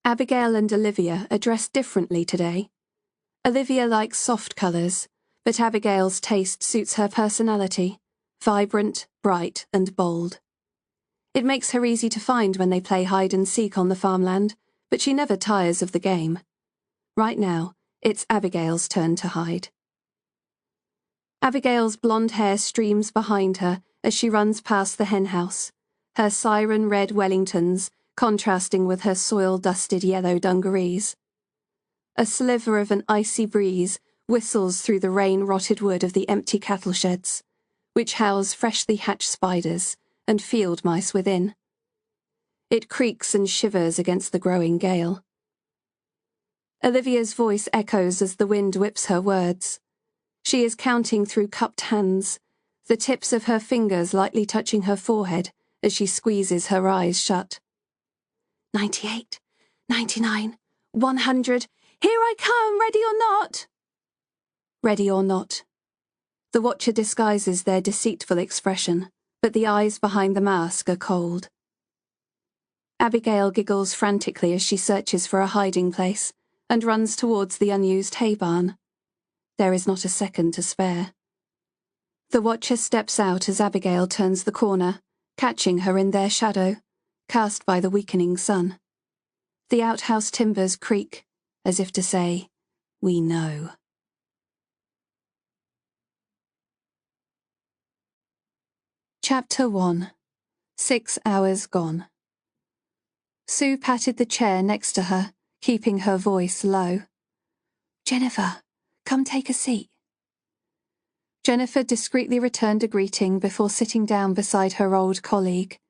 Abigail and Olivia are dressed differently today. Olivia likes soft colours, but Abigail's taste suits her personality, vibrant, bright and bold. It makes her easy to find when they play hide and seek on the farmland, but she never tires of the game. Right now, it's Abigail's turn to hide. Abigail's blonde hair streams behind her as she runs past the henhouse, her siren red Wellingtons contrasting with her soil-dusted yellow dungarees. A sliver of an icy breeze whistles through the rain-rotted wood of the empty cattle sheds, which house freshly hatched spiders and field mice within. It creaks and shivers against the growing gale. Olivia's voice echoes as the wind whips her words. She is counting through cupped hands, the tips of her fingers lightly touching her forehead as she squeezes her eyes shut. 98, 99, 100, here I come, ready or not? Ready or not. The watcher disguises their deceitful expression, but the eyes behind the mask are cold. Abigail giggles frantically as she searches for a hiding place and runs towards the unused hay barn. There is not a second to spare. The watcher steps out as Abigail turns the corner, catching her in their shadow, cast by the weakening sun. The outhouse timbers creak, as if to say, "We know." Chapter 1. 6 hours gone. Sue patted the chair next to her, keeping her voice low. "Jennifer, come take a seat." Jennifer discreetly returned a greeting before sitting down beside her old colleague.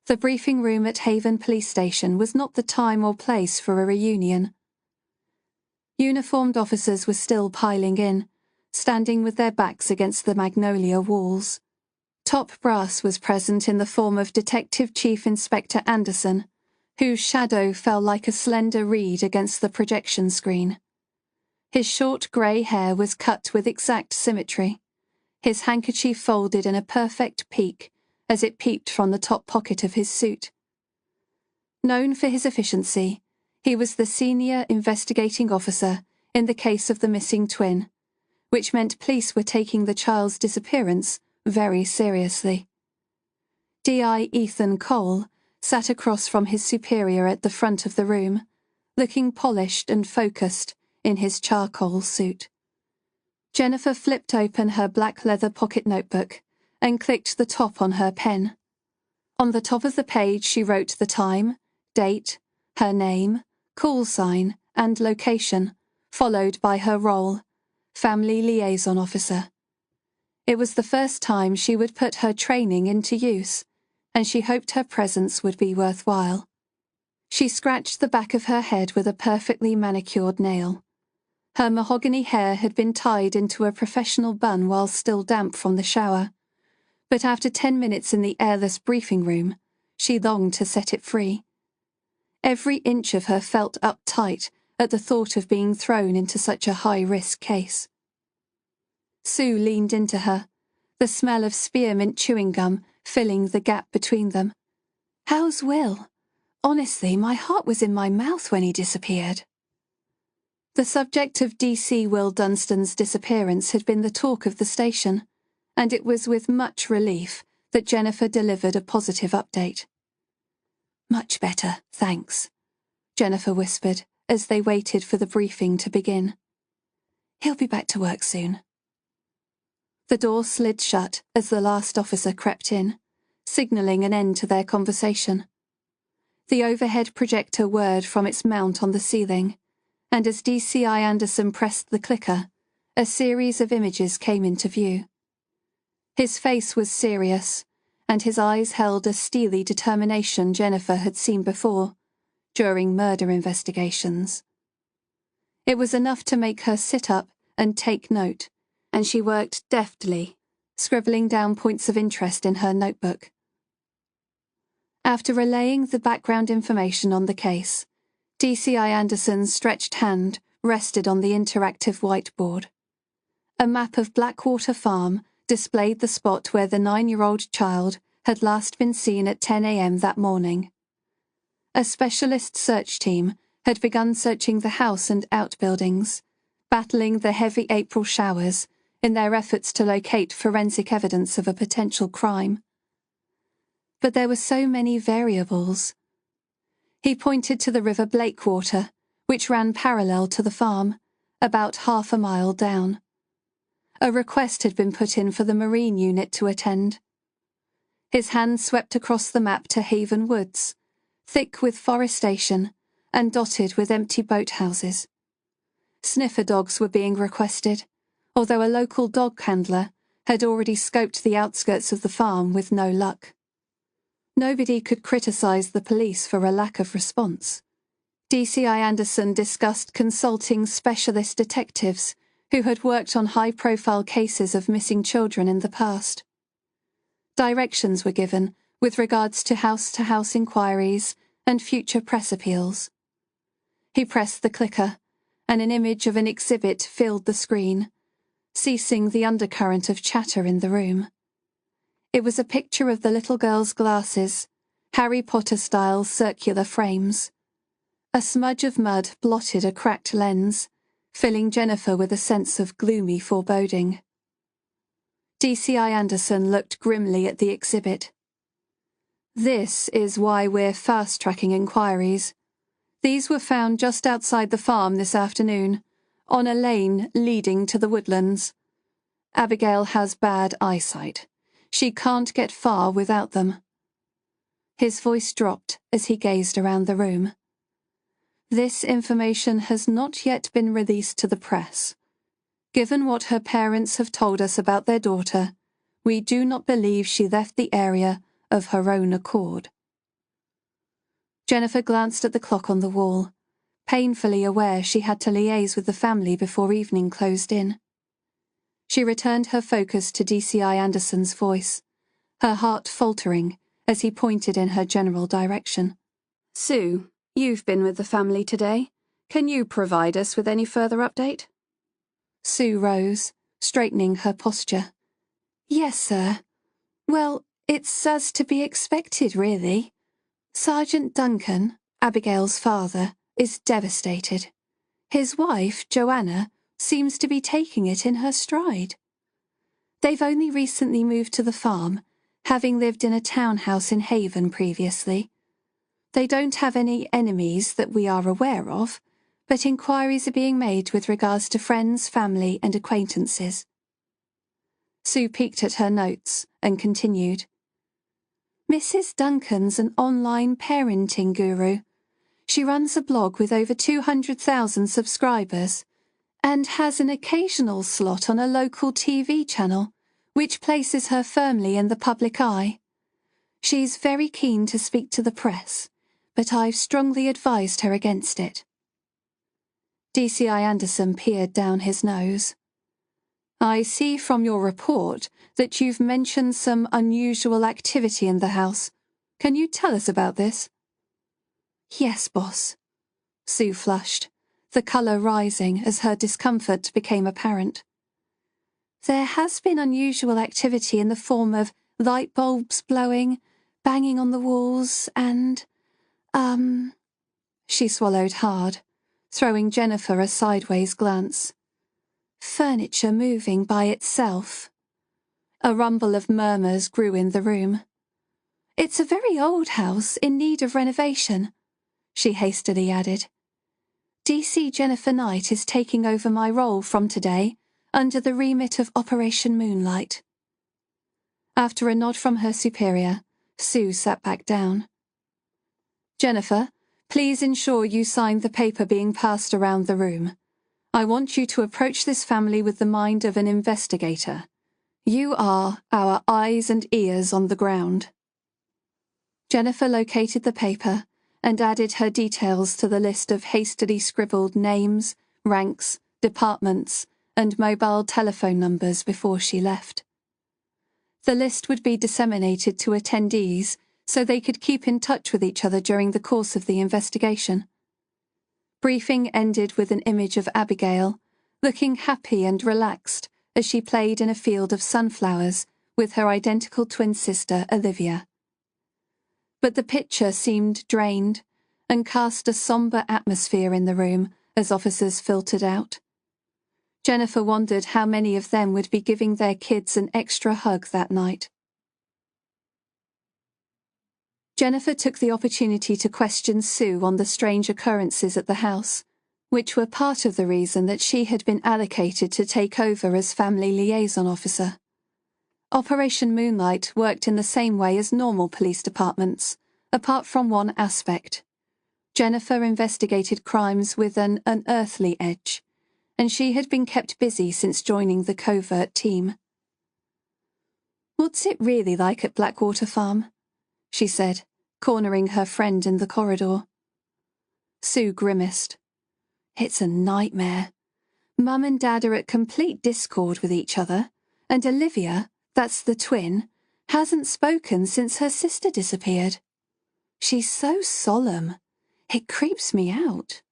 The briefing room at Haven Police Station was not the time or place for a reunion. Uniformed officers were still piling in, standing with their backs against the magnolia walls. Top brass was present in the form of Detective Chief Inspector Anderson, whose shadow fell like a slender reed against the projection screen. His short grey hair was cut with exact symmetry, his handkerchief folded in a perfect peak as it peeped from the top pocket of his suit. Known for his efficiency, he was the senior investigating officer in the case of the missing twin, which meant police were taking the child's disappearance very seriously. D.I. Ethan Cole sat across from his superior at the front of the room, looking polished and focused in his charcoal suit. Jennifer flipped open her black leather pocket notebook and clicked the top on her pen. On the top of the page she wrote the time, date, her name, call sign, and location, followed by her role, Family Liaison Officer. It was the first time she would put her training into use, and she hoped her presence would be worthwhile. She scratched the back of her head with a perfectly manicured nail. Her mahogany hair had been tied into a professional bun while still damp from the shower, but after 10 minutes in the airless briefing room, she longed to set it free. Every inch of her felt uptight at the thought of being thrown into such a high-risk case. Sue leaned into her, the smell of spearmint chewing gum filling the gap between them. "How's Will? Honestly, my heart was in my mouth when he disappeared." The subject of DC Will Dunstan's disappearance had been the talk of the station, and it was with much relief that Jennifer delivered a positive update. "Much better, thanks," Jennifer whispered as they waited for the briefing to begin. "He'll be back to work soon." The door slid shut as the last officer crept in, signalling an end to their conversation. The overhead projector whirred from its mount on the ceiling, and as DCI Anderson pressed the clicker, a series of images came into view. His face was serious, and his eyes held a steely determination Jennifer had seen before, during murder investigations. It was enough to make her sit up and take note, and she worked deftly, scribbling down points of interest in her notebook. After relaying the background information on the case, DCI Anderson's stretched hand rested on the interactive whiteboard. A map of Blackwater Farm displayed the spot where the 9-year-old child had last been seen at 10 a.m. that morning. a specialist search team had begun searching the house and outbuildings, battling the heavy April showers in their efforts to locate forensic evidence of a potential crime. But there were so many variables. He pointed to the River Blakewater, which ran parallel to the farm, about half a mile down. A request had been put in for the Marine unit to attend. His hand swept across the map to Haven Woods, thick with forestation and dotted with empty boathouses. Sniffer dogs were being requested, although a local dog handler had already scoped the outskirts of the farm with no luck. Nobody could criticize the police for a lack of response. DCI Anderson discussed consulting specialist detectives who had worked on high-profile cases of missing children in the past. Directions were given with regards to house-to-house inquiries and future press appeals. He pressed the clicker, and an image of an exhibit filled the screen, ceasing the undercurrent of chatter in the room. It was a picture of the little girl's glasses, Harry Potter-style circular frames. A smudge of mud blotted a cracked lens, filling Jennifer with a sense of gloomy foreboding. DCI Anderson looked grimly at the exhibit. This is why we're fast-tracking inquiries. These were found just outside the farm this afternoon, on a lane leading to the woodlands. Abigail has bad eyesight. She can't get far without them. His voice dropped as he gazed around the room. This information has not yet been released to the press. Given what her parents have told us about their daughter, we do not believe she left the area of her own accord. Jennifer glanced at the clock on the wall, painfully aware she had to liaise with the family before evening closed in. She returned her focus to DCI Anderson's voice, her heart faltering as he pointed in her general direction. "Sue, you've been with the family today. Can you provide us with any further update?" Sue rose, straightening her posture. "Yes, sir. Well, it's as to be expected, really. Sergeant Duncan, Abigail's father, is devastated. His wife, Joanna, seems to be taking it in her stride. They've only recently moved to the farm, having lived in a townhouse in Haven previously. They don't have any enemies that we are aware of, but inquiries are being made with regards to friends, family, and acquaintances." Sue peeked at her notes and continued. "Mrs. Duncan's an online parenting guru. She runs a blog with over 200,000 subscribers and has an occasional slot on a local TV channel, which places her firmly in the public eye. She's very keen to speak to the press, but I've strongly advised her against it." DCI Anderson peered down his nose. "I see from your report that you've mentioned some unusual activity in the house. Can you tell us about this?" "Yes, boss." Sue flushed, the colour rising as her discomfort became apparent. "There has been unusual activity in the form of light bulbs blowing, banging on the walls, and, She swallowed hard, throwing Jennifer a sideways glance. "Furniture moving by itself." A rumble of murmurs grew in the room. "It's a very old house in need of renovation," she hastily added. "DC Jennifer Knight is taking over my role from today, under the remit of Operation Moonlight." After a nod from her superior, Sue sat back down. "Jennifer, please ensure you sign the paper being passed around the room. I want you to approach this family with the mind of an investigator. You are our eyes and ears on the ground." Jennifer located the paper and added her details to the list of hastily scribbled names, ranks, departments, and mobile telephone numbers before she left. The list would be disseminated to attendees so they could keep in touch with each other during the course of the investigation. Briefing ended with an image of Abigail, looking happy and relaxed as she played in a field of sunflowers with her identical twin sister, Olivia. But the picture seemed drained and cast a sombre atmosphere in the room as officers filtered out. Jennifer wondered how many of them would be giving their kids an extra hug that night. Jennifer took the opportunity to question Sue on the strange occurrences at the house, which were part of the reason that she had been allocated to take over as family liaison officer. Operation Moonlight worked in the same way as normal police departments, apart from one aspect. Jennifer investigated crimes with an unearthly edge, and she had been kept busy since joining the covert team. "What's it really like at Blackwater Farm?" she said, cornering her friend in the corridor. Sue grimaced. "It's a nightmare. Mum and Dad are at complete discord with each other, and Olivia, that's the twin, hasn't spoken since her sister disappeared. She's so solemn. It creeps me out."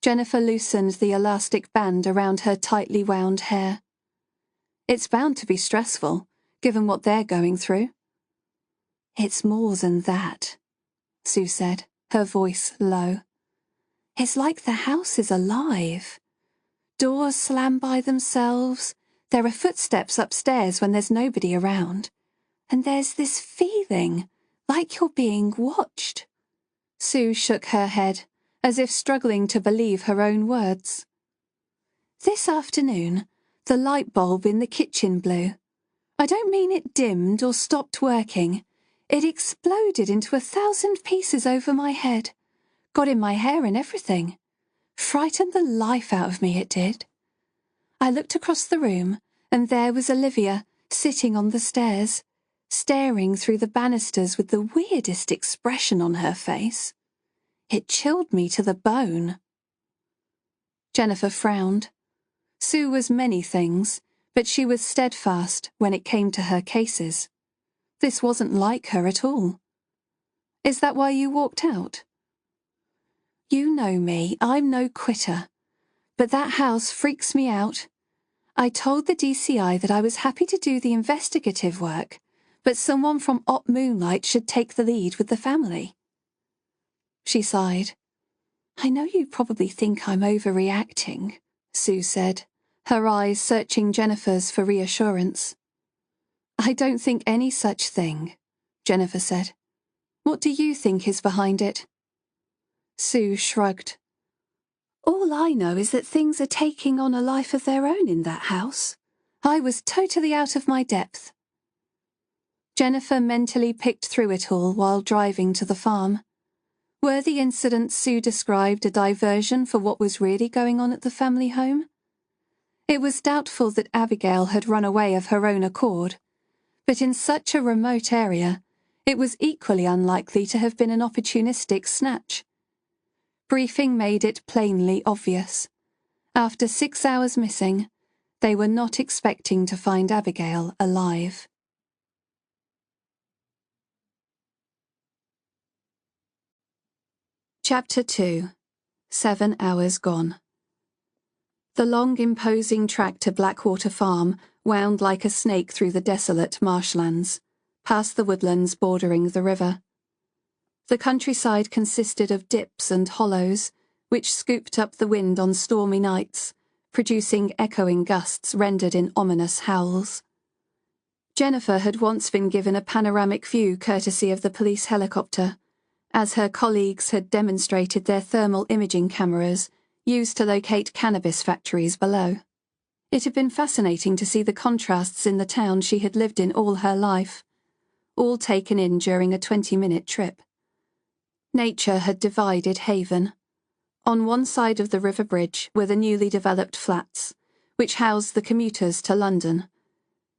Jennifer loosened the elastic band around her tightly wound hair. "It's bound to be stressful, given what they're going through." "It's more than that," Sue said, her voice low. "It's like the house is alive. Doors slam by themselves, there are footsteps upstairs when there's nobody around, and there's this feeling like you're being watched." Sue shook her head, as if struggling to believe her own words. "This afternoon, the light bulb in the kitchen blew. I don't mean it dimmed or stopped working. It exploded into 1,000 pieces over my head, got in my hair and everything. Frightened the life out of me, it did. I looked across the room, and there was Olivia, sitting on the stairs, staring through the banisters with the weirdest expression on her face. It chilled me to the bone." Jennifer frowned. Sue was many things, but she was steadfast when it came to her cases. This wasn't like her at all. "Is that why you walked out?" "You know me, I'm no quitter. But that house freaks me out. I told the DCI that I was happy to do the investigative work, but someone from Op Moonlight should take the lead with the family." She sighed. "I know you probably think I'm overreacting," Sue said, her eyes searching Jennifer's for reassurance. "I don't think any such thing," Jennifer said. "What do you think is behind it?" Sue shrugged. "All I know is that things are taking on a life of their own in that house. I was totally out of my depth." Jennifer mentally picked through it all while driving to the farm. Were the incidents Sue described a diversion for what was really going on at the family home? It was doubtful that Abigail had run away of her own accord, but in such a remote area, it was equally unlikely to have been an opportunistic snatch. Briefing made it plainly obvious. After 6 hours missing, they were not expecting to find Abigail alive. Chapter 2. 7 Hours Gone. The long, imposing track to Blackwater Farm wound like a snake through the desolate marshlands, past the woodlands bordering the river. The countryside consisted of dips and hollows, which scooped up the wind on stormy nights, producing echoing gusts rendered in ominous howls. Jennifer had once been given a panoramic view courtesy of the police helicopter, as her colleagues had demonstrated their thermal imaging cameras used to locate cannabis factories below. It had been fascinating to see the contrasts in the town she had lived in all her life, all taken in during a 20-minute trip. Nature had divided Haven. On one side of the river bridge were the newly developed flats, which housed the commuters to London.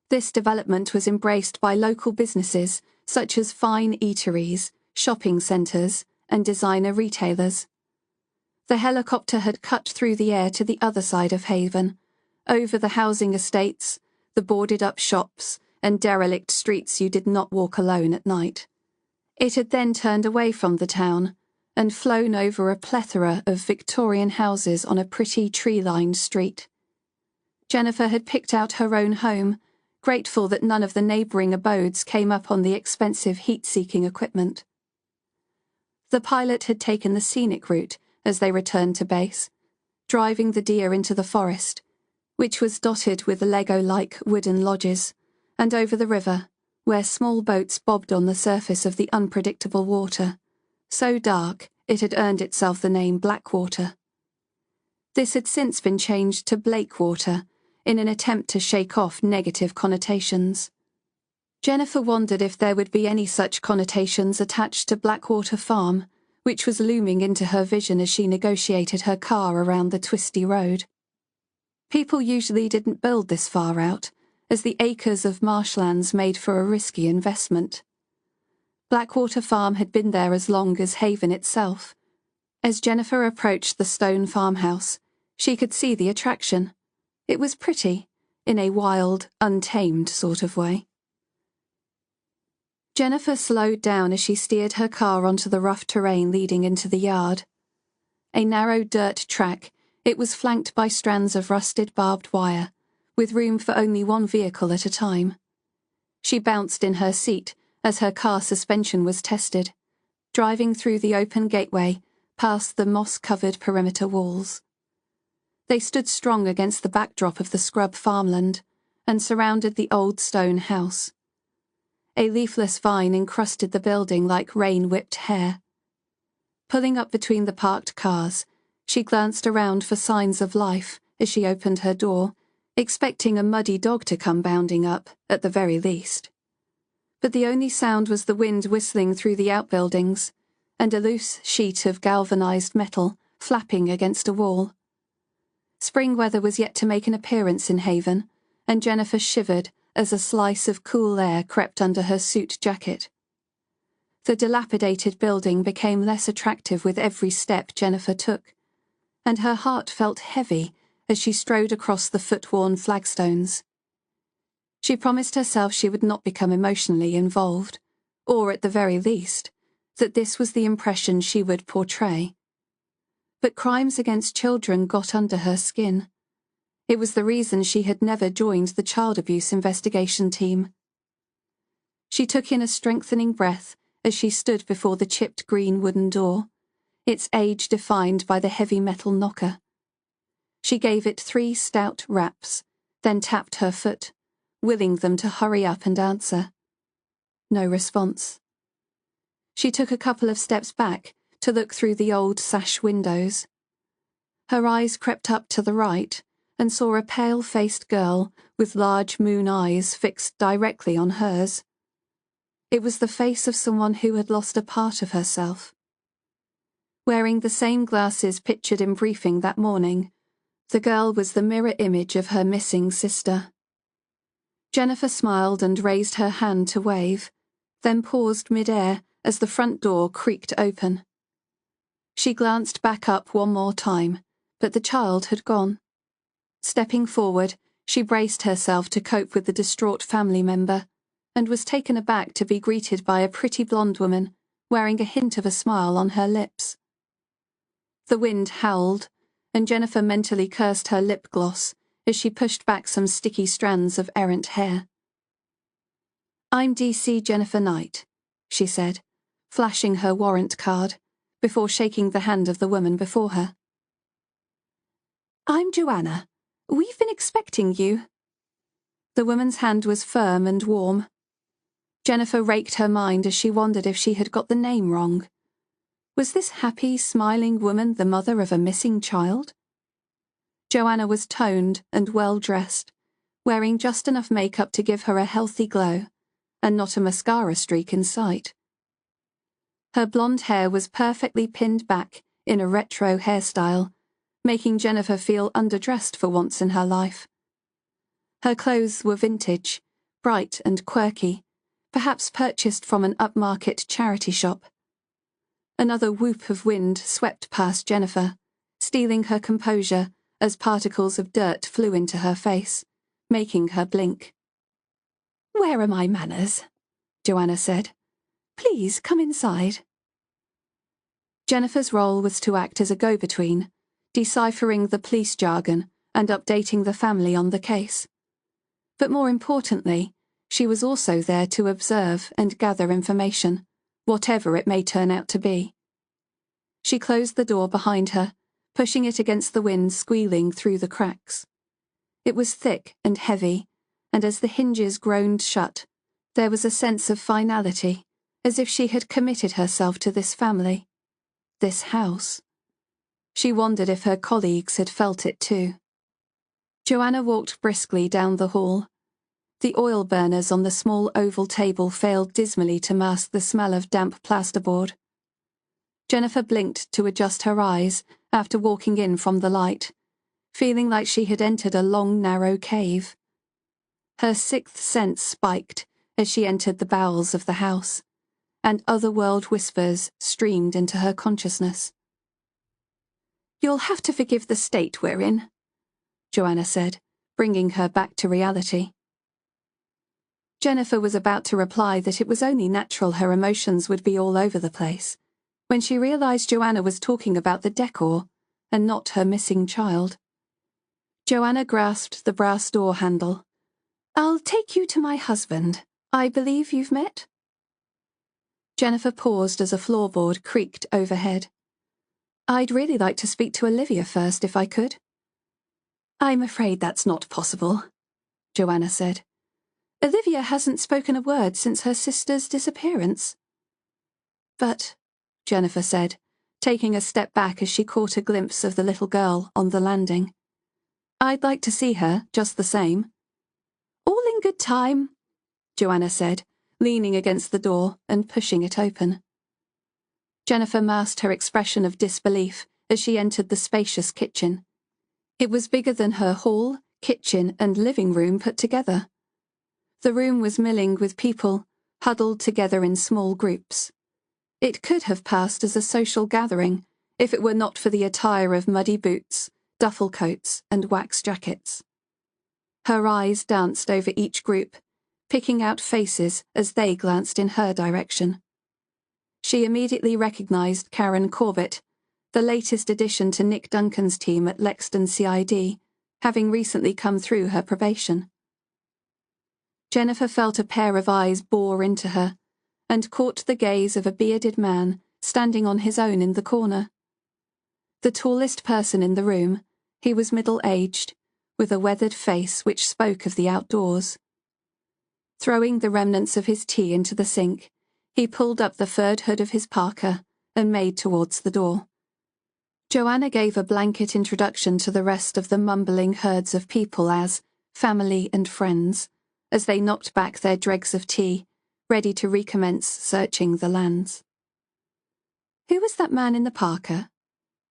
This development was embraced by local businesses such as fine eateries, shopping centres, and designer retailers. The helicopter had cut through the air to the other side of Haven, over the housing estates, the boarded-up shops, and derelict streets you did not walk alone at night. It had then turned away from the town and flown over a plethora of Victorian houses on a pretty tree-lined street. Jennifer had picked out her own home, grateful that none of the neighbouring abodes came up on the expensive heat-seeking equipment. The pilot had taken the scenic route as they returned to base, driving the deer into the forest, which was dotted with Lego-like wooden lodges, and over the river, where small boats bobbed on the surface of the unpredictable water, so dark it had earned itself the name Blackwater. This had since been changed to Blakewater in an attempt to shake off negative connotations. Jennifer wondered if there would be any such connotations attached to Blackwater Farm, which was looming into her vision as she negotiated her car around the twisty road. People usually didn't build this far out, as the acres of marshlands made for a risky investment. Blackwater Farm had been there as long as Haven itself. As Jennifer approached the stone farmhouse, she could see the attraction. It was pretty, in a wild, untamed sort of way. Jennifer slowed down as she steered her car onto the rough terrain leading into the yard. A narrow dirt track, it was flanked by strands of rusted barbed wire, with room for only one vehicle at a time. She bounced in her seat as her car suspension was tested, driving through the open gateway past the moss-covered perimeter walls. They stood strong against the backdrop of the scrub farmland and surrounded the old stone house. A leafless vine encrusted the building like rain-whipped hair. Pulling up between the parked cars, she glanced around for signs of life as she opened her door, expecting a muddy dog to come bounding up, at the very least. But the only sound was the wind whistling through the outbuildings, and a loose sheet of galvanized metal flapping against a wall. Spring weather was yet to make an appearance in Haven, and Jennifer shivered as a slice of cool air crept under her suit jacket. The dilapidated building became less attractive with every step Jennifer took, and her heart felt heavy as she strode across the foot-worn flagstones. She promised herself she would not become emotionally involved, or at the very least, that this was the impression she would portray. But crimes against children got under her skin. It was the reason she had never joined the child abuse investigation team. She took in a strengthening breath as she stood before the chipped green wooden door, its age defined by the heavy metal knocker. She gave it 3 stout raps, then tapped her foot, willing them to hurry up and answer. No response. She took a couple of steps back to look through the old sash windows. Her eyes crept up to the right and saw a pale-faced girl with large moon eyes fixed directly on hers. It was the face of someone who had lost a part of herself. Wearing the same glasses pictured in briefing that morning, the girl was the mirror image of her missing sister. Jennifer smiled and raised her hand to wave, then paused mid-air as the front door creaked open. She glanced back up one more time, but the child had gone. Stepping forward, she braced herself to cope with the distraught family member, and was taken aback to be greeted by a pretty blonde woman, wearing a hint of a smile on her lips. The wind howled, and Jennifer mentally cursed her lip gloss as she pushed back some sticky strands of errant hair. "I'm DC Jennifer Knight," she said, flashing her warrant card, before shaking the hand of the woman before her. "I'm Joanna. We've been expecting you." The woman's hand was firm and warm. Jennifer raked her mind as she wondered if she had got the name wrong. Was this happy, smiling woman the mother of a missing child? Joanna was toned and well-dressed, wearing just enough makeup to give her a healthy glow, and not a mascara streak in sight. Her blonde hair was perfectly pinned back in a retro hairstyle, making Jennifer feel underdressed for once in her life. Her clothes were vintage, bright and quirky, perhaps purchased from an upmarket charity shop. Another whoop of wind swept past Jennifer, stealing her composure as particles of dirt flew into her face, making her blink. "Where are my manners?" Joanna said. "Please come inside." Jennifer's role was to act as a go-between, deciphering the police jargon and updating the family on the case. But more importantly, she was also there to observe and gather information, whatever it may turn out to be. She closed the door behind her, pushing it against the wind squealing through the cracks. It was thick and heavy, and as the hinges groaned shut, there was a sense of finality, as if she had committed herself to this family, this house. She wondered if her colleagues had felt it too. Joanna walked briskly down the hall. The oil burners on the small oval table failed dismally to mask the smell of damp plasterboard. Jennifer blinked to adjust her eyes after walking in from the light, feeling like she had entered a long, narrow cave. Her sixth sense spiked as she entered the bowels of the house, and otherworld whispers streamed into her consciousness. "You'll have to forgive the state we're in," Joanna said, bringing her back to reality. Jennifer was about to reply that it was only natural her emotions would be all over the place, when she realized Joanna was talking about the decor and not her missing child. Joanna grasped the brass door handle. "I'll take you to my husband. I believe you've met?" Jennifer paused as a floorboard creaked overhead. "I'd really like to speak to Olivia first, if I could." "I'm afraid that's not possible," Joanna said. "Olivia hasn't spoken a word since her sister's disappearance." "But," Jennifer said, taking a step back as she caught a glimpse of the little girl on the landing, "I'd like to see her, just the same." "All in good time," Joanna said, leaning against the door and pushing it open. Jennifer masked her expression of disbelief as she entered the spacious kitchen. It was bigger than her hall, kitchen, and living room put together. The room was milling with people, huddled together in small groups. It could have passed as a social gathering if it were not for the attire of muddy boots, duffel coats, and wax jackets. Her eyes danced over each group, picking out faces as they glanced in her direction. She immediately recognized Karen Corbett, the latest addition to Nick Duncan's team at Lexden CID, having recently come through her probation. Jennifer felt a pair of eyes bore into her, and caught the gaze of a bearded man standing on his own in the corner. The tallest person in the room, he was middle-aged, with a weathered face which spoke of the outdoors. Throwing the remnants of his tea into the sink, he pulled up the furred hood of his parka and made towards the door. Joanna gave a blanket introduction to the rest of the mumbling herds of people as family and friends, as they knocked back their dregs of tea, ready to recommence searching the lands. "Who was that man in the parka?"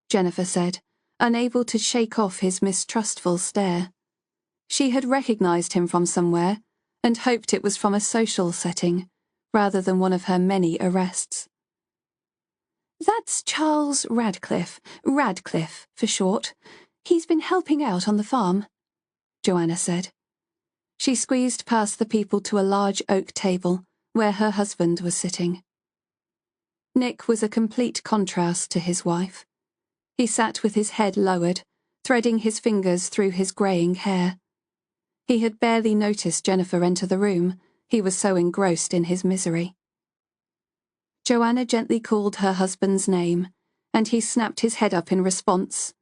Jennifer said, unable to shake off his mistrustful stare. She had recognized him from somewhere, and hoped it was from a social setting, rather than one of her many arrests. "That's Charles Radcliffe for short. He's been helping out on the farm," Joanna said. She squeezed past the people to a large oak table, where her husband was sitting. Nick was a complete contrast to his wife. He sat with his head lowered, threading his fingers through his greying hair. He had barely noticed Jennifer enter the room, he was so engrossed in his misery. Joanna gently called her husband's name, and he snapped his head up in response.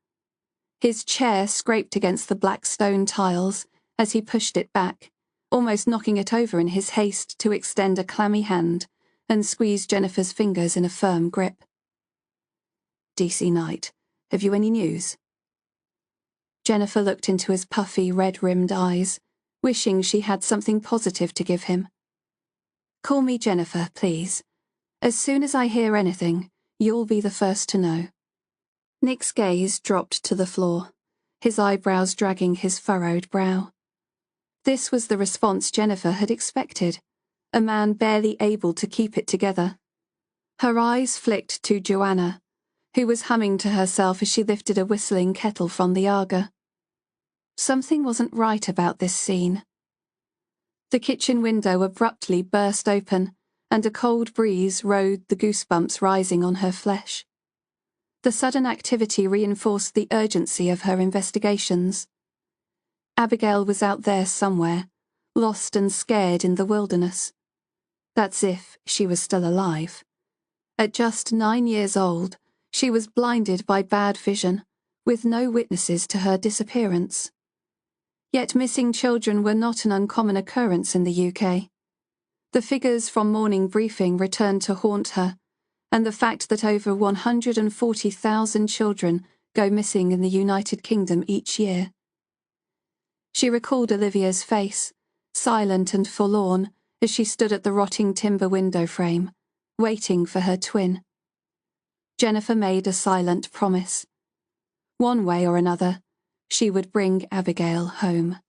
His chair scraped against the black stone tiles as he pushed it back, almost knocking it over in his haste to extend a clammy hand and squeeze Jennifer's fingers in a firm grip. "DC Knight, have you any news?" Jennifer looked into his puffy, red-rimmed eyes, wishing she had something positive to give him. "Call me Jennifer, please. As soon as I hear anything, you'll be the first to know." Nick's gaze dropped to the floor, his eyebrows dragging his furrowed brow. This was the response Jennifer had expected, a man barely able to keep it together. Her eyes flicked to Joanna, who was humming to herself as she lifted a whistling kettle from the Aga. Something wasn't right about this scene. The kitchen window abruptly burst open, and a cold breeze rode the goosebumps rising on her flesh. The sudden activity reinforced the urgency of her investigations. Abigail was out there somewhere, lost and scared in the wilderness. That's if she was still alive. At just 9 years old, She was blinded by bad vision, with no witnesses to her disappearance. Yet missing children were not an uncommon occurrence in the UK. The figures from morning briefing returned to haunt her, and the fact that over 140,000 children go missing in the United Kingdom each year. She recalled Olivia's face, silent and forlorn, as she stood at the rotting timber window frame, waiting for her twin. Jennifer made a silent promise. One way or another, she would bring Abigail home.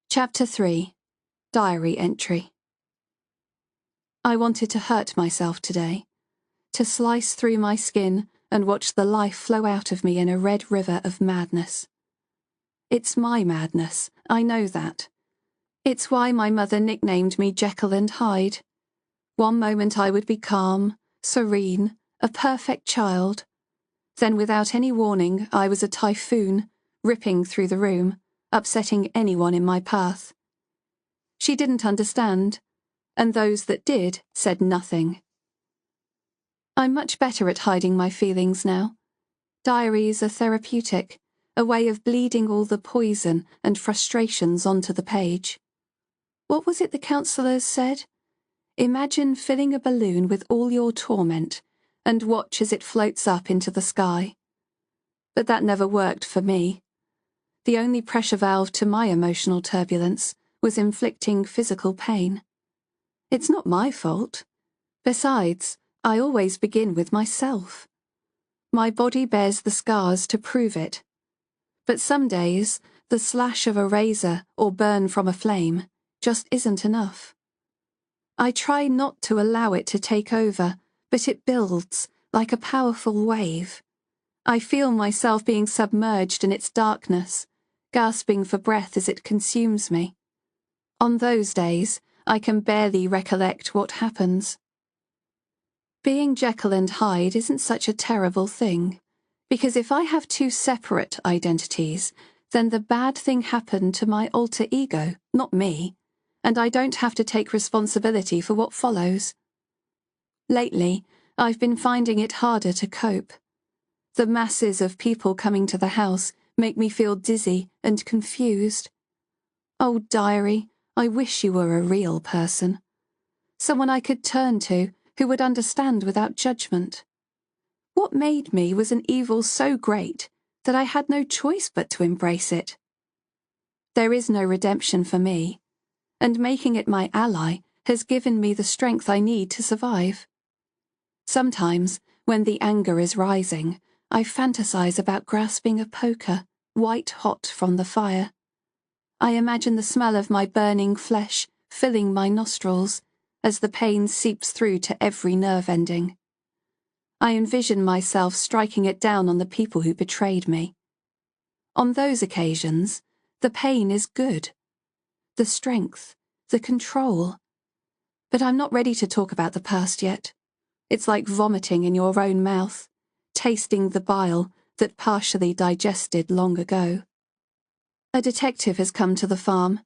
Chapter 3. Diary Entry. I wanted to hurt myself today, to slice through my skin and watch the life flow out of me in a red river of madness. It's my madness, I know that. It's why my mother nicknamed me Jekyll and Hyde. One moment I would be calm, serene, a perfect child. Then without any warning I was a typhoon, ripping through the room, upsetting anyone in my path. She didn't understand, and those that did said nothing. I'm much better at hiding my feelings now. Diaries are therapeutic, a way of bleeding all the poison and frustrations onto the page. What was it the counsellors said? Imagine filling a balloon with all your torment, and watch as it floats up into the sky. But that never worked for me. The only pressure valve to my emotional turbulence was inflicting physical pain. It's not my fault. Besides, I always begin with myself. My body bears the scars to prove it. But some days, the slash of a razor or burn from a flame just isn't enough. I try not to allow it to take over, but it builds like a powerful wave. I feel myself being submerged in its darkness, gasping for breath as it consumes me. On those days, I can barely recollect what happens. Being Jekyll and Hyde isn't such a terrible thing, because if I have two separate identities, then the bad thing happened to my alter ego, not me, and I don't have to take responsibility for what follows. Lately, I've been finding it harder to cope. The masses of people coming to the house make me feel dizzy and confused. Oh, diary, I wish you were a real person. Someone I could turn to who would understand without judgment. What made me was an evil so great that I had no choice but to embrace it. There is no redemption for me, and making it my ally has given me the strength I need to survive. Sometimes, when the anger is rising, I fantasize about grasping a poker, white hot from the fire. I imagine the smell of my burning flesh filling my nostrils as the pain seeps through to every nerve ending. I envision myself striking it down on the people who betrayed me. On those occasions, the pain is good. The strength, the control. But I'm not ready to talk about the past yet. It's like vomiting in your own mouth, tasting the bile that partially digested long ago. A detective has come to the farm.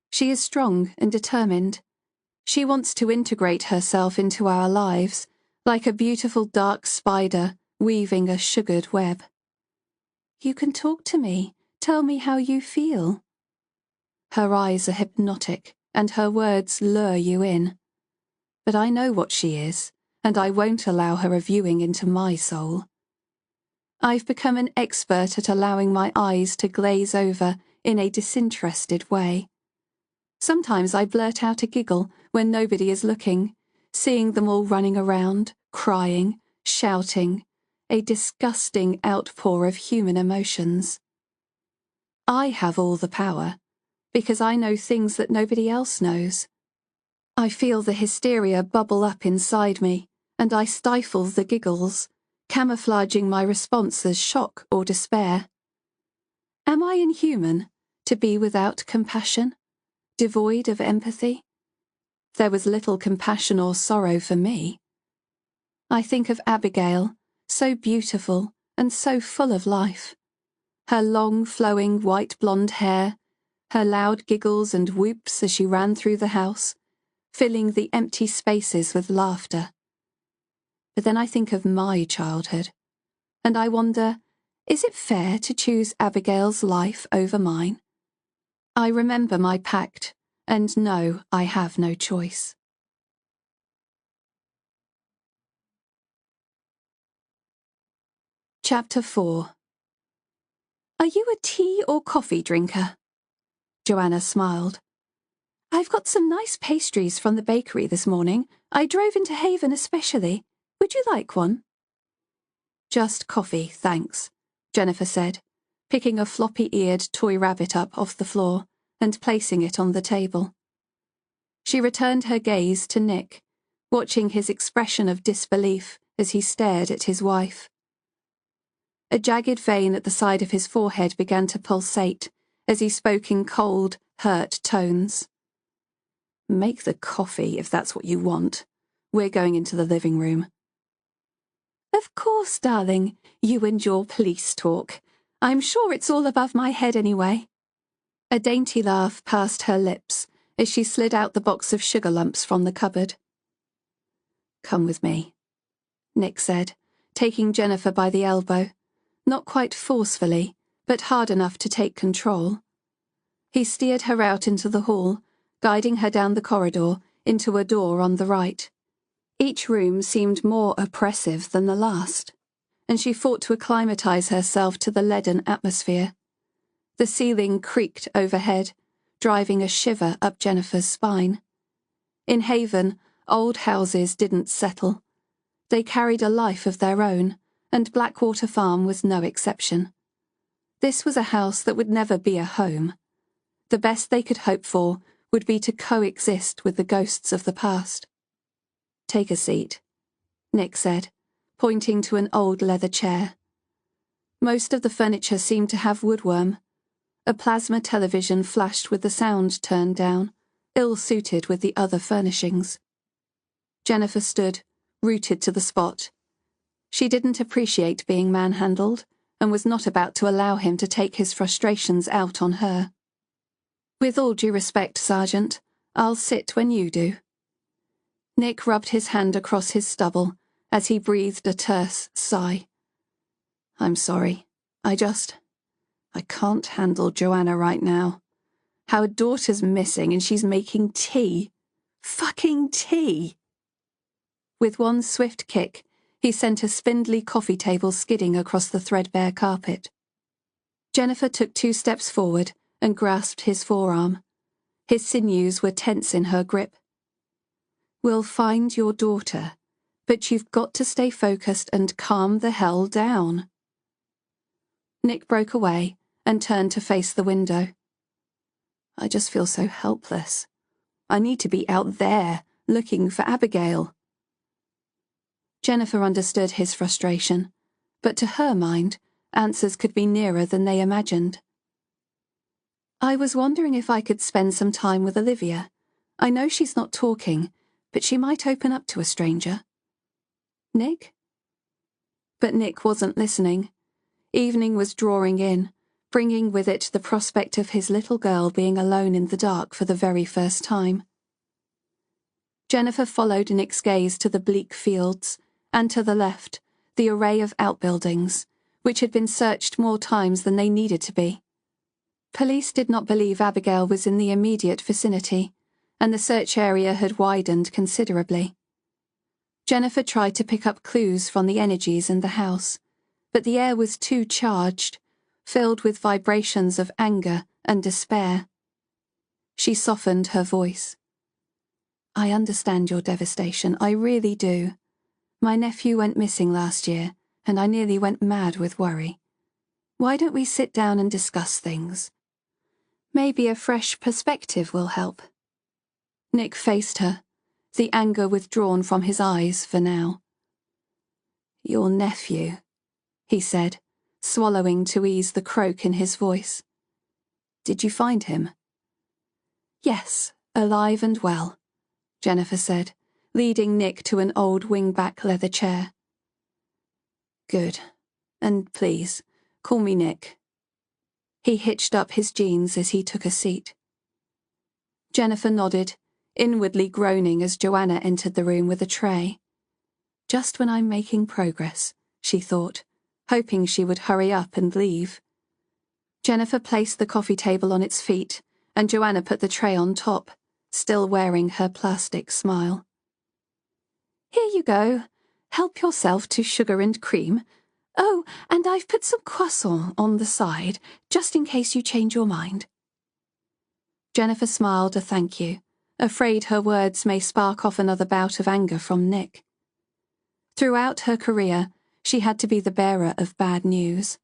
She is strong and determined. She wants to integrate herself into our lives, like a beautiful dark spider weaving a sugared web. You can talk to me. Tell me how you feel. Her eyes are hypnotic, and her words lure you in. But I know what she is, and I won't allow her a viewing into my soul. I've become an expert at allowing my eyes to glaze over in a disinterested way. Sometimes I blurt out a giggle when nobody is looking, seeing them all running around, crying, shouting, a disgusting outpour of human emotions. I have all the power, because I know things that nobody else knows. I feel the hysteria bubble up inside me, and I stifle the giggles, camouflaging my response as shock or despair. Am I inhuman, to be without compassion, devoid of empathy? There was little compassion or sorrow for me. I think of Abigail, so beautiful and so full of life. Her long, flowing, white blonde hair, her loud giggles and whoops as she ran through the house, filling the empty spaces with laughter. But then I think of my childhood, and I wonder, is it fair to choose Abigail's life over mine? I remember my pact, and know I have no choice. Chapter 4. Are you a tea or coffee drinker? Joanna smiled. I've got some nice pastries from the bakery this morning. I drove into Haven especially. Would you like one? Just coffee, thanks, Jennifer said, picking a floppy-eared toy rabbit up off the floor and placing it on the table. She returned her gaze to Nick, watching his expression of disbelief as he stared at his wife. A jagged vein at the side of his forehead began to pulsate as he spoke in cold, hurt tones. Make the coffee if that's what you want. We're going into the living room. Of course, darling, you and your police talk. I'm sure it's all above my head anyway. A dainty laugh passed her lips as she slid out the box of sugar lumps from the cupboard. Come with me, Nick said, taking Jennifer by the elbow, not quite forcefully, but hard enough to take control. He steered her out into the hall, guiding her down the corridor into a door on the right. Each room seemed more oppressive than the last, and she fought to acclimatize herself to the leaden atmosphere. The ceiling creaked overhead, driving a shiver up Jennifer's spine. In Haven, old houses didn't settle. They carried a life of their own, and Blackwater Farm was no exception. This was a house that would never be a home. The best they could hope for would be to coexist with the ghosts of the past. Take a seat, Nick said, pointing to an old leather chair. Most of the furniture seemed to have woodworm. A plasma television flashed with the sound turned down, ill-suited with the other furnishings. Jennifer stood, rooted to the spot. She didn't appreciate being manhandled, and was not about to allow him to take his frustrations out on her. With all due respect, Sergeant, I'll sit when you do. Nick rubbed his hand across his stubble as he breathed a terse sigh. I'm sorry. I can't handle Joanna right now. Our daughter's missing and she's making tea. Fucking tea! With one swift kick, he sent a spindly coffee table skidding across the threadbare carpet. Jennifer took 2 steps forward and grasped his forearm. His sinews were tense in her grip. We'll find your daughter, but you've got to stay focused and calm the hell down. Nick broke away and turned to face the window. I just feel so helpless. I need to be out there, looking for Abigail. Jennifer understood his frustration, but to her mind, answers could be nearer than they imagined. I was wondering if I could spend some time with Olivia. I know she's not talking, but she might open up to a stranger. Nick? But Nick wasn't listening. Evening was drawing in, bringing with it the prospect of his little girl being alone in the dark for the very first time. Jennifer followed Nick's gaze to the bleak fields, and to the left, the array of outbuildings, which had been searched more times than they needed to be. Police did not believe Abigail was in the immediate vicinity, and the search area had widened considerably. Jennifer tried to pick up clues from the energies in the house, but the air was too charged, filled with vibrations of anger and despair. She softened her voice. I understand your devastation, I really do. My nephew went missing last year, and I nearly went mad with worry. Why don't we sit down and discuss things? Maybe a fresh perspective will help. Nick faced her, the anger withdrawn from his eyes for now. Your nephew, he said, swallowing to ease the croak in his voice. Did you find him? Yes, alive and well, Jennifer said, leading Nick to an old wingback leather chair. Good. And please, call me Nick. He hitched up his jeans as he took a seat. Jennifer nodded, inwardly groaning as Joanna entered the room with a tray. Just when I'm making progress, she thought, hoping she would hurry up and leave. Jennifer placed the coffee table on its feet, and Joanna put the tray on top, still wearing her plastic smile. Here you go. Help yourself to sugar and cream. Oh, and I've put some croissant on the side, just in case you change your mind. Jennifer smiled a thank you, afraid her words may spark off another bout of anger from Nick. Throughout her career, she had to be the bearer of bad news.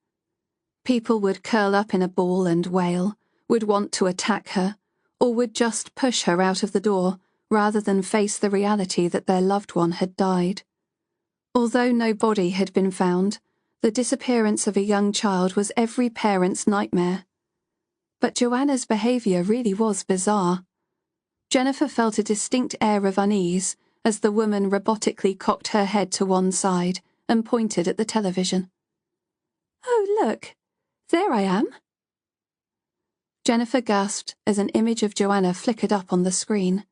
People would curl up in a ball and wail, would want to attack her, or would just push her out of the door, rather than face the reality that their loved one had died. Although no body had been found, the disappearance of a young child was every parent's nightmare. But Joanna's behaviour really was bizarre. Jennifer felt a distinct air of unease as the woman robotically cocked her head to one side and pointed at the television. Oh, look, there I am. Jennifer gasped as an image of Joanna flickered up on the screen.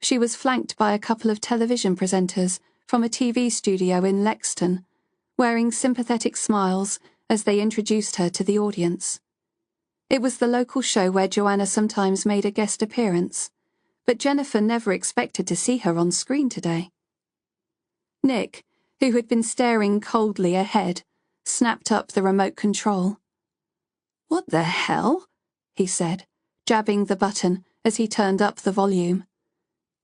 She was flanked by a couple of television presenters from a TV studio in Lexington, wearing sympathetic smiles as they introduced her to the audience. It was the local show where Joanna sometimes made a guest appearance, but Jennifer never expected to see her on screen today. Nick, who had been staring coldly ahead, snapped up the remote control. What the hell? He said, jabbing the button as he turned up the volume.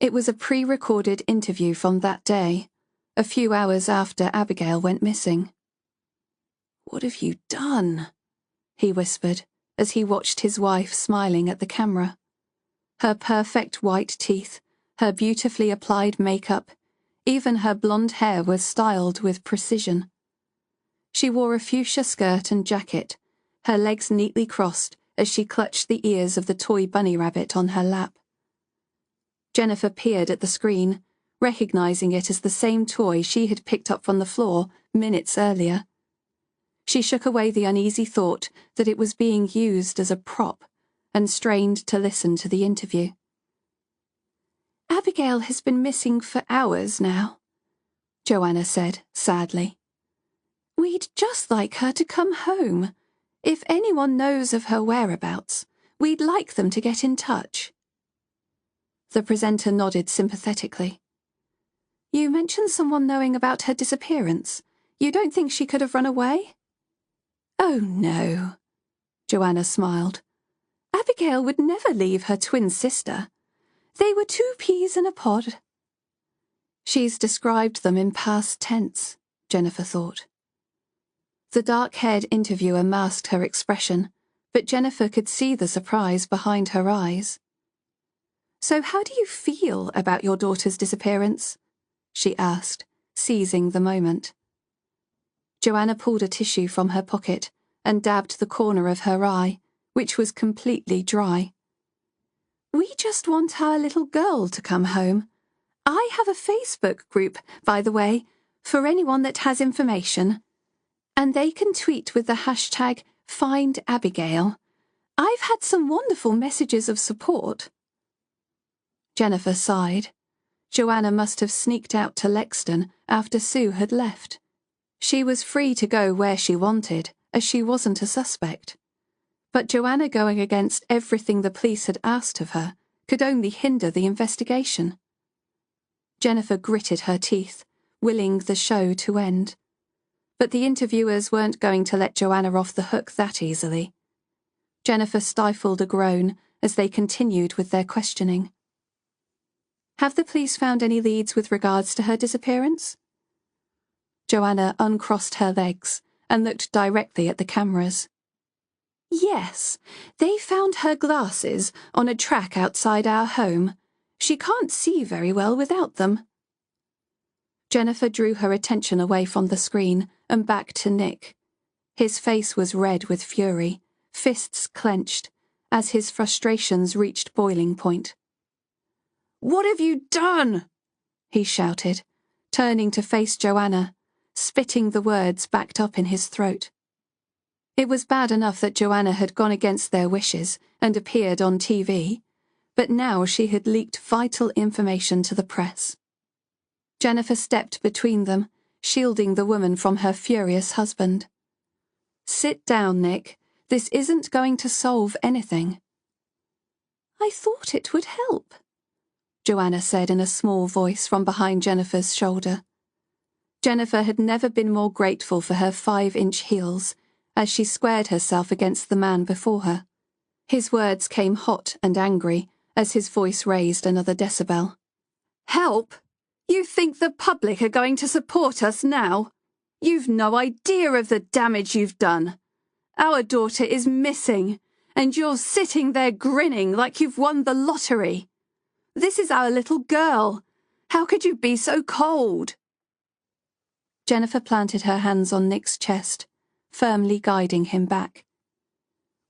It was a pre-recorded interview from that day, a few hours after Abigail went missing. What have you done? He whispered as he watched his wife smiling at the camera. Her perfect white teeth, her beautifully applied makeup, even her blonde hair was styled with precision. She wore a fuchsia skirt and jacket, her legs neatly crossed as she clutched the ears of the toy bunny rabbit on her lap. Jennifer peered at the screen, recognizing it as the same toy she had picked up from the floor minutes earlier. She shook away the uneasy thought that it was being used as a prop and strained to listen to the interview. Abigail has been missing for hours now, Joanna said sadly. We'd just like her to come home. If anyone knows of her whereabouts, we'd like them to get in touch. The presenter nodded sympathetically. You mentioned someone knowing about her disappearance. You don't think she could have run away? Oh, no, Joanna smiled. Abigail would never leave her twin sister. They were two peas in a pod. She's described them in past tense, Jennifer thought. The dark-haired interviewer masked her expression, but Jennifer could see the surprise behind her eyes. So how do you feel about your daughter's disappearance? She asked, seizing the moment. Joanna pulled a tissue from her pocket and dabbed the corner of her eye, which was completely dry. We just want our little girl to come home. I have a Facebook group, by the way, for anyone that has information. And they can tweet with the hashtag #FindAbigail. I've had some wonderful messages of support. Jennifer sighed. Joanna must have sneaked out to Lexington after Sue had left. She was free to go where she wanted, as she wasn't a suspect. But Joanna going against everything the police had asked of her could only hinder the investigation. Jennifer gritted her teeth, willing the show to end. But the interviewers weren't going to let Joanna off the hook that easily. Jennifer stifled a groan as they continued with their questioning. Have the police found any leads with regards to her disappearance? Joanna uncrossed her legs and looked directly at the cameras. Yes, they found her glasses on a track outside our home. She can't see very well without them. Jennifer drew her attention away from the screen and back to Nick. His face was red with fury, fists clenched, as his frustrations reached boiling point. What have you done? He shouted, turning to face Joanna, spitting the words backed up in his throat. It was bad enough that Joanna had gone against their wishes and appeared on TV, But now she had leaked vital information to the press. Jennifer stepped between them, shielding the woman from her furious husband. "Sit down, Nick. This isn't going to solve anything." "I thought it would help," Joanna said in a small voice from behind Jennifer's shoulder. Jennifer had never been more grateful for her 5-inch heels as she squared herself against the man before her. His words came hot and angry as his voice raised another decibel. "Help? You think the public are going to support us now? You've no idea of the damage you've done. Our daughter is missing, and you're sitting there grinning like you've won the lottery. This is our little girl. How could you be so cold?" Jennifer planted her hands on Nick's chest, firmly guiding him back.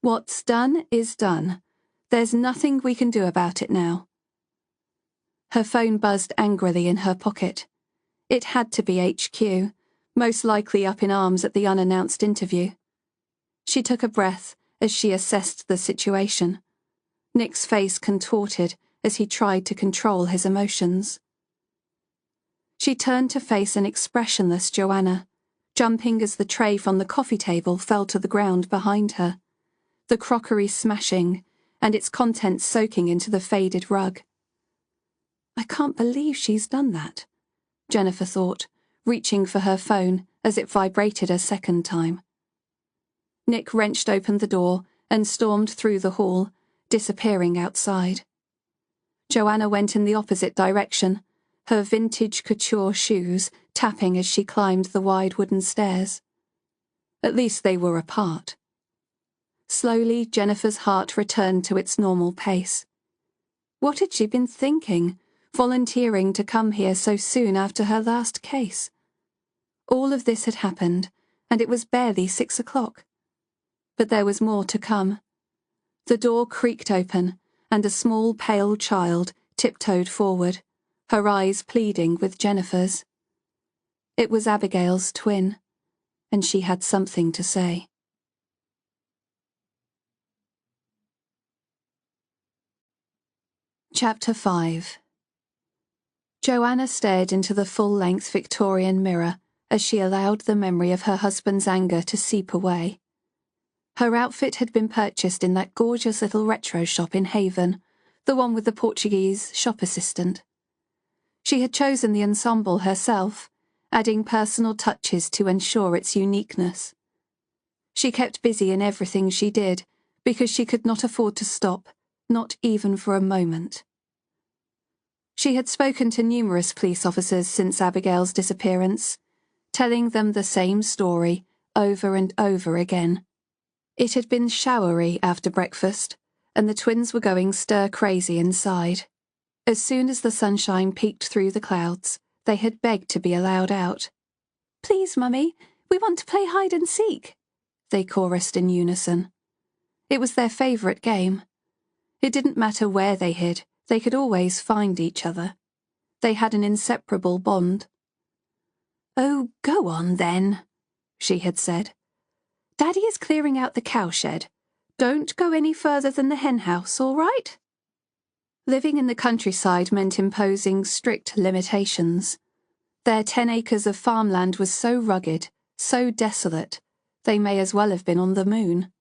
"What's done is done. There's nothing we can do about it now." Her phone buzzed angrily in her pocket. It had to be HQ, most likely up in arms at the unannounced interview. She took a breath as she assessed the situation. Nick's face contorted as he tried to control his emotions. She turned to face an expressionless Joanna, jumping as the tray from the coffee table fell to the ground behind her, the crockery smashing and its contents soaking into the faded rug. "I can't believe she's done that," Jennifer thought, reaching for her phone as it vibrated a second time. Nick wrenched open the door and stormed through the hall, disappearing outside. Joanna went in the opposite direction, her vintage couture shoes tapping as she climbed the wide wooden stairs. At least they were apart. Slowly, Jennifer's heart returned to its normal pace. What had she been thinking, volunteering to come here so soon after her last case? All of this had happened, and it was barely 6 o'clock. But there was more to come. The door creaked open, and a small, pale child tiptoed forward, her eyes pleading with Jennifer's. It was Abigail's twin, and she had something to say. Chapter 5. Joanna stared into the full-length Victorian mirror as she allowed the memory of her husband's anger to seep away. Her outfit had been purchased in that gorgeous little retro shop in Haven, the one with the Portuguese shop assistant. She had chosen the ensemble herself, adding personal touches to ensure its uniqueness. She kept busy in everything she did because she could not afford to stop, not even for a moment. She had spoken to numerous police officers since Abigail's disappearance, telling them the same story over and over again. It had been showery after breakfast, and the twins were going stir-crazy inside. As soon as the sunshine peeked through the clouds, they had begged to be allowed out. "Please, Mummy, we want to play hide-and-seek," they chorused in unison. It was their favourite game. It didn't matter where they hid, they could always find each other. They had an inseparable bond. "Oh, go on then," she had said. "Daddy is clearing out the cowshed. Don't go any further than the henhouse, all right?" Living in the countryside meant imposing strict limitations. Their 10 acres of farmland was so rugged, so desolate, they may as well have been on the moon.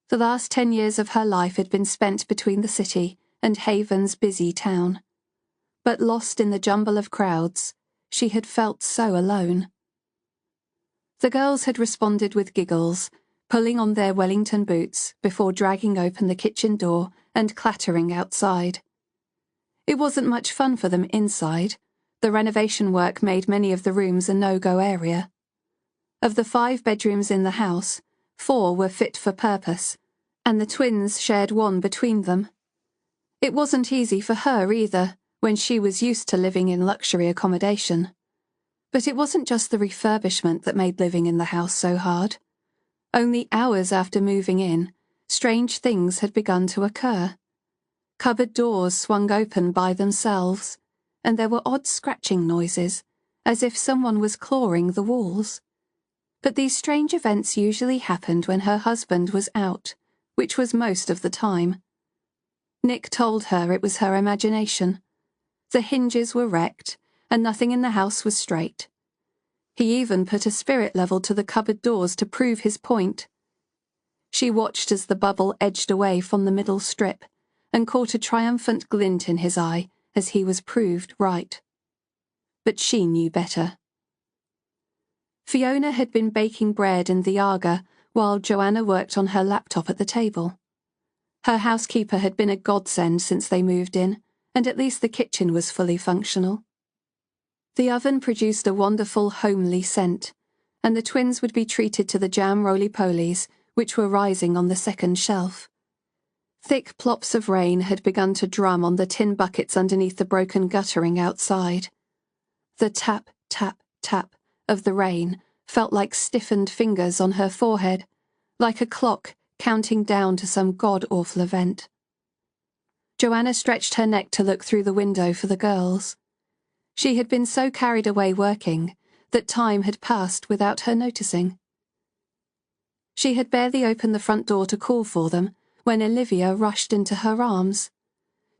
The last 10 years of her life had been spent between the city and Haven's busy town. But lost in the jumble of crowds, she had felt so alone. The girls had responded with giggles, pulling on their Wellington boots before dragging open the kitchen door and clattering outside. It wasn't much fun for them inside. The renovation work made many of the rooms a no-go area. Of the 5 bedrooms in the house, 4 were fit for purpose, and the twins shared one between them. It wasn't easy for her either, when she was used to living in luxury accommodation. But it wasn't just the refurbishment that made living in the house so hard. Only hours after moving in, strange things had begun to occur. Cupboard doors swung open by themselves, and there were odd scratching noises, as if someone was clawing the walls. But these strange events usually happened when her husband was out, which was most of the time. Nick told her it was her imagination. The hinges were wrecked, and nothing in the house was straight. He even put a spirit level to the cupboard doors to prove his point. She watched as the bubble edged away from the middle strip, and caught a triumphant glint in his eye as he was proved right. But she knew better. Fiona had been baking bread in the Aga while Joanna worked on her laptop at the table. Her housekeeper had been a godsend since they moved in, and at least the kitchen was fully functional. The oven produced a wonderful homely scent, and the twins would be treated to the jam roly-polies, which were rising on the second shelf. Thick plops of rain had begun to drum on the tin buckets underneath the broken guttering outside. The tap, tap, tap of the rain felt like stiffened fingers on her forehead, like a clock counting down to some god-awful event. Joanna stretched her neck to look through the window for the girls. She had been so carried away working that time had passed without her noticing. She had barely opened the front door to call for them when Olivia rushed into her arms.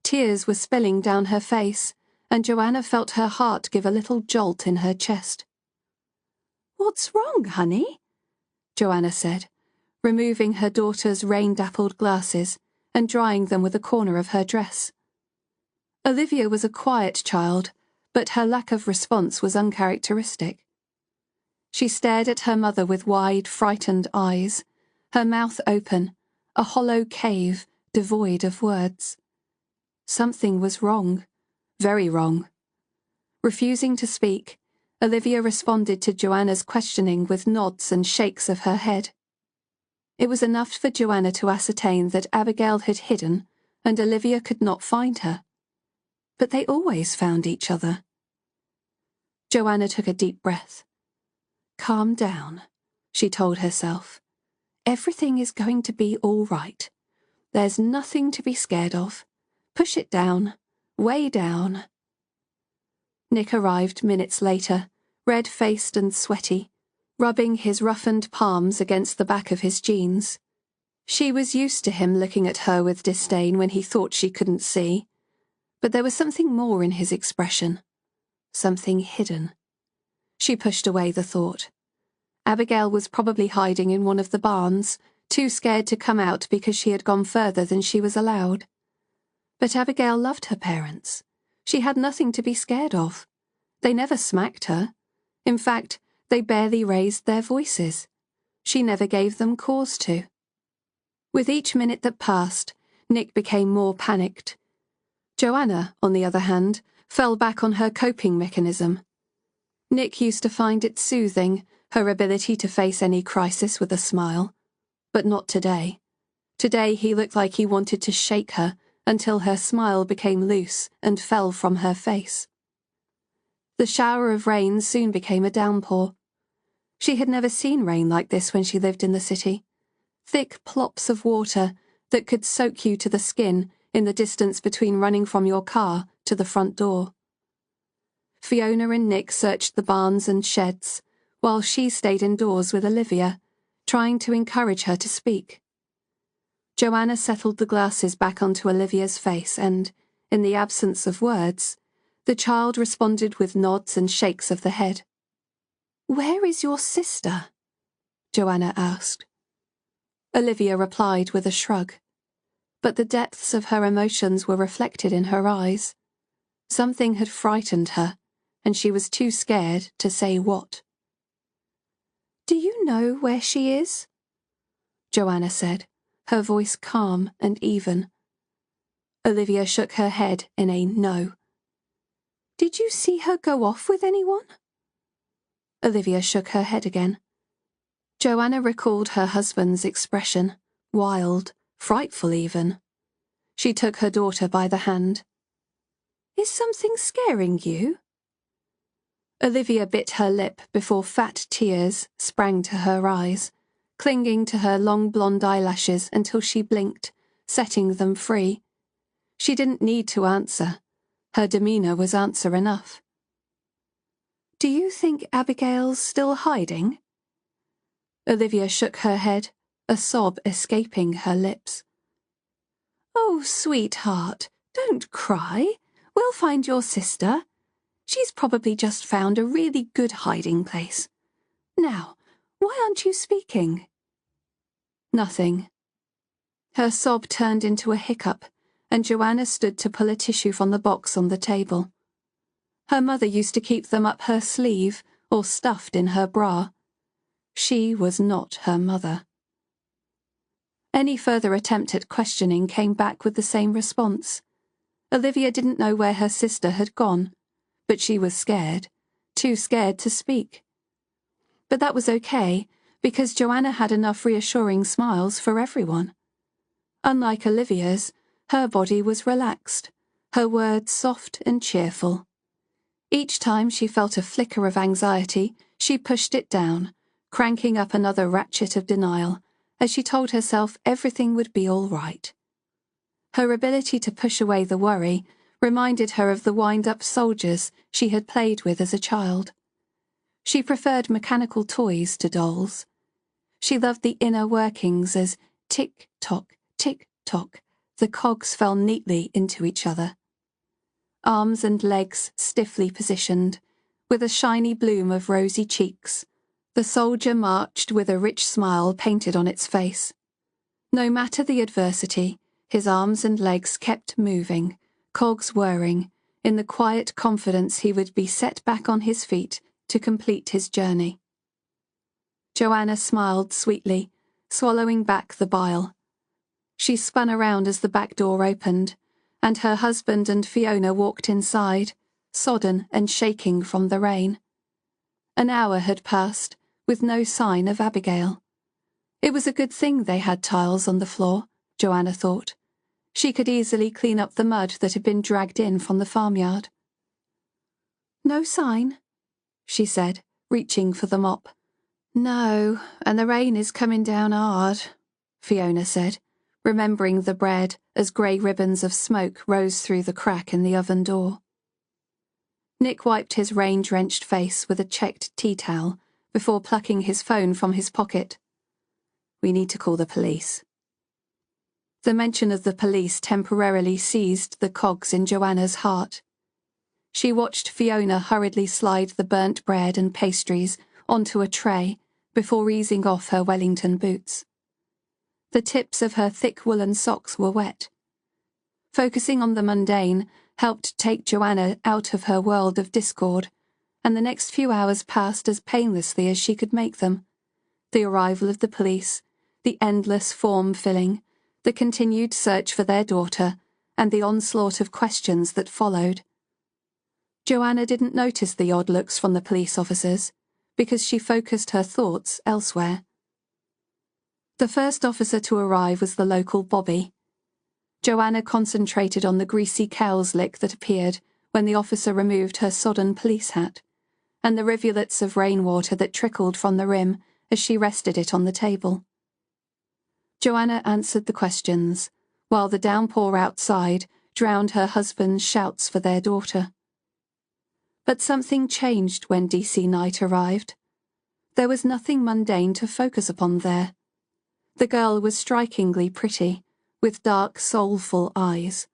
Tears were spilling down her face, and Joanna felt her heart give a little jolt in her chest. "What's wrong, honey?" Joanna said, removing her daughter's rain-dappled glasses and drying them with a corner of her dress. Olivia was a quiet child, but her lack of response was uncharacteristic. She stared at her mother with wide, frightened eyes, her mouth open, a hollow cave devoid of words. Something was wrong, very wrong. Refusing to speak, Olivia responded to Joanna's questioning with nods and shakes of her head. It was enough for Joanna to ascertain that Abigail had hidden and Olivia could not find her. But they always found each other. Joanna took a deep breath. "Calm down," she told herself. "Everything is going to be all right. There's nothing to be scared of. Push it down, way down." Nick arrived minutes later, red-faced and sweaty, rubbing his roughened palms against the back of his jeans. She was used to him looking at her with disdain when he thought she couldn't see, but there was something more in his expression, something hidden. She pushed away the thought. Abigail was probably hiding in one of the barns, too scared to come out because she had gone further than she was allowed. But Abigail loved her parents. She had nothing to be scared of. They never smacked her. In fact, they barely raised their voices. She never gave them cause to. With each minute that passed, Nick became more panicked. Joanna, on the other hand, fell back on her coping mechanism. Nick used to find it soothing, her ability to face any crisis with a smile. But not today. Today he looked like he wanted to shake her until her smile became loose and fell from her face. The shower of rain soon became a downpour. She had never seen rain like this when she lived in the city. Thick plops of water that could soak you to the skin in the distance between running from your car to the front door. Fiona and Nick searched the barns and sheds, while she stayed indoors with Olivia, trying to encourage her to speak. Joanna settled the glasses back onto Olivia's face and, in the absence of words, the child responded with nods and shakes of the head. "Where is your sister?" Joanna asked. Olivia replied with a shrug, but the depths of her emotions were reflected in her eyes. Something had frightened her, and she was too scared to say what. "Do you know where she is?" Joanna said, her voice calm and even. Olivia shook her head in a no. "Did you see her go off with anyone?" Olivia shook her head again. Joanna recalled her husband's expression, wild, frightful even. She took her daughter by the hand. "Is something scaring you?" Olivia bit her lip before fat tears sprang to her eyes, clinging to her long blonde eyelashes until she blinked, setting them free. She didn't need to answer. Her demeanor was answer enough. "Do you think Abigail's still hiding?" Olivia shook her head, a sob escaping her lips. "Oh, sweetheart, don't cry. We'll find your sister. She's probably just found a really good hiding place. Now, why aren't you speaking?" Nothing. Her sob turned into a hiccup, and Joanna stood to pull a tissue from the box on the table. Her mother used to keep them up her sleeve or stuffed in her bra. She was not her mother. Any further attempt at questioning came back with the same response. Olivia didn't know where her sister had gone, but she was scared, too scared to speak. But that was okay, because Joanna had enough reassuring smiles for everyone. Unlike Olivia's, her body was relaxed, her words soft and cheerful. Each time she felt a flicker of anxiety, she pushed it down, cranking up another ratchet of denial, as she told herself everything would be all right. Her ability to push away the worry reminded her of the wind-up soldiers she had played with as a child. She preferred mechanical toys to dolls. She loved the inner workings as tick-tock, tick-tock, the cogs fell neatly into each other. Arms and legs stiffly positioned, with a shiny bloom of rosy cheeks, the soldier marched with a rich smile painted on its face. No matter the adversity, his arms and legs kept moving, cogs whirring, in the quiet confidence he would be set back on his feet to complete his journey. Joanna smiled sweetly, swallowing back the bile. She spun around as the back door opened, and her husband and Fiona walked inside, sodden and shaking from the rain. An hour had passed, with no sign of Abigail. It was a good thing they had tiles on the floor, Joanna thought. She could easily clean up the mud that had been dragged in from the farmyard. "No sign," she said, reaching for the mop. "No, and the rain is coming down hard," Fiona said, remembering the bread as grey ribbons of smoke rose through the crack in the oven door. Nick wiped his rain-drenched face with a checked tea towel before plucking his phone from his pocket. "We need to call the police." The mention of the police temporarily seized the cogs in Joanna's heart. She watched Fiona hurriedly slide the burnt bread and pastries onto a tray before easing off her Wellington boots. The tips of her thick woolen socks were wet. Focusing on the mundane helped take Joanna out of her world of discord, and the next few hours passed as painlessly as she could make them. The arrival of the police, the endless form filling, the continued search for their daughter, and the onslaught of questions that followed. Joanna didn't notice the odd looks from the police officers, because she focused her thoughts elsewhere. The first officer to arrive was the local Bobby. Joanna concentrated on the greasy cow's lick that appeared when the officer removed her sodden police hat, and the rivulets of rainwater that trickled from the rim as she rested it on the table. Joanna answered the questions, while the downpour outside drowned her husband's shouts for their daughter. But something changed when DC night arrived. There was nothing mundane to focus upon there. The girl was strikingly pretty, with dark, soulful eyes.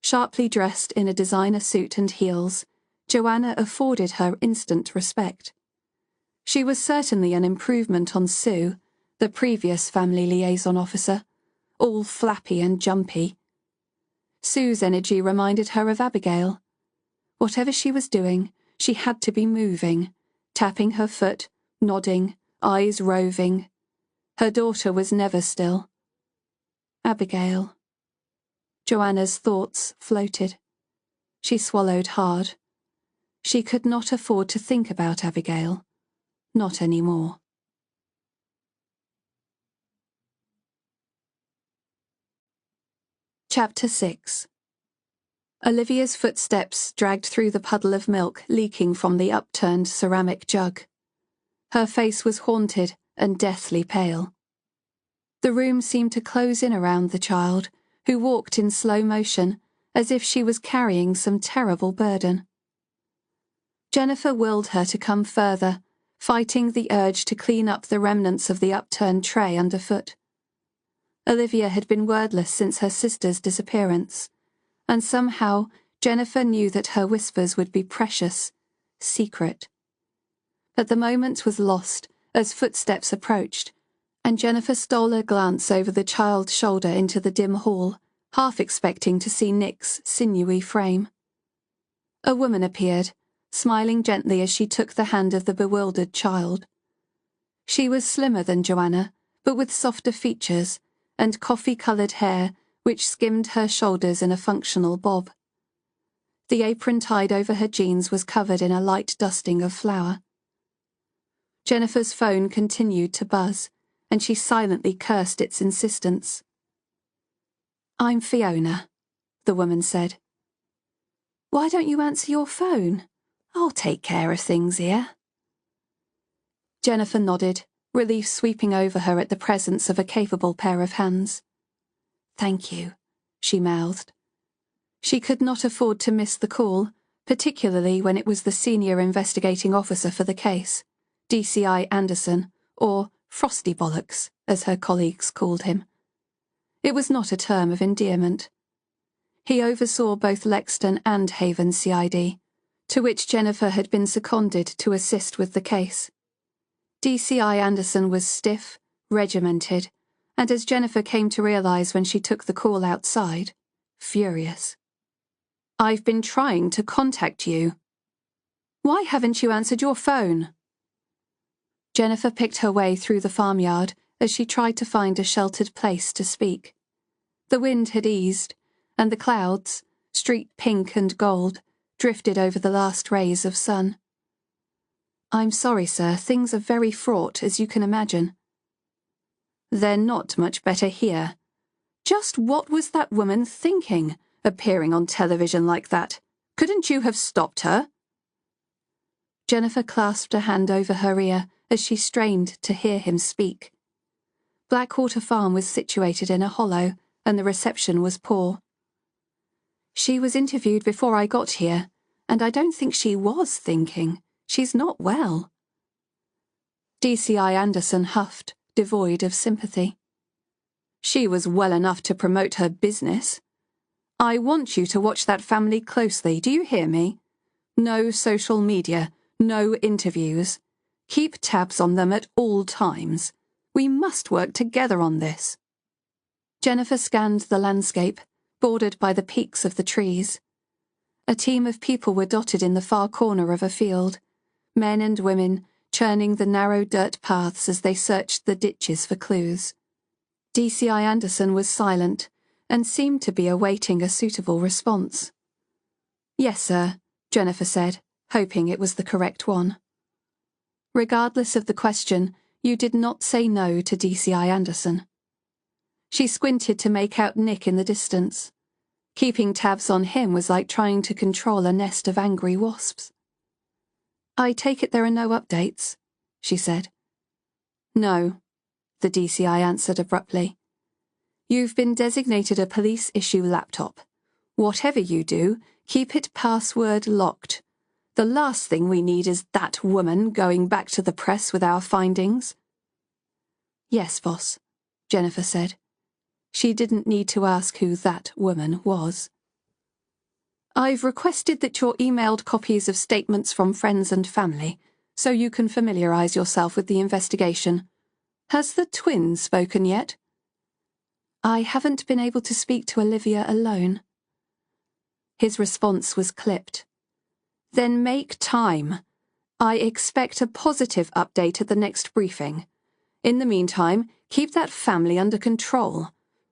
Sharply dressed in a designer suit and heels, Joanna afforded her instant respect. She was certainly an improvement on Sue, the previous family liaison officer, all flappy and jumpy. Sue's energy reminded her of Abigail. Whatever she was doing, she had to be moving, tapping her foot, nodding, eyes roving. Her daughter was never still. Abigail. Joanna's thoughts floated. She swallowed hard. She could not afford to think about Abigail. Not anymore. Chapter 6. Olivia's footsteps dragged through the puddle of milk leaking from the upturned ceramic jug. Her face was haunted and deathly pale. The room seemed to close in around the child, who walked in slow motion, as if she was carrying some terrible burden. Jennifer willed her to come further, fighting the urge to clean up the remnants of the upturned tray underfoot. Olivia had been wordless since her sister's disappearance, and somehow Jennifer knew that her whispers would be precious, secret. But the moment was lost as footsteps approached, and Jennifer stole a glance over the child's shoulder into the dim hall, half expecting to see Nick's sinewy frame. A woman appeared, smiling gently as she took the hand of the bewildered child. She was slimmer than Joanna, but with softer features and coffee-coloured hair which skimmed her shoulders in a functional bob. The apron tied over her jeans was covered in a light dusting of flour. Jennifer's phone continued to buzz, and she silently cursed its insistence. "I'm Fiona," the woman said. "Why don't you answer your phone? I'll take care of things here." Jennifer nodded, relief sweeping over her at the presence of a capable pair of hands. "Thank you," she mouthed. She could not afford to miss the call, particularly when it was the senior investigating officer for the case, DCI Anderson, or Frosty Bollocks, as her colleagues called him. It was not a term of endearment. He oversaw both Lexton and Haven CID, to which Jennifer had been seconded to assist with the case. DCI Anderson was stiff, regimented, and as Jennifer came to realise when she took the call outside, furious. "I've been trying to contact you. Why haven't you answered your phone?" Jennifer picked her way through the farmyard as she tried to find a sheltered place to speak. The wind had eased, and the clouds, streaked pink and gold, drifted over the last rays of sun. "I'm sorry, sir, things are very fraught, as you can imagine." "They're not much better here. Just what was that woman thinking, appearing on television like that? Couldn't you have stopped her?" Jennifer clasped a hand over her ear as she strained to hear him speak. Blackwater Farm was situated in a hollow, and the reception was poor. "She was interviewed before I got here, and I don't think she was thinking. She's not well." DCI Anderson huffed, devoid of sympathy. "She was well enough to promote her business. I want you to watch that family closely, do you hear me? No social media, no interviews. Keep tabs on them at all times. We must work together on this." Jennifer scanned the landscape, bordered by the peaks of the trees. A team of people were dotted in the far corner of a field, men and women churning the narrow dirt paths as they searched the ditches for clues. DCI Anderson was silent and seemed to be awaiting a suitable response. "Yes, sir," Jennifer said, hoping it was the correct one. Regardless of the question, you did not say no to DCI Anderson. She squinted to make out Nick in the distance. Keeping tabs on him was like trying to control a nest of angry wasps. "I take it there are no updates," she said. "No," the DCI answered abruptly. "You've been designated a police-issue laptop. Whatever you do, keep it password locked. The last thing we need is that woman going back to the press with our findings." "Yes, boss," Jennifer said. She didn't need to ask who that woman was. "I've requested that you're emailed copies of statements from friends and family, so you can familiarise yourself with the investigation. Has the twin spoken yet?" "I haven't been able to speak to Olivia alone." His response was clipped. "Then make time. I expect a positive update at the next briefing. In the meantime, keep that family under control.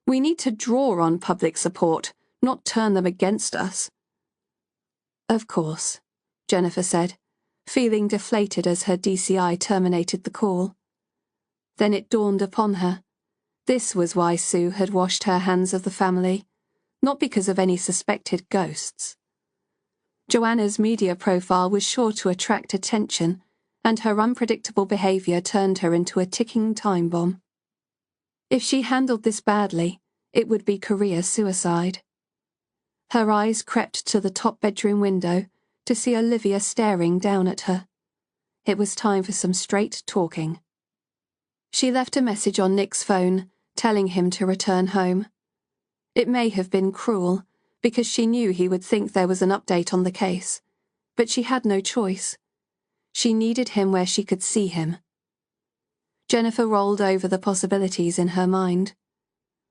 We need to draw on public support, not turn them against us." "Of course," Jennifer said, feeling deflated as her DCI terminated the call. Then it dawned upon her. This was why Sue had washed her hands of the family, not because of any suspected ghosts. Joanna's media profile was sure to attract attention, and her unpredictable behaviour turned her into a ticking time bomb. If she handled this badly, it would be career suicide. Her eyes crept to the top bedroom window to see Olivia staring down at her. It was time for some straight talking. She left a message on Nick's phone, telling him to return home. It may have been cruel, because she knew he would think there was an update on the case, but she had no choice. She needed him where she could see him. Jennifer rolled over the possibilities in her mind.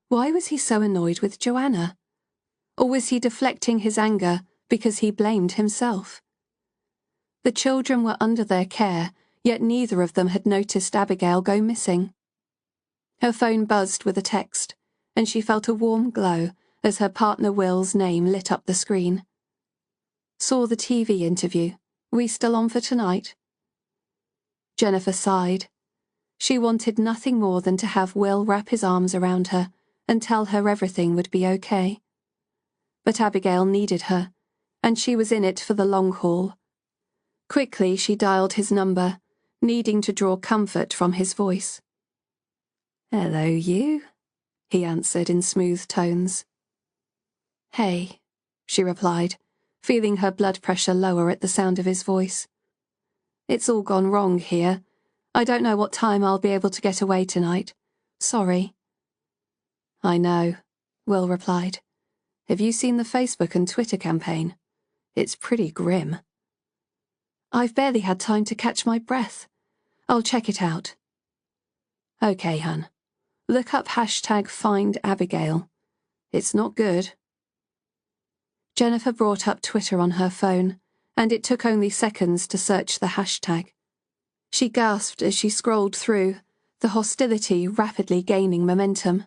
Why was he so annoyed with Joanna? Or was he deflecting his anger because he blamed himself? The children were under their care, yet neither of them had noticed Abigail go missing. Her phone buzzed with a text, and she felt a warm glow as her partner Will's name lit up the screen. Saw the TV interview. We still on for tonight? Jennifer sighed. She wanted nothing more than to have Will wrap his arms around her and tell her everything would be okay. But Abigail needed her, and she was in it for the long haul. Quickly she dialed his number, needing to draw comfort from his voice. "Hello, you," he answered in smooth tones. "Hey," she replied, feeling her blood pressure lower at the sound of his voice. "It's all gone wrong here. I don't know what time I'll be able to get away tonight. Sorry." "I know," Will replied. "Have you seen the Facebook and Twitter campaign? It's pretty grim." "I've barely had time to catch my breath. I'll check it out." "Okay, hun. Look up #FindAbigail. It's not good." Jennifer brought up Twitter on her phone, and it took only seconds to search the hashtag. She gasped as she scrolled through, the hostility rapidly gaining momentum.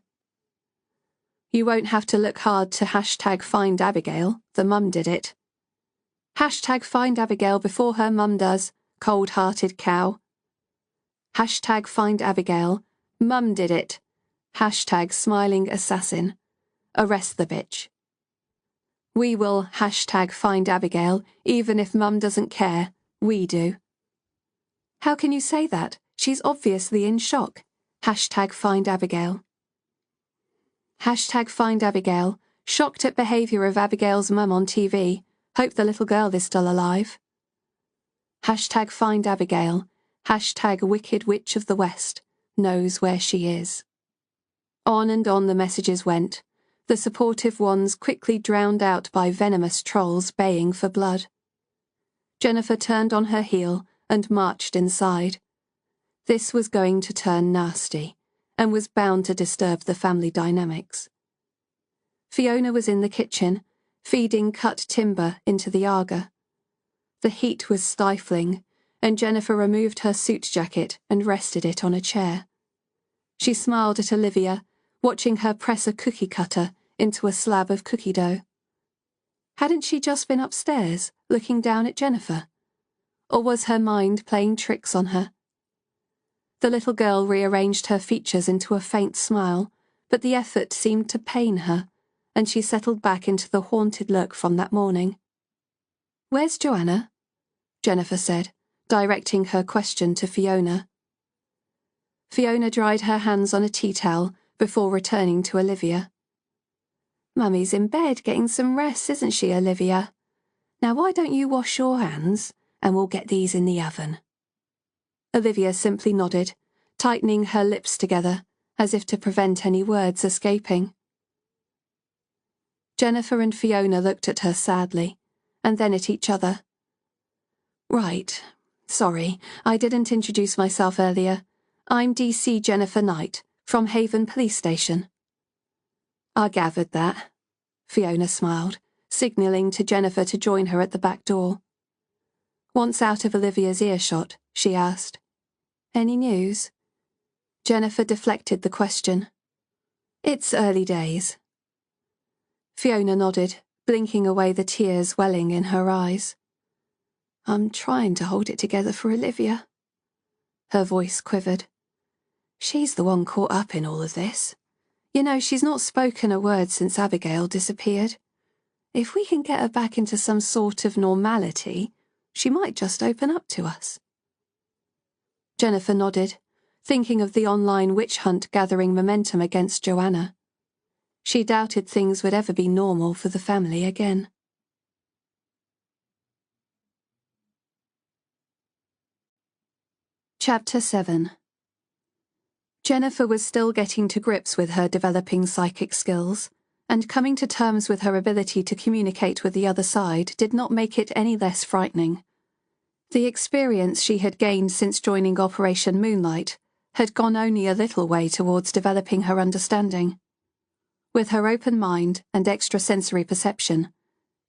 "You won't have to look hard to #FindAbigail. The mum did it." #FindAbigail before her mum does, cold-hearted cow. #FindAbigail. Mum did it. #smiling assassin. Arrest the bitch. We will #FindAbigail, even if Mum doesn't care. We do. How can you say that? She's obviously in shock. #FindAbigail. #FindAbigail. Shocked at behaviour of Abigail's mum on TV. Hope the little girl is still alive. #FindAbigail. #Wicked Witch of the West. Knows where she is. On and on the messages went, the supportive ones quickly drowned out by venomous trolls baying for blood. Jennifer turned on her heel and marched inside. This was going to turn nasty, and was bound to disturb the family dynamics. Fiona was in the kitchen, feeding cut timber into the Aga. The heat was stifling, and Jennifer removed her suit jacket and rested it on a chair. She smiled at Olivia, watching her press a cookie cutter into a slab of cookie dough. Hadn't she just been upstairs, looking down at Jennifer? Or was her mind playing tricks on her? The little girl rearranged her features into a faint smile, but the effort seemed to pain her, and she settled back into the haunted look from that morning. "Where's Joanna?" Jennifer said, directing her question to Fiona. Fiona dried her hands on a tea towel before returning to Olivia. "Mummy's in bed getting some rest, isn't she, Olivia? Now why don't you wash your hands, and we'll get these in the oven." Olivia simply nodded, tightening her lips together, as if to prevent any words escaping. Jennifer and Fiona looked at her sadly, and then at each other. "Right. Sorry, I didn't introduce myself earlier. I'm DC Jennifer Knight, from Haven Police Station." "I gathered that." Fiona smiled, signalling to Jennifer to join her at the back door. Once out of Olivia's earshot, she asked, "Any news?" Jennifer deflected the question. "It's early days." Fiona nodded, blinking away the tears welling in her eyes. "I'm trying to hold it together for Olivia." Her voice quivered. "She's the one caught up in all of this. You know, she's not spoken a word since Abigail disappeared. If we can get her back into some sort of normality, she might just open up to us." Jennifer nodded, thinking of the online witch hunt gathering momentum against Joanna. She doubted things would ever be normal for the family again. Chapter 7. Jennifer was still getting to grips with her developing psychic skills, and coming to terms with her ability to communicate with the other side did not make it any less frightening. The experience she had gained since joining Operation Moonlight had gone only a little way towards developing her understanding. With her open mind and extrasensory perception,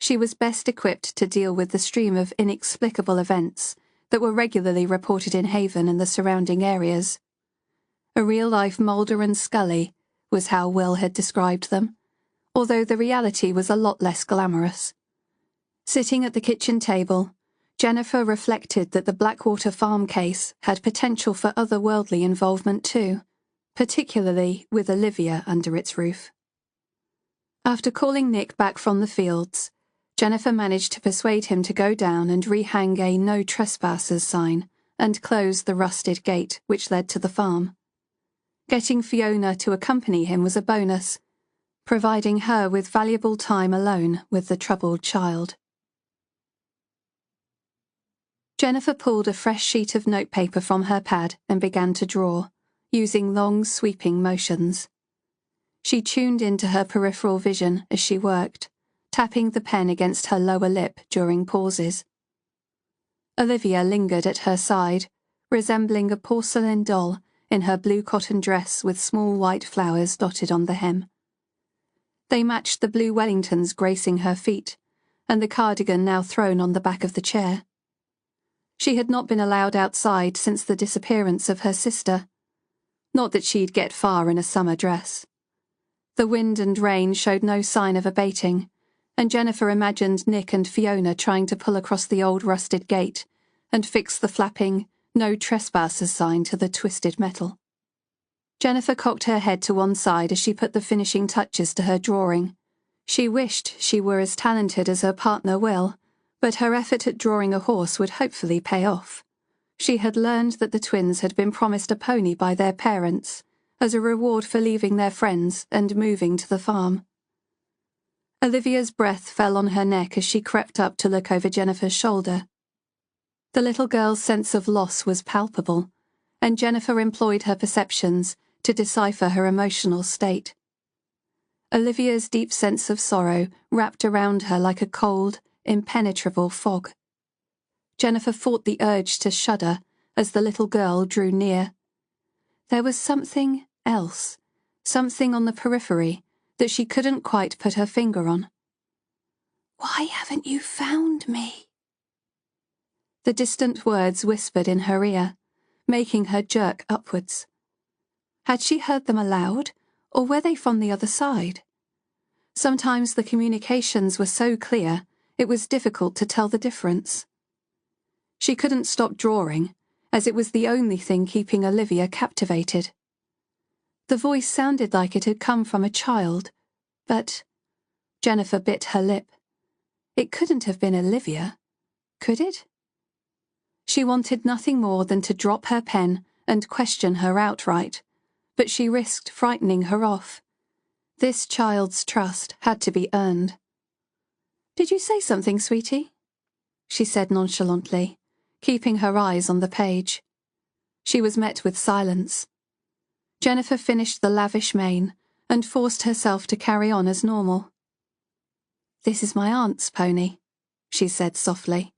she was best equipped to deal with the stream of inexplicable events that were regularly reported in Haven and the surrounding areas. A real-life Mulder and Scully was how Will had described them, although the reality was a lot less glamorous. Sitting at the kitchen table, Jennifer reflected that the Blackwater Farm case had potential for otherworldly involvement too, particularly with Olivia under its roof. After calling Nick back from the fields, Jennifer managed to persuade him to go down and rehang a "No Trespassers" sign and close the rusted gate which led to the farm. Getting Fiona to accompany him was a bonus, providing her with valuable time alone with the troubled child. Jennifer pulled a fresh sheet of notepaper from her pad and began to draw, using long, sweeping motions. She tuned into her peripheral vision as she worked, tapping the pen against her lower lip during pauses. Olivia lingered at her side, resembling a porcelain doll in her blue cotton dress with small white flowers dotted on the hem. They matched the blue Wellingtons gracing her feet, and the cardigan now thrown on the back of the chair. She had not been allowed outside since the disappearance of her sister. Not that she'd get far in a summer dress. The wind and rain showed no sign of abating, and Jennifer imagined Nick and Fiona trying to pull across the old rusted gate and fix the flapping "No Trespassers" sign to the twisted metal. Jennifer cocked her head to one side as she put the finishing touches to her drawing. She wished she were as talented as her partner Will, but her effort at drawing a horse would hopefully pay off. She had learned that the twins had been promised a pony by their parents as a reward for leaving their friends and moving to the farm. Olivia's breath fell on her neck as she crept up to look over Jennifer's shoulder. The little girl's sense of loss was palpable, and Jennifer employed her perceptions to decipher her emotional state. Olivia's deep sense of sorrow wrapped around her like a cold, impenetrable fog. Jennifer fought the urge to shudder as the little girl drew near. There was something else, something on the periphery that she couldn't quite put her finger on. "Why haven't you found me?" The distant words whispered in her ear, making her jerk upwards. Had she heard them aloud, or were they from the other side? Sometimes the communications were so clear, it was difficult to tell the difference. She couldn't stop drawing, as it was the only thing keeping Olivia captivated. The voice sounded like it had come from a child, but Jennifer bit her lip. It couldn't have been Olivia, could it? She wanted nothing more than to drop her pen and question her outright, but she risked frightening her off. This child's trust had to be earned. "Did you say something, sweetie?" she said nonchalantly, keeping her eyes on the page. She was met with silence. Jennifer finished the lavish mane and forced herself to carry on as normal. "This is my aunt's pony," she said softly.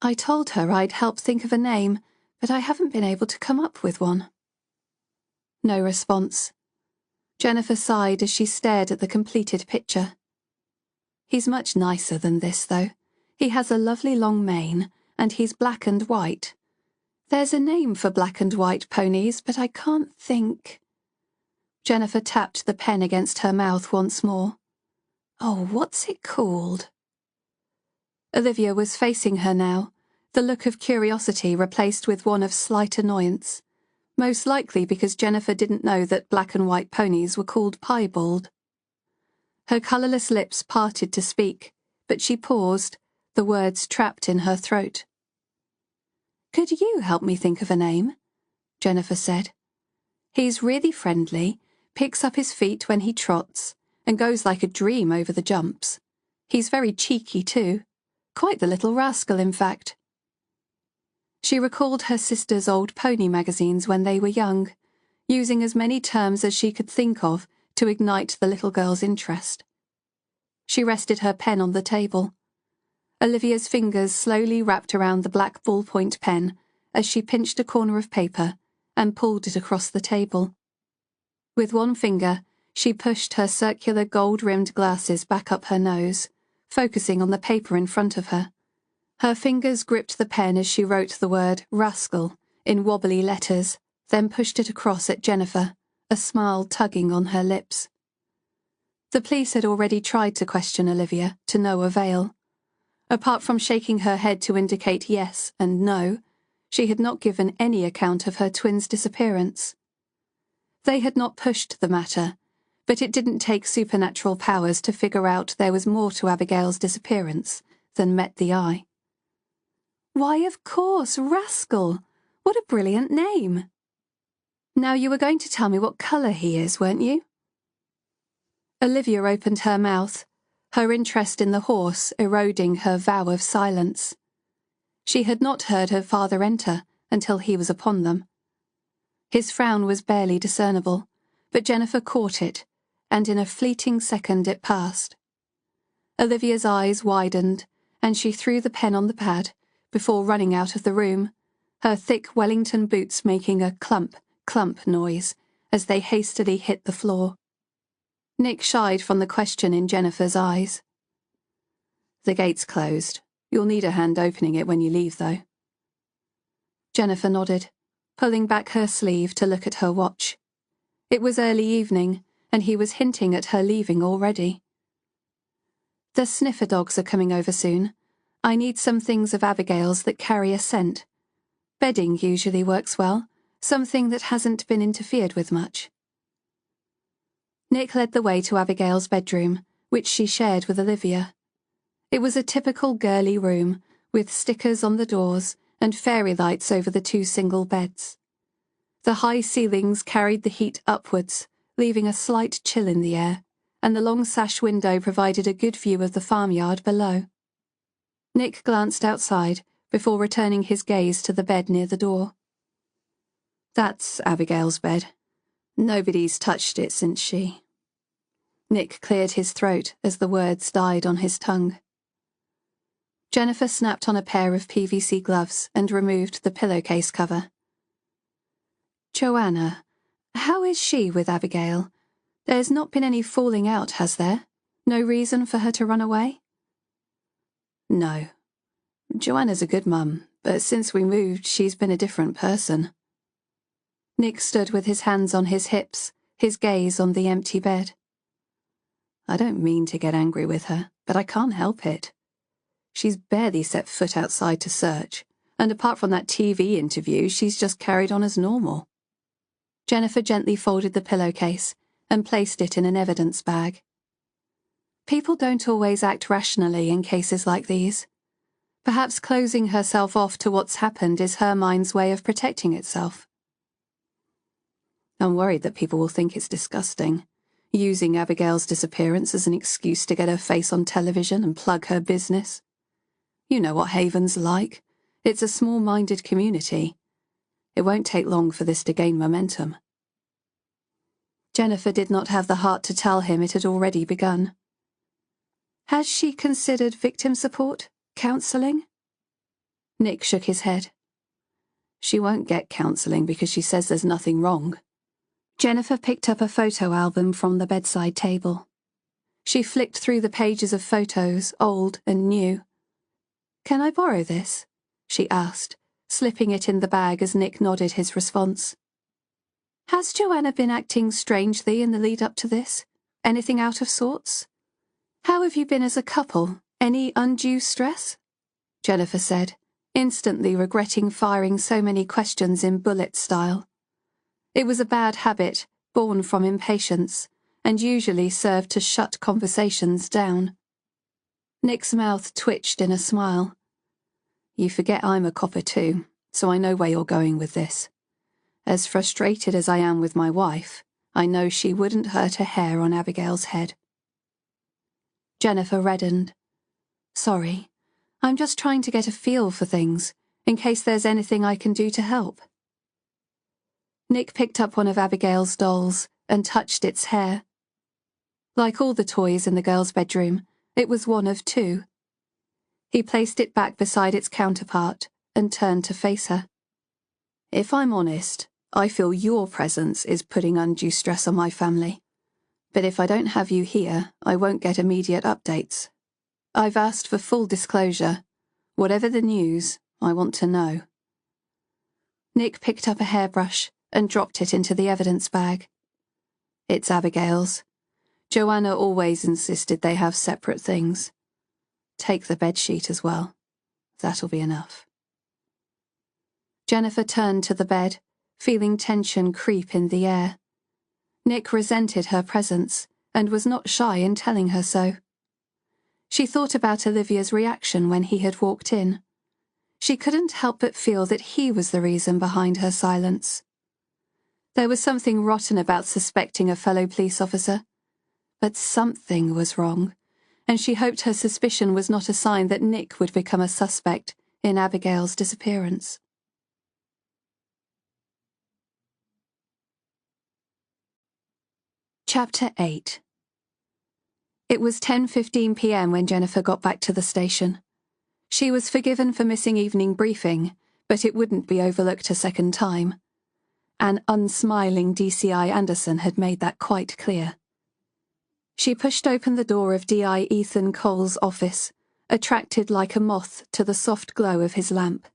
"I told her I'd help think of a name, but I haven't been able to come up with one." No response. Jennifer sighed as she stared at the completed picture. "He's much nicer than this, though. He has a lovely long mane, and he's black and white. There's a name for black and white ponies, but I can't think." Jennifer tapped the pen against her mouth once more. "Oh, what's it called?" Olivia was facing her now, the look of curiosity replaced with one of slight annoyance, most likely because Jennifer didn't know that black and white ponies were called piebald. Her colourless lips parted to speak, but she paused, the words trapped in her throat. "Could you help me think of a name?" Jennifer said. "He's really friendly, picks up his feet when he trots, and goes like a dream over the jumps. He's very cheeky too. Quite the little rascal, in fact." She recalled her sister's old pony magazines when they were young, using as many terms as she could think of to ignite the little girl's interest. She rested her pen on the table. Olivia's fingers slowly wrapped around the black ballpoint pen as she pinched a corner of paper and pulled it across the table. With one finger, she pushed her circular gold-rimmed glasses back up her nose, focusing on the paper in front of her. Her fingers gripped the pen as she wrote the word rascal in wobbly letters, then pushed it across at Jennifer, a smile tugging on her lips. The police had already tried to question Olivia, to no avail. Apart from shaking her head to indicate yes and no, she had not given any account of her twins' disappearance. They had not pushed the matter, but it didn't take supernatural powers to figure out there was more to Abigail's disappearance than met the eye. Why, of course, Rascal! What a brilliant name! Now you were going to tell me what colour he is, weren't you? Olivia opened her mouth, her interest in the horse eroding her vow of silence. She had not heard her father enter until he was upon them. His frown was barely discernible, but Jennifer caught it, and in a fleeting second it passed. Olivia's eyes widened, and she threw the pen on the pad before running out of the room, her thick Wellington boots making a clump, clump noise as they hastily hit the floor. Nick shied from the question in Jennifer's eyes. The gate's closed. You'll need a hand opening it when you leave, though. Jennifer nodded, pulling back her sleeve to look at her watch. It was early evening, and he was hinting at her leaving already. The sniffer dogs are coming over soon. I need some things of Abigail's that carry a scent. Bedding usually works well, something that hasn't been interfered with much. Nick led the way to Abigail's bedroom, which she shared with Olivia. It was a typical girly room, with stickers on the doors and fairy lights over the two single beds. The high ceilings carried the heat upwards, leaving a slight chill in the air, and the long sash window provided a good view of the farmyard below. Nick glanced outside before returning his gaze to the bed near the door. That's Abigail's bed. Nobody's touched it since she... Nick cleared his throat as the words died on his tongue. Jennifer snapped on a pair of PVC gloves and removed the pillowcase cover. Joanna, how is she with Abigail? There's not been any falling out, has there? No reason for her to run away? No. Joanna's a good mum, but since we moved, she's been a different person. Nick stood with his hands on his hips, his gaze on the empty bed. I don't mean to get angry with her, but I can't help it. She's barely set foot outside to search, and apart from that TV interview, she's just carried on as normal. Jennifer gently folded the pillowcase and placed it in an evidence bag. People don't always act rationally in cases like these. Perhaps closing herself off to what's happened is her mind's way of protecting itself. I'm worried that people will think it's disgusting, using Abigail's disappearance as an excuse to get her face on television and plug her business. You know what Haven's like. It's a small-minded community. It won't take long for this to gain momentum. Jennifer did not have the heart to tell him it had already begun. Has she considered victim support? Counselling? Nick shook his head. She won't get counselling because she says there's nothing wrong. Jennifer picked up a photo album from the bedside table. She flicked through the pages of photos, old and new. Can I borrow this? She asked, slipping it in the bag as Nick nodded his response. Has Joanna been acting strangely in the lead-up to this? Anything out of sorts? How have you been as a couple? Any undue stress? Jennifer said, instantly regretting firing so many questions in bullet style. It was a bad habit, born from impatience, and usually served to shut conversations down. Nick's mouth twitched in a smile. You forget I'm a copper too, so I know where you're going with this. As frustrated as I am with my wife, I know she wouldn't hurt a hair on Abigail's head. Jennifer reddened. Sorry, I'm just trying to get a feel for things, in case there's anything I can do to help. Nick picked up one of Abigail's dolls and touched its hair. Like all the toys in the girl's bedroom, it was one of two. He placed it back beside its counterpart and turned to face her. "If I'm honest, I feel your presence is putting undue stress on my family. But if I don't have you here, I won't get immediate updates. I've asked for full disclosure. Whatever the news, I want to know." Nick picked up a hairbrush and dropped it into the evidence bag. "It's Abigail's. Joanna always insisted they have separate things. Take the bedsheet as well. That'll be enough." Jennifer turned to the bed, feeling tension creep in the air. Nick resented her presence and was not shy in telling her so. She thought about Olivia's reaction when he had walked in. She couldn't help but feel that he was the reason behind her silence. There was something rotten about suspecting a fellow police officer, but something was wrong, and she hoped her suspicion was not a sign that Nick would become a suspect in Abigail's disappearance. Chapter 8. It was 10:15 p.m. when Jennifer got back to the station. She was forgiven for missing evening briefing, but it wouldn't be overlooked a second time. An unsmiling DCI Anderson had made that quite clear. She pushed open the door of DI Ethan Cole's office, attracted like a moth to the soft glow of his lamp.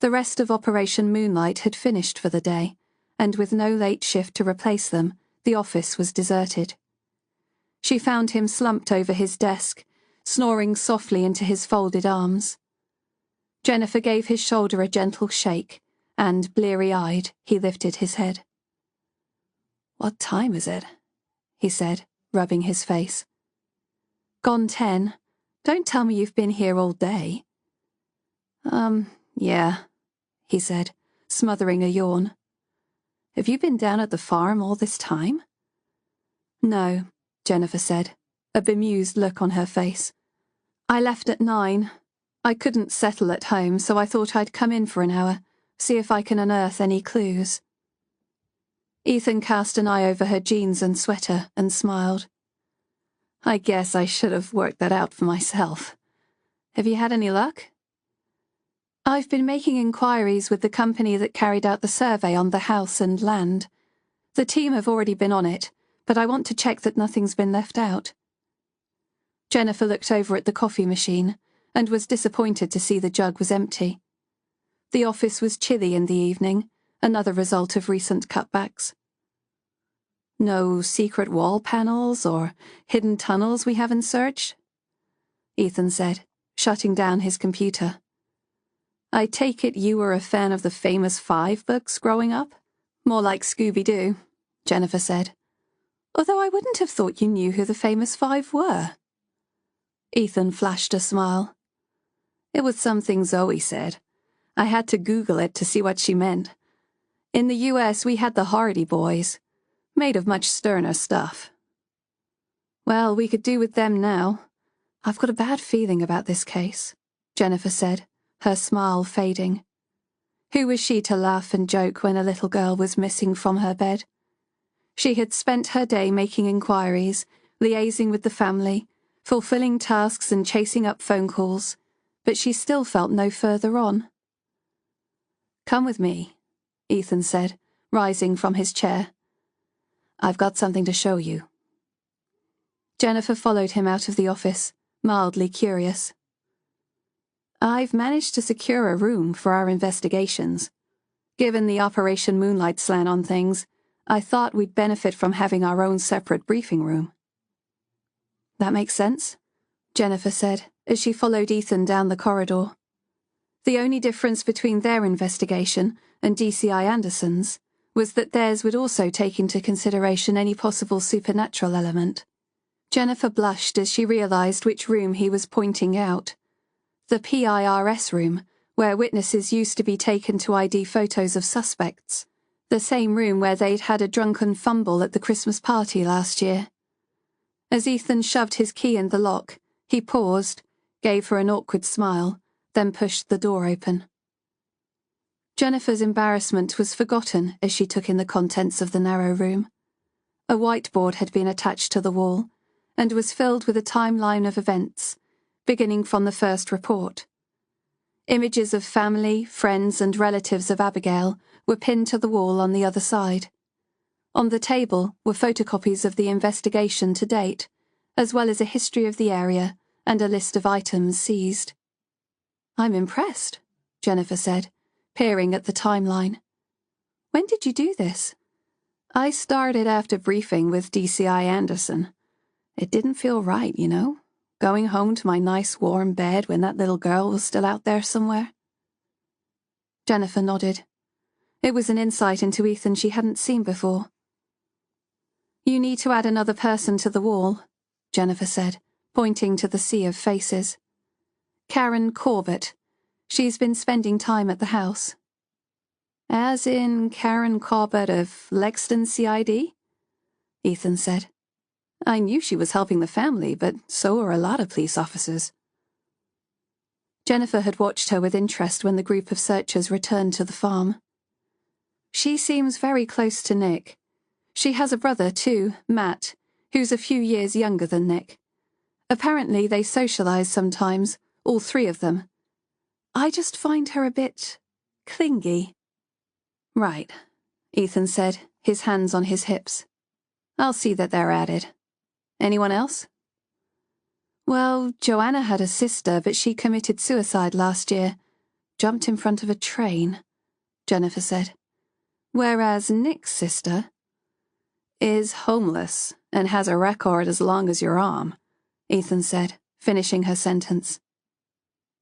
The rest of Operation Moonlight had finished for the day, and with no late shift to replace them, the office was deserted. She found him slumped over his desk, snoring softly into his folded arms. Jennifer gave his shoulder a gentle shake, and, bleary-eyed, he lifted his head. "What time is it?" he said, rubbing his face. "Gone 10. Don't tell me you've been here all day." Yeah," he said, smothering a yawn. "Have you been down at the farm all this time?" "No," Jennifer said, a bemused look on her face. "I left at 9. I couldn't settle at home, so I thought I'd come in for an hour, see if I can unearth any clues." Ethan cast an eye over her jeans and sweater and smiled. "I guess I should have worked that out for myself. Have you had any luck?" "I've been making inquiries with the company that carried out the survey on the house and land. The team have already been on it, but I want to check that nothing's been left out." Jennifer looked over at the coffee machine and was disappointed to see the jug was empty. The office was chilly in the evening, another result of recent cutbacks. "No secret wall panels or hidden tunnels we haven't searched?" Ethan said, shutting down his computer. "I take it you were a fan of the Famous Five books growing up?" "More like Scooby-Doo," Jennifer said. "Although I wouldn't have thought you knew who the Famous Five were." Ethan flashed a smile. "It was something Zoe said. I had to Google it to see what she meant. In the US, we had the Hardy Boys, made of much sterner stuff." "Well, we could do with them now. I've got a bad feeling about this case," Jennifer said, her smile fading. Who was she to laugh and joke when a little girl was missing from her bed? She had spent her day making inquiries, liaising with the family, fulfilling tasks and chasing up phone calls, but she still felt no further on. "Come with me," Ethan said, rising from his chair. "I've got something to show you." Jennifer followed him out of the office, mildly curious. "I've managed to secure a room for our investigations. Given the Operation Moonlight slant on things, I thought we'd benefit from having our own separate briefing room." "That makes sense," Jennifer said as she followed Ethan down the corridor. The only difference between their investigation and DCI Anderson's was that theirs would also take into consideration any possible supernatural element. Jennifer blushed as she realized which room he was pointing out. The PIRS room, where witnesses used to be taken to ID photos of suspects. The same room where they'd had a drunken fumble at the Christmas party last year. As Ethan shoved his key in the lock, he paused, gave her an awkward smile, then pushed the door open. Jennifer's embarrassment was forgotten as she took in the contents of the narrow room. A whiteboard had been attached to the wall and was filled with a timeline of events, beginning from the first report. Images of family, friends, and relatives of Abigail were pinned to the wall on the other side. On the table were photocopies of the investigation to date, as well as a history of the area and a list of items seized. "I'm impressed," Jennifer said, peering at the timeline. "When did you do this?" "I started after briefing with DCI Anderson. It didn't feel right, you know, going home to my nice warm bed when that little girl was still out there somewhere." Jennifer nodded. It was an insight into Ethan she hadn't seen before. "You need to add another person to the wall," Jennifer said, pointing to the sea of faces. "Karen Corbett. She's been spending time at the house." "As in Karen Corbett of Lexington CID? Ethan said. "I knew she was helping the family, but so are a lot of police officers." Jennifer had watched her with interest when the group of searchers returned to the farm. "She seems very close to Nick. She has a brother, too, Matt, who's a few years younger than Nick. Apparently they socialize sometimes, all three of them. I just find her a bit clingy." "Right," Ethan said, his hands on his hips. "I'll see that they're added. Anyone else?" "Well, Joanna had a sister, but she committed suicide last year. Jumped in front of a train," Jennifer said. "Whereas Nick's sister is homeless and has a record as long as your arm," Ethan said, finishing her sentence.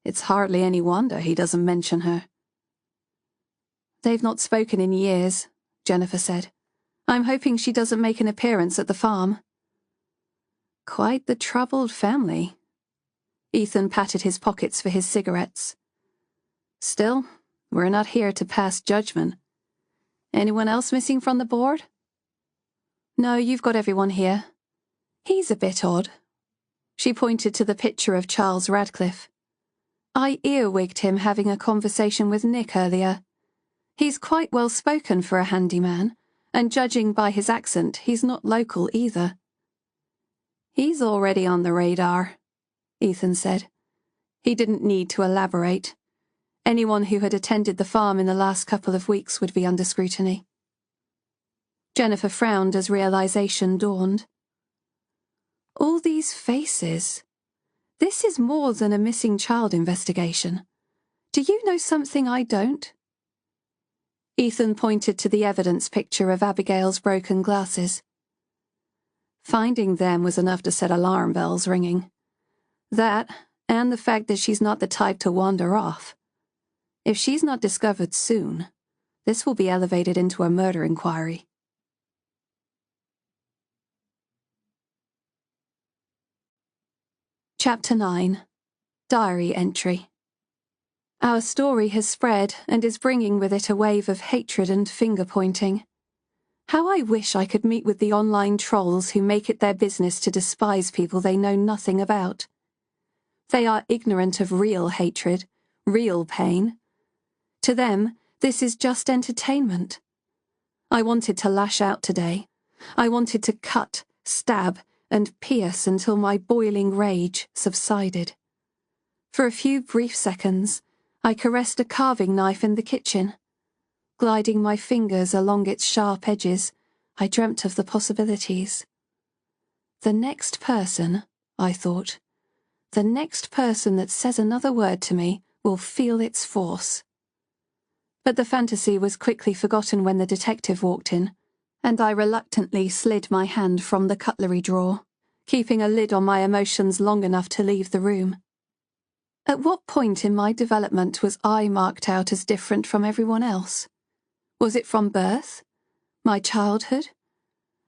"It's hardly any wonder he doesn't mention her." "They've not spoken in years," Jennifer said. "I'm hoping she doesn't make an appearance at the farm." "Quite the troubled family." Ethan patted his pockets for his cigarettes. "Still, we're not here to pass judgment. Anyone else missing from the board?" "No, you've got everyone here. He's a bit odd." She pointed to the picture of Charles Radcliffe. "I earwigged him having a conversation with Nick earlier. He's quite well spoken for a handyman, and judging by his accent, he's not local either." "He's already on the radar," Ethan said. He didn't need to elaborate. Anyone who had attended the farm in the last couple of weeks would be under scrutiny. Jennifer frowned as realization dawned. "All these faces. This is more than a missing child investigation. Do you know something I don't?" Ethan pointed to the evidence picture of Abigail's broken glasses. "Finding them was enough to set alarm bells ringing. That, and the fact that she's not the type to wander off. If she's not discovered soon, this will be elevated into a murder inquiry." Chapter 9. Diary Entry. Our story has spread and is bringing with it a wave of hatred and finger-pointing. How I wish I could meet with the online trolls who make it their business to despise people they know nothing about. They are ignorant of real hatred, real pain. To them, this is just entertainment. I wanted to lash out today. I wanted to cut, stab, and pierce until my boiling rage subsided. For a few brief seconds, I caressed a carving knife in the kitchen. Gliding my fingers along its sharp edges, I dreamt of the possibilities. The next person, I thought, the next person that says another word to me will feel its force. But the fantasy was quickly forgotten when the detective walked in, and I reluctantly slid my hand from the cutlery drawer, keeping a lid on my emotions long enough to leave the room. At what point in my development was I marked out as different from everyone else? Was it from birth? My childhood?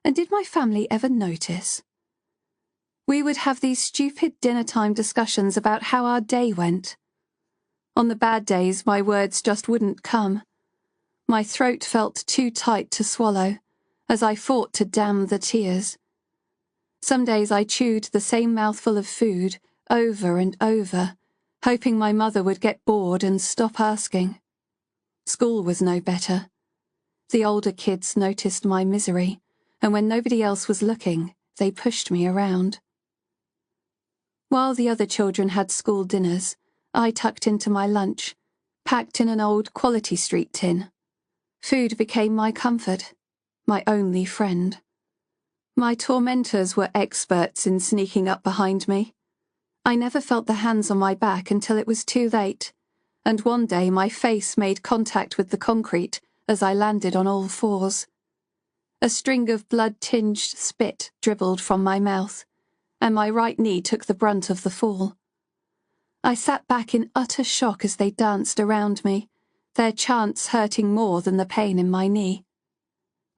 And did my family ever notice? We would have these stupid dinner-time discussions about how our day went. On the bad days, my words just wouldn't come. My throat felt too tight to swallow, as I fought to dam the tears. Some days I chewed the same mouthful of food over and over, hoping my mother would get bored and stop asking. School was no better. The older kids noticed my misery, and when nobody else was looking, they pushed me around. While the other children had school dinners, I tucked into my lunch, packed in an old Quality Street tin. Food became my comfort, my only friend. My tormentors were experts in sneaking up behind me. I never felt the hands on my back until it was too late, and one day my face made contact with the concrete as I landed on all fours. A string of blood-tinged spit dribbled from my mouth, and my right knee took the brunt of the fall. I sat back in utter shock as they danced around me, their chants hurting more than the pain in my knee.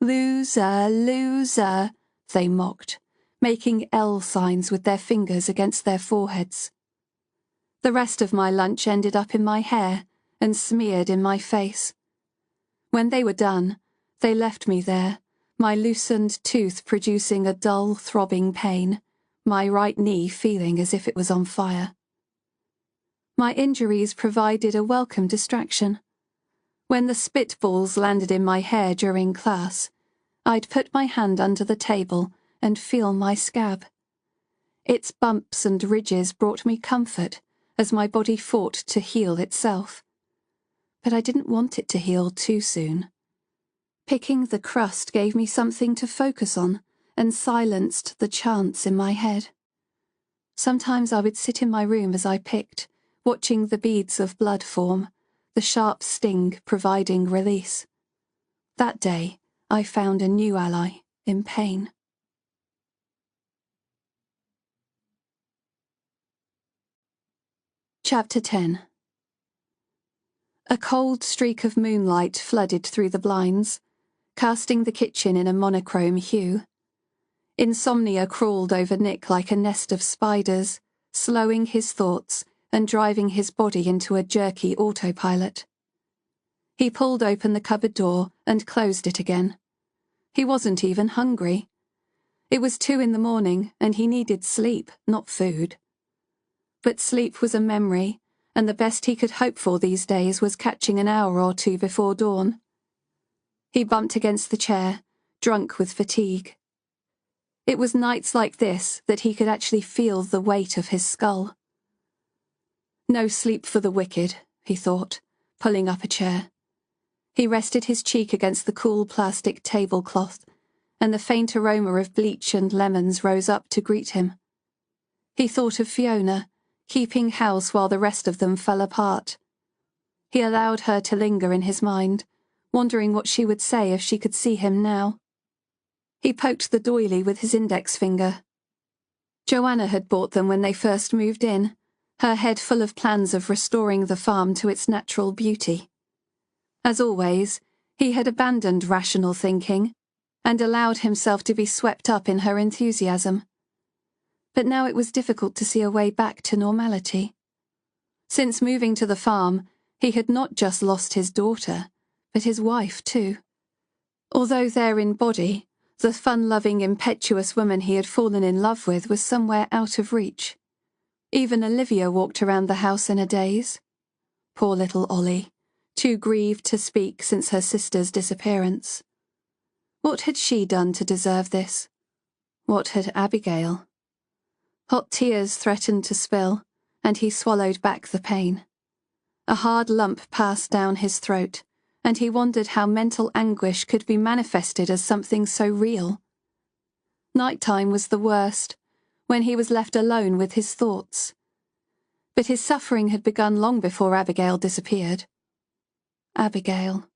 "Loser, loser," they mocked, making L signs with their fingers against their foreheads. The rest of my lunch ended up in my hair and smeared in my face. When they were done, they left me there, my loosened tooth producing a dull, throbbing pain, my right knee feeling as if it was on fire. My injuries provided a welcome distraction. When the spitballs landed in my hair during class, I'd put my hand under the table and feel my scab. Its bumps and ridges brought me comfort as my body fought to heal itself. But I didn't want it to heal too soon. Picking the crust gave me something to focus on and silenced the chants in my head. Sometimes I would sit in my room as I picked, watching the beads of blood form, the sharp sting providing release. That day, I found a new ally in pain. Chapter 10. A cold streak of moonlight flooded through the blinds, casting the kitchen in a monochrome hue. Insomnia crawled over Nick like a nest of spiders, slowing his thoughts and driving his body into a jerky autopilot. He pulled open the cupboard door and closed it again. He wasn't even hungry. It was 2 a.m, and he needed sleep, not food. But sleep was a memory, and the best he could hope for these days was catching an hour or 2 before dawn. He bumped against the chair, drunk with fatigue. It was nights like this that he could actually feel the weight of his skull. No sleep for the wicked, he thought, pulling up a chair. He rested his cheek against the cool plastic tablecloth, and the faint aroma of bleach and lemons rose up to greet him. He thought of Fiona, keeping house while the rest of them fell apart. He allowed her to linger in his mind, wondering what she would say if she could see him now. He poked the doily with his index finger. Joanna had bought them when they first moved in, her head full of plans of restoring the farm to its natural beauty. As always, he had abandoned rational thinking and allowed himself to be swept up in her enthusiasm. But now it was difficult to see a way back to normality. Since moving to the farm, he had not just lost his daughter, but his wife too. Although there in body, the fun-loving, impetuous woman he had fallen in love with was somewhere out of reach. Even Olivia walked around the house in a daze. Poor little Ollie, too grieved to speak since her sister's disappearance. What had she done to deserve this? What had Abigail? Hot tears threatened to spill, and he swallowed back the pain. A hard lump passed down his throat, and he wondered how mental anguish could be manifested as something so real. Nighttime was the worst, when he was left alone with his thoughts. But his suffering had begun long before Abigail disappeared. Abigail.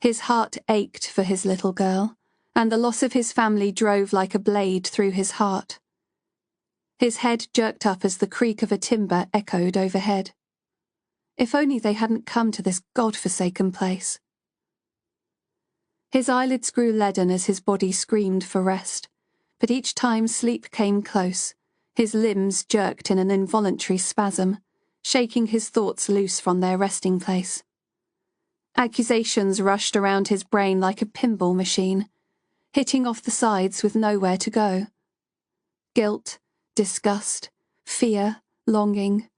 His heart ached for his little girl, and the loss of his family drove like a blade through his heart. His head jerked up as the creak of a timber echoed overhead. If only they hadn't come to this God-forsaken place. His eyelids grew leaden as his body screamed for rest, but each time sleep came close, his limbs jerked in an involuntary spasm, shaking his thoughts loose from their resting place. Accusations rushed around his brain like a pinball machine, hitting off the sides with nowhere to go. Guilt, disgust, fear, longing.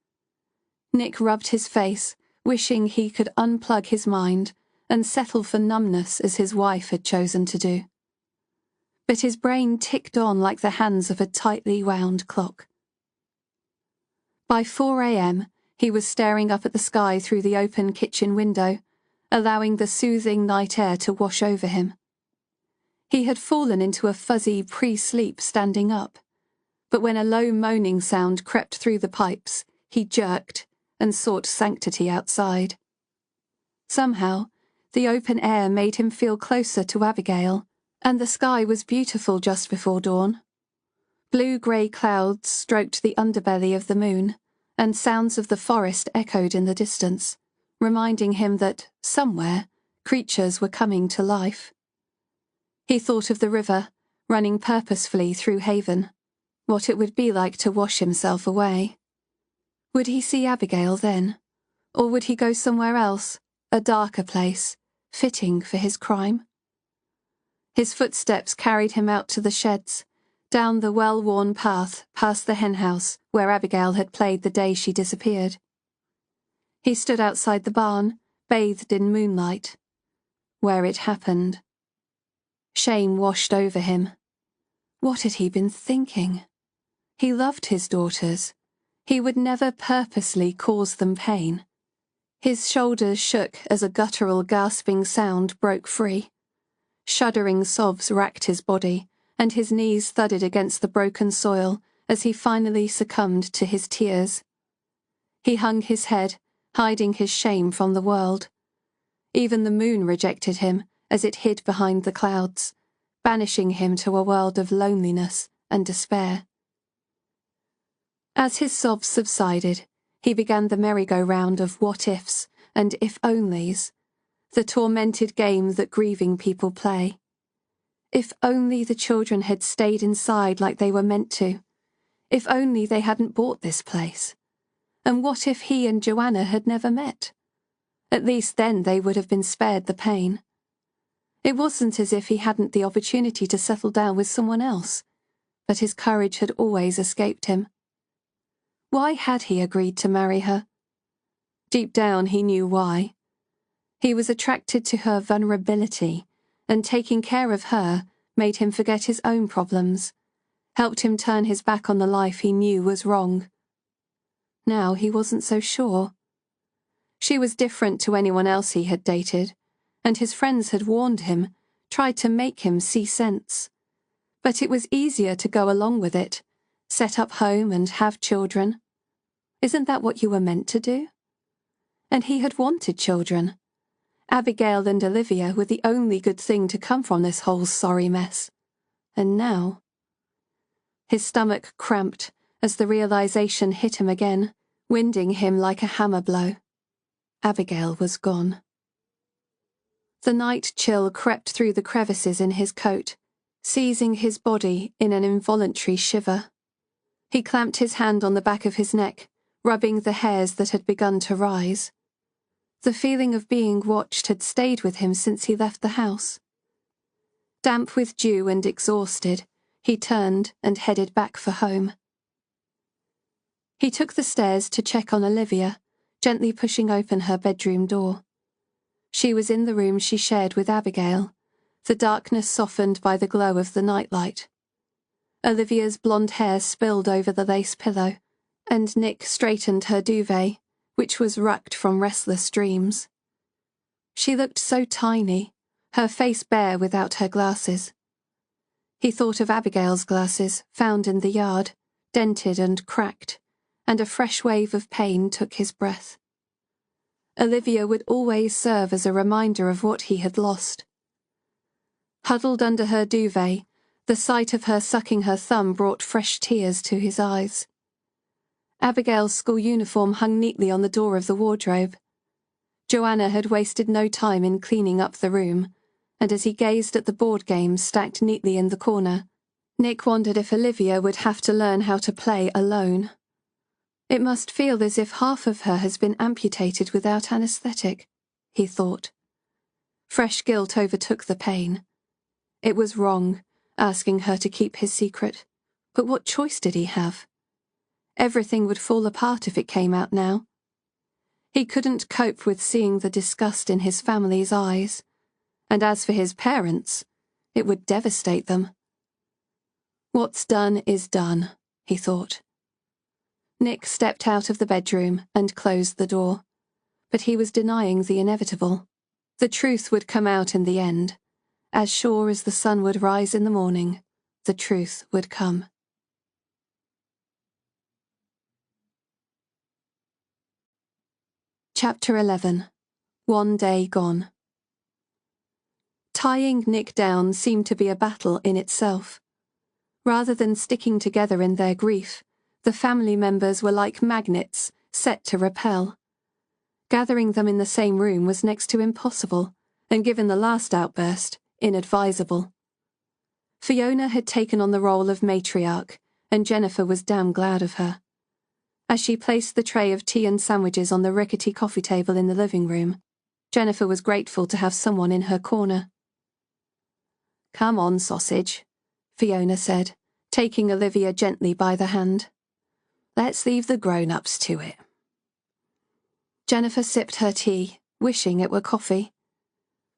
Nick rubbed his face, wishing he could unplug his mind and settle for numbness as his wife had chosen to do. But his brain ticked on like the hands of a tightly wound clock. By 4 a.m., he was staring up at the sky through the open kitchen window, allowing the soothing night air to wash over him. He had fallen into a fuzzy pre-sleep standing up, but when a low moaning sound crept through the pipes, he jerked and sought sanctity outside. Somehow, the open air made him feel closer to Abigail, and the sky was beautiful just before dawn. Blue-grey clouds stroked the underbelly of the moon, and sounds of the forest echoed in the distance, reminding him that, somewhere, creatures were coming to life. He thought of the river, running purposefully through Haven, what it would be like to wash himself away. Would he see Abigail then? Or would he go somewhere else, a darker place, fitting for his crime? His footsteps carried him out to the sheds, down the well-worn path past the henhouse where Abigail had played the day she disappeared. He stood outside the barn, bathed in moonlight. Where it happened. Shame washed over him. What had he been thinking? He loved his daughters. He would never purposely cause them pain. His shoulders shook as a guttural gasping sound broke free. Shuddering sobs racked his body, and his knees thudded against the broken soil as he finally succumbed to his tears. He hung his head, hiding his shame from the world. Even the moon rejected him as it hid behind the clouds, banishing him to a world of loneliness and despair. As his sobs subsided, he began the merry-go-round of what-ifs and if-onlys, the tormented game that grieving people play. If only the children had stayed inside like they were meant to. If only they hadn't bought this place. And what if he and Joanna had never met? At least then they would have been spared the pain. It wasn't as if he hadn't the opportunity to settle down with someone else, but his courage had always escaped him. Why had he agreed to marry her? Deep down he knew why. He was attracted to her vulnerability, and taking care of her made him forget his own problems, helped him turn his back on the life he knew was wrong. Now he wasn't so sure. She was different to anyone else he had dated, and his friends had warned him, tried to make him see sense. But it was easier to go along with it, set up home and have children. Isn't that what you were meant to do? And he had wanted children. Abigail and Olivia were the only good thing to come from this whole sorry mess. And now... His stomach cramped as the realization hit him again, winding him like a hammer blow. Abigail was gone. The night chill crept through the crevices in his coat, seizing his body in an involuntary shiver. He clamped his hand on the back of his neck, rubbing the hairs that had begun to rise. The feeling of being watched had stayed with him since he left the house. Damp with dew and exhausted, he turned and headed back for home. He took the stairs to check on Olivia, gently pushing open her bedroom door. She was in the room she shared with Abigail, the darkness softened by the glow of the nightlight. Olivia's blonde hair spilled over the lace pillow, and Nick straightened her duvet, which was rucked from restless dreams. She looked so tiny, her face bare without her glasses. He thought of Abigail's glasses, found in the yard, dented and cracked, and a fresh wave of pain took his breath. Olivia would always serve as a reminder of what he had lost. Huddled under her duvet, the sight of her sucking her thumb brought fresh tears to his eyes. Abigail's school uniform hung neatly on the door of the wardrobe. Joanna had wasted no time in cleaning up the room, and as he gazed at the board games stacked neatly in the corner, Nick wondered if Olivia would have to learn how to play alone. It must feel as if half of her has been amputated without anesthetic, he thought. Fresh guilt overtook the pain. It was wrong, asking her to keep his secret, but what choice did he have? Everything would fall apart if it came out now. He couldn't cope with seeing the disgust in his family's eyes, and as for his parents, it would devastate them. What's done is done, he thought. Nick stepped out of the bedroom and closed the door, but he was denying the inevitable. The truth would come out in the end. As sure as the sun would rise in the morning, the truth would come. Chapter 11. One Day Gone. Tying Nick down seemed to be a battle in itself. Rather than sticking together in their grief, the family members were like magnets set to repel. Gathering them in the same room was next to impossible, and given the last outburst, inadvisable. Fiona had taken on the role of matriarch, and Jennifer was damn glad of her. As she placed the tray of tea and sandwiches on the rickety coffee table in the living room, Jennifer was grateful to have someone in her corner. "Come on, sausage," Fiona said, taking Olivia gently by the hand. "Let's leave the grown-ups to it." Jennifer sipped her tea, wishing it were coffee.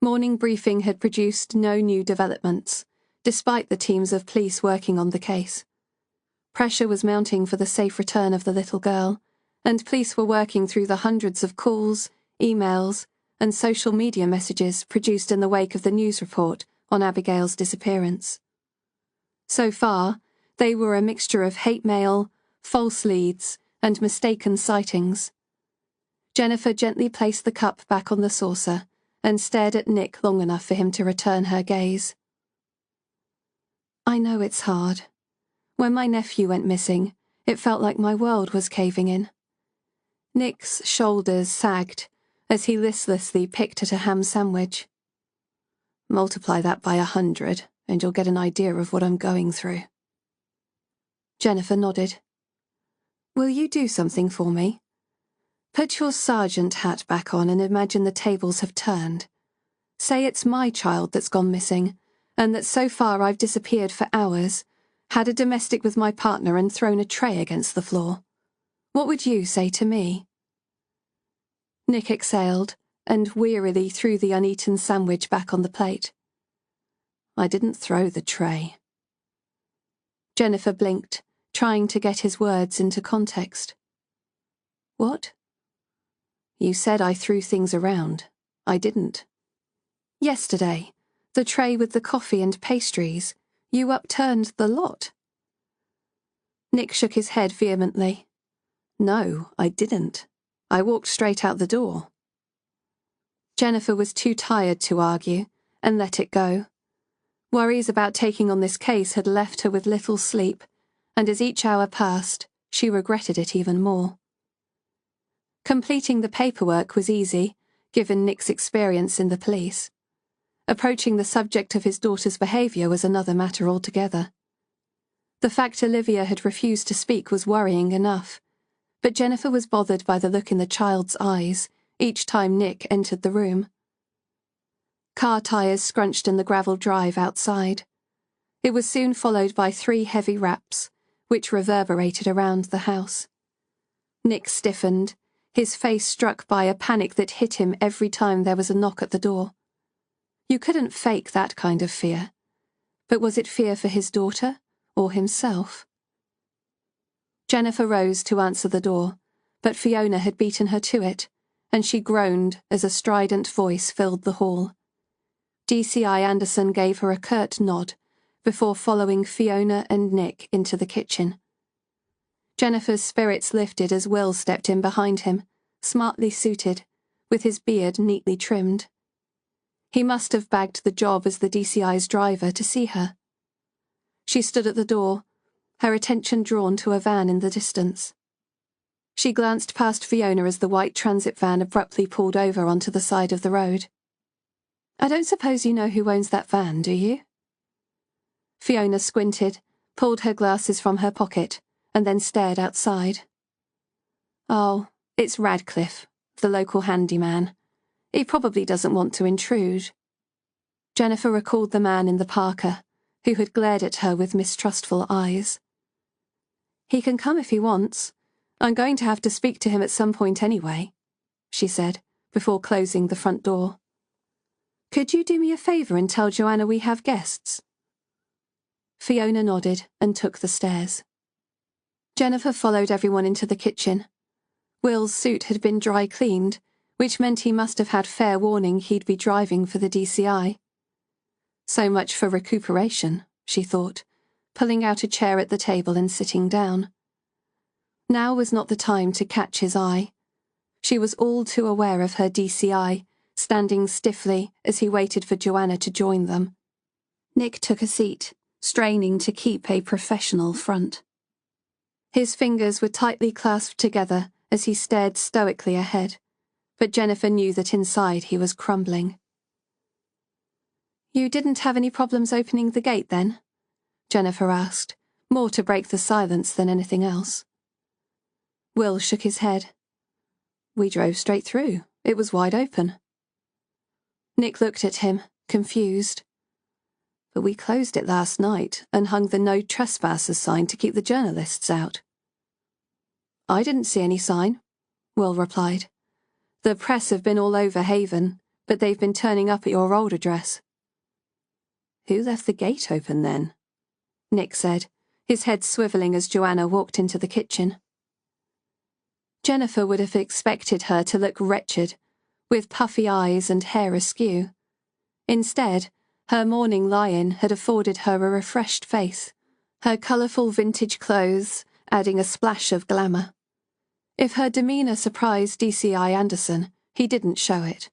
Morning briefing had produced no new developments, despite the teams of police working on the case. Pressure was mounting for the safe return of the little girl, and police were working through the hundreds of calls, emails, and social media messages produced in the wake of the news report on Abigail's disappearance. So far, they were a mixture of hate mail, false leads, and mistaken sightings. Jennifer gently placed the cup back on the saucer and stared at Nick long enough for him to return her gaze. "I know it's hard. When my nephew went missing, it felt like my world was caving in." Nick's shoulders sagged as he listlessly picked at a ham sandwich. "Multiply that by 100, and you'll get an idea of what I'm going through." Jennifer nodded. "Will you do something for me? Put your sergeant hat back on and imagine the tables have turned. Say it's my child that's gone missing, and that so far I've disappeared for hours, had a domestic with my partner and thrown a tray against the floor. What would you say to me?" Nick exhaled and wearily threw the uneaten sandwich back on the plate. "I didn't throw the tray." Jennifer blinked, trying to get his words into context. "What?" "You said I threw things around. I didn't." "Yesterday, the tray with the coffee and pastries, you upturned the lot." Nick shook his head vehemently. "No, I didn't. I walked straight out the door." Jennifer was too tired to argue, and let it go. Worries about taking on this case had left her with little sleep, and as each hour passed, she regretted it even more. Completing the paperwork was easy, given Nick's experience in the police. Approaching the subject of his daughter's behaviour was another matter altogether. The fact Olivia had refused to speak was worrying enough, but Jennifer was bothered by the look in the child's eyes each time Nick entered the room. Car tyres scrunched in the gravel drive outside. It was soon followed by 3 heavy raps, which reverberated around the house. Nick stiffened, his face struck by a panic that hit him every time there was a knock at the door. You couldn't fake that kind of fear. But was it fear for his daughter, or himself? Jennifer rose to answer the door, but Fiona had beaten her to it, and she groaned as a strident voice filled the hall. DCI Anderson gave her a curt nod, before following Fiona and Nick into the kitchen. Jennifer's spirits lifted as Will stepped in behind him, smartly suited, with his beard neatly trimmed. He must have bagged the job as the DCI's driver to see her. She stood at the door, her attention drawn to a van in the distance. She glanced past Fiona as the white transit van abruptly pulled over onto the side of the road. "I don't suppose you know who owns that van, do you?" Fiona squinted, pulled her glasses from her pocket, and then stared outside. "Oh, it's Radcliffe, the local handyman. He probably doesn't want to intrude." Jennifer recalled the man in the parka, who had glared at her with mistrustful eyes. "He can come if he wants. I'm going to have to speak to him at some point anyway." she said, before closing the front door. Could you do me a favour and tell Joanna we have guests? Fiona nodded and took the stairs. Jennifer followed everyone into the kitchen. Will's suit had been dry cleaned, which meant he must have had fair warning he'd be driving for the DCI. So much for recuperation, she thought, pulling out a chair at the table and sitting down. Now was not the time to catch his eye. She was all too aware of her DCI, standing stiffly as he waited for Joanna to join them. Nick took a seat, straining to keep a professional front. His fingers were tightly clasped together as he stared stoically ahead, but Jennifer knew that inside he was crumbling. You didn't have any problems opening the gate, then? Jennifer asked, more to break the silence than anything else. Will shook his head. We drove straight through. It was wide open. Nick looked at him, confused. But we closed it last night and hung the no trespassers sign to keep the journalists out. I didn't see any sign, Will replied. The press have been all over Haven, but they've been turning up at your old address. Who left the gate open then? Nick said, his head swivelling as Joanna walked into the kitchen. Jennifer would have expected her to look wretched, with puffy eyes and hair askew. Instead, her morning lie-in had afforded her a refreshed face, her colourful vintage clothes adding a splash of glamour. If her demeanour surprised DCI Anderson, he didn't show it.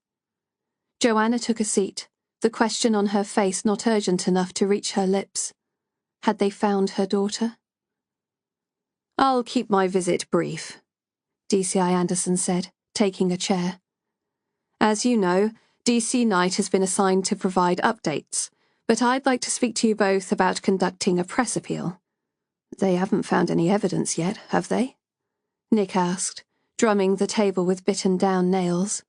Joanna took a seat, the question on her face not urgent enough to reach her lips. Had they found her daughter? I'll keep my visit brief, DCI Anderson said, taking a chair. As you know, DC Knight has been assigned to provide updates, but I'd like to speak to you both about conducting a press appeal. They haven't found any evidence yet, have they? Nick asked, drumming the table with bitten-down nails.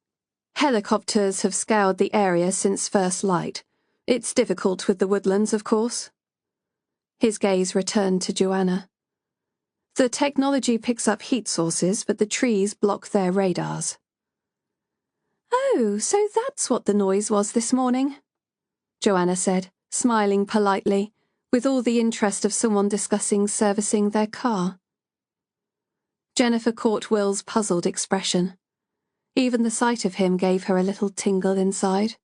Helicopters have scoured the area since first light. It's difficult with the woodlands, of course. His gaze returned to Joanna. The technology picks up heat sources, but the trees block their radars. Oh, so that's what the noise was this morning, Joanna said, smiling politely, with all the interest of someone discussing servicing their car. Jennifer caught Will's puzzled expression. Even the sight of him gave her a little tingle inside.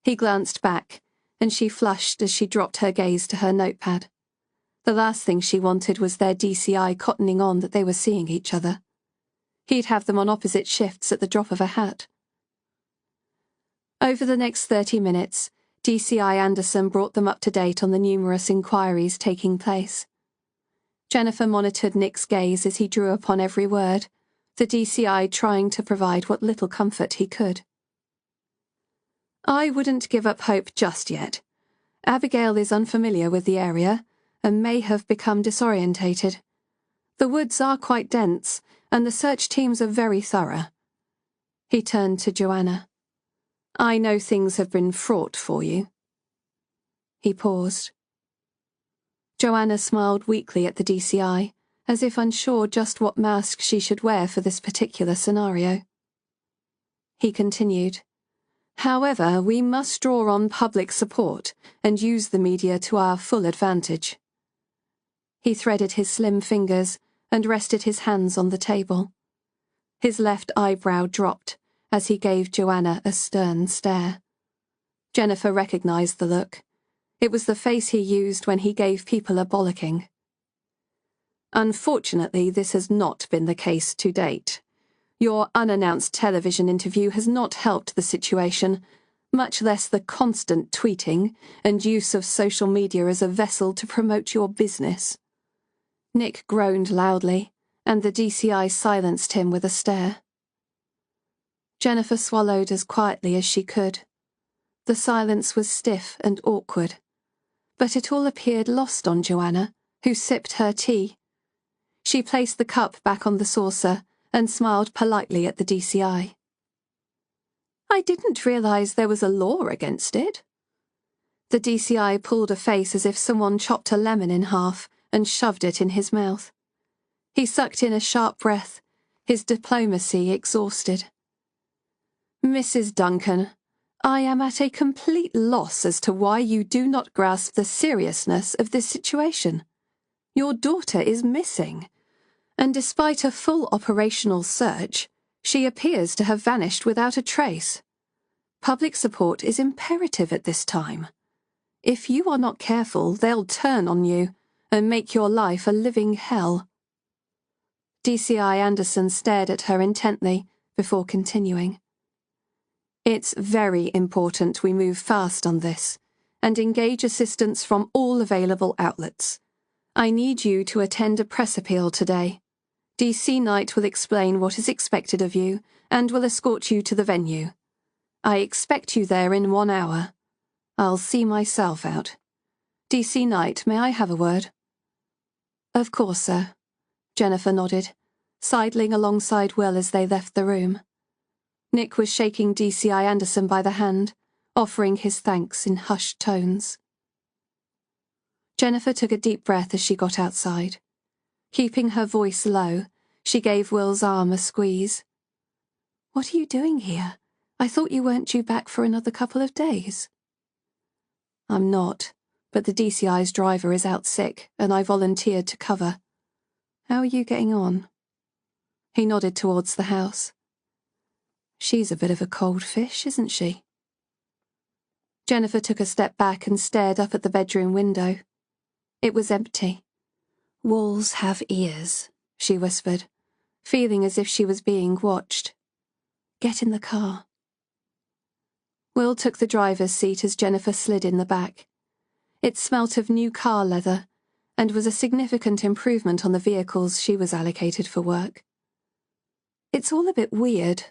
He glanced back, and she flushed as she dropped her gaze to her notepad. The last thing she wanted was their DCI cottoning on that they were seeing each other. He'd have them on opposite shifts at the drop of a hat. Over the next 30 minutes, DCI Anderson brought them up to date on the numerous inquiries taking place. Jennifer monitored Nick's gaze as he drew upon every word, the DCI trying to provide what little comfort he could. I wouldn't give up hope just yet. Abigail is unfamiliar with the area and may have become disorientated. The woods are quite dense, and the search teams are very thorough. He turned to Joanna. I know things have been fraught for you. He paused. Joanna smiled weakly at the DCI, as if unsure just what mask she should wear for this particular scenario. He continued. However, we must draw on public support and use the media to our full advantage. He threaded his slim fingers and rested his hands on the table. His left eyebrow dropped as he gave Joanna a stern stare. Jennifer recognized the look. It was the face he used when he gave people a bollocking. Unfortunately, this has not been the case to date. Your unannounced television interview has not helped the situation, much less the constant tweeting and use of social media as a vessel to promote your business. Nick groaned loudly, and the DCI silenced him with a stare. Jennifer swallowed as quietly as she could. The silence was stiff and awkward, but it all appeared lost on Joanna, who sipped her tea. She placed the cup back on the saucer and smiled politely at the DCI. I didn't realize there was a law against it. The DCI pulled a face as if someone chopped a lemon in half and shoved it in his mouth. He sucked in a sharp breath, his diplomacy exhausted. Mrs. Duncan, I am at a complete loss as to why you do not grasp the seriousness of this situation. Your daughter is missing, and despite a full operational search, she appears to have vanished without a trace. Public support is imperative at this time. If you are not careful, they'll turn on you and make your life a living hell. DCI Anderson stared at her intently before continuing. It's very important we move fast on this and engage assistance from all available outlets. I need you to attend a press appeal today. DC Knight will explain what is expected of you and will escort you to the venue. I expect you there in 1 hour. I'll see myself out. DC Knight, may I have a word? Of course, sir. Jennifer nodded, sidling alongside Will as they left the room. Nick was shaking DCI Anderson by the hand, offering his thanks in hushed tones. Jennifer took a deep breath as she got outside. Keeping her voice low, she gave Will's arm a squeeze. What are you doing here? I thought you weren't due back for another couple of days. I'm not, but the DCI's driver is out sick, and I volunteered to cover. How are you getting on? He nodded towards the house. She's a bit of a cold fish, isn't she? Jennifer took a step back and stared up at the bedroom window. It was empty. Walls have ears, she whispered, feeling as if she was being watched. Get in the car. Will took the driver's seat as Jennifer slid in the back. It smelt of new car leather and was a significant improvement on the vehicles she was allocated for work. It's all a bit weird,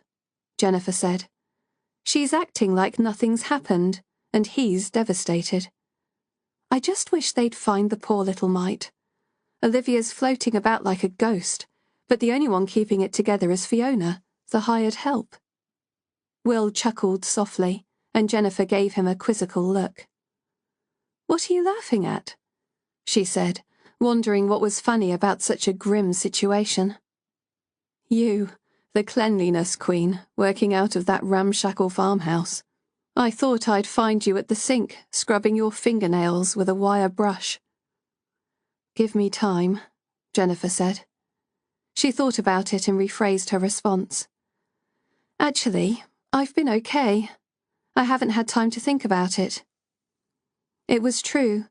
Jennifer said. She's acting like nothing's happened, and he's devastated. I just wish they'd find the poor little mite. Olivia's floating about like a ghost, but the only one keeping it together is Fiona, the hired help. Will chuckled softly, and Jennifer gave him a quizzical look. What are you laughing at? She said, wondering what was funny about such a grim situation. You, the cleanliness queen, working out of that ramshackle farmhouse. I thought I'd find you at the sink, scrubbing your fingernails with a wire brush. Give me time, Jennifer said. She thought about it and rephrased her response. Actually, I've been okay. I haven't had time to think about it. It was true.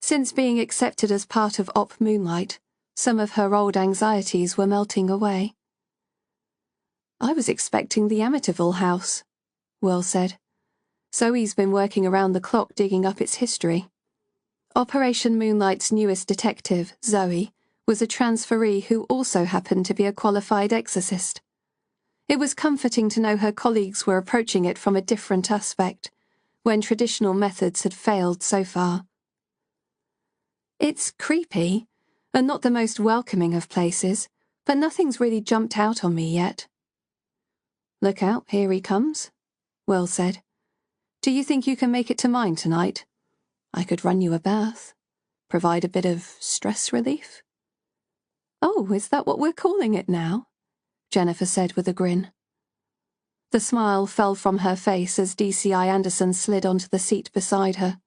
Since being accepted as part of Op Moonlight, some of her old anxieties were melting away. I was expecting the Amityville house, Will said. Zoe's been working around the clock digging up its history. Operation Moonlight's newest detective, Zoe, was a transferee who also happened to be a qualified exorcist. It was comforting to know her colleagues were approaching it from a different aspect, when traditional methods had failed so far. It's creepy, and not the most welcoming of places, but nothing's really jumped out on me yet. Look out, here he comes, Will said. Do you think you can make it to mine tonight? I could run you a bath, provide a bit of stress relief. Oh, is that what we're calling it now? Jennifer said with a grin. The smile fell from her face as DCI Anderson slid onto the seat beside her.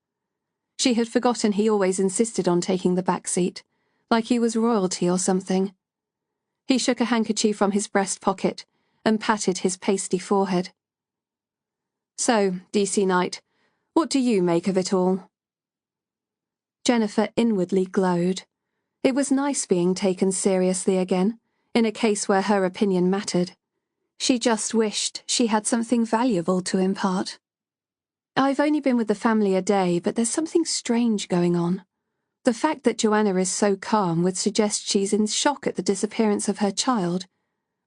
She had forgotten he always insisted on taking the back seat, like he was royalty or something. He shook a handkerchief from his breast pocket and patted his pasty forehead. So, DC Knight, what do you make of it all? Jennifer inwardly glowed. It was nice being taken seriously again, in a case where her opinion mattered. She just wished she had something valuable to impart. I've only been with the family a day, but there's something strange going on. The fact that Joanna is so calm would suggest she's in shock at the disappearance of her child,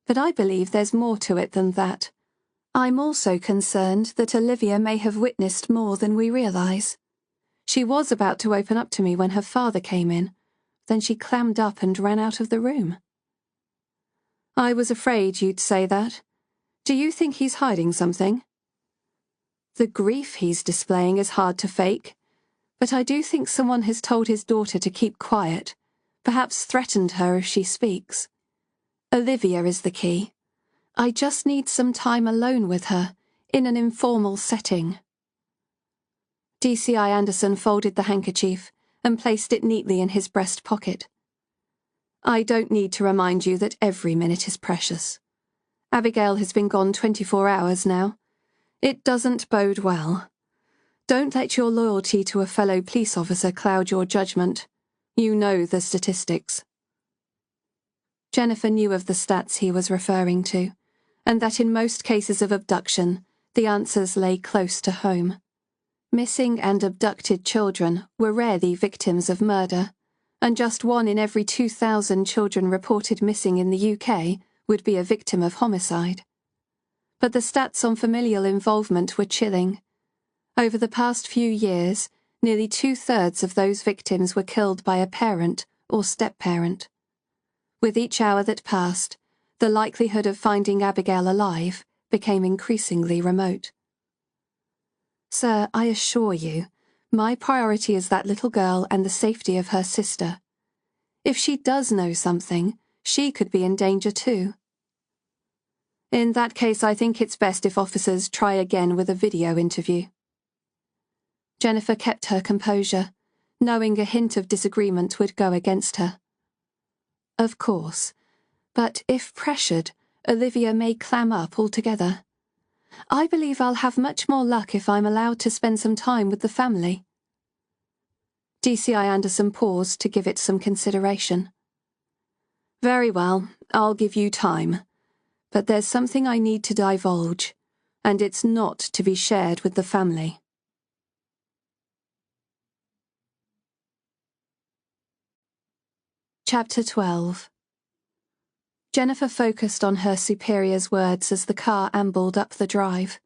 but I believe there's more to it than that. I'm also concerned that Olivia may have witnessed more than we realize. She was about to open up to me when her father came in, then she clammed up and ran out of the room. I was afraid you'd say that. Do you think he's hiding something? The grief he's displaying is hard to fake, but I do think someone has told his daughter to keep quiet, perhaps threatened her if she speaks. Olivia is the key. I just need some time alone with her, in an informal setting. DCI Anderson folded the handkerchief and placed it neatly in his breast pocket. I don't need to remind you that every minute is precious. Abigail has been gone 24 hours now. It doesn't bode well. Don't let your loyalty to a fellow police officer cloud your judgment. You know the statistics. Jennifer knew of the stats he was referring to, and that in most cases of abduction, the answers lay close to home. Missing and abducted children were rarely victims of murder, and just 1 in every 2,000 children reported missing in the UK would be a victim of homicide. But the stats on familial involvement were chilling. Over the past few years, nearly 2/3 of those victims were killed by a parent or step-parent. With each hour that passed, the likelihood of finding Abigail alive became increasingly remote. Sir, I assure you, my priority is that little girl and the safety of her sister. If she does know something, she could be in danger too. In that case, I think it's best if officers try again with a video interview. Jennifer kept her composure, knowing a hint of disagreement would go against her. Of course, but if pressured, Olivia may clam up altogether. I believe I'll have much more luck if I'm allowed to spend some time with the family. DCI Anderson paused to give it some consideration. Very well, I'll give you time. But there's something I need to divulge, and it's not to be shared with the family. Chapter 12. Jennifer focused on her superior's words as the car ambled up the drive.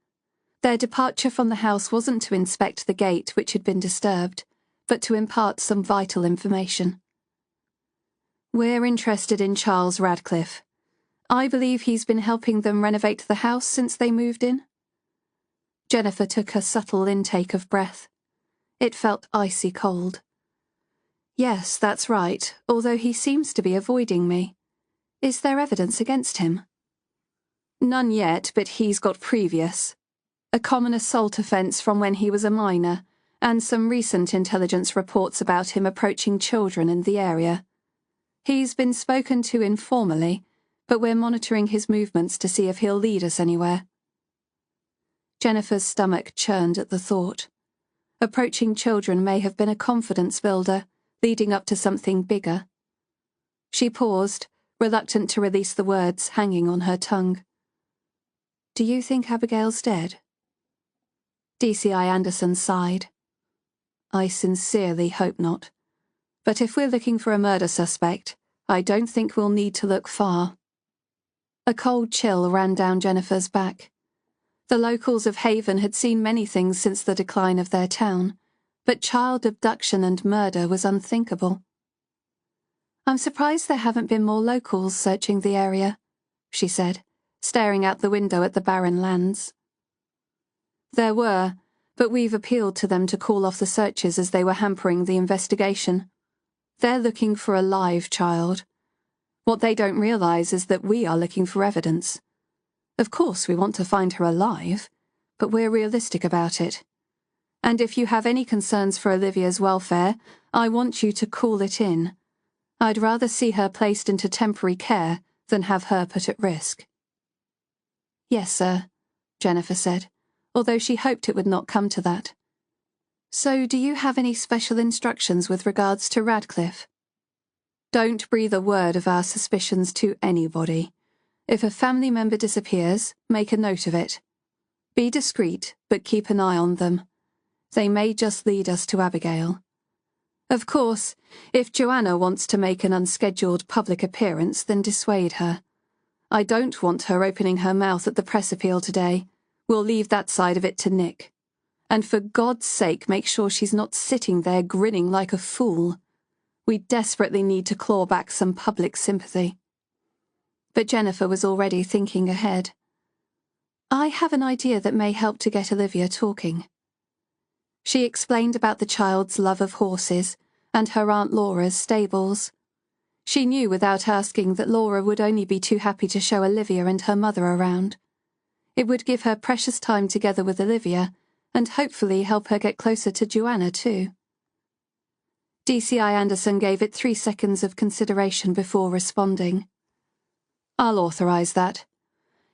Their departure from the house wasn't to inspect the gate which had been disturbed, but to impart some vital information. We're interested in Charles Radcliffe. I believe he's been helping them renovate the house since they moved in. Jennifer took a subtle intake of breath. It felt icy cold. Yes, that's right, although he seems to be avoiding me. Is there evidence against him? None yet, but he's got previous. A common assault offence from when he was a minor, and some recent intelligence reports about him approaching children in the area. He's been spoken to informally, but we're monitoring his movements to see if he'll lead us anywhere. Jennifer's stomach churned at the thought. Approaching children may have been a confidence builder, leading up to something bigger. She paused, reluctant to release the words hanging on her tongue. Do you think Abigail's dead? DCI Anderson sighed. I sincerely hope not. But if we're looking for a murder suspect, I don't think we'll need to look far. A cold chill ran down Jennifer's back. The locals of Haven had seen many things since the decline of their town, but child abduction and murder was unthinkable. I'm surprised there haven't been more locals searching the area, she said, staring out the window at the barren lands. There were, but we've appealed to them to call off the searches as they were hampering the investigation. They're looking for a live child. What they don't realize is that we are looking for evidence. Of course we want to find her alive, but we're realistic about it. And if you have any concerns for Olivia's welfare, I want you to call it in. I'd rather see her placed into temporary care than have her put at risk. Yes, sir, Jennifer said, although she hoped it would not come to that. So do you have any special instructions with regards to Radcliffe? Don't breathe a word of our suspicions to anybody. If a family member disappears, make a note of it. Be discreet, but keep an eye on them. They may just lead us to Abigail. Of course, if Joanna wants to make an unscheduled public appearance, then dissuade her. I don't want her opening her mouth at the press appeal today. We'll leave that side of it to Nick. And for God's sake, make sure she's not sitting there grinning like a fool. We desperately need to claw back some public sympathy. But Jennifer was already thinking ahead. I have an idea that may help to get Olivia talking. She explained about the child's love of horses and her Aunt Laura's stables. She knew without asking that Laura would only be too happy to show Olivia and her mother around. It would give her precious time together with Olivia, and hopefully help her get closer to Joanna too. DCI Anderson gave it 3 seconds of consideration before responding. "I'll authorize that.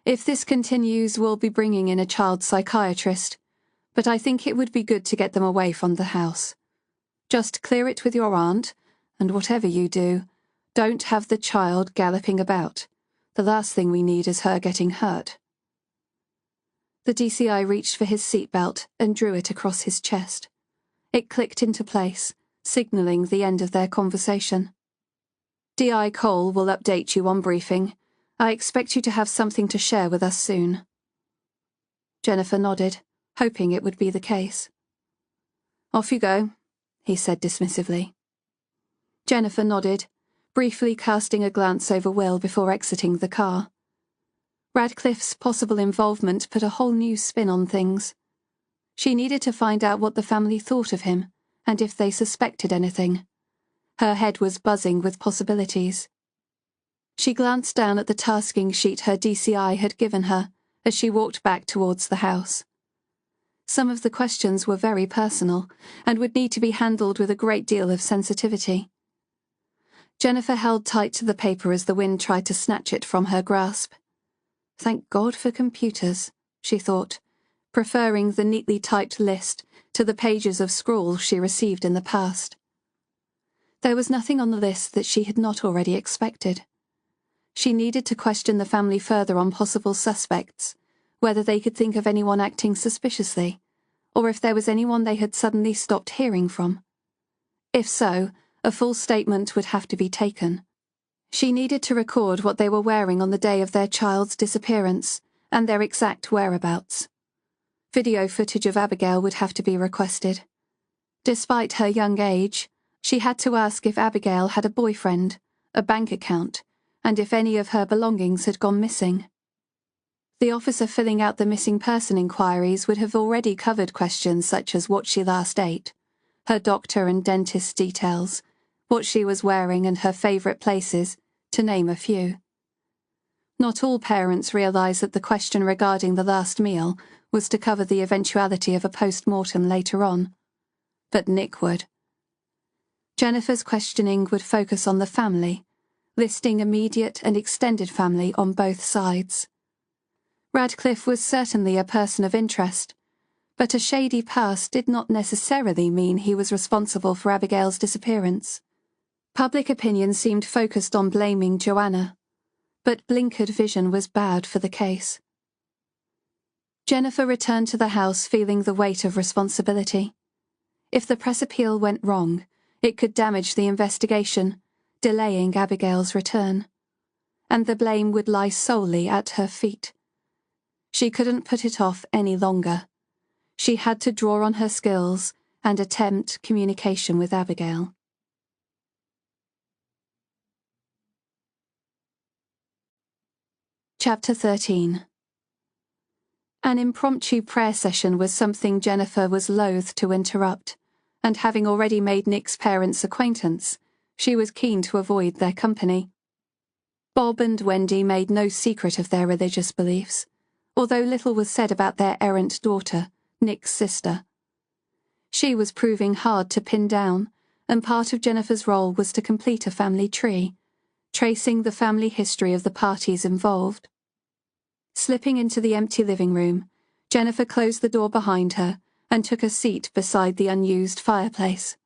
If this continues, we'll be bringing in a child psychiatrist, but I think it would be good to get them away from the house. Just clear it with your aunt, and whatever you do, don't have the child galloping about. The last thing we need is her getting hurt." The DCI reached for his seatbelt and drew it across his chest. It clicked into place, signaling the end of their conversation. "DI Cole will update you on briefing. I expect you to have something to share with us soon." Jennifer nodded, hoping it would be the case. "Off you go," he said dismissively. Jennifer nodded, briefly casting a glance over Will before exiting the car. Radcliffe's possible involvement put a whole new spin on things. She needed to find out what the family thought of him, and if they suspected anything. Her head was buzzing with possibilities. She glanced down at the tasking sheet her DCI had given her as she walked back towards the house. Some of the questions were very personal, and would need to be handled with a great deal of sensitivity. Jennifer held tight to the paper as the wind tried to snatch it from her grasp. Thank God for computers, she thought, preferring the neatly typed list to the pages of scrawl she received in the past. There was nothing on the list that she had not already expected. She needed to question the family further on possible suspects, whether they could think of anyone acting suspiciously, or if there was anyone they had suddenly stopped hearing from. If so, a full statement would have to be taken. She needed to record what they were wearing on the day of their child's disappearance, and their exact whereabouts. Video footage of Abigail would have to be requested. Despite her young age, she had to ask if Abigail had a boyfriend, a bank account, and if any of her belongings had gone missing. The officer filling out the missing person inquiries would have already covered questions such as what she last ate, her doctor and dentist details, what she was wearing and her favourite places, to name a few. Not all parents realise that the question regarding the last meal was to cover the eventuality of a post-mortem later on. But Nick would. Jennifer's questioning would focus on the family, listing immediate and extended family on both sides. Radcliffe was certainly a person of interest, but a shady past did not necessarily mean he was responsible for Abigail's disappearance. Public opinion seemed focused on blaming Joanna, but blinkered vision was bad for the case. Jennifer returned to the house feeling the weight of responsibility. If the press appeal went wrong, it could damage the investigation, delaying Abigail's return. And the blame would lie solely at her feet. She couldn't put it off any longer. She had to draw on her skills and attempt communication with Abigail. Chapter 13. An impromptu prayer session was something Jennifer was loath to interrupt, and having already made Nick's parents' acquaintance, she was keen to avoid their company. Bob and Wendy made no secret of their religious beliefs, although little was said about their errant daughter, Nick's sister. She was proving hard to pin down, and part of Jennifer's role was to complete a family tree, tracing the family history of the parties involved. Slipping into the empty living room, Jennifer closed the door behind her and took a seat beside the unused fireplace.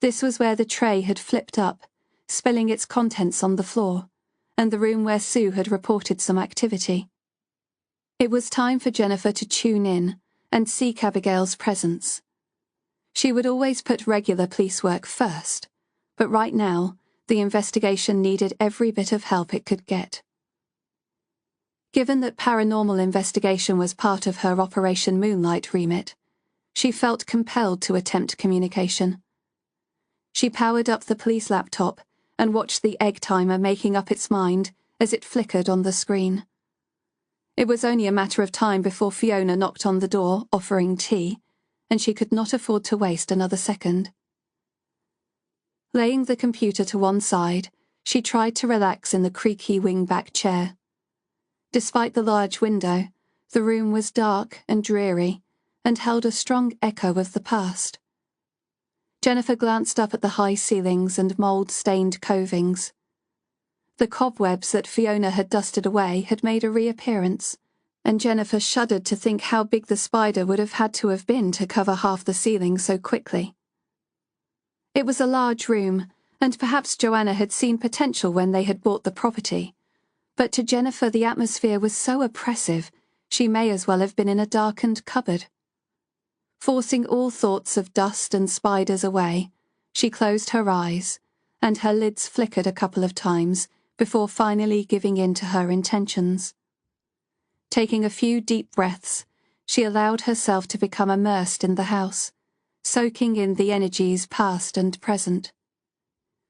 This was where the tray had flipped up, spilling its contents on the floor, and the room where Sue had reported some activity. It was time for Jennifer to tune in and seek Abigail's presence. She would always put regular police work first, but right now, the investigation needed every bit of help it could get. Given that paranormal investigation was part of her Operation Moonlight remit, she felt compelled to attempt communication. She powered up the police laptop and watched the egg timer making up its mind as it flickered on the screen. It was only a matter of time before Fiona knocked on the door, offering tea, and she could not afford to waste another second. Laying the computer to one side, She tried to relax in the creaky wing-back chair. Despite the large window, the room was dark and dreary and held a strong echo of the past. Jennifer glanced up at the high ceilings and mould-stained covings. The cobwebs that Fiona had dusted away had made a reappearance, and Jennifer shuddered to think how big the spider would have had to have been to cover half the ceiling so quickly. It was a large room, and perhaps Joanna had seen potential when they had bought the property, but to Jennifer the atmosphere was so oppressive she may as well have been in a darkened cupboard. Forcing all thoughts of dust and spiders away, she closed her eyes, and her lids flickered a couple of times before finally giving in to her intentions. Taking a few deep breaths, she allowed herself to become immersed in the house, soaking in the energies past and present.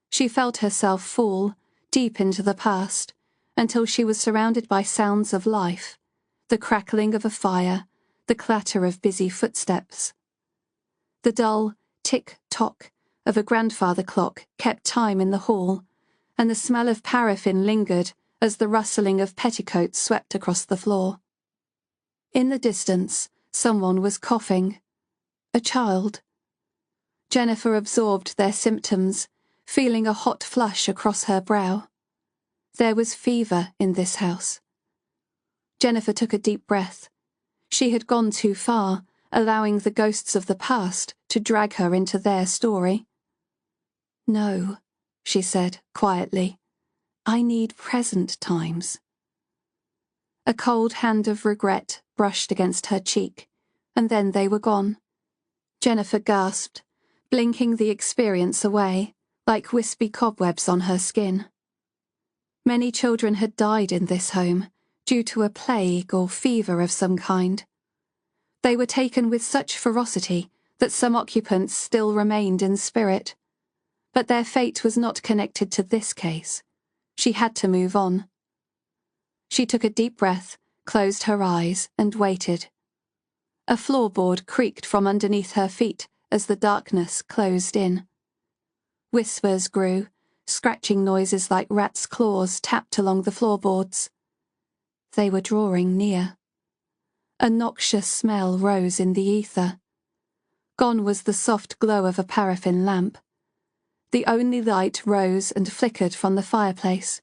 She felt herself fall deep into the past until she was surrounded by sounds of life, the crackling of a fire, the clatter of busy footsteps. The dull tick-tock of a grandfather clock kept time in the hall, and the smell of paraffin lingered as the rustling of petticoats swept across the floor. In the distance, someone was coughing. A child. Jennifer absorbed their symptoms, feeling a hot flush across her brow. There was fever in this house. Jennifer took a deep breath. She had gone too far, allowing the ghosts of the past to drag her into their story. "No," she said quietly. "I need present times." A cold hand of regret brushed against her cheek, and then they were gone. Jennifer gasped, blinking the experience away, like wispy cobwebs on her skin. Many children had died in this home, due to a plague or fever of some kind. They were taken with such ferocity that some occupants still remained in spirit. But their fate was not connected to this case. She had to move on. She took a deep breath, closed her eyes, and waited. A floorboard creaked from underneath her feet as the darkness closed in. Whispers grew, scratching noises like rats' claws tapped along the floorboards. They were drawing near. A noxious smell rose in the ether. Gone was the soft glow of a paraffin lamp. The only light rose and flickered from the fireplace,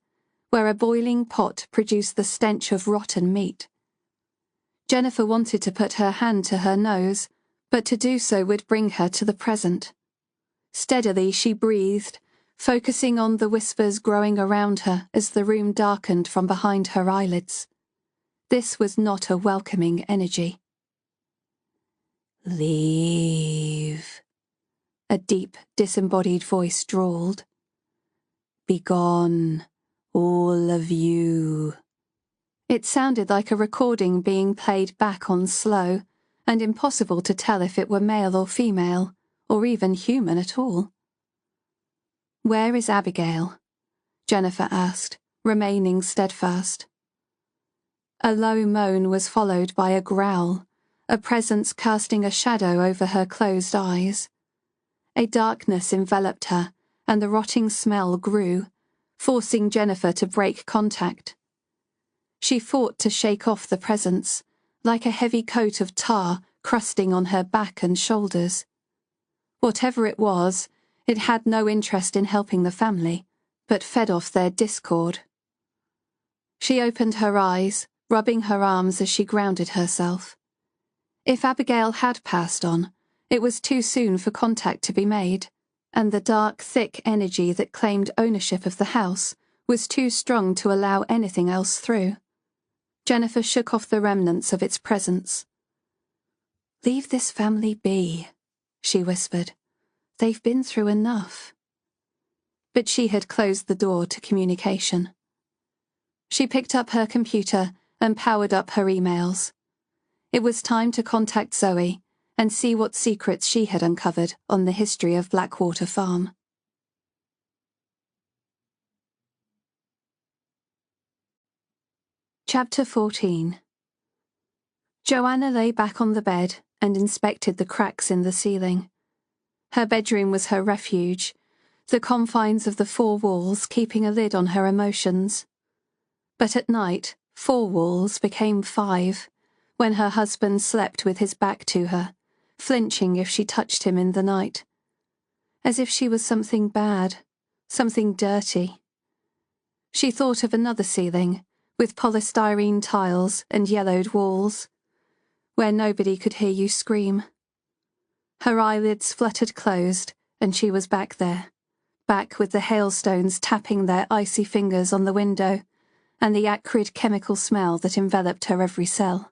where a boiling pot produced the stench of rotten meat. Jennifer wanted to put her hand to her nose, but to do so would bring her to the present. Steadily she breathed, focusing on the whispers growing around her as the room darkened from behind her eyelids. This was not a welcoming energy. "Leave," a deep, disembodied voice drawled. "Begone, all of you." It sounded like a recording being played back on slow, and impossible to tell if it were male or female, or even human at all. "Where is Abigail?" Jennifer asked, remaining steadfast. A low moan was followed by a growl, a presence casting a shadow over her closed eyes. A darkness enveloped her, and the rotting smell grew, forcing Jennifer to break contact. She fought to shake off the presence, like a heavy coat of tar crusting on her back and shoulders. Whatever it was, it had no interest in helping the family, but fed off their discord. She opened her eyes, rubbing her arms as she grounded herself. If Abigail had passed on, it was too soon for contact to be made, and the dark, thick energy that claimed ownership of the house was too strong to allow anything else through. Jennifer shook off the remnants of its presence. "Leave this family be," she whispered. "They've been through enough." But she had closed the door to communication. She picked up her computer and powered up her emails. It was time to contact Zoe and see what secrets she had uncovered on the history of Blackwater Farm. Chapter 14. Joanna lay back on the bed and inspected the cracks in the ceiling. Her bedroom was her refuge, the confines of the four walls keeping a lid on her emotions. But at night, 4 walls became 5, when her husband slept with his back to her, flinching if she touched him in the night. As if she was something bad, something dirty. She thought of another ceiling, with polystyrene tiles and yellowed walls, where nobody could hear you scream. Her eyelids fluttered closed, and she was back there, back with the hailstones tapping their icy fingers on the window, and the acrid chemical smell that enveloped her every cell.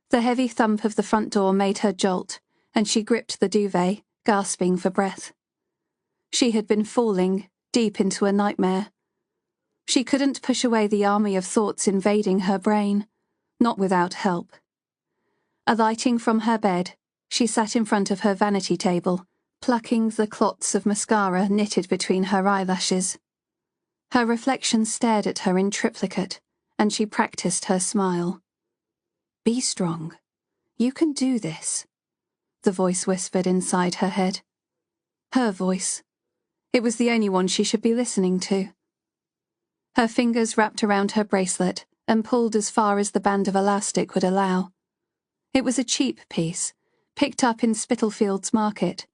The heavy thump of the front door made her jolt, and she gripped the duvet, gasping for breath. She had been falling, deep into a nightmare. She couldn't push away the army of thoughts invading her brain, not without help. Alighting from her bed, she sat in front of her vanity table, plucking the clots of mascara knitted between her eyelashes. Her reflection stared at her in triplicate, and she practiced her smile. "Be strong. You can do this," the voice whispered inside her head. Her voice. It was the only one she should be listening to. Her fingers wrapped around her bracelet and pulled as far as the band of elastic would allow. It was a cheap piece, picked up in Spitalfields Market.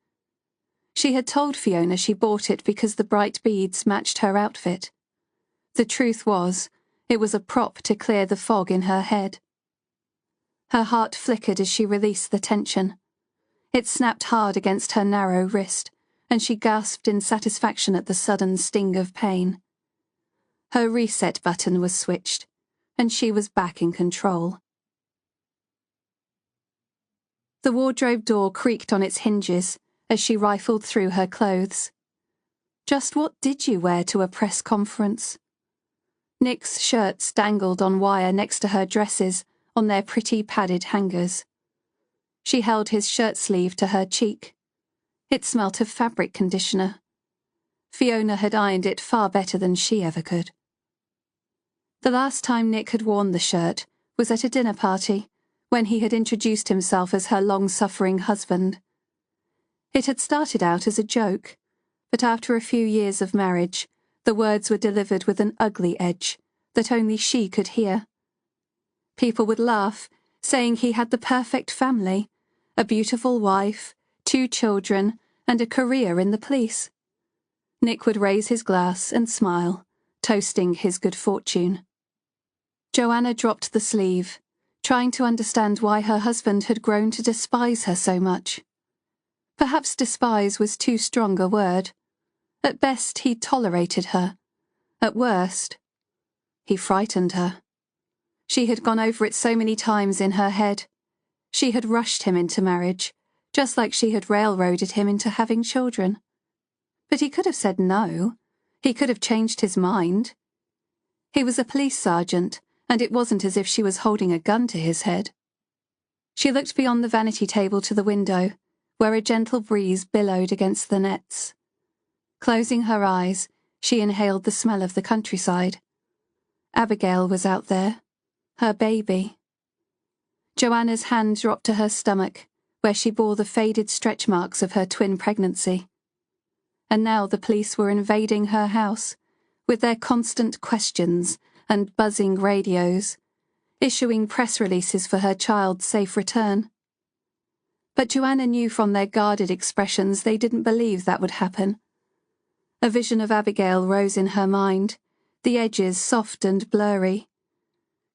She had told Fiona she bought it because the bright beads matched her outfit. The truth was, it was a prop to clear the fog in her head. Her heart flickered as she released the tension. It snapped hard against her narrow wrist, and she gasped in satisfaction at the sudden sting of pain. Her reset button was switched, and she was back in control. The wardrobe door creaked on its hinges as she rifled through her clothes. Just what did you wear to a press conference? Nick's shirts dangled on wire next to her dresses on their pretty padded hangers. She held his shirt sleeve to her cheek. It smelt of fabric conditioner. Fiona had ironed it far better than she ever could. The last time Nick had worn the shirt was at a dinner party, when he had introduced himself as her long-suffering husband. It had started out as a joke, but after a few years of marriage, the words were delivered with an ugly edge that only she could hear. People would laugh, saying he had the perfect family, a beautiful wife, 2 children, and a career in the police. Nick would raise his glass and smile, toasting his good fortune. Joanna dropped the sleeve, trying to understand why her husband had grown to despise her so much. Perhaps despise was too strong a word. At best, he tolerated her. At worst, he frightened her. She had gone over it so many times in her head. She had rushed him into marriage, just like she had railroaded him into having children. But he could have said no. He could have changed his mind. He was a police sergeant, and it wasn't as if she was holding a gun to his head. She looked beyond the vanity table to the window, where a gentle breeze billowed against the nets. Closing her eyes, she inhaled the smell of the countryside. Abigail was out there, her baby. Joanna's hand dropped to her stomach, where she bore the faded stretch marks of her twin pregnancy. And now the police were invading her house, with their constant questions and buzzing radios, issuing press releases for her child's safe return. But Joanna knew from their guarded expressions they didn't believe that would happen. A vision of Abigail rose in her mind, the edges soft and blurry.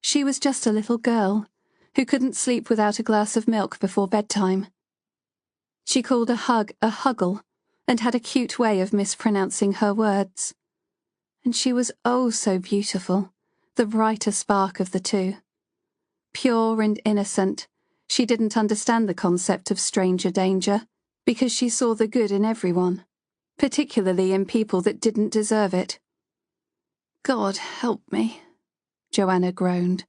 She was just a little girl, who couldn't sleep without a glass of milk before bedtime. She called a hug a huggle, and had a cute way of mispronouncing her words. And she was oh so beautiful, the brighter spark of the two. Pure and innocent, she didn't understand the concept of stranger danger, because she saw the good in everyone, particularly in people that didn't deserve it. "God help me," Joanna groaned,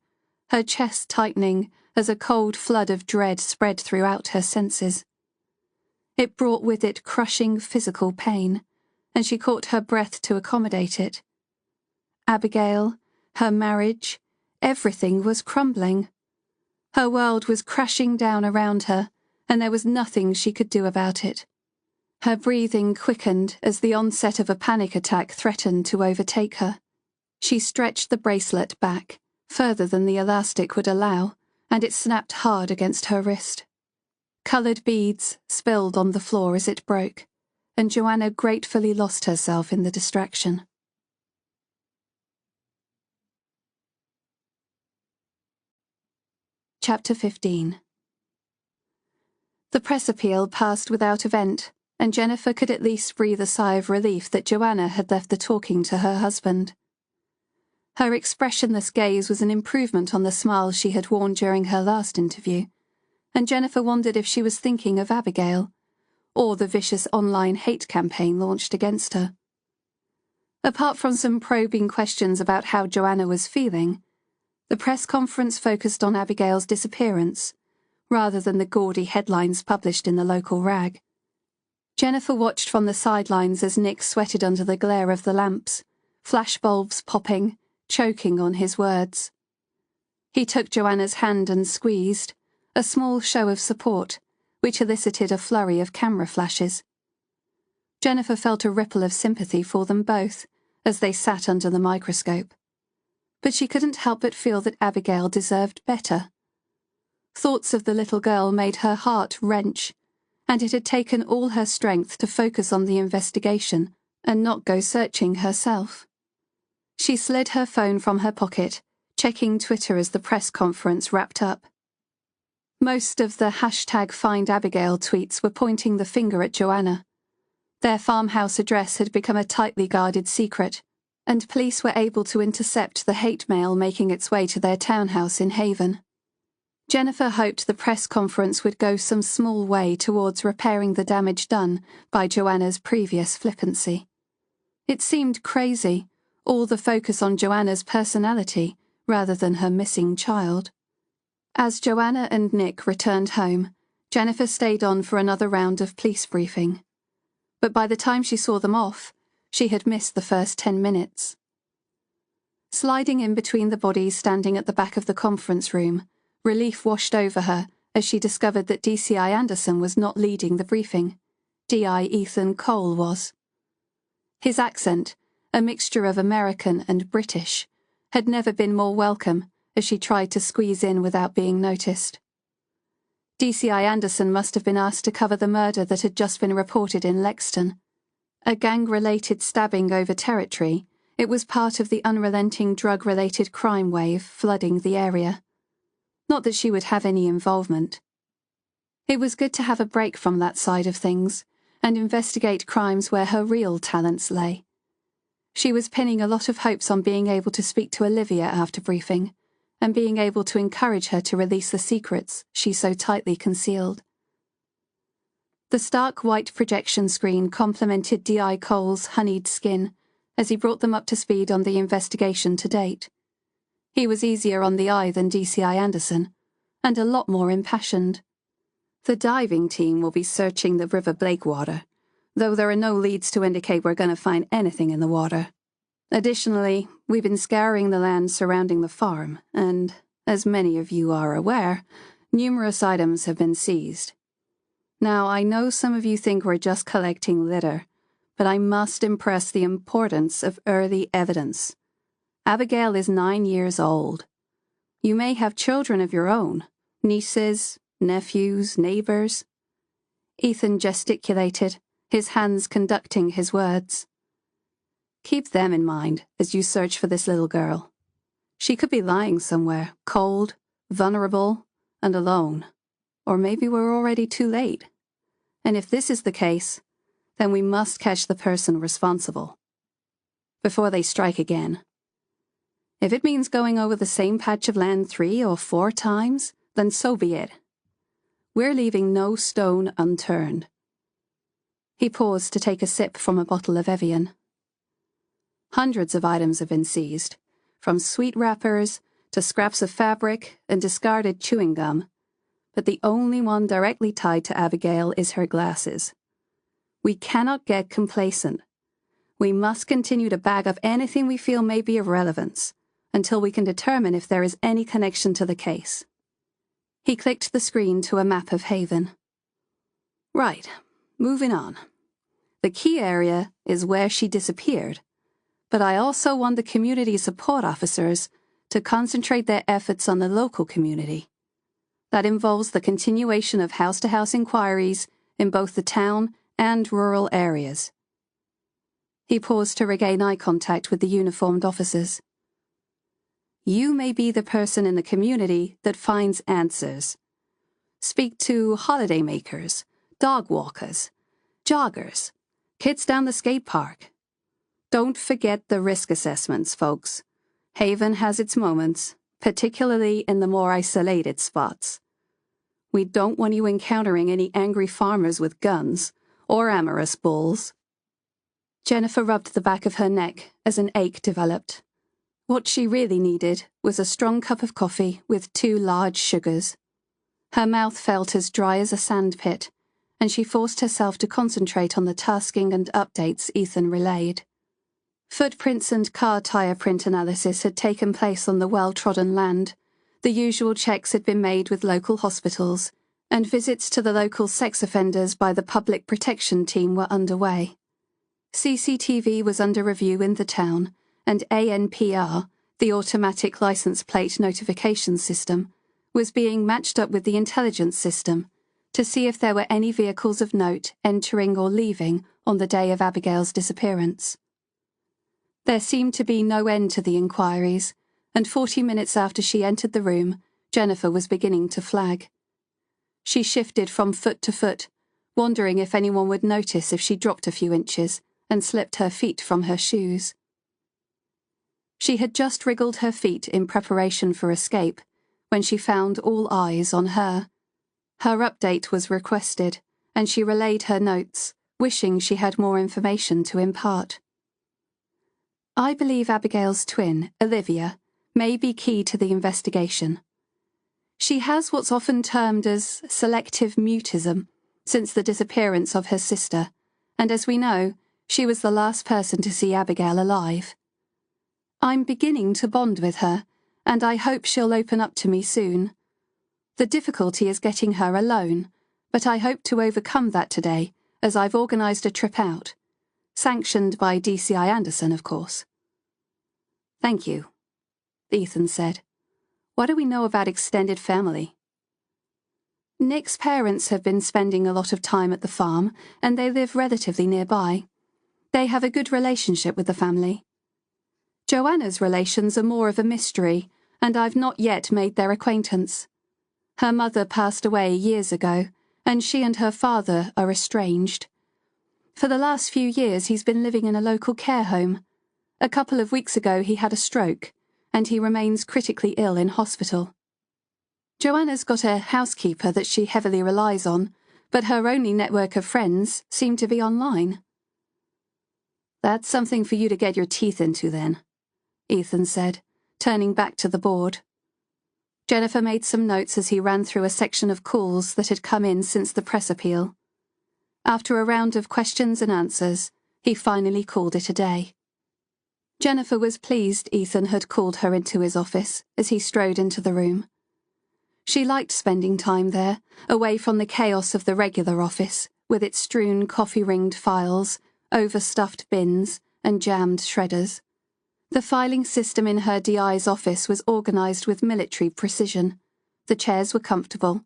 her chest tightening as a cold flood of dread spread throughout her senses. It brought with it crushing physical pain, and she caught her breath to accommodate it. Abigail, her marriage, everything was crumbling. Her world was crashing down around her, and there was nothing she could do about it. Her breathing quickened as the onset of a panic attack threatened to overtake her. She stretched the bracelet back, further than the elastic would allow, and it snapped hard against her wrist. Coloured beads spilled on the floor as it broke, and Joanna gratefully lost herself in the distraction. Chapter 15. The press appeal passed without event, and Jennifer could at least breathe a sigh of relief that Joanna had left the talking to her husband. Her expressionless gaze was an improvement on the smile she had worn during her last interview, and Jennifer wondered if she was thinking of Abigail, or the vicious online hate campaign launched against her. Apart from some probing questions about how Joanna was feeling, the press conference focused on Abigail's disappearance, rather than the gaudy headlines published in the local rag. Jennifer watched from the sidelines as Nick sweated under the glare of the lamps, flashbulbs popping, choking on his words. He took Joanna's hand and squeezed, a small show of support, which elicited a flurry of camera flashes. Jennifer felt a ripple of sympathy for them both as they sat under the microscope, but she couldn't help but feel that Abigail deserved better. Thoughts of the little girl made her heart wrench, and it had taken all her strength to focus on the investigation and not go searching herself. She slid her phone from her pocket, checking Twitter as the press conference wrapped up. Most of the #FindAbigail tweets were pointing the finger at Joanna. Their farmhouse address had become a tightly guarded secret, and police were able to intercept the hate mail making its way to their townhouse in Haven. Jennifer hoped the press conference would go some small way towards repairing the damage done by Joanna's previous flippancy. It seemed crazy, all the focus on Joanna's personality rather than her missing child. As Joanna and Nick returned home, Jennifer stayed on for another round of police briefing. But by the time she saw them off, she had missed the first 10 minutes. Sliding in between the bodies standing at the back of the conference room, relief washed over her as she discovered that DCI Anderson was not leading the briefing. DI Ethan Cole was. His accent, a mixture of American and British, had never been more welcome as she tried to squeeze in without being noticed. DCI Anderson must have been asked to cover the murder that had just been reported in Lexington. A gang-related stabbing over territory, it was part of the unrelenting drug-related crime wave flooding the area. Not that she would have any involvement. It was good to have a break from that side of things and investigate crimes where her real talents lay. She was pinning a lot of hopes on being able to speak to Olivia after briefing, and being able to encourage her to release the secrets she so tightly concealed. The stark white projection screen complemented D.I. Cole's honeyed skin as he brought them up to speed on the investigation to date. He was easier on the eye than DCI Anderson, and a lot more impassioned. The diving team will be searching the River Blakewater, though there are no leads to indicate we're going to find anything in the water. Additionally, we've been scouring the land surrounding the farm, and, as many of you are aware, numerous items have been seized. Now, I know some of you think we're just collecting litter, but I must impress the importance of early evidence. Abigail is 9 years old. You may have children of your own, nieces, nephews, neighbors. Ethan gesticulated, his hands conducting his words. Keep them in mind as you search for this little girl. She could be lying somewhere, cold, vulnerable, and alone. Or maybe we're already too late. And if this is the case, then we must catch the person responsible. Before they strike again. If it means going over the same patch of land 3 or 4 times, then so be it. We're leaving no stone unturned. He paused to take a sip from a bottle of Evian. Hundreds of items have been seized, from sweet wrappers to scraps of fabric and discarded chewing gum, but the only one directly tied to Abigail is her glasses. We cannot get complacent. We must continue to bag up anything we feel may be of relevance, until we can determine if there is any connection to the case. He clicked the screen to a map of Haven. Right, moving on. The key area is where she disappeared, but I also want the community support officers to concentrate their efforts on the local community. That involves the continuation of house-to-house inquiries in both the town and rural areas. He paused to regain eye contact with the uniformed officers. You may be the person in the community that finds answers. Speak to holidaymakers, dog walkers, joggers, kids down the skate park. Don't forget the risk assessments, folks. Haven has its moments, particularly in the more isolated spots. We don't want you encountering any angry farmers with guns, or amorous bulls. Jennifer rubbed the back of her neck as an ache developed. What she really needed was a strong cup of coffee with 2 large sugars. Her mouth felt as dry as a sandpit, and she forced herself to concentrate on the tasking and updates Ethan relayed. Footprints and car tire print analysis had taken place on the well-trodden land. The usual checks had been made with local hospitals, and visits to the local sex offenders by the Public Protection Team were underway. CCTV was under review in the town, and ANPR, the automatic license plate notification system, was being matched up with the intelligence system to see if there were any vehicles of note entering or leaving on the day of Abigail's disappearance. There seemed to be no end to the inquiries, and 40 minutes after she entered the room, Jennifer was beginning to flag. She shifted from foot to foot, wondering if anyone would notice if she dropped a few inches and slipped her feet from her shoes. She had just wriggled her feet in preparation for escape when she found all eyes on her. Her update was requested, and she relayed her notes, wishing she had more information to impart. I believe Abigail's twin, Olivia, may be key to the investigation. She has what's often termed as selective mutism since the disappearance of her sister, and as we know, she was the last person to see Abigail alive. I'm beginning to bond with her, and I hope she'll open up to me soon. The difficulty is getting her alone, but I hope to overcome that today, as I've organised a trip out. Sanctioned by DCI Anderson, of course. Thank you, Ethan said. What do we know about extended family? Nick's parents have been spending a lot of time at the farm, and they live relatively nearby. They have a good relationship with the family. Joanna's relations are more of a mystery, and I've not yet made their acquaintance. Her mother passed away years ago, and she and her father are estranged. For the last few years he's been living in a local care home. A couple of weeks ago he had a stroke, and he remains critically ill in hospital. Joanna's got a housekeeper that she heavily relies on, but her only network of friends seem to be online. That's something for you to get your teeth into then, Ethan said, turning back to the board. Jennifer made some notes as he ran through a section of calls that had come in since the press appeal. After a round of questions and answers, he finally called it a day. Jennifer was pleased Ethan had called her into his office as he strode into the room. She liked spending time there, away from the chaos of the regular office, with its strewn coffee-ringed files, overstuffed bins, and jammed shredders. The filing system in her DI's office was organised with military precision. The chairs were comfortable,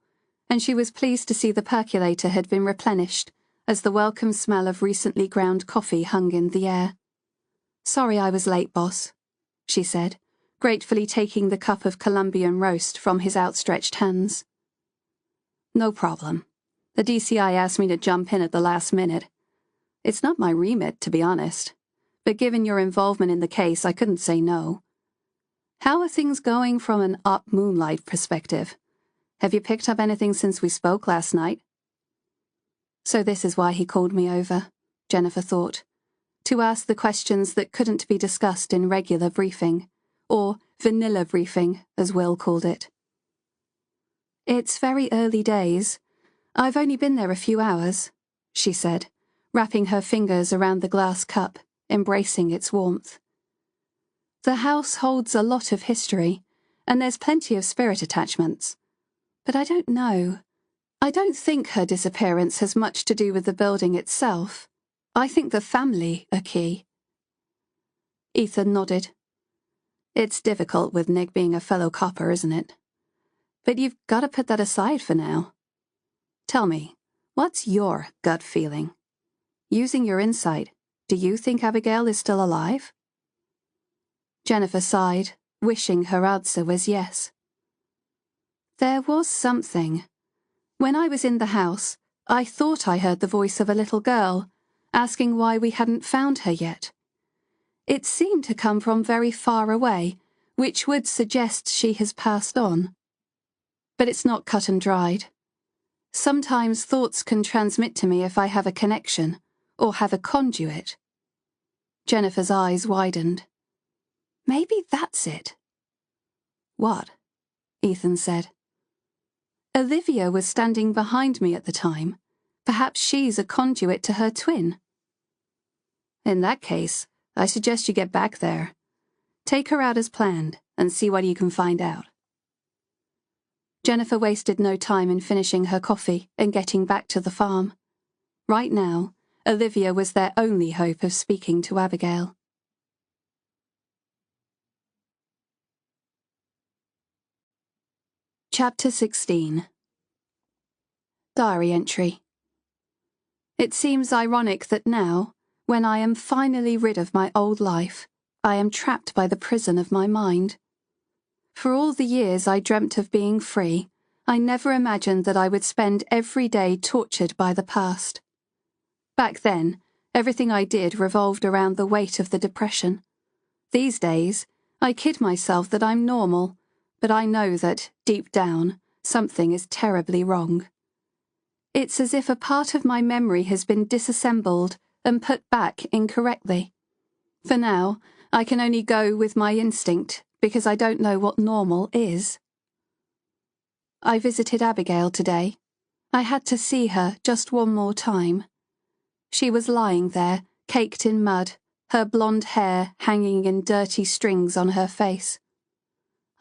and she was pleased to see the percolator had been replenished, as the welcome smell of recently ground coffee hung in the air. Sorry I was late, boss, she said, gratefully taking the cup of Colombian roast from his outstretched hands. No problem. The DCI asked me to jump in at the last minute. It's not my remit, to be honest, but given your involvement in the case, I couldn't say no. How are things going from an up moonlight perspective? Have you picked up anything since we spoke last night? So this is why he called me over, Jennifer thought, to ask the questions that couldn't be discussed in regular briefing, or vanilla briefing, as Will called it. It's very early days. I've only been there a few hours, she said, wrapping her fingers around the glass cup, embracing its warmth. The house holds a lot of history, and there's plenty of spirit attachments. But I don't know. I don't think her disappearance has much to do with the building itself. I think the family are key. Ethan nodded. It's difficult with Nick being a fellow copper, isn't it? But you've got to put that aside for now. Tell me, what's your gut feeling? Using your insight, do you think Abigail is still alive? Jennifer sighed, wishing her answer was yes. There was something. When I was in the house, I thought I heard the voice of a little girl, asking why we hadn't found her yet. It seemed to come from very far away, which would suggest she has passed on. But it's not cut and dried. Sometimes thoughts can transmit to me if I have a connection, or have a conduit. Jennifer's eyes widened. Maybe that's it. What? Ethan said. Olivia was standing behind me at the time. Perhaps she's a conduit to her twin. In that case, I suggest you get back there. Take her out as planned and see what you can find out. Jennifer wasted no time in finishing her coffee and getting back to the farm. Right now, Olivia was their only hope of speaking to Abigail. Chapter 16. Diary entry. It seems ironic that now, when I am finally rid of my old life, I am trapped by the prison of my mind. For all the years I dreamt of being free, I never imagined that I would spend every day tortured by the past. Back then, everything I did revolved around the weight of the depression. These days, I kid myself that I'm normal, but I know that, deep down, something is terribly wrong. It's as if a part of my memory has been disassembled and put back incorrectly. For now, I can only go with my instinct because I don't know what normal is. I visited Abigail today. I had to see her just one more time. She was lying there, caked in mud, her blonde hair hanging in dirty strings on her face.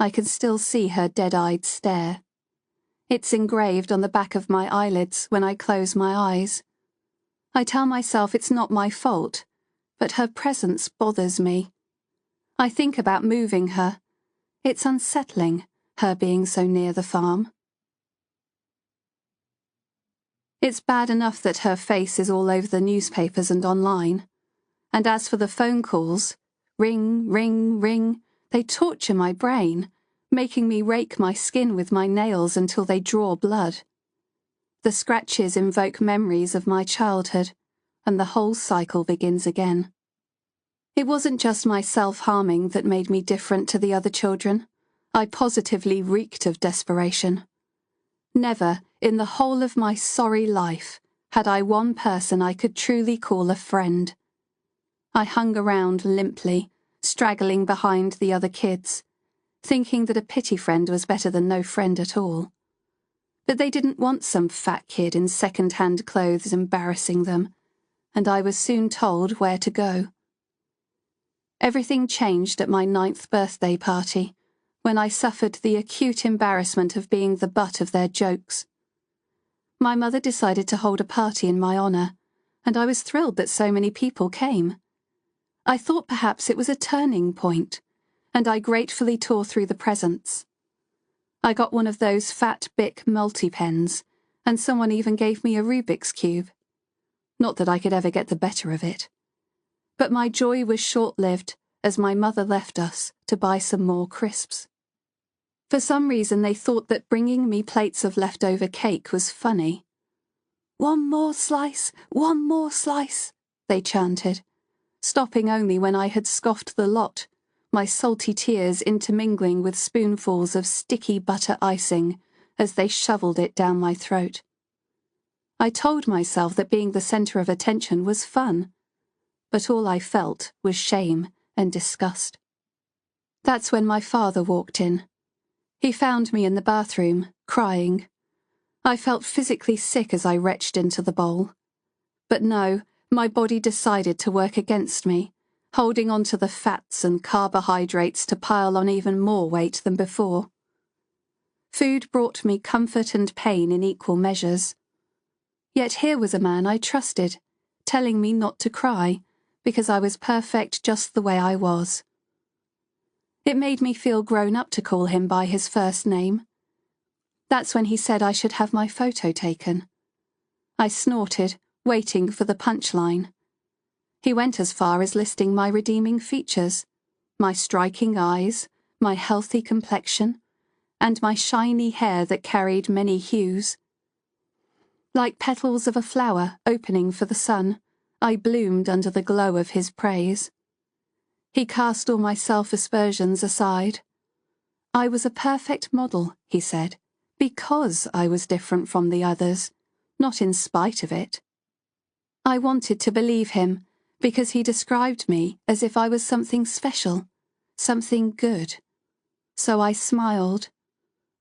I can still see her dead-eyed stare. It's engraved on the back of my eyelids when I close my eyes. I tell myself it's not my fault, but her presence bothers me. I think about moving her. It's unsettling, her being so near the farm. It's bad enough that her face is all over the newspapers and online. And as for the phone calls, ring, ring, ring, they torture my brain, making me rake my skin with my nails until they draw blood. The scratches invoke memories of my childhood, and the whole cycle begins again. It wasn't just my self-harming that made me different to the other children. I positively reeked of desperation. Never, in the whole of my sorry life, had I one person I could truly call a friend. I hung around limply, straggling behind the other kids, thinking that a pity friend was better than no friend at all. But they didn't want some fat kid in second-hand clothes embarrassing them, and I was soon told where to go. Everything changed at my 9th birthday party, when I suffered the acute embarrassment of being the butt of their jokes. My mother decided to hold a party in my honour, and I was thrilled that so many people came. I thought perhaps it was a turning point, and I gratefully tore through the presents. I got one of those fat Bic multi-pens, and someone even gave me a Rubik's Cube. Not that I could ever get the better of it. But my joy was short-lived as my mother left us to buy some more crisps. For some reason they thought that bringing me plates of leftover cake was funny. "One more slice, one more slice," they chanted, stopping only when I had scoffed the lot, my salty tears intermingling with spoonfuls of sticky butter icing as they shoveled it down my throat. I told myself that being the centre of attention was fun, but all I felt was shame and disgust. That's when my father walked in. He found me in the bathroom, crying. I felt physically sick as I retched into the bowl. But no, my body decided to work against me, holding on to the fats and carbohydrates to pile on even more weight than before. Food brought me comfort and pain in equal measures. Yet here was a man I trusted, telling me not to cry because I was perfect just the way I was. It made me feel grown up to call him by his first name. That's when he said I should have my photo taken. I snorted, waiting for the punchline. He went as far as listing my redeeming features, my striking eyes, my healthy complexion, and my shiny hair that carried many hues. Like petals of a flower opening for the sun, I bloomed under the glow of his praise. He cast all my self-aspersions aside. I was a perfect model, he said, because I was different from the others, not in spite of it. I wanted to believe him, because he described me as if I was something special, something good. So I smiled,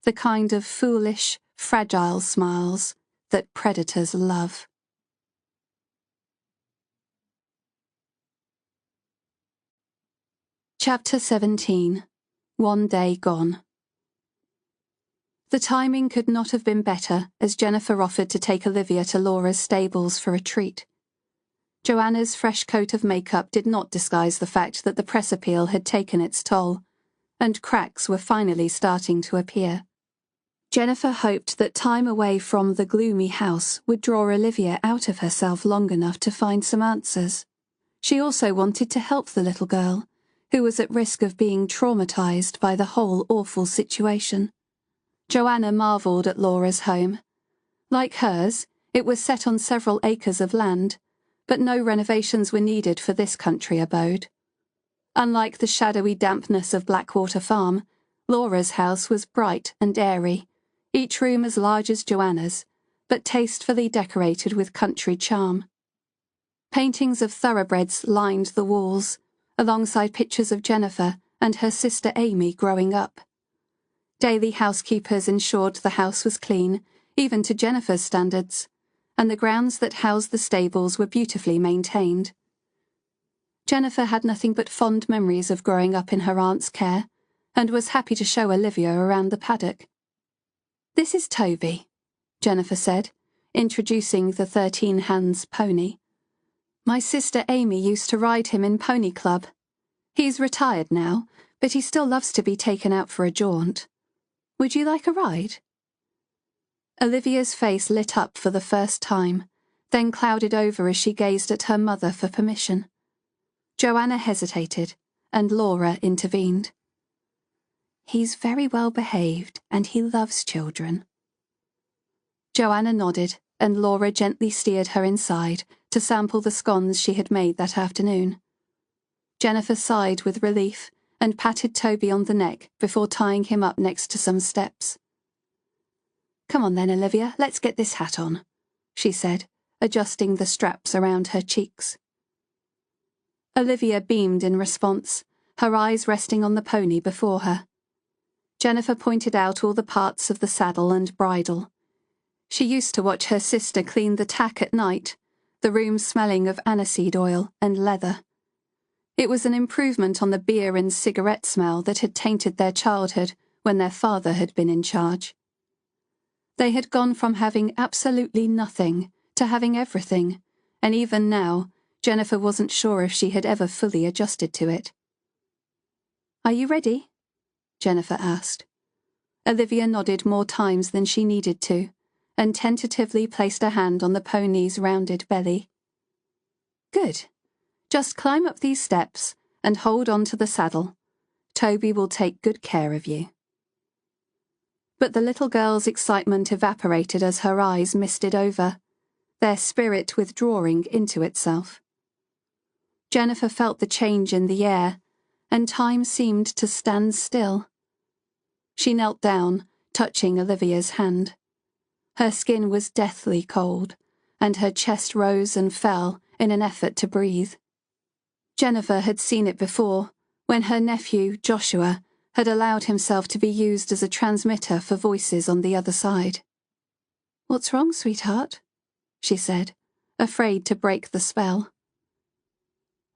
the kind of foolish, fragile smiles that predators love. Chapter 17. One Day Gone. The timing could not have been better as Jennifer offered to take Olivia to Laura's stables for a treat. Joanna's fresh coat of makeup did not disguise the fact that the press appeal had taken its toll, and cracks were finally starting to appear. Jennifer hoped that time away from the gloomy house would draw Olivia out of herself long enough to find some answers. She also wanted to help the little girl, who was at risk of being traumatized by the whole awful situation. Joanna marveled at Laura's home. Like hers, it was set on several acres of land, but no renovations were needed for this country abode. Unlike the shadowy dampness of Blackwater Farm, Laura's house was bright and airy, each room as large as Joanna's, but tastefully decorated with country charm. Paintings of thoroughbreds lined the walls, alongside pictures of Jennifer and her sister Amy growing up. Daily housekeepers ensured the house was clean, even to Jennifer's standards, and the grounds that housed the stables were beautifully maintained. Jennifer had nothing but fond memories of growing up in her aunt's care, and was happy to show Olivia around the paddock. "This is Toby," Jennifer said, introducing the 13 Hands pony. "My sister Amy used to ride him in Pony Club. He's retired now, but he still loves to be taken out for a jaunt. Would you like a ride?" Olivia's face lit up for the first time, then clouded over as she gazed at her mother for permission. Joanna hesitated, and Laura intervened. "He's very well behaved, and he loves children." Joanna nodded, and Laura gently steered her inside to sample the scones she had made that afternoon. Jennifer sighed with relief and patted Toby on the neck before tying him up next to some steps. "Come on then, Olivia, let's get this hat on," she said, adjusting the straps around her cheeks. Olivia beamed in response, her eyes resting on the pony before her. Jennifer pointed out all the parts of the saddle and bridle. She used to watch her sister clean the tack at night, the room smelling of aniseed oil and leather. It was an improvement on the beer and cigarette smell that had tainted their childhood when their father had been in charge. They had gone from having absolutely nothing to having everything, and even now, Jennifer wasn't sure if she had ever fully adjusted to it. "Are you ready?" Jennifer asked. Olivia nodded more times than she needed to, and tentatively placed a hand on the pony's rounded belly. "Good. Just climb up these steps and hold on to the saddle. Toby will take good care of you." But the little girl's excitement evaporated as her eyes misted over, their spirit withdrawing into itself. Jennifer felt the change in the air, and time seemed to stand still. She knelt down, touching Olivia's hand. Her skin was deathly cold, and her chest rose and fell in an effort to breathe. Jennifer had seen it before, when her nephew, Joshua, had allowed himself to be used as a transmitter for voices on the other side. "What's wrong, sweetheart?" she said, afraid to break the spell.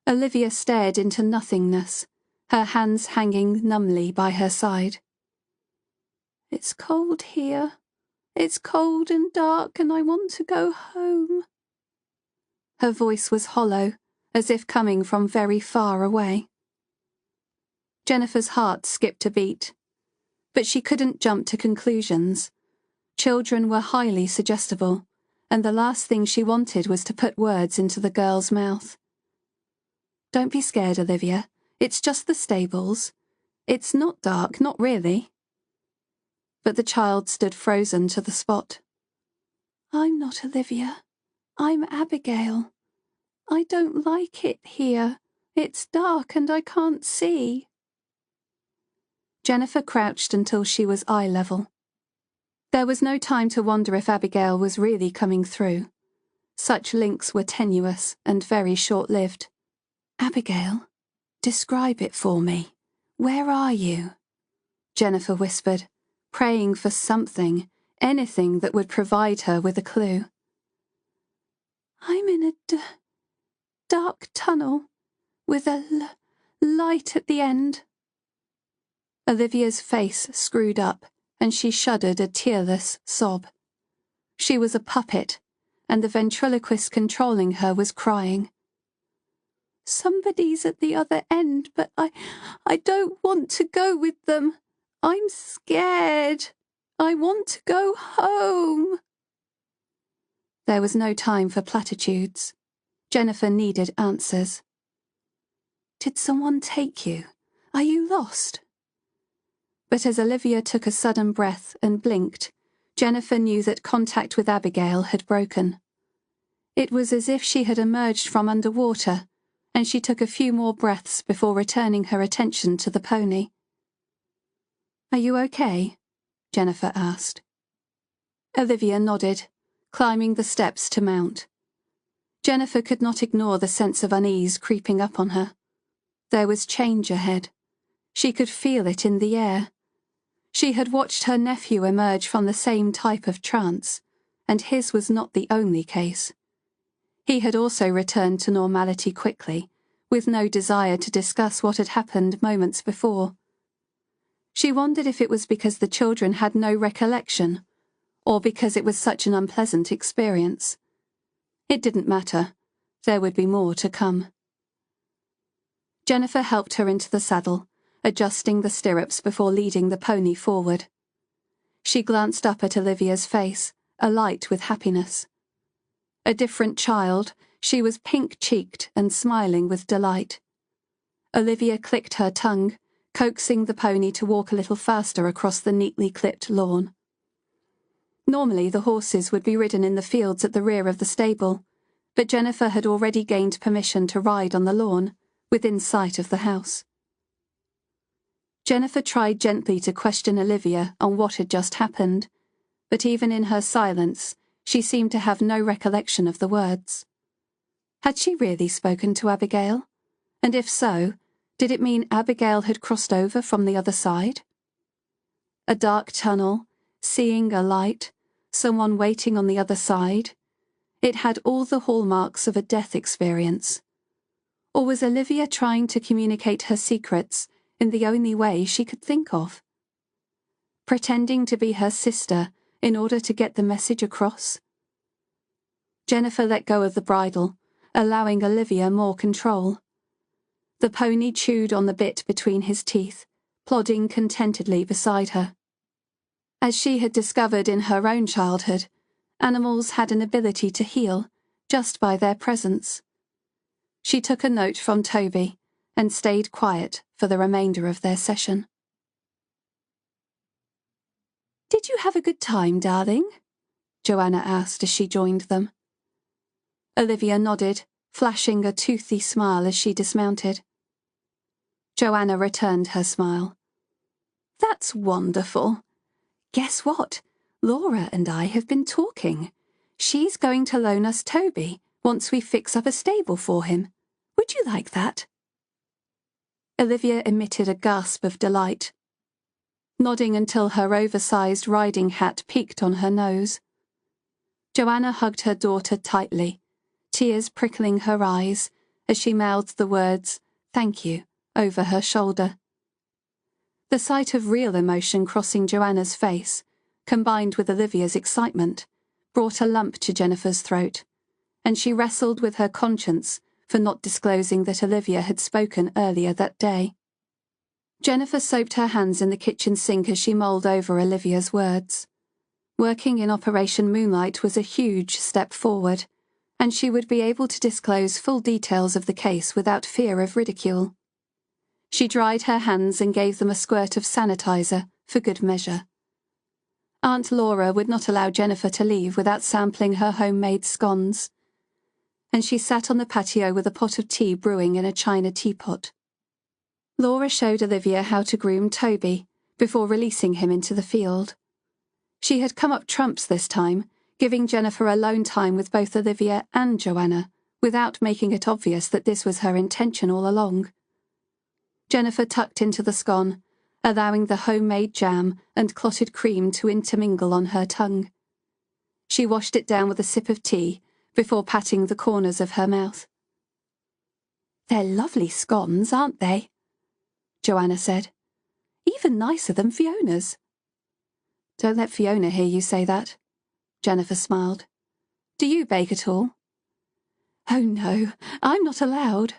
Olivia stared into nothingness, her hands hanging numbly by her side. "It's cold here. It's cold and dark, and I want to go home." Her voice was hollow, as if coming from very far away. Jennifer's heart skipped a beat. But she couldn't jump to conclusions. Children were highly suggestible, and the last thing she wanted was to put words into the girl's mouth. "Don't be scared, Olivia. It's just the stables. It's not dark, not really." But the child stood frozen to the spot. "I'm not Olivia. I'm Abigail. I don't like it here. It's dark and I can't see." Jennifer crouched until she was eye level. There was no time to wonder if Abigail was really coming through. Such links were tenuous and very short-lived. "Abigail, describe it for me. Where are you?" Jennifer whispered, praying for something, anything that would provide her with a clue. "I'm in a dark tunnel with a light at the end." Olivia's face screwed up, and she shuddered a tearless sob. She was a puppet, and the ventriloquist controlling her was crying. "Somebody's at the other end, but I don't want to go with them. I'm scared. I want to go home." There was no time for platitudes. Jennifer needed answers. "Did someone take you? Are you lost?" But as Olivia took a sudden breath and blinked, Jennifer knew that contact with Abigail had broken. It was as if she had emerged from underwater, and she took a few more breaths before returning her attention to the pony. "Are you okay?" Jennifer asked. Olivia nodded, climbing the steps to mount. Jennifer could not ignore the sense of unease creeping up on her. There was change ahead. She could feel it in the air. She had watched her nephew emerge from the same type of trance, and his was not the only case. He had also returned to normality quickly, with no desire to discuss what had happened moments before. She wondered if it was because the children had no recollection, or because it was such an unpleasant experience. It didn't matter. There would be more to come. Jennifer helped her into the saddle, adjusting the stirrups before leading the pony forward. She glanced up at Olivia's face, alight with happiness. A different child, she was pink-cheeked and smiling with delight. Olivia clicked her tongue, coaxing the pony to walk a little faster across the neatly clipped lawn. Normally the horses would be ridden in the fields at the rear of the stable, but Jennifer had already gained permission to ride on the lawn, within sight of the house. Jennifer tried gently to question Olivia on what had just happened, but even in her silence, she seemed to have no recollection of the words. Had she really spoken to Abigail? And if so, did it mean Abigail had crossed over from the other side? A dark tunnel, seeing a light, someone waiting on the other side. It had all the hallmarks of a death experience. Or was Olivia trying to communicate her secrets in the only way she could think of? Pretending to be her sister in order to get the message across? Jennifer let go of the bridle, allowing Olivia more control. The pony chewed on the bit between his teeth, plodding contentedly beside her. As she had discovered in her own childhood, animals had an ability to heal just by their presence. She took a note from Toby and stayed quiet for the remainder of their session. "Did you have a good time, darling?" Joanna asked as she joined them. Olivia nodded, flashing a toothy smile as she dismounted. Joanna returned her smile. "That's wonderful. Guess what? Laura and I have been talking. She's going to loan us Toby once we fix up a stable for him. Would you like that?" Olivia emitted a gasp of delight, nodding until her oversized riding hat peaked on her nose. Joanna hugged her daughter tightly, tears prickling her eyes as she mouthed the words, "Thank you," over her shoulder. The sight of real emotion crossing Joanna's face, combined with Olivia's excitement, brought a lump to Jennifer's throat, and she wrestled with her conscience for not disclosing that Olivia had spoken earlier that day. Jennifer soaped her hands in the kitchen sink as she mulled over Olivia's words. Working in Operation Moonlight was a huge step forward, and she would be able to disclose full details of the case without fear of ridicule. She dried her hands and gave them a squirt of sanitizer for good measure. Aunt Laura would not allow Jennifer to leave without sampling her homemade scones, and she sat on the patio with a pot of tea brewing in a china teapot. Laura showed Olivia how to groom Toby before releasing him into the field. She had come up trumps this time, giving Jennifer alone time with both Olivia and Joanna, without making it obvious that this was her intention all along. Jennifer tucked into the scone, allowing the homemade jam and clotted cream to intermingle on her tongue. She washed it down with a sip of tea before patting the corners of her mouth. "They're lovely scones, aren't they?" Joanna said. "Even nicer than Fiona's." "Don't let Fiona hear you say that," Jennifer smiled. "Do you bake at all?" "Oh no, I'm not allowed,"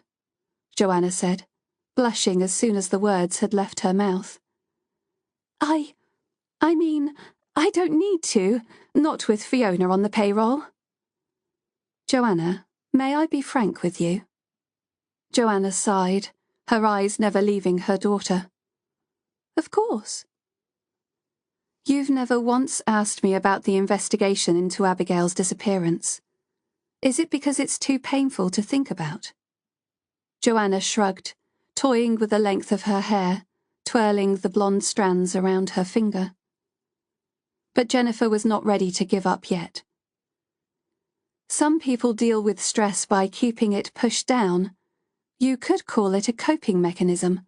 Joanna said, blushing as soon as the words had left her mouth. I mean, I don't need to, not with Fiona on the payroll." "Joanna, may I be frank with you?" Joanna sighed, her eyes never leaving her daughter. "Of course." "You've never once asked me about the investigation into Abigail's disappearance. Is it because it's too painful to think about?" Joanna shrugged, toying with the length of her hair, twirling the blonde strands around her finger. But Jennifer was not ready to give up yet. "Some people deal with stress by keeping it pushed down. You could call it a coping mechanism."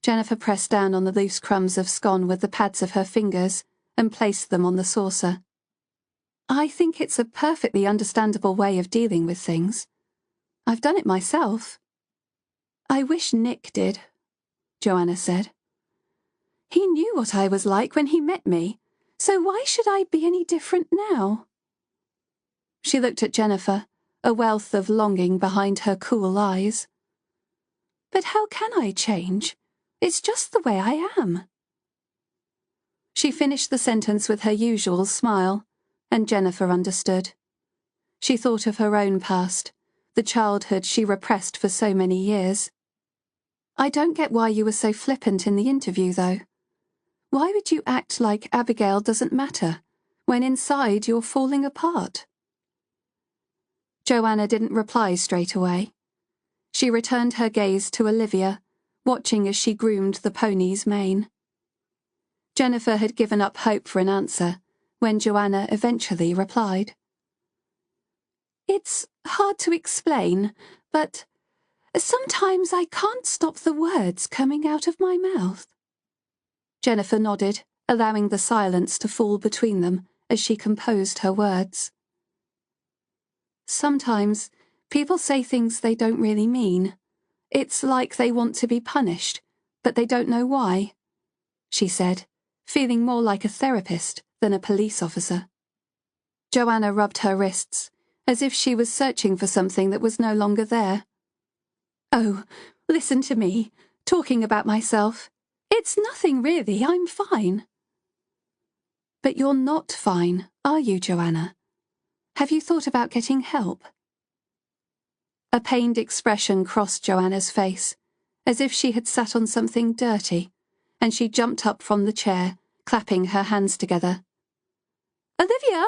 Jennifer pressed down on the loose crumbs of scone with the pads of her fingers and placed them on the saucer. "I think it's a perfectly understandable way of dealing with things. I've done it myself." "I wish Nick did," Joanna said. "He knew what I was like when he met me, so why should I be any different now?" She looked at Jennifer, a wealth of longing behind her cool eyes. "But how can I change? It's just the way I am." She finished the sentence with her usual smile, and Jennifer understood. She thought of her own past, the childhood she repressed for so many years. "I don't get why you were so flippant in the interview, though. Why would you act like Abigail doesn't matter, when inside you're falling apart?" Joanna didn't reply straight away. She returned her gaze to Olivia, watching as she groomed the pony's mane. Jennifer had given up hope for an answer when Joanna eventually replied. "It's hard to explain, but sometimes I can't stop the words coming out of my mouth." Jennifer nodded, allowing the silence to fall between them as she composed her words. "Sometimes people say things they don't really mean. It's like they want to be punished, but they don't know why," she said, feeling more like a therapist than a police officer. Joanna rubbed her wrists, as if she was searching for something that was no longer there. "Oh, listen to me, talking about myself. It's nothing really, I'm fine." "But you're not fine, are you, Joanna? Have you thought about getting help?" A pained expression crossed Joanna's face, as if she had sat on something dirty, and she jumped up from the chair, clapping her hands together. "Olivia,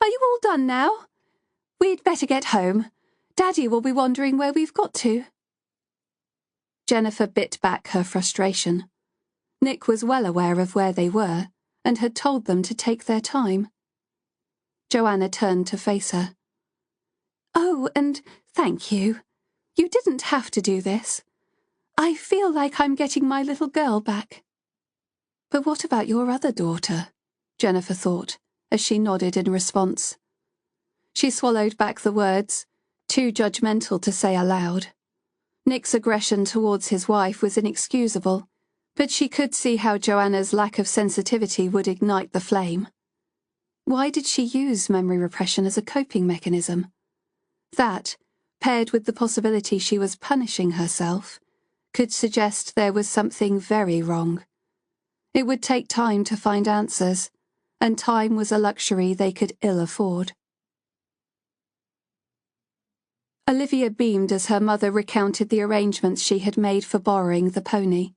are you all done now? We'd better get home. Daddy will be wondering where we've got to." Jennifer bit back her frustration. Nick was well aware of where they were, and had told them to take their time. Joanna turned to face her. "Oh, and thank you. You didn't have to do this. I feel like I'm getting my little girl back." "But what about your other daughter?" Jennifer thought, as she nodded in response. She swallowed back the words, too judgmental to say aloud. Nick's aggression towards his wife was inexcusable, but she could see how Joanna's lack of sensitivity would ignite the flame. Why did she use memory repression as a coping mechanism? That, paired with the possibility she was punishing herself, could suggest there was something very wrong. It would take time to find answers, and time was a luxury they could ill afford. Olivia beamed as her mother recounted the arrangements she had made for borrowing the pony.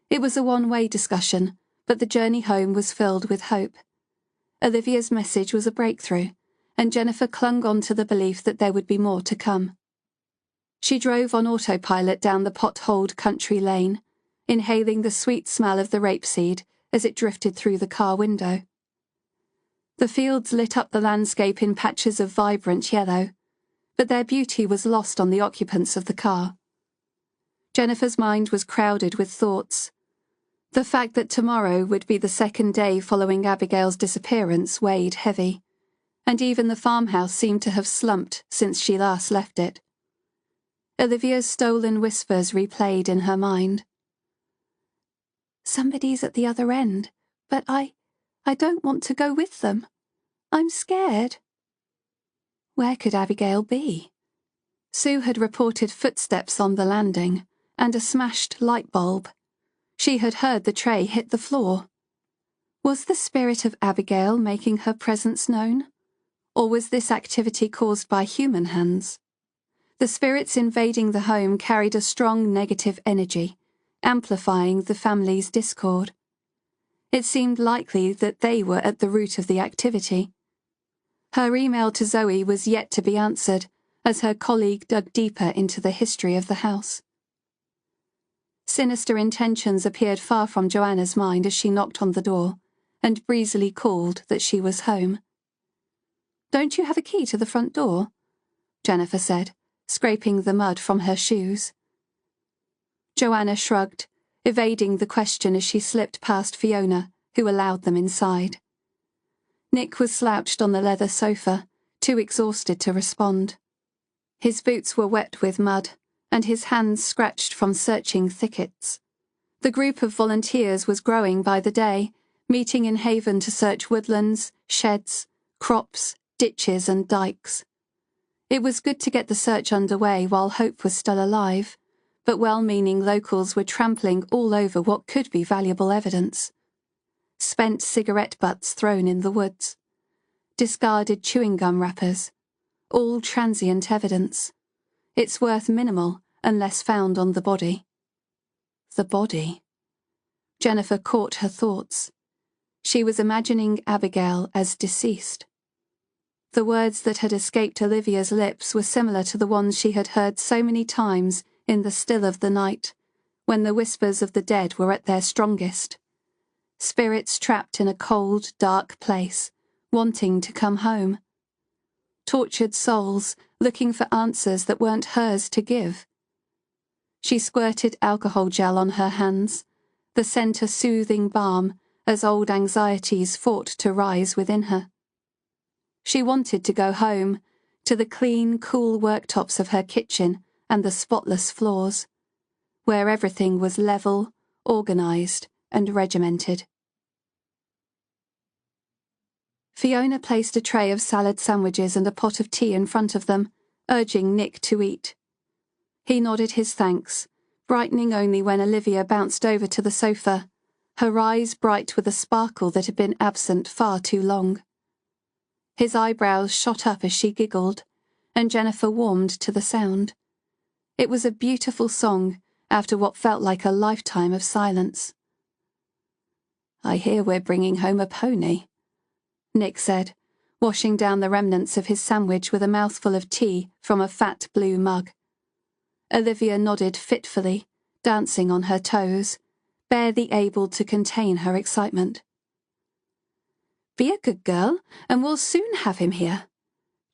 It was a one-way discussion, but the journey home was filled with hope. Olivia's message was a breakthrough, and Jennifer clung on to the belief that there would be more to come. She drove on autopilot down the potholed country lane, inhaling the sweet smell of the rapeseed as it drifted through the car window. The fields lit up the landscape in patches of vibrant yellow, but their beauty was lost on the occupants of the car. Jennifer's mind was crowded with thoughts. The fact that tomorrow would be the second day following Abigail's disappearance weighed heavy, and even the farmhouse seemed to have slumped since she last left it. Olivia's stolen whispers replayed in her mind. Somebody's at the other end, but I don't want to go with them. I'm scared. Where could Abigail be? Sue had reported footsteps on the landing and a smashed light bulb. She had heard the tray hit the floor. Was the spirit of Abigail making her presence known? Or was this activity caused by human hands? The spirits invading the home carried a strong negative energy, amplifying the family's discord. It seemed likely that they were at the root of the activity. Her email to Zoe was yet to be answered, as her colleague dug deeper into the history of the house. Sinister intentions appeared far from Joanna's mind as she knocked on the door, and breezily called that she was home. "Don't you have a key to the front door?" Jennifer said, scraping the mud from her shoes. Joanna shrugged, evading the question as she slipped past Fiona, who allowed them inside. Nick was slouched on the leather sofa, too exhausted to respond. His boots were wet with mud, and his hands scratched from searching thickets. The group of volunteers was growing by the day, meeting in Haven to search woodlands, sheds, crops, ditches and dikes. It was good to get the search underway while hope was still alive, but well-meaning locals were trampling all over what could be valuable evidence. Spent cigarette butts thrown in the woods, discarded chewing gum wrappers, all transient evidence. Its worth minimal unless found on the body. The body. Jennifer caught her thoughts. She was imagining Abigail as deceased. The words that had escaped Olivia's lips were similar to the ones she had heard so many times in the still of the night, when the whispers of the dead were at their strongest. Spirits trapped in a cold, dark place, wanting to come home. Tortured souls looking for answers that weren't hers to give. She squirted alcohol gel on her hands, the scent a soothing balm as old anxieties fought to rise within her. She wanted to go home, to the clean, cool worktops of her kitchen and the spotless floors, where everything was level, organized, and regimented. Fiona placed a tray of salad sandwiches and a pot of tea in front of them, urging Nick to eat. He nodded his thanks, brightening only when Olivia bounced over to the sofa, her eyes bright with a sparkle that had been absent far too long. His eyebrows shot up as she giggled, and Jennifer warmed to the sound. It was a beautiful song after what felt like a lifetime of silence. "I hear we're bringing home a pony," Nick said, washing down the remnants of his sandwich with a mouthful of tea from a fat blue mug. Olivia nodded fitfully, dancing on her toes, barely able to contain her excitement. "Be a good girl, and we'll soon have him here,"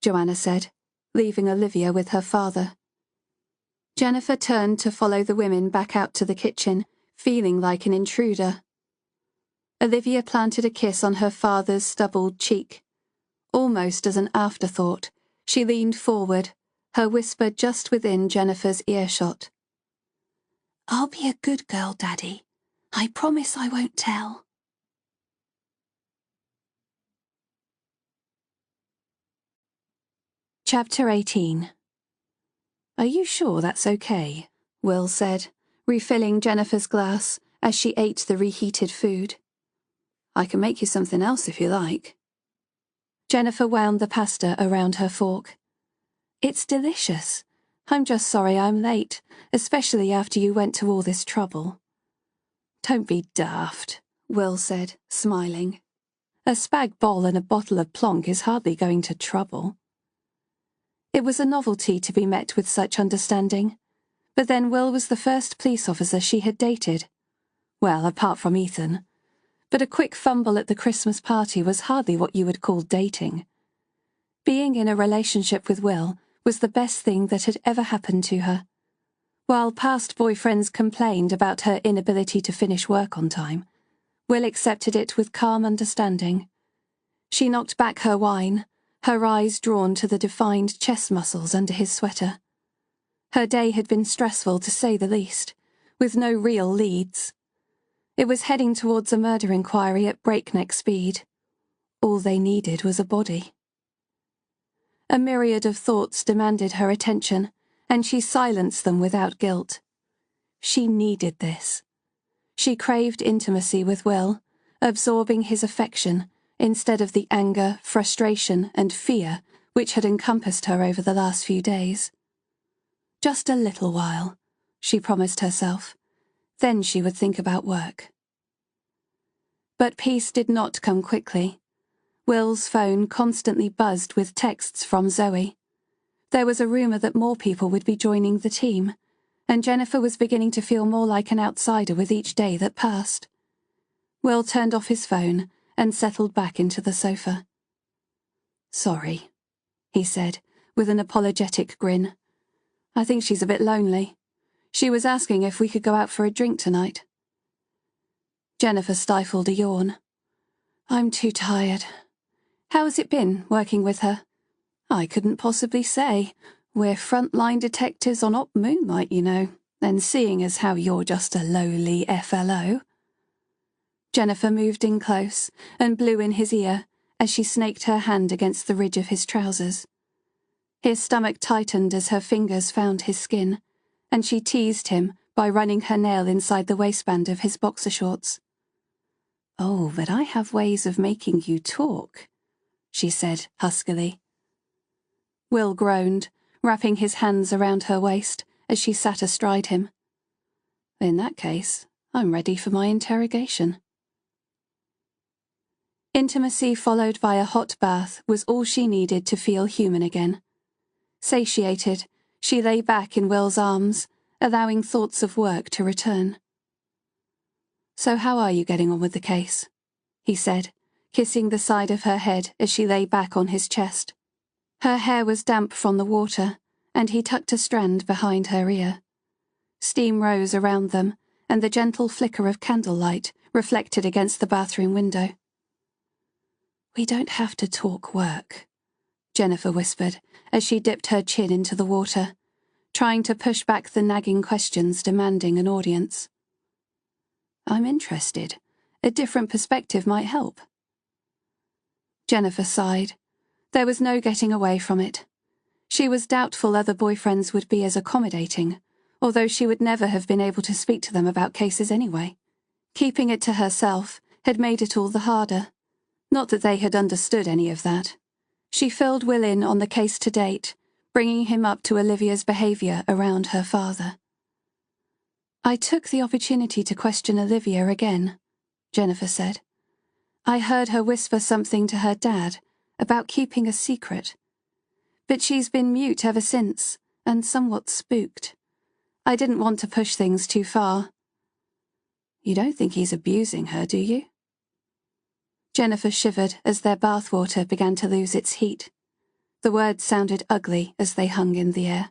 Joanna said, leaving Olivia with her father. Jennifer turned to follow the women back out to the kitchen, feeling like an intruder. Olivia planted a kiss on her father's stubbled cheek. Almost as an afterthought, she leaned forward, her whisper just within Jennifer's earshot. "I'll be a good girl, Daddy. I promise I won't tell." Chapter 18. Are you sure that's okay? Will said, refilling Jennifer's glass as she ate the reheated food. I can make you something else if you like. Jennifer wound the pasta around her fork. It's delicious. I'm just sorry I'm late, especially after you went to all this trouble. Don't be daft, Will said, smiling. A spag bol and a bottle of plonk is hardly going to trouble. It was a novelty to be met with such understanding, but then Will was the first police officer she had dated. Well, apart from Ethan. But a quick fumble at the Christmas party was hardly what you would call dating. Being in a relationship with Will was the best thing that had ever happened to her. While past boyfriends complained about her inability to finish work on time, Will accepted it with calm understanding. She knocked back her wine, her eyes drawn to the defined chest muscles under his sweater. Her day had been stressful, to say the least, with no real leads. It was heading towards a murder inquiry at breakneck speed. All they needed was a body. A myriad of thoughts demanded her attention, and she silenced them without guilt. She needed this. She craved intimacy with Will, absorbing his affection instead of the anger, frustration, and fear which had encompassed her over the last few days. Just a little while, she promised herself. Then she would think about work. But peace did not come quickly. Will's phone constantly buzzed with texts from Zoe. There was a rumor that more people would be joining the team, and Jennifer was beginning to feel more like an outsider with each day that passed. Will turned off his phone and settled back into the sofa. Sorry, he said, with an apologetic grin. I think she's a bit lonely. She was asking if we could go out for a drink tonight. Jennifer stifled a yawn. I'm too tired. How has it been, working with her? I couldn't possibly say. We're frontline detectives on Op Moonlight, you know, and seeing as how you're just a lowly FLO. Jennifer moved in close and blew in his ear as she snaked her hand against the ridge of his trousers. His stomach tightened as her fingers found his skin, and she teased him by running her nail inside the waistband of his boxer shorts. Oh, but I have ways of making you talk, she said huskily. Will groaned, wrapping his hands around her waist as she sat astride him. In that case, I'm ready for my interrogation. Intimacy followed by a hot bath was all she needed to feel human again. Satiated, she lay back in Will's arms, allowing thoughts of work to return. So how are you getting on with the case? He said, kissing the side of her head as she lay back on his chest. Her hair was damp from the water, and he tucked a strand behind her ear. Steam rose around them, and the gentle flicker of candlelight reflected against the bathroom window. We don't have to talk work, Jennifer whispered as she dipped her chin into the water, trying to push back the nagging questions demanding an audience. I'm interested. A different perspective might help. Jennifer sighed. There was no getting away from it. She was doubtful other boyfriends would be as accommodating, although she would never have been able to speak to them about cases anyway. Keeping it to herself had made it all the harder. Not that they had understood any of that. She filled Will in on the case to date, bringing him up to Olivia's behaviour around her father. I took the opportunity to question Olivia again, Jennifer said. I heard her whisper something to her dad about keeping a secret. But she's been mute ever since, and somewhat spooked. I didn't want to push things too far. You don't think he's abusing her, do you? Jennifer shivered as their bathwater began to lose its heat. The words sounded ugly as they hung in the air.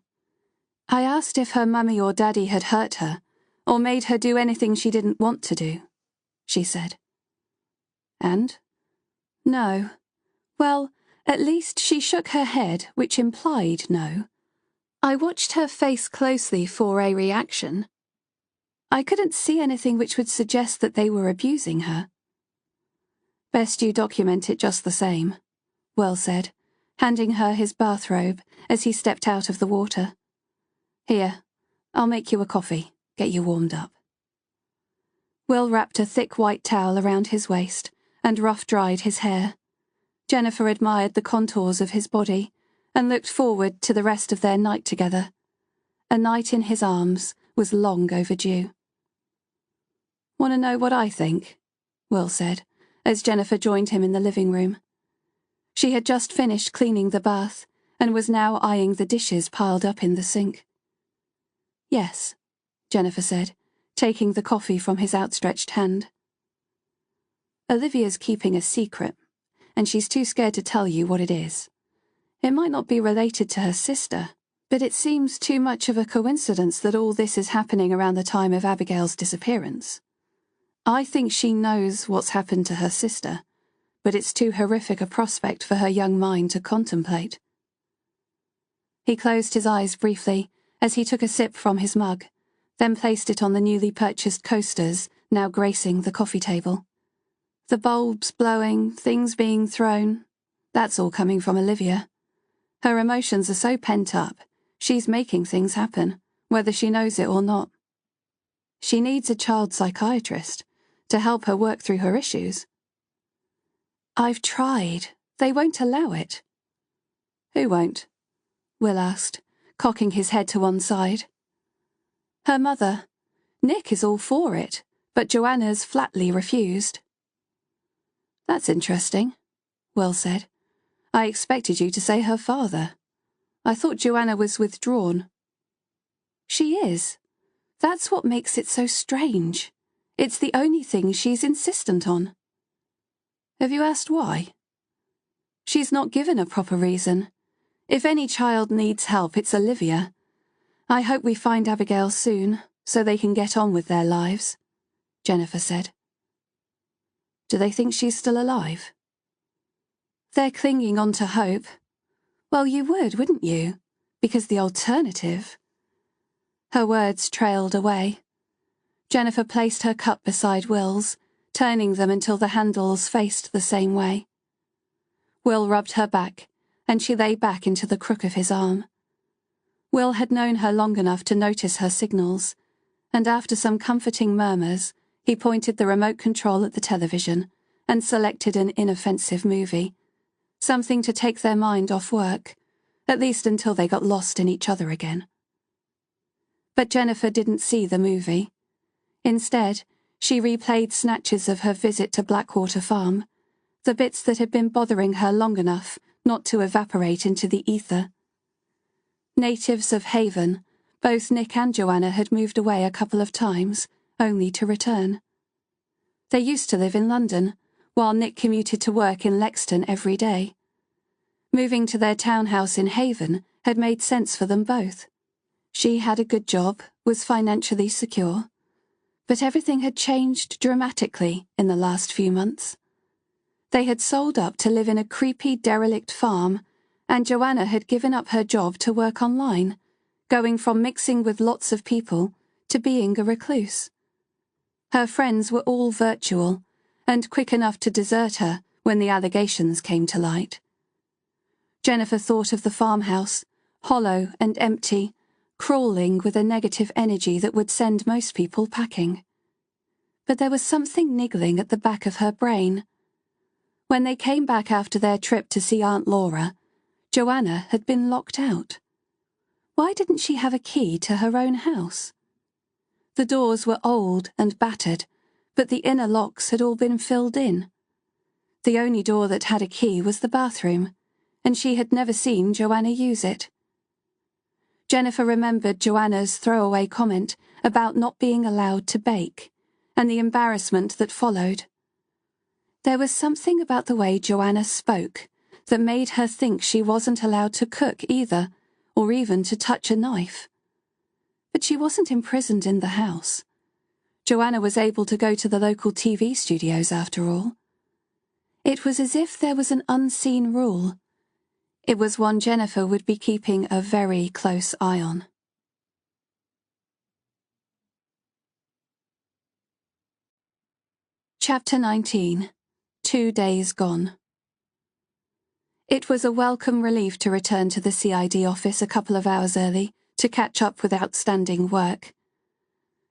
I asked if her mummy or daddy had hurt her, or made her do anything she didn't want to do, she said. And? No. Well, at least she shook her head, which implied no. I watched her face closely for a reaction. I couldn't see anything which would suggest that they were abusing her. Best you document it just the same, Will said, handing her his bathrobe as he stepped out of the water. "Here, I'll make you a coffee, get you warmed up." Will wrapped a thick white towel around his waist and rough-dried his hair. Jennifer admired the contours of his body and looked forward to the rest of their night together. A night in his arms was long overdue. "Want to know what I think?" Will said, as Jennifer joined him in the living room. She had just finished cleaning the bath and was now eyeing the dishes piled up in the sink. "Yes," Jennifer said, taking the coffee from his outstretched hand. "Olivia's keeping a secret, and she's too scared to tell you what it is. It might not be related to her sister, but it seems too much of a coincidence that all this is happening around the time of Abigail's disappearance. I think she knows what's happened to her sister, but it's too horrific a prospect for her young mind to contemplate." He closed his eyes briefly as he took a sip from his mug, then placed it on the newly purchased coasters now gracing the coffee table. The bulbs blowing, things being thrown, that's all coming from Olivia. Her emotions are so pent up, she's making things happen, whether she knows it or not. She needs a child psychiatrist to help her work through her issues. "I've tried. They won't allow it." "Who won't?" Will asked, cocking his head to one side. "Her mother. Nick is all for it, but Joanna's flatly refused." "That's interesting," Will said. "I expected you to say her father. I thought Joanna was withdrawn." "She is. That's what makes it so strange. It's the only thing she's insistent on." "Have you asked why?" "She's not given a proper reason. If any child needs help, it's Olivia. I hope we find Abigail soon, so they can get on with their lives," Jennifer said. "Do they think she's still alive?" "They're clinging on to hope. Well, you would, wouldn't you? Because the alternative—" Her words trailed away. Jennifer placed her cup beside Will's, turning them until the handles faced the same way. Will rubbed her back, and she lay back into the crook of his arm. Will had known her long enough to notice her signals, and after some comforting murmurs, he pointed the remote control at the television and selected an inoffensive movie, something to take their mind off work, at least until they got lost in each other again. But Jennifer didn't see the movie. Instead, she replayed snatches of her visit to Blackwater Farm, the bits that had been bothering her long enough not to evaporate into the ether. Natives of Haven, both Nick and Joanna had moved away a couple of times, only to return. They used to live in London, while Nick commuted to work in Lexton every day. Moving to their townhouse in Haven had made sense for them both. She had a good job, was financially secure. But everything had changed dramatically in the last few months. They had sold up to live in a creepy derelict farm, and Joanna had given up her job to work online, going from mixing with lots of people to being a recluse. Her friends were all virtual, and quick enough to desert her when the allegations came to light. Jennifer thought of the farmhouse, hollow and empty, crawling with a negative energy that would send most people packing. But there was something niggling at the back of her brain. When they came back after their trip to see Aunt Laura, Joanna had been locked out. Why didn't she have a key to her own house? The doors were old and battered, but the inner locks had all been filled in. The only door that had a key was the bathroom, and she had never seen Joanna use it. Jennifer remembered Joanna's throwaway comment about not being allowed to bake, and the embarrassment that followed. There was something about the way Joanna spoke that made her think she wasn't allowed to cook either, or even to touch a knife. But she wasn't imprisoned in the house. Joanna was able to go to the local TV studios after all. It was as if there was an unseen rule. It was one Jennifer would be keeping a very close eye on. Chapter 19. 2 Days Gone. It was a welcome relief to return to the CID office a couple of hours early to catch up with outstanding work.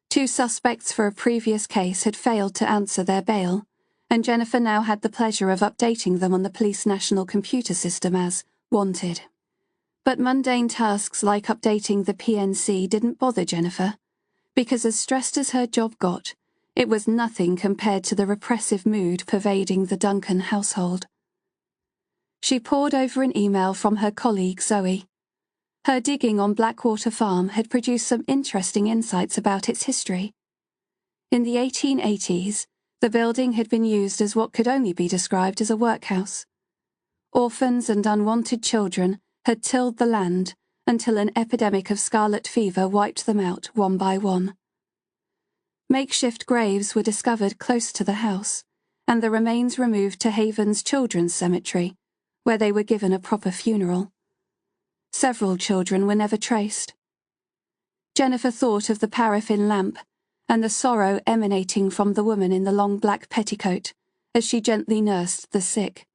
2 suspects for a previous case had failed to answer their bail, and Jennifer now had the pleasure of updating them on the police national computer system as wanted. But mundane tasks like updating the PNC didn't bother Jennifer, because as stressed as her job got, it was nothing compared to the repressive mood pervading the Duncan household. She pored over an email from her colleague Zoe. Her digging on Blackwater Farm had produced some interesting insights about its history. In the 1880s, the building had been used as what could only be described as a workhouse. Orphans and unwanted children had tilled the land until an epidemic of scarlet fever wiped them out one by one. Makeshift graves were discovered close to the house, and the remains removed to Haven's Children's Cemetery, where they were given a proper funeral. Several children were never traced. Jennifer thought of the paraffin lamp and the sorrow emanating from the woman in the long black petticoat as she gently nursed the sick.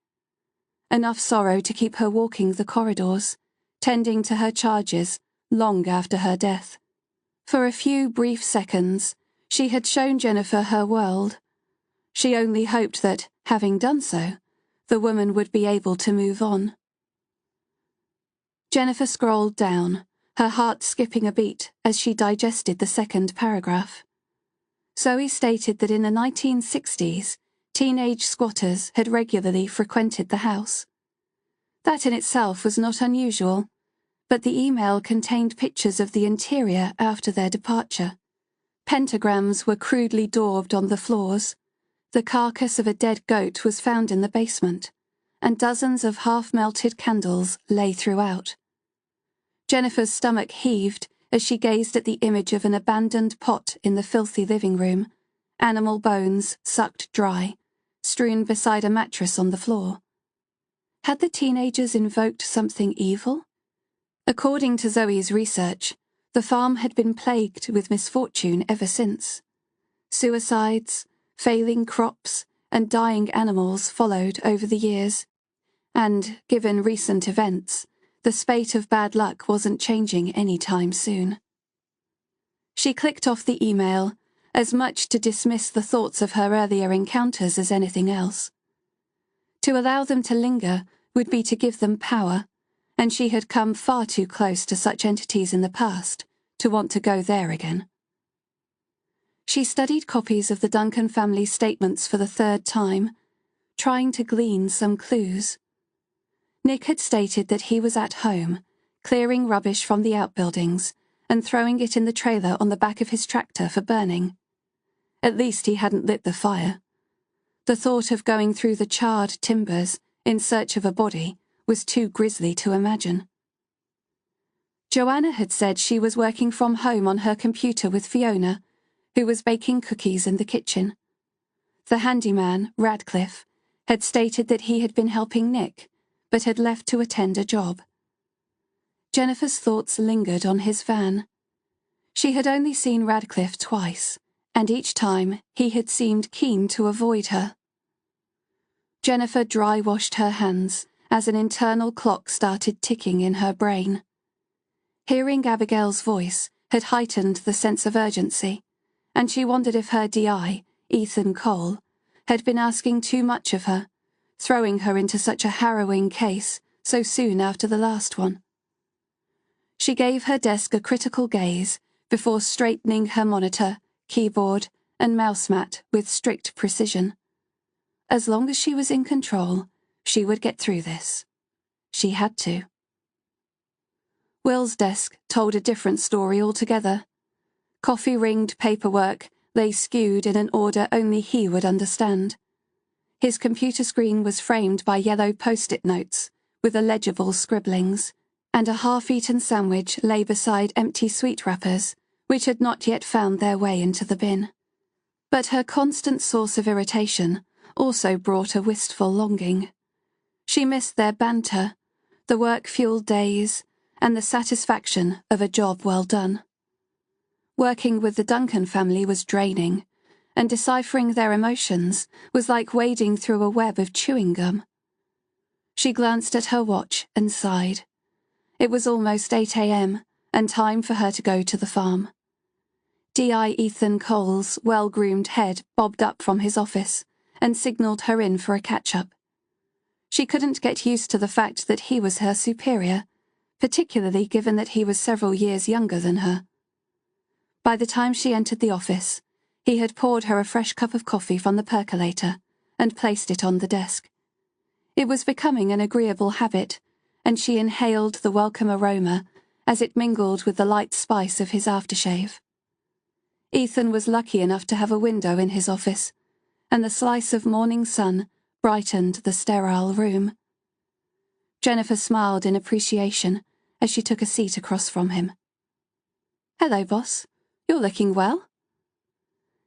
Enough sorrow to keep her walking the corridors, tending to her charges long after her death. For a few brief seconds, she had shown Jennifer her world. She only hoped that, having done so, the woman would be able to move on. Jennifer scrolled down, her heart skipping a beat as she digested the second paragraph. Zoe stated that in the 1960s, teenage squatters had regularly frequented the house. That in itself was not unusual, but the email contained pictures of the interior after their departure. Pentagrams were crudely daubed on the floors. The carcass of a dead goat was found in the basement, and dozens of half-melted candles lay throughout. Jennifer's stomach heaved as she gazed at the image of an abandoned pot in the filthy living room, animal bones sucked dry, strewn beside a mattress on the floor. Had the teenagers invoked something evil? According to Zoe's research, the farm had been plagued with misfortune ever since. Suicides, failing crops, and dying animals followed over the years, and, given recent events, the spate of bad luck wasn't changing any time soon. She clicked off the email, as much to dismiss the thoughts of her earlier encounters as anything else. To allow them to linger would be to give them power, and she had come far too close to such entities in the past to want to go there again. She studied copies of the Duncan family statements for the 3rd time, trying to glean some clues. Nick had stated that he was at home, clearing rubbish from the outbuildings and throwing it in the trailer on the back of his tractor for burning. At least he hadn't lit the fire. The thought of going through the charred timbers in search of a body was too grisly to imagine. Joanna had said she was working from home on her computer with Fiona, who was baking cookies in the kitchen. The handyman, Radcliffe, had stated that he had been helping Nick, but had left to attend a job. Jennifer's thoughts lingered on his van. She had only seen Radcliffe twice, and each time he had seemed keen to avoid her. Jennifer dry-washed her hands as an internal clock started ticking in her brain. Hearing Abigail's voice had heightened the sense of urgency, and she wondered if her DI, Ethan Cole, had been asking too much of her, throwing her into such a harrowing case so soon after the last one. She gave her desk a critical gaze before straightening her monitor, keyboard, and mouse mat with strict precision. As long as she was in control, she would get through this. She had to. Will's desk told a different story altogether. Coffee-ringed paperwork lay skewed in an order only he would understand. His computer screen was framed by yellow post-it notes with illegible scribblings, and a half-eaten sandwich lay beside empty sweet wrappers, which had not yet found their way into the bin. But her constant source of irritation also brought a wistful longing. She missed their banter, the work-fueled days, and the satisfaction of a job well done. Working with the Duncan family was draining, and deciphering their emotions was like wading through a web of chewing gum. She glanced at her watch and sighed. It was almost 8 a.m. and time for her to go to the farm. D.I. Ethan Cole's well-groomed head bobbed up from his office and signalled her in for a catch-up. She couldn't get used to the fact that he was her superior, particularly given that he was several years younger than her. By the time she entered the office, he had poured her a fresh cup of coffee from the percolator and placed it on the desk. It was becoming an agreeable habit, and she inhaled the welcome aroma as it mingled with the light spice of his aftershave. Ethan was lucky enough to have a window in his office, and the slice of morning sun brightened the sterile room. Jennifer smiled in appreciation as she took a seat across from him. "Hello, boss. You're looking well."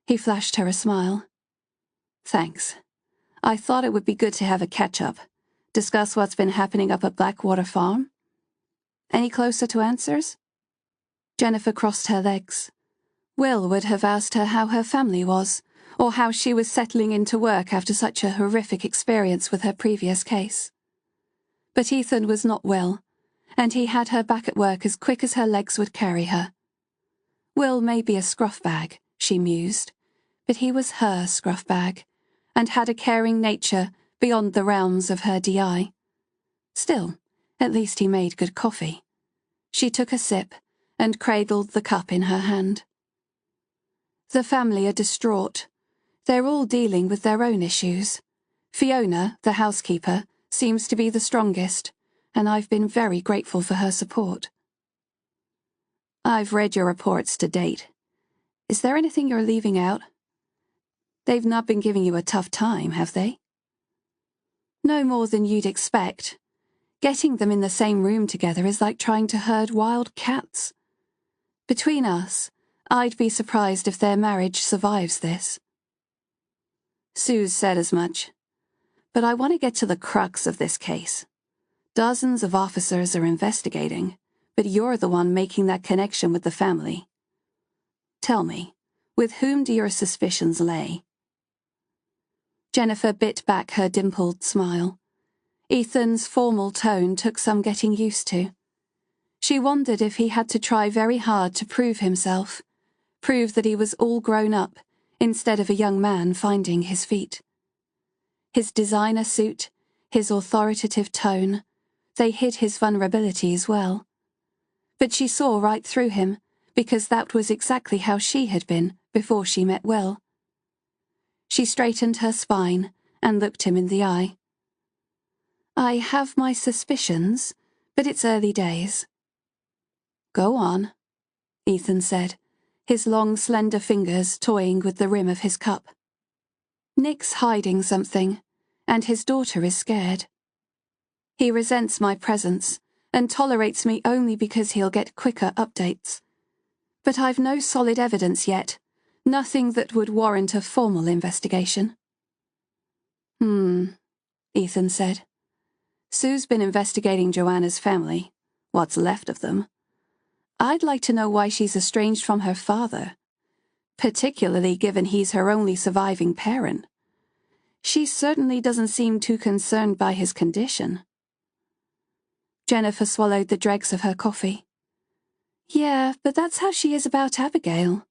He flashed her a smile. "Thanks. I thought it would be good to have a catch-up, discuss what's been happening up at Blackwater Farm. Any closer to answers?" Jennifer crossed her legs. Will would have asked her how her family was, or how she was settling into work after such a horrific experience with her previous case. But Ethan was not Will, and he had her back at work as quick as her legs would carry her. Will may be a scruff bag, she mused, but he was her scruff bag, and had a caring nature beyond the realms of her DI. Still, at least he made good coffee. She took a sip and cradled the cup in her hand. The family are distraught. They're all dealing with their own issues. Fiona, the housekeeper, seems to be the strongest, and I've been very grateful for her support. I've read your reports to date. Is there anything you're leaving out? They've not been giving you a tough time, have they? No more than you'd expect. Getting them in the same room together is like trying to herd wild cats. Between us, I'd be surprised if their marriage survives this. Sue's said as much. But I want to get to the crux of this case. Dozens of officers are investigating, but you're the one making that connection with the family. Tell me, with whom do your suspicions lay? Jennifer bit back her dimpled smile. Ethan's formal tone took some getting used to. She wondered if he had to try very hard to prove himself, prove that he was all grown up, instead of a young man finding his feet. His designer suit, his authoritative tone, they hid his vulnerabilities well. But she saw right through him, because that was exactly how she had been before she met Will. She straightened her spine and looked him in the eye. I have my suspicions, but it's early days. Go on, Ethan said, his long, slender fingers toying with the rim of his cup. Nick's hiding something, and his daughter is scared. He resents my presence and tolerates me only because he'll get quicker updates. But I've no solid evidence yet, nothing that would warrant a formal investigation. Ethan said. Sue's been investigating Joanna's family, what's left of them. I'd like to know why she's estranged from her father, particularly given he's her only surviving parent. She certainly doesn't seem too concerned by his condition. Jennifer swallowed the dregs of her coffee. Yeah, but that's how she is about Abigail.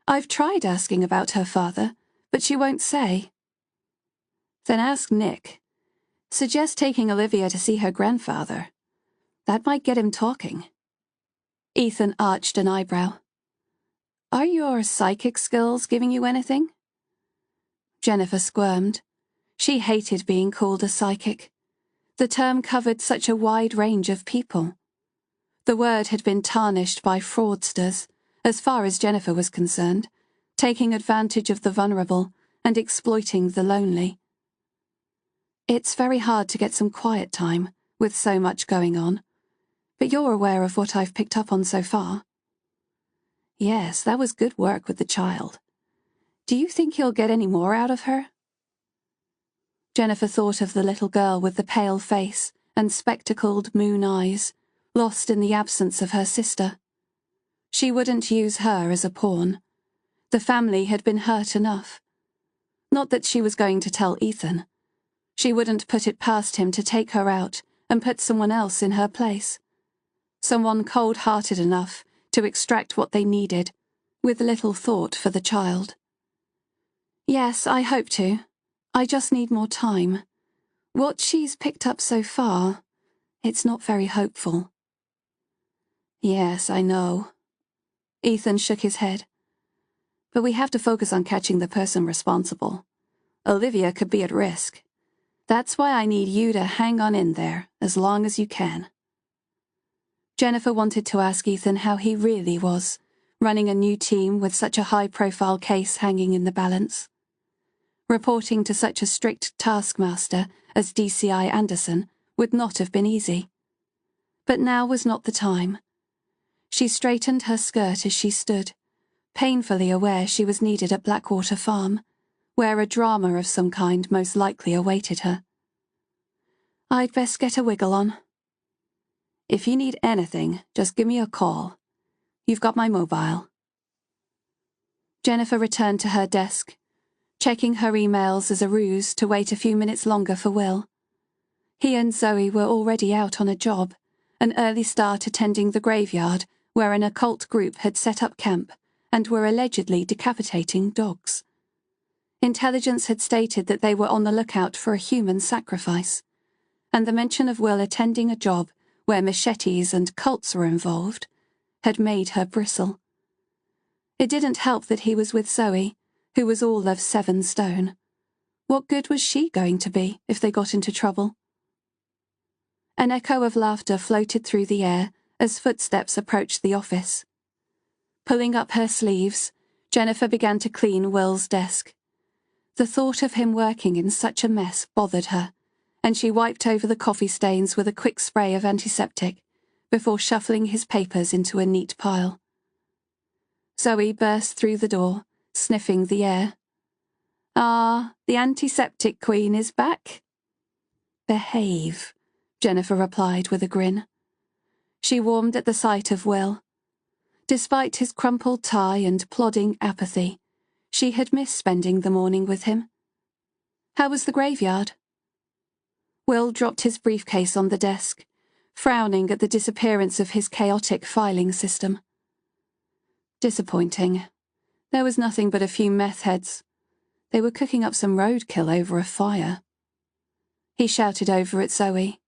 I've tried asking about her father, but she won't say. Then ask Nick. Suggest taking Olivia to see her grandfather. That might get him talking. Ethan arched an eyebrow. Are your psychic skills giving you anything? Jennifer squirmed. She hated being called a psychic. The term covered such a wide range of people. The word had been tarnished by fraudsters, as far as Jennifer was concerned, taking advantage of the vulnerable and exploiting the lonely. It's very hard to get some quiet time, with so much going on, but you're aware of what I've picked up on so far. Yes, that was good work with the child. Do you think you'll get any more out of her? Jennifer thought of the little girl with the pale face and spectacled moon eyes, lost in the absence of her sister. She wouldn't use her as a pawn. The family had been hurt enough. Not that she was going to tell Ethan. She wouldn't put it past him to take her out and put someone else in her place. Someone cold-hearted enough to extract what they needed, with little thought for the child. Yes, I hope to. I just need more time. What she's picked up so far, it's not very hopeful. Yes, I know. Ethan shook his head. But we have to focus on catching the person responsible. Olivia could be at risk. That's why I need you to hang on in there as long as you can. Jennifer wanted to ask Ethan how he really was, running a new team with such a high-profile case hanging in the balance. Reporting to such a strict taskmaster as DCI Anderson would not have been easy. But now was not the time. She straightened her skirt as she stood, painfully aware she was needed at Blackwater Farm, where a drama of some kind most likely awaited her. I'd best get a wiggle on. If you need anything, just give me a call. You've got my mobile. Jennifer returned to her desk, checking her emails as a ruse to wait a few minutes longer for Will. He and Zoe were already out on a job, an early start attending the graveyard where an occult group had set up camp and were allegedly decapitating dogs. Intelligence had stated that they were on the lookout for a human sacrifice, and the mention of Will attending a job where machetes and cults were involved had made her bristle. It didn't help that he was with Zoe, who was all of 7 stone. What good was she going to be if they got into trouble? An echo of laughter floated through the air as footsteps approached the office. Pulling up her sleeves, Jennifer began to clean Will's desk. The thought of him working in such a mess bothered her, and she wiped over the coffee stains with a quick spray of antiseptic before shuffling his papers into a neat pile. Zoe burst through the door, sniffing the air. Ah, the antiseptic queen is back. Behave, Jennifer replied with a grin. She warmed at the sight of Will. Despite his crumpled tie and plodding apathy, she had missed spending the morning with him. How was the graveyard? Will dropped his briefcase on the desk, frowning at the disappearance of his chaotic filing system. Disappointing. There was nothing but a few meth heads. They were cooking up some roadkill over a fire. He shouted over at Zoe.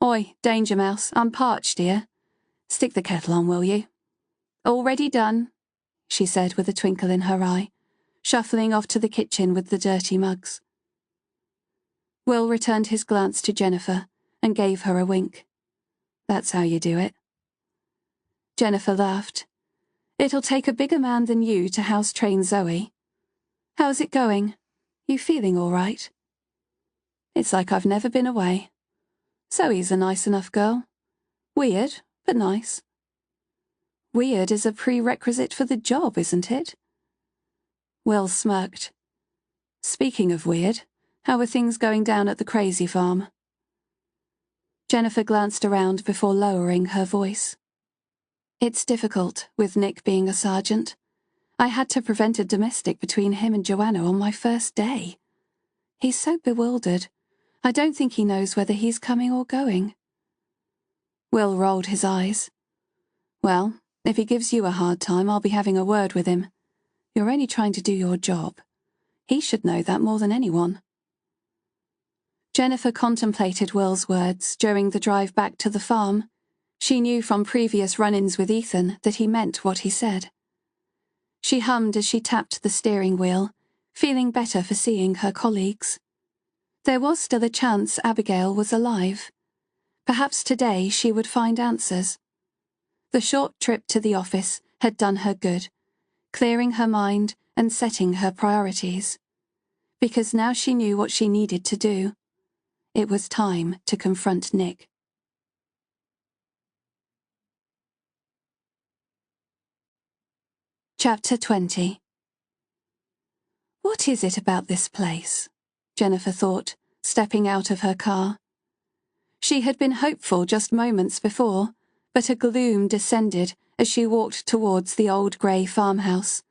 Oi, Danger Mouse, I'm parched, dear. Stick the kettle on, will you? Already done, she said with a twinkle in her eye, shuffling off to the kitchen with the dirty mugs. Will returned his glance to Jennifer and gave her a wink. That's how you do it. Jennifer laughed. It'll take a bigger man than you to house-train Zoe. How's it going? You feeling all right? It's like I've never been away. Zoe's a nice enough girl. Weird, but nice. Weird is a prerequisite for the job, isn't it? Will smirked. Speaking of weird, how are things going down at the crazy farm? Jennifer glanced around before lowering her voice. It's difficult, with Nick being a sergeant. I had to prevent a domestic between him and Joanna on my first day. He's so bewildered. I don't think he knows whether he's coming or going. Will rolled his eyes. Well, if he gives you a hard time, I'll be having a word with him. You're only trying to do your job. He should know that more than anyone. Jennifer contemplated Will's words during the drive back to the farm. She knew from previous run-ins with Ethan that he meant what he said. She hummed as she tapped the steering wheel, feeling better for seeing her colleagues. There was still a chance Abigail was alive. Perhaps today she would find answers. The short trip to the office had done her good, clearing her mind and setting her priorities. Because now she knew what she needed to do. It was time to confront Nick. Chapter 20. What is it about this place? Jennifer thought, stepping out of her car. She had been hopeful just moments before, but a gloom descended as she walked towards the old grey farmhouse,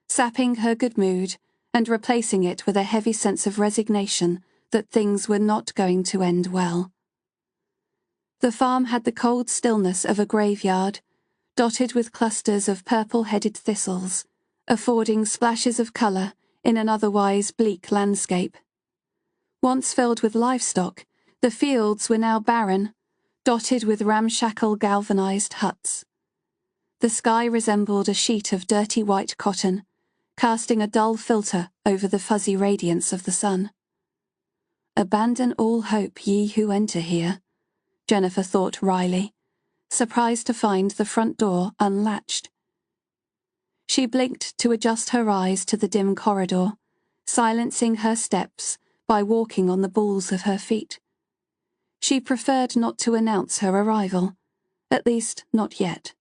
sapping her good mood and replacing it with a heavy sense of resignation that things were not going to end well. The farm had the cold stillness of a graveyard, dotted with clusters of purple-headed thistles, affording splashes of colour in an otherwise bleak landscape. Once filled with livestock, the fields were now barren, dotted with ramshackle galvanized huts. The sky resembled a sheet of dirty white cotton, casting a dull filter over the fuzzy radiance of the sun. "Abandon all hope, ye who enter here," Jennifer thought wryly, surprised to find the front door unlatched. She blinked to adjust her eyes to the dim corridor, silencing her steps by walking on the balls of her feet. She preferred not to announce her arrival, at least not yet.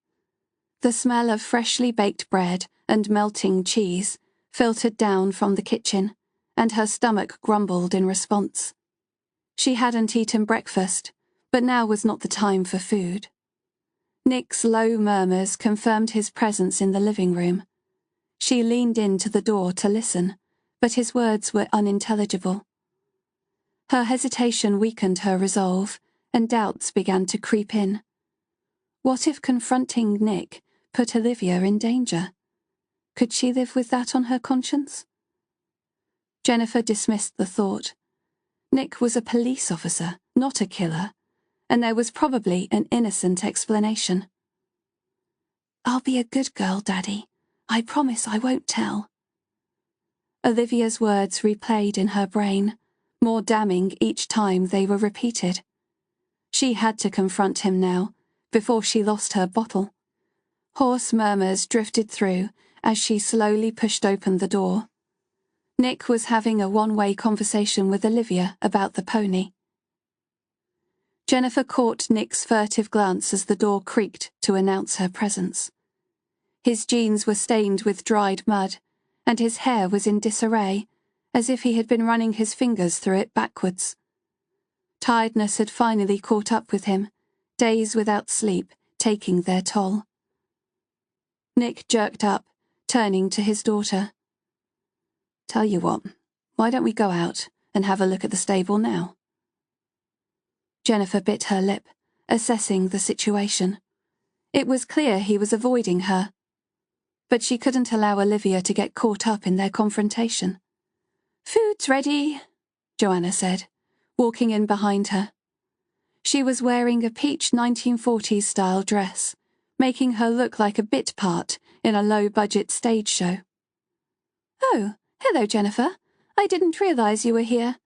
The smell of freshly baked bread and melting cheese filtered down from the kitchen, and her stomach grumbled in response. She hadn't eaten breakfast, but now was not the time for food. Nick's low murmurs confirmed his presence in the living room. She leaned in to the door to listen, but his words were unintelligible. Her hesitation weakened her resolve, and doubts began to creep in. What if confronting Nick put Olivia in danger? Could she live with that on her conscience? Jennifer dismissed the thought. Nick was a police officer, not a killer, and there was probably an innocent explanation. "I'll be a good girl, Daddy. I promise I won't tell." Olivia's words replayed in her brain, more damning each time they were repeated. She had to confront him now, before she lost her bottle. Hoarse murmurs drifted through as she slowly pushed open the door. Nick was having a one-way conversation with Olivia about the pony. Jennifer caught Nick's furtive glance as the door creaked to announce her presence. His jeans were stained with dried mud, and his hair was in disarray, as if he had been running his fingers through it backwards. Tiredness had finally caught up with him, days without sleep taking their toll. Nick jerked up, turning to his daughter. "Tell you what, why don't we go out and have a look at the stable now?" Jennifer bit her lip, assessing the situation. It was clear he was avoiding her, but she couldn't allow Olivia to get caught up in their confrontation. "Food's ready," Joanna said, walking in behind her. She was wearing a peach 1940s-style dress, making her look like a bit part in a low-budget stage show. "Oh, hello, Jennifer. I didn't realize you were here.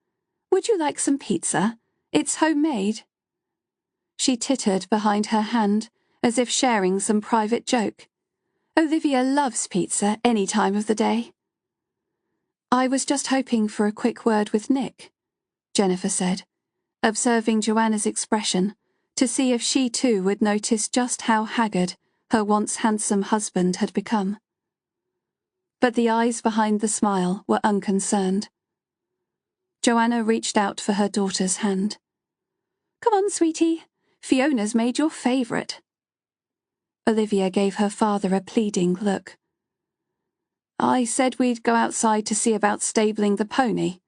Would you like some pizza? It's homemade." She tittered behind her hand, as if sharing some private joke. Olivia loves pizza any time of the day. "I was just hoping for a quick word with Nick," Jennifer said, observing Joanna's expression to see if she too would notice just how haggard her once handsome husband had become. But the eyes behind the smile were unconcerned. Joanna reached out for her daughter's hand. "Come on, sweetie. Fiona's made your favourite." Olivia gave her father a pleading look. "I said we'd go outside to see about stabling the pony,"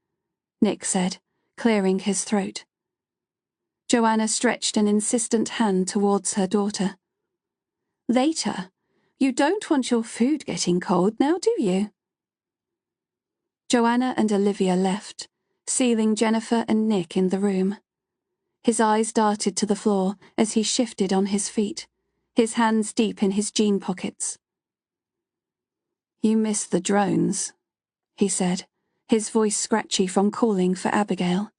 Nick said, clearing his throat. Joanna stretched an insistent hand towards her daughter. "Later. You don't want your food getting cold now, do you?" Joanna and Olivia left, sealing Jennifer and Nick in the room. His eyes darted to the floor as he shifted on his feet, his hands deep in his jean pockets. "You missed the drones," he said, his voice scratchy from calling for Abigail.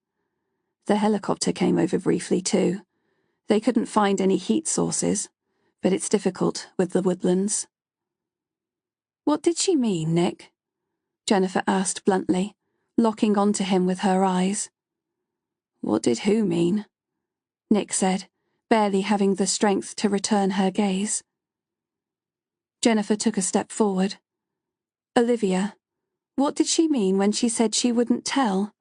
"The helicopter came over briefly too. They couldn't find any heat sources, but it's difficult with the woodlands." "What did she mean, Nick?" Jennifer asked bluntly, locking onto him with her eyes. "What did who mean?" Nick said, barely having the strength to return her gaze. Jennifer took a step forward. "Olivia, what did she mean when she said she wouldn't tell?"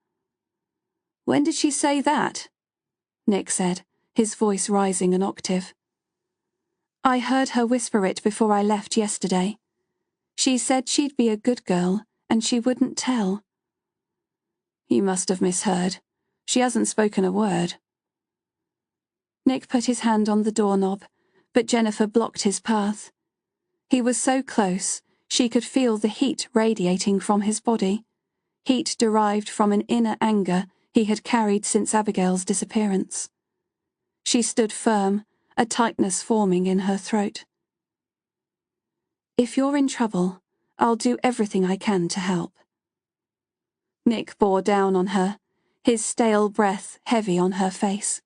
"When did she say that?" Nick said, his voice rising an octave. "I heard her whisper it before I left yesterday. She said she'd be a good girl and she wouldn't tell." You must have misheard. She hasn't spoken a word. Nick put his hand on the doorknob, but Jennifer blocked his path. He was so close, she could feel the heat radiating from his body, heat derived from an inner anger he had carried since Abigail's disappearance. She stood firm, a tightness forming in her throat. If you're in trouble, I'll do everything I can to help. Nick bore down on her, his stale breath heavy on her face.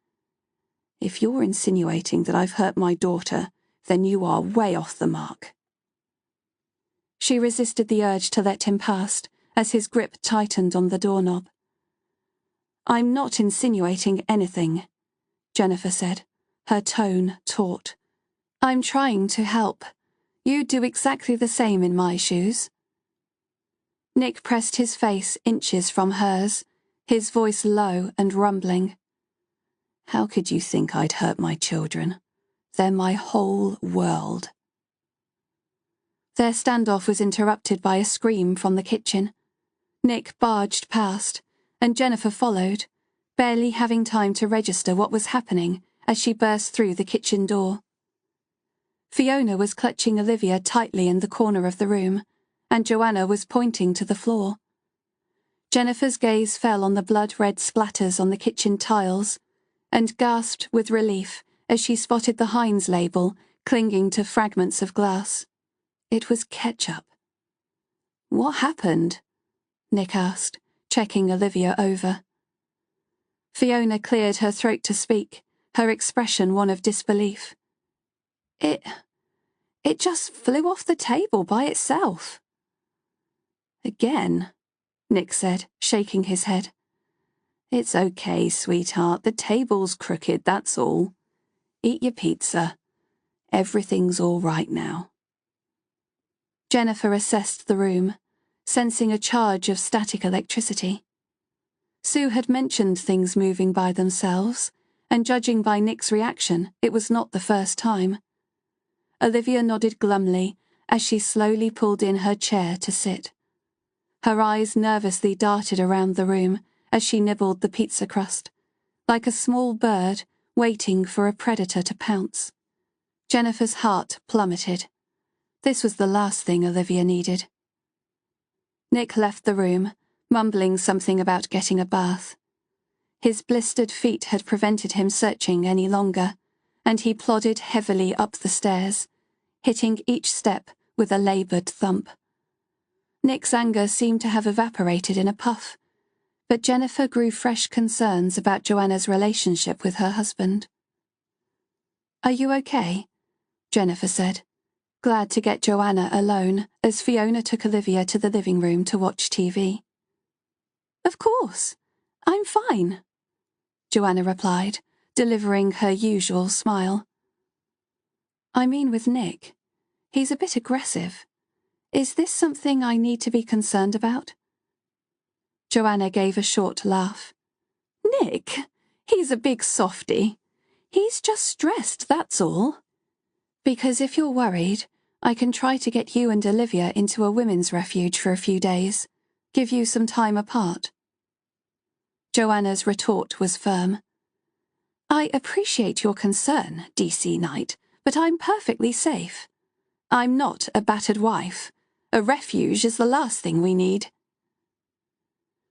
If you're insinuating that I've hurt my daughter, then you are way off the mark. She resisted the urge to let him past as his grip tightened on the doorknob. I'm not insinuating anything, Jennifer said, her tone taut. I'm trying to help. You'd do exactly the same in my shoes. Nick pressed his face inches from hers, his voice low and rumbling. How could you think I'd hurt my children? They're my whole world. Their standoff was interrupted by a scream from the kitchen. Nick barged past, and Jennifer followed, barely having time to register what was happening as she burst through the kitchen door. Fiona was clutching Olivia tightly in the corner of the room, and Joanna was pointing to the floor. Jennifer's gaze fell on the blood-red splatters on the kitchen tiles, and gasped with relief as she spotted the Heinz label clinging to fragments of glass. It was ketchup. What happened? Nick asked, checking Olivia over. Fiona cleared her throat to speak, her expression one of disbelief. It just flew off the table by itself. Again, Nick said, shaking his head. It's okay, sweetheart. The table's crooked, that's all. Eat your pizza. Everything's all right now. Jennifer assessed the room, sensing a charge of static electricity. Sue had mentioned things moving by themselves, and judging by Nick's reaction, it was not the first time. Olivia nodded glumly as she slowly pulled in her chair to sit. Her eyes nervously darted around the room as she nibbled the pizza crust, like a small bird waiting for a predator to pounce. Jennifer's heart plummeted. This was the last thing Olivia needed. Nick left the room, mumbling something about getting a bath. His blistered feet had prevented him searching any longer, and he plodded heavily up the stairs, hitting each step with a laboured thump. Nick's anger seemed to have evaporated in a puff, but Jennifer grew fresh concerns about Joanna's relationship with her husband. Are you okay? Jennifer said, glad to get Joanna alone as Fiona took Olivia to the living room to watch TV. Of course, I'm fine, Joanna replied, delivering her usual smile. I mean with Nick. He's a bit aggressive. Is this something I need to be concerned about? Joanna gave a short laugh. Nick? He's a big softy. He's just stressed, that's all. Because if you're worried, I can try to get you and Olivia into a women's refuge for a few days, give you some time apart. Joanna's retort was firm. I appreciate your concern, DC Knight, but I'm perfectly safe. I'm not a battered wife. A refuge is the last thing we need.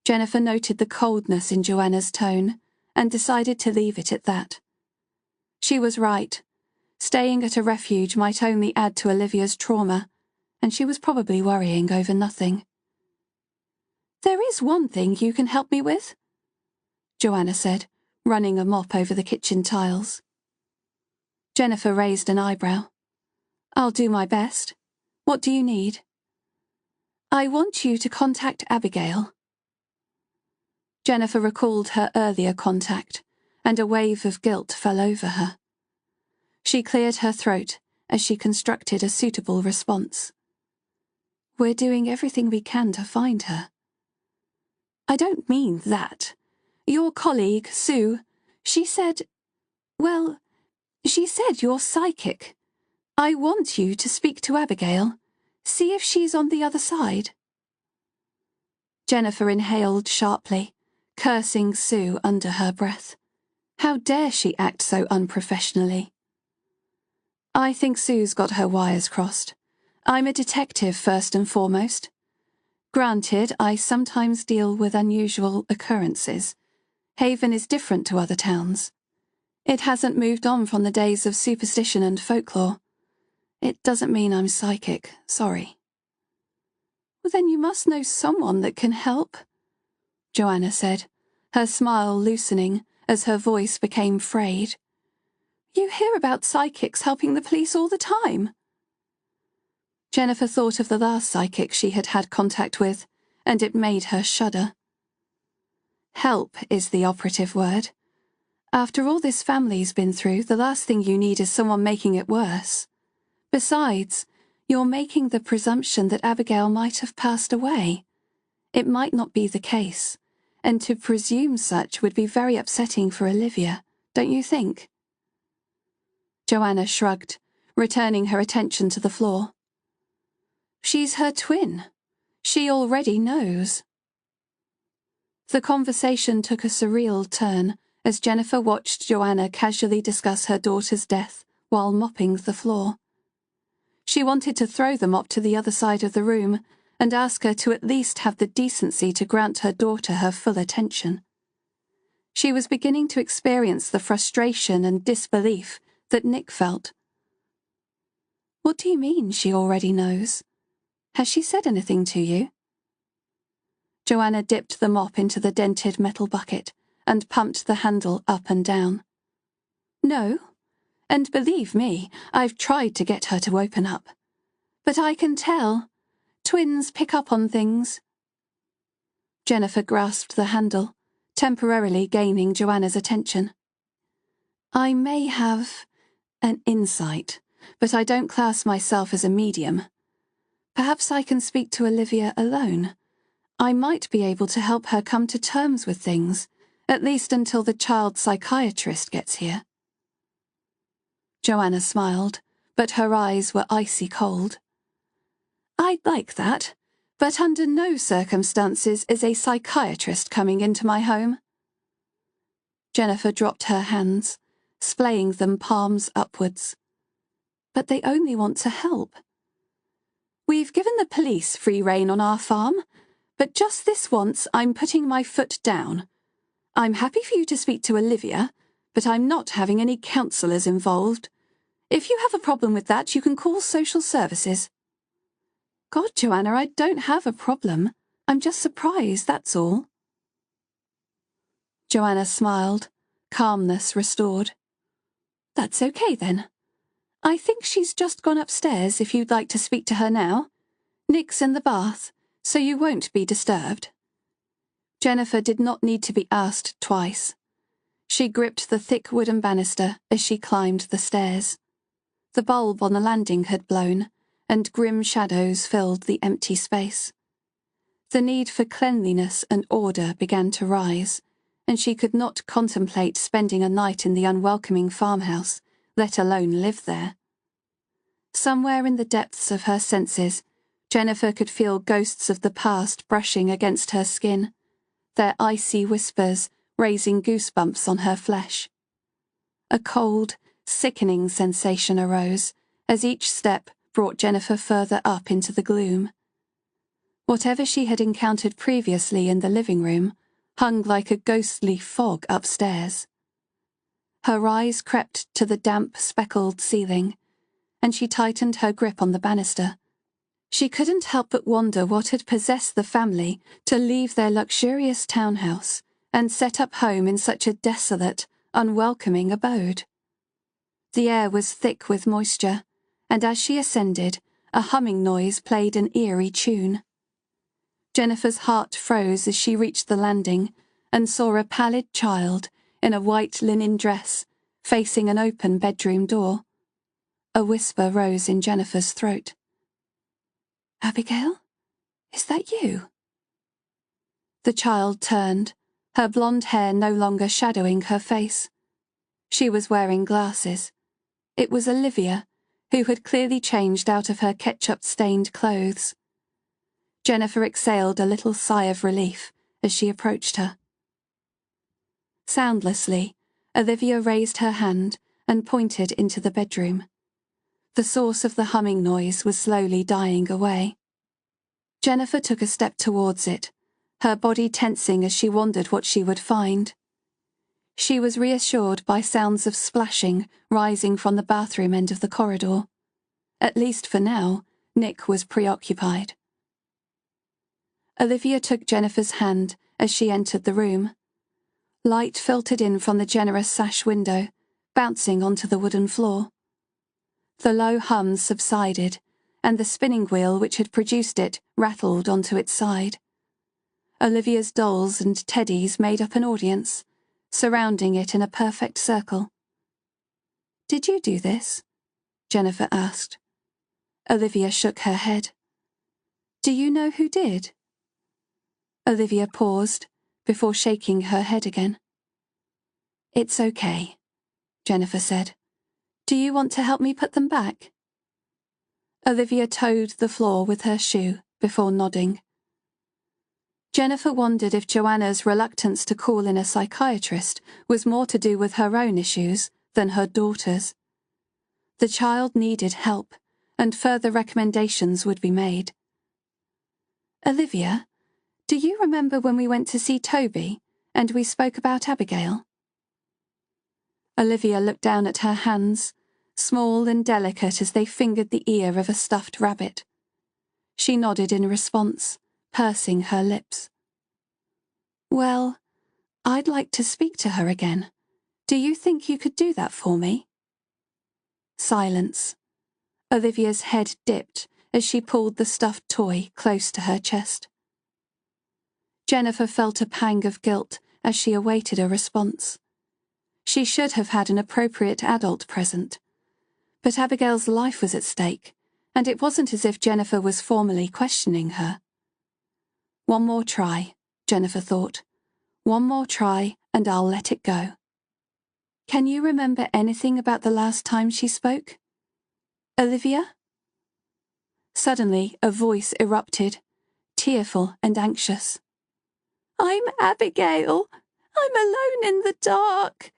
Jennifer noted the coldness in Joanna's tone and decided to leave it at that. She was right. Staying at a refuge might only add to Olivia's trauma, and she was probably worrying over nothing. There is one thing you can help me with, Joanna said, running a mop over the kitchen tiles. Jennifer raised an eyebrow. I'll do my best. What do you need? I want you to contact Abigail. Jennifer recalled her earlier contact, and a wave of guilt fell over her. She cleared her throat as she constructed a suitable response. We're doing everything we can to find her. I don't mean that. Your colleague, Sue, she said you're psychic. I want you to speak to Abigail. See if she's on the other side. Jennifer inhaled sharply, cursing Sue under her breath. How dare she act so unprofessionally? I think Sue's got her wires crossed. I'm a detective first and foremost. Granted, I sometimes deal with unusual occurrences. Haven is different to other towns. It hasn't moved on from the days of superstition and folklore. It doesn't mean I'm psychic, sorry. Well, then you must know someone that can help, Joanna said, her smile loosening as her voice became frayed. You hear about psychics helping the police all the time. Jennifer thought of the last psychic she had had contact with, and it made her shudder. Help is the operative word. After all this family's been through, the last thing you need is someone making it worse. Besides, you're making the presumption that Abigail might have passed away. It might not be the case, and to presume such would be very upsetting for Olivia, don't you think? Joanna shrugged, returning her attention to the floor. She's her twin. She already knows. The conversation took a surreal turn as Jennifer watched Joanna casually discuss her daughter's death while mopping the floor. She wanted to throw the mop to the other side of the room and ask her to at least have the decency to grant her daughter her full attention. She was beginning to experience the frustration and disbelief that Nick felt. What do you mean she already knows? Has she said anything to you? Joanna dipped the mop into the dented metal bucket and pumped the handle up and down. No, and believe me, I've tried to get her to open up. But I can tell. Twins pick up on things. Jennifer grasped the handle, temporarily gaining Joanna's attention. I may have an insight, but I don't class myself as a medium. Perhaps I can speak to Olivia alone. I might be able to help her come to terms with things, at least until the child psychiatrist gets here. Joanna smiled, but her eyes were icy cold. I'd like that, but under no circumstances is a psychiatrist coming into my home. Jennifer dropped her hands, splaying them palms upwards. But they only want to help. We've given the police free rein on our farm, but just this once I'm putting my foot down. I'm happy for you to speak to Olivia, but I'm not having any counsellors involved. If you have a problem with that, you can call social services. God, Joanna, I don't have a problem. I'm just surprised, that's all. Joanna smiled, calmness restored. That's okay then. I think she's just gone upstairs if you'd like to speak to her now. Nick's in the bath, so you won't be disturbed. Jennifer did not need to be asked twice. She gripped the thick wooden banister as she climbed the stairs. The bulb on the landing had blown, and grim shadows filled the empty space. The need for cleanliness and order began to rise, and she could not contemplate spending a night in the unwelcoming farmhouse, let alone live there. Somewhere in the depths of her senses, Jennifer could feel ghosts of the past brushing against her skin, their icy whispers raising goosebumps on her flesh. A cold, sickening sensation arose as each step brought Jennifer further up into the gloom. Whatever she had encountered previously in the living room hung like a ghostly fog upstairs. Her eyes crept to the damp, speckled ceiling, and she tightened her grip on the banister. She couldn't help but wonder what had possessed the family to leave their luxurious townhouse and set up home in such a desolate, unwelcoming abode. The air was thick with moisture, and as she ascended, a humming noise played an eerie tune. Jennifer's heart froze as she reached the landing and saw a pallid child in a white linen dress facing an open bedroom door. A whisper rose in Jennifer's throat. Abigail? Is that you? The child turned, her blonde hair no longer shadowing her face. She was wearing glasses. It was Olivia, who had clearly changed out of her ketchup-stained clothes. Jennifer exhaled a little sigh of relief as she approached her. Soundlessly, Olivia raised her hand and pointed into the bedroom. The source of the humming noise was slowly dying away. Jennifer took a step towards it, her body tensing as she wondered what she would find. She was reassured by sounds of splashing rising from the bathroom end of the corridor. At least for now, Nick was preoccupied. Olivia took Jennifer's hand as she entered the room. Light filtered in from the generous sash window, bouncing onto the wooden floor. The low hum subsided, and the spinning wheel which had produced it rattled onto its side. Olivia's dolls and teddies made up an audience, surrounding it in a perfect circle. "Did you do this?" Jennifer asked. Olivia shook her head. "Do you know who did?" Olivia paused, before shaking her head again. "It's okay," Jennifer said. "Do you want to help me put them back?" Olivia toed the floor with her shoe, before nodding. Jennifer wondered if Joanna's reluctance to call in a psychiatrist was more to do with her own issues than her daughter's. The child needed help, and further recommendations would be made. "Olivia, do you remember when we went to see Toby, and we spoke about Abigail?" Olivia looked down at her hands, small and delicate as they fingered the ear of a stuffed rabbit. She nodded in response, pursing her lips. "Well, I'd like to speak to her again. Do you think you could do that for me?" Silence. Olivia's head dipped as she pulled the stuffed toy close to her chest. Jennifer felt a pang of guilt as she awaited a response. She should have had an appropriate adult present. But Abigail's life was at stake, and it wasn't as if Jennifer was formally questioning her. One more try, Jennifer thought. One more try, and I'll let it go. "Can you remember anything about the last time she spoke? Olivia?" Suddenly, a voice erupted, tearful and anxious. "I'm Abigail. I'm alone in the dark.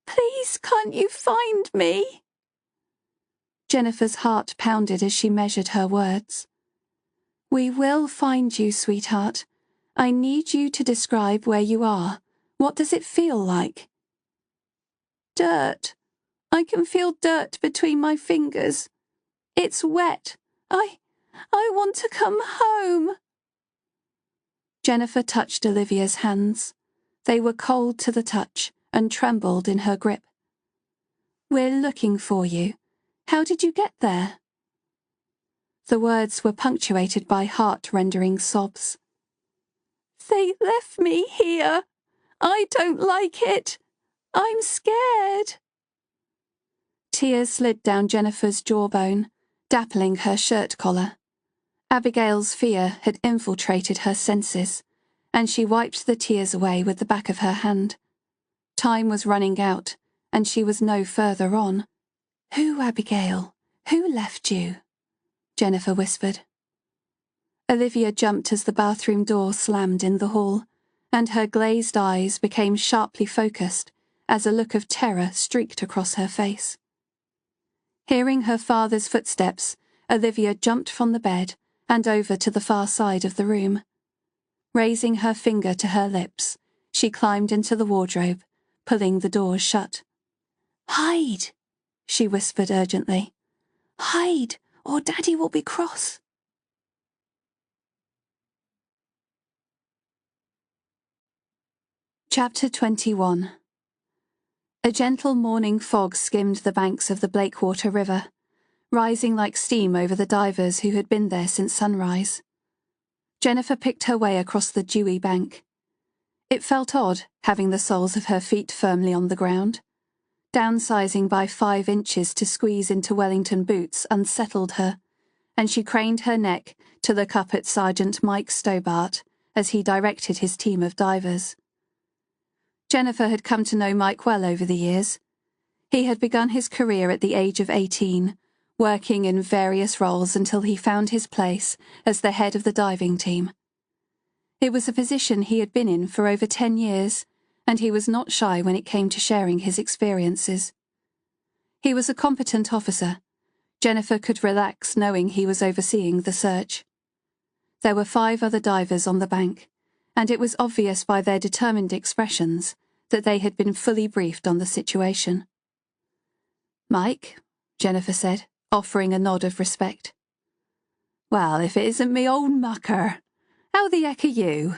Please, can't you find me?" Jennifer's heart pounded as she measured her words. "We will find you, sweetheart. I need you to describe where you are. What does it feel like?" "Dirt. I can feel dirt between my fingers. It's wet. I want to come home." Jennifer touched Olivia's hands. They were cold to the touch and trembled in her grip. "We're looking for you. How did you get there?" The words were punctuated by heart-rending sobs. "They left me here. I don't like it. I'm scared." Tears slid down Jennifer's jawbone, dappling her shirt collar. Abigail's fear had infiltrated her senses, and she wiped the tears away with the back of her hand. Time was running out, and she was no further on. "Who, Abigail? Who left you?" Jennifer whispered. Olivia jumped as the bathroom door slammed in the hall, and her glazed eyes became sharply focused as a look of terror streaked across her face. Hearing her father's footsteps, Olivia jumped from the bed and over to the far side of the room. Raising her finger to her lips, she climbed into the wardrobe, pulling the doors shut. "Hide," she whispered urgently. "Hide, or Daddy will be cross." Chapter 21. A gentle morning fog skimmed the banks of the Blakewater River, rising like steam over the divers who had been there since sunrise. Jennifer picked her way across the dewy bank. It felt odd, having the soles of her feet firmly on the ground. Downsizing by 5 inches to squeeze into Wellington boots unsettled her, and she craned her neck to look up at Sergeant Mike Stobart as he directed his team of divers. Jennifer had come to know Mike well over the years. He had begun his career at the age of 18, working in various roles until he found his place as the head of the diving team. It was a position he had been in for over 10 years, and he was not shy when it came to sharing his experiences. He was a competent officer. Jennifer could relax knowing he was overseeing the search. There were 5 other divers on the bank, and it was obvious by their determined expressions that they had been fully briefed on the situation. "Mike," Jennifer said, offering a nod of respect. "Well, if it isn't me old mucker. How the heck are you?"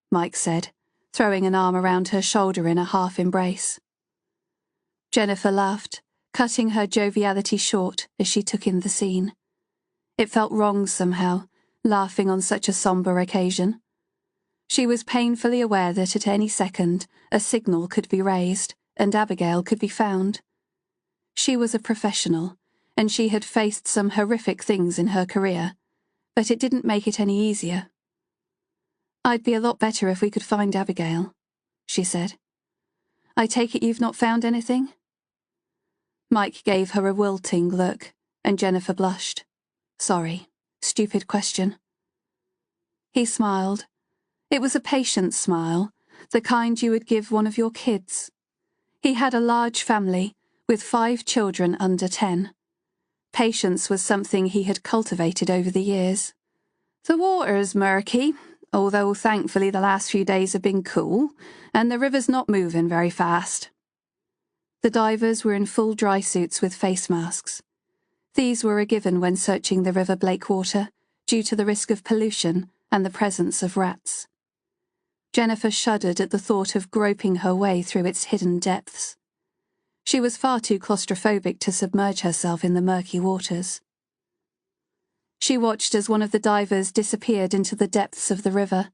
Mike said, throwing an arm around her shoulder in a half-embrace. Jennifer laughed, cutting her joviality short as she took in the scene. It felt wrong somehow, laughing on such a sombre occasion. She was painfully aware that at any second a signal could be raised and Abigail could be found. She was a professional, and she had faced some horrific things in her career, but it didn't make it any easier. "I'd be a lot better if we could find Abigail," she said. "I take it you've not found anything?" Mike gave her a wilting look, and Jennifer blushed. "Sorry, stupid question." He smiled. It was a patient smile, the kind you would give one of your kids. He had a large family, with 5 children under 10. Patience was something he had cultivated over the years. "The water's murky, although thankfully the last few days have been cool, and the river's not moving very fast." The divers were in full dry suits with face masks. These were a given when searching the River Blakewater, due to the risk of pollution and the presence of rats. Jennifer shuddered at the thought of groping her way through its hidden depths. She was far too claustrophobic to submerge herself in the murky waters. She watched as one of the divers disappeared into the depths of the river,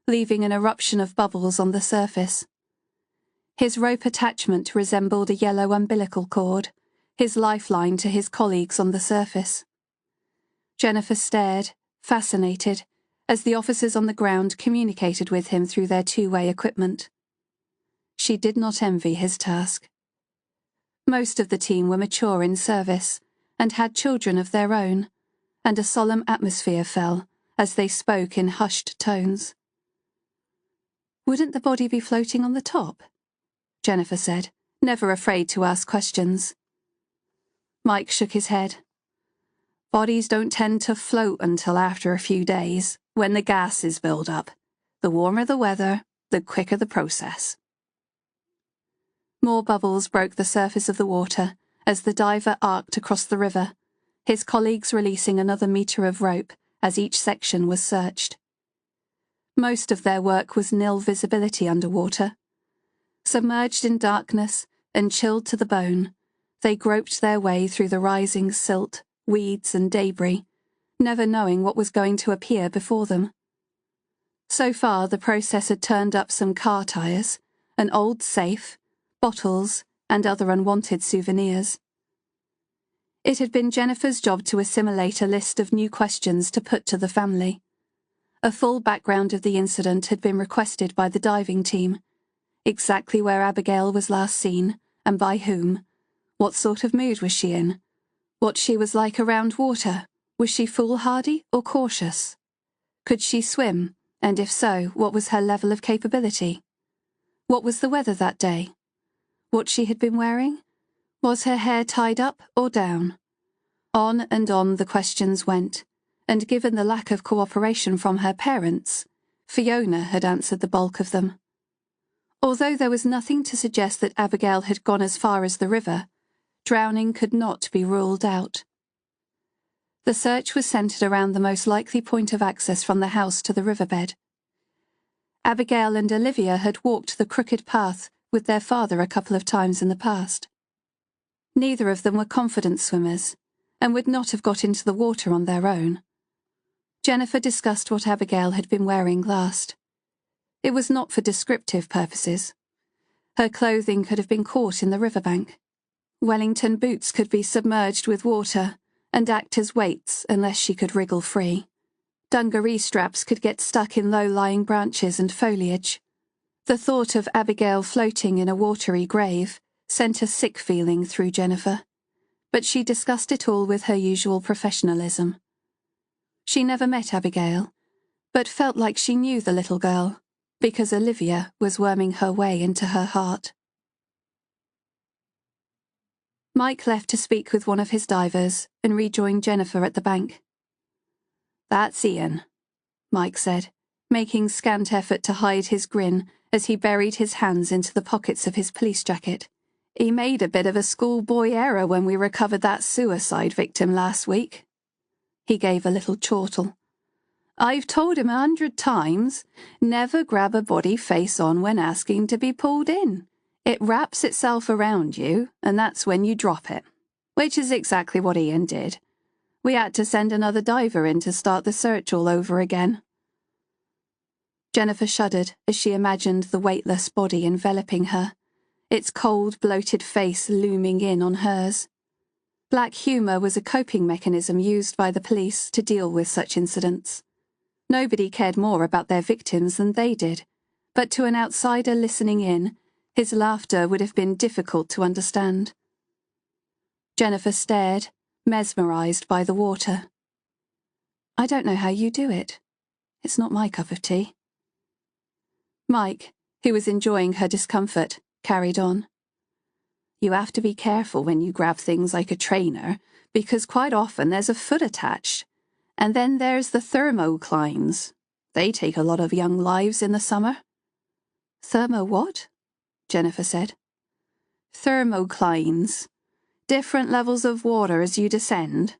leaving an eruption of bubbles on the surface. His rope attachment resembled a yellow umbilical cord, his lifeline to his colleagues on the surface. Jennifer stared, fascinated, as the officers on the ground communicated with him through their 2-way equipment. She did not envy his task. Most of the team were mature in service and had children of their own, and a solemn atmosphere fell as they spoke in hushed tones. "Wouldn't the body be floating on the top?" Jennifer said, never afraid to ask questions. Mike shook his head. "Bodies don't tend to float until after a few days, when the gases build up. The warmer the weather, the quicker the process." More bubbles broke the surface of the water as the diver arced across the river, his colleagues releasing another meter of rope as each section was searched. Most of their work was nil visibility underwater. Submerged in darkness and chilled to the bone, they groped their way through the rising silt, weeds and debris, never knowing what was going to appear before them. So far, the process had turned up some car tires, an old safe, bottles, and other unwanted souvenirs. It had been Jennifer's job to assimilate a list of new questions to put to the family. A full background of the incident had been requested by the diving team. Exactly where Abigail was last seen, and by whom. What sort of mood was she in? What she was like around water. Was she foolhardy or cautious? Could she swim, and if so, what was her level of capability? What was the weather that day? What she had been wearing? Was her hair tied up or down? On and on the questions went, and given the lack of cooperation from her parents, Fiona had answered the bulk of them. Although there was nothing to suggest that Abigail had gone as far as the river, drowning could not be ruled out. The search was centered around the most likely point of access from the house to the riverbed. Abigail and Olivia had walked the crooked path with their father a couple of times in the past. Neither of them were confident swimmers, and would not have got into the water on their own. Jennifer discussed what Abigail had been wearing last. It was not for descriptive purposes. Her clothing could have been caught in the riverbank. Wellington boots could be submerged with water and act as weights unless she could wriggle free. Dungaree straps could get stuck in low-lying branches and foliage. The thought of Abigail floating in a watery grave sent a sick feeling through Jennifer, but she discussed it all with her usual professionalism. She never met Abigail, but felt like she knew the little girl, because Olivia was worming her way into her heart. Mike left to speak with one of his divers and rejoined Jennifer at the bank. "That's Ian," Mike said, making scant effort to hide his grin as he buried his hands into the pockets of his police jacket. "He made a bit of a schoolboy error when we recovered that suicide victim last week." He gave a little chortle. "I've told him 100 times, never grab a body face on when asking to be pulled in. It wraps itself around you, and that's when you drop it." Which is exactly what Ian did. We had to send another diver in to start the search all over again. Jennifer shuddered as she imagined the weightless body enveloping her, its cold, bloated face looming in on hers. Black humour was a coping mechanism used by the police to deal with such incidents. Nobody cared more about their victims than they did, but to an outsider listening in, his laughter would have been difficult to understand. Jennifer stared, mesmerised by the water. "I don't know how you do it. It's not my cup of tea." Mike, who was enjoying her discomfort, carried on. "You have to be careful when you grab things like a trainer, because quite often there's a foot attached. And then there's the thermoclines. They take a lot of young lives in the summer." "Thermo what?" Jennifer said. "Thermoclines. Different levels of water as you descend.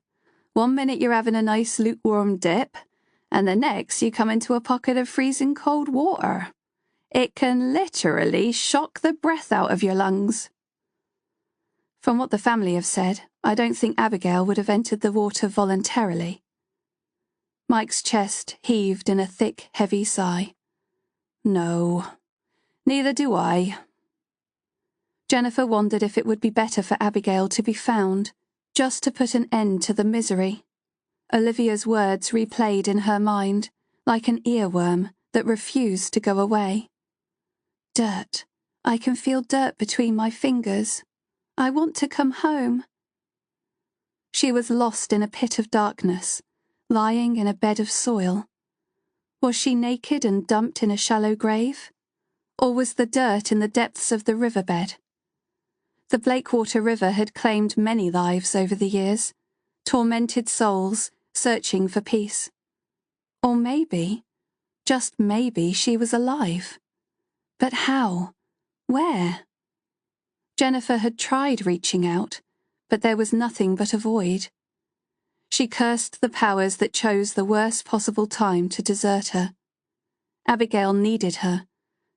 1 minute you're having a nice lukewarm dip, and the next you come into a pocket of freezing cold water. It can literally shock the breath out of your lungs." From what the family have said, I don't think Abigail would have entered the water voluntarily. Mike's chest heaved in a thick, heavy sigh. "No, neither do I." Jennifer wondered if it would be better for Abigail to be found, just to put an end to the misery. Olivia's words replayed in her mind, like an earworm that refused to go away. "Dirt. I can feel dirt between my fingers. I want to come home." She was lost in a pit of darkness, lying in a bed of soil. Was she naked and dumped in a shallow grave? Or was the dirt in the depths of the riverbed? The Blakewater River had claimed many lives over the years, tormented souls searching for peace. Or maybe, just maybe, she was alive. But how? Where? Jennifer had tried reaching out, but there was nothing but a void. She cursed the powers that chose the worst possible time to desert her. Abigail needed her,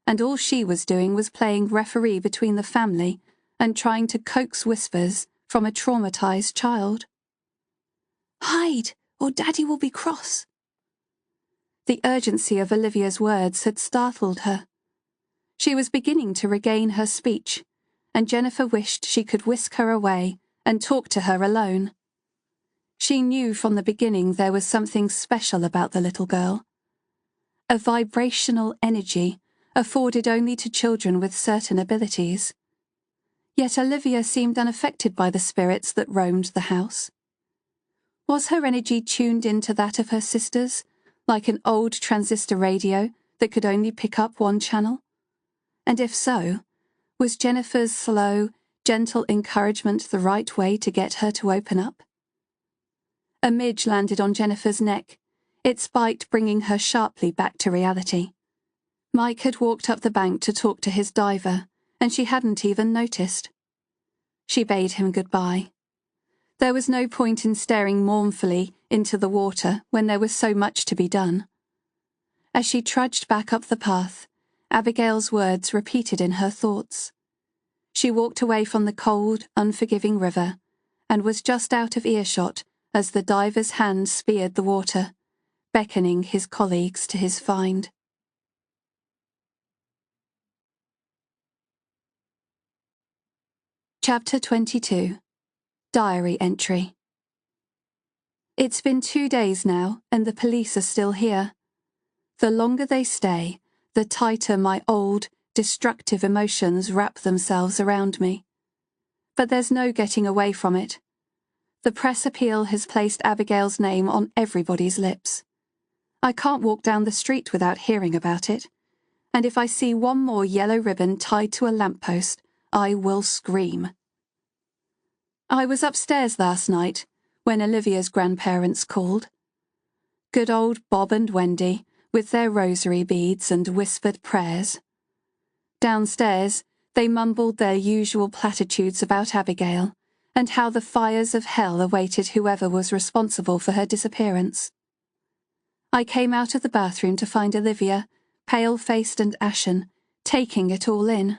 and all she was doing was playing referee between the family and trying to coax whispers from a traumatized child. "Hide, or Daddy will be cross." The urgency of Olivia's words had startled her. She was beginning to regain her speech, and Jennifer wished she could whisk her away and talk to her alone. She knew from the beginning there was something special about the little girl. A vibrational energy afforded only to children with certain abilities. Yet Olivia seemed unaffected by the spirits that roamed the house. Was her energy tuned into that of her sisters, like an old transistor radio that could only pick up one channel? And if so, was Jennifer's slow, gentle encouragement the right way to get her to open up? A midge landed on Jennifer's neck, its bite bringing her sharply back to reality. Mike had walked up the bank to talk to his diver, and she hadn't even noticed. She bade him goodbye. There was no point in staring mournfully into the water when there was so much to be done. As she trudged back up the path, Abigail's words repeated in her thoughts. She walked away from the cold, unforgiving river, and was just out of earshot as the diver's hand speared the water, beckoning his colleagues to his find. Chapter 22. Diary Entry. It's been 2 days now, and the police are still here. The longer they stay, the tighter my old, destructive emotions wrap themselves around me. But there's no getting away from it. The press appeal has placed Abigail's name on everybody's lips. I can't walk down the street without hearing about it, and if I see one more yellow ribbon tied to a lamppost, I will scream. I was upstairs last night when Olivia's grandparents called. Good old Bob and Wendy, with their rosary beads and whispered prayers. Downstairs, they mumbled their usual platitudes about Abigail, and how the fires of hell awaited whoever was responsible for her disappearance. I came out of the bathroom to find Olivia, pale-faced and ashen, taking it all in.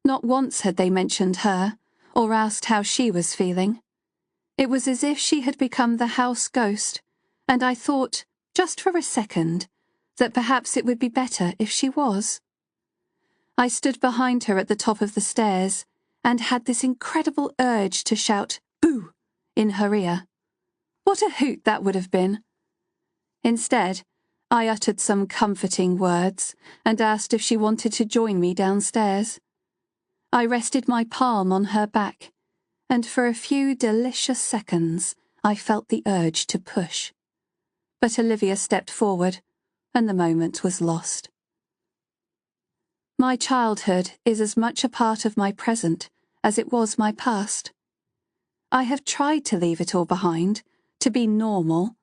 Not once had they mentioned her, or asked how she was feeling. It was as if she had become the house ghost, and I thought, just for a second, that perhaps it would be better if she was. I stood behind her at the top of the stairs, and had this incredible urge to shout, "Boo!" in her ear. What a hoot that would have been! Instead, I uttered some comforting words, and asked if she wanted to join me downstairs. I rested my palm on her back, and for a few delicious seconds I felt the urge to push. But Olivia stepped forward, and the moment was lost. My childhood is as much a part of my present as it was my past. I have tried to leave it all behind, to be normal,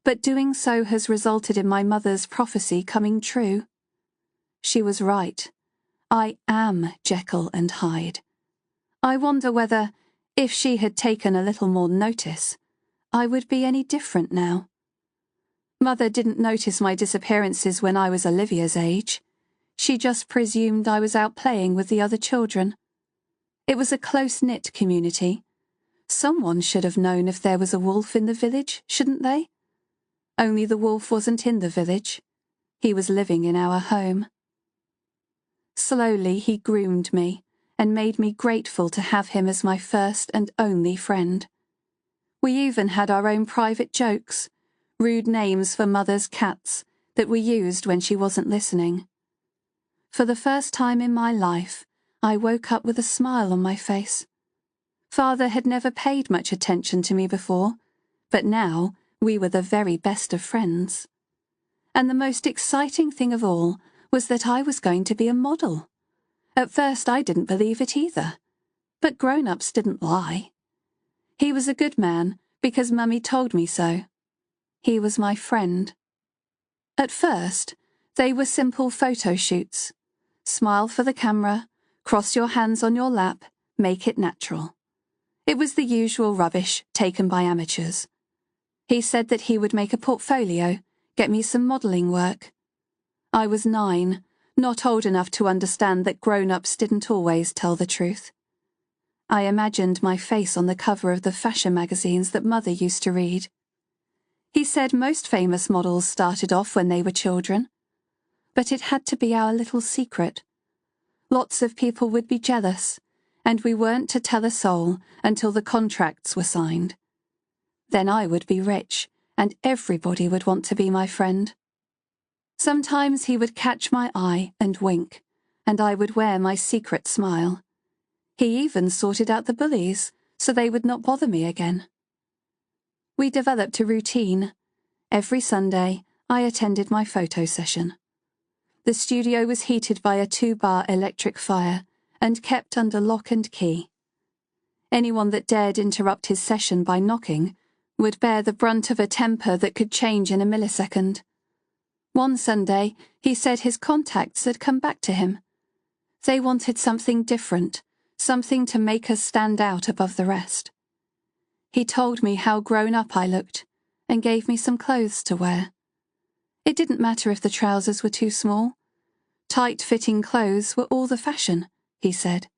but doing so has resulted in my mother's prophecy coming true. She was right. I am Jekyll and Hyde. I wonder whether, if she had taken a little more notice, I would be any different now. Mother didn't notice my disappearances when I was Olivia's age. She just presumed I was out playing with the other children. It was a close-knit community. Someone should have known if there was a wolf in the village, shouldn't they? Only the wolf wasn't in the village. He was living in our home. Slowly he groomed me, and made me grateful to have him as my first and only friend. We even had our own private jokes, rude names for Mother's cats that we used when she wasn't listening. For the first time in my life, I woke up with a smile on my face. Father had never paid much attention to me before, but now we were the very best of friends. And the most exciting thing of all was that I was going to be a model. At first I didn't believe it either, but grown-ups didn't lie. He was a good man because Mummy told me so. He was my friend. At first, they were simple photo shoots. Smile for the camera, cross your hands on your lap, make it natural. It was the usual rubbish taken by amateurs. He said that he would make a portfolio, get me some modelling work. I was 9, not old enough to understand that grown-ups didn't always tell the truth. I imagined my face on the cover of the fashion magazines that Mother used to read. He said most famous models started off when they were children. But it had to be our little secret. Lots of people would be jealous, and we weren't to tell a soul until the contracts were signed. Then I would be rich, and everybody would want to be my friend. Sometimes he would catch my eye and wink, and I would wear my secret smile. He even sorted out the bullies, so they would not bother me again. We developed a routine. Every Sunday, I attended my photo session. The studio was heated by a 2-bar electric fire and kept under lock and key. Anyone that dared interrupt his session by knocking would bear the brunt of a temper that could change in a millisecond. One Sunday, he said his contacts had come back to him. They wanted something different, something to make us stand out above the rest. He told me how grown up I looked and gave me some clothes to wear. It didn't matter if the trousers were too small. Tight-fitting clothes were all the fashion, he said.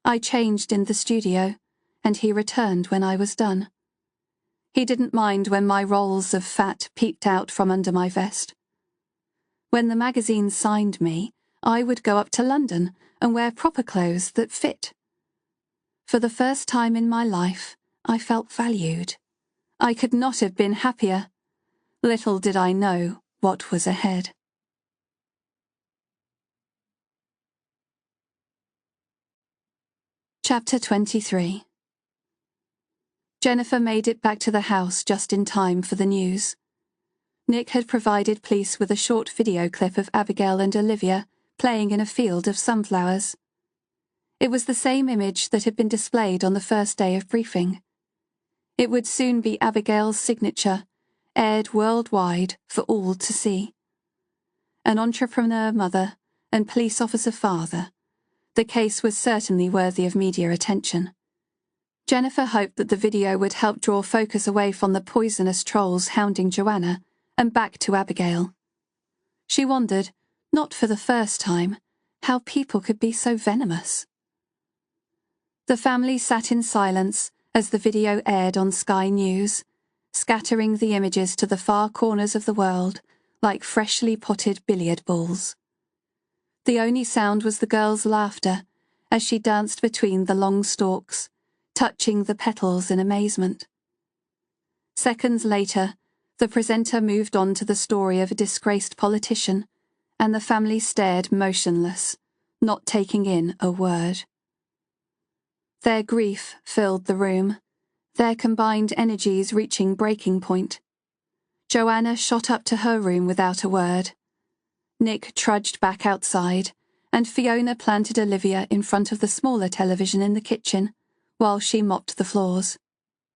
I changed in the studio, and he returned when I was done. He didn't mind when my rolls of fat peeped out from under my vest. When the magazines signed me, I would go up to London and wear proper clothes that fit. For the first time in my life, I felt valued. I could not have been happier. Little did I know what was ahead. Chapter 23. Jennifer made it back to the house just in time for the news. Nick had provided police with a short video clip of Abigail and Olivia playing in a field of sunflowers. It was the same image that had been displayed on the first day of briefing. It would soon be Abigail's signature, aired worldwide for all to see. An entrepreneur mother and police officer father, the case was certainly worthy of media attention. Jennifer hoped that the video would help draw focus away from the poisonous trolls hounding Joanna and back to Abigail. She wondered, not for the first time, how people could be so venomous. The family sat in silence as the video aired on Sky News, scattering the images to the far corners of the world like freshly potted billiard balls. The only sound was the girl's laughter as she danced between the long stalks, touching the petals in amazement. Seconds later, the presenter moved on to the story of a disgraced politician, and the family stared motionless, not taking in a word. Their grief filled the room, their combined energies reaching breaking point. Joanna shot up to her room without a word. Nick trudged back outside, and Fiona planted Olivia in front of the smaller television in the kitchen, while she mopped the floors.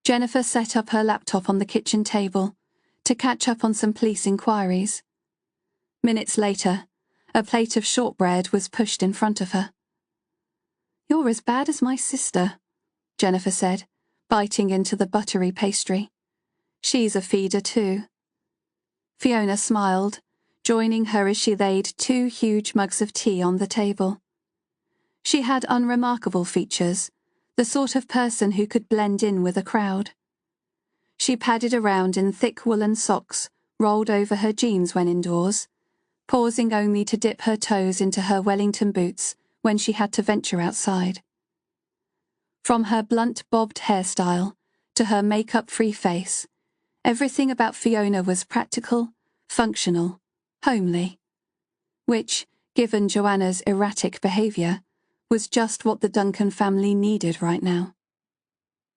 Jennifer set up her laptop on the kitchen table to catch up on some police inquiries. Minutes later, a plate of shortbread was pushed in front of her. "You're as bad as my sister," Jennifer said, biting into the buttery pastry. "She's a feeder too." Fiona smiled, joining her as she laid 2 huge mugs of tea on the table. She had unremarkable features, the sort of person who could blend in with a crowd. She padded around in thick woolen socks rolled over her jeans when indoors, pausing only to dip her toes into her Wellington boots when she had to venture outside. From her blunt bobbed hairstyle to her makeup-free face, everything about Fiona was practical, functional, homely, which, given Joanna's erratic behaviour, was just what the Duncan family needed right now.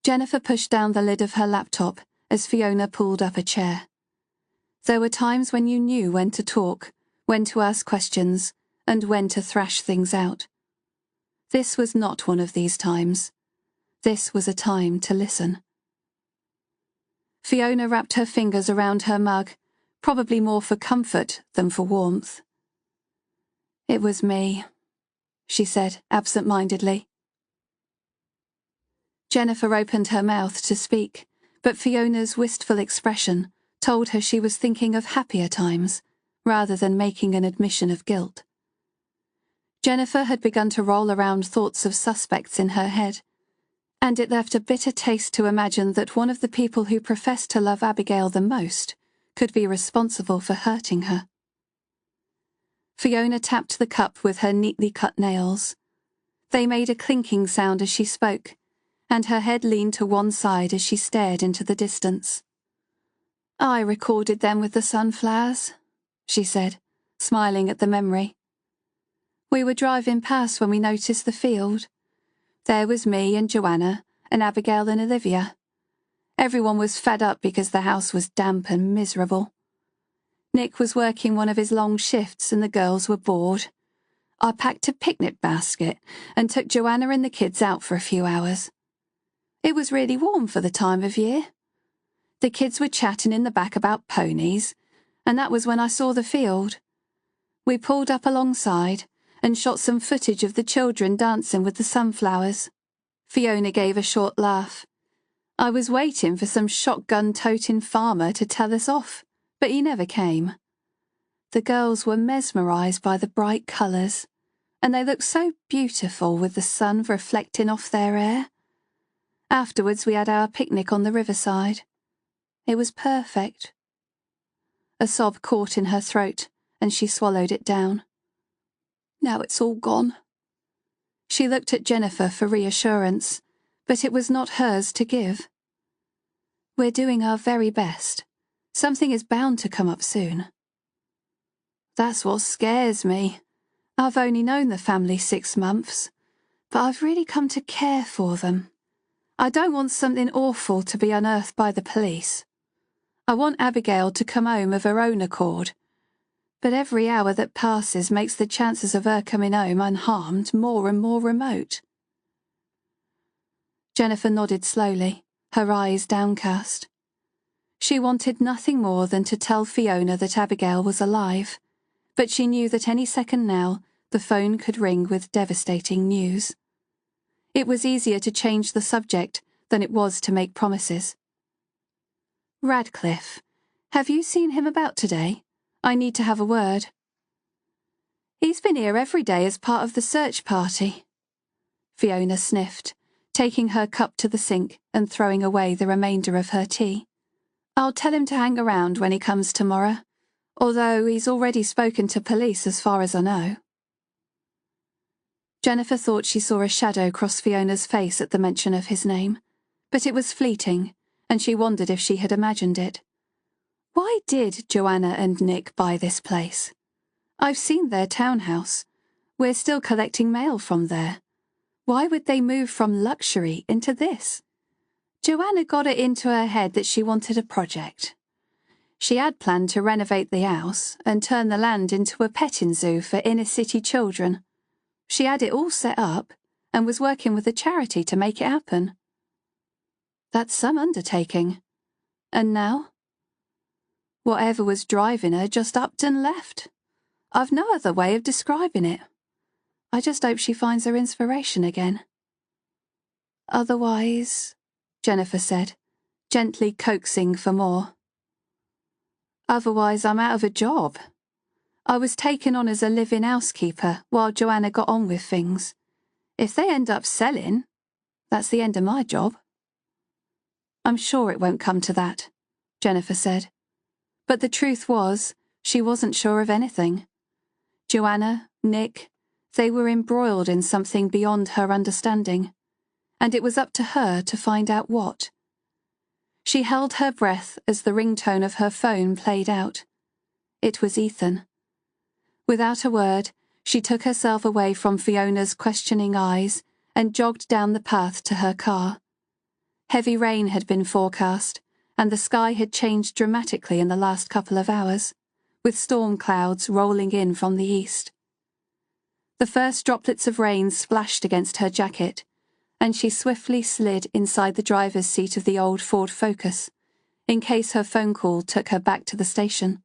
Jennifer pushed down the lid of her laptop as Fiona pulled up a chair. There were times when you knew when to talk, when to ask questions, and when to thrash things out. This was not one of these times. This was a time to listen. Fiona wrapped her fingers around her mug, probably more for comfort than for warmth. "It was me," she said absent-mindedly. Jennifer opened her mouth to speak, but Fiona's wistful expression told her she was thinking of happier times, rather than making an admission of guilt. Jennifer had begun to roll around thoughts of suspects in her head, and it left a bitter taste to imagine that one of the people who professed to love Abigail the most could be responsible for hurting her. Fiona tapped the cup with her neatly cut nails. They made a clinking sound as she spoke, and her head leaned to one side as she stared into the distance. "I recorded them with the sunflowers," she said, smiling at the memory. "We were driving past when we noticed the field. There was me and Joanna and Abigail and Olivia. Everyone was fed up because the house was damp and miserable. Nick was working one of his long shifts and the girls were bored. I packed a picnic basket and took Joanna and the kids out for a few hours. It was really warm for the time of year. The kids were chatting in the back about ponies, and that was when I saw the field. We pulled up alongside and shot some footage of the children dancing with the sunflowers." Fiona gave a short laugh. "I was waiting for some shotgun-toting farmer to tell us off, but he never came. The girls were mesmerised by the bright colours, and they looked so beautiful with the sun reflecting off their hair. Afterwards we had our picnic on the riverside. It was perfect." A sob caught in her throat, and she swallowed it down. "Now it's all gone." She looked at Jennifer for reassurance, but it was not hers to give. "We're doing our very best. Something is bound to come up soon." "That's what scares me. I've only known the family 6 months, but I've really come to care for them. I don't want something awful to be unearthed by the police. I want Abigail to come home of her own accord. But every hour that passes makes the chances of her coming home unharmed more and more remote. Jennifer nodded slowly, her eyes downcast. She wanted nothing more than to tell Fiona that Abigail was alive, but she knew that any second now the phone could ring with devastating news. It was easier to change the subject than it was to make promises. Radcliffe, have you seen him about today? I need to have a word. He's been here every day as part of the search party. Fiona sniffed, taking her cup to the sink and throwing away the remainder of her tea. I'll tell him to hang around when he comes tomorrow, although he's already spoken to police as far as I know. Jennifer thought she saw a shadow cross Fiona's face at the mention of his name, but it was fleeting, and she wondered if she had imagined it. Why did Joanna and Nick buy this place? I've seen their townhouse. We're still collecting mail from there. Why would they move from luxury into this? Joanna got it into her head that she wanted a project. She had planned to renovate the house and turn the land into a petting zoo for inner-city children. She had it all set up and was working with a charity to make it happen. That's some undertaking. And now? Whatever was driving her just upped and left. I've no other way of describing it. I just hope she finds her inspiration again. Otherwise, Jennifer said, gently coaxing for more. Otherwise, I'm out of a job. I was taken on as a live-in housekeeper while Joanna got on with things. If they end up selling, that's the end of my job. I'm sure it won't come to that, Jennifer said. But the truth was, she wasn't sure of anything. Joanna, Nick, they were embroiled in something beyond her understanding, and it was up to her to find out what. She held her breath as the ringtone of her phone played out. It was Ethan. Without a word, she took herself away from Fiona's questioning eyes and jogged down the path to her car. Heavy rain had been forecast, and the sky had changed dramatically in the last couple of hours, with storm clouds rolling in from the east. The first droplets of rain splashed against her jacket, and she swiftly slid inside the driver's seat of the old Ford Focus, in case her phone call took her back to the station.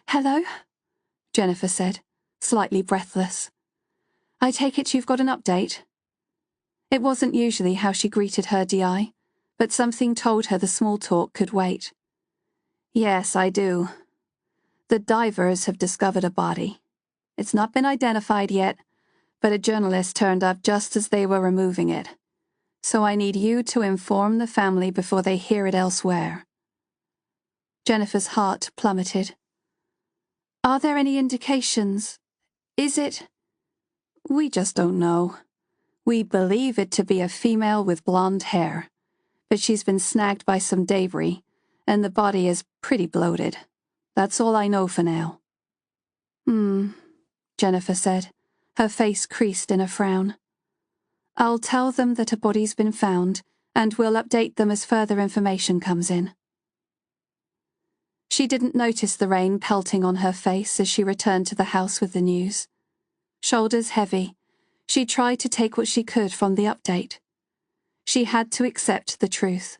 Hello? Jennifer said, slightly breathless. I take it you've got an update? It wasn't usually how she greeted her DI, but something told her the small talk could wait. Yes, I do. The divers have discovered a body. It's not been identified yet, but a journalist turned up just as they were removing it. So I need you to inform the family before they hear it elsewhere. Jennifer's heart plummeted. Are there any indications? Is it? We just don't know. We believe it to be a female with blonde hair, but she's been snagged by some debris, and the body is pretty bloated. That's all I know for now. Jennifer said, her face creased in a frown. I'll tell them that a body's been found, and we'll update them as further information comes in. She didn't notice the rain pelting on her face as she returned to the house with the news. Shoulders heavy, she tried to take what she could from the update. She had to accept the truth.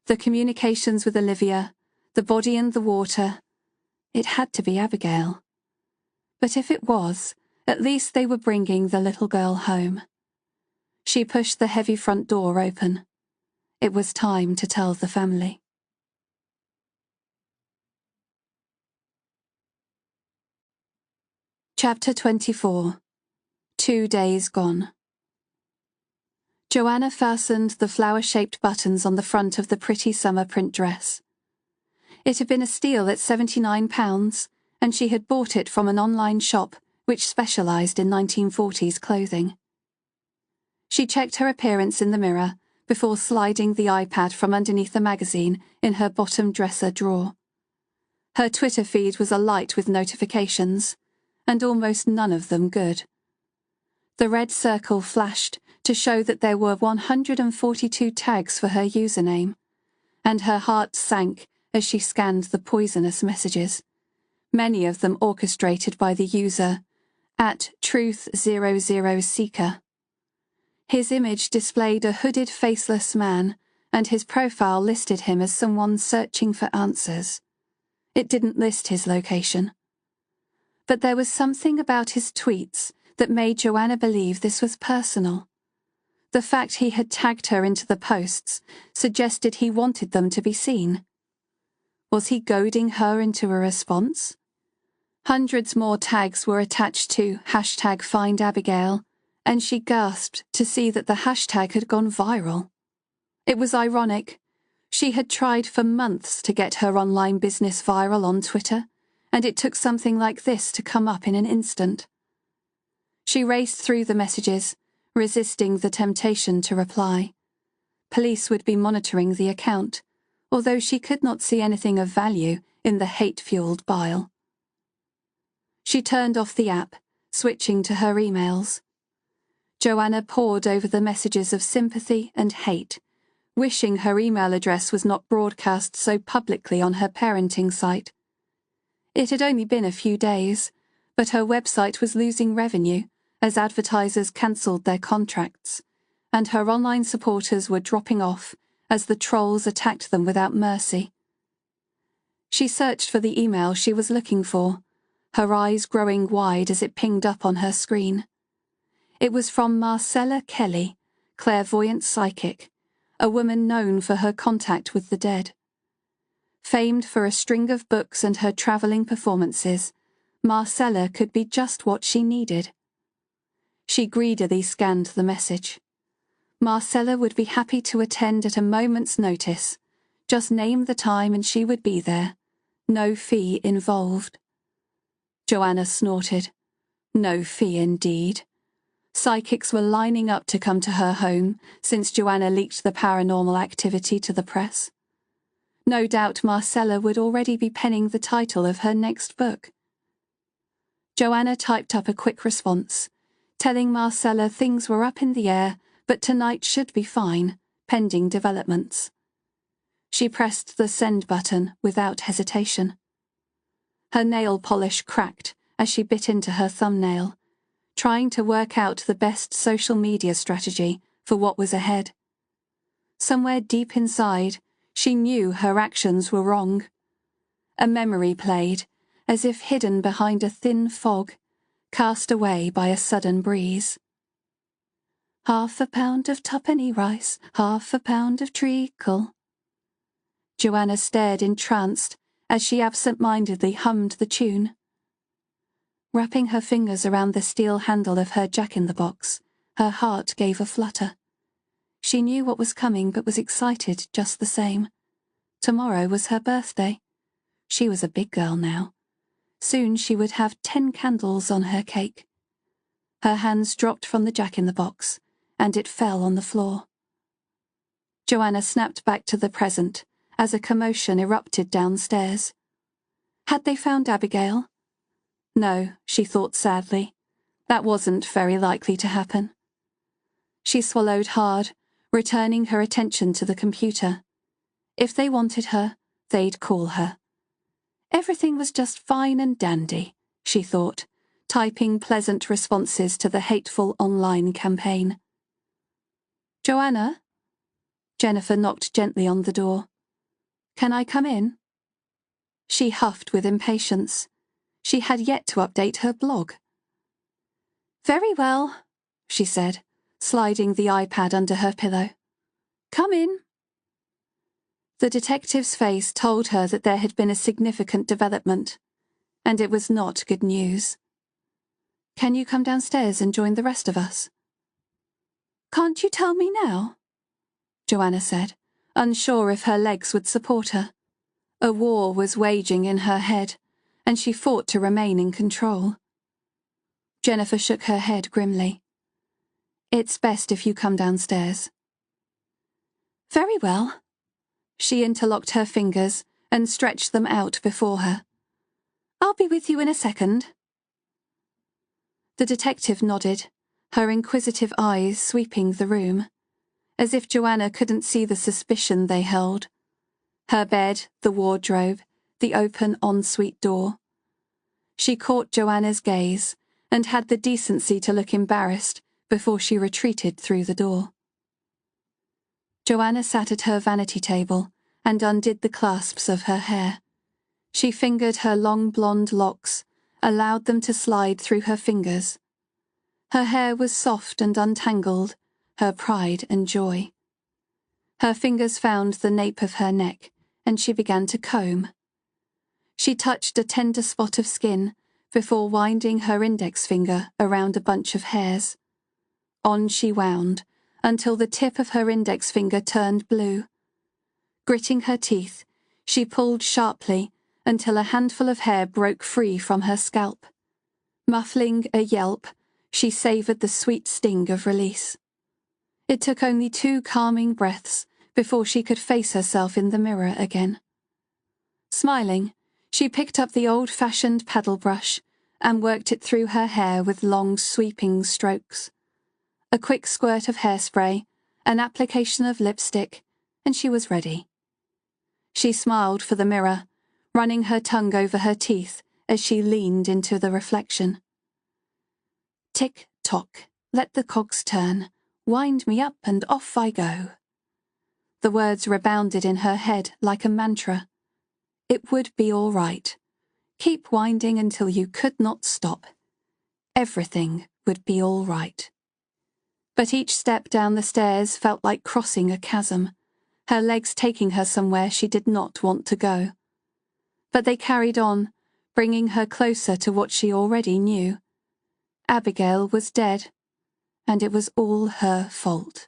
The communications with Olivia, the body in the water, it had to be Abigail. But if it was, at least they were bringing the little girl home. She pushed the heavy front door open. It was time to tell the family. Chapter 24. 2 days gone. Joanna fastened the flower-shaped buttons on the front of the pretty summer print dress. It had been a steal at £79, and she had bought it from an online shop which specialised in 1940s clothing. She checked her appearance in the mirror before sliding the iPad from underneath the magazine in her bottom dresser drawer. Her Twitter feed was alight with notifications, and almost none of them good. The red circle flashed to show that there were 142 tags for her username, and her heart sank as she scanned the poisonous messages, many of them orchestrated by the user, @Truth00Seeker. His image displayed a hooded, faceless man, and his profile listed him as someone searching for answers. It didn't list his location. But there was something about his tweets that made Joanna believe this was personal. The fact he had tagged her into the posts suggested he wanted them to be seen. Was he goading her into a response? Hundreds more tags were attached to #FindAbigail, and she gasped to see that the hashtag had gone viral. It was ironic. She had tried for months to get her online business viral on Twitter, and it took something like this to come up in an instant. She raced through the messages, resisting the temptation to reply. Police would be monitoring the account, although she could not see anything of value in the hate-fueled bile. She turned off the app, switching to her emails. Joanna pored over the messages of sympathy and hate, wishing her email address was not broadcast so publicly on her parenting site. It had only been a few days, but her website was losing revenue as advertisers cancelled their contracts, and her online supporters were dropping off as the trolls attacked them without mercy. She searched for the email she was looking for, her eyes growing wide as it pinged up on her screen. It was from Marcella Kelly, clairvoyant psychic, a woman known for her contact with the dead. Famed for a string of books and her travelling performances, Marcella could be just what she needed. She greedily scanned the message. Marcella would be happy to attend at a moment's notice. Just name the time and she would be there. No fee involved. Joanna snorted. No fee indeed. Psychics were lining up to come to her home since Joanna leaked the paranormal activity to the press. No doubt Marcella would already be penning the title of her next book. Joanna typed up a quick response, telling Marcella things were up in the air, but tonight should be fine, pending developments. She pressed the send button without hesitation. Her nail polish cracked as she bit into her thumbnail, trying to work out the best social media strategy for what was ahead. Somewhere deep inside, she knew her actions were wrong. A memory played, as if hidden behind a thin fog, cast away by a sudden breeze. Half a pound of tuppenny rice, half a pound of treacle. Joanna stared entranced as she absent-mindedly hummed the tune. Wrapping her fingers around the steel handle of her jack-in-the-box, her heart gave a flutter. She knew what was coming but was excited just the same. Tomorrow was her birthday. She was a big girl now. Soon she would have 10 candles on her cake. Her hands dropped from the jack-in-the-box, and it fell on the floor. Joanna snapped back to the present as a commotion erupted downstairs. Had they found Abigail? No, she thought sadly. That wasn't very likely to happen. She swallowed hard, returning her attention to the computer. If they wanted her, they'd call her. Everything was just fine and dandy, she thought, typing pleasant responses to the hateful online campaign. Joanna? Jennifer knocked gently on the door. Can I come in? She huffed with impatience. She had yet to update her blog. Very well, she said, sliding the iPad under her pillow. Come in. The detective's face told her that there had been a significant development, and it was not good news. Can you come downstairs and join the rest of us? Can't you tell me now? Joanna said, unsure if her legs would support her. A war was waging in her head, and she fought to remain in control. Jennifer shook her head grimly. It's best if you come downstairs. Very well. She interlocked her fingers and stretched them out before her. I'll be with you in a second. The detective nodded, her inquisitive eyes sweeping the room, as if Joanna couldn't see the suspicion they held. Her bed, the wardrobe, the open ensuite door. She caught Joanna's gaze and had the decency to look embarrassed before she retreated through the door. Joanna sat at her vanity table and undid the clasps of her hair. She fingered her long blonde locks, allowed them to slide through her fingers. Her hair was soft and untangled, her pride and joy. Her fingers found the nape of her neck, and she began to comb. She touched a tender spot of skin before winding her index finger around a bunch of hairs. On she wound, until the tip of her index finger turned blue. Gritting her teeth, she pulled sharply until a handful of hair broke free from her scalp. Muffling a yelp, she savoured the sweet sting of release. It took only 2 calming breaths before she could face herself in the mirror again. Smiling, she picked up the old-fashioned paddle brush and worked it through her hair with long sweeping strokes. A quick squirt of hairspray, an application of lipstick, and she was ready. She smiled for the mirror, running her tongue over her teeth as she leaned into the reflection. Tick-tock, let the cogs turn, wind me up and off I go. The words rebounded in her head like a mantra. It would be all right. Keep winding until you could not stop. Everything would be all right. But each step down the stairs felt like crossing a chasm, her legs taking her somewhere she did not want to go. But they carried on, bringing her closer to what she already knew. Abigail was dead, and it was all her fault.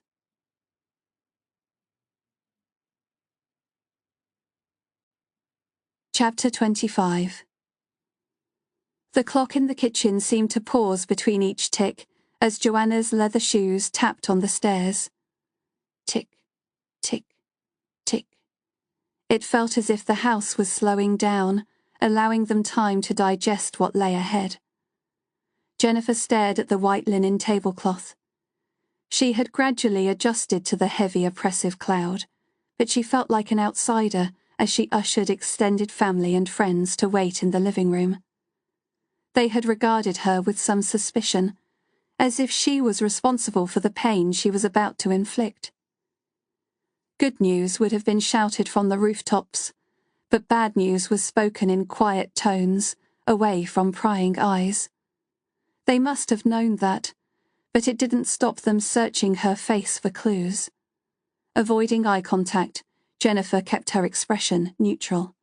Chapter 25. The clock in the kitchen seemed to pause between each tick as Joanna's leather shoes tapped on the stairs. Tick, tick, tick. It felt as if the house was slowing down, allowing them time to digest what lay ahead. Jennifer stared at the white linen tablecloth. She had gradually adjusted to the heavy, oppressive cloud, but she felt like an outsider as she ushered extended family and friends to wait in the living room. They had regarded her with some suspicion, as if she was responsible for the pain she was about to inflict. Good news would have been shouted from the rooftops, but bad news was spoken in quiet tones, away from prying eyes. They must have known that, but it didn't stop them searching her face for clues. Avoiding eye contact, Jennifer kept her expression neutral.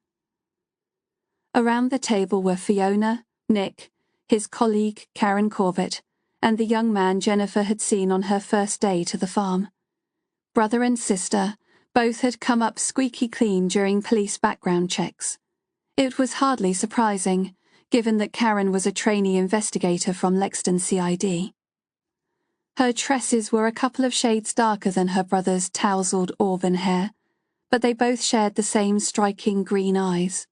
Around the table were Fiona, Nick, his colleague Karen Corbett, and the young man Jennifer had seen on her first day to the farm. Brother and sister, both had come up squeaky clean during police background checks. It was hardly surprising, given that Karen was a trainee investigator from Lexden CID. Her tresses were a couple of shades darker than her brother's tousled auburn hair, but they both shared the same striking green eyes.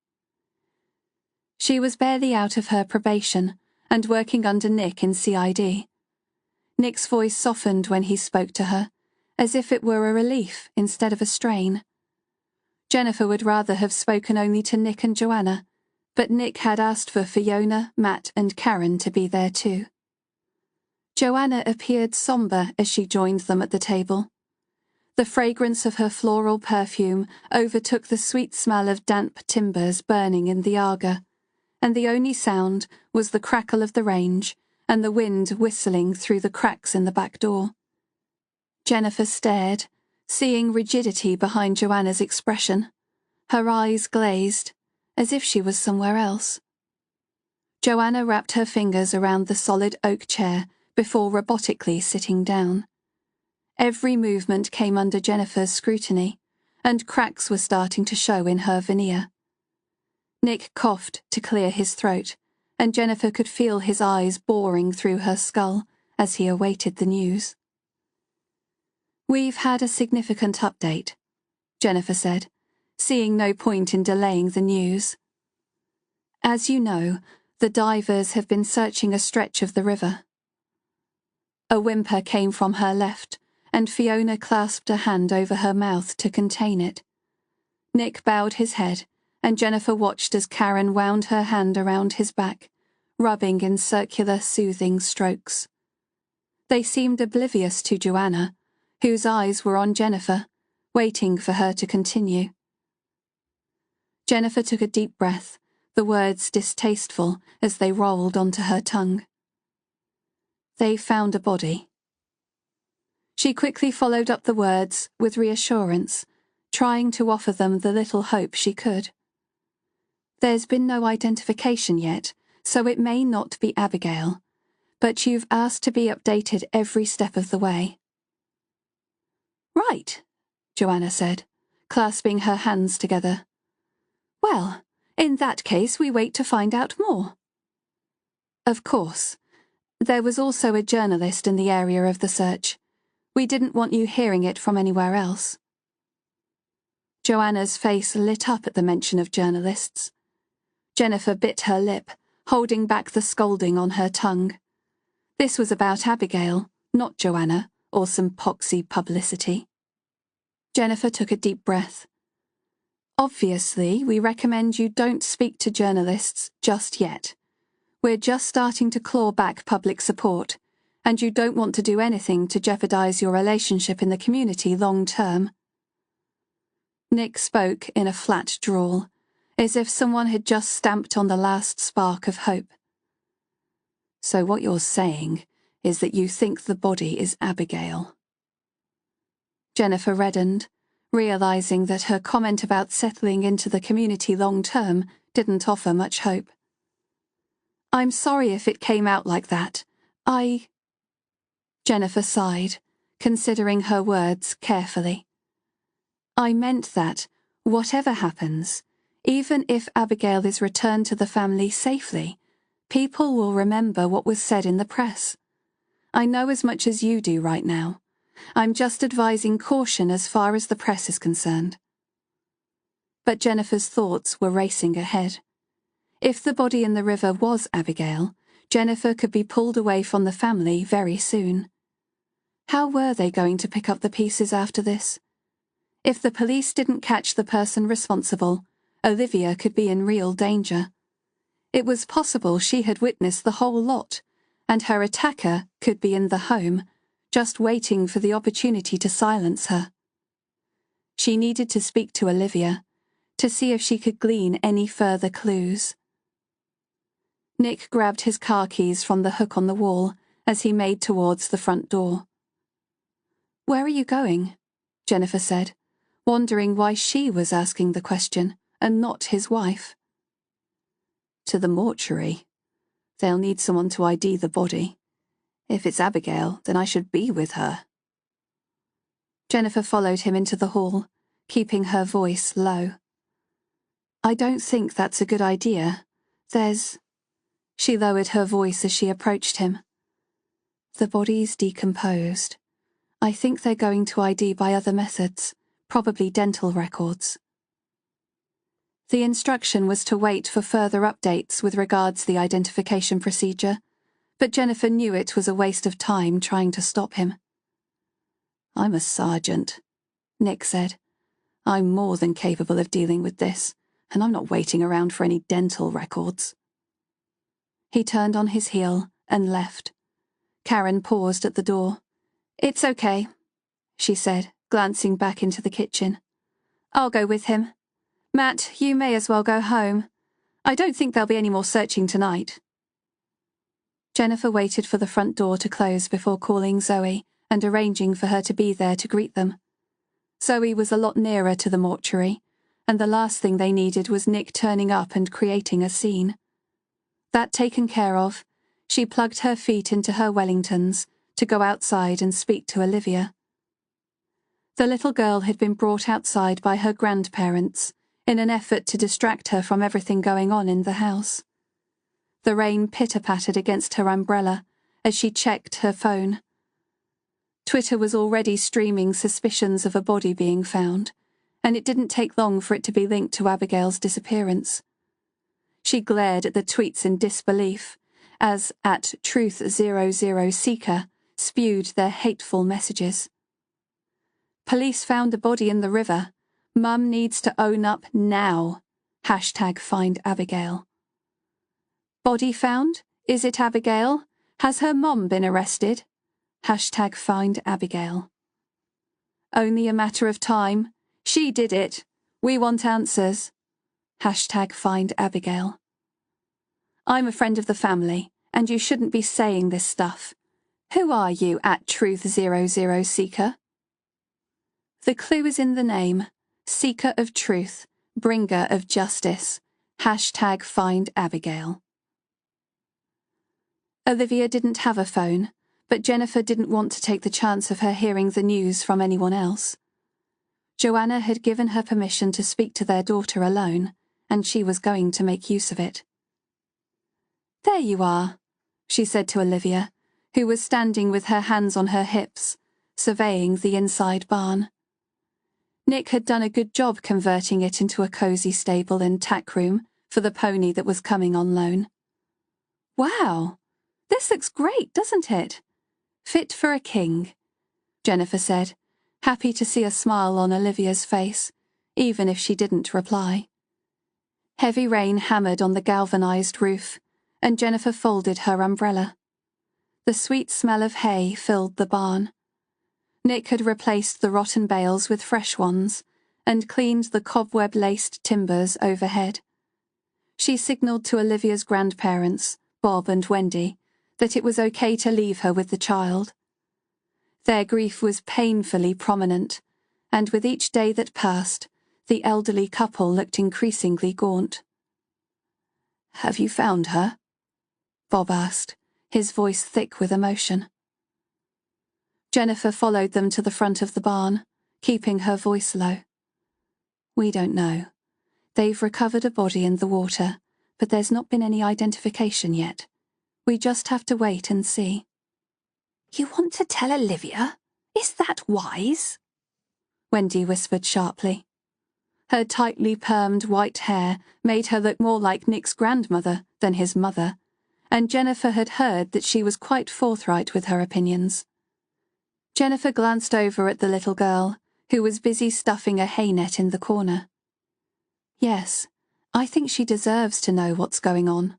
She was barely out of her probation and working under Nick in CID. Nick's voice softened when he spoke to her, as if it were a relief instead of a strain. Jennifer would rather have spoken only to Nick and Joanna, but Nick had asked for Fiona, Matt, and Karen to be there too. Joanna appeared somber as she joined them at the table. The fragrance of her floral perfume overtook the sweet smell of damp timbers burning in the Aga, and the only sound was the crackle of the range and the wind whistling through the cracks in the back door. Jennifer stared, seeing rigidity behind Joanna's expression. Her eyes glazed, as if she was somewhere else. Joanna wrapped her fingers around the solid oak chair before robotically sitting down. Every movement came under Jennifer's scrutiny, and cracks were starting to show in her veneer. Nick coughed to clear his throat, and Jennifer could feel his eyes boring through her skull as he awaited the news. "We've had a significant update," Jennifer said, seeing no point in delaying the news. "As you know, the divers have been searching a stretch of the river." A whimper came from her left, and Fiona clasped a hand over her mouth to contain it. Nick bowed his head, and Jennifer watched as Karen wound her hand around his back, rubbing in circular, soothing strokes. They seemed oblivious to Joanna, whose eyes were on Jennifer, waiting for her to continue. Jennifer took a deep breath, the words distasteful as they rolled onto her tongue. They found a body. She quickly followed up the words with reassurance, trying to offer them the little hope she could. There's been no identification yet, so it may not be Abigail, but you've asked to be updated every step of the way. Right, Joanna said, clasping her hands together. Well, in that case we wait to find out more. Of course. There was also a journalist in the area of the search. We didn't want you hearing it from anywhere else. Joanna's face lit up at the mention of journalists. Jennifer bit her lip, holding back the scolding on her tongue. This was about Abigail, not Joanna, or some poxy publicity. Jennifer took a deep breath. Obviously, we recommend you don't speak to journalists just yet. We're just starting to claw back public support, and you don't want to do anything to jeopardize your relationship in the community long term. Nick spoke in a flat drawl, as if someone had just stamped on the last spark of hope. So what you're saying is that you think the body is Abigail. Jennifer reddened, realizing that her comment about settling into the community long term didn't offer much hope. I'm sorry if it came out like that. Jennifer sighed, considering her words carefully. I meant that, whatever happens, even if Abigail is returned to the family safely, people will remember what was said in the press. I know as much as you do right now. I'm just advising caution as far as the press is concerned. But Jennifer's thoughts were racing ahead. If the body in the river was Abigail, Jennifer could be pulled away from the family very soon. How were they going to pick up the pieces after this? If the police didn't catch the person responsible, Olivia could be in real danger. It was possible she had witnessed the whole lot, and her attacker could be in the home, just waiting for the opportunity to silence her. She needed to speak to Olivia, to see if she could glean any further clues. Nick grabbed his car keys from the hook on the wall as he made towards the front door. Where are you going? Jennifer said, wondering why she was asking the question and not his wife. To the mortuary. They'll need someone to ID the body. If it's Abigail, then I should be with her. Jennifer followed him into the hall, keeping her voice low. I don't think that's a good idea. She lowered her voice as she approached him. The body's decomposed. I think they're going to ID by other methods, probably dental records. The instruction was to wait for further updates with regards to the identification procedure, but Jennifer knew it was a waste of time trying to stop him. I'm a sergeant, Nick said. I'm more than capable of dealing with this, and I'm not waiting around for any dental records. He turned on his heel and left. Karen paused at the door. It's okay, she said, glancing back into the kitchen. I'll go with him. Matt, you may as well go home. I don't think there'll be any more searching tonight. Jennifer waited for the front door to close before calling Zoe and arranging for her to be there to greet them. Zoe was a lot nearer to the mortuary, and the last thing they needed was Nick turning up and creating a scene. That taken care of, she plugged her feet into her Wellingtons to go outside and speak to Olivia. The little girl had been brought outside by her grandparents in an effort to distract her from everything going on in the house. The rain pitter-pattered against her umbrella as she checked her phone. Twitter was already streaming suspicions of a body being found, and it didn't take long for it to be linked to Abigail's disappearance. She glared at the tweets in disbelief as @Truth00Seeker spewed their hateful messages. Police found a body in the river, Mum needs to own up now. #find Abigail. Body found? Is it Abigail? Has her mom been arrested? #find Abigail. Only a matter of time. She did it. We want answers. #find Abigail. I'm a friend of the family, and you shouldn't be saying this stuff. Who are you at Truth00 Seeker? The clue is in the name. Seeker of truth, bringer of justice. #find Abigail. Olivia didn't have a phone, but Jennifer didn't want to take the chance of her hearing the news from anyone else. Joanna had given her permission to speak to their daughter alone, and she was going to make use of it. There you are, she said to Olivia, who was standing with her hands on her hips, surveying the inside barn. Nick had done a good job converting it into a cosy stable and tack room for the pony that was coming on loan. Wow, this looks great, doesn't it? Fit for a king, Jennifer said, happy to see a smile on Olivia's face, even if she didn't reply. Heavy rain hammered on the galvanized roof, and Jennifer folded her umbrella. The sweet smell of hay filled the barn. Nick had replaced the rotten bales with fresh ones and cleaned the cobweb-laced timbers overhead. She signalled to Olivia's grandparents, Bob and Wendy, that it was okay to leave her with the child. Their grief was painfully prominent, and with each day that passed, the elderly couple looked increasingly gaunt. "Have you found her?" Bob asked, his voice thick with emotion. Jennifer followed them to the front of the barn, keeping her voice low. "We don't know. They've recovered a body in the water, but there's not been any identification yet. We just have to wait and see." "You want to tell Olivia? Is that wise?" Wendy whispered sharply. Her tightly permed white hair made her look more like Nick's grandmother than his mother, and Jennifer had heard that she was quite forthright with her opinions. Jennifer glanced over at the little girl, who was busy stuffing a hay net in the corner. "Yes, I think she deserves to know what's going on."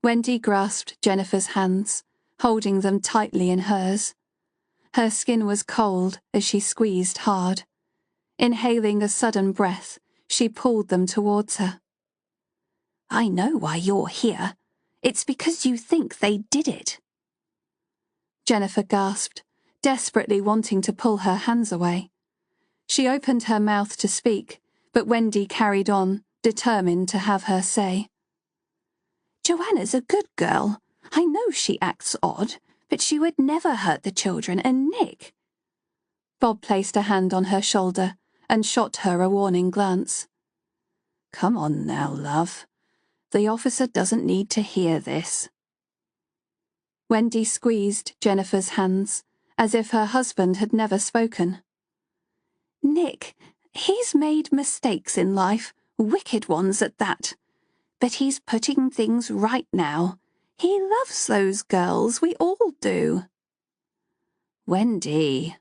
Wendy grasped Jennifer's hands, holding them tightly in hers. Her skin was cold as she squeezed hard. Inhaling a sudden breath, she pulled them towards her. "I know why you're here. It's because you think they did it." Jennifer gasped, desperately wanting to pull her hands away. She opened her mouth to speak, but Wendy carried on, determined to have her say. "Joanna's a good girl. I know she acts odd, but she would never hurt the children and Nick." Bob placed a hand on her shoulder and shot her a warning glance. "Come on now, love. The officer doesn't need to hear this." Wendy squeezed Jennifer's hands, as if her husband had never spoken. "Nick, he's made mistakes in life, wicked ones at that. But he's putting things right now. He loves those girls, we all do." "Wendy,"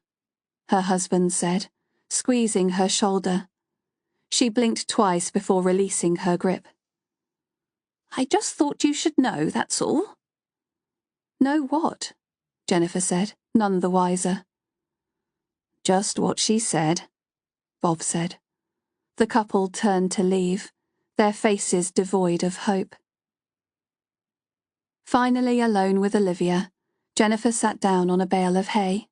her husband said, squeezing her shoulder. She blinked twice before releasing her grip. "I just thought you should know, that's all." "Know what?" Jennifer said, none the wiser. "Just what she said," Bob said. The couple turned to leave, their faces devoid of hope. Finally alone with Olivia, Jennifer sat down on a bale of hay.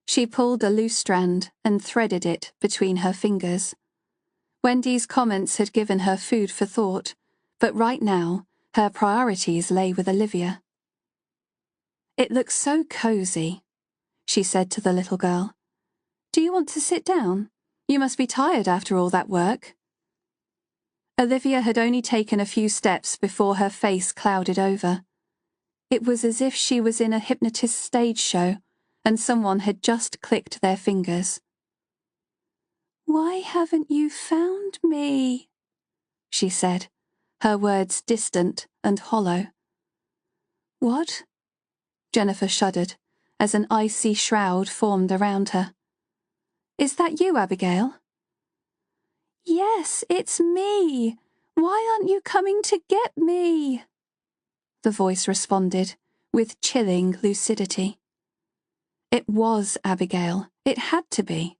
She pulled a loose strand and threaded it between her fingers. Wendy's comments had given her food for thought, but right now, her priorities lay with Olivia. "It looks so cozy," she said to the little girl. "Do you want to sit down? You must be tired after all that work." Olivia had only taken a few steps before her face clouded over. It was as if she was in a hypnotist stage show, and someone had just clicked their fingers. "Why haven't you found me?" she said, her words distant and hollow. "What?" Jennifer shuddered, as an icy shroud formed around her. "Is that you, Abigail?" Yes, it's me. Why aren't you coming to get me? The voice responded, with chilling lucidity. It was Abigail. It had to be.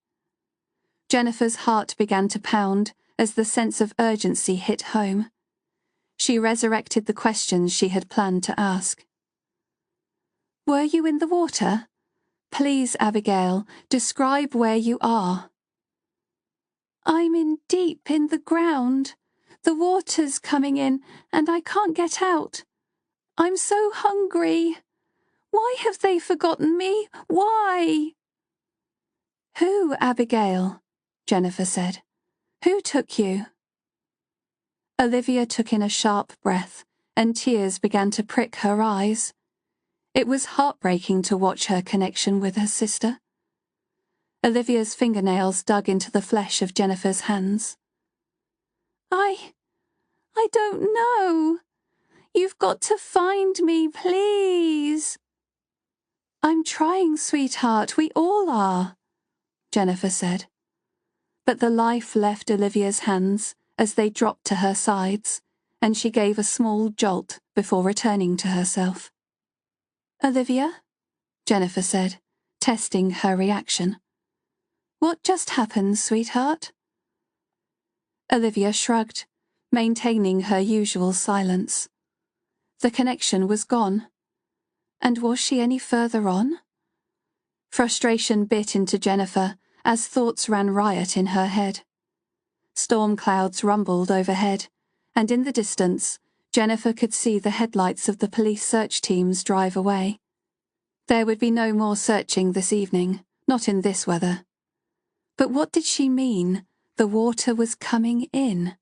Jennifer's heart began to pound as the sense of urgency hit home. She resurrected the questions she had planned to ask. Were you in the water? Please, Abigail, describe where you are. I'm in deep in the ground. The water's coming in, and I can't get out. I'm so hungry. Why have they forgotten me? Why? Who, Abigail? Jennifer said. Who took you? Olivia took in a sharp breath, and tears began to prick her eyes. It was heartbreaking to watch her connection with her sister. Olivia's fingernails dug into the flesh of Jennifer's hands. I don't know. You've got to find me, please. I'm trying, sweetheart, we all are, Jennifer said. But the life left Olivia's hands as they dropped to her sides, and she gave a small jolt before returning to herself. Olivia? Jennifer said, testing her reaction. What just happened, sweetheart? Olivia shrugged, maintaining her usual silence. The connection was gone. And was she any further on? Frustration bit into Jennifer as thoughts ran riot in her head. Storm clouds rumbled overhead, and in the distance, Jennifer could see the headlights of the police search teams drive away. There would be no more searching this evening, not in this weather. But what did she mean, the water was coming in?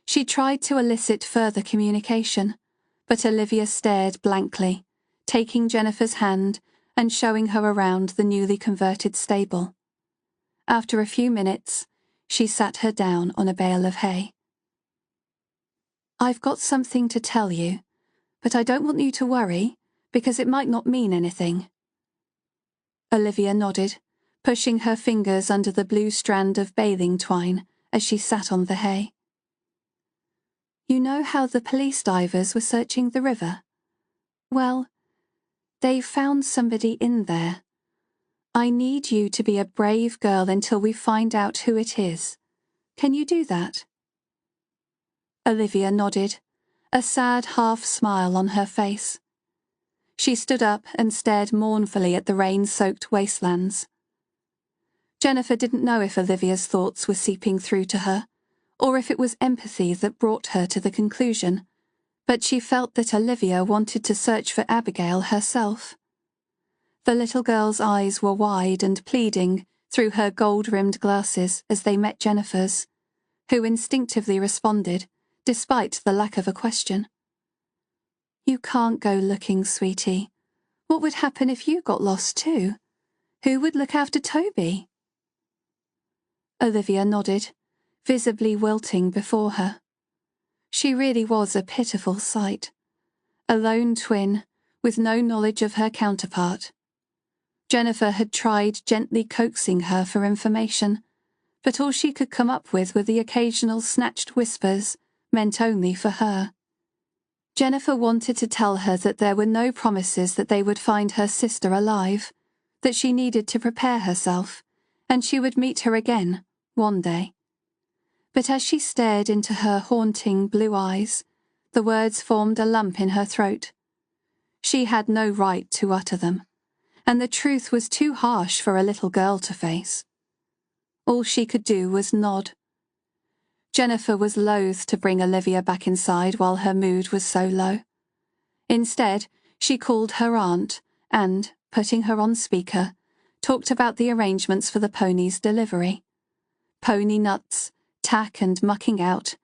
She tried to elicit further communication, but Olivia stared blankly, taking Jennifer's hand and showing her around the newly converted stable. After a few minutes, she sat her down on a bale of hay. I've got something to tell you, but I don't want you to worry, because it might not mean anything. Olivia nodded, pushing her fingers under the blue strand of baling twine as she sat on the hay. You know how the police divers were searching the river? Well, they found somebody in there. I need you to be a brave girl until we find out who it is. Can you do that? Olivia nodded, a sad half-smile on her face. She stood up and stared mournfully at the rain-soaked wastelands. Jennifer didn't know if Olivia's thoughts were seeping through to her, or if it was empathy that brought her to the conclusion, but she felt that Olivia wanted to search for Abigail herself. The little girl's eyes were wide and pleading through her gold-rimmed glasses as they met Jennifer's, who instinctively responded, despite the lack of a question. You can't go looking, sweetie. What would happen if you got lost too? Who would look after Toby? Olivia nodded, visibly wilting before her. She really was a pitiful sight. A lone twin, with no knowledge of her counterpart. Jennifer had tried gently coaxing her for information, but all she could come up with were the occasional snatched whispers, meant only for her. Jennifer wanted to tell her that there were no promises that they would find her sister alive, that she needed to prepare herself, and she would meet her again, one day. But as she stared into her haunting blue eyes, the words formed a lump in her throat. She had no right to utter them, and the truth was too harsh for a little girl to face. All she could do was nod. Jennifer was loath to bring Olivia back inside while her mood was so low. Instead, she called her aunt and, putting her on speaker, talked about the arrangements for the pony's delivery. Pony nuts, tack and mucking out.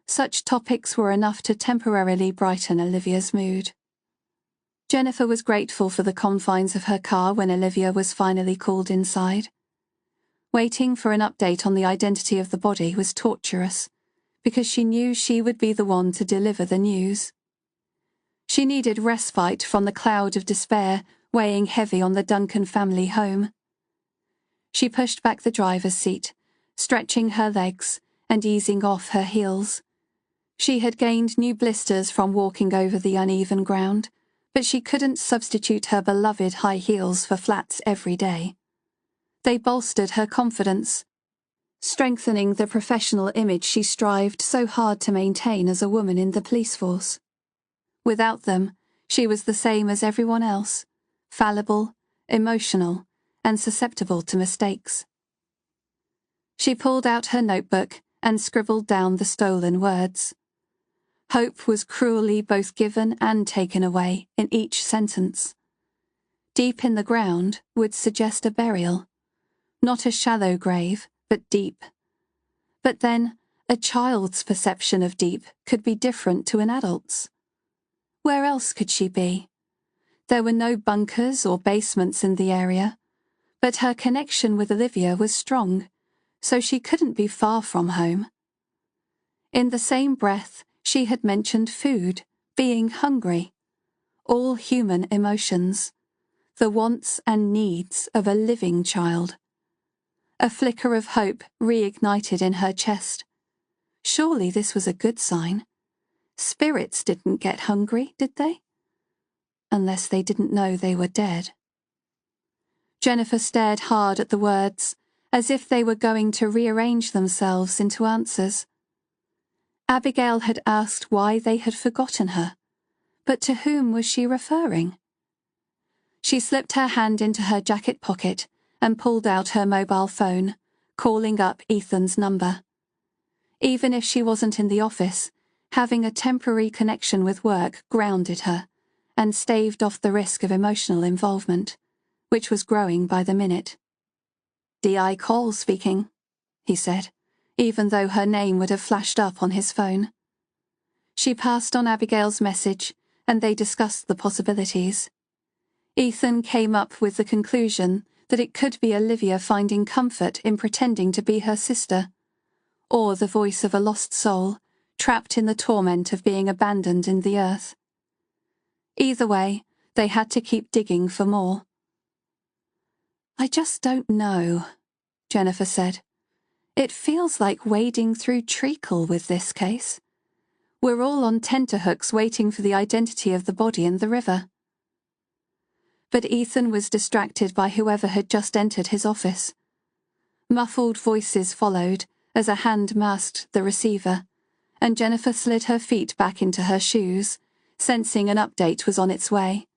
Such topics were enough to temporarily brighten Olivia's mood. Jennifer was grateful for the confines of her car when Olivia was finally called inside. Waiting for an update on the identity of the body was torturous, because she knew she would be the one to deliver the news. She needed respite from the cloud of despair weighing heavy on the Duncan family home. She pushed back the driver's seat, stretching her legs and easing off her heels. She had gained new blisters from walking over the uneven ground, but she couldn't substitute her beloved high heels for flats every day. They bolstered her confidence, strengthening the professional image she strived so hard to maintain as a woman in the police force. Without them, she was the same as everyone else, fallible, emotional, and susceptible to mistakes. She pulled out her notebook and scribbled down the stolen words. Hope was cruelly both given and taken away in each sentence. Deep in the ground would suggest a burial, not a shallow grave, but deep. But then, a child's perception of deep could be different to an adult's. Where else could she be? There were no bunkers or basements in the area, but her connection with Olivia was strong, so she couldn't be far from home. In the same breath, she had mentioned food, being hungry, all human emotions, the wants and needs of a living child. A flicker of hope reignited in her chest. Surely this was a good sign. Spirits didn't get hungry, did they? Unless they didn't know they were dead. Jennifer stared hard at the words, as if they were going to rearrange themselves into answers. Abigail had asked why they had forgotten her, but to whom was she referring? She slipped her hand into her jacket pocket and pulled out her mobile phone, calling up Ethan's number. Even if she wasn't in the office, having a temporary connection with work grounded her and staved off the risk of emotional involvement, which was growing by the minute. "D.I. Cole speaking," he said, even though her name would have flashed up on his phone. She passed on Abigail's message, and they discussed the possibilities. Ethan came up with the conclusion that it could be Olivia finding comfort in pretending to be her sister, or the voice of a lost soul, trapped in the torment of being abandoned in the earth. Either way, they had to keep digging for more. "I just don't know," Jennifer said. "It feels like wading through treacle with this case. We're all on tenterhooks waiting for the identity of the body in the river." But Ethan was distracted by whoever had just entered his office. Muffled voices followed as a hand masked the receiver, and Jennifer slid her feet back into her shoes, sensing an update was on its way.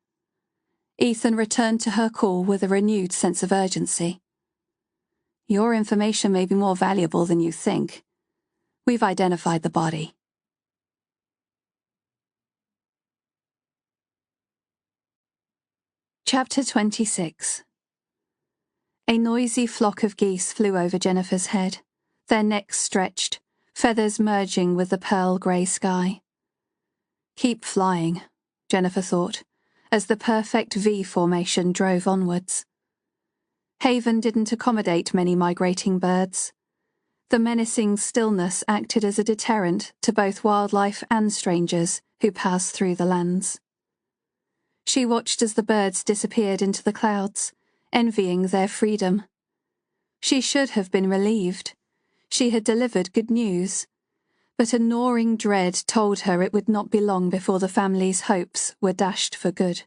Ethan returned to her call with a renewed sense of urgency. "Your information may be more valuable than you think. We've identified the body." Chapter 26. A noisy flock of geese flew over Jennifer's head, their necks stretched, feathers merging with the pearl-grey sky. "Keep flying," Jennifer thought, as the perfect V formation drove onwards. Haven didn't accommodate many migrating birds. The menacing stillness acted as a deterrent to both wildlife and strangers who passed through the lands. She watched as the birds disappeared into the clouds, envying their freedom. She should have been relieved. She had delivered good news. But a gnawing dread told her it would not be long before the family's hopes were dashed for good.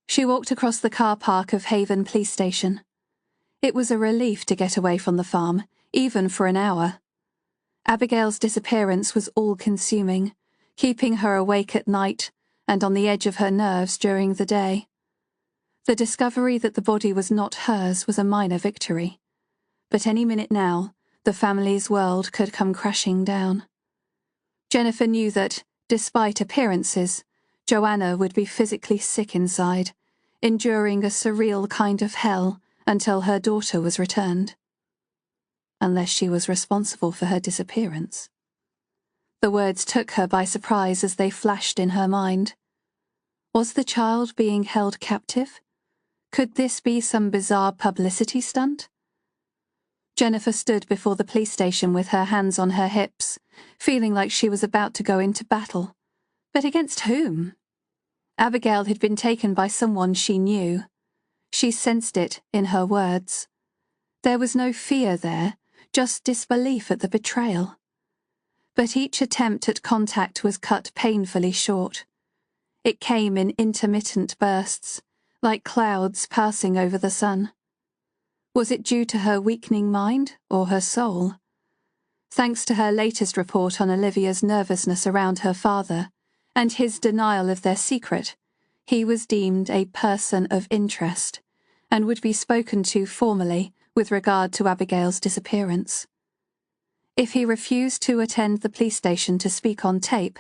She walked across the car park of Haven Police Station. It was a relief to get away from the farm, even for an hour. Abigail's disappearance was all-consuming, keeping her awake at night and on the edge of her nerves during the day. The discovery that the body was not hers was a minor victory. But any minute now, the family's world could come crashing down. Jennifer knew that, despite appearances, Joanna would be physically sick inside, enduring a surreal kind of hell until her daughter was returned. Unless she was responsible for her disappearance. The words took her by surprise as they flashed in her mind. Was the child being held captive? Could this be some bizarre publicity stunt? Jennifer stood before the police station with her hands on her hips, feeling like she was about to go into battle. But against whom? Abigail had been taken by someone she knew. She sensed it in her words. There was no fear there, just disbelief at the betrayal. But each attempt at contact was cut painfully short. It came in intermittent bursts, like clouds passing over the sun. Was it due to her weakening mind or her soul? Thanks to her latest report on Olivia's nervousness around her father and his denial of their secret, he was deemed a person of interest and would be spoken to formally with regard to Abigail's disappearance. If he refused to attend the police station to speak on tape,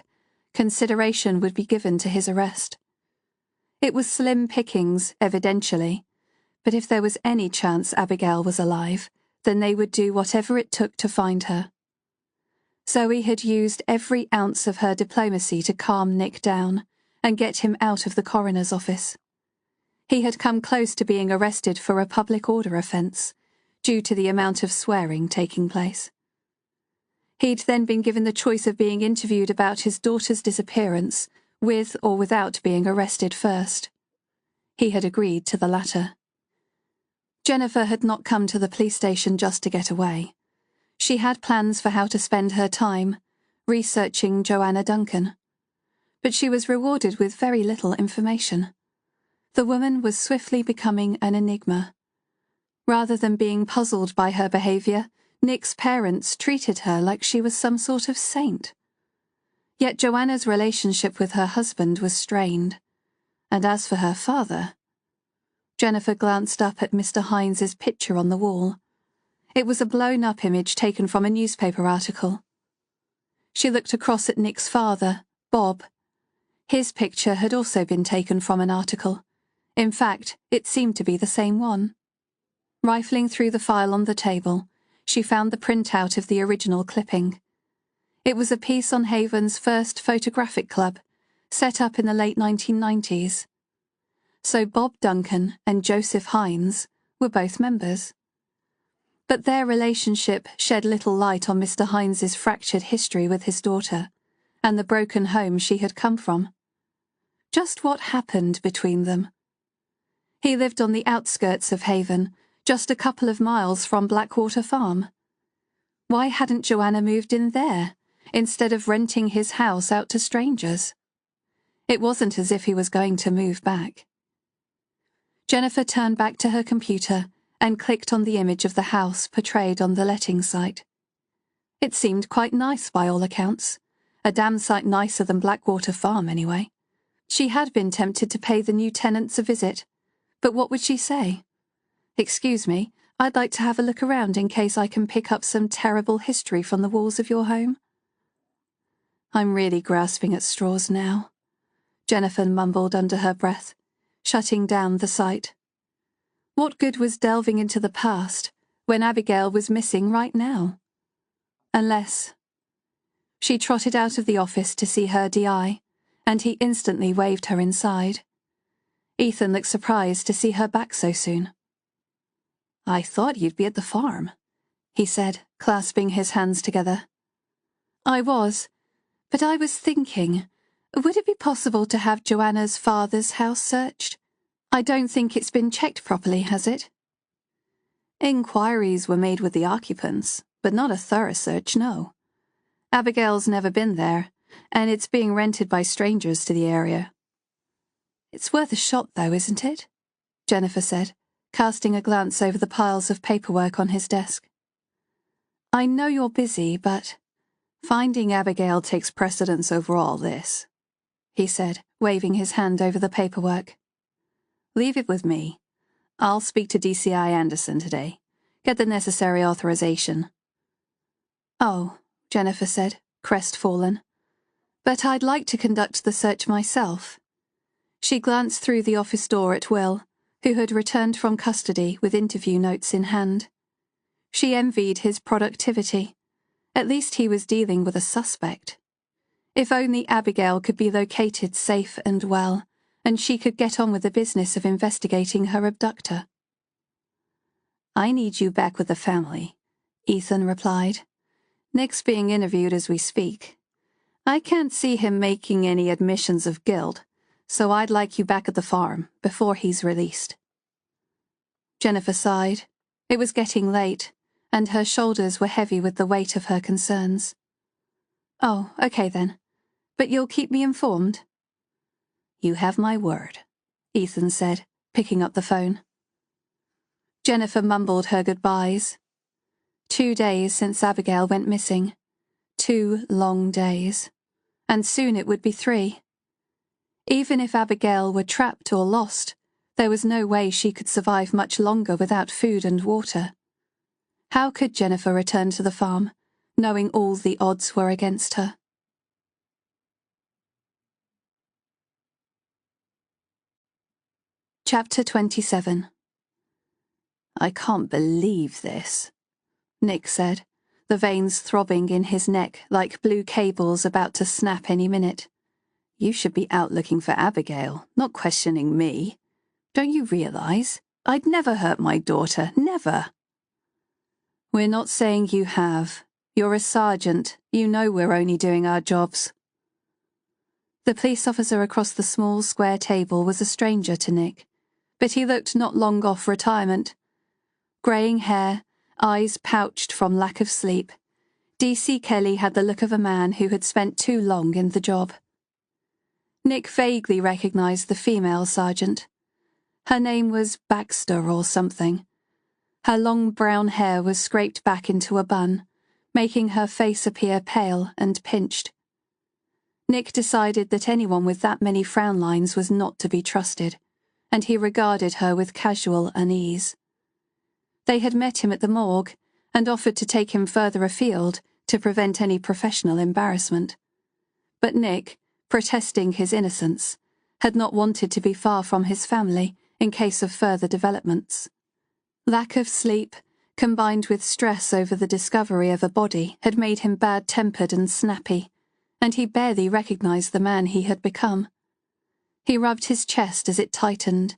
consideration would be given to his arrest. It was slim pickings, evidentially, but if there was any chance Abigail was alive, then they would do whatever it took to find her. Zoe had used every ounce of her diplomacy to calm Nick down and get him out of the coroner's office. He had come close to being arrested for a public order offence, due to the amount of swearing taking place. He'd then been given the choice of being interviewed about his daughter's disappearance, with or without being arrested first. He had agreed to the latter. Jennifer had not come to the police station just to get away. She had plans for how to spend her time, researching Joanna Duncan. But she was rewarded with very little information. The woman was swiftly becoming an enigma. Rather than being puzzled by her behaviour, Nick's parents treated her like she was some sort of saint. Yet Joanna's relationship with her husband was strained. And as for her father... Jennifer glanced up at Mr. Hines's picture on the wall. It was a blown-up image taken from a newspaper article. She looked across at Nick's father, Bob. His picture had also been taken from an article. In fact, it seemed to be the same one. Rifling through the file on the table, she found the printout of the original clipping. It was a piece on Haven's first photographic club, set up in the late 1990s. So Bob Duncan and Joseph Hines were both members. But their relationship shed little light on Mr. Hines's fractured history with his daughter, and the broken home she had come from. Just what happened between them? He lived on the outskirts of Haven, just a couple of miles from Blackwater Farm. Why hadn't Joanna moved in there, instead of renting his house out to strangers? It wasn't as if he was going to move back. Jennifer turned back to her computer and clicked on the image of the house portrayed on the letting site. It seemed quite nice by all accounts. A damn sight nicer than Blackwater Farm, anyway. She had been tempted to pay the new tenants a visit, but what would she say? "Excuse me, I'd like to have a look around in case I can pick up some terrible history from the walls of your home." "I'm really grasping at straws now," Jennifer mumbled under her breath, shutting down the site. What good was delving into the past when Abigail was missing right now? Unless... She trotted out of the office to see her DI, and he instantly waved her inside. Ethan looked surprised to see her back so soon. "I thought you'd be at the farm," he said, clasping his hands together. "I was, but I was thinking, would it be possible to have Joanna's father's house searched? I don't think it's been checked properly, has it?" "Inquiries were made with the occupants, but not a thorough search, no. Abigail's never been there, and it's being rented by strangers to the area." "It's worth a shot, though, isn't it?" Jennifer said, casting a glance over the piles of paperwork on his desk. "I know you're busy, but finding Abigail takes precedence over all this," he said, waving his hand over the paperwork. "Leave it with me. I'll speak to DCI Anderson today. Get the necessary authorization." "Oh," Jennifer said, crestfallen. "But I'd like to conduct the search myself." She glanced through the office door at Will, who had returned from custody with interview notes in hand. She envied his productivity. At least he was dealing with a suspect. If only Abigail could be located safe and well, and she could get on with the business of investigating her abductor. "I need you back with the family," Ethan replied. "Nick's being interviewed as we speak. I can't see him making any admissions of guilt, so I'd like you back at the farm before he's released." Jennifer sighed. It was getting late, and her shoulders were heavy with the weight of her concerns. "Oh, okay then. But you'll keep me informed?" "You have my word," Ethan said, picking up the phone. Jennifer mumbled her goodbyes. 2 days since Abigail went missing. 2 long days. And soon it would be 3. Even if Abigail were trapped or lost, there was no way she could survive much longer without food and water. How could Jennifer return to the farm, knowing all the odds were against her? Chapter 27. "I can't believe this," Nick said, the veins throbbing in his neck like blue cables about to snap any minute. "You should be out looking for Abigail, not questioning me. Don't you realize? I'd never hurt my daughter, never." "We're not saying you have. You're a sergeant. You know we're only doing our jobs." The police officer across the small square table was a stranger to Nick, but he looked not long off retirement. Greying hair, eyes pouched from lack of sleep, DC Kelly had the look of a man who had spent too long in the job. Nick vaguely recognized the female sergeant. Her name was Baxter or something. Her long brown hair was scraped back into a bun, making her face appear pale and pinched. Nick decided that anyone with that many frown lines was not to be trusted, and he regarded her with casual unease. They had met him at the morgue and offered to take him further afield to prevent any professional embarrassment. But Nick, protesting his innocence, had not wanted to be far from his family in case of further developments. Lack of sleep, combined with stress over the discovery of a body, had made him bad-tempered and snappy, and he barely recognized the man he had become. He rubbed his chest as it tightened,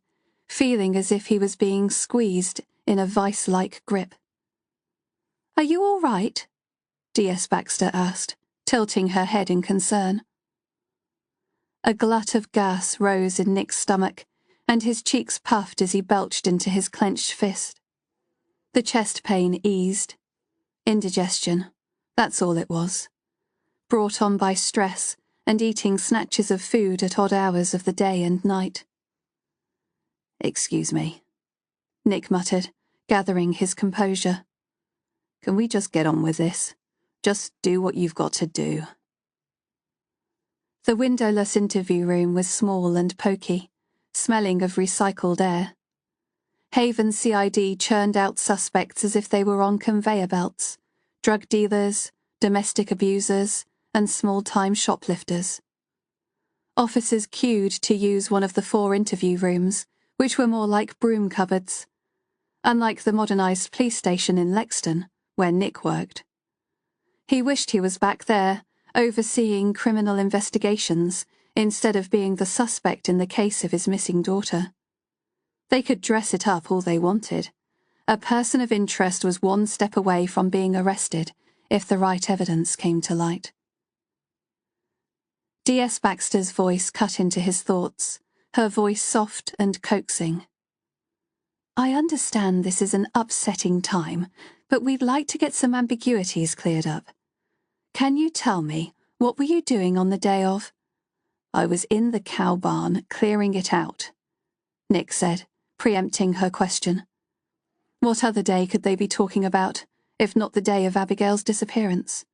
feeling as if he was being squeezed in a vice-like grip. "Are you all right?" DS Baxter asked, tilting her head in concern. A glut of gas rose in Nick's stomach, and his cheeks puffed as he belched into his clenched fist. The chest pain eased. Indigestion, that's all it was. Brought on by stress and eating snatches of food at odd hours of the day and night. "Excuse me," Nick muttered, gathering his composure. "Can we just get on with this? Just do what you've got to do." The windowless interview room was small and poky, smelling of recycled air. Haven CID churned out suspects as if they were on conveyor belts: drug dealers, domestic abusers, and small-time shoplifters. Officers queued to use one of the 4 interview rooms, which were more like broom cupboards, unlike the modernized police station in Lexington, where Nick worked. He wished he was back there, overseeing criminal investigations, instead of being the suspect in the case of his missing daughter. They could dress it up all they wanted. A person of interest was 1 step away from being arrested if the right evidence came to light. DS Baxter's voice cut into his thoughts, her voice soft and coaxing. "I understand this is an upsetting time, but we'd like to get some ambiguities cleared up. Can you tell me, what were you doing on the day of—" "I was in the cow barn, clearing it out," Nick said, preempting her question. What other day could they be talking about, if not the day of Abigail's disappearance?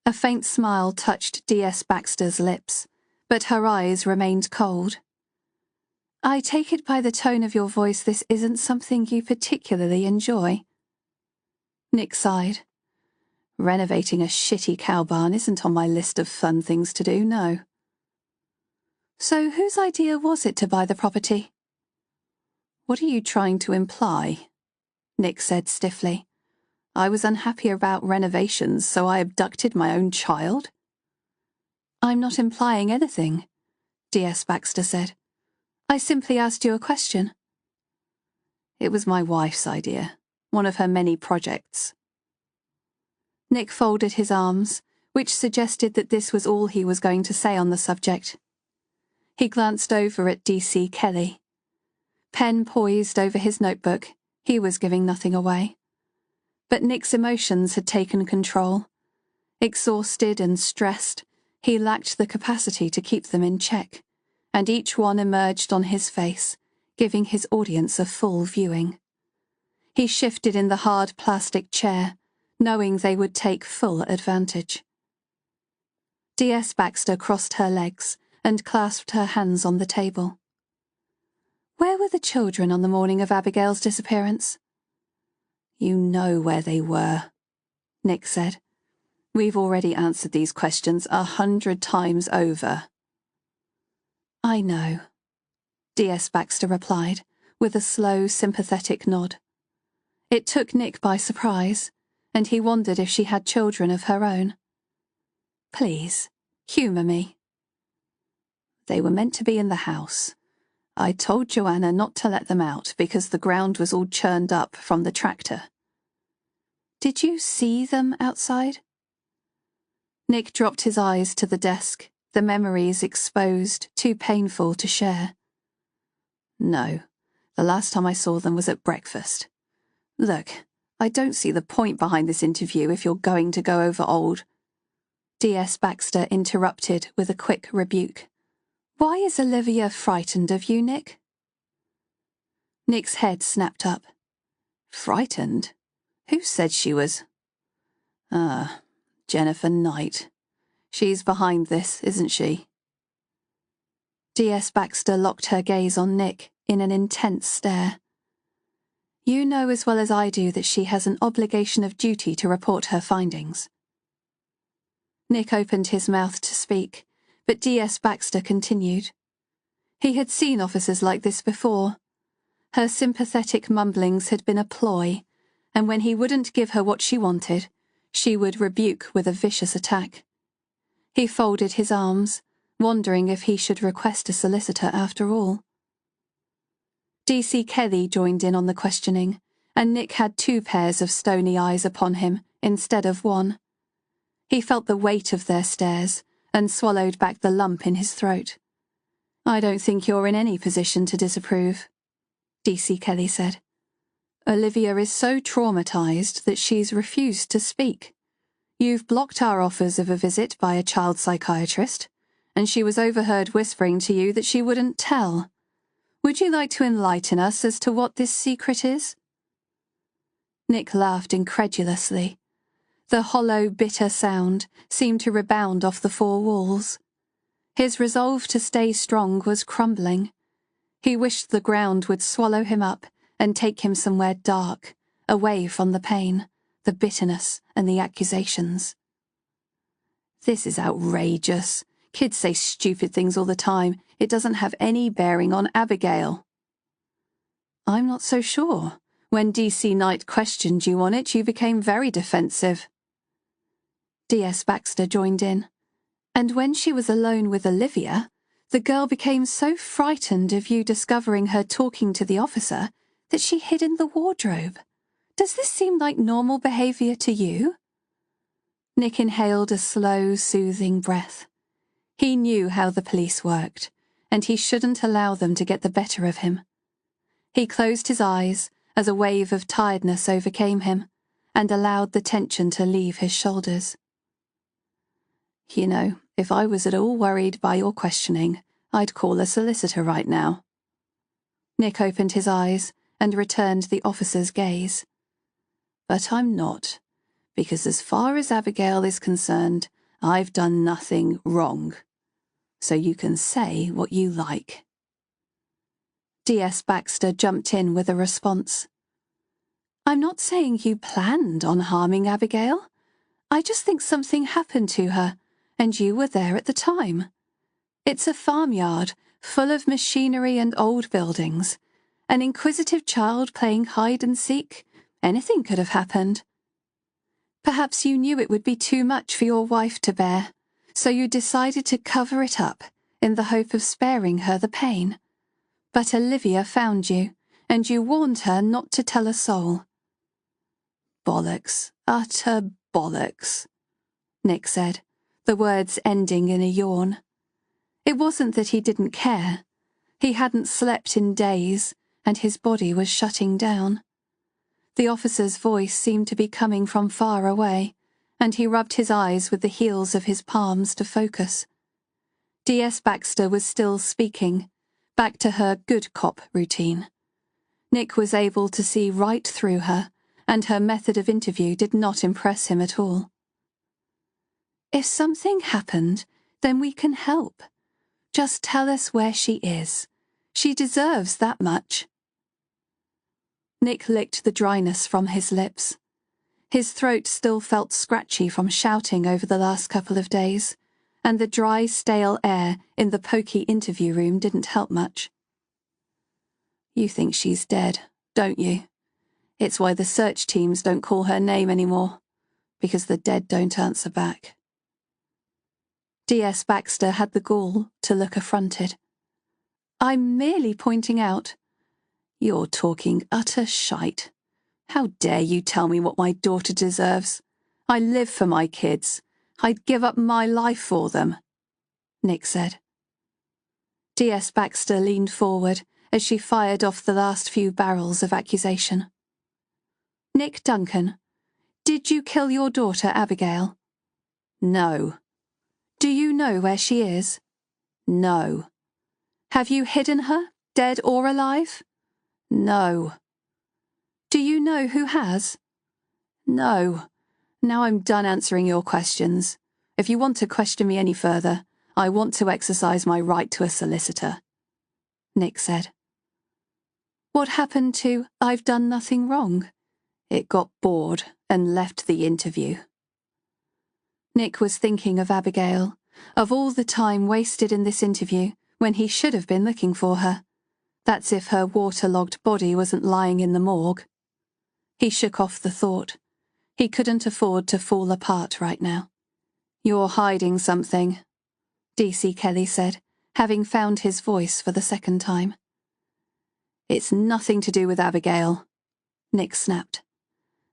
A faint smile touched DS Baxter's lips, but her eyes remained cold. "I take it by the tone of your voice this isn't something you particularly enjoy." Nick sighed. "Renovating a shitty cow barn isn't on my list of fun things to do, no." "So whose idea was it to buy the property?" "What are you trying to imply?" Nick said stiffly. "I was unhappy about renovations, so I abducted my own child?" "I'm not implying anything," DS Baxter said. "I simply asked you a question." "It was my wife's idea, one of her many projects." Nick folded his arms, which suggested that this was all he was going to say on the subject. He glanced over at DC Kelly. Pen poised over his notebook, he was giving nothing away. But Nick's emotions had taken control. Exhausted and stressed, he lacked the capacity to keep them in check, and each one emerged on his face, giving his audience a full viewing. He shifted in the hard plastic chair, knowing they would take full advantage. D.S. Baxter crossed her legs and clasped her hands on the table. Where were the children on the morning of Abigail's disappearance? You know where they were, Nick said. We've already answered these questions 100 times over. I know, D.S. Baxter replied, with a slow, sympathetic nod. It took Nick by surprise, and he wondered if she had children of her own. Please, humour me. They were meant to be in the house. I told Joanna not to let them out because the ground was all churned up from the tractor. Did you see them outside? Nick dropped his eyes to the desk, the memories exposed, too painful to share. No, the last time I saw them was at breakfast. Look, I don't see the point behind this interview if you're going to go over old. D.S. Baxter interrupted with a quick rebuke. Why is Olivia frightened of you, Nick? Nick's head snapped up. Frightened? Who said she was? Jennifer Knight. She's behind this, isn't she? D.S. Baxter locked her gaze on Nick in an intense stare. You know as well as I do that she has an obligation of duty to report her findings. Nick opened his mouth to speak, but D.S. Baxter continued. He had seen officers like this before. Her sympathetic mumblings had been a ploy, and when he wouldn't give her what she wanted, she would rebuke with a vicious attack. He folded his arms, wondering if he should request a solicitor after all. D.C. Kelly joined in on the questioning, and Nick had 2 pairs of stony eyes upon him instead of 1. He felt the weight of their stares and swallowed back the lump in his throat. I don't think you're in any position to disapprove, D.C. Kelly said. Olivia is so traumatized that she's refused to speak. You've blocked our offers of a visit by a child psychiatrist, and she was overheard whispering to you that she wouldn't tell. Would you like to enlighten us as to what this secret is? Nick laughed incredulously. The hollow, bitter sound seemed to rebound off the 4 walls. His resolve to stay strong was crumbling. He wished the ground would swallow him up and take him somewhere dark, away from the pain, the bitterness, and the accusations. This is outrageous. Kids say stupid things all the time. It doesn't have any bearing on Abigail. I'm not so sure. When D.C. Knight questioned you on it, you became very defensive. D.S. Baxter joined in. And when she was alone with Olivia, the girl became so frightened of you discovering her talking to the officer that she hid in the wardrobe. Does this seem like normal behavior to you? Nick inhaled a slow, soothing breath. He knew how the police worked, and he shouldn't allow them to get the better of him. He closed his eyes as a wave of tiredness overcame him, and allowed the tension to leave his shoulders. You know, if I was at all worried by your questioning, I'd call a solicitor right now. Nick opened his eyes and returned the officer's gaze. But I'm not, because as far as Abigail is concerned, I've done nothing wrong. So you can say what you like. D.S. Baxter jumped in with a response. I'm not saying you planned on harming Abigail. I just think something happened to her, and you were there at the time. It's a farmyard, full of machinery and old buildings. An inquisitive child playing hide-and-seek. Anything could have happened. Perhaps you knew it would be too much for your wife to bear, so you decided to cover it up in the hope of sparing her the pain. But Olivia found you, and you warned her not to tell a soul. Bollocks, utter bollocks, Nick said, the words ending in a yawn. It wasn't that he didn't care. He hadn't slept in days, and his body was shutting down. The officer's voice seemed to be coming from far away, and he rubbed his eyes with the heels of his palms to focus. DS Baxter was still speaking, back to her good cop routine. Nick was able to see right through her, and her method of interview did not impress him at all. If something happened, then we can help. Just tell us where she is. She deserves that much. Nick licked the dryness from his lips. His throat still felt scratchy from shouting over the last couple of days, and the dry, stale air in the pokey interview room didn't help much. You think she's dead, don't you? It's why the search teams don't call her name anymore, because the dead don't answer back. DS Baxter had the gall to look affronted. I'm merely pointing out. You're talking utter shite. How dare you tell me what my daughter deserves? I live for my kids. I'd give up my life for them, Nick said. DS Baxter leaned forward as she fired off the last few barrels of accusation. Nick Duncan, did you kill your daughter Abigail? No. Do you know where she is? No. Have you hidden her, dead or alive? No. Do you know who has? No. Now I'm done answering your questions. If you want to question me any further, I want to exercise my right to a solicitor, Nick said. What happened to I've done nothing wrong? It got bored and left the interview. Nick was thinking of Abigail, of all the time wasted in this interview when he should have been looking for her. That's if her waterlogged body wasn't lying in the morgue. He shook off the thought. He couldn't afford to fall apart right now. You're hiding something, DC Kelly said, having found his voice for the second time. It's nothing to do with Abigail, Nick snapped.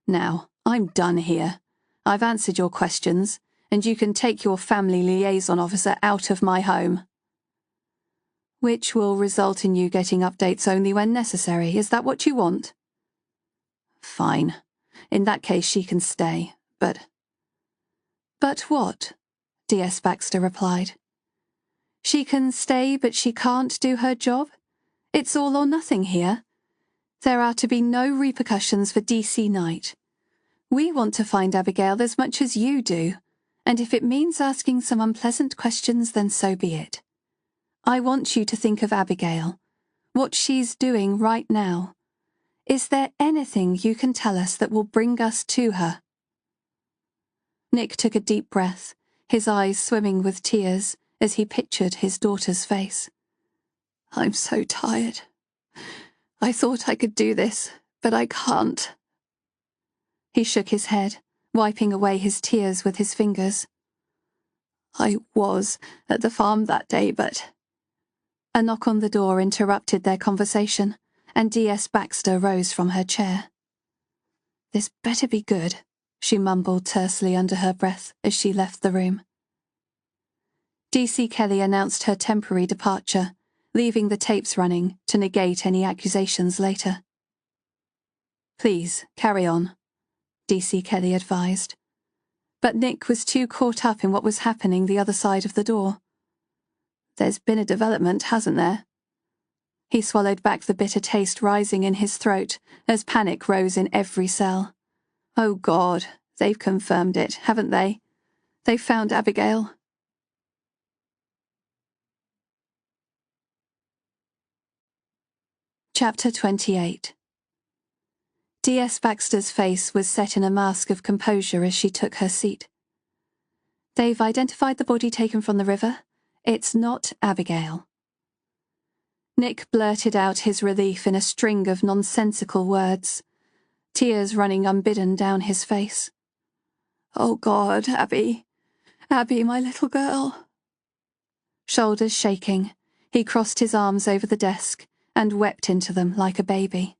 Now, I'm done here. I've answered your questions, and you can take your family liaison officer out of my home. Which will result in you getting updates only when necessary. Is that what you want? Fine. In that case, she can stay, but... But what? DS Baxter replied. She can stay, but she can't do her job? It's all or nothing here. There are to be no repercussions for DC Knight. We want to find Abigail as much as you do, and if it means asking some unpleasant questions, then so be it. I want you to think of Abigail, what she's doing right now. Is there anything you can tell us that will bring us to her? Nick took a deep breath, his eyes swimming with tears as he pictured his daughter's face. I'm so tired. I thought I could do this, but I can't. He shook his head, wiping away his tears with his fingers. I was at the farm that day, but... A knock on the door interrupted their conversation, and DS Baxter rose from her chair. This better be good, she mumbled tersely under her breath as she left the room. DC Kelly announced her temporary departure, leaving the tapes running to negate any accusations later. Please, carry on, DC Kelly advised. But Nick was too caught up in what was happening the other side of the door. There's been a development, hasn't there? He swallowed back the bitter taste rising in his throat as panic rose in every cell. Oh God, they've confirmed it, haven't they? They've found Abigail. Chapter 28. DS Baxter's face was set in a mask of composure as she took her seat. They've identified the body taken from the river. It's not Abigail. Nick blurted out his relief in a string of nonsensical words, tears running unbidden down his face. Oh God, Abby. Abby, my little girl. Shoulders shaking, he crossed his arms over the desk and wept into them like a baby.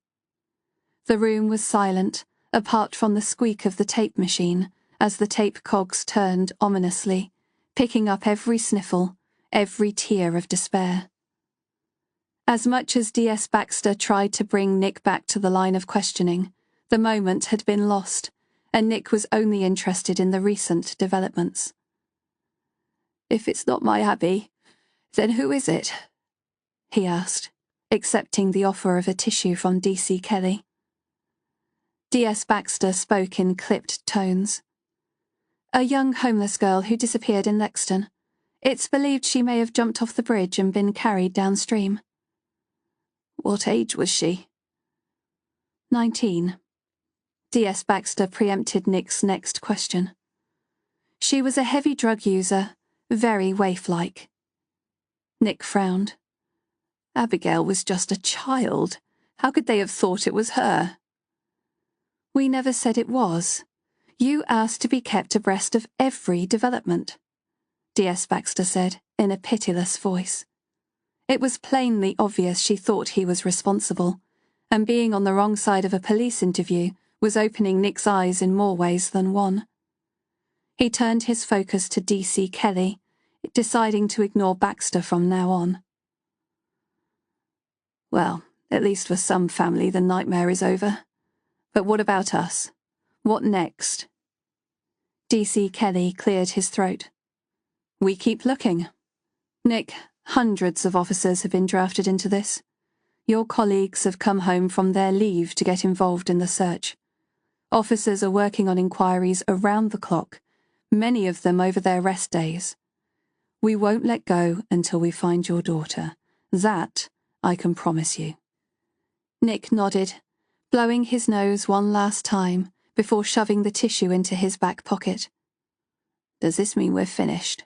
The room was silent, apart from the squeak of the tape machine as the tape cogs turned ominously, picking up every sniffle, every tear of despair. As much as DS Baxter tried to bring Nick back to the line of questioning, The moment had been lost, and Nick was only interested in the recent developments. "If it's not my Abby, then who is it?" he asked, accepting the offer of a tissue from D.C. Kelly. D.S. Baxter spoke in clipped tones. "A young homeless girl who disappeared in Lexington. It's believed she may have jumped off the bridge and been carried downstream." "What age was she?" 19. D.S. Baxter preempted Nick's next question. "She was a heavy drug user, very waif-like." Nick frowned. "Abigail was just a child. How could they have thought it was her?" "We never said it was. You asked to be kept abreast of every development," D.S. Baxter said, in a pitiless voice. It was plainly obvious she thought he was responsible, and being on the wrong side of a police interview was opening Nick's eyes in more ways than one. He turned his focus to D.C. Kelly, deciding to ignore Baxter from now on. "Well, at least for some family the nightmare is over. But what about us? What next?" D.C. Kelly cleared his throat. "We keep looking. Nick, hundreds of officers have been drafted into this. Your colleagues have come home from their leave to get involved in the search. Officers are working on inquiries around the clock, many of them over their rest days. We won't let go until we find your daughter. That I can promise you." Nick nodded, blowing his nose one last time before shoving the tissue into his back pocket. "Does this mean we're finished?"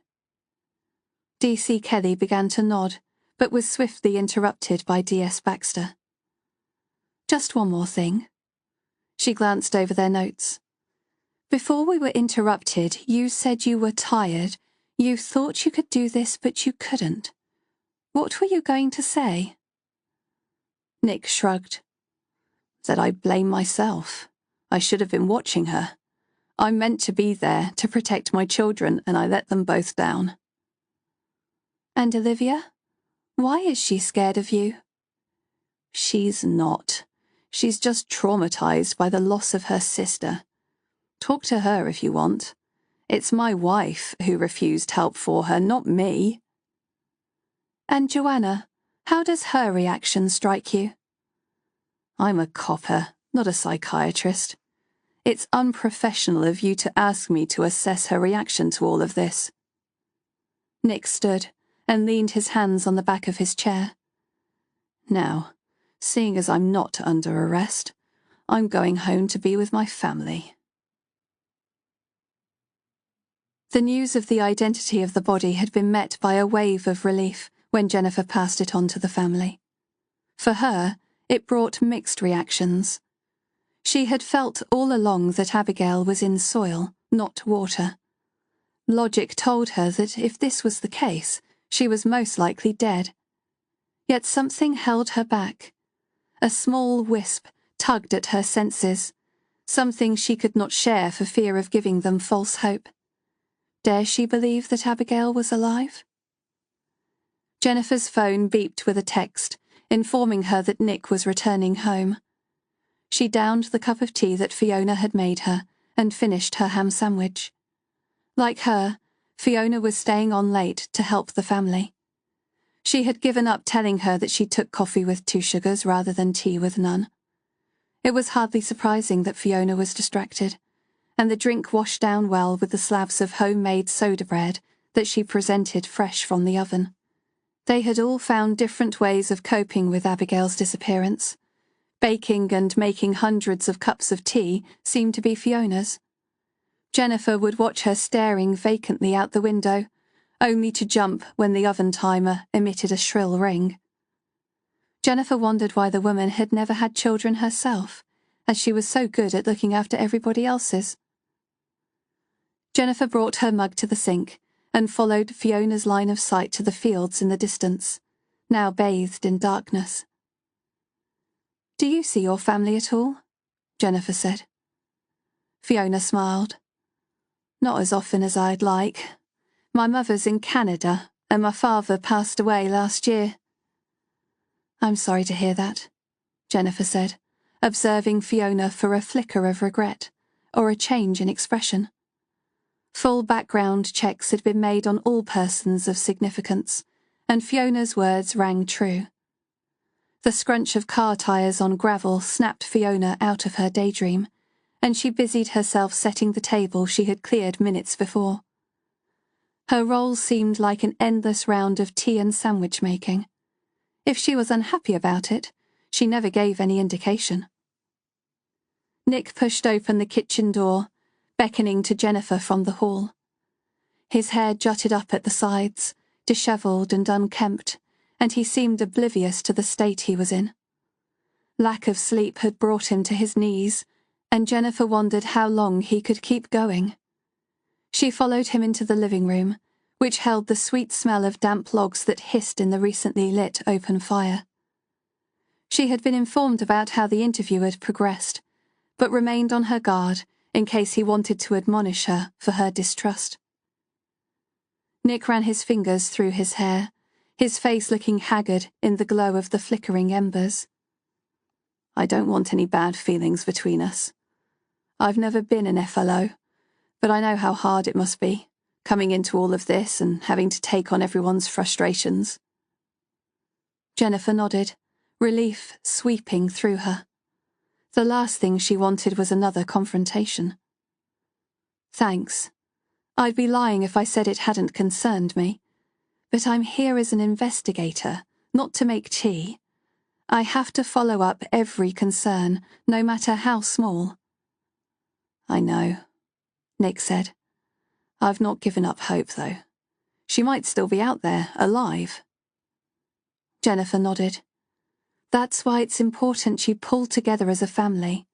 D.C. Kelly began to nod, but was swiftly interrupted by D.S. Baxter. "Just one more thing." She glanced over their notes. "Before we were interrupted, you said you were tired. You thought you could do this, but you couldn't. What were you going to say?" Nick shrugged. "That I blame myself. I should have been watching her. I meant to be there to protect my children, and I let them both down." "And Olivia? Why is she scared of you?" "She's not. She's just traumatized by the loss of her sister. Talk to her if you want. It's my wife who refused help for her, not me." "And Joanna, how does her reaction strike you?" "I'm a copper, not a psychiatrist. It's unprofessional of you to ask me to assess her reaction to all of this." Nick stood and leaned his hands on the back of his chair. "Now, seeing as I'm not under arrest, I'm going home to be with my family." The news of the identity of the body had been met by a wave of relief when Jennifer passed it on to the family. For her, it brought mixed reactions. She had felt all along that Abigail was in soil, not water. Logic told her that if this was the case, she was most likely dead. Yet something held her back. A small wisp tugged at her senses, something she could not share for fear of giving them false hope. Dare she believe that Abigail was alive? Jennifer's phone beeped with a text, informing her that Nick was returning home. She downed the cup of tea that Fiona had made her and finished her ham sandwich. Like her, Fiona was staying on late to help the family. She had given up telling her that she took coffee with 2 sugars rather than tea with none. It was hardly surprising that Fiona was distracted, and the drink washed down well with the slabs of homemade soda bread that she presented fresh from the oven. They had all found different ways of coping with Abigail's disappearance. Baking and making hundreds of cups of tea seemed to be Fiona's. Jennifer would watch her staring vacantly out the window, only to jump when the oven timer emitted a shrill ring. Jennifer wondered why the woman had never had children herself, as she was so good at looking after everybody else's. Jennifer brought her mug to the sink and followed Fiona's line of sight to the fields in the distance, now bathed in darkness. "Do you see your family at all?" Jennifer said. Fiona smiled. "Not as often as I'd like. My mother's in Canada, and my father passed away last year." "I'm sorry to hear that," Jennifer said, observing Fiona for a flicker of regret or a change in expression. Full background checks had been made on all persons of significance, and Fiona's words rang true. The scrunch of car tyres on gravel snapped Fiona out of her daydream, and she busied herself setting the table she had cleared minutes before. Her role seemed like an endless round of tea and sandwich making. If she was unhappy about it, she never gave any indication. Nick pushed open the kitchen door, beckoning to Jennifer from the hall. His hair jutted up at the sides, dishevelled and unkempt, and he seemed oblivious to the state he was in. Lack of sleep had brought him to his knees, and Jennifer wondered how long he could keep going. She followed him into the living room, which held the sweet smell of damp logs that hissed in the recently lit open fire. She had been informed about how the interview had progressed, but remained on her guard in case he wanted to admonish her for her distrust. Nick ran his fingers through his hair, his face looking haggard in the glow of the flickering embers. I don't want any bad feelings between us. I've never been an FLO, but I know how hard it must be, coming into all of this and having to take on everyone's frustrations. Jennifer nodded, relief sweeping through her. The last thing she wanted was another confrontation. Thanks. I'd be lying if I said it hadn't concerned me. But I'm here as an investigator, not to make tea. I have to follow up every concern, no matter how small. I know, Nick said. I've not given up hope, though. She might still be out there, alive. Jennifer nodded. That's why it's important you pull together as a family.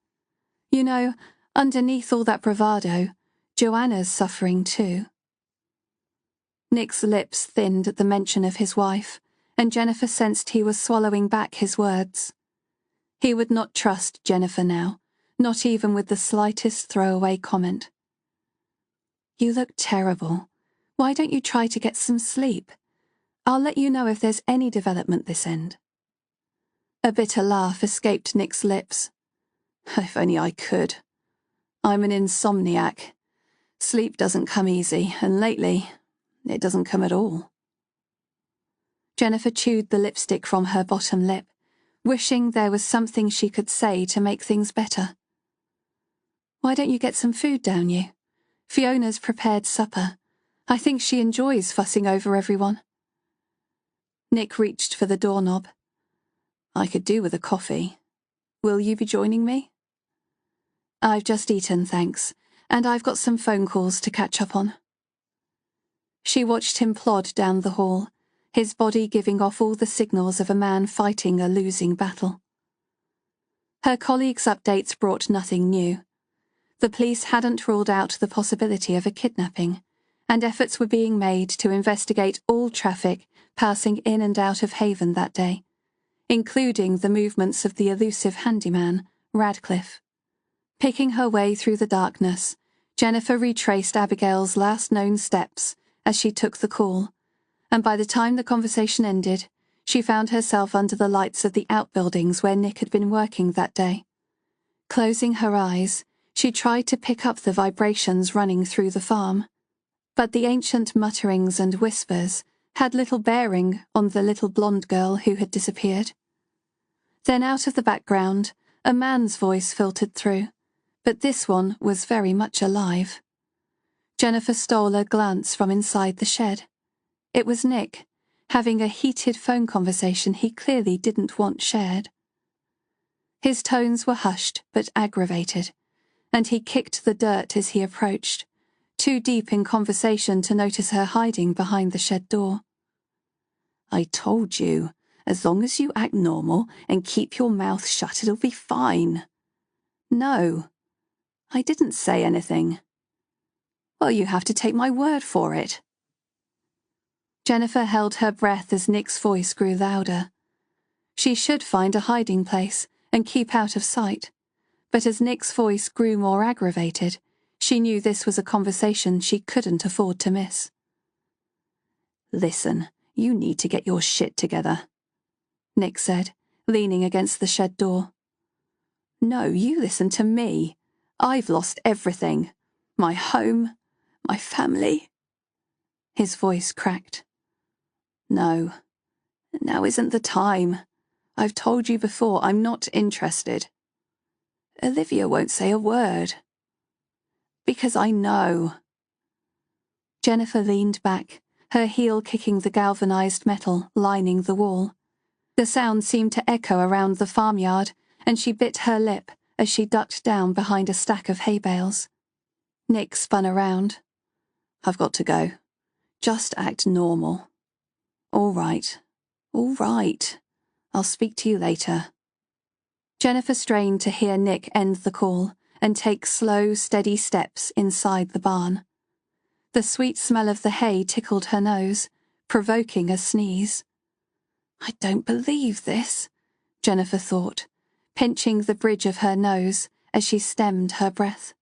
You know, underneath all that bravado, Joanna's suffering too. Nick's lips thinned at the mention of his wife, and Jennifer sensed he was swallowing back his words. He would not trust Jennifer now, not even with the slightest throwaway comment. You look terrible. Why don't you try to get some sleep? I'll let you know if there's any development this end. A bitter laugh escaped Nick's lips. If only I could. I'm an insomniac. Sleep doesn't come easy, and lately, it doesn't come at all. Jennifer chewed the lipstick from her bottom lip, wishing there was something she could say to make things better. Why don't you get some food down you? Fiona's prepared supper. I think she enjoys fussing over everyone. Nick reached for the doorknob. I could do with a coffee. Will you be joining me? I've just eaten, thanks, and I've got some phone calls to catch up on. She watched him plod down the hall, his body giving off all the signals of a man fighting a losing battle. Her colleagues' updates brought nothing new. The police hadn't ruled out the possibility of a kidnapping, and efforts were being made to investigate all traffic passing in and out of Haven that day, including the movements of the elusive handyman, Radcliffe. Picking her way through the darkness, Jennifer retraced Abigail's last known steps as she took the call, and by the time the conversation ended, she found herself under the lights of the outbuildings where Nick had been working that day. Closing her eyes, she tried to pick up the vibrations running through the farm, but the ancient mutterings and whispers had little bearing on the little blonde girl who had disappeared. Then out of the background, a man's voice filtered through, but this one was very much alive. Jennifer stole a glance from inside the shed. It was Nick, having a heated phone conversation he clearly didn't want shared. His tones were hushed but aggravated, and he kicked the dirt as he approached, too deep in conversation to notice her hiding behind the shed door. I told you, as long as you act normal and keep your mouth shut, it'll be fine. No, I didn't say anything. Well, you have to take my word for it. Jennifer held her breath as Nick's voice grew louder. She should find a hiding place and keep out of sight, but as Nick's voice grew more aggravated, she knew this was a conversation she couldn't afford to miss. Listen, you need to get your shit together, Nick said, leaning against the shed door. No, you listen to me. I've lost everything. My home, my family. His voice cracked. No, now isn't the time. I've told you before, I'm not interested. Olivia won't say a word. Because I know. Jennifer leaned back, her heel kicking the galvanized metal lining the wall. The sound seemed to echo around the farmyard, and she bit her lip as she ducked down behind a stack of hay bales. Nick spun around. I've got to go. Just act normal. All right. I'll speak to you later. Jennifer strained to hear Nick end the call and take slow, steady steps inside the barn. The sweet smell of the hay tickled her nose, provoking a sneeze. I don't believe this, Jennifer thought, pinching the bridge of her nose as she stemmed her breath.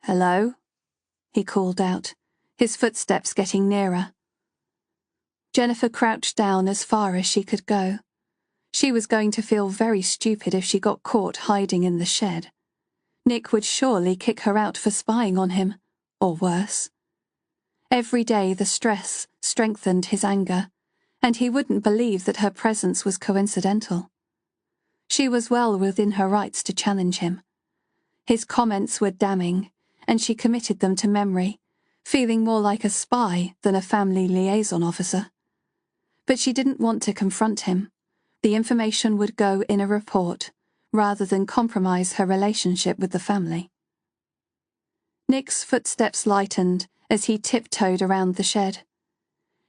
Hello? He called out, his footsteps getting nearer. Jennifer crouched down as far as she could go. She was going to feel very stupid if she got caught hiding in the shed. Nick would surely kick her out for spying on him, or worse. Every day the stress strengthened his anger, and he wouldn't believe that her presence was coincidental. She was well within her rights to challenge him. His comments were damning, and she committed them to memory, feeling more like a spy than a family liaison officer. But she didn't want to confront him. The information would go in a report, rather than compromise her relationship with the family. Nick's footsteps lightened as he tiptoed around the shed.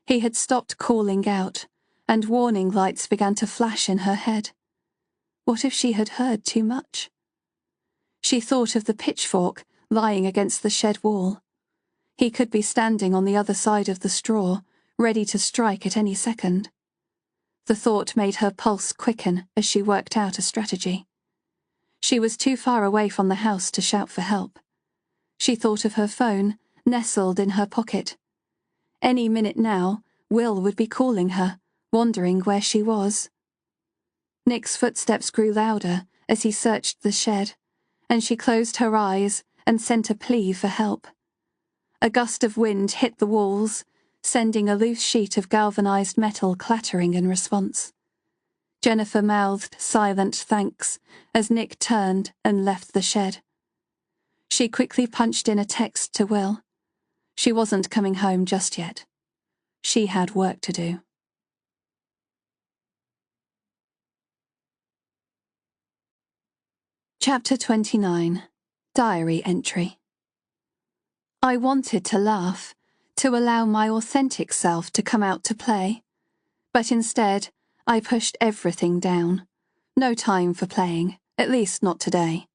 He had stopped calling out, and warning lights began to flash in her head. What if she had heard too much? She thought of the pitchfork lying against the shed wall. He could be standing on the other side of the straw, ready to strike at any second. The thought made her pulse quicken as she worked out a strategy. She was too far away from the house to shout for help. She thought of her phone, nestled in her pocket. Any minute now, Will would be calling her, wondering where she was. Nick's footsteps grew louder as he searched the shed, and she closed her eyes and sent a plea for help. A gust of wind hit the walls, sending a loose sheet of galvanized metal clattering in response. Jennifer mouthed silent thanks as Nick turned and left the shed. She quickly punched in a text to Will. She wasn't coming home just yet. She had work to do. Chapter 29. Diary Entry. I wanted to laugh, to allow my authentic self to come out to play. But instead, I pushed everything down. No time for playing, at least not today.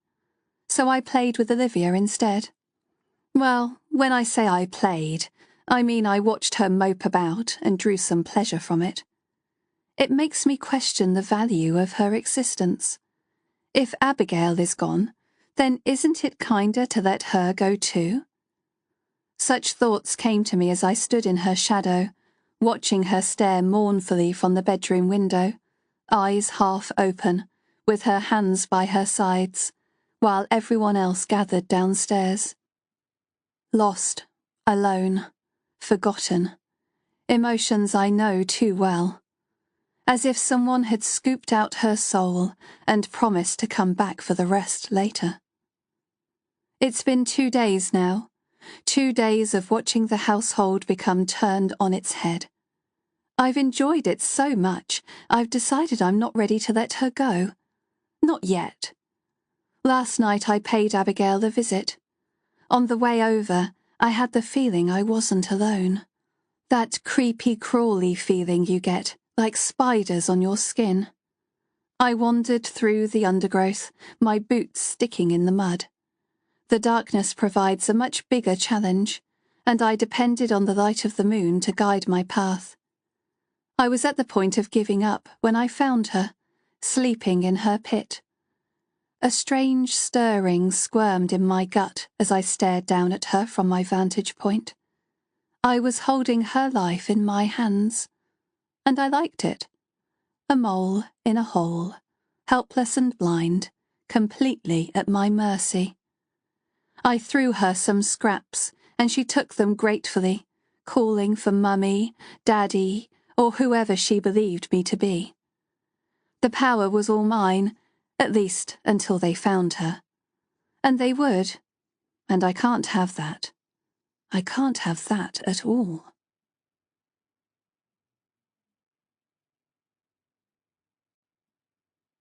So I played with Olivia instead. Well, when I say I played, I mean I watched her mope about and drew some pleasure from it. It makes me question the value of her existence. If Abigail is gone, then isn't it kinder to let her go too? Such thoughts came to me as I stood in her shadow, watching her stare mournfully from the bedroom window, eyes half open, with her hands by her sides, while everyone else gathered downstairs. Lost, alone, forgotten, emotions I know too well. As if someone had scooped out her soul and promised to come back for the rest later. It's been 2 days now. 2 days of watching the household become turned on its head. I've enjoyed it so much, I've decided I'm not ready to let her go. Not yet. Last night I paid Abigail a visit. On the way over, I had the feeling I wasn't alone. That creepy-crawly feeling you get, like spiders on your skin. I wandered through the undergrowth, my boots sticking in the mud. The darkness provides a much bigger challenge, and I depended on the light of the moon to guide my path. I was at the point of giving up when I found her, sleeping in her pit. A strange stirring squirmed in my gut as I stared down at her from my vantage point. I was holding her life in my hands, and I liked it. A mole in a hole, helpless and blind, completely at my mercy. I threw her some scraps, and she took them gratefully, calling for Mummy, Daddy, or whoever she believed me to be. The power was all mine, at least until they found her. And they would, and I can't have that. I can't have that at all.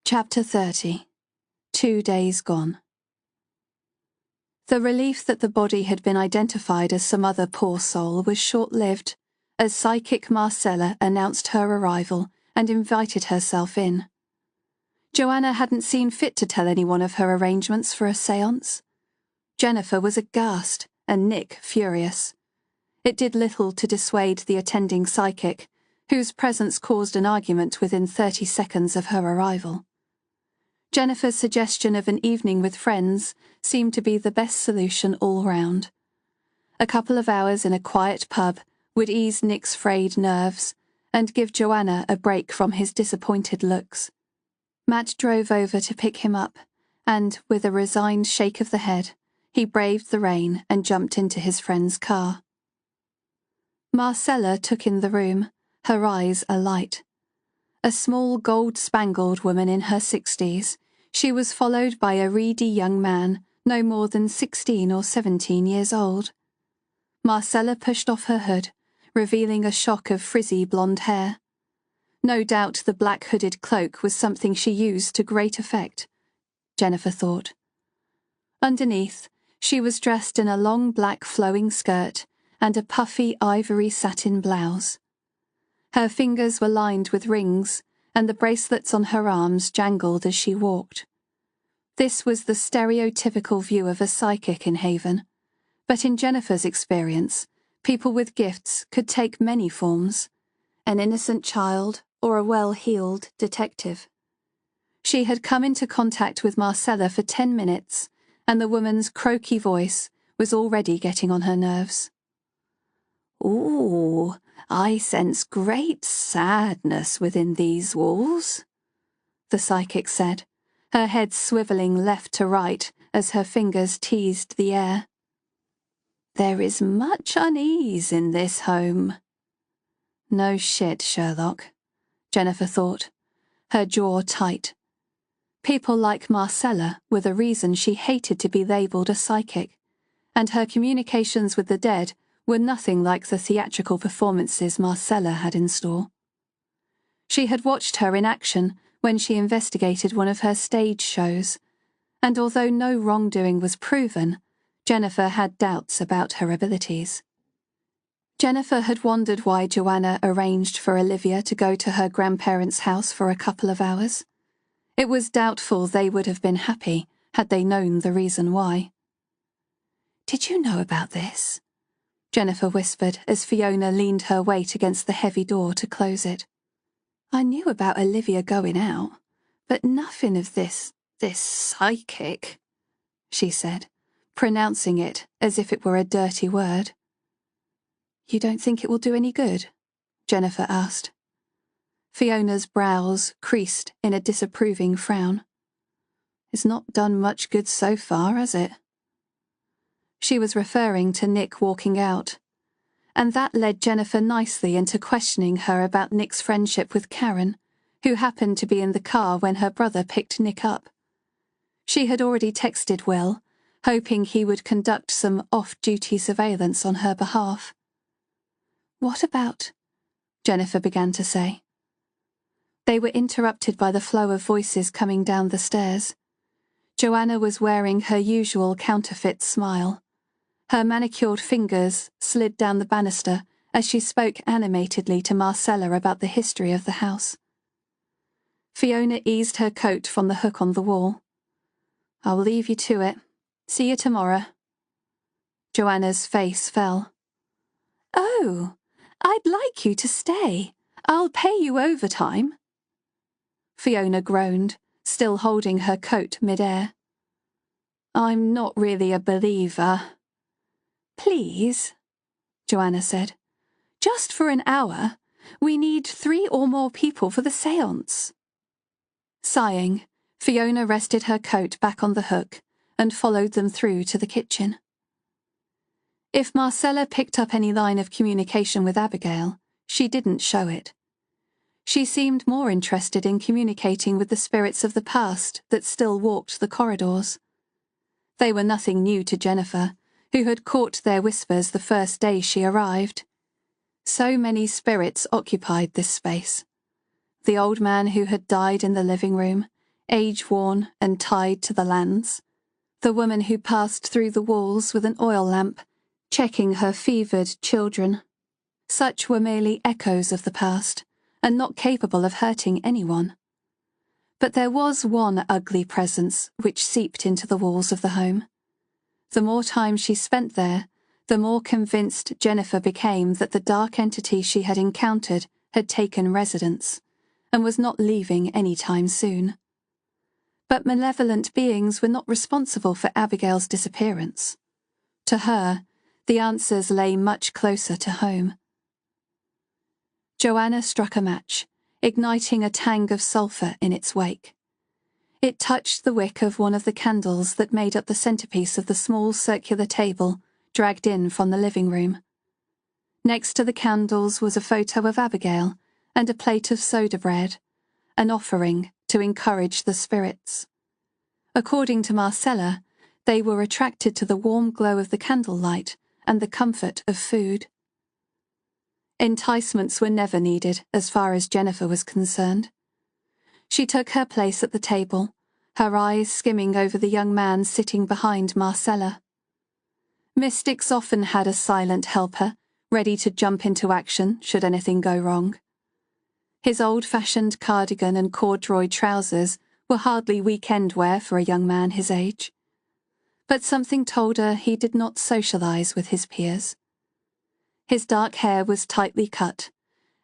Chapter 30. 2 days gone. The relief that the body had been identified as some other poor soul was short-lived, as psychic Marcella announced her arrival and invited herself in. Joanna hadn't seen fit to tell anyone of her arrangements for a séance. Jennifer was aghast, and Nick furious. It did little to dissuade the attending psychic, whose presence caused an argument within 30 seconds of her arrival. Jennifer's suggestion of an evening with friends seemed to be the best solution all round. A couple of hours in a quiet pub would ease Nick's frayed nerves and give Joanna a break from his disappointed looks. Matt drove over to pick him up, and, with a resigned shake of the head, he braved the rain and jumped into his friend's car. Marcella took in the room, her eyes alight. A small gold-spangled woman in her 60s, she was followed by a reedy young man, no more than 16 or 17 years old. Marcella pushed off her hood, revealing a shock of frizzy blonde hair. No doubt the black hooded cloak was something she used to great effect, Jennifer thought. Underneath, she was dressed in a long black flowing skirt and a puffy ivory satin blouse. Her fingers were lined with rings, and the bracelets on her arms jangled as she walked. This was the stereotypical view of a psychic in Haven, but in Jennifer's experience, people with gifts could take many forms: an innocent child or a well-heeled detective. She had come into contact with Marcella for 10 minutes, and the woman's croaky voice was already getting on her nerves. "Ooh, I sense great sadness within these walls," the psychic said, her head swiveling left to right as her fingers teased the air. "There is much unease in this home." No shit, Sherlock, Jennifer thought, her jaw tight. People like Marcella were the reason she hated to be labelled a psychic, and her communications with the dead were nothing like the theatrical performances Marcella had in store. She had watched her in action when she investigated one of her stage shows, and although no wrongdoing was proven, Jennifer had doubts about her abilities. Jennifer had wondered why Joanna arranged for Olivia to go to her grandparents' house for a couple of hours. It was doubtful they would have been happy had they known the reason why. "Did you know about this?" Jennifer whispered as Fiona leaned her weight against the heavy door to close it. "I knew about Olivia going out, but nothing of this psychic," she said, pronouncing it as if it were a dirty word. "You don't think it will do any good?" Jennifer asked. Fiona's brows creased in a disapproving frown. "It's not done much good so far, has it?" She was referring to Nick walking out, and that led Jennifer nicely into questioning her about Nick's friendship with Karen, who happened to be in the car when her brother picked Nick up. She had already texted Will, hoping he would conduct some off-duty surveillance on her behalf. "What about—" Jennifer began to say. They were interrupted by the flow of voices coming down the stairs. Joanna was wearing her usual counterfeit smile. Her manicured fingers slid down the banister as she spoke animatedly to Marcella about the history of the house. Fiona eased her coat from the hook on the wall. "I'll leave you to it. See you tomorrow." Joanna's face fell. "Oh, I'd like you to stay. I'll pay you overtime." Fiona groaned, still holding her coat mid-air. "I'm not really a believer." "Please," Joanna said. "Just for an hour. We need 3 or more people for the séance." Sighing, Fiona rested her coat back on the hook and followed them through to the kitchen. If Marcella picked up any line of communication with Abigail, she didn't show it. She seemed more interested in communicating with the spirits of the past that still walked the corridors. They were nothing new to Jennifer, who had caught their whispers the first day she arrived. So many spirits occupied this space. The old man who had died in the living room, age-worn and tied to the lands. The woman who passed through the walls with an oil lamp, checking her fevered children. Such were merely echoes of the past, and not capable of hurting anyone. But there was one ugly presence which seeped into the walls of the home. The more time she spent there, the more convinced Jennifer became that the dark entity she had encountered had taken residence, and was not leaving any time soon. But malevolent beings were not responsible for Abigail's disappearance. To her, the answers lay much closer to home. Joanna struck a match, igniting a tang of sulphur in its wake. It touched the wick of one of the candles that made up the centerpiece of the small circular table dragged in from the living room. Next to the candles was a photo of Abigail and a plate of soda bread, an offering to encourage the spirits. According to Marcella, they were attracted to the warm glow of the candlelight and the comfort of food. Enticements were never needed as far as Jennifer was concerned. She took her place at the table, her eyes skimming over the young man sitting behind Marcella. Mystics often had a silent helper, ready to jump into action should anything go wrong. His old-fashioned cardigan and corduroy trousers were hardly weekend wear for a young man his age. But something told her he did not socialize with his peers. His dark hair was tightly cut,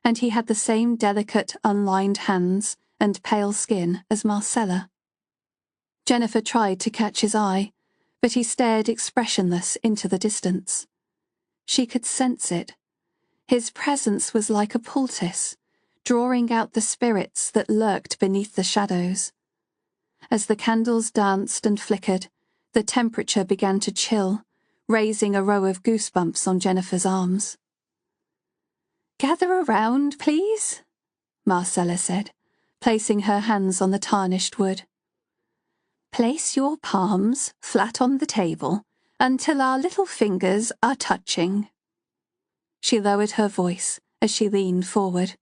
and he had the same delicate, unlined hands and pale skin as Marcella. Jennifer tried to catch his eye, but he stared expressionless into the distance. She could sense it. His presence was like a poultice, drawing out the spirits that lurked beneath the shadows. As the candles danced and flickered, the temperature began to chill, raising a row of goosebumps on Jennifer's arms. "Gather around, please," Marcella said, placing her hands on the tarnished wood. "Place your palms flat on the table until our little fingers are touching." She lowered her voice as she leaned forward.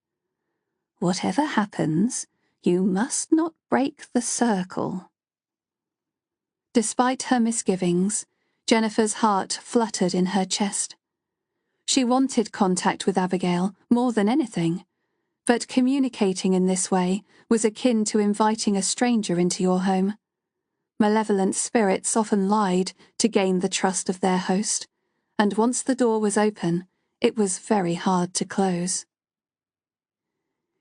"Whatever happens, you must not break the circle." Despite her misgivings, Jennifer's heart fluttered in her chest. She wanted contact with Abigail more than anything, but communicating in this way was akin to inviting a stranger into your home. Malevolent spirits often lied to gain the trust of their host, and once the door was open, it was very hard to close.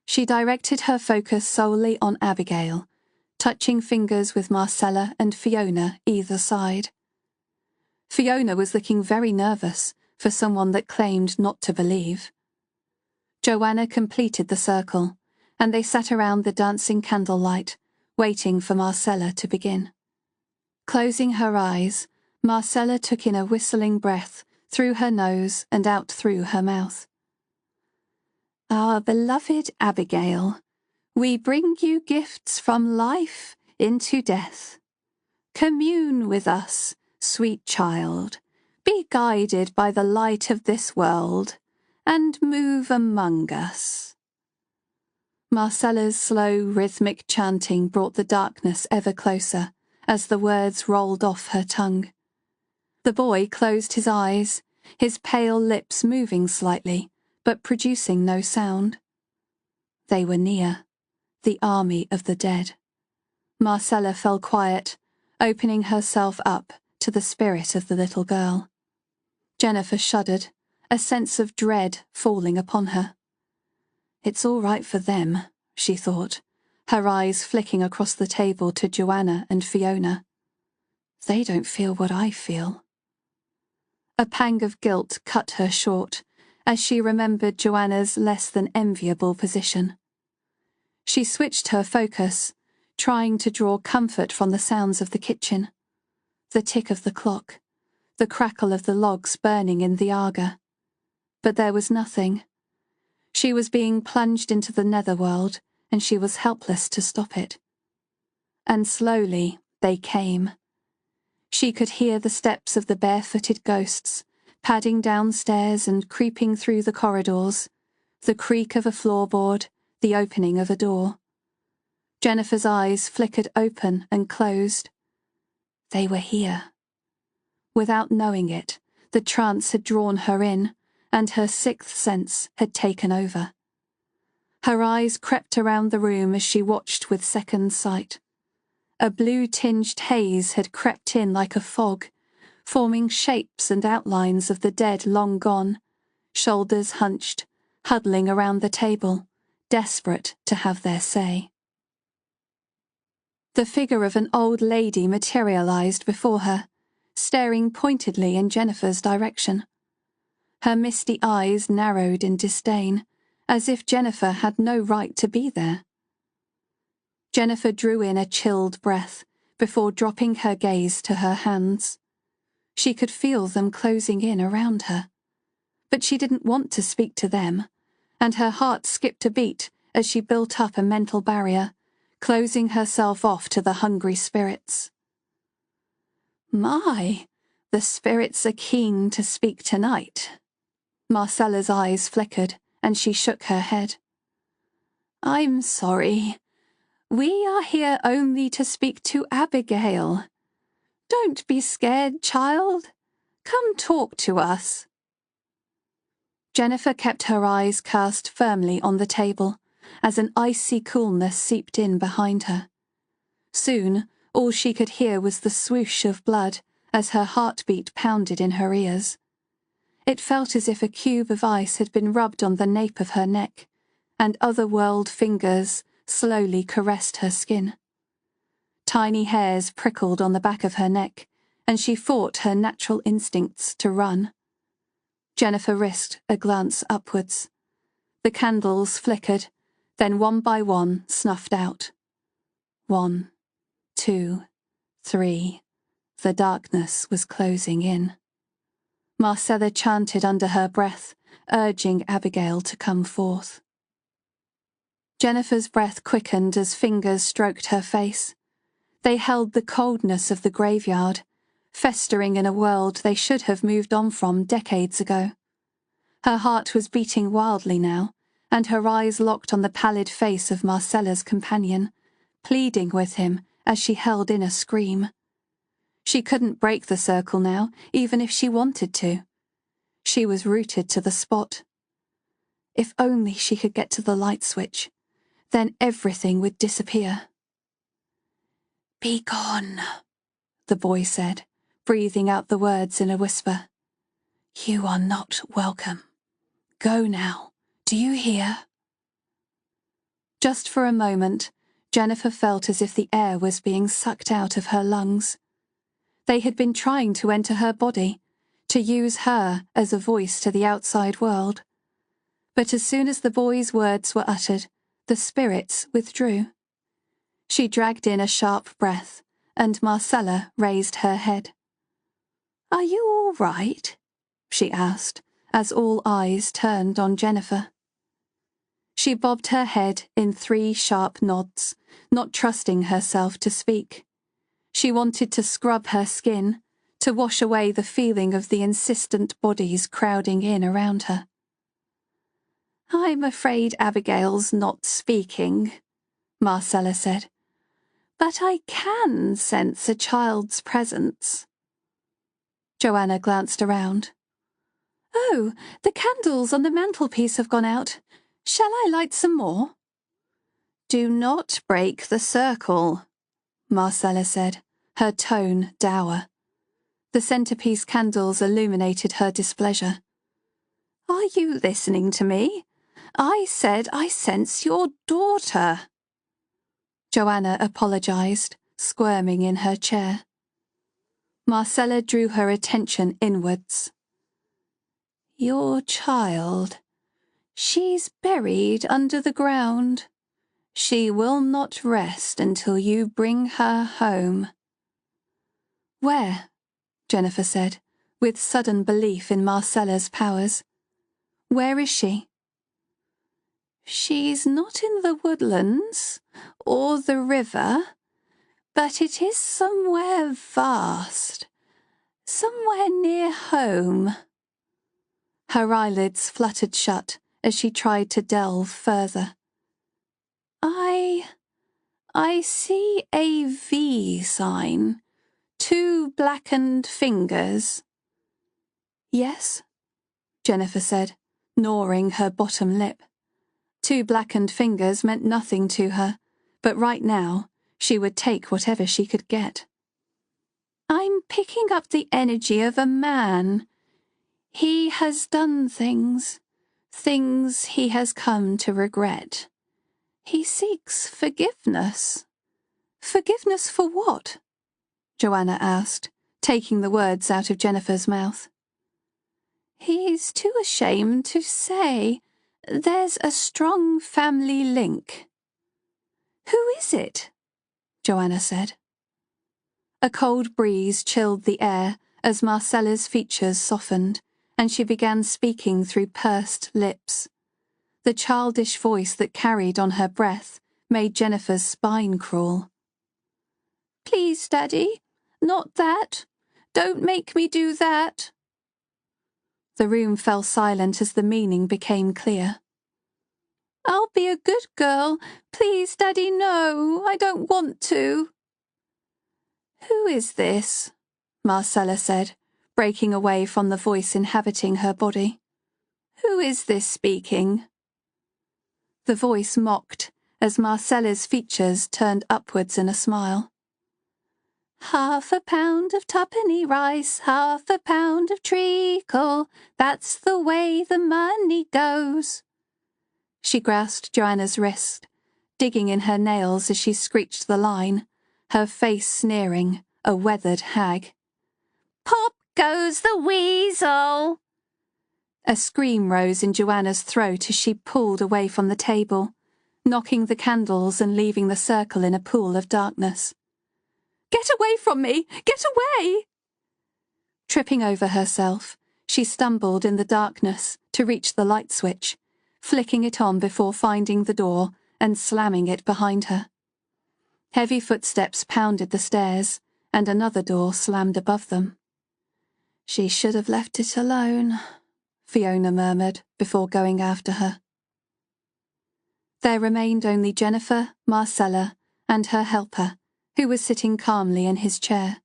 She directed her focus solely on Abigail, touching fingers with Marcella and Fiona either side. Fiona was looking very nervous for someone that claimed not to believe. Joanna completed the circle, and they sat around the dancing candlelight, waiting for Marcella to begin. Closing her eyes, Marcella took in a whistling breath through her nose and out through her mouth. "Our beloved Abigail, we bring you gifts from life into death. Commune with us, sweet child. Be guided by the light of this world, and move among us." Marcella's slow, rhythmic chanting brought the darkness ever closer as the words rolled off her tongue. The boy closed his eyes, his pale lips moving slightly, but producing no sound. They were near, the army of the dead. Marcella fell quiet, opening herself up to the spirit of the little girl. Jennifer shuddered, a sense of dread falling upon her. "It's all right for them," she thought, her eyes flicking across the table to Joanna and Fiona. "They don't feel what I feel." A pang of guilt cut her short as she remembered Joanna's less than enviable position. She switched her focus, trying to draw comfort from the sounds of the kitchen. The tick of the clock, the crackle of the logs burning in the Aga. But there was nothing. She was being plunged into the netherworld, and she was helpless to stop it. And slowly they came. She could hear the steps of the barefooted ghosts, padding downstairs and creeping through the corridors, the creak of a floorboard, the opening of a door. Jennifer's eyes flickered open and closed. They were here. Without knowing it, the trance had drawn her in, and her sixth sense had taken over. Her eyes crept around the room as she watched with second sight. A blue-tinged haze had crept in like a fog, forming shapes and outlines of the dead long gone, shoulders hunched, huddling around the table, desperate to have their say. The figure of an old lady materialized before her, staring pointedly in Jennifer's direction. Her misty eyes narrowed in disdain, as if Jennifer had no right to be there. Jennifer drew in a chilled breath before dropping her gaze to her hands. She could feel them closing in around her. But she didn't want to speak to them, and her heart skipped a beat as she built up a mental barrier, closing herself off to the hungry spirits. My, the spirits are keen to speak tonight. Marcella's eyes flickered, and she shook her head. I'm sorry. We are here only to speak to Abigail. Don't be scared, child. Come talk to us. Jennifer kept her eyes cast firmly on the table, as an icy coolness seeped in behind her. Soon, all she could hear was the swoosh of blood as her heartbeat pounded in her ears. It felt as if a cube of ice had been rubbed on the nape of her neck, and other-world fingers slowly caressed her skin. Tiny hairs prickled on the back of her neck, and she fought her natural instincts to run. Jennifer risked a glance upwards. The candles flickered, then one by one snuffed out. 1, 2, 3. The darkness was closing in. Marcella chanted under her breath, urging Abigail to come forth. Jennifer's breath quickened as fingers stroked her face. They held the coldness of the graveyard, festering in a world they should have moved on from decades ago. Her heart was beating wildly now, and her eyes locked on the pallid face of Marcella's companion, pleading with him as she held in a scream. She couldn't break the circle now, even if she wanted to. She was rooted to the spot. If only she could get to the light switch, then everything would disappear. Be gone, the boy said, breathing out the words in a whisper. You are not welcome. Go now. Do you hear? Just for a moment, Jennifer felt as if the air was being sucked out of her lungs. They had been trying to enter her body, to use her as a voice to the outside world. But as soon as the boy's words were uttered, the spirits withdrew. She dragged in a sharp breath, and Marcella raised her head. Are you all right? She asked, as all eyes turned on Jennifer. She bobbed her head in 3 sharp nods, not trusting herself to speak. She wanted to scrub her skin, to wash away the feeling of the insistent bodies crowding in around her. I'm afraid Abigail's not speaking, Marcella said. But I can sense a child's presence. Joanna glanced around. Oh, the candles on the mantelpiece have gone out. Shall I light some more? Do not break the circle, Marcella said, her tone dour. The centerpiece candles illuminated her displeasure. Are you listening to me? I said I sense your daughter. Joanna apologized, squirming in her chair. Marcella drew her attention inwards. Your child. She's buried under the ground. She will not rest until you bring her home." "Where?" Jennifer said, with sudden belief in Marcella's powers. "Where is she?" "She's not in the woodlands or the river, but it is somewhere vast, somewhere near home." Her eyelids fluttered shut as she tried to delve further. I see a V sign, 2 blackened fingers." "Yes," Jennifer said, gnawing her bottom lip. 2 blackened fingers meant nothing to her, but right now she would take whatever she could get. "I'm picking up the energy of a man. He has done things he has come to regret. He seeks forgiveness." "Forgiveness for what?" Joanna asked, taking the words out of Jennifer's mouth. "He's too ashamed to say. There's a strong family link." "Who is it?" Joanna said. A cold breeze chilled the air as Marcella's features softened, and she began speaking through pursed lips. The childish voice that carried on her breath made Jennifer's spine crawl. "Please, Daddy, not that. Don't make me do that." The room fell silent as the meaning became clear. "I'll be a good girl. Please, Daddy, no, I don't want to." "Who is this?" Marcella said, breaking away from the voice inhabiting her body. "Who is this speaking?" The voice mocked as Marcella's features turned upwards in a smile. "Half a pound of twopenny rice, half a pound of treacle, that's the way the money goes." She grasped Joanna's wrist, digging in her nails as she screeched the line, her face sneering, a weathered hag. "Pop goes the weasel!" A scream rose in Joanna's throat as she pulled away from the table, knocking the candles and leaving the circle in a pool of darkness. "Get away from me! Get away!" Tripping over herself, she stumbled in the darkness to reach the light switch, flicking it on before finding the door and slamming it behind her. Heavy footsteps pounded the stairs, and another door slammed above them. "She should have left it alone," Fiona murmured before going after her. There remained only Jennifer, Marcella, and her helper, who was sitting calmly in his chair.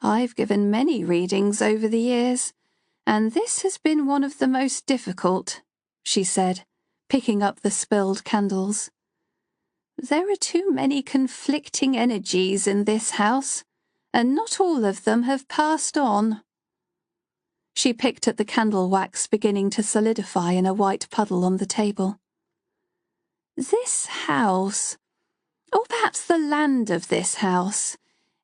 "I've given many readings over the years, and this has been one of the most difficult," she said, picking up the spilled candles. "There are too many conflicting energies in this house, and not all of them have passed on." She picked at the candle wax beginning to solidify in a white puddle on the table. "This house, or perhaps the land of this house,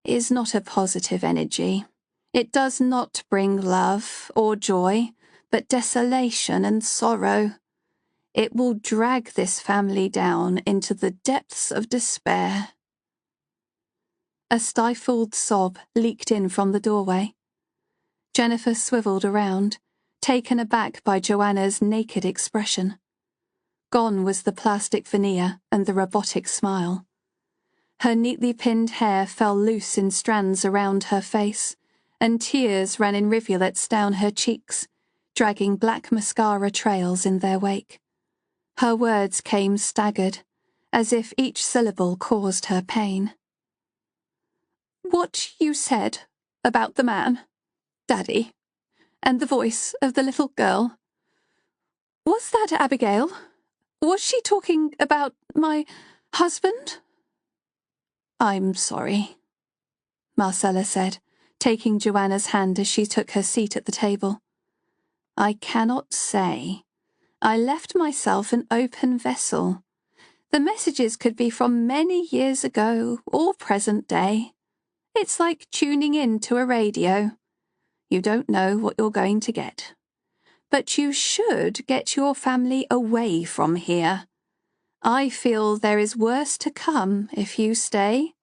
is not a positive energy. It does not bring love or joy, but desolation and sorrow. It will drag this family down into the depths of despair." A stifled sob leaked in from the doorway. Jennifer swiveled around, taken aback by Joanna's naked expression. Gone was the plastic veneer and the robotic smile. Her neatly pinned hair fell loose in strands around her face, and tears ran in rivulets down her cheeks, dragging black mascara trails in their wake. Her words came staggered, as if each syllable caused her pain. "What you said about the man, Daddy, and the voice of the little girl. Was that Abigail? Was she talking about my husband?" "I'm sorry," Marcella said, taking Joanna's hand as she took her seat at the table. "I cannot say. I left myself an open vessel. The messages could be from many years ago or present day. It's like tuning in to a radio. You don't know what you're going to get. But you should get your family away from here. I feel there is worse to come if you stay.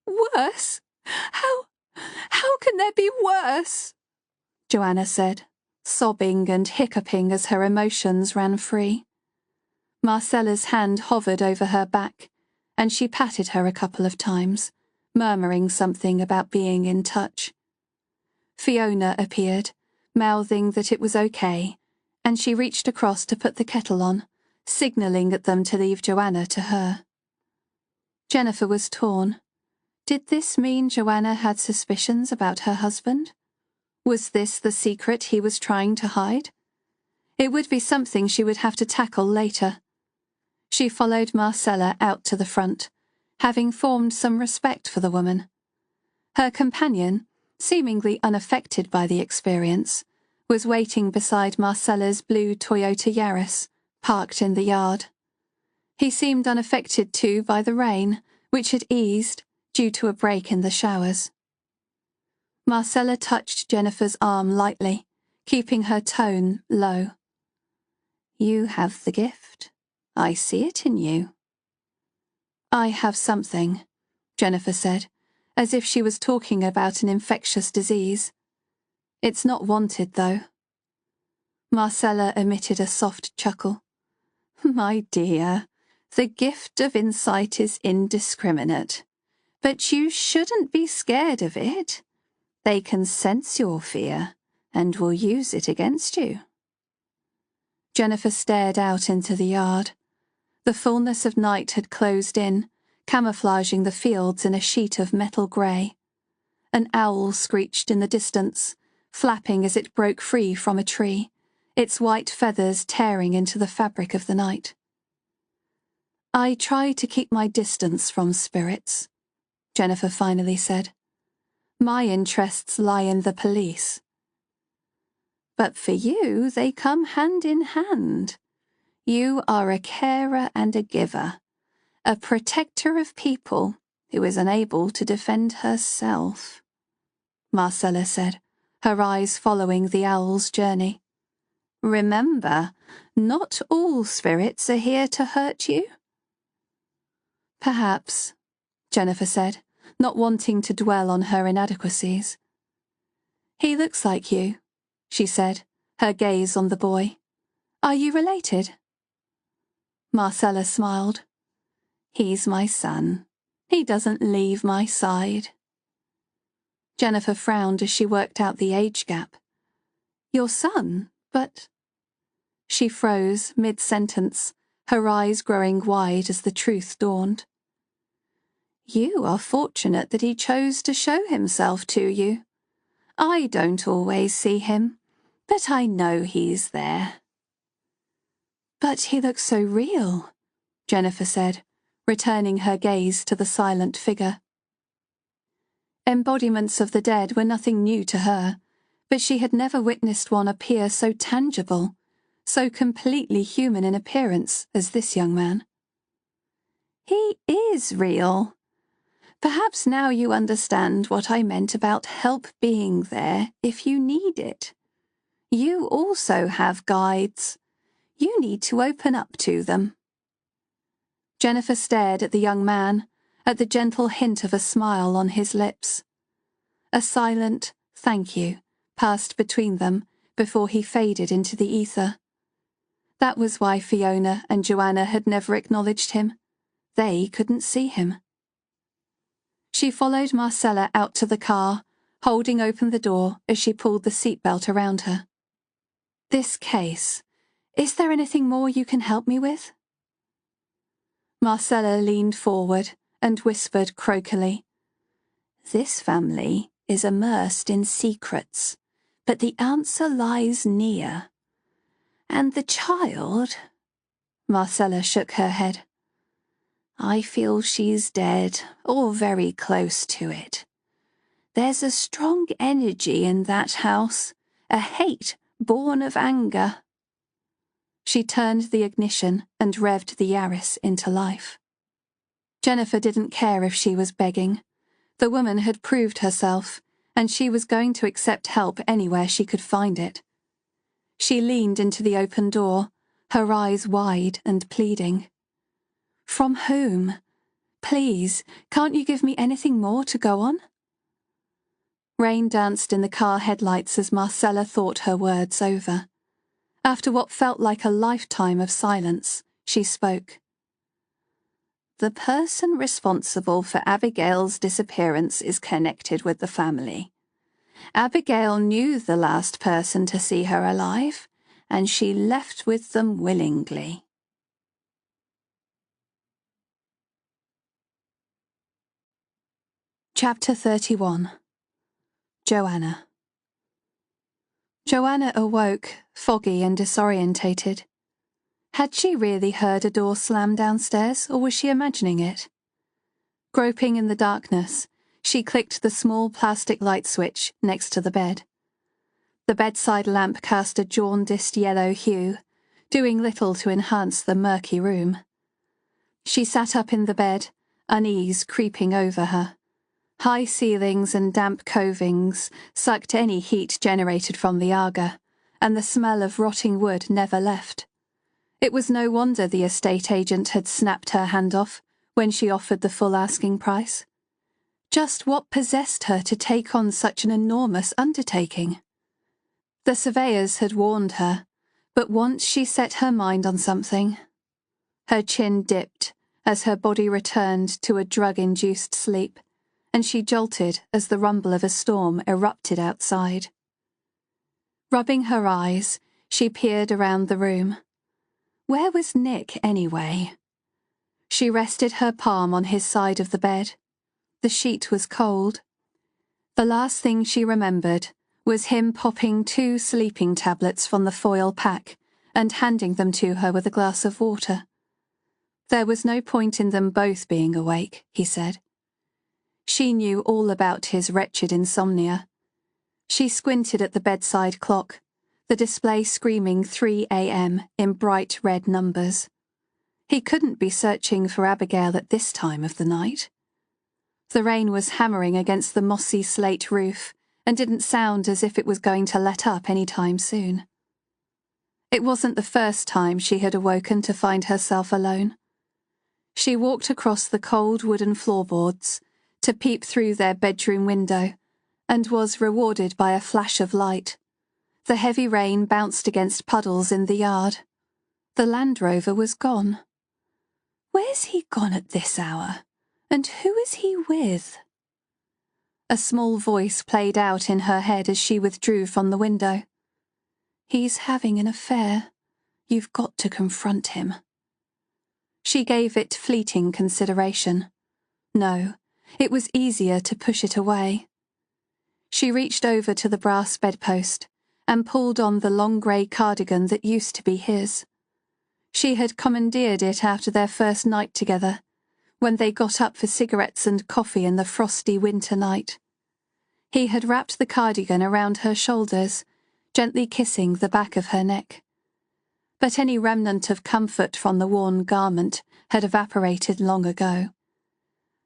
Worse? How can there be worse? Joanna said, sobbing and hiccuping as her emotions ran free. Marcella's hand hovered over her back, and she patted her a couple of times, murmuring something about being in touch. Fiona appeared, mouthing that it was okay, and she reached across to put the kettle on, signalling at them to leave Joanna to her. Jennifer was torn. Did this mean Joanna had suspicions about her husband? Was this the secret he was trying to hide? It would be something she would have to tackle later. She followed Marcella out to the front, having formed some respect for the woman. Her companion, seemingly unaffected by the experience, was waiting beside Marcella's blue Toyota Yaris, parked in the yard. He seemed unaffected too by the rain, which had eased due to a break in the showers. Marcella touched Jennifer's arm lightly, keeping her tone low. You have the gift. I see it in you. I have something, Jennifer said, as if she was talking about an infectious disease. It's not wanted, though. Marcella emitted a soft chuckle. My dear, the gift of insight is indiscriminate, but you shouldn't be scared of it. They can sense your fear and will use it against you. Jennifer stared out into the yard. The fullness of night had closed in, camouflaging the fields in a sheet of metal grey. An owl screeched in the distance, flapping as it broke free from a tree, its white feathers tearing into the fabric of the night. I try to keep my distance from spirits, Jennifer finally said. My interests lie in the police. But for you, they come hand in hand. You are a carer and a giver, a protector of people who is unable to defend herself, Marcella said, her eyes following the owl's journey. Remember, not all spirits are here to hurt you. Perhaps, Jennifer said, not wanting to dwell on her inadequacies. He looks like you, she said, her gaze on the boy. Are you related? Marcella smiled. He's my son. He doesn't leave my side. Jennifer frowned as she worked out the age gap. Your son, but... She froze mid-sentence, her eyes growing wide as the truth dawned. You are fortunate that he chose to show himself to you. I don't always see him, but I know he's there. But he looks so real, Jennifer said, returning her gaze to the silent figure. Embodiments of the dead were nothing new to her, but she had never witnessed one appear so tangible, so completely human in appearance as this young man. He is real. Perhaps now you understand what I meant about help being there if you need it. You also have guides. You need to open up to them. Jennifer stared at the young man, at the gentle hint of a smile on his lips. A silent thank you passed between them before he faded into the ether. That was why Fiona and Joanna had never acknowledged him. They couldn't see him. She followed Marcella out to the car, holding open the door as she pulled the seatbelt around her. This case, is there anything more you can help me with? Marcella leaned forward and whispered croakily, This family is immersed in secrets, but the answer lies near. And the child... Marcella shook her head. I feel she's dead, or very close to it. There's a strong energy in that house, a hate born of anger. She turned the ignition and revved the Yaris into life. Jennifer didn't care if she was begging. The woman had proved herself, and she was going to accept help anywhere she could find it. She leaned into the open door, her eyes wide and pleading. From whom? Please, can't you give me anything more to go on? Rain danced in the car headlights as Marcella thought her words over. After what felt like a lifetime of silence, she spoke. The person responsible for Abigail's disappearance is connected with the family. Abigail knew the last person to see her alive, and she left with them willingly. Chapter 31. Joanna. Joanna awoke, foggy and disorientated. Had she really heard a door slam downstairs, or was she imagining it? Groping in the darkness, she clicked the small plastic light switch next to the bed. The bedside lamp cast a jaundiced yellow hue, doing little to enhance the murky room. She sat up in the bed, unease creeping over her. High ceilings and damp covings sucked any heat generated from the Aga, and the smell of rotting wood never left. It was no wonder the estate agent had snapped her hand off when she offered the full asking price. Just what possessed her to take on such an enormous undertaking? The surveyors had warned her, but once she set her mind on something. Her chin dipped as her body returned to a drug-induced sleep, and she jolted as the rumble of a storm erupted outside. Rubbing her eyes, she peered around the room. Where was Nick, anyway? She rested her palm on his side of the bed. The sheet was cold. The last thing she remembered was him popping 2 sleeping tablets from the foil pack and handing them to her with a glass of water. There was no point in them both being awake, he said. She knew all about his wretched insomnia. She squinted at the bedside clock, the display screaming 3 a.m. in bright red numbers. He couldn't be searching for Abigail at this time of the night. The rain was hammering against the mossy slate roof and didn't sound as if it was going to let up any time soon. It wasn't the first time she had awoken to find herself alone. She walked across the cold wooden floorboards to peep through their bedroom window, and was rewarded by a flash of light. The heavy rain bounced against puddles in the yard. The Land Rover was gone. Where's he gone at this hour? And who is he with? A small voice played out in her head as she withdrew from the window. He's having an affair. You've got to confront him. She gave it fleeting consideration. No, it was easier to push it away. She reached over to the brass bedpost and pulled on the long grey cardigan that used to be his. She had commandeered it after their first night together, when they got up for cigarettes and coffee in the frosty winter night. He had wrapped the cardigan around her shoulders, gently kissing the back of her neck. But any remnant of comfort from the worn garment had evaporated long ago.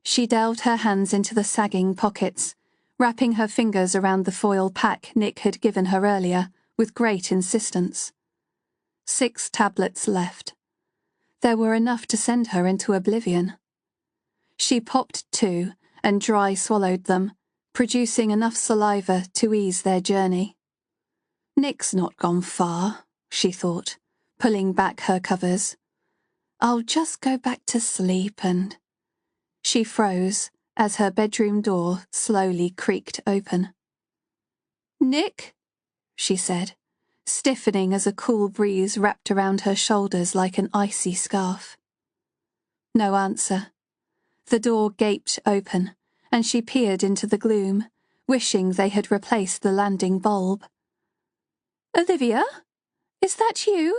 She delved her hands into the sagging pockets, wrapping her fingers around the foil pack Nick had given her earlier with great insistence. 6 tablets left. There were enough to send her into oblivion. She popped 2 and dry swallowed them, producing enough saliva to ease their journey. Nick's not gone far, she thought, pulling back her covers. I'll just go back to sleep and... She froze as her bedroom door slowly creaked open. Nick, she said, stiffening as a cool breeze wrapped around her shoulders like an icy scarf. No answer. The door gaped open, and she peered into the gloom, wishing they had replaced the landing bulb. Olivia, is that you?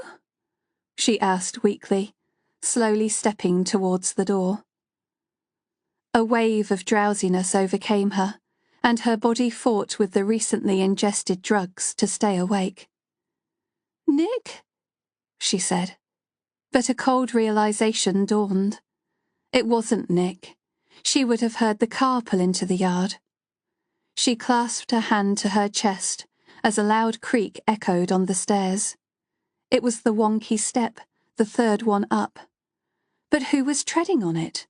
She asked weakly, slowly stepping towards the door. A wave of drowsiness overcame her, and her body fought with the recently ingested drugs to stay awake. Nick? She said, but a cold realization dawned. It wasn't Nick. She would have heard the car pull into the yard. She clasped her hand to her chest as a loud creak echoed on the stairs. It was the wonky step, the third one up. But who was treading on it?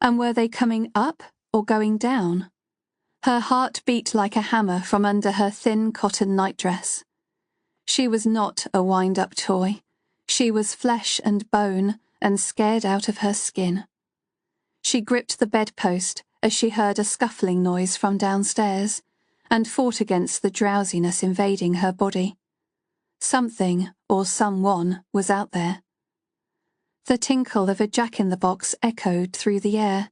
And were they coming up or going down? Her heart beat like a hammer from under her thin cotton nightdress. She was not a wind-up toy. She was flesh and bone and scared out of her skin. She gripped the bedpost as she heard a scuffling noise from downstairs and fought against the drowsiness invading her body. Something or someone was out there. The tinkle of a jack-in-the-box echoed through the air,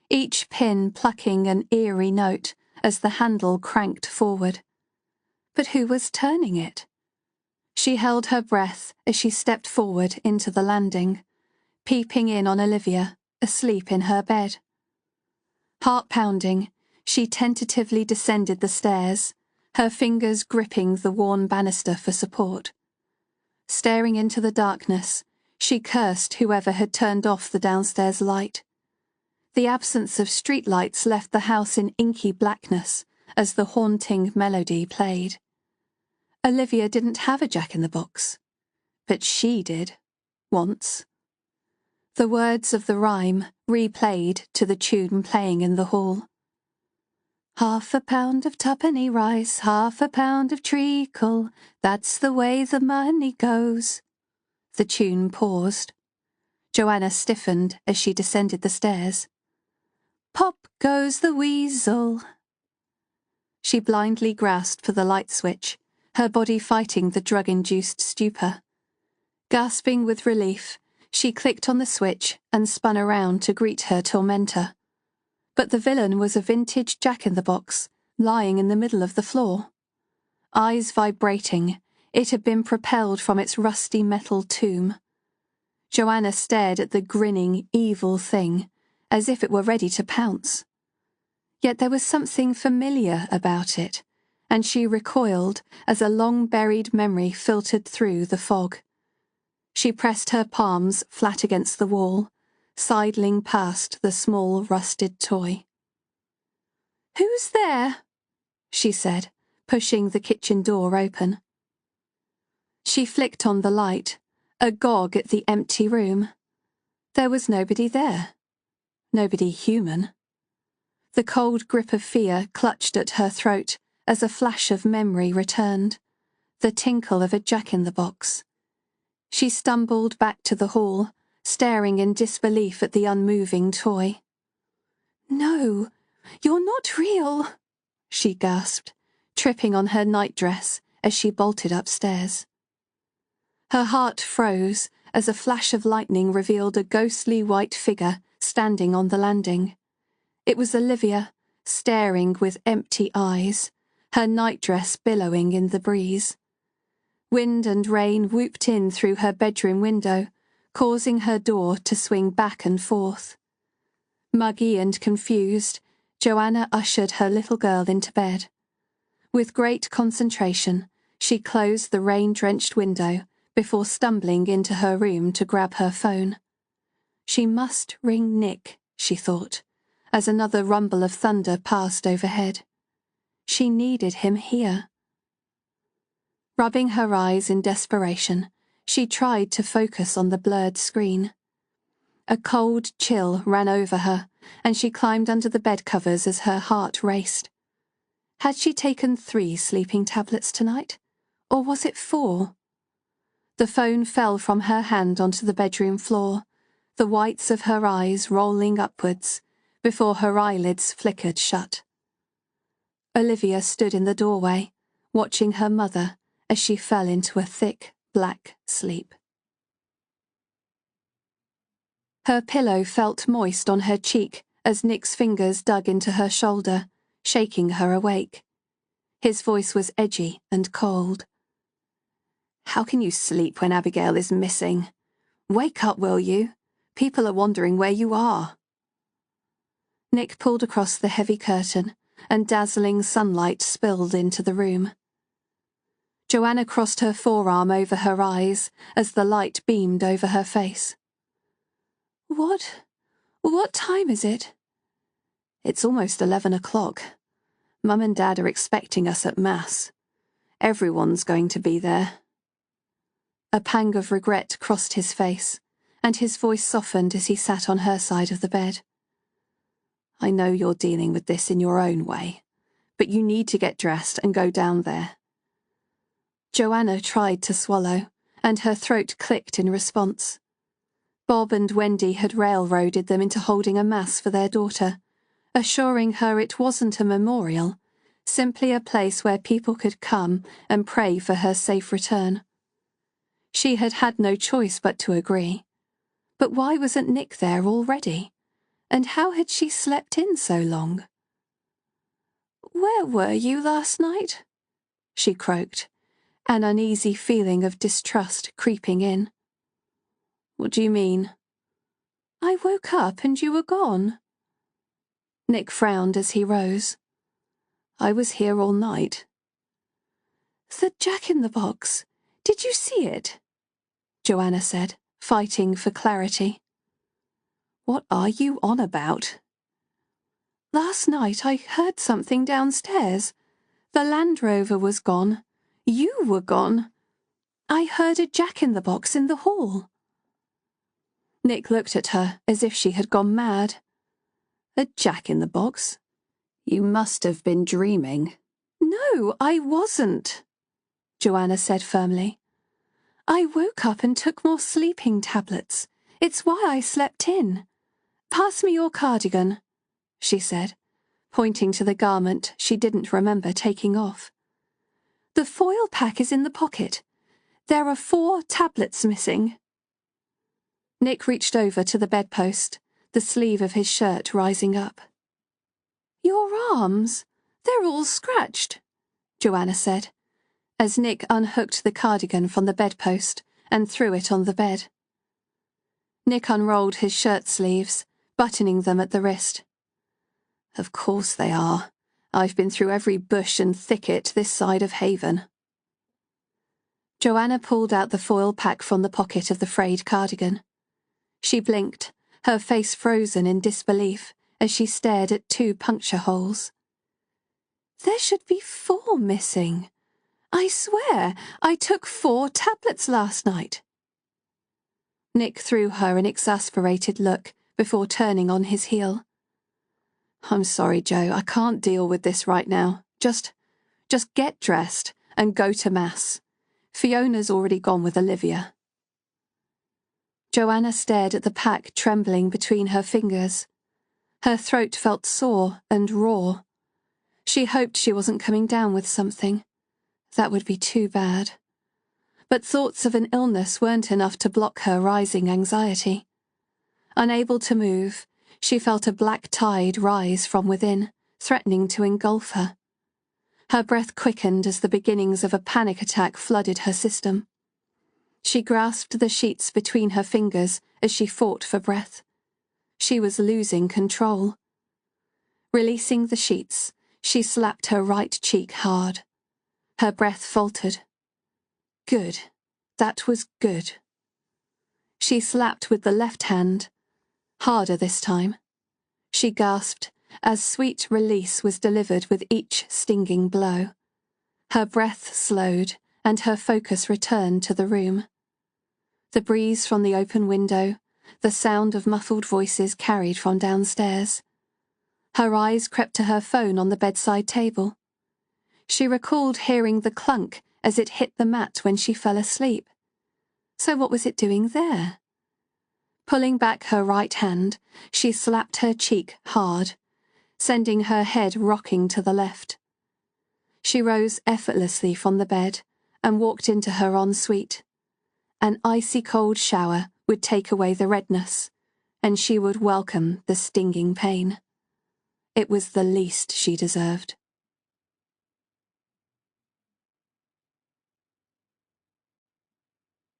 each pin plucking an eerie note as the handle cranked forward. But who was turning it? She held her breath as she stepped forward into the landing, peeping in on Olivia, asleep in her bed. Heart-pounding, she tentatively descended the stairs, her fingers gripping the worn banister for support. Staring into the darkness, she cursed whoever had turned off the downstairs light. The absence of streetlights left the house in inky blackness as the haunting melody played. Olivia didn't have a jack-in-the-box, but she did, once. The words of the rhyme replayed to the tune playing in the hall. Half a pound of tuppenny rice, half a pound of treacle, that's the way the money goes. The tune paused. Joanna stiffened as she descended the stairs. Pop goes the weasel. She blindly grasped for the light switch, her body fighting the drug-induced stupor. Gasping with relief, she clicked on the switch and spun around to greet her tormentor. But the villain was a vintage jack-in-the-box, lying in the middle of the floor. Eyes vibrating, it had been propelled from its rusty metal tomb. Joanna stared at the grinning, evil thing, as if it were ready to pounce. Yet there was something familiar about it, and she recoiled as a long-buried memory filtered through the fog. She pressed her palms flat against the wall, sidling past the small, rusted toy. "Who's there?" she said, pushing the kitchen door open. She flicked on the light, agog at the empty room. There was nobody there. Nobody human. The cold grip of fear clutched at her throat as a flash of memory returned, the tinkle of a jack-in-the-box. She stumbled back to the hall, staring in disbelief at the unmoving toy. "No, you're not real," she gasped, tripping on her nightdress as she bolted upstairs. Her heart froze as a flash of lightning revealed a ghostly white figure standing on the landing. It was Olivia, staring with empty eyes, her nightdress billowing in the breeze. Wind and rain whooped in through her bedroom window, causing her door to swing back and forth. Muggy and confused, Joanna ushered her little girl into bed. With great concentration, she closed the rain-drenched window before stumbling into her room to grab her phone. She must ring Nick, she thought, as another rumble of thunder passed overhead. She needed him here. Rubbing her eyes in desperation, she tried to focus on the blurred screen. A cold chill ran over her, and she climbed under the bedcovers as her heart raced. Had she taken 3 sleeping tablets tonight, or was it 4? The phone fell from her hand onto the bedroom floor, the whites of her eyes rolling upwards, before her eyelids flickered shut. Olivia stood in the doorway, watching her mother as she fell into a thick, black sleep. Her pillow felt moist on her cheek as Nick's fingers dug into her shoulder, shaking her awake. His voice was edgy and cold. "How can you sleep when Abigail is missing? Wake up, will you? People are wondering where you are." Nick pulled across the heavy curtain, and dazzling sunlight spilled into the room. Joanna crossed her forearm over her eyes as the light beamed over her face. What time is it?" "It's almost 11 o'clock. Mum and Dad are expecting us at Mass. Everyone's going to be there." A pang of regret crossed his face, and his voice softened as he sat on her side of the bed. I know you're dealing with this in your own way, but you need to get dressed and go down there. Joanna tried to swallow, and her throat clicked in response. Bob and Wendy had railroaded them into holding a mass for their daughter, assuring her it wasn't a memorial, simply a place where people could come and pray for her safe return. She had had no choice but to agree. But why wasn't Nick there already? And how had she slept in so long? "Where were you last night?" she croaked, an uneasy feeling of distrust creeping in. "What do you mean?" "I woke up and you were gone." Nick frowned as he rose. "I was here all night." "The Jack-in-the-Box. Did you see it?" Joanna said, fighting for clarity. "What are you on about?" "Last night I heard something downstairs. The Land Rover was gone. You were gone. I heard a Jack-in-the-Box in the hall." Nick looked at her as if she had gone mad. "A Jack-in-the-Box? You must have been dreaming." "No, I wasn't," Joanna said firmly. "I woke up and took more sleeping tablets. It's why I slept in. Pass me your cardigan," she said, pointing to the garment she didn't remember taking off. "The foil pack is in the pocket. There are 4 tablets missing." Nick reached over to the bedpost, the sleeve of his shirt rising up. "Your arms, they're all scratched," Joanna said, as Nick unhooked the cardigan from the bedpost and threw it on the bed. Nick unrolled his shirt sleeves, buttoning them at the wrist. "Of course they are. I've been through every bush and thicket this side of Haven." Joanna pulled out the foil pack from the pocket of the frayed cardigan. She blinked, her face frozen in disbelief as she stared at 2 puncture holes. "There should be 4 missing. I swear, I took 4 tablets last night." Nick threw her an exasperated look before turning on his heel. "I'm sorry, Jo, I can't deal with this right now. Just get dressed and go to Mass. Fiona's already gone with Olivia." Joanna stared at the pack trembling between her fingers. Her throat felt sore and raw. She hoped she wasn't coming down with something. That would be too bad. But thoughts of an illness weren't enough to block her rising anxiety. Unable to move, she felt a black tide rise from within, threatening to engulf her. Her breath quickened as the beginnings of a panic attack flooded her system. She grasped the sheets between her fingers as she fought for breath. She was losing control. Releasing the sheets, she slapped her right cheek hard. Her breath faltered. Good. That was good. She slapped with the left hand, harder this time. She gasped as sweet release was delivered with each stinging blow. Her breath slowed and her focus returned to the room. The breeze from the open window, the sound of muffled voices carried from downstairs. Her eyes crept to her phone on the bedside table. She recalled hearing the clunk as it hit the mat when she fell asleep. So what was it doing there? Pulling back her right hand, she slapped her cheek hard, sending her head rocking to the left. She rose effortlessly from the bed and walked into her ensuite. An icy cold shower would take away the redness, and she would welcome the stinging pain. It was the least she deserved.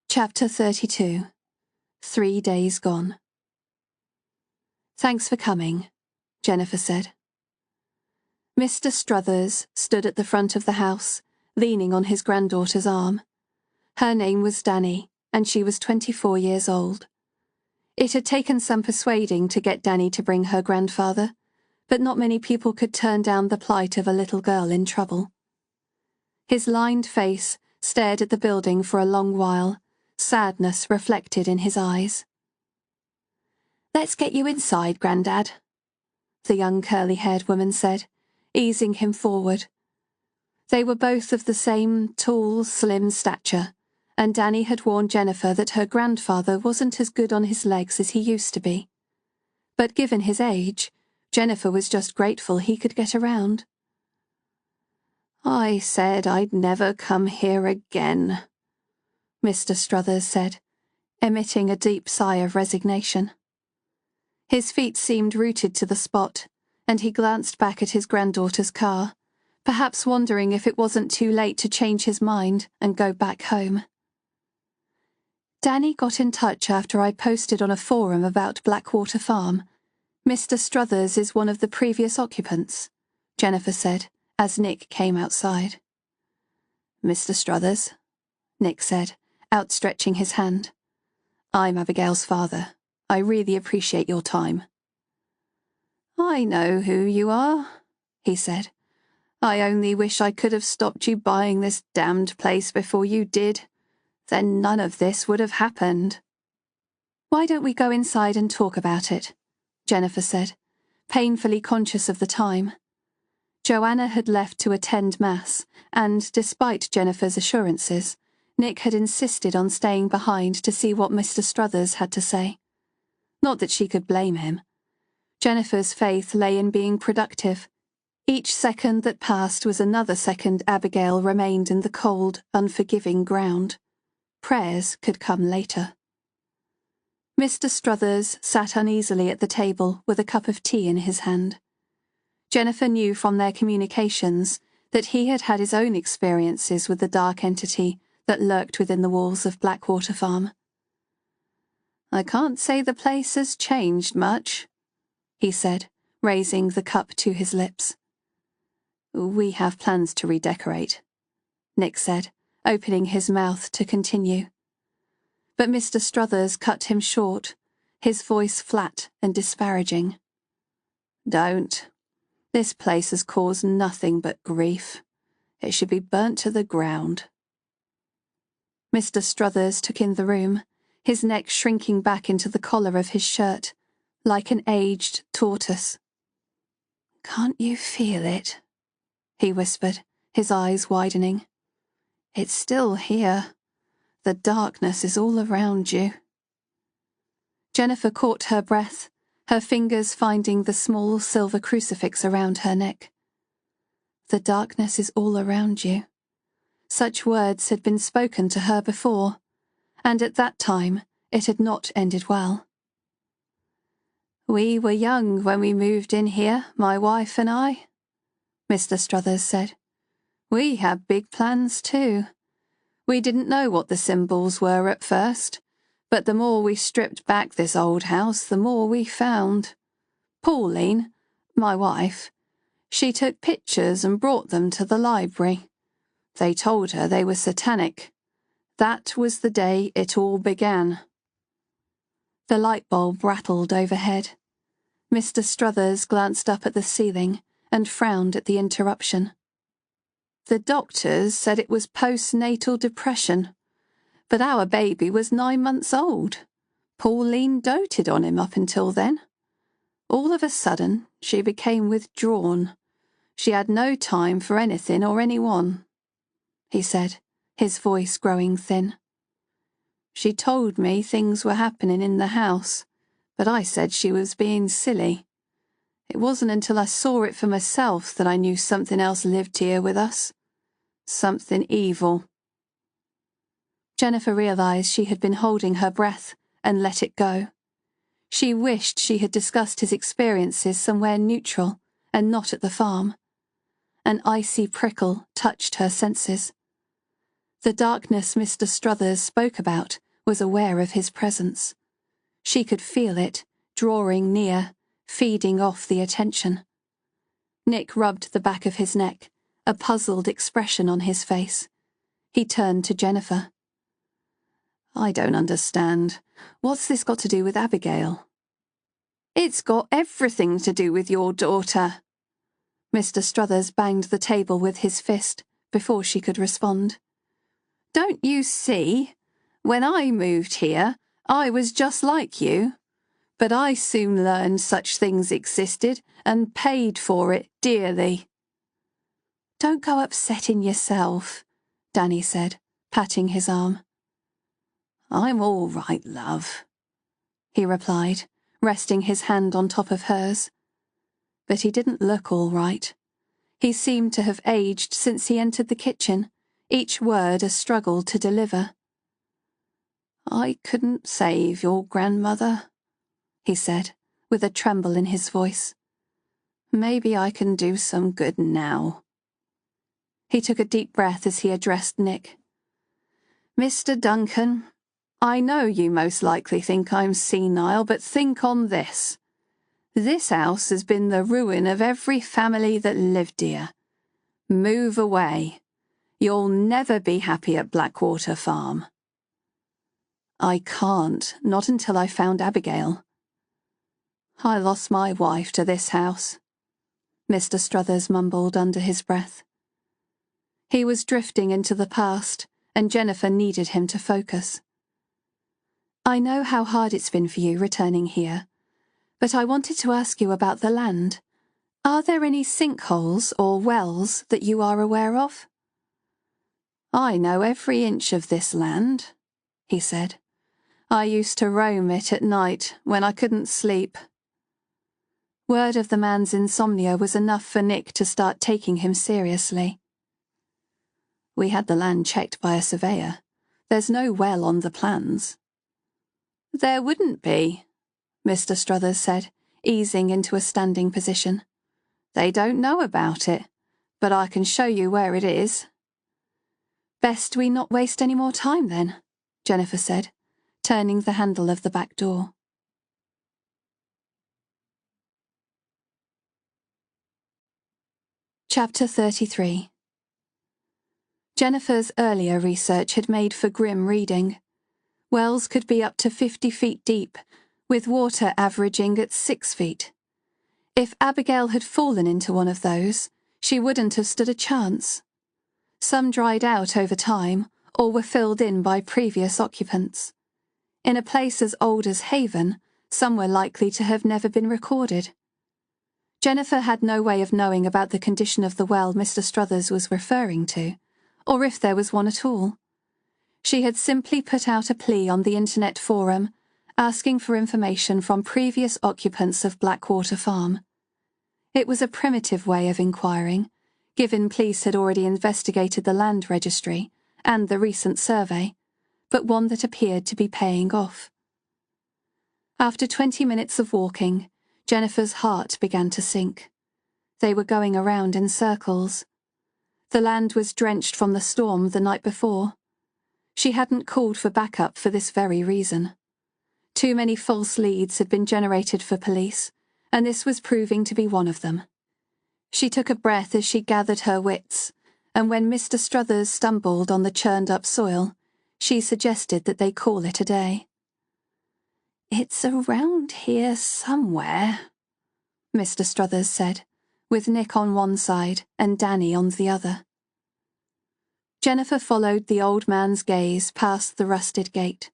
Chapter 32. 3 days gone. "Thanks for coming," Jennifer said. Mr. Struthers stood at the front of the house, leaning on his granddaughter's arm. Her name was Danny, and she was 24 years old. It had taken some persuading to get Danny to bring her grandfather, but not many people could turn down the plight of a little girl in trouble. His lined face stared at the building for a long while, sadness reflected in his eyes. "Let's get you inside, Grandad," the young curly-haired woman said, easing him forward. They were both of the same tall, slim stature, and Danny had warned Jennifer that her grandfather wasn't as good on his legs as he used to be. But given his age, Jennifer was just grateful he could get around. "I said I'd never come here again," Mr. Struthers said, emitting a deep sigh of resignation. His feet seemed rooted to the spot, and he glanced back at his granddaughter's car, perhaps wondering if it wasn't too late to change his mind and go back home. "Danny got in touch after I posted on a forum about Blackwater Farm. Mr. Struthers is one of the previous occupants," Jennifer said, as Nick came outside. "Mr. Struthers," Nick said, outstretching his hand. "I'm Abigail's father. I really appreciate your time." "I know who you are," he said. "I only wish I could have stopped you buying this damned place before you did. Then none of this would have happened." "Why don't we go inside and talk about it?" Jennifer said, painfully conscious of the time. Joanna had left to attend Mass, and despite Jennifer's assurances, Nick had insisted on staying behind to see what Mr. Struthers had to say. Not that she could blame him. Jennifer's faith lay in being productive. Each second that passed was another second Abigail remained in the cold, unforgiving ground. Prayers could come later. Mr. Struthers sat uneasily at the table with a cup of tea in his hand. Jennifer knew from their communications that he had had his own experiences with the dark entity that lurked within the walls of Blackwater Farm. "I can't say the place has changed much," he said, raising the cup to his lips. "We have plans to redecorate," Nick said, opening his mouth to continue. But Mr. Struthers cut him short, his voice flat and disparaging. "Don't. This place has caused nothing but grief. It should be burnt to the ground." Mr. Struthers took in the room, his neck shrinking back into the collar of his shirt, like an aged tortoise. "Can't you feel it?" he whispered, his eyes widening. "It's still here. The darkness is all around you." Jennifer caught her breath, her fingers finding the small silver crucifix around her neck. The darkness is all around you. Such words had been spoken to her before, and at that time it had not ended well. "We were young when we moved in here, my wife and I," Mr. Struthers said. "We had big plans too. We didn't know what the symbols were at first, but the more we stripped back this old house, the more we found. Pauline, my wife, she took pictures and brought them to the library. They told her they were satanic. That was the day it all began." The light bulb rattled overhead. Mr. Struthers glanced up at the ceiling and frowned at the interruption. "The doctors said it was postnatal depression, but our baby was 9 months old. Pauline doted on him up until then. All of a sudden, she became withdrawn. She had no time for anything or anyone," he said, his voice growing thin. "She told me things were happening in the house, but I said she was being silly. It wasn't until I saw it for myself that I knew something else lived here with us. Something evil." Jennifer realized she had been holding her breath and let it go. She wished she had discussed his experiences somewhere neutral and not at the farm. An icy prickle touched her senses. The darkness Mr. Struthers spoke about was aware of his presence. She could feel it, drawing near, feeding off the attention. Nick rubbed the back of his neck, a puzzled expression on his face. He turned to Jennifer. "I don't understand. What's this got to do with Abigail?" "It's got everything to do with your daughter." Mr. Struthers banged the table with his fist before she could respond. "Don't you see? When I moved here, I was just like you. But I soon learned such things existed and paid for it dearly. Don't go upsetting yourself, Danny said, patting his arm. I'm all right, love, he replied, resting his hand on top of hers. But he didn't look all right. He seemed to have aged since he entered the kitchen, each word a struggle to deliver. I couldn't save your grandmother, he said, with a tremble in his voice. Maybe I can do some good now. He took a deep breath as he addressed Nick. Mr. Duncan, I know you most likely think I'm senile, but think on this. This house has been the ruin of every family that lived here. Move away. You'll never be happy at Blackwater Farm. I can't, not until I found Abigail. I lost my wife to this house, Mr. Struthers mumbled under his breath. He was drifting into the past, and Jennifer needed him to focus. I know how hard it's been for you returning here, but I wanted to ask you about the land. Are there any sinkholes or wells that you are aware of? I know every inch of this land, he said. I used to roam it at night when I couldn't sleep. Word of the man's insomnia was enough for Nick to start taking him seriously. We had the land checked by a surveyor. There's no well on the plans. There wouldn't be, Mr. Struthers said, easing into a standing position. They don't know about it, but I can show you where it is. Best we not waste any more time then, Jennifer said, turning the handle of the back door. Chapter 33. Jennifer's earlier research had made for grim reading. Wells could be up to 50 feet deep, with water averaging at 6 feet. If Abigail had fallen into one of those, she wouldn't have stood a chance. Some dried out over time, or were filled in by previous occupants. In a place as old as Haven, some were likely to have never been recorded. Jennifer had no way of knowing about the condition of the well Mr. Struthers was referring to, or if there was one at all. She had simply put out a plea on the internet forum, asking for information from previous occupants of Blackwater Farm. It was a primitive way of inquiring, given police had already investigated the land registry and the recent survey, but one that appeared to be paying off. After 20 minutes of walking, Jennifer's heart began to sink. They were going around in circles. The land was drenched from the storm the night before. She hadn't called for backup for this very reason. Too many false leads had been generated for police, and this was proving to be one of them. She took a breath as she gathered her wits, and when Mr. Struthers stumbled on the churned-up soil, she suggested that they call it a day. It's around here somewhere, Mr. Struthers said, with Nick on one side and Danny on the other. Jennifer followed the old man's gaze past the rusted gate.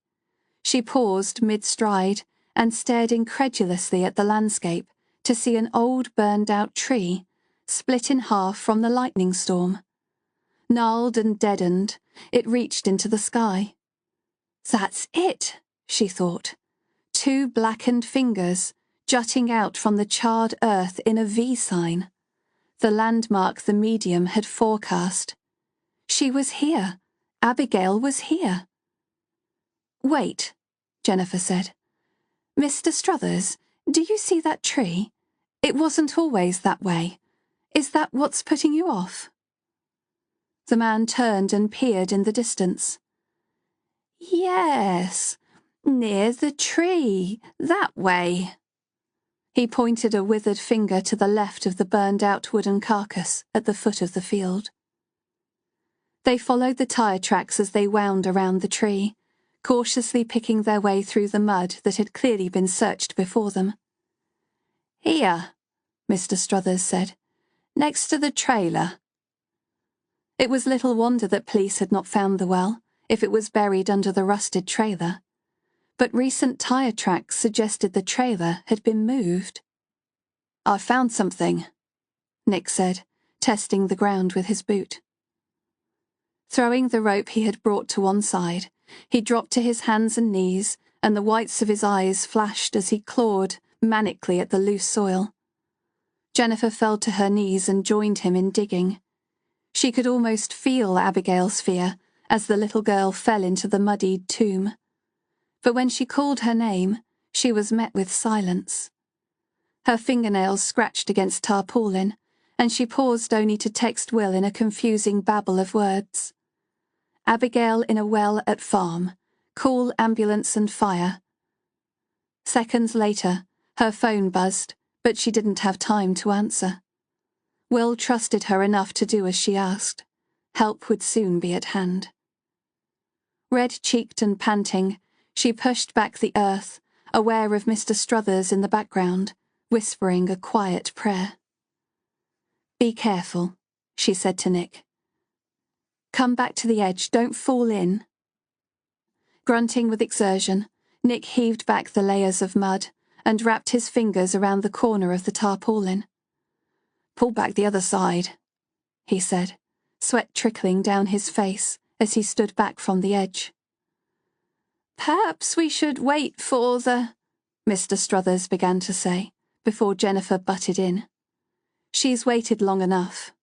She paused mid-stride and stared incredulously at the landscape to see an old burned-out tree split in half from the lightning storm. Gnarled and deadened, it reached into the sky. That's it, she thought. 2 blackened fingers jutting out from the charred earth in a V sign. The landmark the medium had forecast. She was here. Abigail was here. Wait, Jennifer said. Mr. Struthers, do you see that tree? It wasn't always that way. Is that what's putting you off? The man turned and peered in the distance. Yes, near the tree, that way. He pointed a withered finger to the left of the burned-out wooden carcass at the foot of the field. They followed the tire tracks as they wound around the tree, cautiously picking their way through the mud that had clearly been searched before them. Here, Mr. Struthers said, next to the trailer. It was little wonder that police had not found the well. if it was buried under the rusted trailer, but recent tire tracks suggested the trailer had been moved. "I found something," Nick said, testing the ground with his boot. Throwing the rope he had brought to one side, he dropped to his hands and knees, and the whites of his eyes flashed as he clawed manically at the loose soil. Jennifer fell to her knees and joined him in digging. She could almost feel Abigail's fear as the little girl fell into the muddied tomb. But when she called her name, she was met with silence. Her fingernails scratched against tarpaulin, and she paused only to text Will in a confusing babble of words. Abigail in a well at farm. Call ambulance and fire. Seconds later, her phone buzzed, but she didn't have time to answer. Will trusted her enough to do as she asked. Help would soon be at hand. Red-cheeked and panting, she pushed back the earth, aware of Mr. Struthers in the background, whispering a quiet prayer. "Be careful," she said to Nick. "Come back to the edge, don't fall in." Grunting with exertion, Nick heaved back the layers of mud and wrapped his fingers around the corner of the tarpaulin. "Pull back the other side," he said, sweat trickling down his face as he stood back from the edge. "Perhaps we should wait for the—" Mr. Struthers began to say, before Jennifer butted in. "She's waited long enough."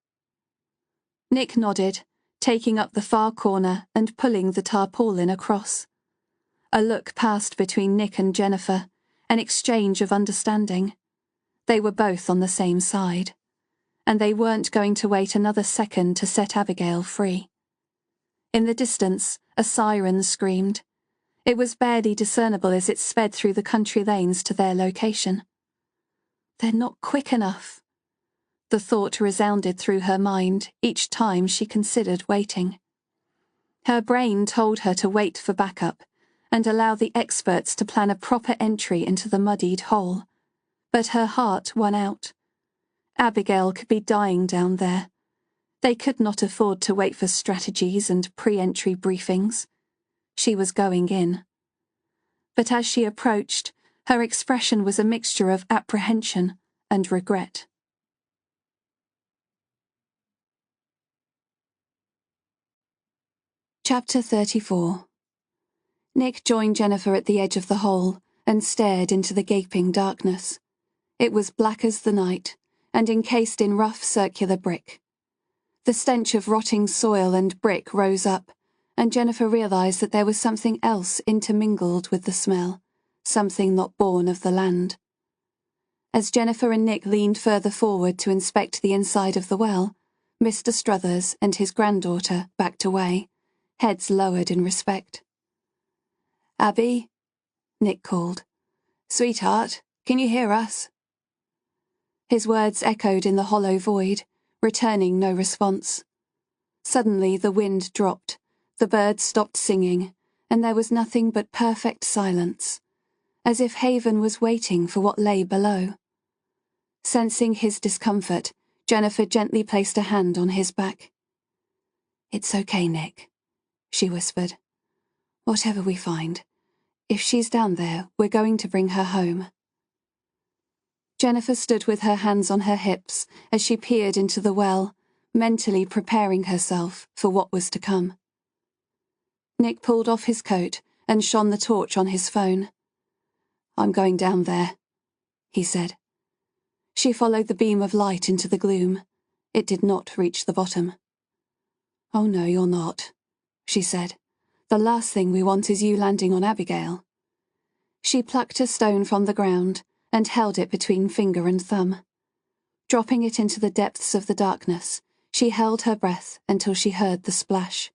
Nick nodded, taking up the far corner and pulling the tarpaulin across. A look passed between Nick and Jennifer, an exchange of understanding. They were both on the same side, and they weren't going to wait another second to set Abigail free. In the distance, a siren screamed. It was barely discernible as it sped through the country lanes to their location. "They're not quick enough." The thought resounded through her mind each time she considered waiting. Her brain told her to wait for backup and allow the experts to plan a proper entry into the muddied hole, but her heart won out. Abigail could be dying down there. They could not afford to wait for strategies and pre-entry briefings. She was going in. But as she approached, her expression was a mixture of apprehension and regret. Chapter 34. Nick joined Jennifer at the edge of the hole and stared into the gaping darkness. It was black as the night, and encased in rough circular brick. The stench of rotting soil and brick rose up, and Jennifer realized that there was something else intermingled with the smell, something not born of the land. As Jennifer and Nick leaned further forward to inspect the inside of the well, Mr. Struthers and his granddaughter backed away, heads lowered in respect. "Abby," Nick called. "Sweetheart, can you hear us?" His words echoed in the hollow void, returning no response. Suddenly the wind dropped, the birds stopped singing, and there was nothing but perfect silence, as if Haven was waiting for what lay below. Sensing his discomfort, Jennifer gently placed a hand on his back. "It's okay, Nick," she whispered. "Whatever we find, if she's down there, we're going to bring her home." Jennifer stood with her hands on her hips as she peered into the well, mentally preparing herself for what was to come. Nick pulled off his coat and shone the torch on his phone. "I'm going down there," he said. She followed the beam of light into the gloom. It did not reach the bottom. "Oh no, you're not," she said. "The last thing we want is you landing on Abigail." She plucked a stone from the ground and held it between finger and thumb. Dropping it into the depths of the darkness, she held her breath until she heard the splash.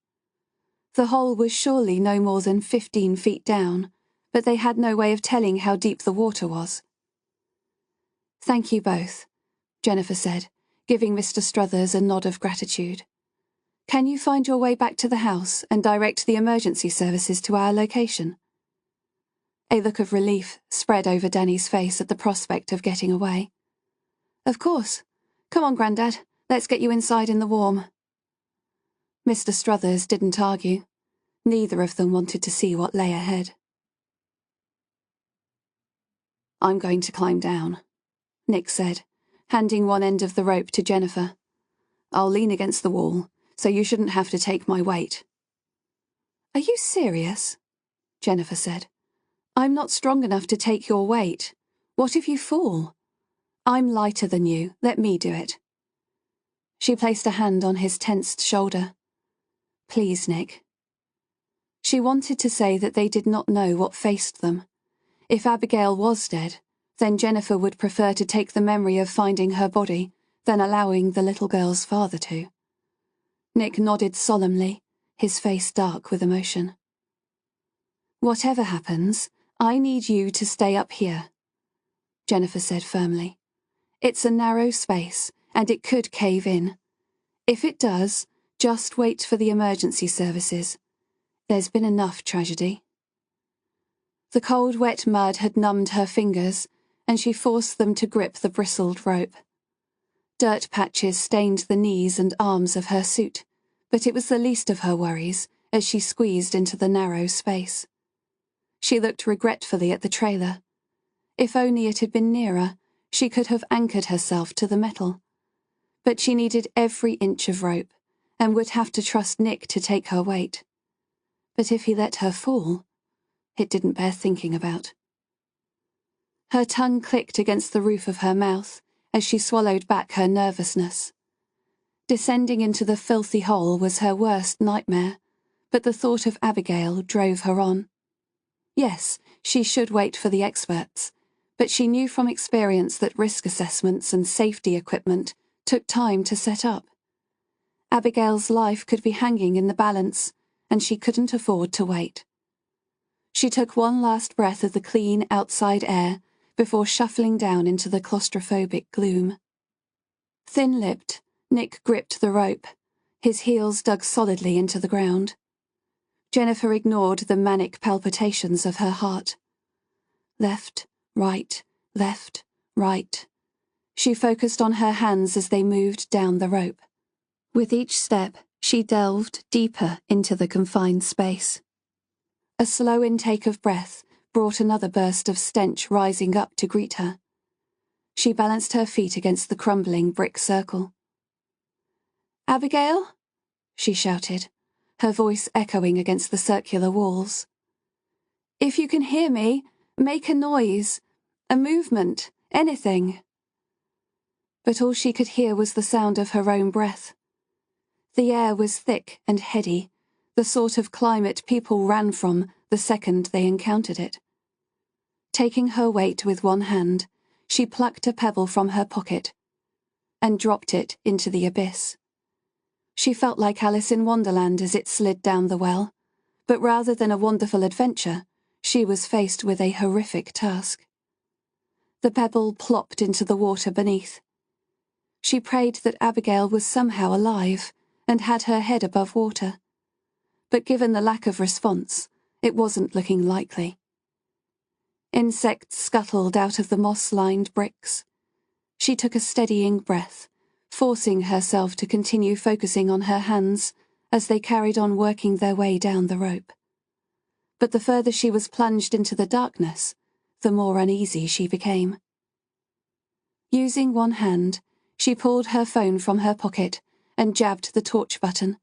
The hole was surely no more than 15 feet down, but they had no way of telling how deep the water was. "Thank you both," Jennifer said, giving Mr. Struthers a nod of gratitude. "Can you find your way back to the house and direct the emergency services to our location?" A look of relief spread over Danny's face at the prospect of getting away. "Of course. Come on, Grandad. Let's get you inside in the warm." Mr. Struthers didn't argue. Neither of them wanted to see what lay ahead. "I'm going to climb down," Nick said, handing one end of the rope to Jennifer. "I'll lean against the wall, so you shouldn't have to take my weight." "Are you serious?" Jennifer said. "I'm not strong enough to take your weight. What if you fall? I'm lighter than you. Let me do it." She placed a hand on his tensed shoulder. "Please, Nick." She wanted to say that they did not know what faced them. If Abigail was dead, then Jennifer would prefer to take the memory of finding her body than allowing the little girl's father to. Nick nodded solemnly, his face dark with emotion. "Whatever happens, I need you to stay up here," Jennifer said firmly. "It's a narrow space, and it could cave in. If it does, just wait for the emergency services. There's been enough tragedy." The cold, wet mud had numbed her fingers, and she forced them to grip the bristled rope. Dirt patches stained the knees and arms of her suit, but it was the least of her worries as she squeezed into the narrow space. She looked regretfully at the trailer. If only it had been nearer, she could have anchored herself to the metal. But she needed every inch of rope, and would have to trust Nick to take her weight. But if he let her fall, it didn't bear thinking about. Her tongue clicked against the roof of her mouth as she swallowed back her nervousness. Descending into the filthy hole was her worst nightmare, but the thought of Abigail drove her on. Yes, she should wait for the experts, but she knew from experience that risk assessments and safety equipment took time to set up. Abigail's life could be hanging in the balance, and she couldn't afford to wait. She took one last breath of the clean outside air before shuffling down into the claustrophobic gloom. Thin-lipped, Nick gripped the rope, his heels dug solidly into the ground. Jennifer ignored the manic palpitations of her heart. Left, right, left, right. She focused on her hands as they moved down the rope. With each step, she delved deeper into the confined space. A slow intake of breath brought another burst of stench rising up to greet her. She balanced her feet against the crumbling brick circle. "Abigail?" she shouted, her voice echoing against the circular walls. "If you can hear me, make a noise, a movement, anything." But all she could hear was the sound of her own breath. The air was thick and heady, the sort of climate people ran from the second they encountered it. Taking her weight with one hand, she plucked a pebble from her pocket and dropped it into the abyss. She felt like Alice in Wonderland as it slid down the well, but rather than a wonderful adventure, she was faced with a horrific task. The pebble plopped into the water beneath. She prayed that Abigail was somehow alive and had her head above water. But given the lack of response, it wasn't looking likely. Insects scuttled out of the moss-lined bricks. She took a steadying breath, forcing herself to continue focusing on her hands as they carried on working their way down the rope. But the further she was plunged into the darkness, the more uneasy she became. Using one hand, she pulled her phone from her pocket and jabbed the torch button,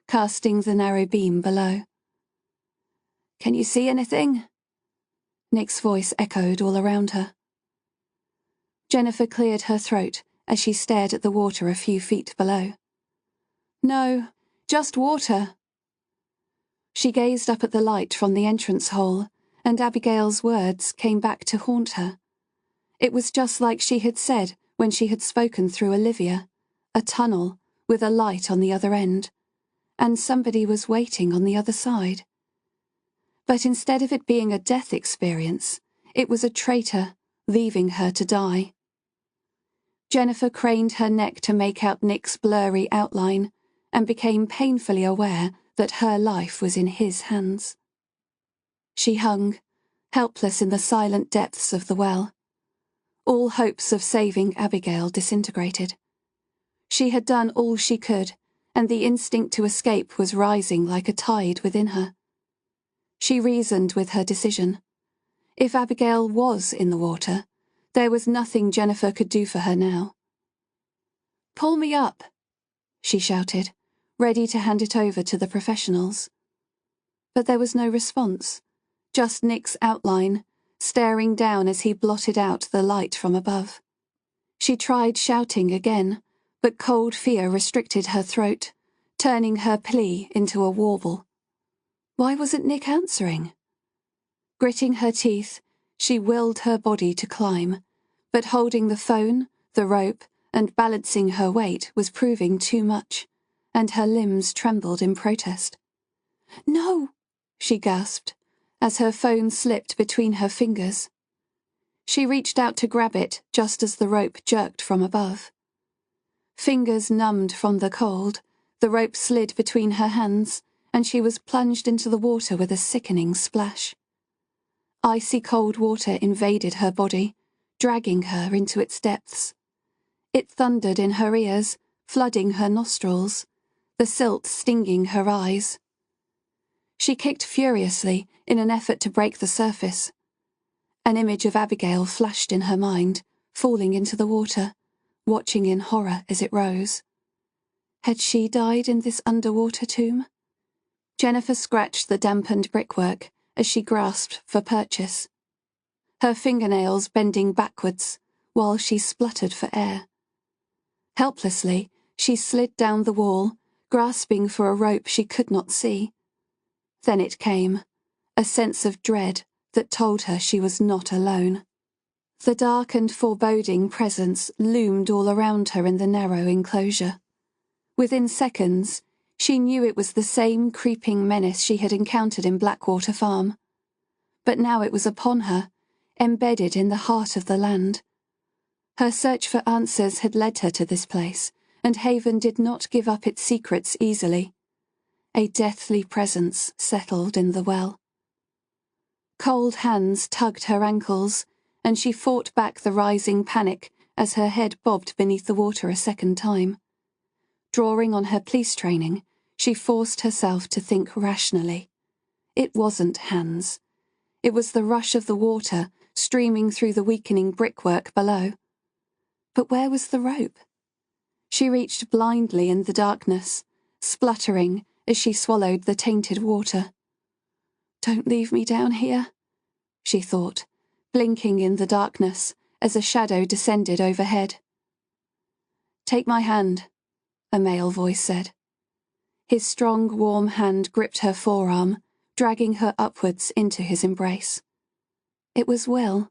casting the narrow beam below. "Can you see anything?" Nick's voice echoed all around her. Jennifer cleared her throat as she stared at the water a few feet below. "No, just water." She gazed up at the light from the entrance hole, and Abigail's words came back to haunt her. It was just like she had said when she had spoken through Olivia, a tunnel with a light on the other end, and somebody was waiting on the other side. But instead of it being a death experience, it was a traitor leaving her to die. Jennifer craned her neck to make out Nick's blurry outline and became painfully aware that her life was in his hands. She hung, helpless in the silent depths of the well. All hopes of saving Abigail disintegrated. She had done all she could, and the instinct to escape was rising like a tide within her. She reasoned with her decision. If Abigail was in the water, there was nothing Jennifer could do for her now. "Pull me up," she shouted, ready to hand it over to the professionals. But there was no response, just Nick's outline, staring down as he blotted out the light from above. She tried shouting again, but cold fear restricted her throat, turning her plea into a warble. Why wasn't Nick answering? Gritting her teeth, she willed her body to climb, but holding the phone, the rope, and balancing her weight was proving too much, and her limbs trembled in protest. "No!" she gasped, as her phone slipped between her fingers. She reached out to grab it just as the rope jerked from above. Fingers numbed from the cold, the rope slid between her hands, and she was plunged into the water with a sickening splash. Icy cold water invaded her body, dragging her into its depths. It thundered in her ears, flooding her nostrils, the silt stinging her eyes. She kicked furiously in an effort to break the surface. An image of Abigail flashed in her mind, falling into the water, watching in horror as it rose. Had she died in this underwater tomb? Jennifer scratched the dampened brickwork as she grasped for purchase, her fingernails bending backwards while she spluttered for air. Helplessly, she slid down the wall, grasping for a rope she could not see. Then it came, a sense of dread that told her she was not alone. The dark and foreboding presence loomed all around her in the narrow enclosure. Within seconds, she knew it was the same creeping menace she had encountered in Blackwater Farm. But now it was upon her, embedded in the heart of the land. Her search for answers had led her to this place, and Haven did not give up its secrets easily. A deathly presence settled in the well. Cold hands tugged her ankles, and she fought back the rising panic as her head bobbed beneath the water a second time. Drawing on her police training, she forced herself to think rationally. It wasn't hands. It was the rush of the water streaming through the weakening brickwork below. But where was the rope? She reached blindly in the darkness, spluttering as she swallowed the tainted water. "Don't leave me down here," she thought, blinking in the darkness as a shadow descended overhead. "Take my hand," a male voice said. His strong, warm hand gripped her forearm, dragging her upwards into his embrace. It was Will.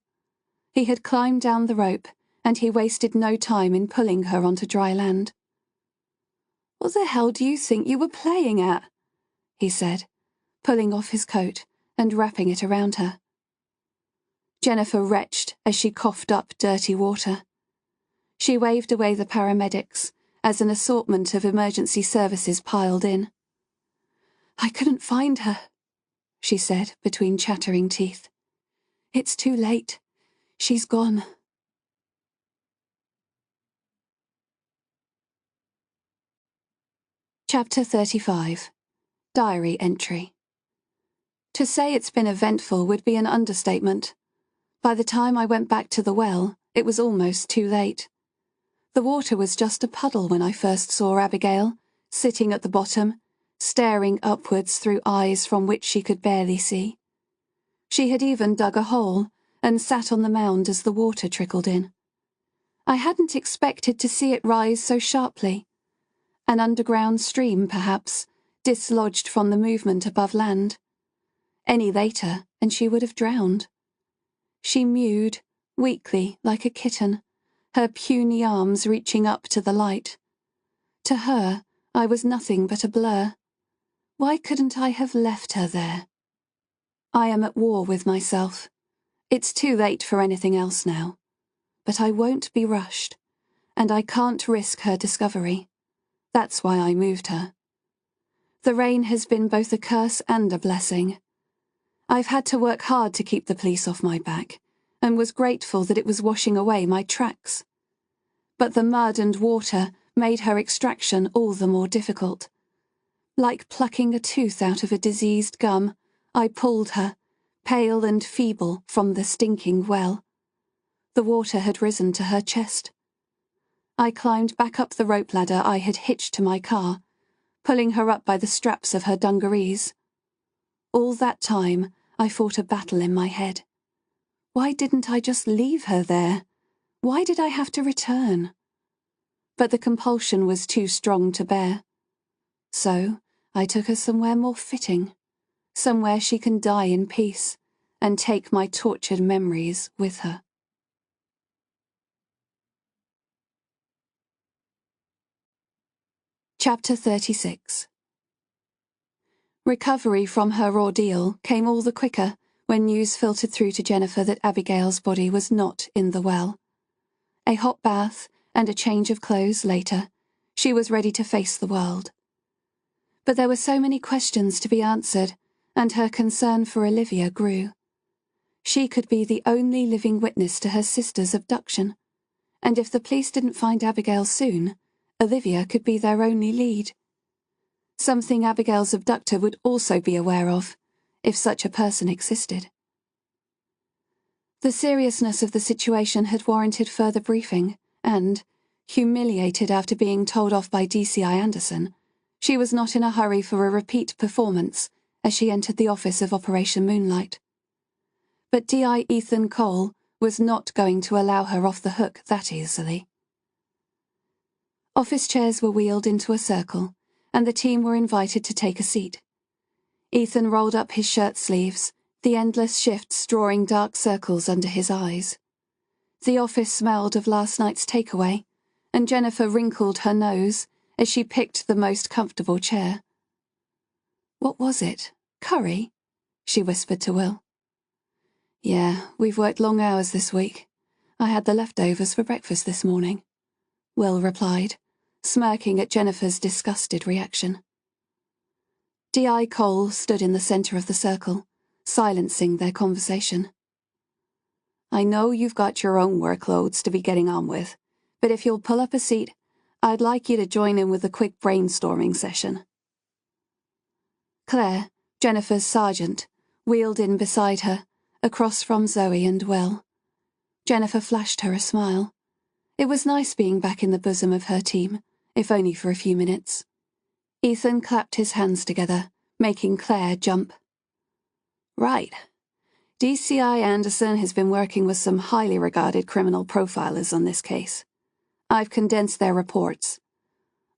He had climbed down the rope, and he wasted no time in pulling her onto dry land. "What the hell do you think you were playing at?" he said, pulling off his coat and wrapping it around her. Jennifer retched as she coughed up dirty water. She waved away the paramedics as an assortment of emergency services piled in. "I couldn't find her," she said between chattering teeth. "It's too late. She's gone." Chapter 35. Diary Entry. To say it's been eventful would be an understatement. By the time I went back to the well, it was almost too late. The water was just a puddle when I first saw Abigail, sitting at the bottom, staring upwards through eyes from which she could barely see. She had even dug a hole and sat on the mound as the water trickled in. I hadn't expected to see it rise so sharply. An underground stream, perhaps, dislodged from the movement above land. Any later, and she would have drowned. She mewed, weakly, like a kitten, her puny arms reaching up to the light. To her, I was nothing but a blur. Why couldn't I have left her there? I am at war with myself. It's too late for anything else now. But I won't be rushed, and I can't risk her discovery. That's why I moved her. The rain has been both a curse and a blessing. I've had to work hard to keep the police off my back, and was grateful that it was washing away my tracks. But the mud and water made her extraction all the more difficult. Like plucking a tooth out of a diseased gum, I pulled her, pale and feeble, from the stinking well. The water had risen to her chest. I climbed back up the rope ladder I had hitched to my car, pulling her up by the straps of her dungarees. All that time, I fought a battle in my head. Why didn't I just leave her there? Why did I have to return? But the compulsion was too strong to bear. So, I took her somewhere more fitting, somewhere she can die in peace, and take my tortured memories with her. Chapter 36. Recovery from her ordeal came all the quicker when news filtered through to Jennifer that Abigail's body was not in the well. A hot bath and a change of clothes later, she was ready to face the world. But there were so many questions to be answered, and her concern for Olivia grew. She could be the only living witness to her sister's abduction, and if the police didn't find Abigail soon, Olivia could be their only lead. Something Abigail's abductor would also be aware of, if such a person existed. The seriousness of the situation had warranted further briefing, and, humiliated after being told off by DCI Anderson, she was not in a hurry for a repeat performance as she entered the office of Operation Moonlight. But DI Ethan Cole was not going to allow her off the hook that easily. Office chairs were wheeled into a circle, and the team were invited to take a seat. Ethan rolled up his shirt sleeves, the endless shifts drawing dark circles under his eyes. The office smelled of last night's takeaway, and Jennifer wrinkled her nose as she picked the most comfortable chair. "What was it? Curry?" she whispered to Will. "Yeah, we've worked long hours this week. I had the leftovers for breakfast this morning," Will replied, smirking at Jennifer's disgusted reaction. D.I. Cole stood in the center of the circle, silencing their conversation. "I know you've got your own workloads to be getting on with, but if you'll pull up a seat, I'd like you to join in with a quick brainstorming session." Claire, Jennifer's sergeant, wheeled in beside her, across from Zoe and Will. Jennifer flashed her a smile. It was nice being back in the bosom of her team, if only for a few minutes. Ethan clapped his hands together, making Claire jump. "Right. DCI Anderson has been working with some highly regarded criminal profilers on this case. I've condensed their reports.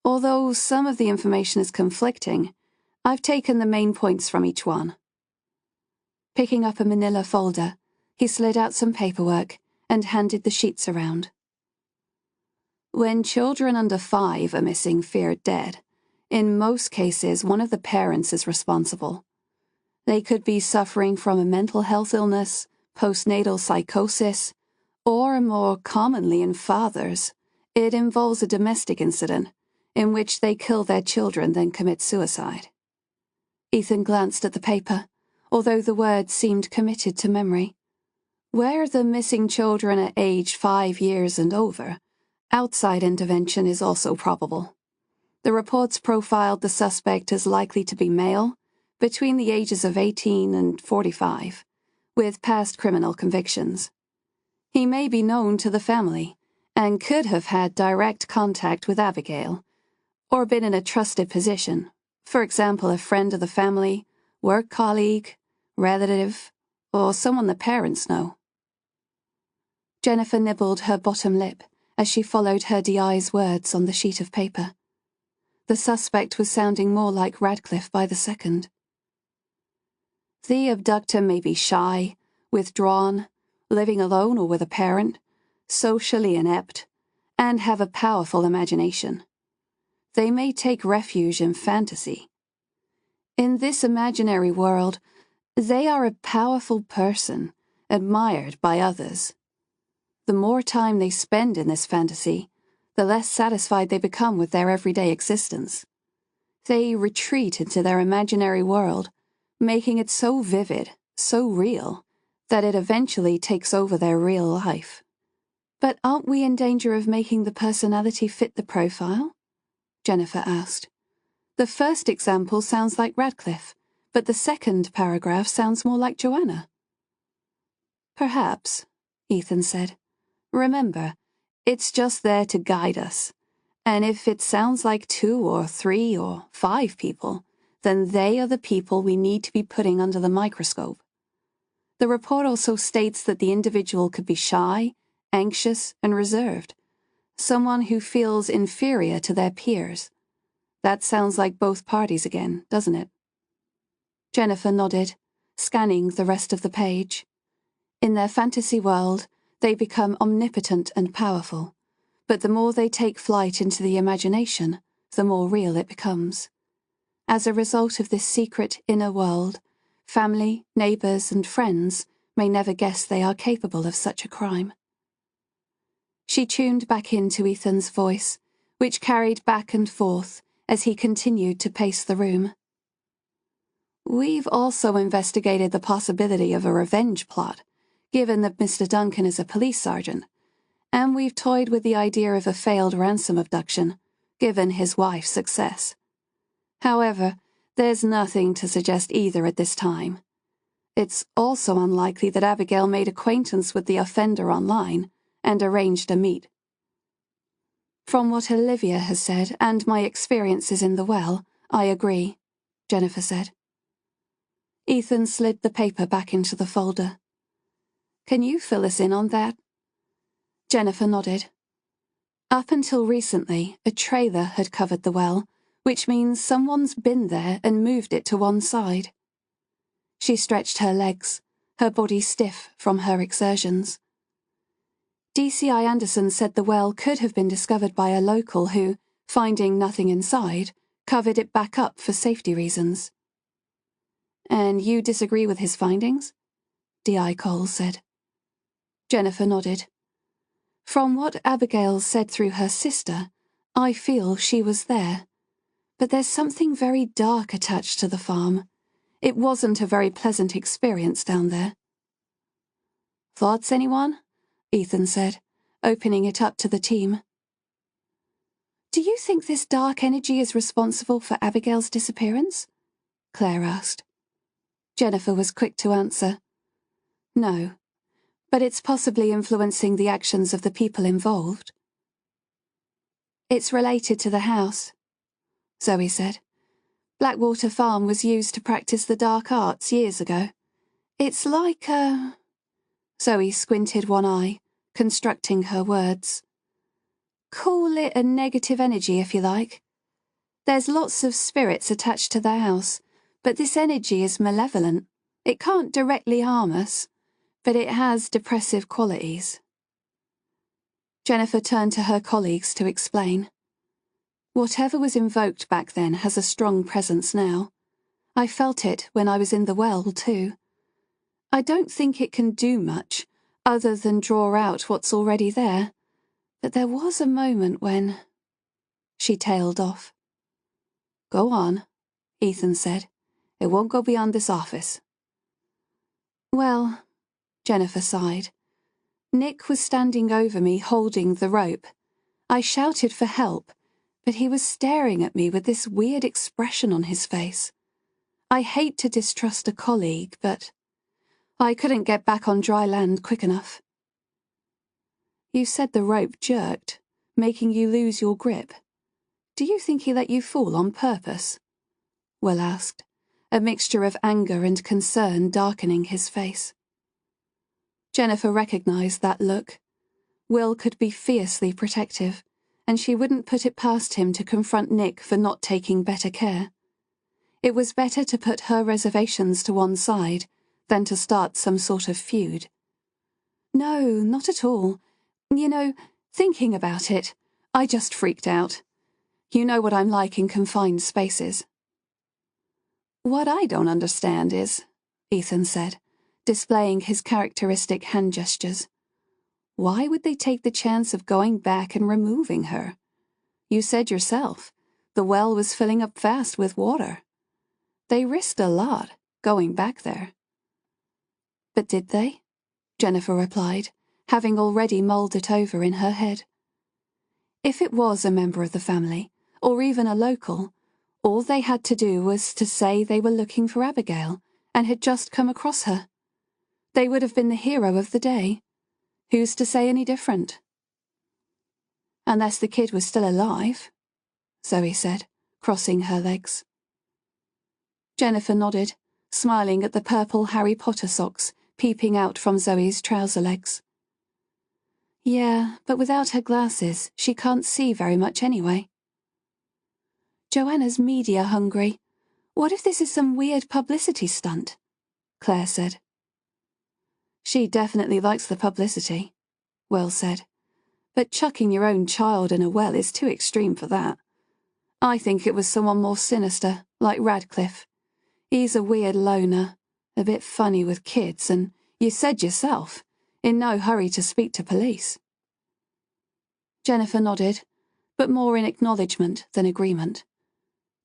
Although some of the information is conflicting, I've taken the main points from each one." Picking up a manila folder, he slid out some paperwork and handed the sheets around. "When children under 5 are missing feared dead, in most cases one of the parents is responsible. They could be suffering from a mental health illness, postnatal psychosis, or more commonly in fathers, it involves a domestic incident in which they kill their children then commit suicide." Ethan glanced at the paper, although the words seemed committed to memory. Where the missing children are aged 5 years and over, outside intervention is also probable. The reports profiled the suspect as likely to be male, between the ages of 18 and 45, with past criminal convictions. He may be known to the family, and could have had direct contact with Abigail, or been in a trusted position, for example, a friend of the family, work colleague, relative, or someone the parents know. Jennifer nibbled her bottom lip as she followed her DI's words on the sheet of paper. The suspect was sounding more like Radcliffe by the second. The abductor may be shy, withdrawn, living alone or with a parent, socially inept, and have a powerful imagination. They may take refuge in fantasy. In this imaginary world, they are a powerful person, admired by others. The more time they spend in this fantasy, the less satisfied they become with their everyday existence. They retreat into their imaginary world, making it so vivid, so real, that it eventually takes over their real life. But aren't we in danger of making the personality fit the profile? Jennifer asked. The first example sounds like Radcliffe, but the second paragraph sounds more like Joanna. Perhaps, Ethan said. Remember, it's just there to guide us. And if it sounds like 2 or 3 or 5 people, then they are the people we need to be putting under the microscope. The report also states that the individual could be shy, anxious, and reserved. Someone who feels inferior to their peers. That sounds like both parties again, doesn't it? Jennifer nodded, scanning the rest of the page. In their fantasy world, they become omnipotent and powerful, but the more they take flight into the imagination, the more real it becomes. As a result of this secret inner world, family, neighbors, and friends may never guess they are capable of such a crime. She tuned back into Ethan's voice, which carried back and forth as he continued to pace the room. We've also investigated the possibility of a revenge plot, given that Mr. Duncan is a police sergeant, and we've toyed with the idea of a failed ransom abduction, given his wife's success. However, there's nothing to suggest either at this time. It's also unlikely that Abigail made acquaintance with the offender online and arranged a meet. From what Olivia has said and my experiences in the well, I agree, Jennifer said. Ethan slid the paper back into the folder. Can you fill us in on that? Jennifer nodded. Up until recently, a trailer had covered the well, which means someone's been there and moved it to one side. She stretched her legs, her body stiff from her exertions. DCI Anderson said the well could have been discovered by a local who, finding nothing inside, covered it back up for safety reasons. And you disagree with his findings? D.I. Cole said. Jennifer nodded. From what Abigail said through her sister, I feel she was there. But there's something very dark attached to the farm. It wasn't a very pleasant experience down there. Thoughts, anyone? Ethan said, opening it up to the team. Do you think this dark energy is responsible for Abigail's disappearance? Claire asked. Jennifer was quick to answer. No, but it's possibly influencing the actions of the people involved. It's related to the house, Zoe said. Blackwater Farm was used to practice the dark arts years ago. It's like Zoe squinted one eye, constructing her words. Call it a negative energy if you like. There's lots of spirits attached to the house, but this energy is malevolent. It can't directly harm us, but it has depressive qualities. Jennifer turned to her colleagues to explain. Whatever was invoked back then has a strong presence now. I felt it when I was in the well, too. I don't think it can do much, other than draw out what's already there, but there was a moment when... She tailed off. Go on, Ethan said. It won't go beyond this office. Well, Jennifer sighed. Nick was standing over me holding the rope. I shouted for help, but he was staring at me with this weird expression on his face. I hate to distrust a colleague, but I couldn't get back on dry land quick enough. You said the rope jerked, making you lose your grip. Do you think he let you fall on purpose? Will asked, a mixture of anger and concern darkening his face. Jennifer recognized that look. Will could be fiercely protective, and she wouldn't put it past him to confront Nick for not taking better care. It was better to put her reservations to one side than to start some sort of feud. No, not at all. You know, thinking about it, I just freaked out. You know what I'm like in confined spaces. What I don't understand is, Ethan said, displaying his characteristic hand gestures. Why would they take the chance of going back and removing her? You said yourself, the well was filling up fast with water. They risked a lot, going back there. But did they? Jennifer replied, having already mulled it over in her head. If it was a member of the family, or even a local, All they had to do was to say they were looking for Abigail and had just come across her. They would have been the hero of the day. Who's to say any different? Unless the kid was still alive, Zoe said, crossing her legs. Jennifer nodded, smiling at the purple Harry Potter socks peeping out from Zoe's trouser legs. Yeah, but without her glasses, she can't see very much anyway. Joanna's media hungry. What if this is some weird publicity stunt? Claire said. She definitely likes the publicity, Will said. But chucking your own child in a well is too extreme for that. I think it was someone more sinister, like Radcliffe. He's a weird loner, a bit funny with kids, and you said yourself, in no hurry to speak to police. Jennifer nodded, but more in acknowledgement than agreement.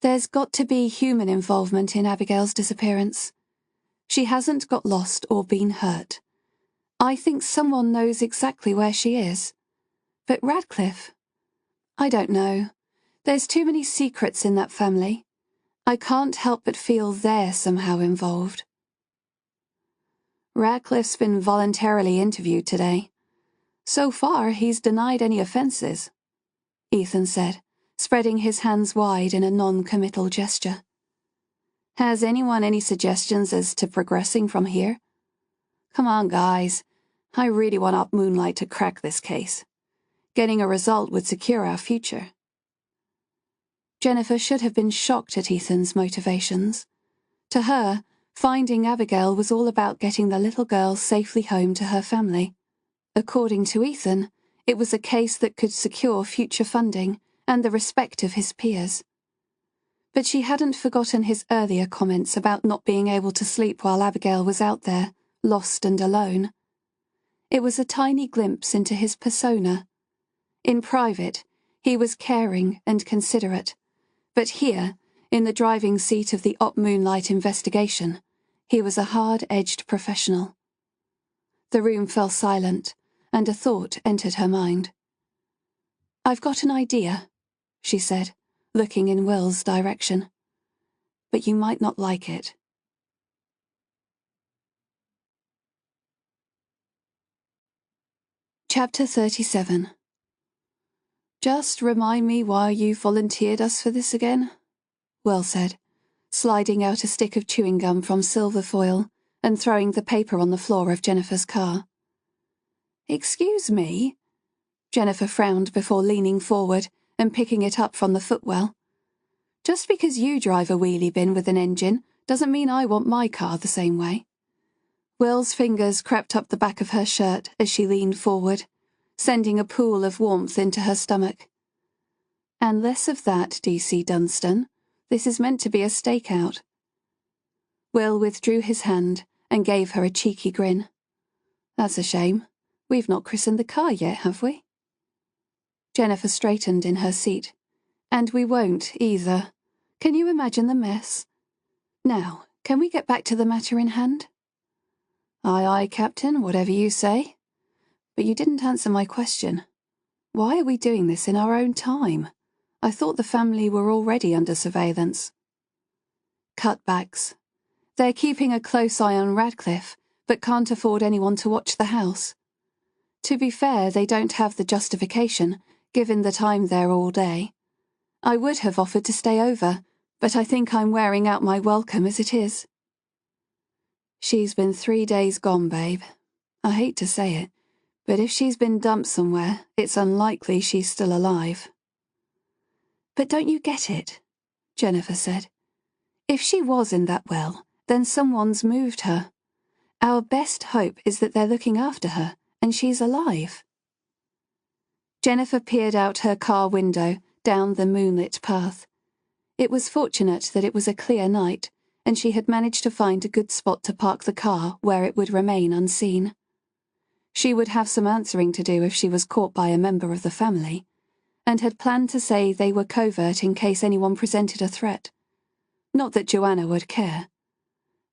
There's got to be human involvement in Abigail's disappearance. She hasn't got lost or been hurt. I think someone knows exactly where she is. But Radcliffe? I don't know. There's too many secrets in that family. I can't help but feel they're somehow involved. Radcliffe's been voluntarily interviewed today. So far, he's denied any offences, Ethan said, spreading his hands wide in a non-committal gesture. Has anyone any suggestions as to progressing from here? Come on, guys. I really want Up Moonlight to crack this case. Getting a result would secure our future. Jennifer should have been shocked at Ethan's motivations. To her, finding Abigail was all about getting the little girl safely home to her family. According to Ethan, it was a case that could secure future funding and the respect of his peers. But she hadn't forgotten his earlier comments about not being able to sleep while Abigail was out there, lost and alone. It was a tiny glimpse into his persona. In private, he was caring and considerate, but here, in the driving seat of the Op Moonlight investigation, he was a hard-edged professional. The room fell silent, and a thought entered her mind. I've got an idea, she said, looking in Will's direction. But you might not like it. Chapter 37. Just remind me why you volunteered us for this again, Will said, sliding out a stick of chewing gum from silver foil and throwing the paper on the floor of Jennifer's car. Excuse me? Jennifer frowned before leaning forward and picking it up from the footwell. Just because you drive a wheelie bin with an engine doesn't mean I want my car the same way. Will's fingers crept up the back of her shirt as she leaned forward, sending a pool of warmth into her stomach. And less of that, D.C. Dunstan. This is meant to be a stakeout. Will withdrew his hand and gave her a cheeky grin. That's a shame. We've not christened the car yet, have we? Jennifer straightened in her seat. And we won't, either. Can you imagine the mess? Now, can we get back to the matter in hand? Aye, aye, Captain, whatever you say. But you didn't answer my question. Why are we doing this in our own time? I thought the family were already under surveillance. Cutbacks. They're keeping a close eye on Radcliffe, but can't afford anyone to watch the house. To be fair, they don't have the justification, given the time there all day. I would have offered to stay over, but I think I'm wearing out my welcome as it is. She's been 3 days gone, babe. I hate to say it, but if she's been dumped somewhere, it's unlikely she's still alive. But don't you get it? Jennifer said. If she was in that well, then someone's moved her. Our best hope is that they're looking after her, and she's alive. Jennifer peered out her car window, down the moonlit path. It was fortunate that it was a clear night, and she had managed to find a good spot to park the car where it would remain unseen. She would have some answering to do if she was caught by a member of the family, and had planned to say they were covert in case anyone presented a threat. Not that Joanna would care.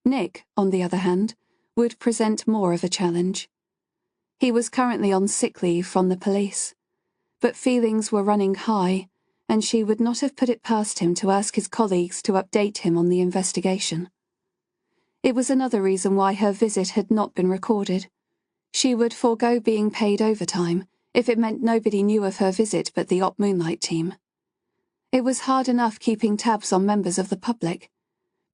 Nick, on the other hand, would present more of a challenge. He was currently on sick leave from the police, but feelings were running high, and she would not have put it past him to ask his colleagues to update him on the investigation. It was another reason why her visit had not been recorded. She would forego being paid overtime if it meant nobody knew of her visit but the Op Moonlight team. It was hard enough keeping tabs on members of the public,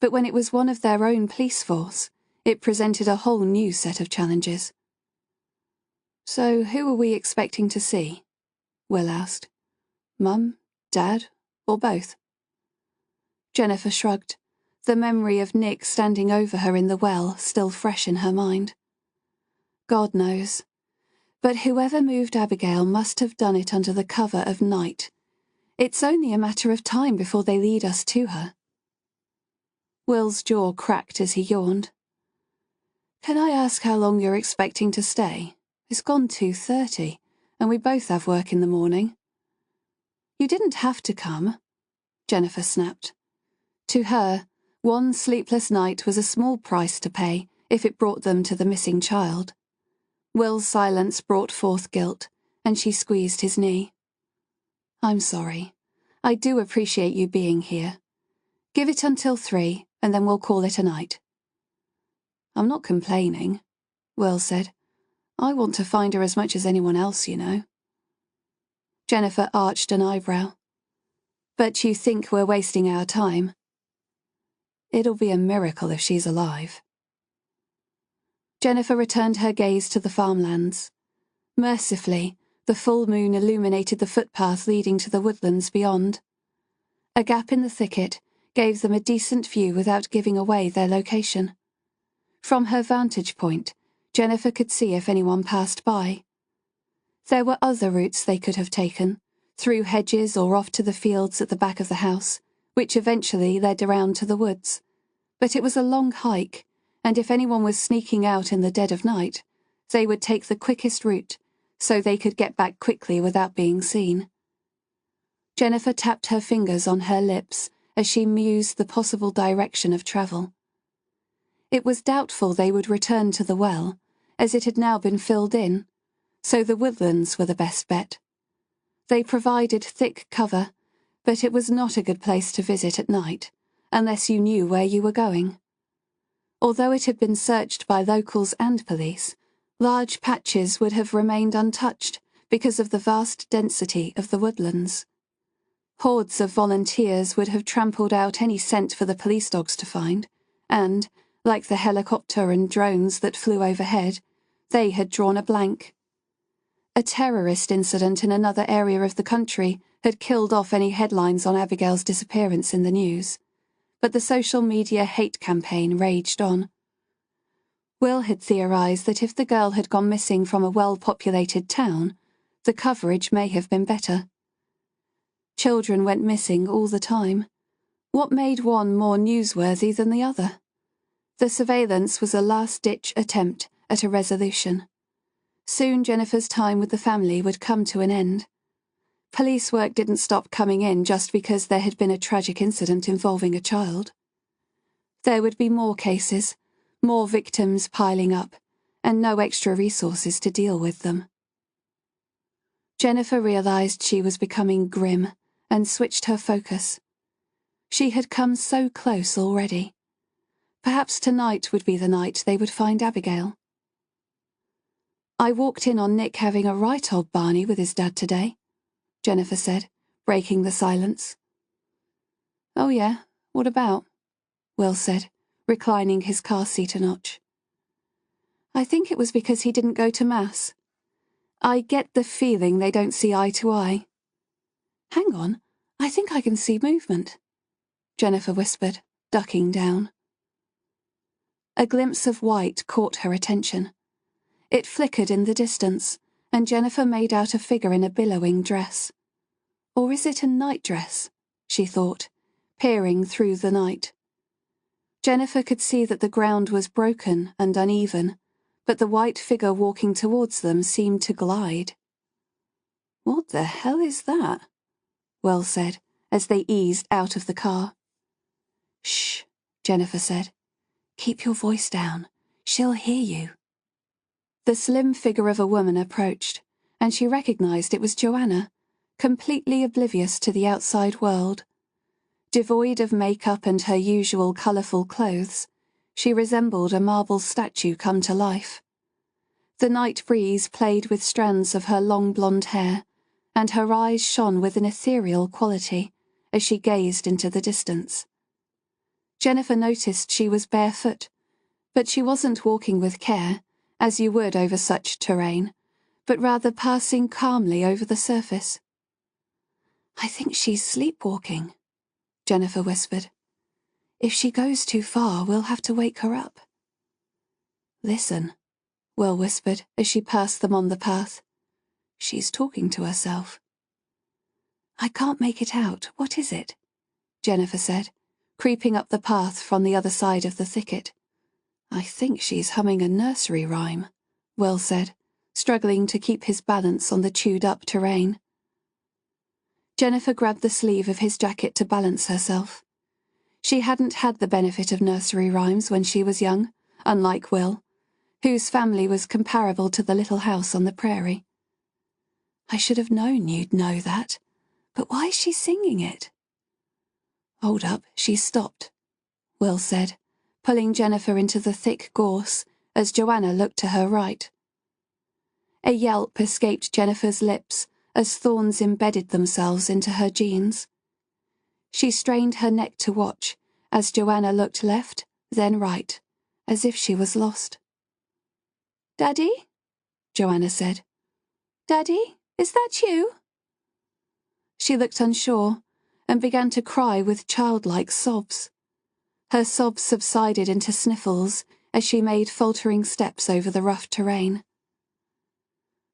but when it was one of their own police force, it presented a whole new set of challenges. "So who are we expecting to see?" Will asked. "Mum, Dad, or both?" Jennifer shrugged, the memory of Nick standing over her in the well still fresh in her mind. God knows. But whoever moved Abigail must have done it under the cover of night. It's only a matter of time before they lead us to her. Will's jaw cracked as he yawned. "Can I ask how long you're expecting to stay? It's gone 2:30, and we both have work in the morning." "You didn't have to come," Jennifer snapped. To her, one sleepless night was a small price to pay if it brought them to the missing child. Will's silence brought forth guilt, and she squeezed his knee. "I'm sorry. I do appreciate you being here. Give it until 3, and then we'll call it a night." "I'm not complaining," Will said. "I want to find her as much as anyone else, you know." Jennifer arched an eyebrow. "But you think we're wasting our time?" "It'll be a miracle if she's alive." Jennifer returned her gaze to the farmlands. Mercifully, the full moon illuminated the footpath leading to the woodlands beyond. A gap in the thicket gave them a decent view without giving away their location. From her vantage point, Jennifer could see if anyone passed by. There were other routes they could have taken, through hedges or off to the fields at the back of the house, which eventually led around to the woods. But it was a long hike, and if anyone was sneaking out in the dead of night, they would take the quickest route, so they could get back quickly without being seen. Jennifer tapped her fingers on her lips as she mused the possible direction of travel. It was doubtful they would return to the well, as it had now been filled in, so the woodlands were the best bet. They provided thick cover, but it was not a good place to visit at night, unless you knew where you were going. Although it had been searched by locals and police, large patches would have remained untouched because of the vast density of the woodlands. Hordes of volunteers would have trampled out any scent for the police dogs to find, and, like the helicopter and drones that flew overhead, they had drawn a blank. A terrorist incident in another area of the country had killed off any headlines on Abigail's disappearance in the news, but the social media hate campaign raged on. Will had theorized that if the girl had gone missing from a well-populated town, the coverage may have been better. Children went missing all the time. What made one more newsworthy than the other? The surveillance was a last-ditch attempt at a resolution. Soon Jennifer's time with the family would come to an end. Police work didn't stop coming in just because there had been a tragic incident involving a child. There would be more cases, more victims piling up, and no extra resources to deal with them. Jennifer realized she was becoming grim and switched her focus. She had come so close already. Perhaps tonight would be the night they would find Abigail. "I walked in on Nick having a right old Barney with his dad today," Jennifer said, breaking the silence. "Oh yeah, what about?" Will said, reclining his car seat a notch. "I think it was because he didn't go to Mass. I get the feeling they don't see eye to eye." "Hang on, I think I can see movement," Jennifer whispered, ducking down. A glimpse of white caught her attention. It flickered in the distance, and Jennifer made out a figure in a billowing dress. Or is it a nightdress? She thought, peering through the night. Jennifer could see that the ground was broken and uneven, but the white figure walking towards them seemed to glide. "What the hell is that?" Will said, as they eased out of the car. "Shh," Jennifer said. "Keep your voice down. She'll hear you." The slim figure of a woman approached, and she recognized it was Joanna, completely oblivious to the outside world. Devoid of makeup and her usual colourful clothes, she resembled a marble statue come to life. The night breeze played with strands of her long blonde hair, and her eyes shone with an ethereal quality as she gazed into the distance. Jennifer noticed she was barefoot, but she wasn't walking with care, as you would over such terrain, but rather passing calmly over the surface. "I think she's sleepwalking," Jennifer whispered. "If she goes too far, we'll have to wake her up." "Listen," Will whispered as she passed them on the path. "She's talking to herself." "I can't make it out. What is it?" Jennifer said, creeping up the path from the other side of the thicket. "I think she's humming a nursery rhyme," Will said, struggling to keep his balance on the chewed-up terrain. Jennifer grabbed the sleeve of his jacket to balance herself. She hadn't had the benefit of nursery rhymes when she was young, unlike Will, whose family was comparable to the little house on the prairie. "I should have known you'd know that, but why is she singing it?" "Hold up, she's stopped," Will said, pulling Jennifer into the thick gorse as Joanna looked to her right. A yelp escaped Jennifer's lips as thorns embedded themselves into her jeans. She strained her neck to watch as Joanna looked left, then right, as if she was lost. "Daddy?" Joanna said. "Daddy, is that you?" She looked unsure and began to cry with childlike sobs. Her sobs subsided into sniffles as she made faltering steps over the rough terrain.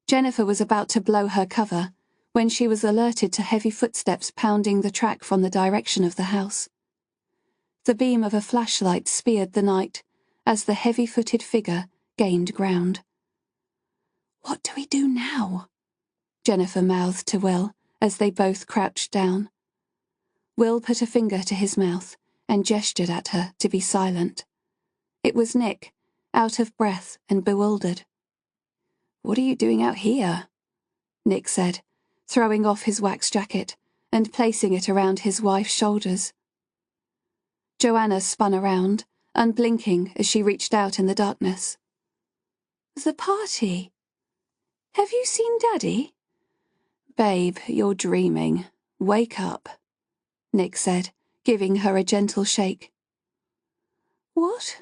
Jennifer was about to blow her cover when she was alerted to heavy footsteps pounding the track from the direction of the house. The beam of a flashlight speared the night as the heavy-footed figure gained ground. "What do we do now?" Jennifer mouthed to Will as they both crouched down. Will put a finger to his mouth and gestured at her to be silent. It was Nick, out of breath and bewildered. "What are you doing out here?" Nick said, throwing off his wax jacket and placing it around his wife's shoulders. Joanna spun around, unblinking as she reached out in the darkness. "The party. Have you seen Daddy?" "Babe, you're dreaming. Wake up," Nick said, giving her a gentle shake. "What?"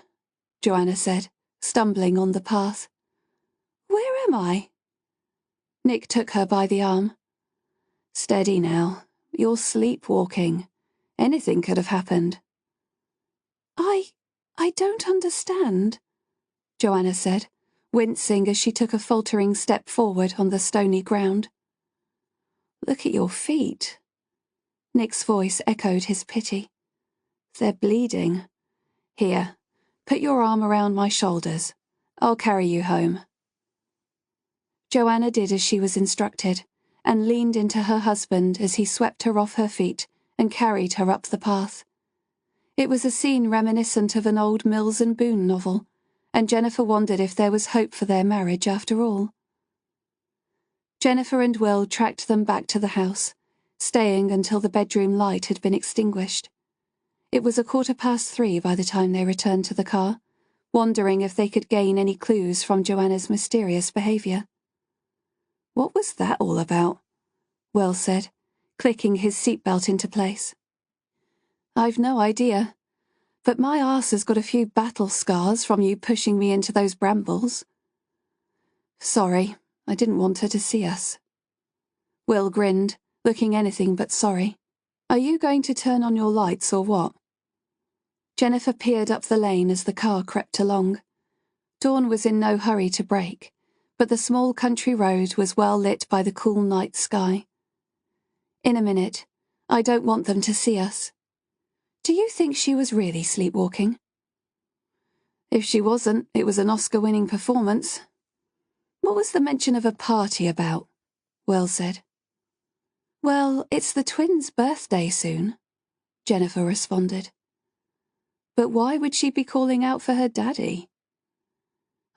Joanna said, stumbling on the path. "Where am I?" Nick took her by the arm. "Steady now. You're sleepwalking. Anything could have happened." I don't understand," Joanna said, wincing as she took a faltering step forward on the stony ground. "Look at your feet." Nick's voice echoed his pity. "They're bleeding. Here, put your arm around my shoulders. I'll carry you home." Joanna did as she was instructed, and leaned into her husband as he swept her off her feet and carried her up the path. It was a scene reminiscent of an old Mills and Boon novel, and Jennifer wondered if there was hope for their marriage after all. Jennifer and Will tracked them back to the house, staying until the bedroom light had been extinguished. It was 3:15 by the time they returned to the car, wondering if they could gain any clues from Joanna's mysterious behaviour. "What was that all about?" Will said, clicking his seatbelt into place. "I've no idea, but my arse has got a few battle scars from you pushing me into those brambles." "Sorry, I didn't want her to see us." Will grinned, looking anything but sorry. "Are you going to turn on your lights or what?" Jennifer peered up the lane as the car crept along. Dawn was in no hurry to break, but the small country road was well lit by the cool night sky. "In a minute. I don't want them to see us." "Do you think she was really sleepwalking?" "If she wasn't, it was an Oscar-winning performance." "What was the mention of a party about?" Will said. "Well, it's the twins' birthday soon," Jennifer responded. "But why would she be calling out for her daddy?"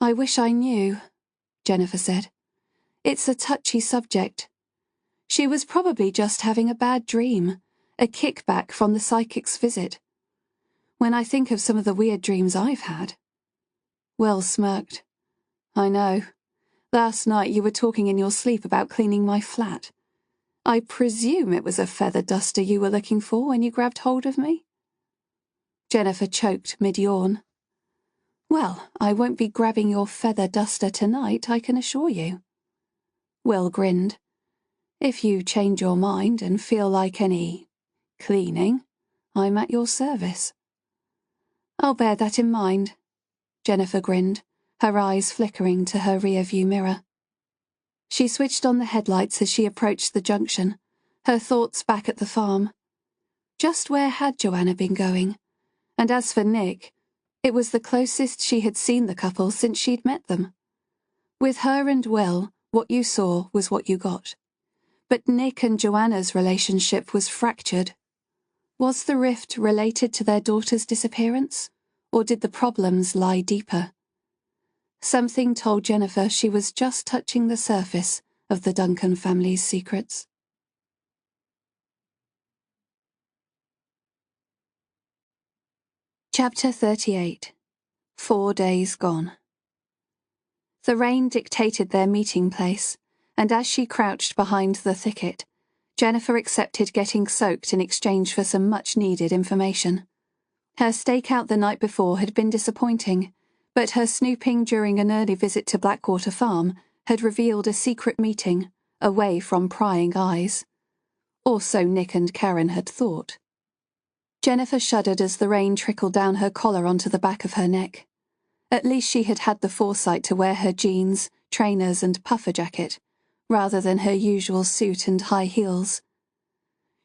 "I wish I knew," Jennifer said. "It's a touchy subject. She was probably just having a bad dream, a kickback from the psychic's visit. When I think of some of the weird dreams I've had. Will smirked. I know. Last night you were talking in your sleep about cleaning my flat. I presume it was a feather duster you were looking for when you grabbed hold of me? Jennifer choked mid-yawn. Well, I won't be grabbing your feather duster tonight, I can assure you. Will grinned. If you change your mind and feel like any cleaning, I'm at your service. I'll bear that in mind, Jennifer grinned, her eyes flickering to her rear-view mirror. She switched on the headlights as she approached the junction, her thoughts back at the farm. Just where had Joanna been going? And as for Nick, it was the closest she had seen the couple since she'd met them. With her and Will, what you saw was what you got. But Nick and Joanna's relationship was fractured. Was the rift related to their daughter's disappearance, or did the problems lie deeper? Something told Jennifer she was just touching the surface of the Duncan family's secrets. Chapter 38. 4 Days Gone. The rain dictated their meeting place, and as she crouched behind the thicket, Jennifer accepted getting soaked in exchange for some much-needed information. Her stakeout the night before had been disappointing, but her snooping during an early visit to Blackwater Farm had revealed a secret meeting, away from prying eyes. Or so Nick and Karen had thought. Jennifer shuddered as the rain trickled down her collar onto the back of her neck. At least she had had the foresight to wear her jeans, trainers and puffer jacket, rather than her usual suit and high heels.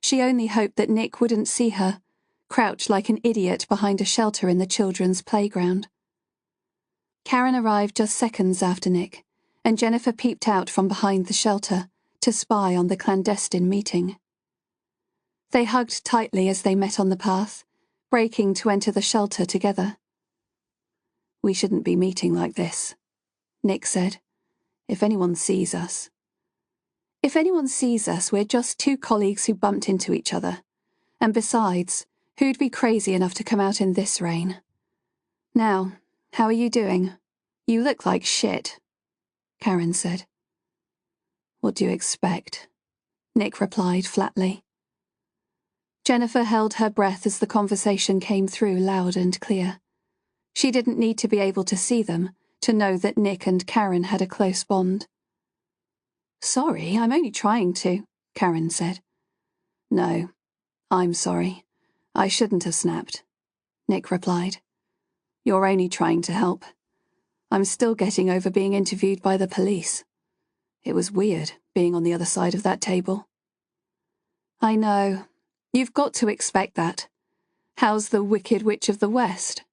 She only hoped that Nick wouldn't see her, crouched like an idiot behind a shelter in the children's playground. Karen arrived just seconds after Nick, and Jennifer peeped out from behind the shelter to spy on the clandestine meeting. They hugged tightly as they met on the path, breaking to enter the shelter together. We shouldn't be meeting like this, Nick said. If anyone sees us. If anyone sees us, we're just two colleagues who bumped into each other. And besides, who'd be crazy enough to come out in this rain? Now, how are you doing? You look like shit, Karen said. What do you expect? Nick replied flatly. Jennifer held her breath as the conversation came through loud and clear. She didn't need to be able to see them to know that Nick and Karen had a close bond. Sorry, I'm only trying to, Karen said. No, I'm sorry. I shouldn't have snapped, Nick replied. You're only trying to help. I'm still getting over being interviewed by the police. It was weird, being on the other side of that table. I know. You've got to expect that. How's the Wicked Witch of the West?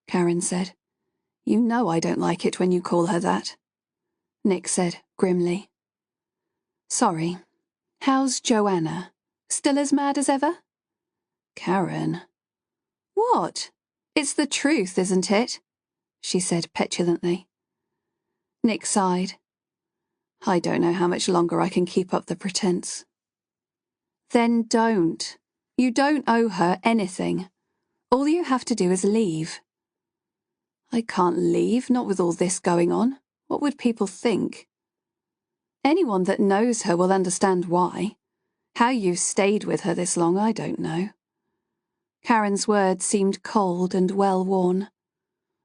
Karen said. You know I don't like it when you call her that, Nick said grimly. Sorry. How's Joanna? Still as mad as ever? Karen. What? It's the truth, isn't it? She said petulantly. Nick sighed. I don't know how much longer I can keep up the pretense. Then don't. You don't owe her anything. All you have to do is leave. I can't leave, not with all this going on. What would people think? Anyone that knows her will understand why. How you've stayed with her this long, I don't know. Karen's words seemed cold and well-worn.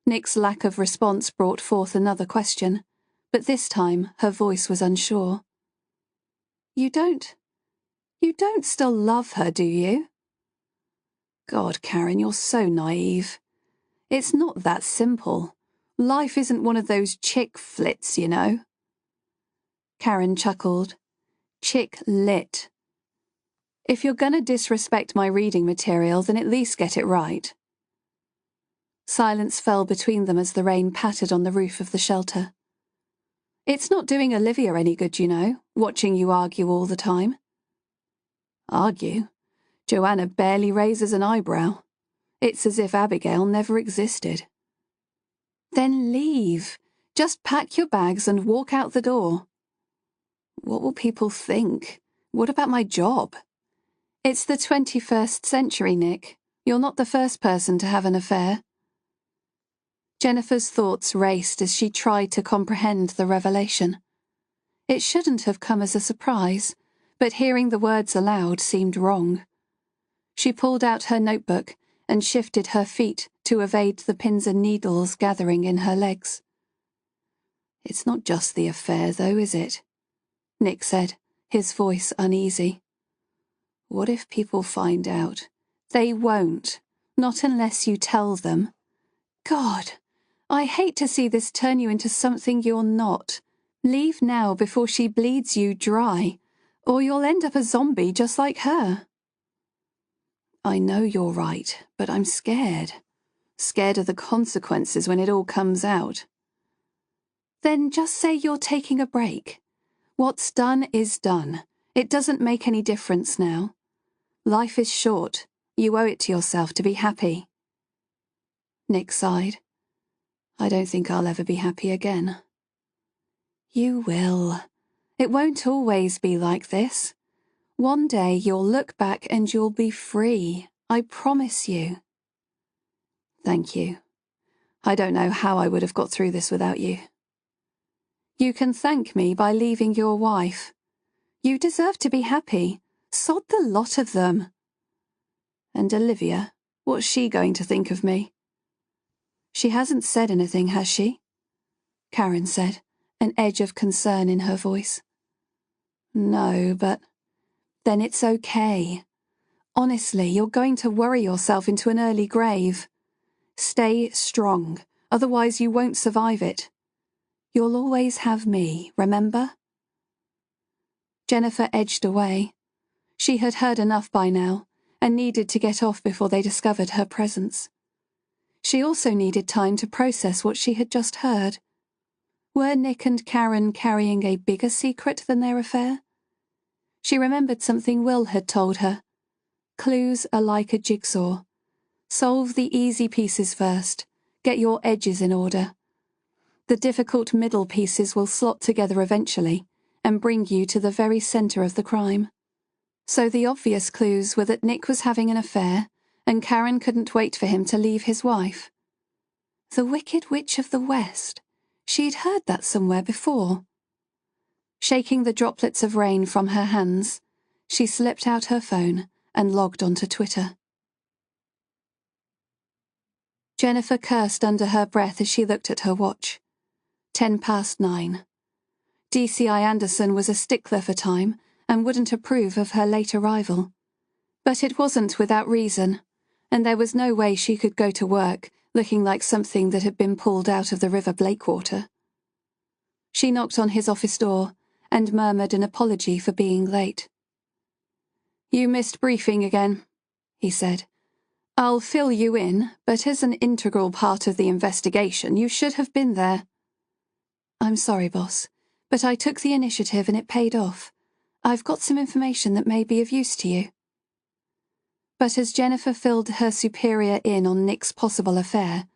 Nick's lack of response brought forth another question, but this time her voice was unsure. You don't still love her, do you? God, Karen, you're so naive. It's not that simple. Life isn't one of those chick flits, you know. Karen chuckled. Chick lit. If you're gonna disrespect my reading material, then at least get it right. Silence fell between them as the rain pattered on the roof of the shelter. It's not doing Olivia any good, you know, watching you argue all the time. Argue? Joanna barely raises an eyebrow. It's as if Abigail never existed. Then leave. Just pack your bags and walk out the door. What will people think? What about my job? It's the 21st century, Nick. You're not the first person to have an affair. Jennifer's thoughts raced as she tried to comprehend the revelation. It shouldn't have come as a surprise, but hearing the words aloud seemed wrong. She pulled out her notebook and shifted her feet to evade the pins and needles gathering in her legs. It's not just the affair, though, is it? Nick said, his voice uneasy. What if people find out? They won't, not unless you tell them. God, I hate to see this turn you into something you're not. Leave now before she bleeds you dry, or you'll end up a zombie just like her. I know you're right, but I'm scared. Scared of the consequences when it all comes out. Then just say you're taking a break. What's done is done. It doesn't make any difference now. Life is short. You owe it to yourself to be happy. Nick sighed. I don't think I'll ever be happy again. You will. It won't always be like this. One day you'll look back and you'll be free. I promise you. Thank you. I don't know how I would have got through this without you. You can thank me by leaving your wife. You deserve to be happy. Sod the lot of them. And Olivia, what's she going to think of me? She hasn't said anything, has she? Karen said, an edge of concern in her voice. No, but then it's okay. Honestly, you're going to worry yourself into an early grave. Stay strong, otherwise you won't survive it. You'll always have me, remember? Jennifer edged away. She had heard enough by now, and needed to get off before they discovered her presence. She also needed time to process what she had just heard. Were Nick and Karen carrying a bigger secret than their affair? She remembered something Will had told her. Clues are like a jigsaw. Solve the easy pieces first. Get your edges in order. The difficult middle pieces will slot together eventually and bring you to the very centre of the crime. So the obvious clues were that Nick was having an affair and Karen couldn't wait for him to leave his wife. The Wicked Witch of the West. She'd heard that somewhere before. Shaking the droplets of rain from her hands, she slipped out her phone and logged onto Twitter. Jennifer cursed under her breath as she looked at her watch. 9:10. DCI Anderson was a stickler for time and wouldn't approve of her late arrival. But it wasn't without reason, and there was no way she could go to work looking like something that had been pulled out of the River Blakewater. She knocked on his office door and murmured an apology for being late. You missed briefing again, he said. I'll fill you in, but as an integral part of the investigation, you should have been there. I'm sorry, boss, but I took the initiative and it paid off. I've got some information that may be of use to you. But as Jennifer filled her superior in on Nick's possible affair,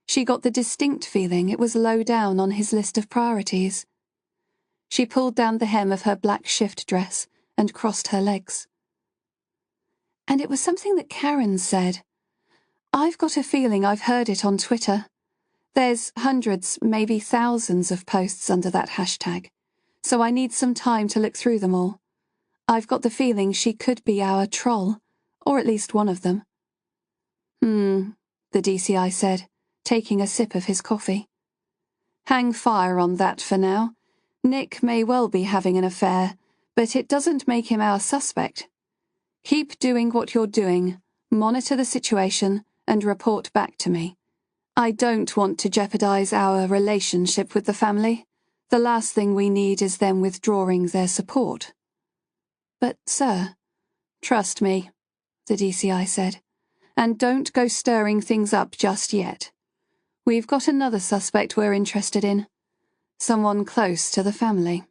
she got the distinct feeling it was low down on his list of priorities. She pulled down the hem of her black shift dress and crossed her legs. And it was something that Karen said. I've got a feeling I've heard it on Twitter. There's hundreds, maybe thousands of posts under that hashtag, so I need some time to look through them all. I've got the feeling she could be our troll, or at least one of them. The DCI said, taking a sip of his coffee. Hang fire on that for now. Nick may well be having an affair, but it doesn't make him our suspect. Keep doing what you're doing, monitor the situation, and report back to me. I don't want to jeopardize our relationship with the family. The last thing we need is them withdrawing their support. But, sir, trust me, the DCI said, and don't go stirring things up just yet. We've got another suspect we're interested in. Someone close to the family.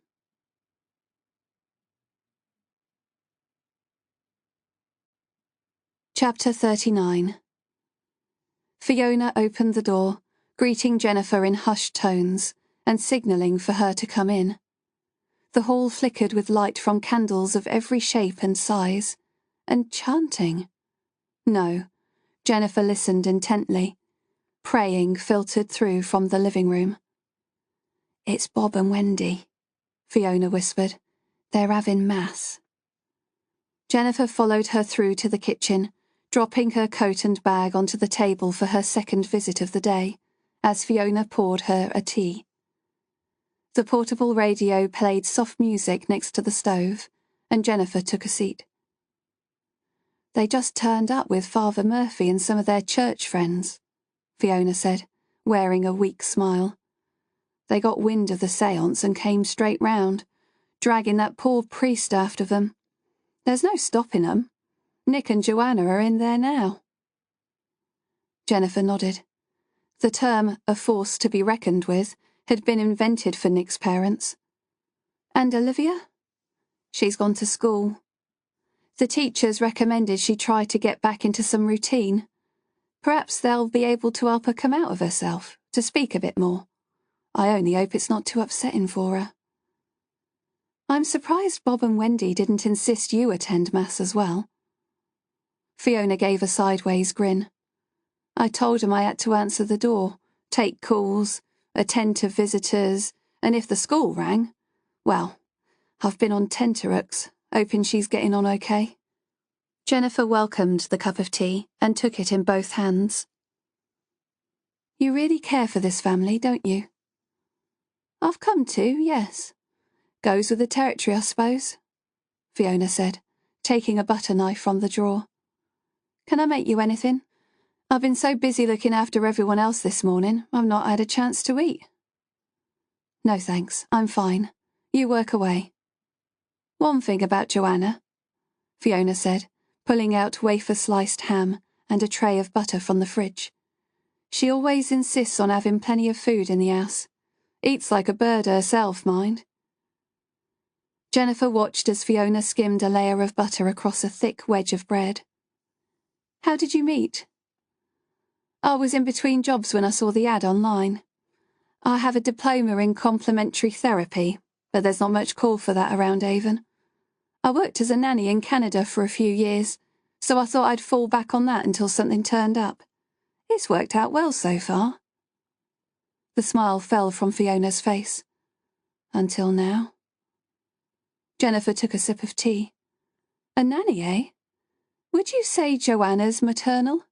Chapter 39. Fiona opened the door, greeting Jennifer in hushed tones and signalling for her to come in. The hall flickered with light from candles of every shape and size. And chanting. No, Jennifer listened intently. Praying filtered through from the living room. "It's Bob and Wendy," Fiona whispered. "They're having mass." Jennifer followed her through to the kitchen, dropping her coat and bag onto the table for her second visit of the day, as Fiona poured her a tea. The portable radio played soft music next to the stove, and Jennifer took a seat. "They just turned up with Father Murphy and some of their church friends," Fiona said, wearing a weak smile. "They got wind of the séance and came straight round, dragging that poor priest after them. There's no stopping them. Nick and Joanna are in there now." Jennifer nodded. The term, "a force to be reckoned with," had been invented for Nick's parents. "And Olivia?" "She's gone to school. The teachers recommended she try to get back into some routine. Perhaps they'll be able to help her come out of herself, to speak a bit more. I only hope it's not too upsetting for her." "I'm surprised Bob and Wendy didn't insist you attend Mass as well." Fiona gave a sideways grin. "I told them I had to answer the door, take calls, attend to visitors, and if the school rang, well, I've been on tenterhooks, hoping she's getting on okay." Jennifer welcomed the cup of tea and took it in both hands. "You really care for this family, don't you?" "I've come to, yes. Goes with the territory, I suppose," Fiona said, taking a butter knife from the drawer. "Can I make you anything? I've been so busy looking after everyone else this morning, I've not had a chance to eat." "No thanks, I'm fine. You work away." "One thing about Joanna," Fiona said, pulling out wafer-sliced ham and a tray of butter from the fridge. "She always insists on having plenty of food in the house. Eats like a bird herself, mind." Jennifer watched as Fiona skimmed a layer of butter across a thick wedge of bread. "How did you meet?" "I was in between jobs when I saw the ad online. I have a diploma in complementary therapy, but there's not much call for that around Avon. I worked as a nanny in Canada for a few years, so I thought I'd fall back on that until something turned up. It's worked out well so far." The smile fell from Fiona's face. "Until now?" Jennifer took a sip of tea. "A nanny, eh? Would you say Joanna's maternal?"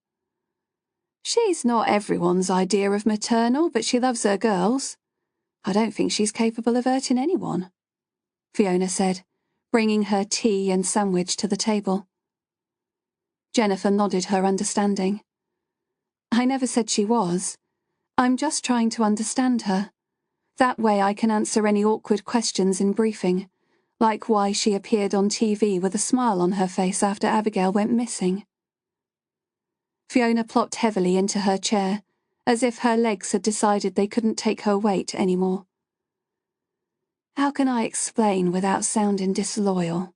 "She's not everyone's idea of maternal, but she loves her girls. I don't think she's capable of hurting anyone," Fiona said, bringing her tea and sandwich to the table. Jennifer nodded her understanding. "I never said she was. I'm just trying to understand her. That way I can answer any awkward questions in briefing, like why she appeared on TV with a smile on her face after Abigail went missing." Fiona plopped heavily into her chair, as if her legs had decided they couldn't take her weight anymore. "How can I explain without sounding disloyal?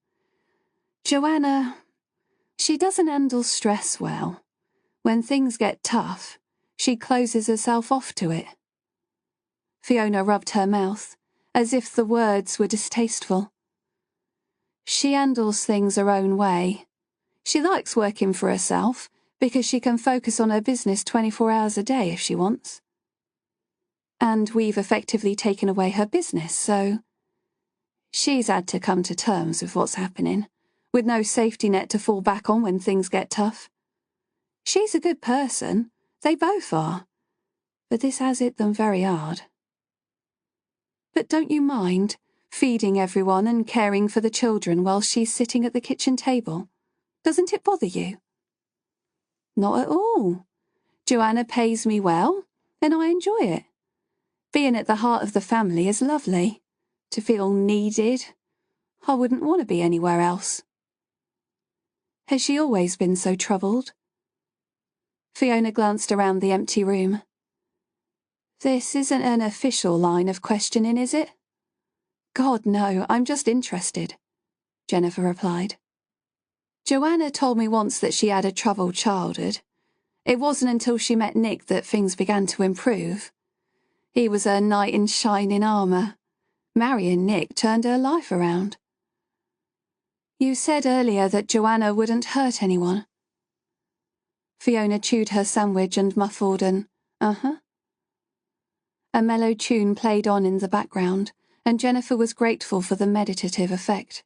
Joanna, she doesn't handle stress well. When things get tough, she closes herself off to it." Fiona rubbed her mouth, as if the words were distasteful. "She handles things her own way. She likes working for herself, because she can focus on her business 24 hours a day if she wants. And we've effectively taken away her business, so she's had to come to terms with what's happening, with no safety net to fall back on when things get tough. She's a good person, they both are, but this has hit them very hard." "But don't you mind feeding everyone and caring for the children while she's sitting at the kitchen table? Doesn't it bother you?" "Not at all. Joanna pays me well, and I enjoy it. Being at the heart of the family is lovely. To feel needed. I wouldn't want to be anywhere else." "Has she always been so troubled?" Fiona glanced around the empty room. "This isn't an official line of questioning, is it?" "God, no, I'm just interested," Jennifer replied. "Joanna told me once that she had a troubled childhood. It wasn't until she met Nick that things began to improve. He was a knight in shining armour. Marrying Nick turned her life around. You said earlier that Joanna wouldn't hurt anyone. Fiona chewed her sandwich and muffled an, uh-huh. A mellow tune played on in the background, and Jennifer was grateful for the meditative effect.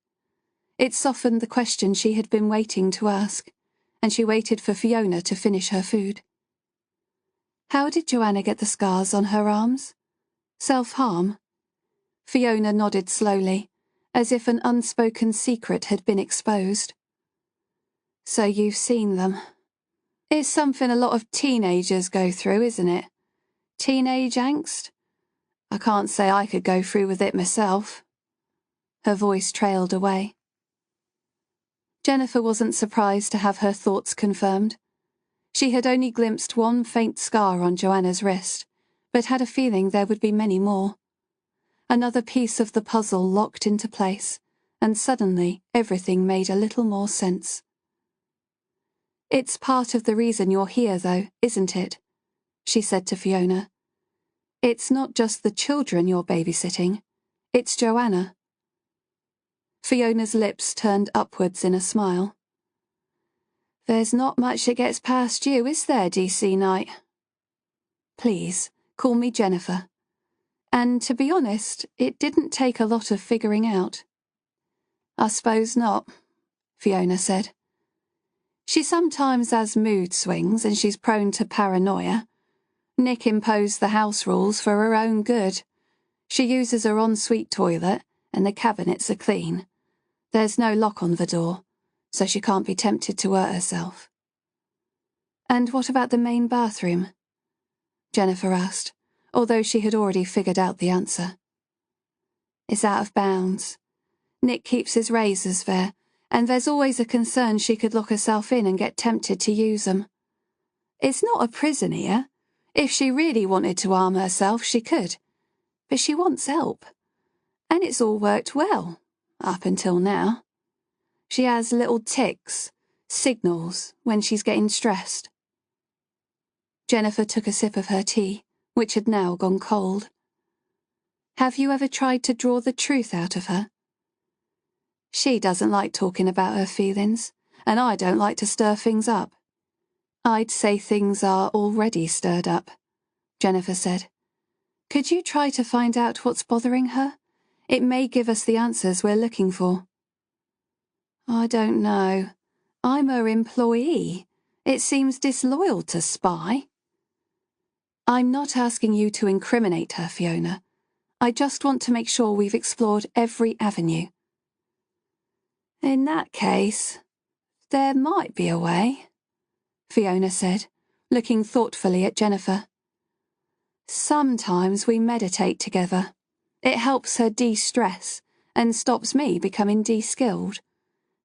It softened the question she had been waiting to ask, and she waited for Fiona to finish her food. How did Joanna get the scars on her arms? Self-harm? Fiona nodded slowly, as if an unspoken secret had been exposed. So you've seen them. It's something a lot of teenagers go through, isn't it? Teenage angst? I can't say I could go through with it myself. Her voice trailed away. Jennifer wasn't surprised to have her thoughts confirmed. She had only glimpsed one faint scar on Joanna's wrist, but had a feeling there would be many more. Another piece of the puzzle locked into place, and suddenly everything made a little more sense. It's part of the reason you're here, though, isn't it? She said to Fiona. It's not just the children you're babysitting, it's Joanna. Fiona's lips turned upwards in a smile. There's not much that gets past you, is there, DC Knight? Please, call me Jennifer. And to be honest, it didn't take a lot of figuring out. I suppose not, Fiona said. She sometimes has mood swings and she's prone to paranoia. Nick imposed the house rules for her own good. She uses her ensuite toilet and the cabinets are clean. There's no lock on the door, so she can't be tempted to hurt herself. And what about the main bathroom? Jennifer asked, although she had already figured out the answer. It's out of bounds. Nick keeps his razors there, and there's always a concern she could lock herself in and get tempted to use them. It's not a prison here. If she really wanted to harm herself, she could. But she wants help. And it's all worked well, up until now. She has little tics, signals, when she's getting stressed. Jennifer took a sip of her tea, which had now gone cold. Have you ever tried to draw the truth out of her? She doesn't like talking about her feelings, and I don't like to stir things up. I'd say things are already stirred up, Jennifer said. Could you try to find out what's bothering her? It may give us the answers we're looking for. I don't know. I'm her employee. It seems disloyal to spy. I'm not asking you to incriminate her, Fiona. I just want to make sure we've explored every avenue. In that case, there might be a way, Fiona said, looking thoughtfully at Jennifer. Sometimes we meditate together. It helps her de-stress and stops me becoming de-skilled.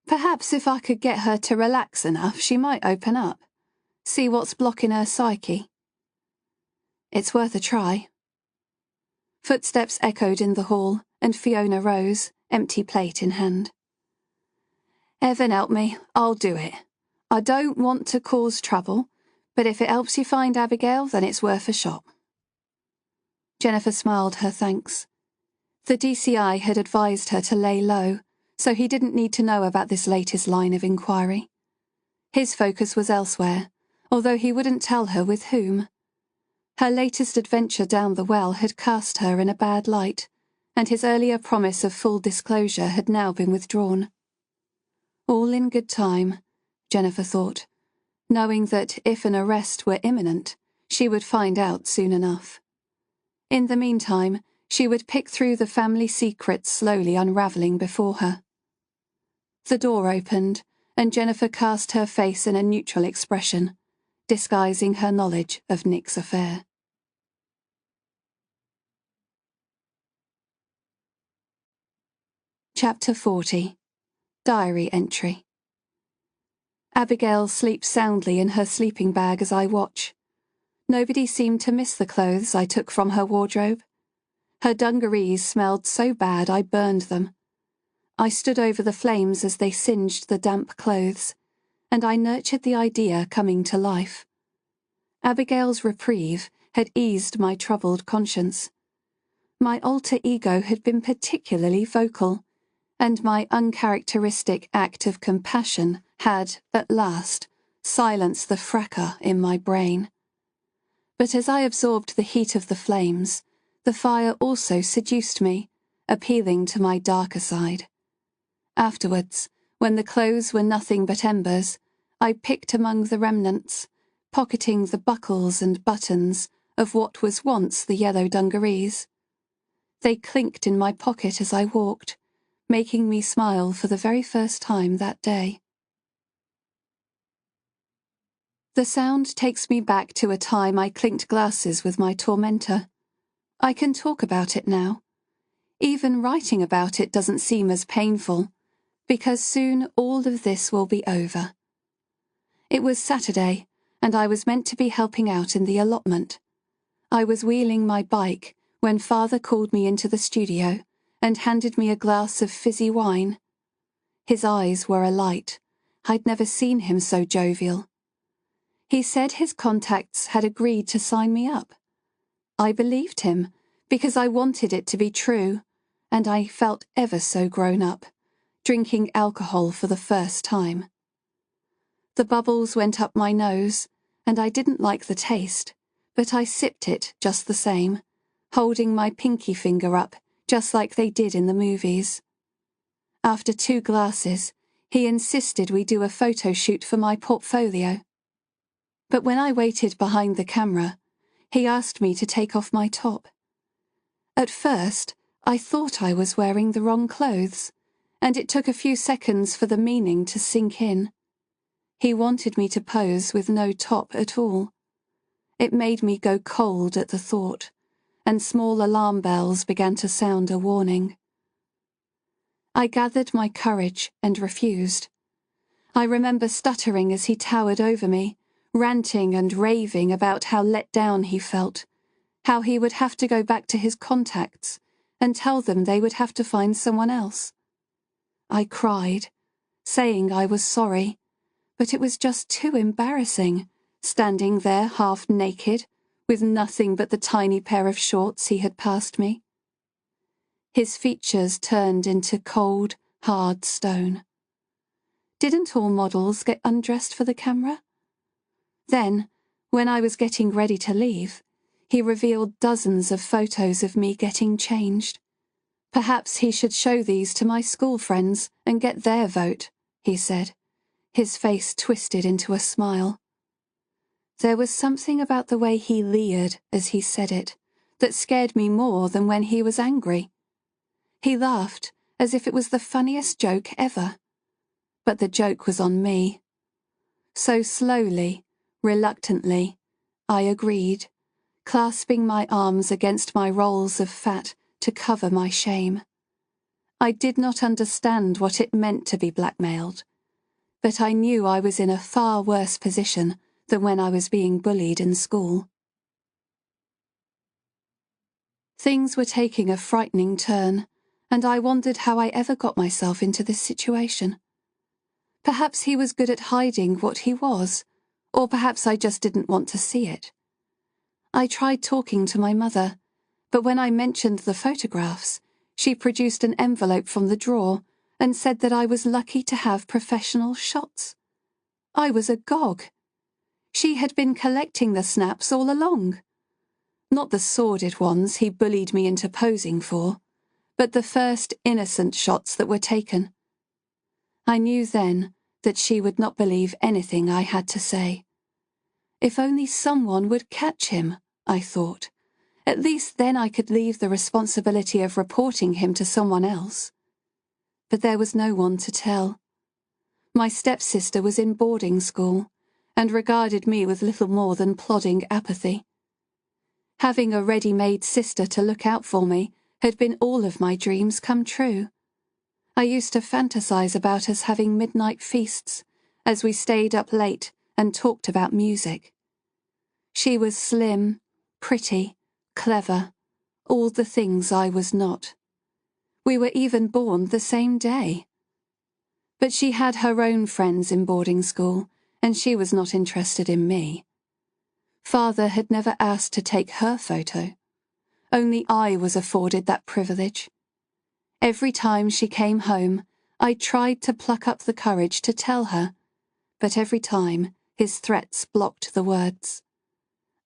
Perhaps if I could get her to relax enough, she might open up. See what's blocking her psyche. It's worth a try. Footsteps echoed in the hall, and Fiona rose, empty plate in hand. Heaven help me, I'll do it. I don't want to cause trouble, but if it helps you find Abigail, then it's worth a shot. Jennifer smiled her thanks. The DCI had advised her to lay low, so he didn't need to know about this latest line of inquiry. His focus was elsewhere, although he wouldn't tell her with whom. Her latest adventure down the well had cast her in a bad light, and his earlier promise of full disclosure had now been withdrawn. All in good time, Jennifer thought, knowing that if an arrest were imminent, she would find out soon enough. In the meantime, she would pick through the family secrets slowly unravelling before her. The door opened, and Jennifer cast her face in a neutral expression, disguising her knowledge of Nick's affair. Chapter 40. Diary Entry. Abigail sleeps soundly in her sleeping bag as I watch. Nobody seemed to miss the clothes I took from her wardrobe. Her dungarees smelled so bad I burned them. I stood over the flames as they singed the damp clothes, and I nurtured the idea coming to life. Abigail's reprieve had eased my troubled conscience. My alter ego had been particularly vocal, and my uncharacteristic act of compassion had, at last, silenced the fracas in my brain. But as I absorbed the heat of the flames, the fire also seduced me, appealing to my darker side. Afterwards, when the clothes were nothing but embers, I picked among the remnants, pocketing the buckles and buttons of what was once the yellow dungarees. They clinked in my pocket as I walked, making me smile for the very first time that day. The sound takes me back to a time I clinked glasses with my tormentor. I can talk about it now. Even writing about it doesn't seem as painful, because soon all of this will be over. It was Saturday, and I was meant to be helping out in the allotment. I was wheeling my bike when Father called me into the studio and handed me a glass of fizzy wine. His eyes were alight. I'd never seen him so jovial. He said his contacts had agreed to sign me up. I believed him, because I wanted it to be true, and I felt ever so grown up, drinking alcohol for the first time. The bubbles went up my nose, and I didn't like the taste, but I sipped it just the same, holding my pinky finger up, just like they did in the movies. After 2 glasses, he insisted we do a photo shoot for my portfolio. But when I waited behind the camera, he asked me to take off my top. At first, I thought I was wearing the wrong clothes, and it took a few seconds for the meaning to sink in. He wanted me to pose with no top at all. It made me go cold at the thought, and small alarm bells began to sound a warning. I gathered my courage and refused. I remember stuttering as he towered over me, ranting and raving about how let down he felt, how he would have to go back to his contacts and tell them they would have to find someone else. I cried, saying I was sorry, but it was just too embarrassing, standing there half naked, with nothing but the tiny pair of shorts he had passed me. His features turned into cold, hard stone. Didn't all models get undressed for the camera? Then, when I was getting ready to leave, he revealed dozens of photos of me getting changed. Perhaps he should show these to my school friends and get their vote, he said, his face twisted into a smile. There was something about the way he leered as he said it that scared me more than when he was angry. He laughed as if it was the funniest joke ever. But the joke was on me. So slowly, reluctantly, I agreed, clasping my arms against my rolls of fat to cover my shame. I did not understand what it meant to be blackmailed, but I knew I was in a far worse position than when I was being bullied in school. Things were taking a frightening turn, and I wondered how I ever got myself into this situation. Perhaps he was good at hiding what he was, or perhaps I just didn't want to see it. I tried talking to my mother, but when I mentioned the photographs, she produced an envelope from the drawer and said that I was lucky to have professional shots. I was agog. She had been collecting the snaps all along. Not the sordid ones he bullied me into posing for, but the first innocent shots that were taken. I knew then that she would not believe anything I had to say. If only someone would catch him, I thought. At least then I could leave the responsibility of reporting him to someone else. But there was no one to tell. My stepsister was in boarding school and regarded me with little more than plodding apathy. Having a ready-made sister to look out for me had been all of my dreams come true. I used to fantasize about us having midnight feasts as we stayed up late and talked about music. She was slim, pretty, clever, all the things I was not. We were even born the same day. But she had her own friends in boarding school, and she was not interested in me. Father had never asked to take her photo. Only I was afforded that privilege. Every time she came home, I tried to pluck up the courage to tell her, but every time his threats blocked the words.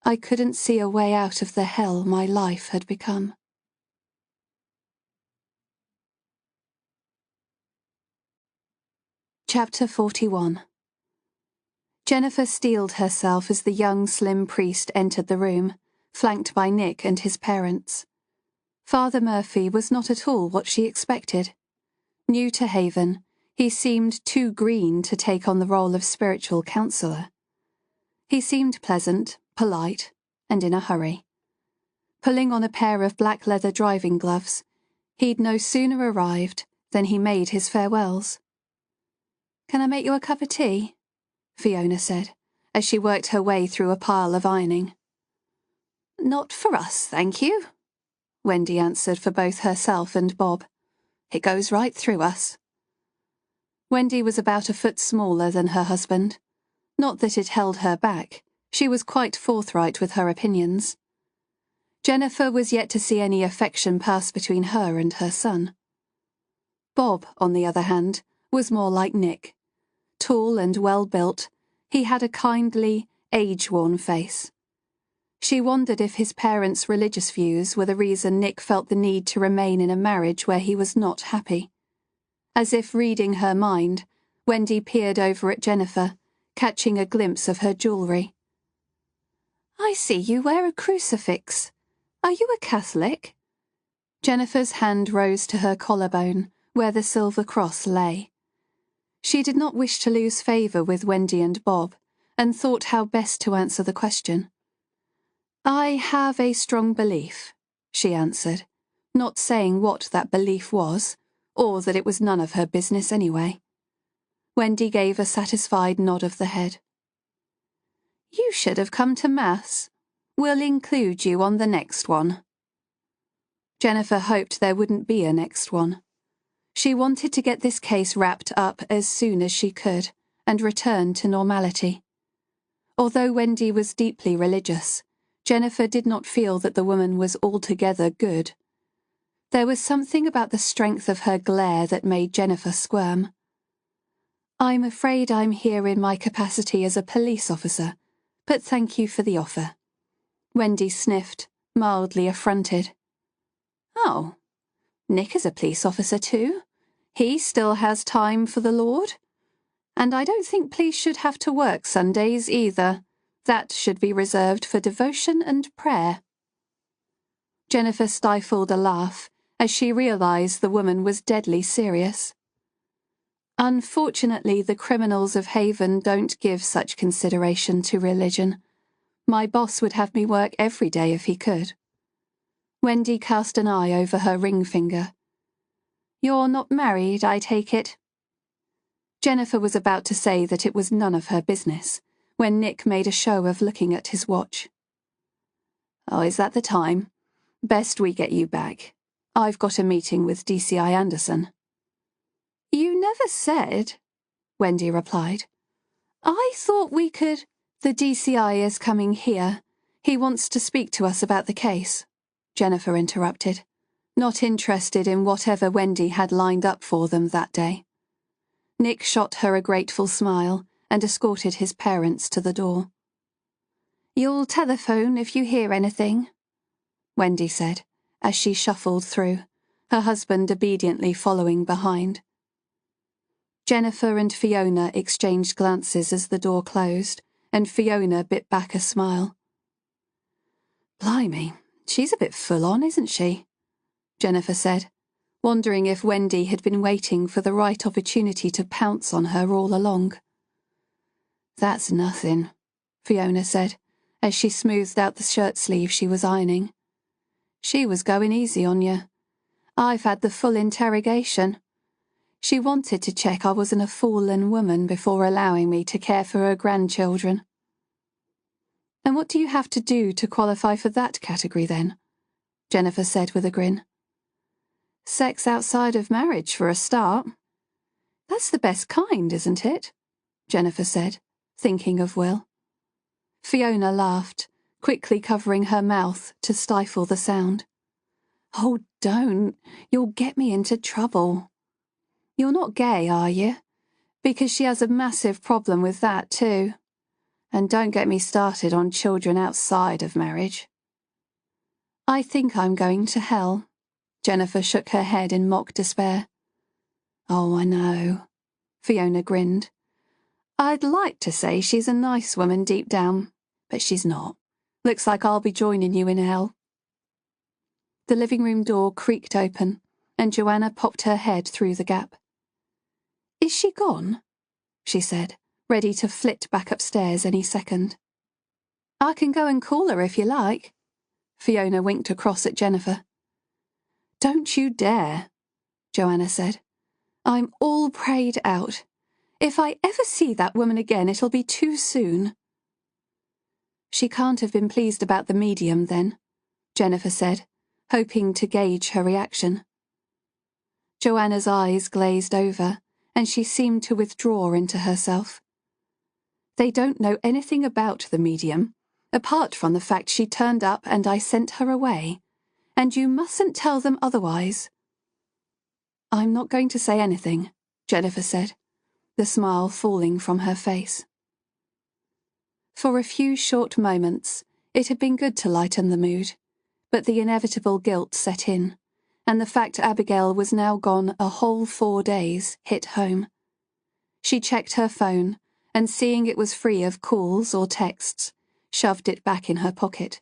I couldn't see a way out of the hell my life had become. Chapter 41. Jennifer steeled herself as the young, slim priest entered the room, flanked by Nick and his parents. Father Murphy was not at all what she expected. New to Haven, he seemed too green to take on the role of spiritual counselor. He seemed pleasant, polite, and in a hurry. Pulling on a pair of black leather driving gloves, he'd no sooner arrived than he made his farewells. "Can I make you a cup of tea?" Fiona said, as she worked her way through a pile of ironing. "Not for us, thank you," Wendy answered for both herself and Bob. "It goes right through us." Wendy was about a foot smaller than her husband. Not that it held her back. She was quite forthright with her opinions. Jennifer was yet to see any affection pass between her and her son. Bob, on the other hand, was more like Nick. Tall and well-built, he had a kindly, age-worn face. She wondered if his parents' religious views were the reason Nick felt the need to remain in a marriage where he was not happy. As if reading her mind, Wendy peered over at Jennifer, catching a glimpse of her jewellery. "I see you wear a crucifix. Are you a Catholic?" Jennifer's hand rose to her collarbone, where the silver cross lay. She did not wish to lose favour with Wendy and Bob, and thought how best to answer the question. "I have a strong belief," she answered, not saying what that belief was, or that it was none of her business anyway. Wendy gave a satisfied nod of the head. "You should have come to Mass. We'll include you on the next one." Jennifer hoped there wouldn't be a next one. She wanted to get this case wrapped up as soon as she could, and return to normality. Although Wendy was deeply religious, Jennifer did not feel that the woman was altogether good. There was something about the strength of her glare that made Jennifer squirm. "I'm afraid I'm here in my capacity as a police officer, but thank you for the offer." Wendy sniffed, mildly affronted. "Oh, Nick is a police officer too. He still has time for the Lord. And I don't think police should have to work Sundays either. That should be reserved for devotion and prayer." Jennifer stifled a laugh as she realised the woman was deadly serious. "Unfortunately, the criminals of Haven don't give such consideration to religion. My boss would have me work every day if he could." Wendy cast an eye over her ring finger. "You're not married, I take it?" Jennifer was about to say that it was none of her business, when Nick made a show of looking at his watch. "Oh, is that the time? Best we get you back. I've got a meeting with DCI Anderson." "You never said," Wendy replied. "I thought we could—" "The DCI is coming here. He wants to speak to us about the case," Jennifer interrupted, not interested in whatever Wendy had lined up for them that day. Nick shot her a grateful smile and escorted his parents to the door. "You'll telephone if you hear anything," Wendy said, as she shuffled through, her husband obediently following behind. Jennifer and Fiona exchanged glances as the door closed, and Fiona bit back a smile. "Blimey, she's a bit full on, isn't she?" Jennifer said, wondering if Wendy had been waiting for the right opportunity to pounce on her all along. "That's nothing," Fiona said, as she smoothed out the shirt sleeve she was ironing. "She was going easy on you. I've had the full interrogation. She wanted to check I wasn't a fallen woman before allowing me to care for her grandchildren." "And what do you have to do to qualify for that category then?" Jennifer said with a grin. "Sex outside of marriage for a start." "That's the best kind, isn't it?" Jennifer said, thinking of Will. Fiona laughed, quickly covering her mouth to stifle the sound. Oh, don't. You'll get me into trouble. You're not gay, are you? Because she has a massive problem with that, too. And don't get me started on children outside of marriage. I think I'm going to hell. Jennifer shook her head in mock despair. Oh, I know. Fiona grinned. I'd like to say she's a nice woman deep down, but she's not. Looks like I'll be joining you in hell. The living room door creaked open, and Joanna popped her head through the gap. Is she gone? She said, ready to flit back upstairs any second. I can go and call her if you like. Fiona winked across at Jennifer. Don't you dare, Joanna said. I'm all prayed out. If I ever see that woman again, it'll be too soon. She can't have been pleased about the medium, then, Jennifer said, hoping to gauge her reaction. Joanna's eyes glazed over, and she seemed to withdraw into herself. They don't know anything about the medium, apart from the fact she turned up and I sent her away, and you mustn't tell them otherwise. I'm not going to say anything, Jennifer said, the smile falling from her face. For a few short moments, it had been good to lighten the mood, but the inevitable guilt set in, and the fact Abigail was now gone a whole 4 days hit home. She checked her phone, and seeing it was free of calls or texts, shoved it back in her pocket.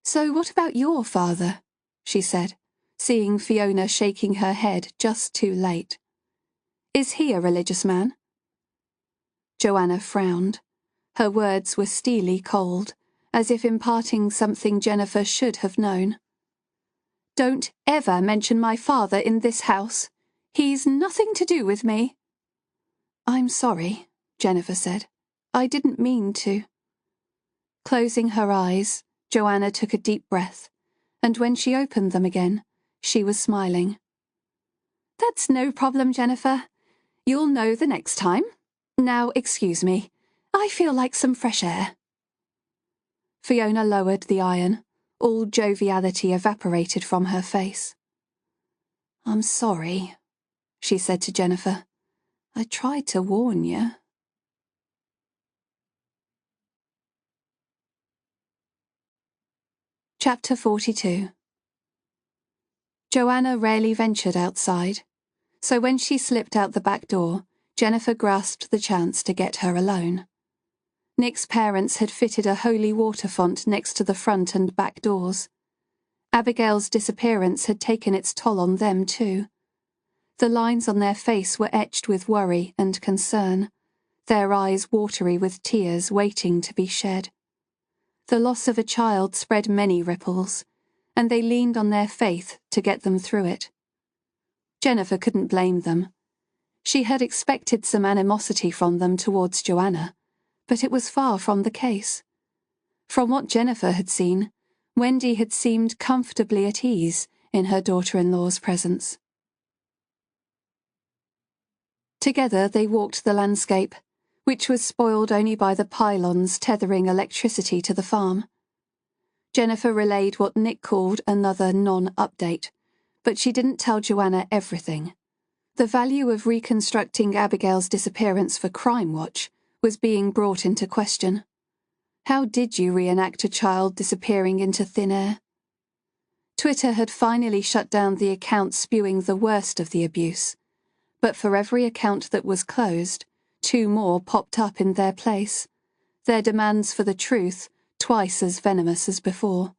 So what about your father? She said, seeing Fiona shaking her head just too late. Is he a religious man? Joanna frowned. Her words were steely cold, as if imparting something Jennifer should have known. Don't ever mention my father in this house. He's nothing to do with me. I'm sorry, Jennifer said. I didn't mean to. Closing her eyes, Joanna took a deep breath, and when she opened them again, she was smiling. That's no problem, Jennifer. You'll know the next time. Now, excuse me. I feel like some fresh air. Fiona lowered the iron. All joviality evaporated from her face. I'm sorry, she said to Jennifer. I tried to warn you. Chapter 42. Joanna rarely ventured outside, so when she slipped out the back door, Jennifer grasped the chance to get her alone. Nick's parents had fitted a holy water font next to the front and back doors. Abigail's disappearance had taken its toll on them too. The lines on their face were etched with worry and concern, their eyes watery with tears waiting to be shed. The loss of a child spread many ripples, and they leaned on their faith to get them through it. Jennifer couldn't blame them. She had expected some animosity from them towards Joanna, but it was far from the case. From what Jennifer had seen, Wendy had seemed comfortably at ease in her daughter-in-law's presence. Together they walked the landscape, which was spoiled only by the pylons tethering electricity to the farm. Jennifer relayed what Nick called another non-update, but she didn't tell Joanna everything. The value of reconstructing Abigail's disappearance for Crime Watch was being brought into question. How did you reenact a child disappearing into thin air? Twitter had finally shut down the accounts spewing the worst of the abuse, but for every account that was closed, 2 more popped up in their place, their demands for the truth twice as venomous as before.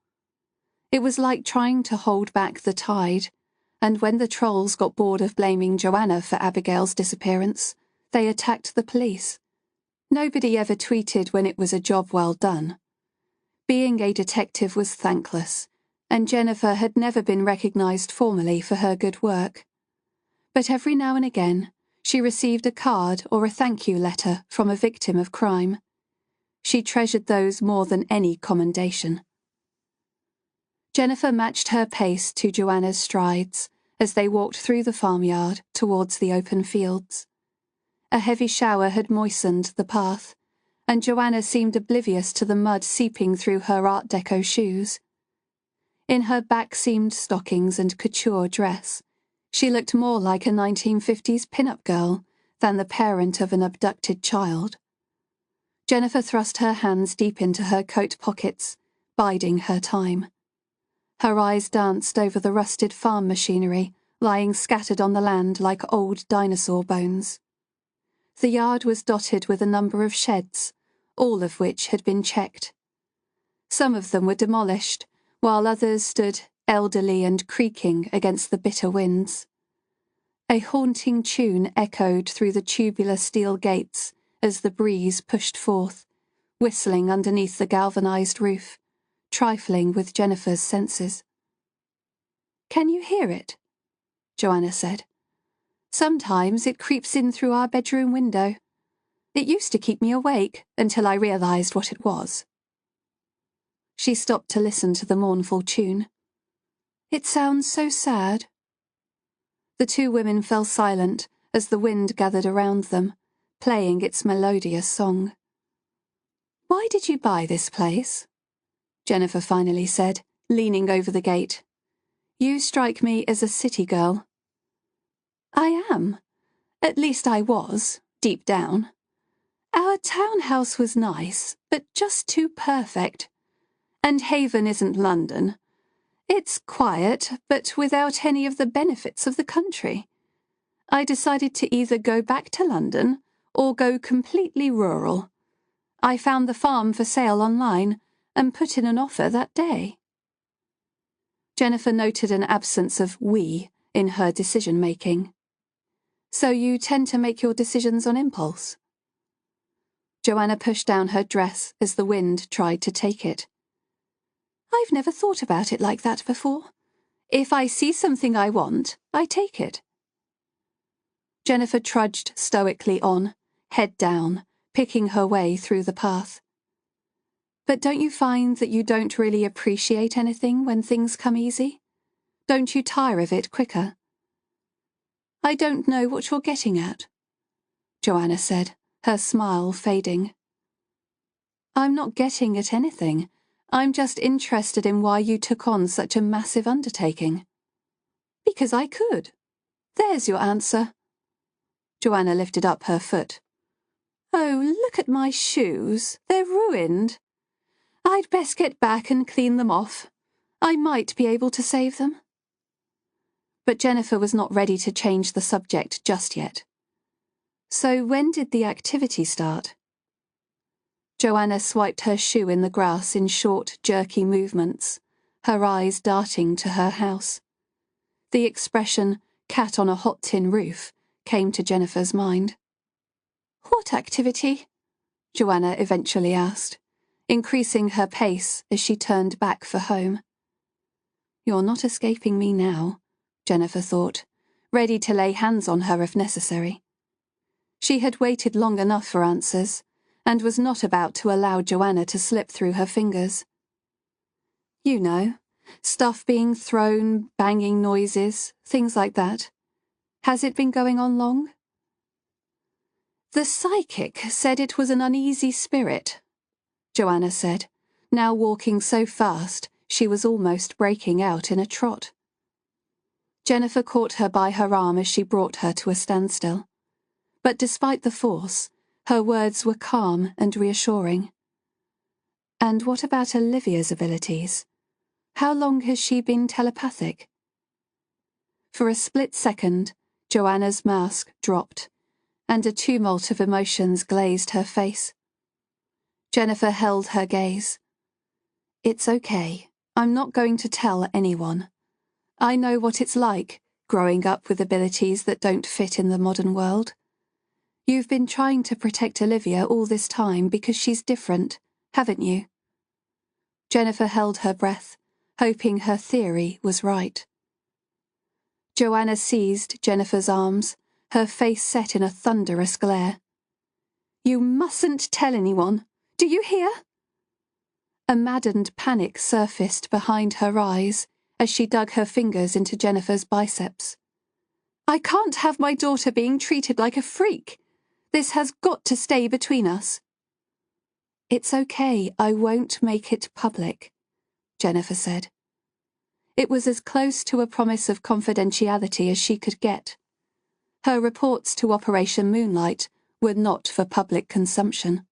It was like trying to hold back the tide, and when the trolls got bored of blaming Joanna for Abigail's disappearance, they attacked the police. Nobody ever tweeted when it was a job well done. Being a detective was thankless, and Jennifer had never been recognized formally for her good work. But every now and again, she received a card or a thank you letter from a victim of crime. She treasured those more than any commendation. Jennifer matched her pace to Joanna's strides as they walked through the farmyard towards the open fields. A heavy shower had moistened the path, and Joanna seemed oblivious to the mud seeping through her Art Deco shoes. In her back-seamed stockings and couture dress, she looked more like a 1950s pin-up girl than the parent of an abducted child. Jennifer thrust her hands deep into her coat pockets, biding her time. Her eyes danced over the rusted farm machinery lying scattered on the land like old dinosaur bones. The yard was dotted with a number of sheds, all of which had been checked. Some of them were demolished, while others stood elderly and creaking against the bitter winds. A haunting tune echoed through the tubular steel gates as the breeze pushed forth, whistling underneath the galvanized roof, trifling with Jennifer's senses. "Can you hear it?" Joanna said. "Sometimes it creeps in through our bedroom window. It used to keep me awake until I realized what it was." She stopped to listen to the mournful tune. "It sounds so sad." The two women fell silent as the wind gathered around them, playing its melodious song. "Why did you buy this place?" Jennifer finally said, leaning over the gate. "You strike me as a city girl." "I am. At least I was, deep down. Our townhouse was nice, but just too perfect. And Haven isn't London. It's quiet, but without any of the benefits of the country. I decided to either go back to London or go completely rural. I found the farm for sale online and put in an offer that day." Jennifer noted an absence of "we" in her decision-making. "So you tend to make your decisions on impulse?" Joanna pushed down her dress as the wind tried to take it. "I've never thought about it like that before. If I see something I want, I take it." Jennifer trudged stoically on, head down, picking her way through the path. "But don't you find that you don't really appreciate anything when things come easy? Don't you tire of it quicker?" "I don't know what you're getting at," Joanna said, her smile fading. "I'm not getting at anything. I'm just interested in why you took on such a massive undertaking." "Because I could. There's your answer." Joanna lifted up her foot. "Oh, look at my shoes. They're ruined. I'd best get back and clean them off. I might be able to save them." But Jennifer was not ready to change the subject just yet. "So when did the activity start?" Joanna swiped her shoe in the grass in short, jerky movements, her eyes darting to her house. The expression, "cat on a hot tin roof," came to Jennifer's mind. "What activity?" Joanna eventually asked, increasing her pace as she turned back for home. "You're not escaping me now," Jennifer thought, ready to lay hands on her if necessary. She had waited long enough for answers, and was not about to allow Joanna to slip through her fingers. "You know, stuff being thrown, banging noises, things like that. Has it been going on long?" "The psychic said it was an uneasy spirit," Joanna said, now walking so fast she was almost breaking out in a trot. Jennifer caught her by her arm as she brought her to a standstill. But despite the force, her words were calm and reassuring. "And what about Olivia's abilities? How long has she been telepathic?" For a split second, Joanna's mask dropped, and a tumult of emotions glazed her face. Jennifer held her gaze. "It's okay. I'm not going to tell anyone. I know what it's like, growing up with abilities that don't fit in the modern world. You've been trying to protect Olivia all this time because she's different, haven't you?" Jennifer held her breath, hoping her theory was right. Joanna seized Jennifer's arms, her face set in a thunderous glare. "You mustn't tell anyone. Do you hear?" A maddened panic surfaced behind her eyes as she dug her fingers into Jennifer's biceps. "I can't have my daughter being treated like a freak. This has got to stay between us." "It's okay, I won't make it public," Jennifer said. It was as close to a promise of confidentiality as she could get. Her reports to Operation Moonlight were not for public consumption.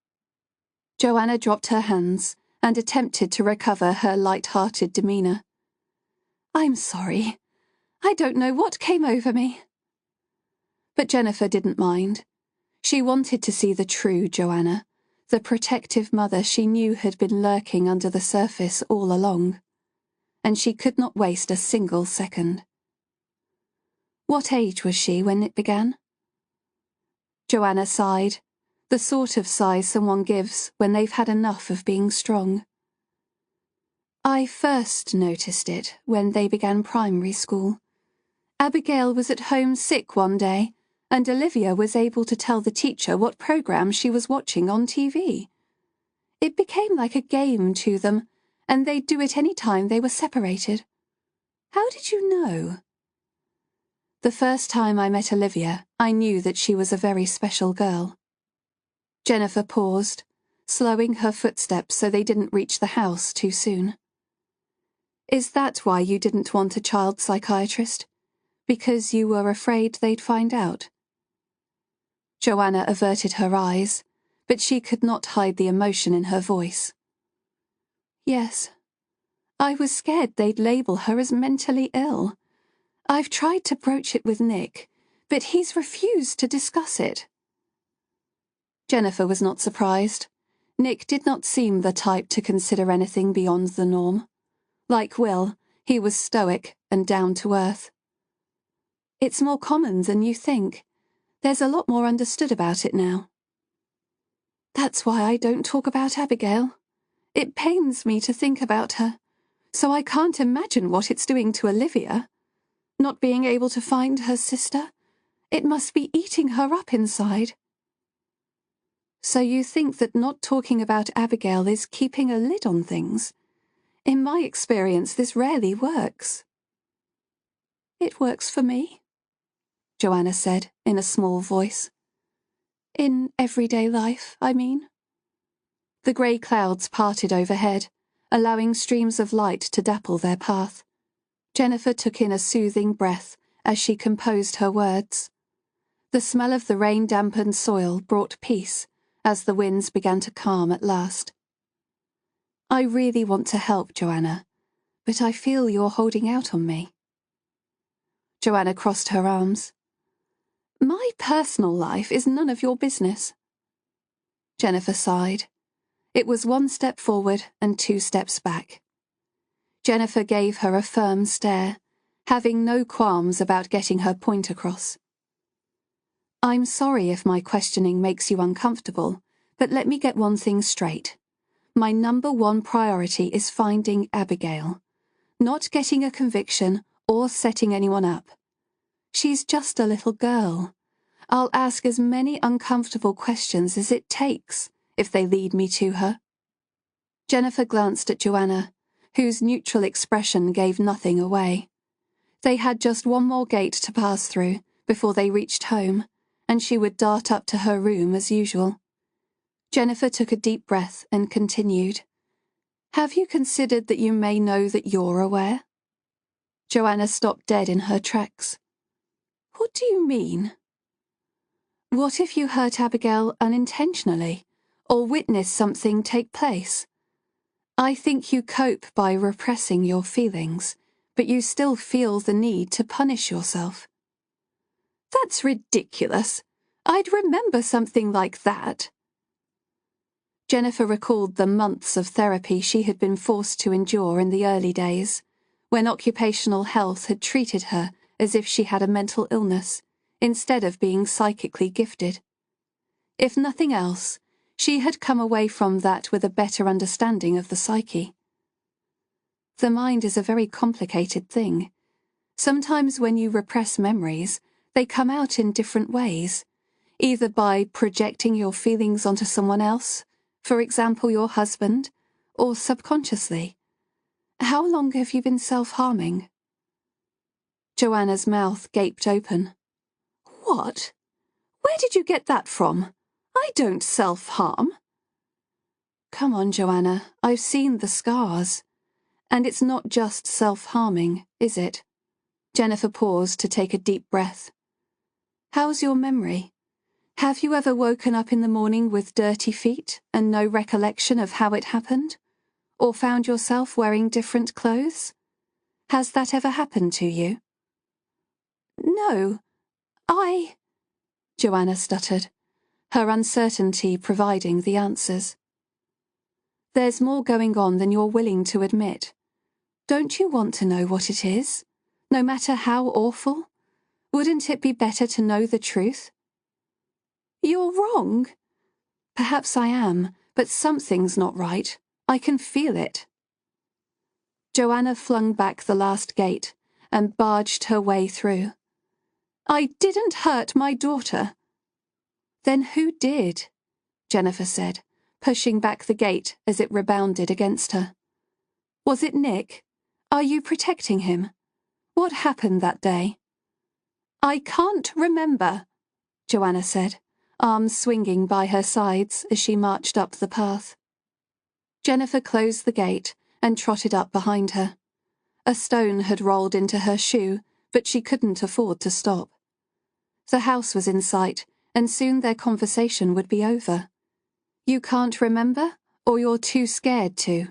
Joanna dropped her hands and attempted to recover her light-hearted demeanour. "I'm sorry. I don't know what came over me." But Jennifer didn't mind. She wanted to see the true Joanna, the protective mother she knew had been lurking under the surface all along. And she could not waste a single second. What age was she when it began? Joanna sighed, the sort of sigh someone gives when they've had enough of being strong. "I first noticed it when they began primary school. Abigail was at home sick one day, and Olivia was able to tell the teacher what program she was watching on TV. It became like a game to them, and they'd do it any time they were separated. How did you know?" "The first time I met Olivia, I knew that she was a very special girl." Jennifer paused, slowing her footsteps so they didn't reach the house too soon. "Is that why you didn't want a child psychiatrist? Because you were afraid they'd find out?" Joanna averted her eyes, but she could not hide the emotion in her voice. "Yes. I was scared they'd label her as mentally ill. I've tried to broach it with Nick, but he's refused to discuss it." Jennifer was not surprised. Nick did not seem the type to consider anything beyond the norm. Like Will, he was stoic and down to earth. "It's more common than you think. There's a lot more understood about it now." "That's why I don't talk about Abigail. It pains me to think about her, so I can't imagine what it's doing to Olivia. Not being able to find her sister, it must be eating her up inside." "So you think that not talking about Abigail is keeping a lid on things? In my experience, this rarely works." "It works for me," Joanna said in a small voice. "In everyday life, I mean." The grey clouds parted overhead, allowing streams of light to dapple their path. Jennifer took in a soothing breath as she composed her words. The smell of the rain-dampened soil brought peace as the winds began to calm at last. "I really want to help, Joanna, but I feel you're holding out on me." Joanna crossed her arms. "My personal life is none of your business." Jennifer sighed. It was one step forward and 2 steps back. Jennifer gave her a firm stare, having no qualms about getting her point across. "I'm sorry if my questioning makes you uncomfortable, but let me get one thing straight. My #1 priority is finding Abigail, not getting a conviction or setting anyone up. She's just a little girl. I'll ask as many uncomfortable questions as it takes if they lead me to her." Jennifer glanced at Joanna, whose neutral expression gave nothing away. They had just one more gate to pass through before they reached home, and she would dart up to her room as usual. Jennifer took a deep breath and continued. "Have you considered that you may know that you're aware?" Joanna stopped dead in her tracks. "What do you mean?" "What if you hurt Abigail unintentionally, or witnessed something take place? I think you cope by repressing your feelings, but you still feel the need to punish yourself." "That's ridiculous. I'd remember something like that." Jennifer recalled the months of therapy she had been forced to endure in the early days, when occupational health had treated her as if she had a mental illness, instead of being psychically gifted. If nothing else, she had come away from that with a better understanding of the psyche. The mind is a very complicated thing. Sometimes when you repress memories, they come out in different ways, either by projecting your feelings onto someone else, for example your husband, or subconsciously. How long have you been self-harming? Joanna's mouth gaped open. "What? Where did you get that from? I don't self-harm." "Come on, Joanna, I've seen the scars. And it's not just self-harming, is it? Jennifer paused to take a deep breath. How's your memory? Have you ever woken up in the morning with dirty feet and no recollection of how it happened? Or found yourself wearing different clothes? Has that ever happened to you? No, Joanna stuttered, her uncertainty providing the answers. There's more going on than you're willing to admit. Don't you want to know what it is? No matter how awful? Wouldn't it be better to know the truth? You're wrong. Perhaps I am, but something's not right. I can feel it. Joanna flung back the last gate and barged her way through. I didn't hurt my daughter. Then who did? Jennifer said, pushing back the gate as it rebounded against her. Was it Nick? Are you protecting him? What happened that day? I can't remember, Joanna said, arms swinging by her sides as she marched up the path. Jennifer closed the gate and trotted up behind her. A stone had rolled into her shoe, but she couldn't afford to stop. The house was in sight, and soon their conversation would be over. You can't remember, or you're too scared to?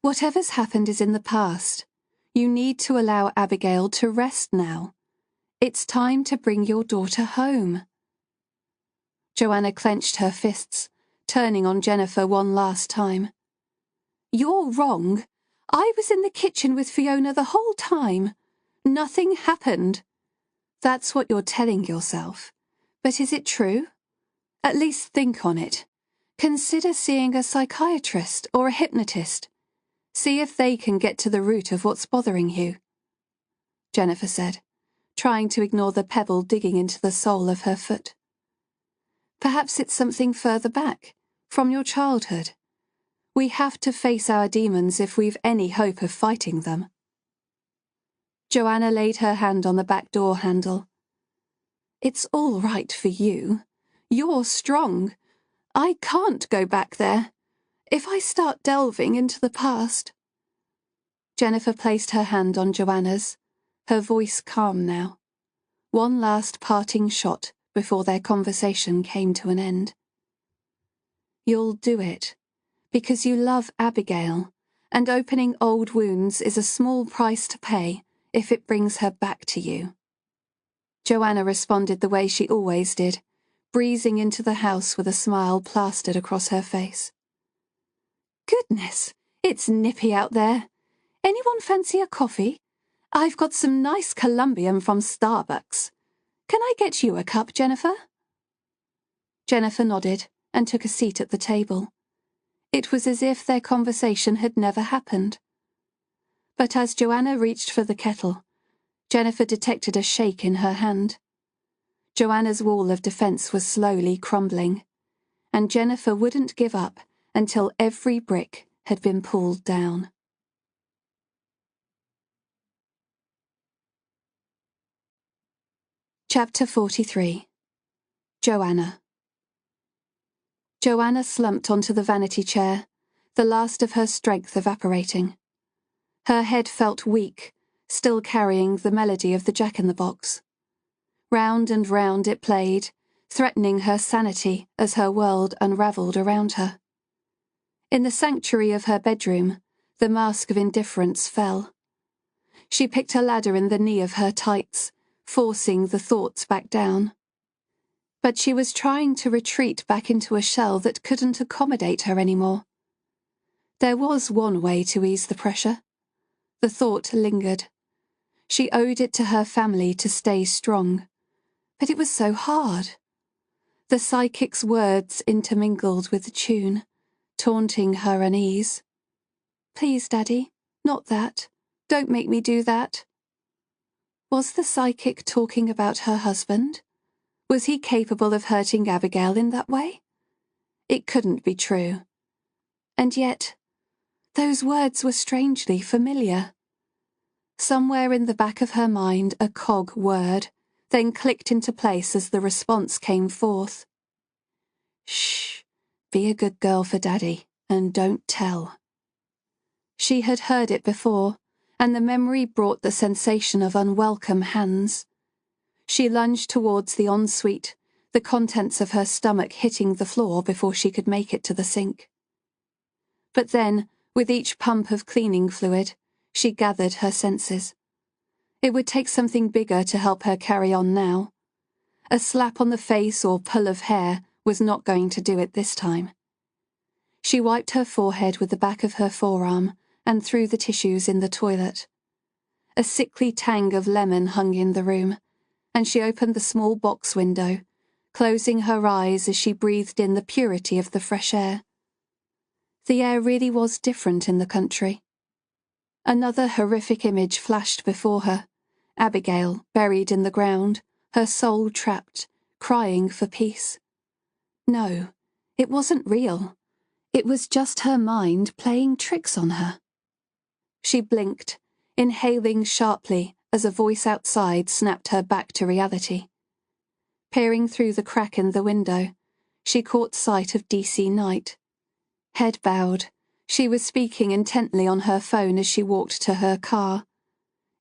Whatever's happened is in the past. You need to allow Abigail to rest now. It's time to bring your daughter home. Joanna clenched her fists, turning on Jennifer one last time. You're wrong. I was in the kitchen with Fiona the whole time. Nothing happened. That's what you're telling yourself. But is it true? At least think on it. Consider seeing a psychiatrist or a hypnotist. See if they can get to the root of what's bothering you. Jennifer said, trying to ignore the pebble digging into the sole of her foot. Perhaps it's something further back, from your childhood. We have to face our demons if we've any hope of fighting them. Joanna laid her hand on the back door handle. It's all right for you. You're strong. I can't go back there. If I start delving into the past... Jennifer placed her hand on Joanna's, her voice calm now. One last parting shot before their conversation came to an end. You'll do it, because you love Abigail, and opening old wounds is a small price to pay if it brings her back to you. Joanna responded the way she always did, breezing into the house with a smile plastered across her face. Goodness, it's nippy out there. Anyone fancy a coffee? I've got some nice Colombian from Starbucks. Can I get you a cup, Jennifer? Jennifer nodded and took a seat at the table. It was as if their conversation had never happened. But as Joanna reached for the kettle, Jennifer detected a shake in her hand. Joanna's wall of defense was slowly crumbling, and Jennifer wouldn't give up until every brick had been pulled down. Chapter 43. Joanna. Joanna slumped onto the vanity chair, the last of her strength evaporating. Her head felt weak, still carrying the melody of the Jack-in-the-Box. Round and round it played, threatening her sanity as her world unravelled around her. In the sanctuary of her bedroom, the mask of indifference fell. She picked a ladder in the knee of her tights, forcing the thoughts back down. But she was trying to retreat back into a shell that couldn't accommodate her anymore. There was one way to ease the pressure. The thought lingered. She owed it to her family to stay strong. But it was so hard. The psychic's words intermingled with the tune, taunting her unease. Please, Daddy, not that. Don't make me do that. Was the psychic talking about her husband? Was he capable of hurting Abigail in that way? It couldn't be true. And yet, those words were strangely familiar. Somewhere in the back of her mind a cog whirred, then clicked into place as the response came forth. Shh, be a good girl for Daddy, and don't tell. She had heard it before, and the memory brought the sensation of unwelcome hands. She lunged towards the ensuite, the contents of her stomach hitting the floor before she could make it to the sink. But then, with each pump of cleaning fluid, she gathered her senses. It would take something bigger to help her carry on now. A slap on the face or pull of hair was not going to do it this time. She wiped her forehead with the back of her forearm and threw the tissues in the toilet. A sickly tang of lemon hung in the room, and she opened the small box window, closing her eyes as she breathed in the purity of the fresh air. The air really was different in the country. Another horrific image flashed before her, Abigail buried in the ground, her soul trapped, crying for peace. No, it wasn't real. It was just her mind playing tricks on her. She blinked, inhaling sharply as a voice outside snapped her back to reality. Peering through the crack in the window, she caught sight of DC Knight. Head bowed, she was speaking intently on her phone as she walked to her car.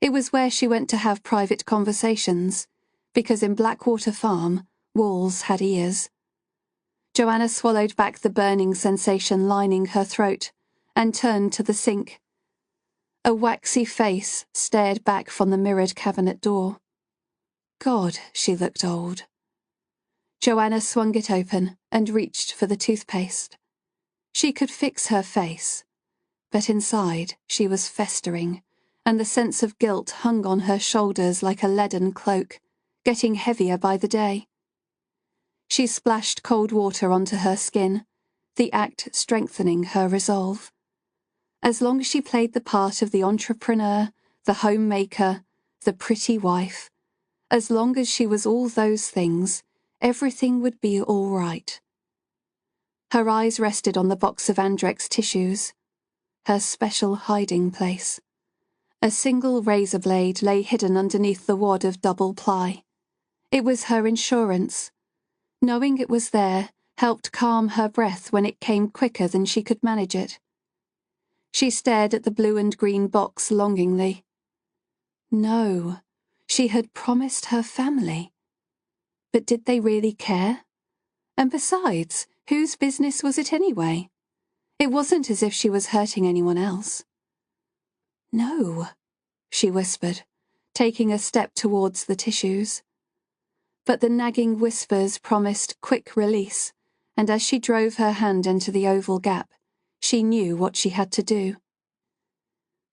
It was where she went to have private conversations, because in Blackwater Farm, walls had ears. Joanna swallowed back the burning sensation lining her throat and turned to the sink. A waxy face stared back from the mirrored cabinet door. God, she looked old. Joanna swung it open and reached for the toothpaste. She could fix her face, but inside she was festering, and the sense of guilt hung on her shoulders like a leaden cloak, getting heavier by the day. She splashed cold water onto her skin, the act strengthening her resolve. As long as she played the part of the entrepreneur, the homemaker, the pretty wife, as long as she was all those things, everything would be all right. Her eyes rested on the box of Andrex tissues, her special hiding place. A single razor blade lay hidden underneath the wad of double ply. It was her insurance. Knowing it was there helped calm her breath when it came quicker than she could manage it. She stared at the blue and green box longingly. No, she had promised her family. But did they really care? And besides, whose business was it anyway? It wasn't as if she was hurting anyone else. No, she whispered, taking a step towards the tissues. But the nagging whispers promised quick release, and as she drove her hand into the oval gap, she knew what she had to do.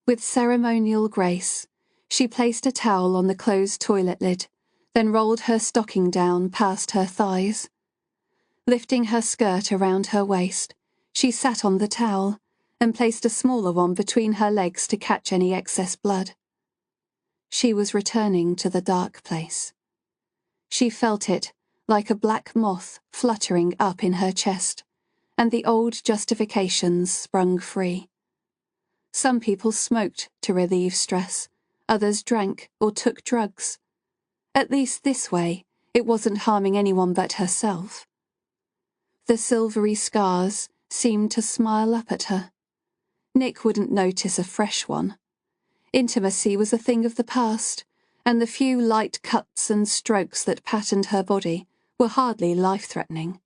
With ceremonial grace, she placed a towel on the closed toilet lid, then rolled her stocking down past her thighs. Lifting her skirt around her waist, she sat on the towel and placed a smaller one between her legs to catch any excess blood. She was returning to the dark place. She felt it, like a black moth fluttering up in her chest, and the old justifications sprung free. Some people smoked to relieve stress, others drank or took drugs. At least this way, it wasn't harming anyone but herself. The silvery scars seemed to smile up at her. Nick wouldn't notice a fresh one. Intimacy was a thing of the past, and the few light cuts and strokes that patterned her body were hardly life-threatening.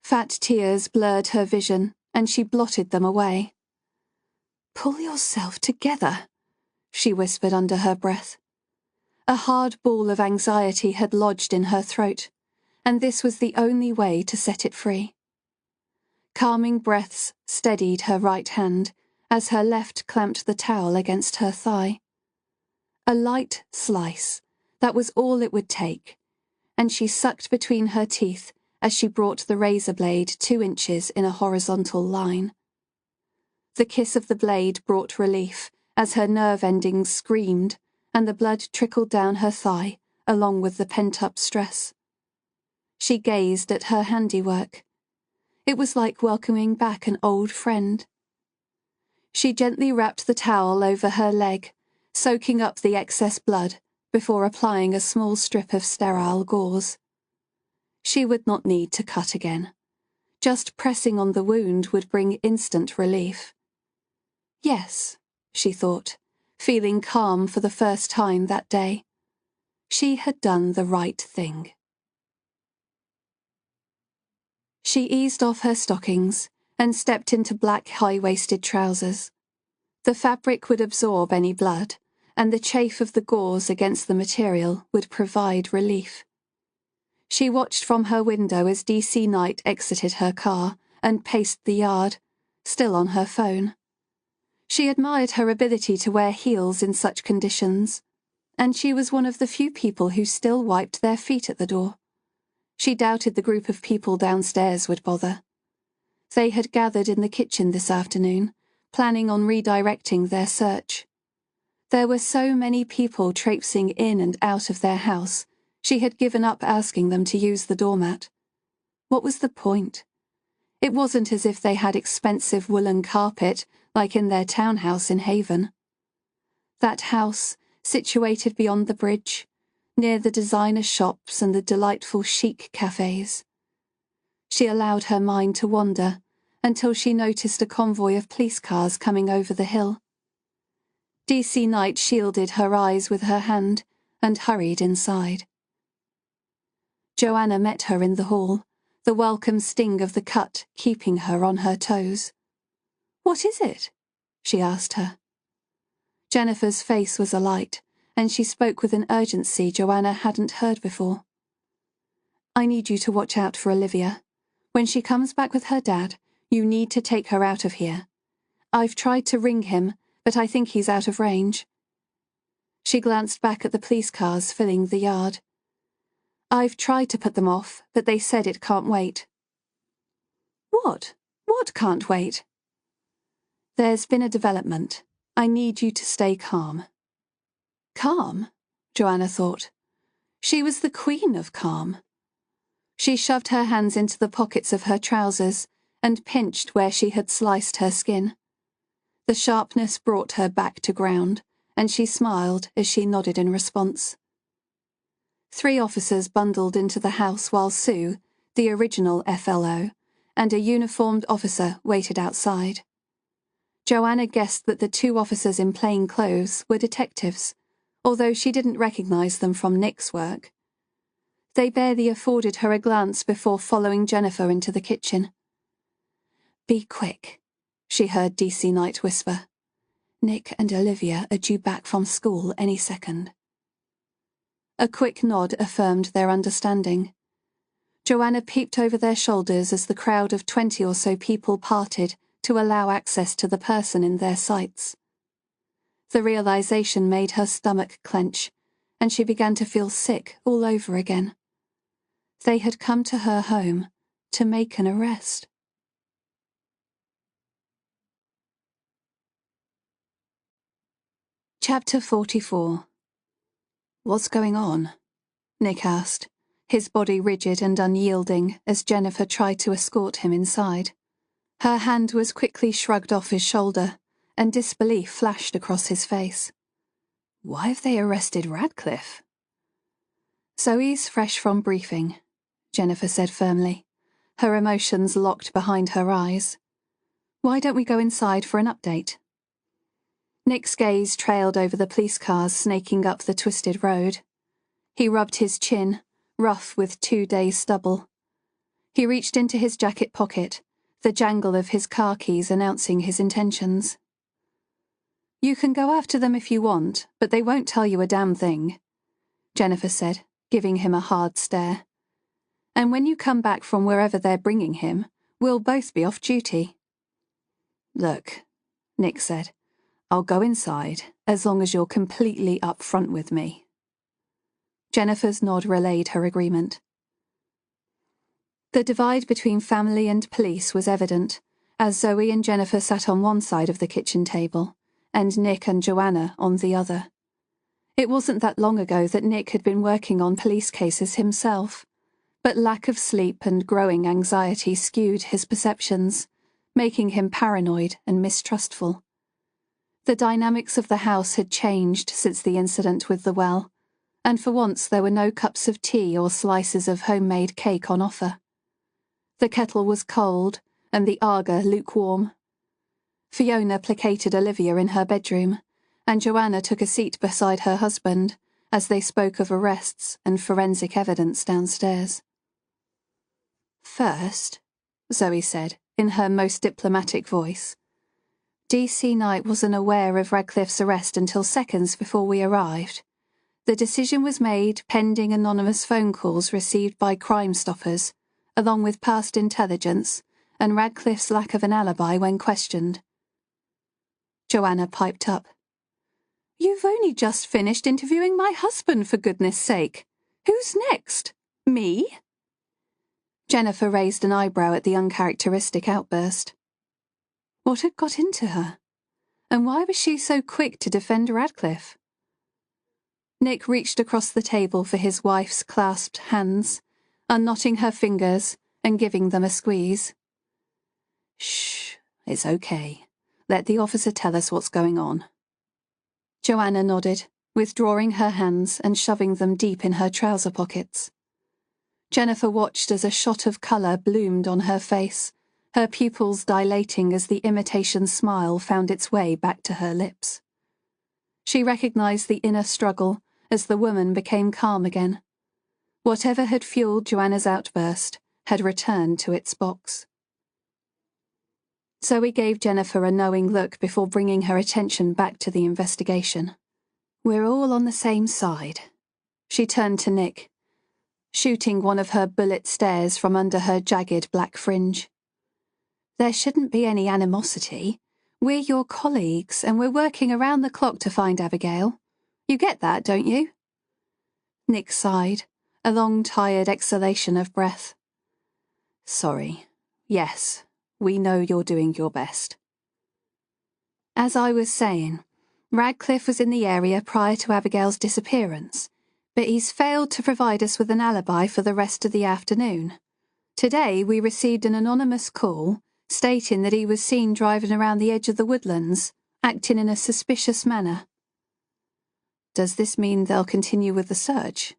Fat tears blurred her vision, and she blotted them away. "Pull yourself together," she whispered under her breath. A hard ball of anxiety had lodged in her throat, and this was the only way to set it free. Calming breaths steadied her right hand as her left clamped the towel against her thigh. A light slice, that was all it would take, and she sucked between her teeth as she brought the razor blade 2 inches in a horizontal line. The kiss of the blade brought relief as her nerve endings screamed and the blood trickled down her thigh along with the pent-up stress. She gazed at her handiwork. It was like welcoming back an old friend. She gently wrapped the towel over her leg, soaking up the excess blood before applying a small strip of sterile gauze. She would not need to cut again. Just pressing on the wound would bring instant relief. Yes, she thought, feeling calm for the first time that day. She had done the right thing. She eased off her stockings and stepped into black high-waisted trousers. The fabric would absorb any blood, and the chafe of the gauze against the material would provide relief. She watched from her window as DC Knight exited her car and paced the yard, still on her phone. She admired her ability to wear heels in such conditions, and she was one of the few people who still wiped their feet at the door. She doubted the group of people downstairs would bother. They had gathered in the kitchen this afternoon, planning on redirecting their search. There were so many people traipsing in and out of their house, she had given up asking them to use the doormat. What was the point? It wasn't as if they had expensive woolen carpet like in their townhouse in Haven. That house, situated beyond the bridge, near the designer shops and the delightful chic cafes. She allowed her mind to wander until she noticed a convoy of police cars coming over the hill. DC Knight shielded her eyes with her hand and hurried inside. Joanna met her in the hall, the welcome sting of the cut keeping her on her toes. "What is it?" she asked her. Jennifer's face was alight, and she spoke with an urgency Joanna hadn't heard before. "I need you to watch out for Olivia. When she comes back with her dad, you need to take her out of here. I've tried to ring him, but I think he's out of range." She glanced back at the police cars filling the yard. "I've tried to put them off, but they said it can't wait." "What? What can't wait?" "There's been a development. I need you to stay calm." Calm? Joanna thought. She was the queen of calm. She shoved her hands into the pockets of her trousers and pinched where she had sliced her skin. The sharpness brought her back to ground, and she smiled as she nodded in response. 3 officers bundled into the house while Sue, the original FLO, and a uniformed officer waited outside. Joanna guessed that the 2 officers in plain clothes were detectives, although she didn't recognize them from Nick's work. They barely afforded her a glance before following Jennifer into the kitchen. "Be quick," she heard DC Knight whisper. "Nick and Olivia are due back from school any second." A quick nod affirmed their understanding. Joanna peeped over their shoulders as the crowd of 20 or so people parted to allow access to the person in their sights. The realization made her stomach clench, and she began to feel sick all over again. They had come to her home to make an arrest. Chapter 44. "What's going on?" Nick asked, his body rigid and unyielding as Jennifer tried to escort him inside. Her hand was quickly shrugged off his shoulder, and disbelief flashed across his face. "Why have they arrested Radcliffe?" "Zoe's fresh from briefing," Jennifer said firmly, her emotions locked behind her eyes. "Why don't we go inside for an update?" Nick's gaze trailed over the police cars snaking up the twisted road. He rubbed his chin, rough with 2 days' stubble. He reached into his jacket pocket, the jangle of his car keys announcing his intentions. "You can go after them if you want, but they won't tell you a damn thing," Jennifer said, giving him a hard stare. "And when you come back from wherever they're bringing him, we'll both be off duty." "Look," Nick said, "I'll go inside as long as you're completely upfront with me." Jennifer's nod relayed her agreement. The divide between family and police was evident, as Zoe and Jennifer sat on one side of the kitchen table, and Nick and Joanna on the other. It wasn't that long ago that Nick had been working on police cases himself, but lack of sleep and growing anxiety skewed his perceptions, making him paranoid and mistrustful. The dynamics of the house had changed since the incident with the well, and for once there were no cups of tea or slices of homemade cake on offer. The kettle was cold, and the Aga lukewarm. Fiona placated Olivia in her bedroom, and Joanna took a seat beside her husband as they spoke of arrests and forensic evidence downstairs. "First," Zoe said, in her most diplomatic voice, "DC Knight wasn't aware of Radcliffe's arrest until seconds before we arrived. The decision was made pending anonymous phone calls received by Crime Stoppers, along with past intelligence and Radcliffe's lack of an alibi when questioned." Joanna piped up. "You've only just finished interviewing my husband, for goodness sake. Who's next? Me?" Jennifer raised an eyebrow at the uncharacteristic outburst. What had got into her? And why was she so quick to defend Radcliffe? Nick reached across the table for his wife's clasped hands, unknotting her fingers and giving them a squeeze. "Shh, it's okay. Let the officer tell us what's going on." Joanna nodded, withdrawing her hands and shoving them deep in her trouser pockets. Jennifer watched as a shot of colour bloomed on her face, her pupils dilating as the imitation smile found its way back to her lips. She recognised the inner struggle as the woman became calm again. Whatever had fueled Joanna's outburst had returned to its box. Zoe gave Jennifer a knowing look before bringing her attention back to the investigation. "We're all on the same side." She turned to Nick, shooting one of her bullet stares from under her jagged black fringe. "There shouldn't be any animosity. We're your colleagues, and we're working around the clock to find Abigail. You get that, don't you?" Nick sighed, a long, tired exhalation of breath. "Sorry. Yes, we know you're doing your best." "As I was saying, Radcliffe was in the area prior to Abigail's disappearance, but he's failed to provide us with an alibi for the rest of the afternoon. Today we received an anonymous call stating that he was seen driving around the edge of the woodlands, acting in a suspicious manner." "Does this mean they'll continue with the search?"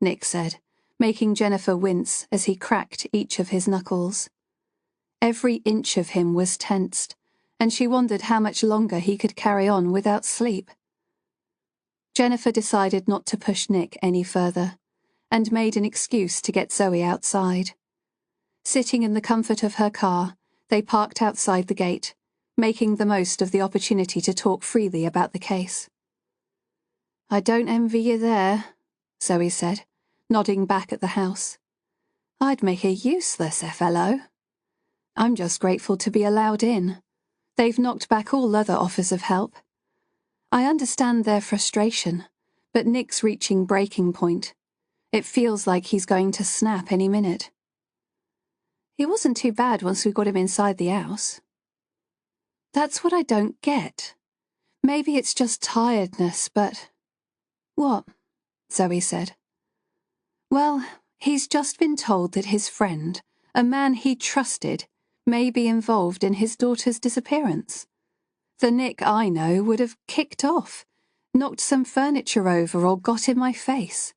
Nick said, making Jennifer wince as he cracked each of his knuckles. Every inch of him was tensed, and she wondered how much longer he could carry on without sleep. Jennifer decided not to push Nick any further, and made an excuse to get Zoe outside. Sitting in the comfort of her car, they parked outside the gate, making the most of the opportunity to talk freely about the case. "I don't envy you there," Zoe said, nodding back at the house. "I'd make a useless FLO. I'm just grateful to be allowed in. They've knocked back all other offers of help. I understand their frustration, but Nick's reaching breaking point. It feels like he's going to snap any minute." "He wasn't too bad once we got him inside the house." "That's what I don't get. Maybe it's just tiredness, but—" "What?" Zoe said. "Well, he's just been told that his friend, a man he trusted, may be involved in his daughter's disappearance. The Nick I know would have kicked off, knocked some furniture over or got in my face.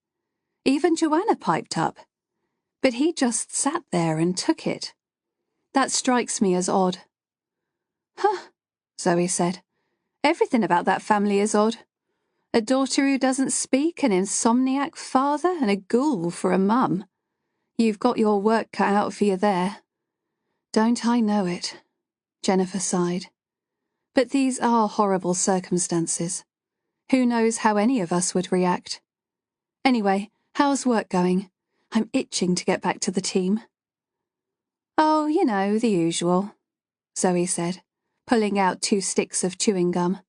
Even Joanna piped up. But he just sat there and took it. That strikes me as odd." "Huh," Zoe said. "Everything about that family is odd. A daughter who doesn't speak, an insomniac father, and a ghoul for a mum. You've got your work cut out for you there." "Don't I know it?" Jennifer sighed. "But these are horrible circumstances. Who knows how any of us would react? Anyway, how's work going? I'm itching to get back to the team." "Oh, you know, the usual," Zoe said, pulling out 2 sticks of chewing gum.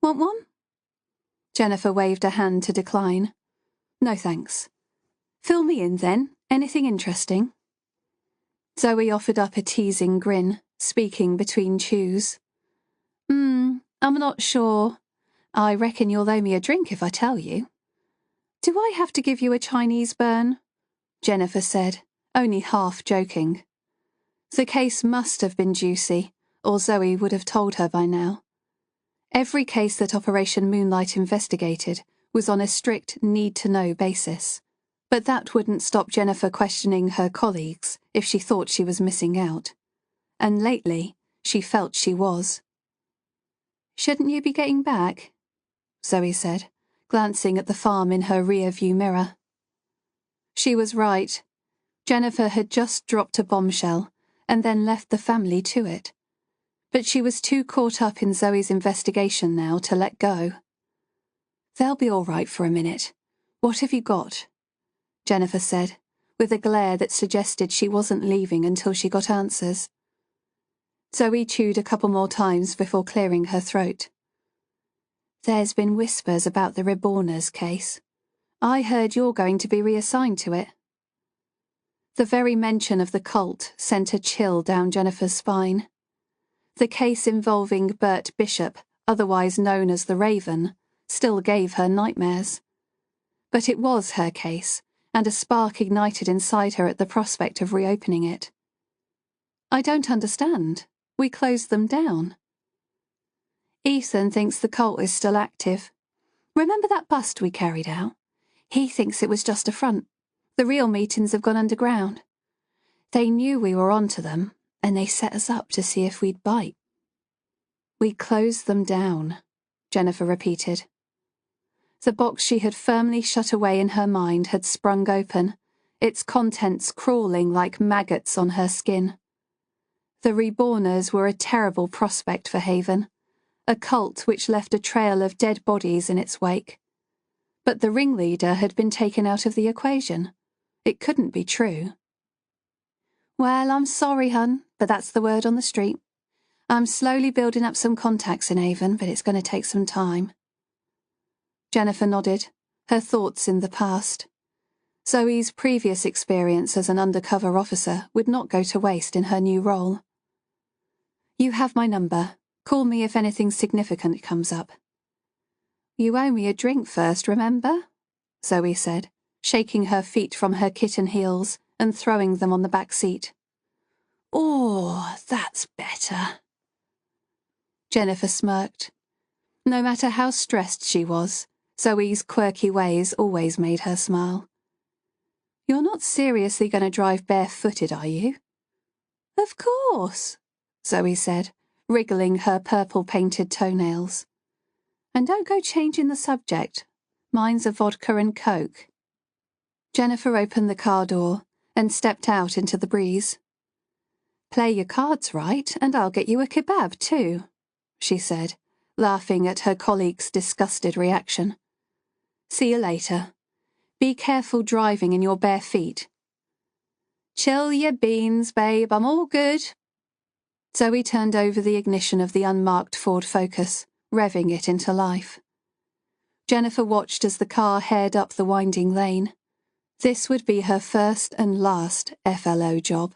"Want one?" Jennifer waved a hand to decline. "No thanks." "Fill me in then. Anything interesting?" Zoe offered up a teasing grin, speaking between chews. I'm not sure. I reckon you'll owe me a drink if I tell you." "Do I have to give you a Chinese burn?" Jennifer said, only half joking. The case must have been juicy, or Zoe would have told her by now. Every case that Operation Moonlight investigated was on a strict need-to-know basis, but that wouldn't stop Jennifer questioning her colleagues if she thought she was missing out. And lately, She felt she was. "Shouldn't you be getting back?" Zoe said, glancing at the farm in her rear-view mirror. She was right. Jennifer had just dropped a bombshell and then left the family to it. But she was too caught up in Zoe's investigation now to let go. "They'll be all right for a minute. What have you got?" Jennifer said, with a glare that suggested she wasn't leaving until she got answers. Zoe chewed a couple more times before clearing her throat. "There's been whispers about the Reborners case. I heard you're going to be reassigned to it." The very mention of the cult sent a chill down Jennifer's spine. The case involving Bert Bishop, otherwise known as the Raven, still gave her nightmares. But it was her case, and a spark ignited inside her at the prospect of reopening it. "I don't understand. We closed them down." "Ethan thinks the cult is still active. Remember that bust we carried out? He thinks it was just a front. The real meetings have gone underground. They knew we were onto them, and they set us up to see if we'd bite." "We closed them down," Jennifer repeated. The box she had firmly shut away in her mind had sprung open, its contents crawling like maggots on her skin. The Reborners were a terrible prospect for Haven, a cult which left a trail of dead bodies in its wake. But the ringleader had been taken out of the equation. It couldn't be true. "Well, I'm sorry, hun, but that's the word on the street. I'm slowly building up some contacts in Haven, but it's going to take some time." Jennifer nodded, her thoughts in the past. Zoe's previous experience as an undercover officer would not go to waste in her new role. "You have my number. Call me if anything significant comes up." "You owe me a drink first, remember?" Zoe said, shaking her feet from her kitten heels and throwing them on the back seat. "Oh, that's better." Jennifer smirked. No matter how stressed she was, Zoe's quirky ways always made her smile. "You're not seriously going to drive barefooted, are you?" "Of course," Zoe said, wriggling her purple-painted toenails. "And don't go changing the subject. Mine's a vodka and Coke." Jennifer opened the car door and stepped out into the breeze. "Play your cards right, and I'll get you a kebab too," she said, laughing at her colleague's disgusted reaction. "See you later. Be careful driving in your bare feet." "Chill your beans, babe, I'm all good." Zoe turned over the ignition of the unmarked Ford Focus, revving it into life. Jennifer watched as the car headed up the winding lane. This would be her first and last FLO job.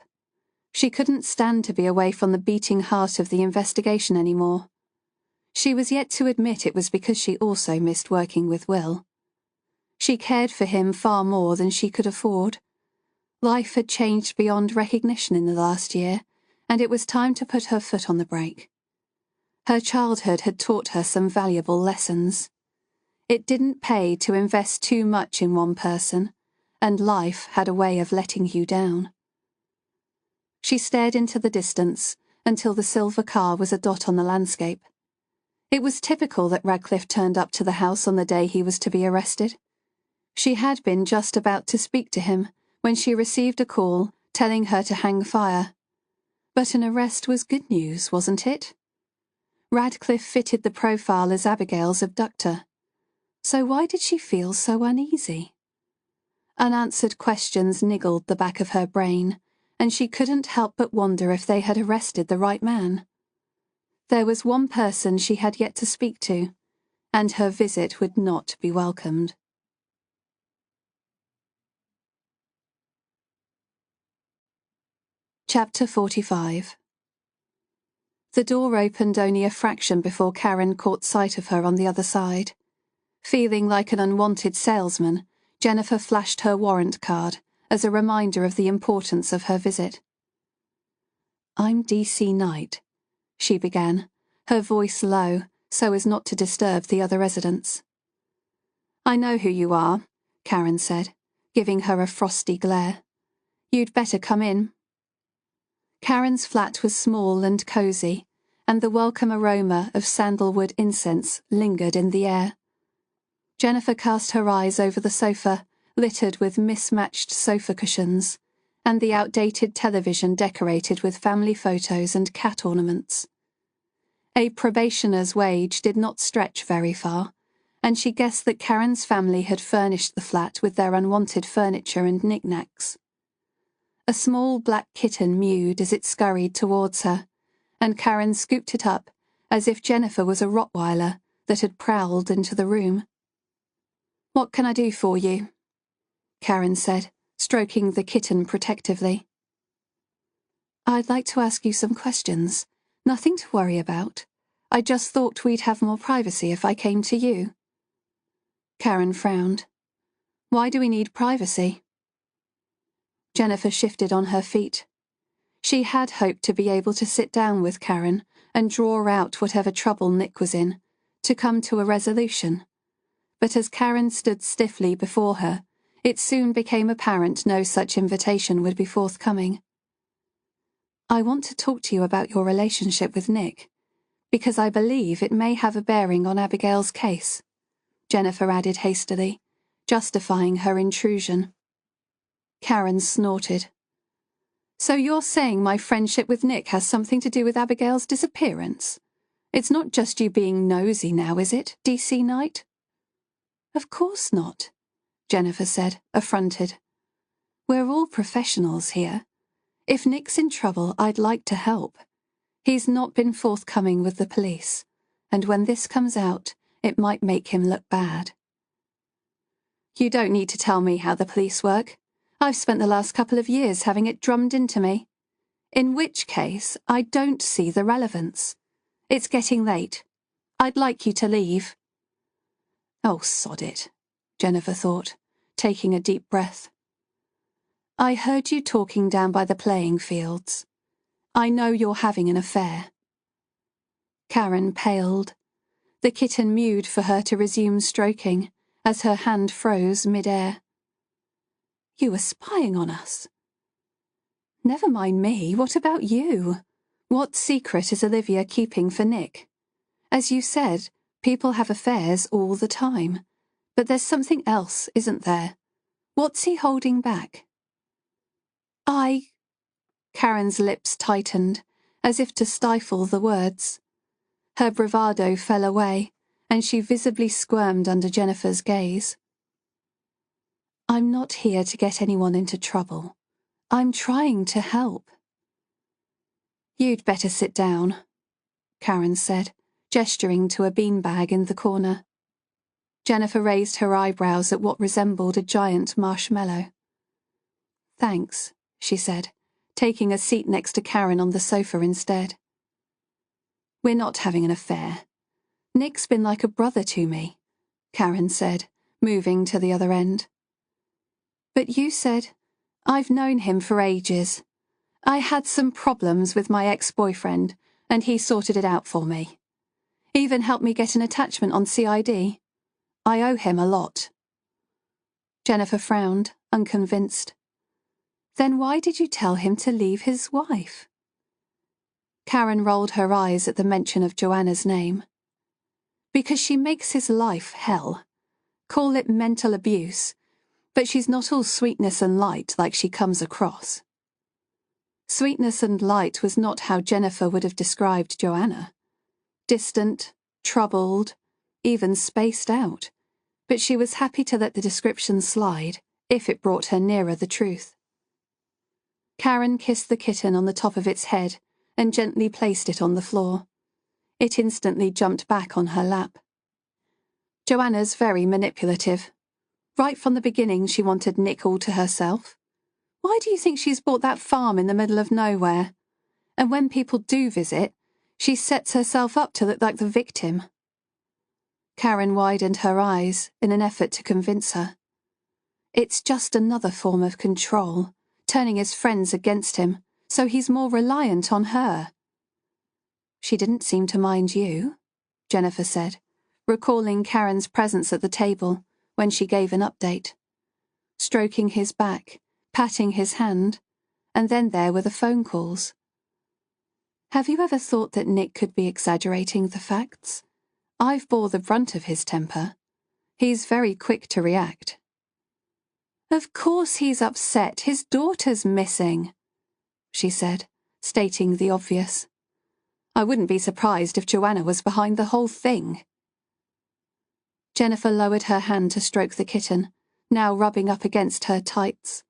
She couldn't stand to be away from the beating heart of the investigation anymore. She was yet to admit it was because she also missed working with Will. She cared for him far more than she could afford. Life had changed beyond recognition in the last year, and it was time to put her foot on the brake. Her childhood had taught her some valuable lessons. It didn't pay to invest too much in one person, and life had a way of letting you down. She stared into the distance until the silver car was a dot on the landscape. It was typical that Radcliffe turned up to the house on the day he was to be arrested. She had been just about to speak to him when she received a call telling her to hang fire. But an arrest was good news, wasn't it? Radcliffe fitted the profile as Abigail's abductor. So why did she feel so uneasy? Unanswered questions niggled the back of her brain, and she couldn't help but wonder if they had arrested the right man. There was one person she had yet to speak to, and her visit would not be welcomed. Chapter 45. The door opened only a fraction before Karen caught sight of her on the other side. Feeling like an unwanted salesman, Jennifer flashed her warrant card as a reminder of the importance of her visit. "I'm DC Knight," she began, her voice low so as not to disturb the other residents. "I know who you are," Karen said, giving her a frosty glare. "You'd better come in." Karen's flat was small and cosy, and the welcome aroma of sandalwood incense lingered in the air. Jennifer cast her eyes over the sofa, littered with mismatched sofa cushions, and the outdated television decorated with family photos and cat ornaments. A probationer's wage did not stretch very far, and she guessed that Karen's family had furnished the flat with their unwanted furniture and knickknacks. A small black kitten mewed as it scurried towards her, and Karen scooped it up as if Jennifer was a Rottweiler that had prowled into the room. "What can I do for you?" Karen said, stroking the kitten protectively. "I'd like to ask you some questions. Nothing to worry about. I just thought we'd have more privacy if I came to you." Karen frowned. "Why do we need privacy?" Jennifer shifted on her feet. She had hoped to be able to sit down with Karen and draw out whatever trouble Nick was in, to come to a resolution. But as Karen stood stiffly before her, it soon became apparent no such invitation would be forthcoming. "I want to talk to you about your relationship with Nick, because I believe it may have a bearing on Abigail's case," Jennifer added hastily, justifying her intrusion. Karen snorted. "So you're saying my friendship with Nick has something to do with Abigail's disappearance? It's not just you being nosy now, is it, DC Knight?" "Of course not," Jennifer said, affronted. "We're all professionals here. If Nick's in trouble, I'd like to help. He's not been forthcoming with the police, and when this comes out, it might make him look bad." "You don't need to tell me how the police work. I've spent the last couple of years having it drummed into me. In which case, I don't see the relevance. It's getting late. I'd like you to leave." "Oh, sod it," Jennifer thought, taking a deep breath. "I heard you talking down by the playing fields. I know you're having an affair." Karen paled. The kitten mewed for her to resume stroking, as her hand froze mid-air. "You were spying on us." "Never mind me, what about you? What secret is Olivia keeping for Nick? As you said, people have affairs all the time, but there's something else, isn't there? What's he holding back?" Karen's lips tightened, as if to stifle the words. Her bravado fell away, and she visibly squirmed under Jennifer's gaze. "I'm not here to get anyone into trouble. I'm trying to help." "You'd better sit down," Karen said, gesturing to a beanbag in the corner. Jennifer raised her eyebrows at what resembled a giant marshmallow. "Thanks," she said, taking a seat next to Karen on the sofa instead. "We're not having an affair. Nick's been like a brother to me," Karen said, moving to the other end. "But you said, I've known him for ages. I had some problems with my ex-boyfriend, and he sorted it out for me. Even helped me get an attachment on CID. I owe him a lot." Jennifer frowned, unconvinced. "Then why did you tell him to leave his wife?" Karen rolled her eyes at the mention of Joanna's name. "Because she makes his life hell. Call it mental abuse, but she's not all sweetness and light like she comes across." Sweetness and light was not how Jennifer would have described Joanna. Distant, troubled, even spaced out, but she was happy to let the description slide if it brought her nearer the truth. Karen kissed the kitten on the top of its head and gently placed it on the floor. It instantly jumped back on her lap. "Joanna's very manipulative. Right from the beginning she wanted Nick all to herself. Why do you think she's bought that farm in the middle of nowhere? And when people do visit, she sets herself up to look like the victim." Karen widened her eyes in an effort to convince her. "It's just another form of control, turning his friends against him, so he's more reliant on her." "She didn't seem to mind you," Jennifer said, recalling Karen's presence at the table when she gave an update. Stroking his back, patting his hand, and then there were the phone calls. Have you ever thought that Nick could be exaggerating the facts? I've bore the brunt of his temper. He's very quick to react. Of course he's upset. His daughter's missing, she said, stating the obvious. I wouldn't be surprised if Joanna was behind the whole thing. Jennifer lowered her hand to stroke the kitten, now rubbing up against her tights.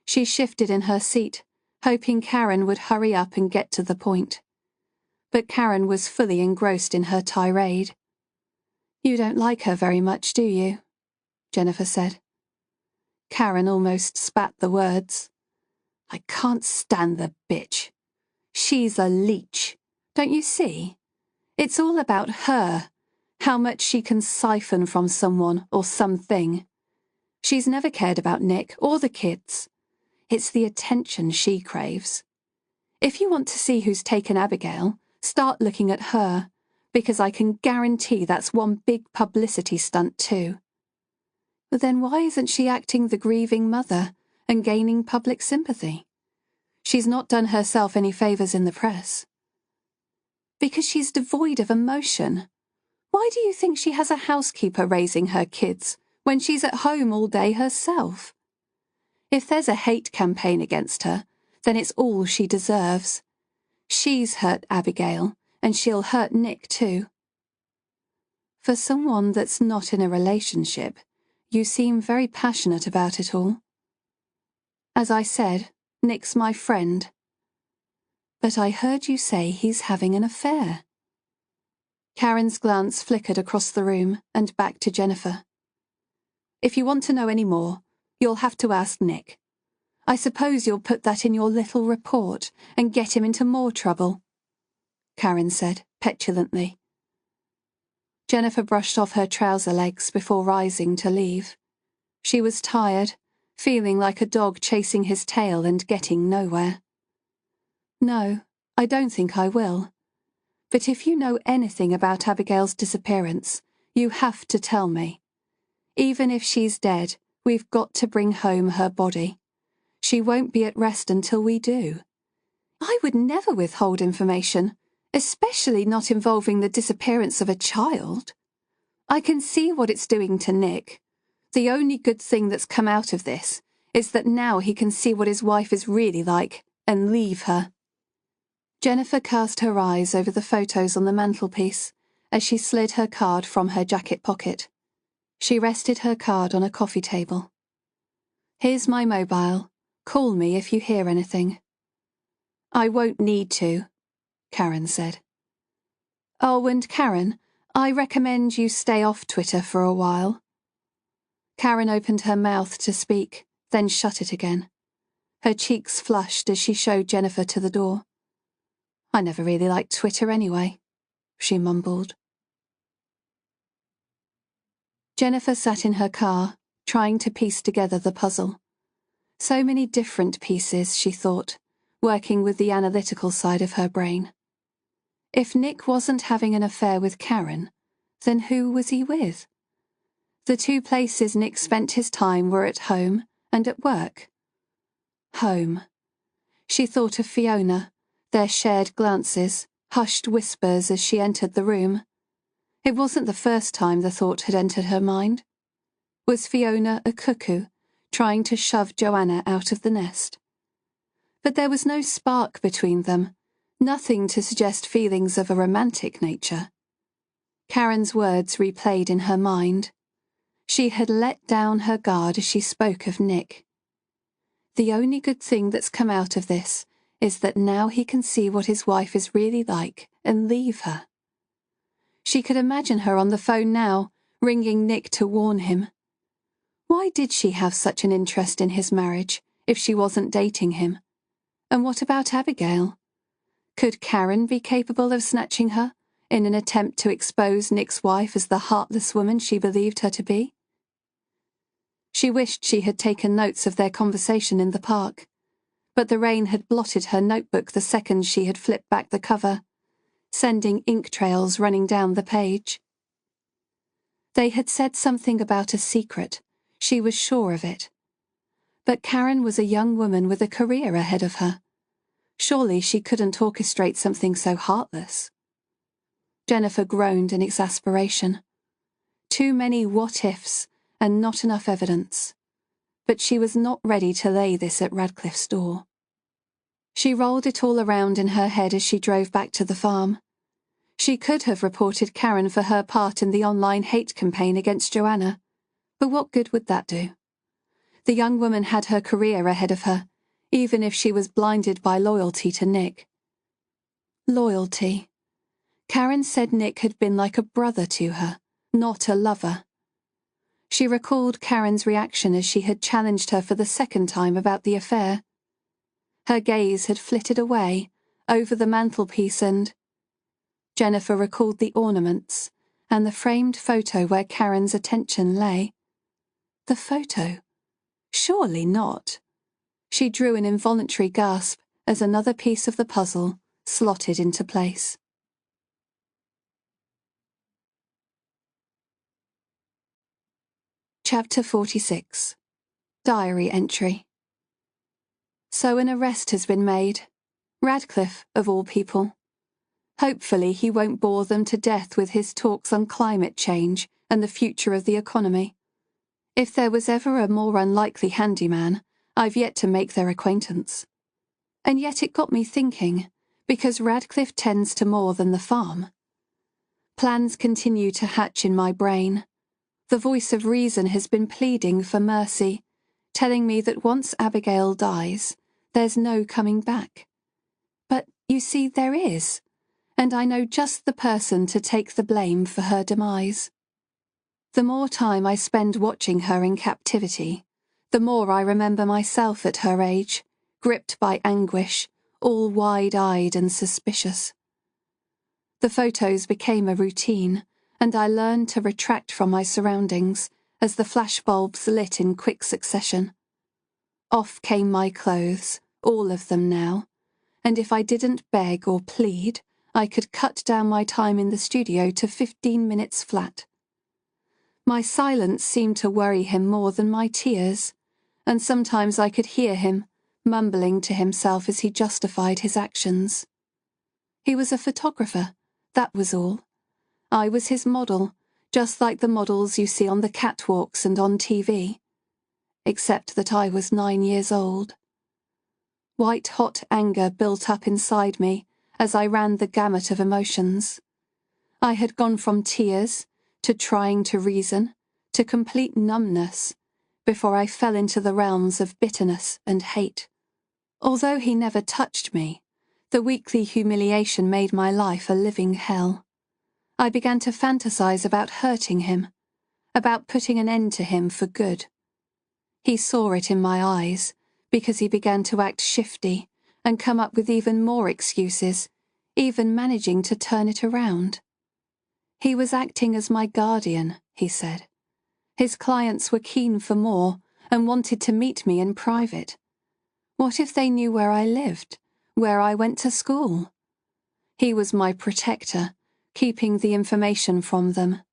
She shifted in her seat, hoping Karen would hurry up and get to the point. But Karen was fully engrossed in her tirade. You don't like her very much, do you? Jennifer said. Karen almost spat the words. I can't stand the bitch. She's a leech. Don't you see? It's all about her, how much she can siphon from someone or something. She's never cared about Nick or the kids. It's the attention she craves. If you want to see who's taken Abigail, start looking at her, because I can guarantee that's one big publicity stunt too. But then why isn't she acting the grieving mother and gaining public sympathy? She's not done herself any favours in the press. Because she's devoid of emotion. Why do you think she has a housekeeper raising her kids when she's at home all day herself? If there's a hate campaign against her, then it's all she deserves. She's hurt Abigail, and she'll hurt Nick too. For someone that's not in a relationship, you seem very passionate about it all. As I said, Nick's my friend. But I heard you say he's having an affair. Karen's glance flickered across the room and back to Jennifer. If you want to know any more, you'll have to ask Nick. I suppose you'll put that in your little report and get him into more trouble, Karen said petulantly. Jennifer brushed off her trouser legs before rising to leave. She was tired, feeling like a dog chasing his tail and getting nowhere. No, I don't think I will. But if you know anything about Abigail's disappearance, you have to tell me. Even if she's dead, we've got to bring home her body. She won't be at rest until we do. I would never withhold information, especially not involving the disappearance of a child. I can see what it's doing to Nick. The only good thing that's come out of this is that now he can see what his wife is really like and leave her. Jennifer cast her eyes over the photos on the mantelpiece as she slid her card from her jacket pocket. She rested her card on a coffee table. Here's my mobile. Call me if you hear anything. I won't need to, Karen said. Oh, and Karen, I recommend you stay off Twitter for a while. Karen opened her mouth to speak, then shut it again. Her cheeks flushed as she showed Jennifer to the door. I never really liked Twitter anyway, she mumbled. Jennifer sat in her car, trying to piece together the puzzle. So many different pieces, she thought, working with the analytical side of her brain. If Nick wasn't having an affair with Karen, then who was he with? The two places Nick spent his time were at home and at work. Home. She thought of Fiona, their shared glances, hushed whispers as she entered the room. It wasn't the first time the thought had entered her mind. Was Fiona a cuckoo, trying to shove Joanna out of the nest? But there was no spark between them, nothing to suggest feelings of a romantic nature. Karen's words replayed in her mind. She had let down her guard as she spoke of Nick. The only good thing that's come out of this is that now he can see what his wife is really like and leave her. She could imagine her on the phone now, ringing Nick to warn him. Why did she have such an interest in his marriage if she wasn't dating him? And what about Abigail? Could Karen be capable of snatching her in an attempt to expose Nick's wife as the heartless woman she believed her to be? She wished she had taken notes of their conversation in the park, but the rain had blotted her notebook the second she had flipped back the cover, sending ink trails running down the page. They had said something about a secret. She was sure of it. But Karen was a young woman with a career ahead of her. Surely she couldn't orchestrate something so heartless. Jennifer groaned in exasperation. Too many what-ifs and not enough evidence. But she was not ready to lay this at Radcliffe's door. She rolled it all around in her head as she drove back to the farm. She could have reported Karen for her part in the online hate campaign against Joanna, but what good would that do? The young woman had her career ahead of her, even if she was blinded by loyalty to Nick. Loyalty. Karen said Nick had been like a brother to her, not a lover. She recalled Karen's reaction as she had challenged her for the second time about the affair. Her gaze had flitted away, over the mantelpiece, and Jennifer recalled the ornaments and the framed photo where Karen's attention lay. The photo? Surely not. She drew an involuntary gasp as another piece of the puzzle slotted into place. Chapter 46. Diary Entry. So an arrest has been made. Radcliffe, of all people. Hopefully he won't bore them to death with his talks on climate change and the future of the economy. If there was ever a more unlikely handyman, I've yet to make their acquaintance. And yet it got me thinking, because Radcliffe tends to more than the farm. Plans continue to hatch in my brain. The voice of reason has been pleading for mercy, telling me that once Abigail dies, there's no coming back. But, you see, there is, and I know just the person to take the blame for her demise. The more time I spend watching her in captivity, the more I remember myself at her age, gripped by anguish, all wide-eyed and suspicious. The photos became a routine, and I learned to retract from my surroundings as the flashbulbs lit in quick succession. Off came my clothes, all of them now, and if I didn't beg or plead, I could cut down my time in the studio to 15 minutes flat. My silence seemed to worry him more than my tears, and sometimes I could hear him, mumbling to himself as he justified his actions. He was a photographer, that was all. I was his model, just like the models you see on the catwalks and on TV. Except that I was 9 years old. White-hot anger built up inside me as I ran the gamut of emotions. I had gone from tears to trying to reason to complete numbness before I fell into the realms of bitterness and hate. Although he never touched me, the weekly humiliation made my life a living hell. I began to fantasize about hurting him, about putting an end to him for good. He saw it in my eyes, because he began to act shifty and come up with even more excuses, even managing to turn it around. He was acting as my guardian, he said. His clients were keen for more and wanted to meet me in private. What if they knew where I lived, where I went to school? He was my protector, keeping the information from them.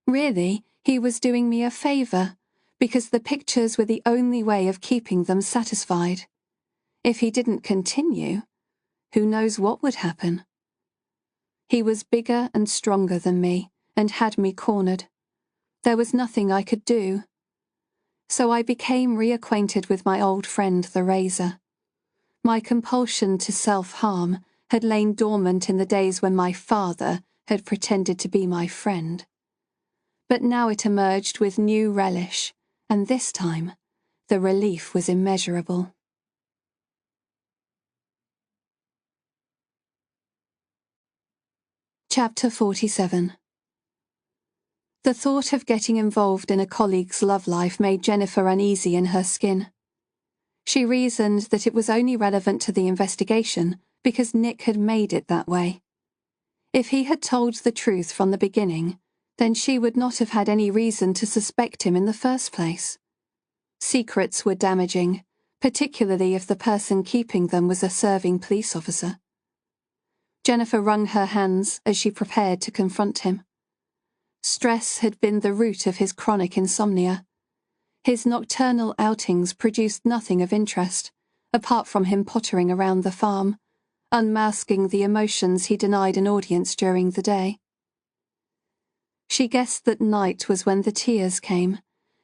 Really, he was doing me a favor, because the pictures were the only way of keeping them satisfied. If he didn't continue, who knows what would happen? He was bigger and stronger than me, and had me cornered. There was nothing I could do. So I became reacquainted with my old friend the razor. My compulsion to self-harm had lain dormant in the days when my father had pretended to be my friend. But now it emerged with new relish, and this time, the relief was immeasurable. Chapter 47. The thought of getting involved in a colleague's love life made Jennifer uneasy in her skin. She reasoned that it was only relevant to the investigation because Nick had made it that way. If he had told the truth from the beginning, then she would not have had any reason to suspect him in the first place. Secrets were damaging, particularly if the person keeping them was a serving police officer. Jennifer wrung her hands as she prepared to confront him. Stress had been the root of his chronic insomnia. His nocturnal outings produced nothing of interest, apart from him pottering around the farm, unmasking the emotions he denied an audience during the day. She guessed that night was when the tears came,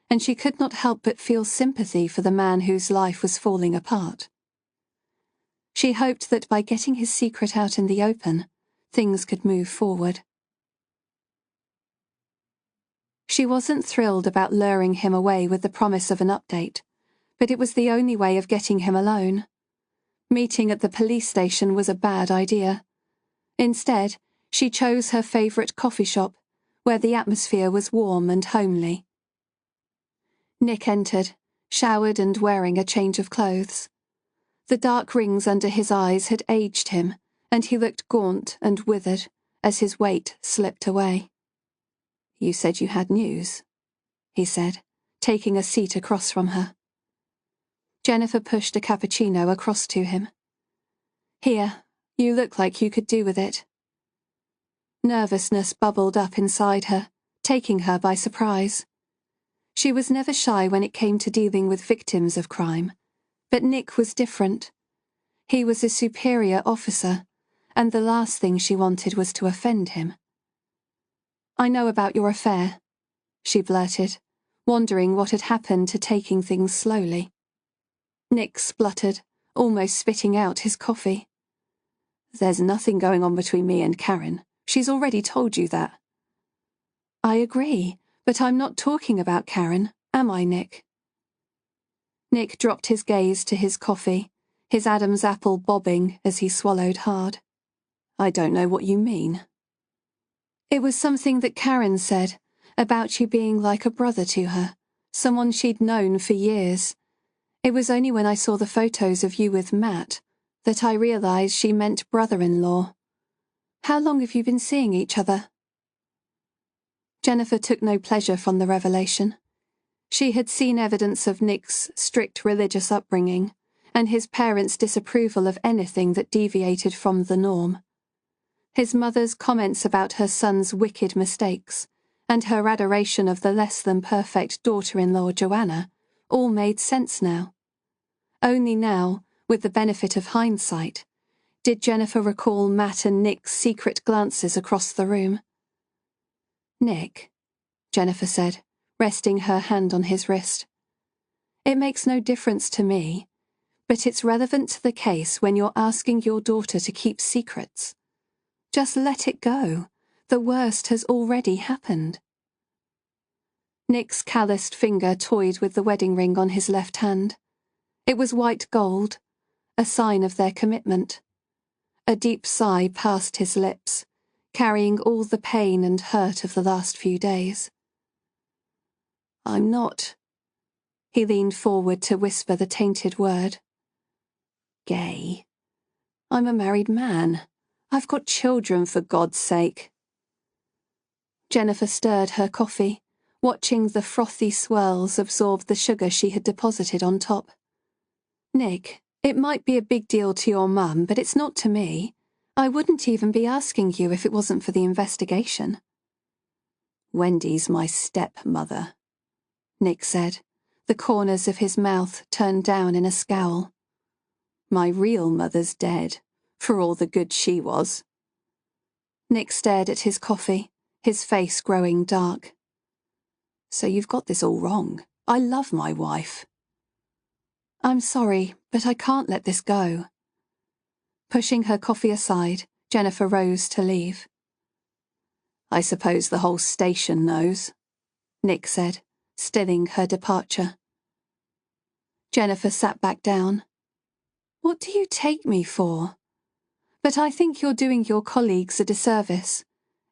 and she could not help but feel sympathy for the man whose life was falling apart. She hoped that by getting his secret out in the open, things could move forward. She wasn't thrilled about luring him away with the promise of an update, but it was the only way of getting him alone. Meeting at the police station was a bad idea. Instead, she chose her favourite coffee shop, where the atmosphere was warm and homely. Nick entered, showered and wearing a change of clothes. The dark rings under his eyes had aged him, and he looked gaunt and withered as his weight slipped away. "You said you had news," he said, taking a seat across from her. Jennifer pushed a cappuccino across to him. "Here, you look like you could do with it." Nervousness bubbled up inside her, taking her by surprise. She was never shy when it came to dealing with victims of crime, but Nick was different. He was a superior officer, and the last thing she wanted was to offend him. "I know about your affair," she blurted, wondering what had happened to taking things slowly. Nick spluttered, almost spitting out his coffee. "There's nothing going on between me and Karen. She's already told you that." "I agree, but I'm not talking about Karen, am I, Nick?" Nick dropped his gaze to his coffee, his Adam's apple bobbing as he swallowed hard. "I don't know what you mean." "It was something that Karen said, about you being like a brother to her, someone she'd known for years. It was only when I saw the photos of you with Matt that I realized she meant brother-in-law. How long have you been seeing each other?" Jennifer took no pleasure from the revelation. She had seen evidence of Nick's strict religious upbringing, and his parents' disapproval of anything that deviated from the norm. His mother's comments about her son's wicked mistakes, and her adoration of the less-than-perfect daughter-in-law Joanna, all made sense now. Only now, with the benefit of hindsight, did Jennifer recall Matt and Nick's secret glances across the room. "Nick," Jennifer said, resting her hand on his wrist. "It makes no difference to me, but it's relevant to the case when you're asking your daughter to keep secrets. Just let it go. The worst has already happened." Nick's calloused finger toyed with the wedding ring on his left hand. It was white gold, a sign of their commitment. A deep sigh passed his lips, carrying all the pain and hurt of the last few days. "I'm not..." He leaned forward to whisper the tainted word. "Gay. I'm a married man. I've got children, for God's sake." Jennifer stirred her coffee, watching the frothy swirls absorb the sugar she had deposited on top. "Nick, it might be a big deal to your mum, but it's not to me. I wouldn't even be asking you if it wasn't for the investigation." "Wendy's my stepmother," Nick said, the corners of his mouth turned down in a scowl. "My real mother's dead, for all the good she was." Nick stared at his coffee, his face growing dark. "So you've got this all wrong. I love my wife." "I'm sorry, but I can't let this go." Pushing her coffee aside, Jennifer rose to leave. "I suppose the whole station knows," Nick said, stilling her departure. Jennifer sat back down. "What do you take me for? But I think you're doing your colleagues a disservice.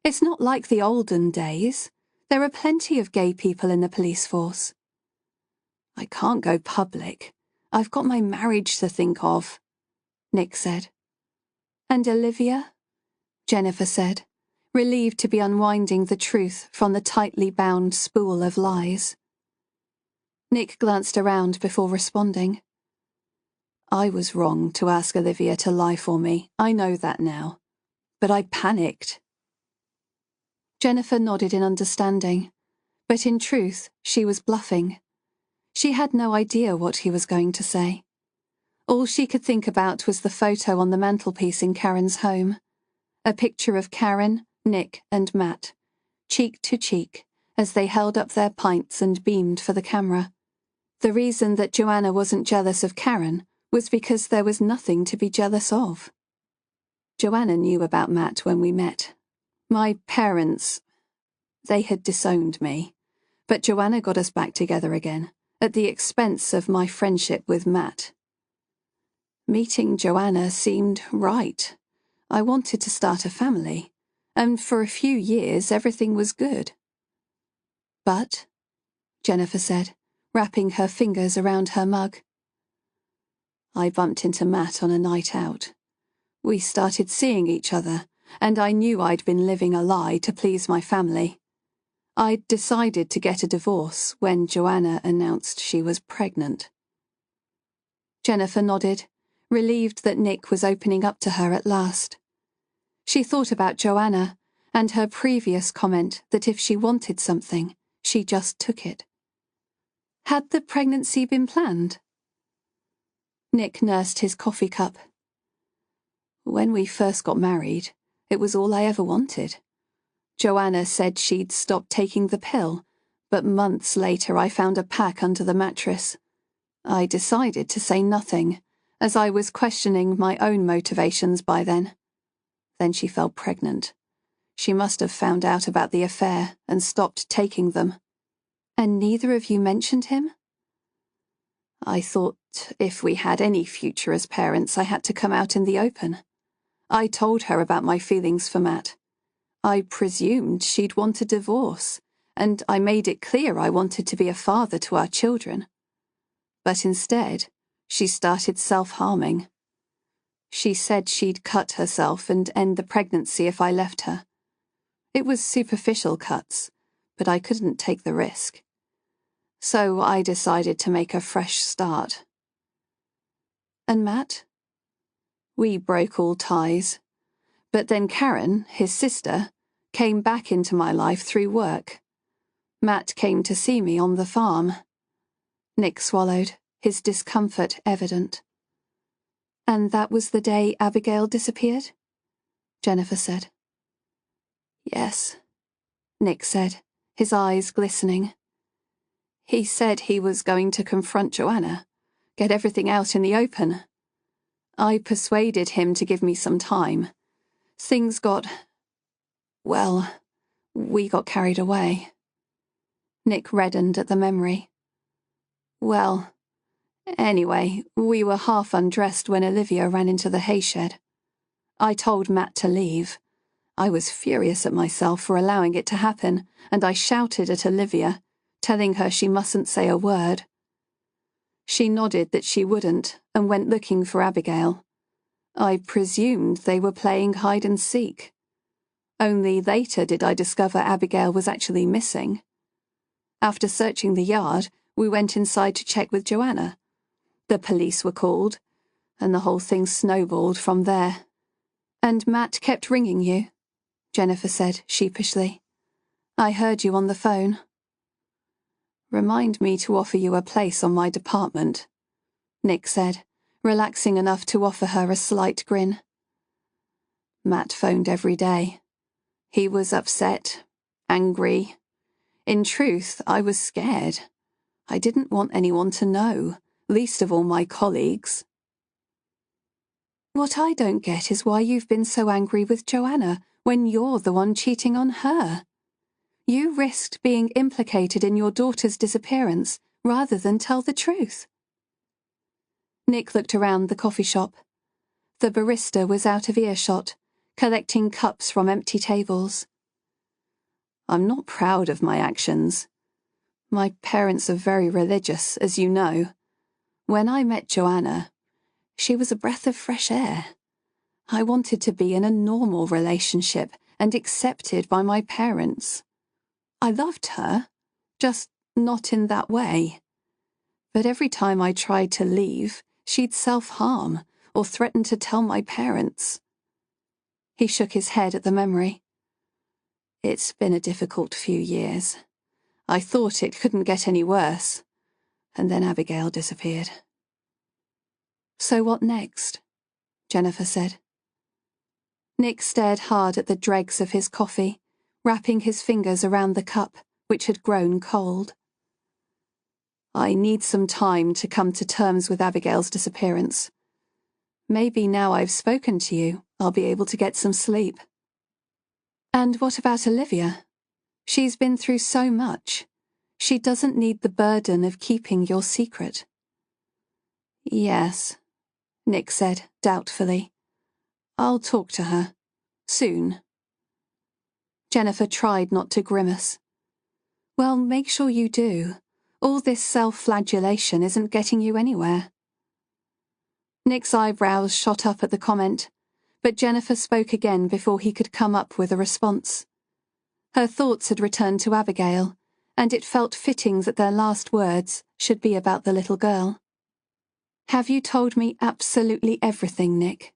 It's not like the olden days. There are plenty of gay people in the police force." "I can't go public. I've got my marriage to think of," Nick said. "And Olivia?" Jennifer said, relieved to be unwinding the truth from the tightly bound spool of lies. Nick glanced around before responding. "I was wrong to ask Olivia to lie for me, I know that now. But I panicked." Jennifer nodded in understanding, but in truth she was bluffing. She had no idea what he was going to say. All she could think about was the photo on the mantelpiece in Karen's home. A picture of Karen, Nick, and Matt, cheek to cheek, as they held up their pints and beamed for the camera. The reason that Joanna wasn't jealous of Karen was because there was nothing to be jealous of. Joanna knew about Matt when we met. My parents, they had disowned me, but Joanna got us back together again, at the expense of my friendship with Matt. Meeting Joanna seemed right. I wanted to start a family, and for a few years everything was good. But, Jennifer said, wrapping her fingers around her mug, I bumped into Matt on a night out. We started seeing each other, and I knew I'd been living a lie to please my family. I'd decided to get a divorce when Joanna announced she was pregnant. Jennifer nodded, relieved that Nick was opening up to her at last. She thought about Joanna and her previous comment that if she wanted something, she just took it. Had the pregnancy been planned? Nick nursed his coffee cup. When we first got married, it was all I ever wanted. Joanna said she'd stopped taking the pill, but months later I found a pack under the mattress. I decided to say nothing, as I was questioning my own motivations by then. Then she fell pregnant. She must have found out about the affair and stopped taking them. And neither of you mentioned him? I thought if we had any future as parents, I had to come out in the open. I told her about my feelings for Matt. I presumed she'd want a divorce, and I made it clear I wanted to be a father to our children. But instead, she started self-harming. She said she'd cut herself and end the pregnancy if I left her. It was superficial cuts, but I couldn't take the risk. So I decided to make a fresh start. And Matt? We broke all ties. But then Karen, his sister, came back into my life through work. Matt came to see me on the farm. Nick swallowed, his discomfort evident. And that was the day Abigail disappeared? Jennifer said. Yes, Nick said, his eyes glistening. He said he was going to confront Joanna, get everything out in the open. I persuaded him to give me some time. Things got... well, we got carried away. Nick reddened at the memory. Well, anyway, we were half undressed when Olivia ran into the hayshed. I told Matt to leave. I was furious at myself for allowing it to happen, and I shouted at Olivia, telling her she mustn't say a word. She nodded that she wouldn't and went looking for Abigail. I presumed they were playing hide and seek. Only later did I discover Abigail was actually missing. After searching the yard, we went inside to check with Joanna. The police were called, and the whole thing snowballed from there. And Matt kept ringing you, Jennifer said sheepishly. I heard you on the phone. Remind me to offer you a place on my department, Nick said, relaxing enough to offer her a slight grin. Matt phoned every day. He was upset, angry. In truth, I was scared. I didn't want anyone to know, least of all my colleagues. What I don't get is why you've been so angry with Joanna when you're the one cheating on her. You risked being implicated in your daughter's disappearance rather than tell the truth. Nick looked around the coffee shop. The barista was out of earshot, collecting cups from empty tables. I'm not proud of my actions. My parents are very religious, as you know. When I met Joanna, she was a breath of fresh air. I wanted to be in a normal relationship and accepted by my parents. I loved her, just not in that way. But every time I tried to leave, she'd self-harm or threaten to tell my parents. He shook his head at the memory. It's been a difficult few years. I thought it couldn't get any worse, and then Abigail disappeared. So what next? Jennifer said. Nick stared hard at the dregs of his coffee, wrapping his fingers around the cup, which had grown cold. I need some time to come to terms with Abigail's disappearance. Maybe now I've spoken to you, I'll be able to get some sleep. And what about Olivia? She's been through so much. She doesn't need the burden of keeping your secret. Yes, Nick said doubtfully. I'll talk to her. Soon. Jennifer tried not to grimace. Well, make sure you do. All this self-flagellation isn't getting you anywhere. Nick's eyebrows shot up at the comment, but Jennifer spoke again before he could come up with a response. Her thoughts had returned to Abigail, and it felt fitting that their last words should be about the little girl. Have you told me absolutely everything, Nick?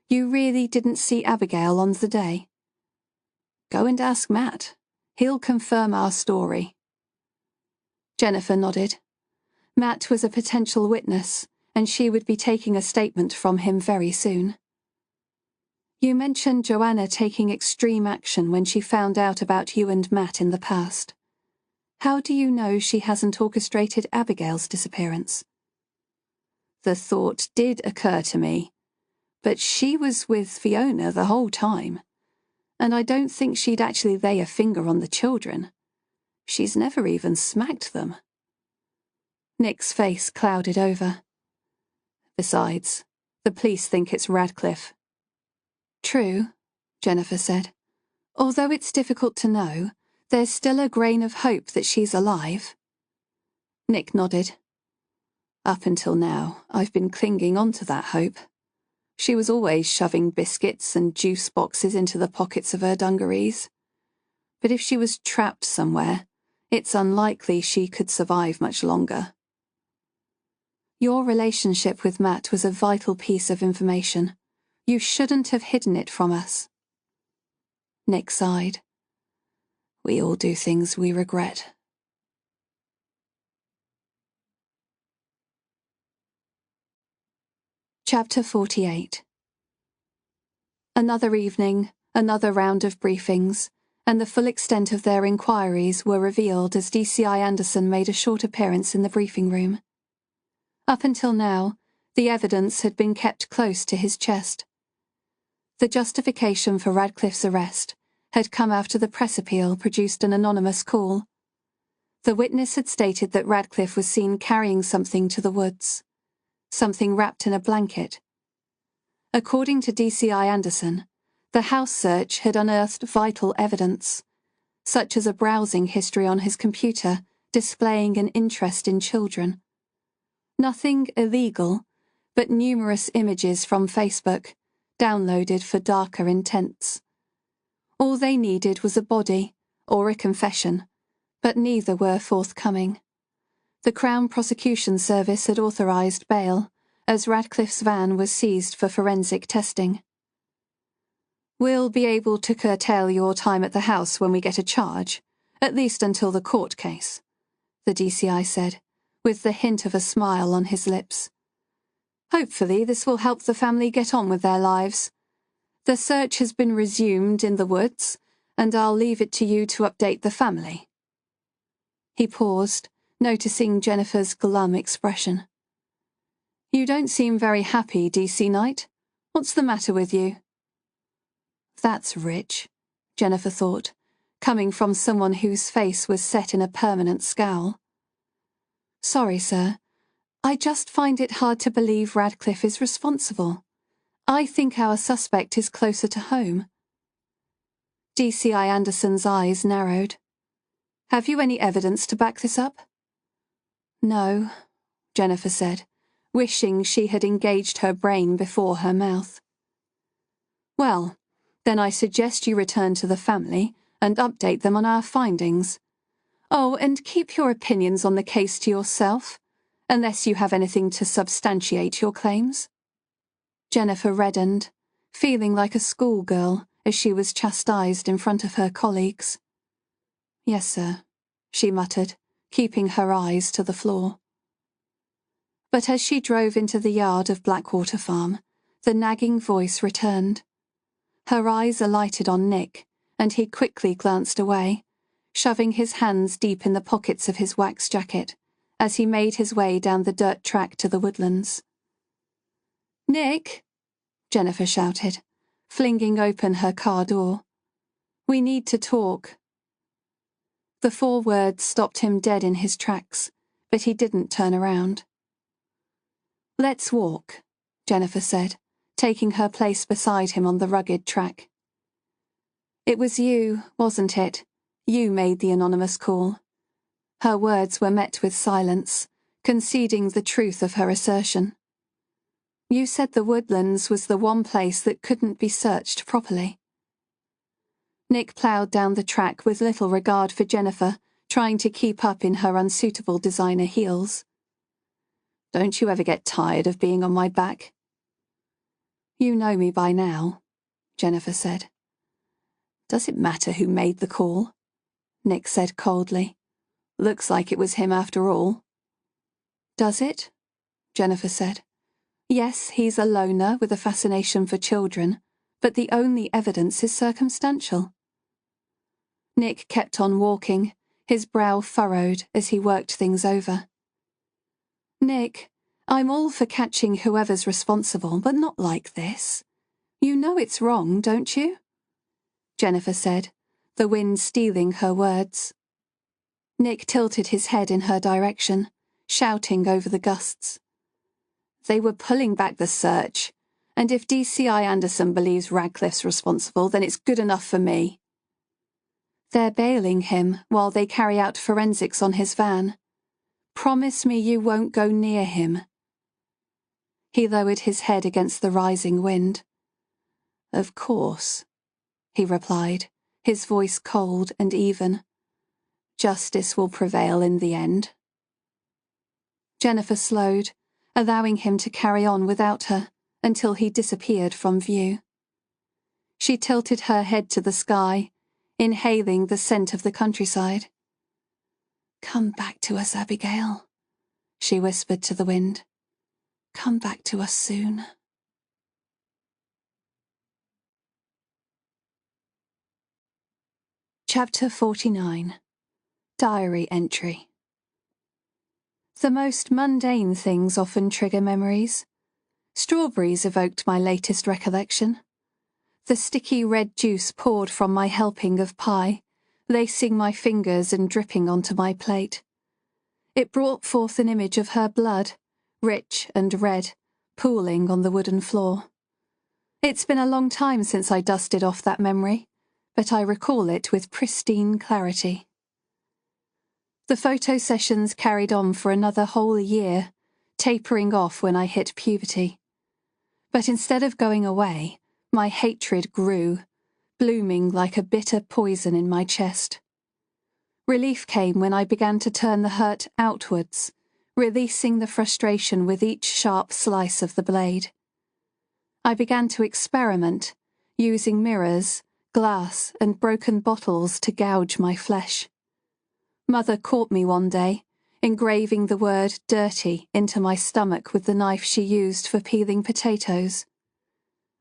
You really didn't see Abigail on the day? Go and ask Matt. He'll confirm our story. Jennifer nodded. Matt was a potential witness, and she would be taking a statement from him very soon. You mentioned Joanna taking extreme action when she found out about you and Matt in the past. How do you know she hasn't orchestrated Abigail's disappearance? The thought did occur to me, but she was with Fiona the whole time, and I don't think she'd actually lay a finger on the children. She's never even smacked them. Nick's face clouded over. Besides, the police think it's Radcliffe. True, Jennifer said. Although it's difficult to know, there's still a grain of hope that she's alive. Nick nodded. Up until now, I've been clinging on to that hope. She was always shoving biscuits and juice boxes into the pockets of her dungarees. But if she was trapped somewhere, it's unlikely she could survive much longer. Your relationship with Matt was a vital piece of information. You shouldn't have hidden it from us. Nick sighed. We all do things we regret. Chapter 48. Another evening, another round of briefings, and the full extent of their inquiries were revealed as DCI Anderson made a short appearance in the briefing room. Up until now, the evidence had been kept close to his chest. The justification for Radcliffe's arrest had come after the press appeal produced an anonymous call. The witness had stated that Radcliffe was seen carrying something to the woods, something wrapped in a blanket. According to DCI Anderson, the house search had unearthed vital evidence, such as a browsing history on his computer displaying an interest in children. Nothing illegal, but numerous images from Facebook, downloaded for darker intents. All they needed was a body, or a confession, but neither were forthcoming. The Crown Prosecution Service had authorised bail, as Radcliffe's van was seized for forensic testing. We'll be able to curtail your time at the house when we get a charge, at least until the court case, the DCI said, with the hint of a smile on his lips. Hopefully this will help the family get on with their lives. The search has been resumed in the woods, and I'll leave it to you to update the family. He paused, noticing Jennifer's glum expression. You don't seem very happy, DC Knight. What's the matter with you? That's rich, Jennifer thought, coming from someone whose face was set in a permanent scowl. Sorry, sir. I just find it hard to believe Radcliffe is responsible. I think our suspect is closer to home. DCI Anderson's eyes narrowed. Have you any evidence to back this up? No, Jennifer said, wishing she had engaged her brain before her mouth. Well, then I suggest you return to the family and update them on our findings. Oh, and keep your opinions on the case to yourself, unless you have anything to substantiate your claims. Jennifer reddened, feeling like a schoolgirl as she was chastised in front of her colleagues. Yes, sir, she muttered, keeping her eyes to the floor. But as she drove into the yard of Blackwater Farm, the nagging voice returned. Her eyes alighted on Nick, and he quickly glanced away, shoving his hands deep in the pockets of his wax jacket as he made his way down the dirt track to the woodlands. "Nick!" Jennifer shouted, flinging open her car door. "We need to talk." The 4 words stopped him dead in his tracks, but he didn't turn around. "Let's walk," Jennifer said, taking her place beside him on the rugged track. "It was you, wasn't it? You made the anonymous call." Her words were met with silence, conceding the truth of her assertion. "You said the woodlands was the one place that couldn't be searched properly." Nick ploughed down the track with little regard for Jennifer, trying to keep up in her unsuitable designer heels. "Don't you ever get tired of being on my back?" "You know me by now," Jennifer said. "Does it matter who made the call?" Nick said coldly. "Looks like it was him after all." "Does it?" Jennifer said. "Yes, he's a loner with a fascination for children, but the only evidence is circumstantial." Nick kept on walking, his brow furrowed as he worked things over. "Nick, I'm all for catching whoever's responsible, but not like this. You know it's wrong, don't you?" Jennifer said, the wind stealing her words. Nick tilted his head in her direction, shouting over the gusts. "They were pulling back the search, and if DCI Anderson believes Radcliffe's responsible, then it's good enough for me." "They're bailing him while they carry out forensics on his van. Promise me you won't go near him." He lowered his head against the rising wind. "Of course," he replied, his voice cold and even. "Justice will prevail in the end." Jennifer slowed, allowing him to carry on without her until he disappeared from view. She tilted her head to the sky, inhaling the scent of the countryside. "Come back to us, Abigail," she whispered to the wind. "Come back to us soon." Chapter 49. Diary Entry. The most mundane things often trigger memories. Strawberries evoked my latest recollection. The sticky red juice poured from my helping of pie, lacing my fingers and dripping onto my plate. It brought forth an image of her blood, rich and red, pooling on the wooden floor. It's been a long time since I dusted off that memory, but I recall it with pristine clarity. The photo sessions carried on for another whole year, tapering off when I hit puberty. But instead of going away, my hatred grew, blooming like a bitter poison in my chest. Relief came when I began to turn the hurt outwards, releasing the frustration with each sharp slice of the blade. I began to experiment, using mirrors, glass, and broken bottles to gouge my flesh. Mother caught me one day, engraving the word dirty into my stomach with the knife she used for peeling potatoes.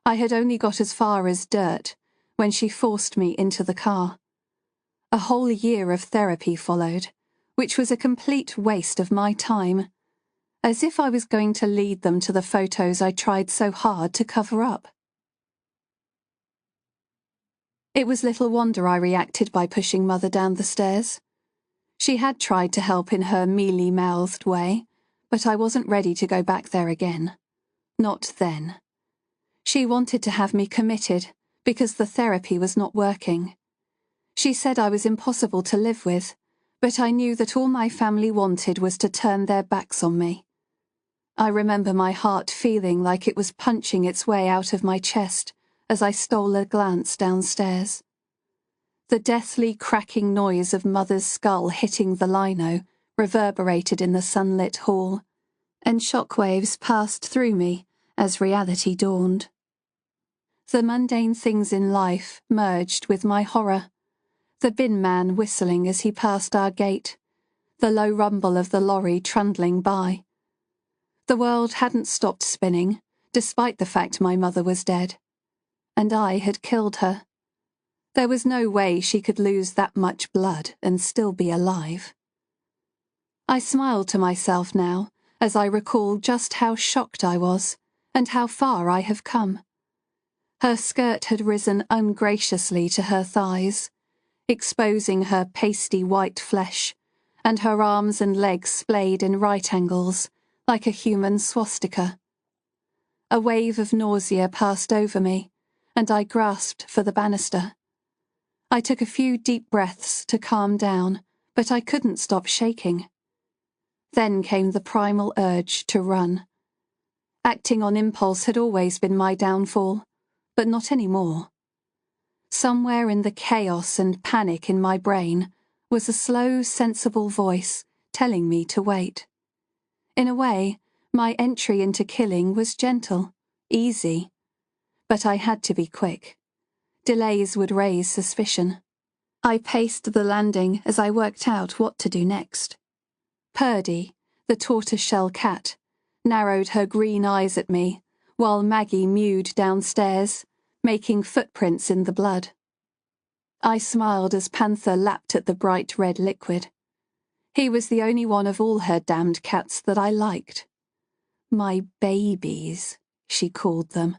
I had only got as far as dirt when she forced me into the car. A whole year of therapy followed, which was a complete waste of my time, as if I was going to lead them to the photos I tried so hard to cover up. It was little wonder I reacted by pushing Mother down the stairs. She had tried to help in her mealy-mouthed way, but I wasn't ready to go back there again. Not then. She wanted to have me committed because the therapy was not working. She said I was impossible to live with, but I knew that all my family wanted was to turn their backs on me. I remember my heart feeling like it was punching its way out of my chest as I stole a glance downstairs. The deathly cracking noise of Mother's skull hitting the lino reverberated in the sunlit hall, and shockwaves passed through me as reality dawned. The mundane things in life merged with my horror. The bin man whistling as he passed our gate, the low rumble of the lorry trundling by. The world hadn't stopped spinning, despite the fact my mother was dead. And I had killed her. There was no way she could lose that much blood and still be alive. I smiled to myself now as I recall just how shocked I was and how far I have come. Her skirt had risen ungraciously to her thighs, exposing her pasty white flesh, and her arms and legs splayed in right angles, like a human swastika. A wave of nausea passed over me, and I grasped for the banister. I took a few deep breaths to calm down, but I couldn't stop shaking. Then came the primal urge to run. Acting on impulse had always been my downfall, but not anymore. Somewhere in the chaos and panic in my brain was a slow, sensible voice telling me to wait. In a way, my entry into killing was gentle, easy, but I had to be quick. Delays would raise suspicion. I paced the landing as I worked out what to do next. Purdy, the tortoiseshell cat, narrowed her green eyes at me, while Maggie mewed downstairs, making footprints in the blood. I smiled as Panther lapped at the bright red liquid. He was the only one of all her damned cats that I liked. My babies, she called them.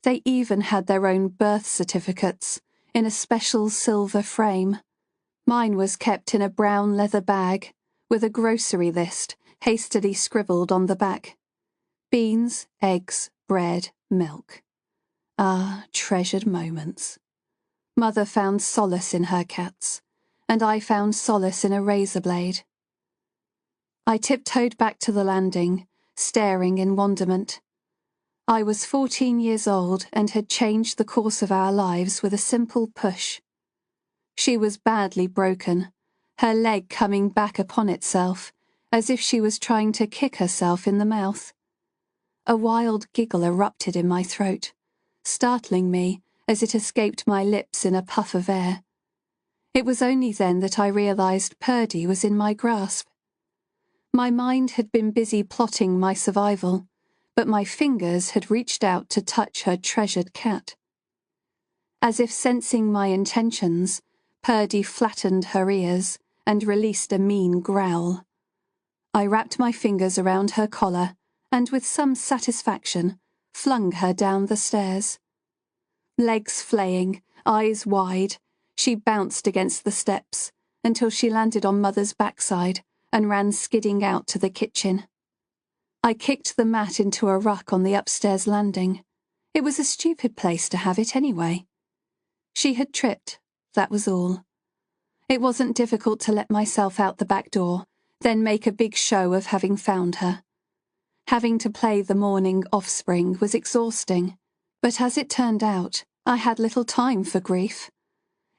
They even had their own birth certificates, in a special silver frame. Mine was kept in a brown leather bag, with a grocery list hastily scribbled on the back. Beans, eggs, bread, milk. Ah, treasured moments. Mother found solace in her cats, and I found solace in a razor blade. I tiptoed back to the landing, staring in wonderment. I was 14 years old and had changed the course of our lives with a simple push. She was badly broken, her leg coming back upon itself, as if she was trying to kick herself in the mouth. A wild giggle erupted in my throat, startling me as it escaped my lips in a puff of air. It was only then that I realized Purdy was in my grasp. My mind had been busy plotting my survival, but my fingers had reached out to touch her treasured cat. As if sensing my intentions, Purdy flattened her ears and released a mean growl. I wrapped my fingers around her collar and, with some satisfaction, flung her down the stairs. Legs flaying, eyes wide, she bounced against the steps until she landed on Mother's backside and ran skidding out to the kitchen. I kicked the mat into a ruck on the upstairs landing. It was a stupid place to have it anyway. She had tripped, that was all. It wasn't difficult to let myself out the back door, then make a big show of having found her. Having to play the mourning offspring was exhausting, but as it turned out, I had little time for grief.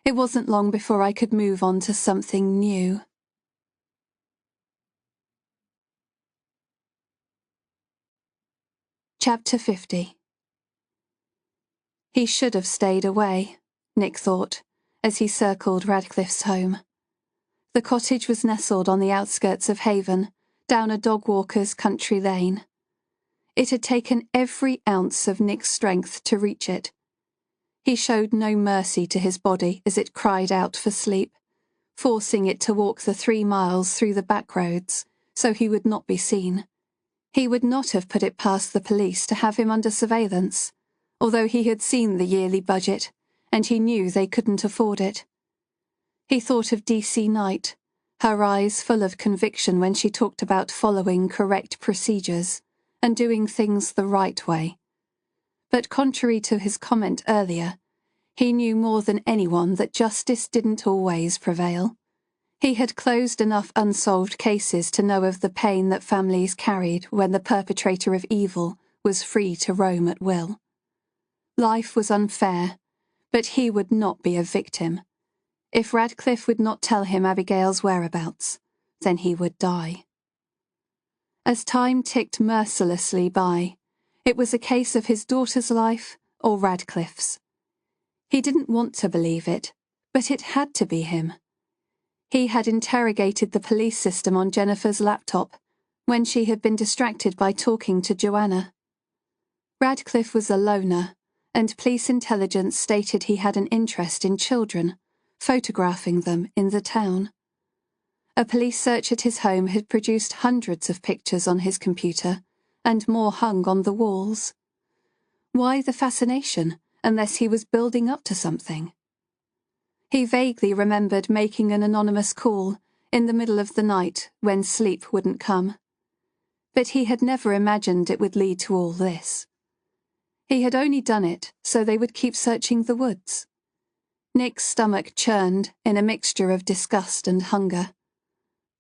It wasn't long before I could move on to something new. Chapter 50. He should have stayed away, Nick thought, as he circled Radcliffe's home. The cottage was nestled on the outskirts of Haven, down a dog walker's country lane. It had taken every ounce of Nick's strength to reach it. He showed no mercy to his body as it cried out for sleep, forcing it to walk the 3 miles through the back roads so he would not be seen. He would not have put it past the police to have him under surveillance, although he had seen the yearly budget, and he knew they couldn't afford it. He thought of DC Knight, her eyes full of conviction when she talked about following correct procedures and doing things the right way. But contrary to his comment earlier, he knew more than anyone that justice didn't always prevail. He had closed enough unsolved cases to know of the pain that families carried when the perpetrator of evil was free to roam at will. Life was unfair, but he would not be a victim. If Radcliffe would not tell him Abigail's whereabouts, then he would die. As time ticked mercilessly by, it was a case of his daughter's life or Radcliffe's. He didn't want to believe it, but it had to be him. He had interrogated the police system on Jennifer's laptop, when she had been distracted by talking to Joanna. Radcliffe was a loner, and police intelligence stated he had an interest in children, photographing them in the town. A police search at his home had produced hundreds of pictures on his computer, and more hung on the walls. Why the fascination, unless he was building up to something? He vaguely remembered making an anonymous call in the middle of the night when sleep wouldn't come. But he had never imagined it would lead to all this. He had only done it so they would keep searching the woods. Nick's stomach churned in a mixture of disgust and hunger.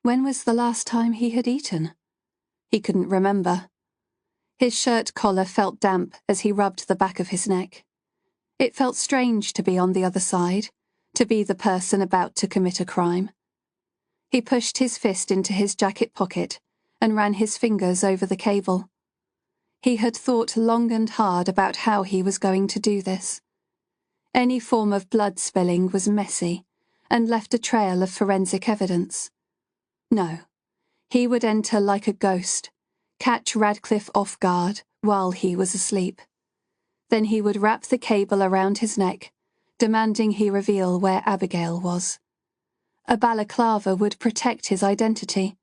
When was the last time he had eaten? He couldn't remember. His shirt collar felt damp as he rubbed the back of his neck. It felt strange to be on the other side, to be the person about to commit a crime. He pushed his fist into his jacket pocket and ran his fingers over the cable. He had thought long and hard about how he was going to do this. Any form of blood spilling was messy and left a trail of forensic evidence. No, he would enter like a ghost, catch Radcliffe off guard while he was asleep. Then he would wrap the cable around his neck, demanding he reveal where Abigail was. A balaclava would protect his identity,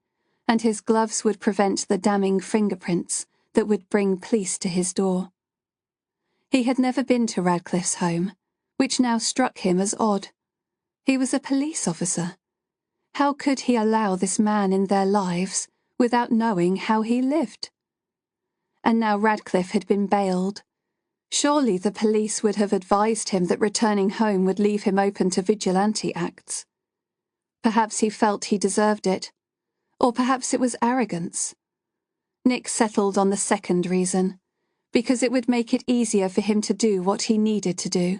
and his gloves would prevent the damning fingerprints that would bring police to his door. He had never been to Radcliffe's home, which now struck him as odd. He was a police officer. How could he allow this man in their lives without knowing how he lived? And now Radcliffe had been bailed. Surely the police would have advised him that returning home would leave him open to vigilante acts. Perhaps he felt he deserved it, or perhaps it was arrogance. Nick settled on the second reason, because it would make it easier for him to do what he needed to do.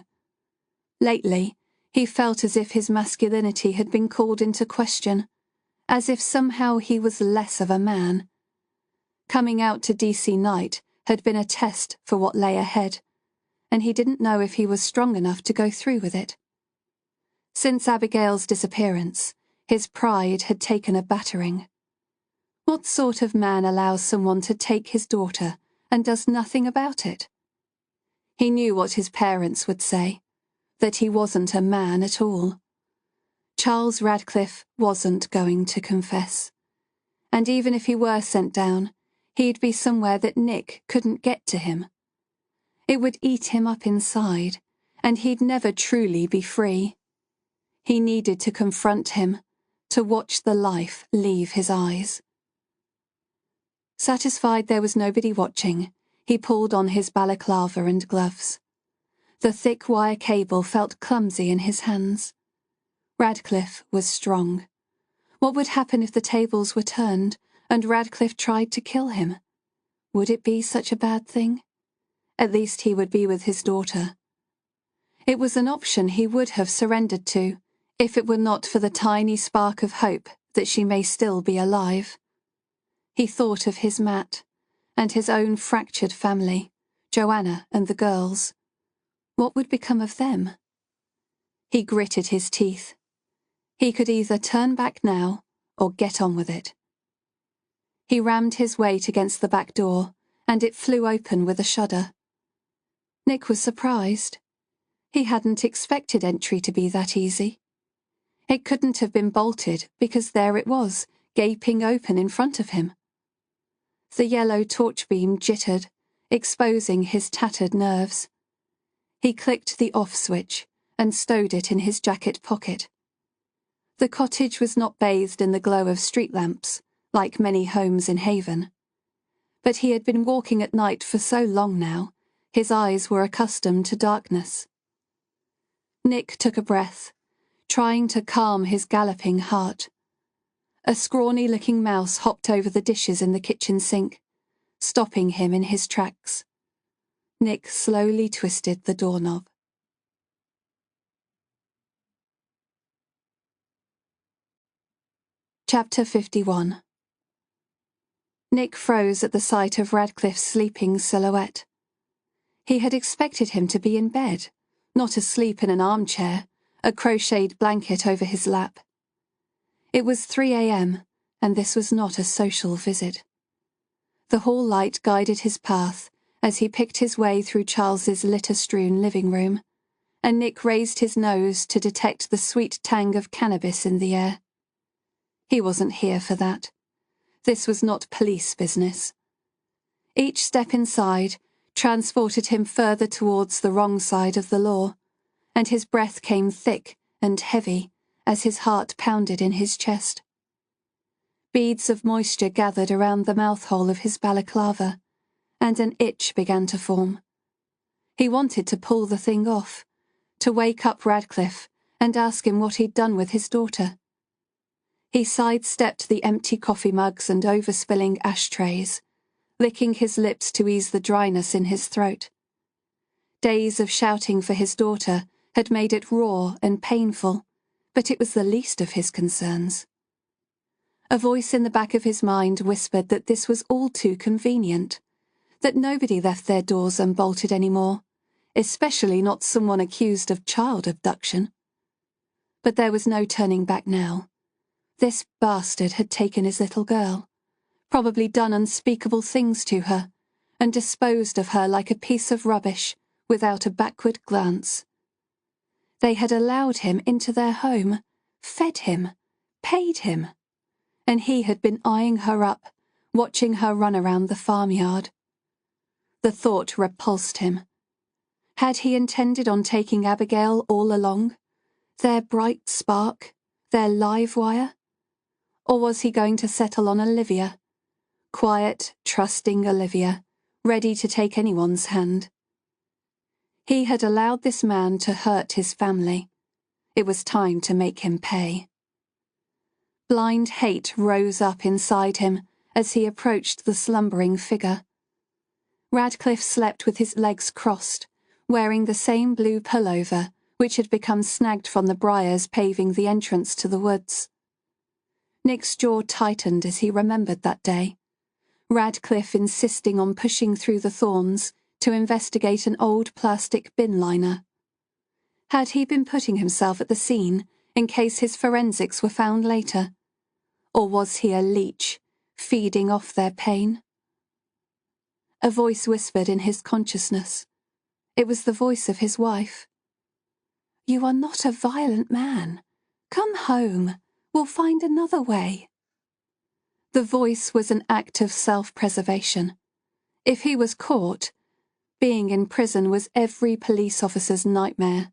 Lately, he felt as if his masculinity had been called into question, as if somehow he was less of a man. Coming out to DC night had been a test for what lay ahead, and he didn't know if he was strong enough to go through with it. Since Abigail's disappearance, his pride had taken a battering. What sort of man allows someone to take his daughter and does nothing about it? He knew what his parents would say, that he wasn't a man at all. Charles Radcliffe wasn't going to confess. And even if he were sent down, he'd be somewhere that Nick couldn't get to him. It would eat him up inside, and he'd never truly be free. He needed to confront him, to watch the life leave his eyes. Satisfied there was nobody watching, he pulled on his balaclava and gloves. The thick wire cable felt clumsy in his hands. Radcliffe was strong. What would happen if the tables were turned and Radcliffe tried to kill him? Would it be such a bad thing? At least he would be with his daughter. It was an option he would have surrendered to, if it were not for the tiny spark of hope that she may still be alive. He thought of his Matt, and his own fractured family, Joanna and the girls. What would become of them? He gritted his teeth. He could either turn back now or get on with it. He rammed his weight against the back door, and it flew open with a shudder. Nick was surprised. He hadn't expected entry to be that easy. It couldn't have been bolted because there it was, gaping open in front of him. The yellow torch beam jittered, exposing his tattered nerves. He clicked the off switch and stowed it in his jacket pocket. The cottage was not bathed in the glow of street lamps, like many homes in Haven. But he had been walking at night for so long now, his eyes were accustomed to darkness. Nick took a breath, trying to calm his galloping heart. A scrawny-looking mouse hopped over the dishes in the kitchen sink, stopping him in his tracks. Nick slowly twisted the doorknob. Chapter 51. Nick froze at the sight of Radcliffe's sleeping silhouette. He had expected him to be in bed, not asleep in an armchair, a crocheted blanket over his lap. It was 3 a.m., and this was not a social visit. The hall light guided his path as he picked his way through Charles's litter-strewn living room, and Nick raised his nose to detect the sweet tang of cannabis in the air. He wasn't here for that. This was not police business. Each step inside transported him further towards the wrong side of the law, and his breath came thick and heavy as his heart pounded in his chest. Beads of moisture gathered around the mouth hole of his balaclava, and an itch began to form. He wanted to pull the thing off, to wake up Radcliffe and ask him what he'd done with his daughter. He sidestepped the empty coffee mugs and overspilling ashtrays, licking his lips to ease the dryness in his throat. Days of shouting for his daughter had made it raw and painful, but it was the least of his concerns. A voice in the back of his mind whispered that this was all too convenient, that nobody left their doors unbolted anymore, especially not someone accused of child abduction. But there was no turning back now. This bastard had taken his little girl, probably done unspeakable things to her, and disposed of her like a piece of rubbish without a backward glance. They had allowed him into their home, fed him, paid him, and he had been eyeing her up, watching her run around the farmyard. The thought repulsed him. Had he intended on taking Abigail all along, their bright spark, their live wire? Or was he going to settle on Olivia? Quiet, trusting Olivia, ready to take anyone's hand. He had allowed this man to hurt his family. It was time to make him pay. Blind hate rose up inside him as he approached the slumbering figure. Radcliffe slept with his legs crossed, wearing the same blue pullover which had become snagged from the briars paving the entrance to the woods. Nick's jaw tightened as he remembered that day. Radcliffe insisting on pushing through the thorns to investigate an old plastic bin liner. Had he been putting himself at the scene in case his forensics were found later? Or was he a leech, feeding off their pain? A voice whispered in his consciousness. It was the voice of his wife. "You are not a violent man. Come home. We'll find another way." The voice was an act of self-preservation. If he was caught, being in prison was every police officer's nightmare,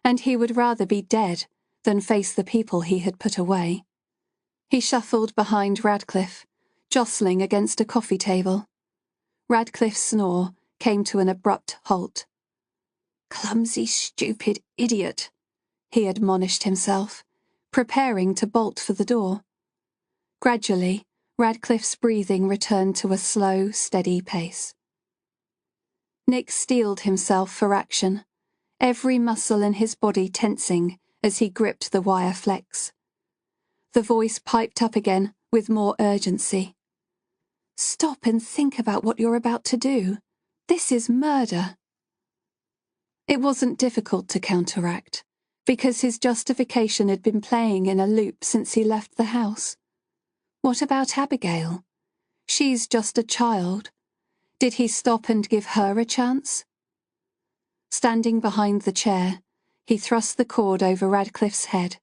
and he would rather be dead than face the people he had put away. He shuffled behind Radcliffe, jostling against a coffee table. Radcliffe's snore came to an abrupt halt. "Clumsy, stupid idiot," he admonished himself, preparing to bolt for the door. Gradually, Radcliffe's breathing returned to a slow, steady pace. Nick steeled himself for action, every muscle in his body tensing as he gripped the wire flex. The voice piped up again with more urgency. "Stop and think about what you're about to do. This is murder." It wasn't difficult to counteract, because his justification had been playing in a loop since he left the house. What about Abigail? She's just a child. Did he stop and give her a chance? Standing behind the chair, he thrust the cord over Radcliffe's head,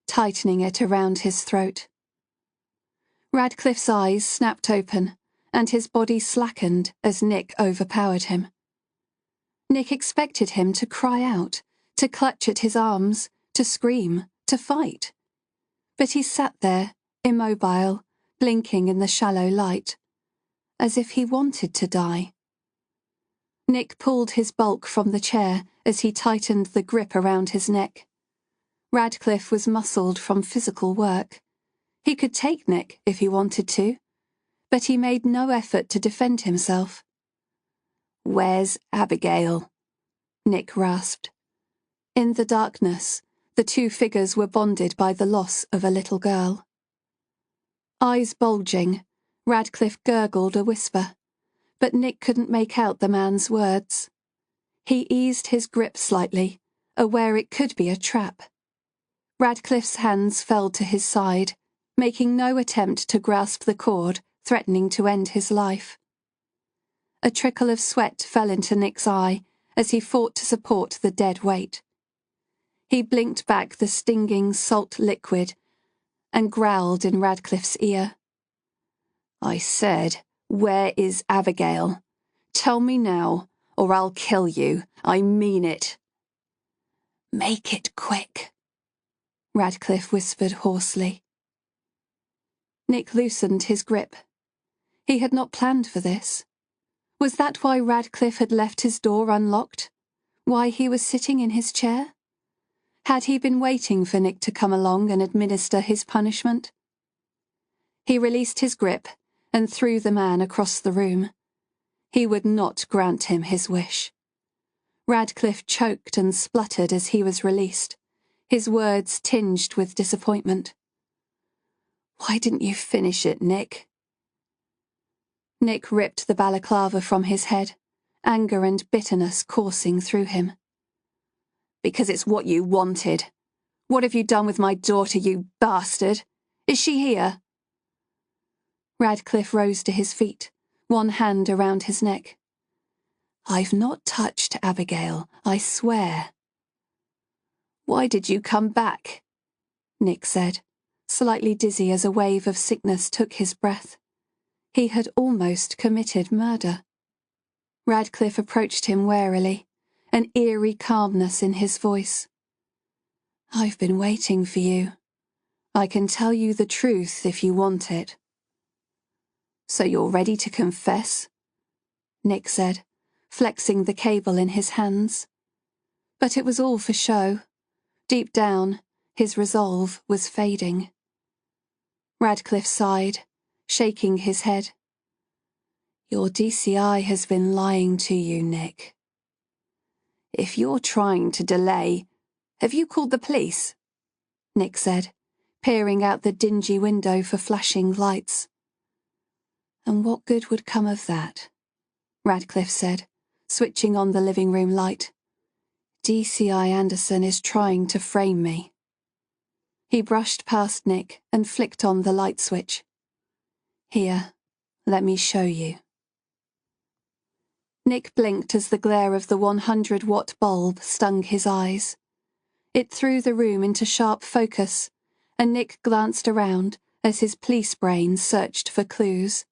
tightening it around his throat. Radcliffe's eyes snapped open, and his body slackened as Nick overpowered him. Nick expected him to cry out, to clutch at his arms, to scream, to fight. But he sat there, immobile, blinking in the shallow light, as if he wanted to die. Nick pulled his bulk from the chair as he tightened the grip around his neck. Radcliffe was muscled from physical work. He could take Nick if he wanted to, but he made no effort to defend himself. "Where's Abigail?" Nick rasped. In the darkness, the two figures were bonded by the loss of a little girl. Eyes bulging, Radcliffe gurgled a whisper, but Nick couldn't make out the man's words. He eased his grip slightly, aware it could be a trap. Radcliffe's hands fell to his side, making no attempt to grasp the cord, threatening to end his life. A trickle of sweat fell into Nick's eye as he fought to support the dead weight. He blinked back the stinging salt liquid and growled in Radcliffe's ear. "I said, where is Abigail? Tell me now, or I'll kill you. I mean it." "Make it quick," Radcliffe whispered hoarsely. Nick loosened his grip. He had not planned for this. Was that why Radcliffe had left his door unlocked? Why he was sitting in his chair? Had he been waiting for Nick to come along and administer his punishment? He released his grip and threw the man across the room. He would not grant him his wish. Radcliffe choked and spluttered as he was released, his words tinged with disappointment. "Why didn't you finish it, Nick?" Nick ripped the balaclava from his head, anger and bitterness coursing through him. "Because it's what you wanted. What have you done with my daughter, you bastard? Is she here?" Radcliffe rose to his feet, one hand around his neck. "I've not touched Abigail, I swear." "Why did you come back?" Nick said, slightly dizzy as a wave of sickness took his breath. He had almost committed murder. Radcliffe approached him warily, an eerie calmness in his voice. "I've been waiting for you. I can tell you the truth if you want it." "So you're ready to confess?" Nick said, flexing the cable in his hands. But it was all for show. Deep down, his resolve was fading. Radcliffe sighed, shaking his head. "Your DCI has been lying to you, Nick. If you're trying to delay, have you called the police?" Nick said, peering out the dingy window for flashing lights. "And what good would come of that?" Radcliffe said, switching on the living room light. "DCI Anderson is trying to frame me." He brushed past Nick and flicked on the light switch. "Here, let me show you." Nick blinked as the glare of the 100-watt bulb stung his eyes. It threw the room into sharp focus, and Nick glanced around as his police brain searched for clues.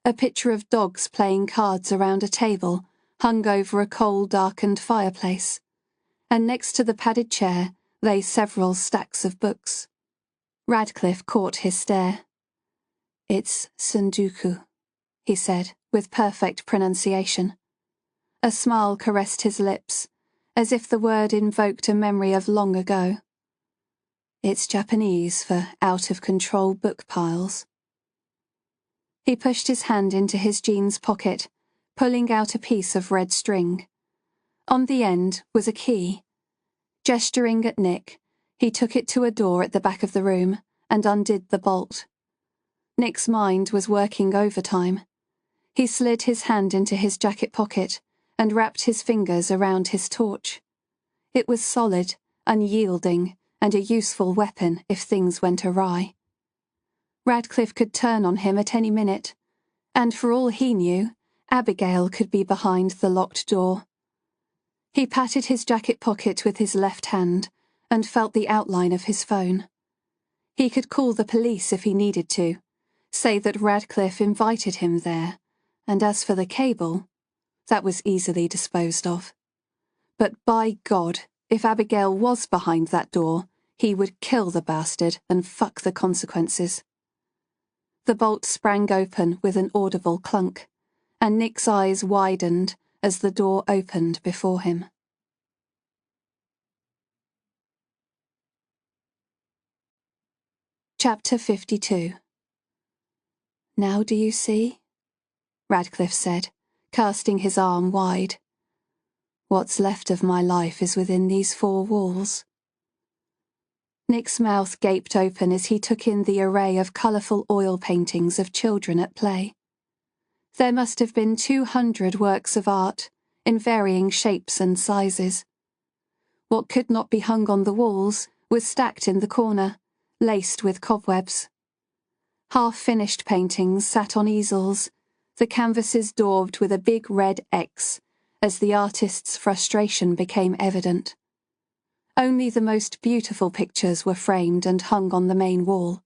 A picture of dogs playing cards around a table hung over a coal-darkened fireplace, and next to the padded chair lay several stacks of books. Radcliffe caught his stare. "It's Sunduku," he said, with perfect pronunciation. A smile caressed his lips, as if the word invoked a memory of long ago. "It's Japanese for out-of-control book piles." He pushed his hand into his jeans pocket, pulling out a piece of red string. On the end was a key. Gesturing at Nick, he took it to a door at the back of the room and undid the bolt. Nick's mind was working overtime. He slid his hand into his jacket pocket and wrapped his fingers around his torch. It was solid, unyielding, and a useful weapon if things went awry. Radcliffe could turn on him at any minute, and for all he knew, Abigail could be behind the locked door. He patted his jacket pocket with his left hand and felt the outline of his phone. He could call the police if he needed to, say that Radcliffe invited him there, and as for the cable, that was easily disposed of. But by God, if Abigail was behind that door, he would kill the bastard and fuck the consequences. The bolt sprang open with an audible clunk, and Nick's eyes widened as the door opened before him. Chapter 52. "Now do you see?" Radcliffe said, casting his arm wide. "What's left of my life is within these four walls." Nick's mouth gaped open as he took in the array of colourful oil paintings of children at play. There must have been 200 works of art, in varying shapes and sizes. What could not be hung on the walls was stacked in the corner, laced with cobwebs. Half-finished paintings sat on easels, the canvases daubed with a big red X as the artist's frustration became evident. Only the most beautiful pictures were framed and hung on the main wall,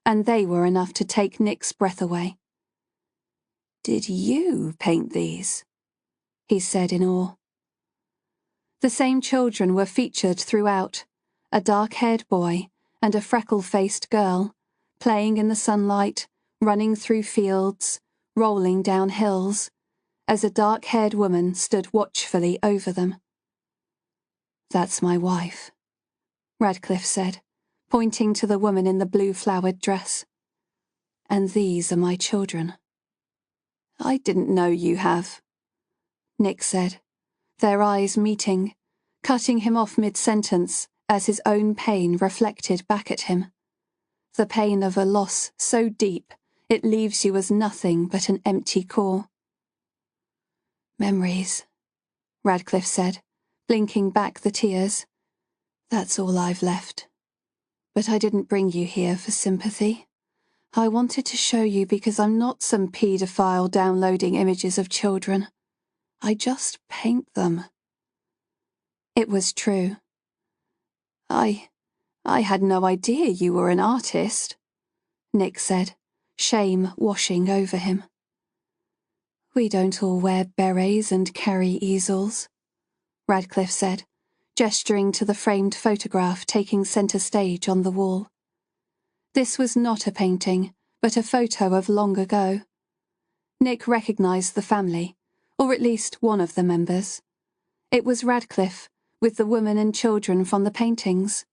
and they were enough to take Nick's breath away. "Did you paint these?" he said in awe. The same children were featured throughout, a dark-haired boy and a freckle-faced girl, playing in the sunlight, running through fields, rolling down hills, as a dark-haired woman stood watchfully over them. "That's my wife," Radcliffe said, pointing to the woman in the blue-flowered dress. "And these are my children." "I didn't know you have," Nick said, their eyes meeting, cutting him off mid-sentence as his own pain reflected back at him. The pain of a loss so deep it leaves you as nothing but an empty core. "Memories," Radcliffe said, blinking back the tears. "That's all I've left. But I didn't bring you here for sympathy. I wanted to show you because I'm not some paedophile downloading images of children. I just paint them." It was true. I had no idea you were an artist," Nick said, shame washing over him. "We don't all wear berets and carry easels," Radcliffe said, gesturing to the framed photograph taking centre stage on the wall. This was not a painting, but a photo of long ago. Nick recognised the family, or at least one of the members. It was Radcliffe, with the woman and children from the paintings.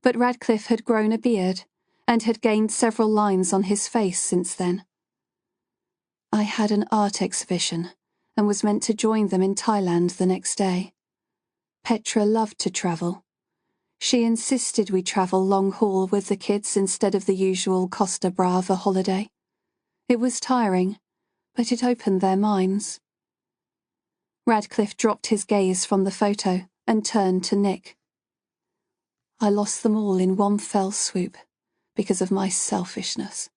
But Radcliffe had grown a beard, and had gained several lines on his face since then. "I had an art exhibition, and was meant to join them in Thailand the next day. Petra loved to travel. She insisted we travel long haul with the kids instead of the usual Costa Brava holiday. It was tiring, but it opened their minds." Radcliffe dropped his gaze from the photo and turned to Nick. "I lost them all in one fell swoop, because of my selfishness."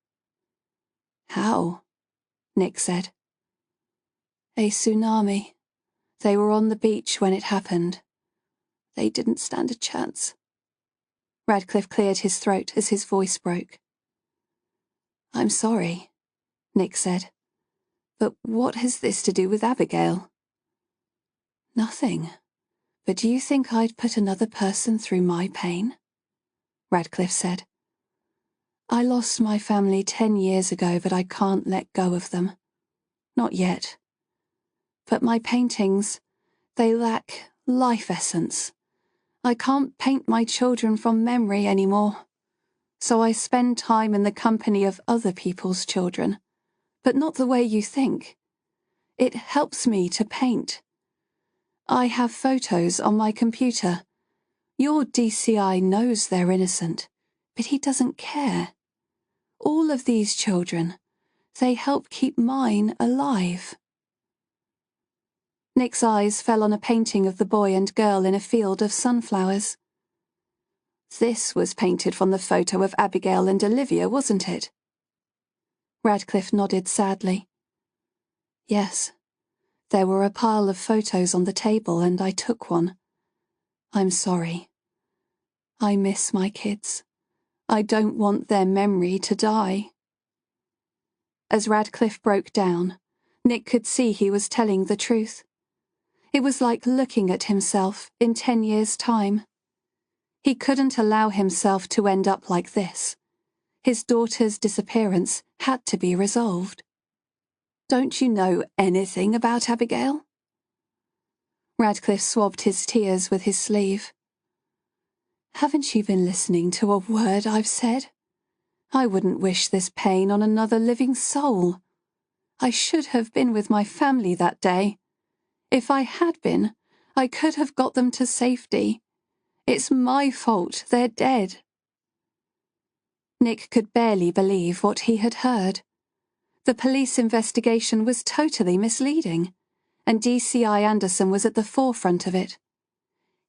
"How?" Nick said. "A tsunami. They were on the beach when it happened. They didn't stand a chance." Radcliffe cleared his throat as his voice broke. "I'm sorry," Nick said. "But what has this to do with Abigail?" "Nothing. But do you think I'd put another person through my pain?" Radcliffe said. "I lost my family 10 years ago, but I can't let go of them. Not yet. But my paintings, they lack life essence. I can't paint my children from memory anymore. So I spend time in the company of other people's children, but not the way you think. It helps me to paint. I have photos on my computer. Your DCI knows they're innocent, but he doesn't care. All of these children, they help keep mine alive." Nick's eyes fell on a painting of the boy and girl in a field of sunflowers. "This was painted from the photo of Abigail and Olivia, wasn't it?" Radcliffe nodded sadly. "Yes. There were a pile of photos on the table and I took one. I'm sorry. I miss my kids. I don't want their memory to die." As Radcliffe broke down, Nick could see he was telling the truth. It was like looking at himself in 10 years' time. He couldn't allow himself to end up like this. His daughter's disappearance had to be resolved. "Don't you know anything about Abigail?" Radcliffe swabbed his tears with his sleeve. "Haven't you been listening to a word I've said? I wouldn't wish this pain on another living soul. I should have been with my family that day. If I had been, I could have got them to safety. It's my fault they're dead." Nick could barely believe what he had heard. The police investigation was totally misleading, and DCI Anderson was at the forefront of it.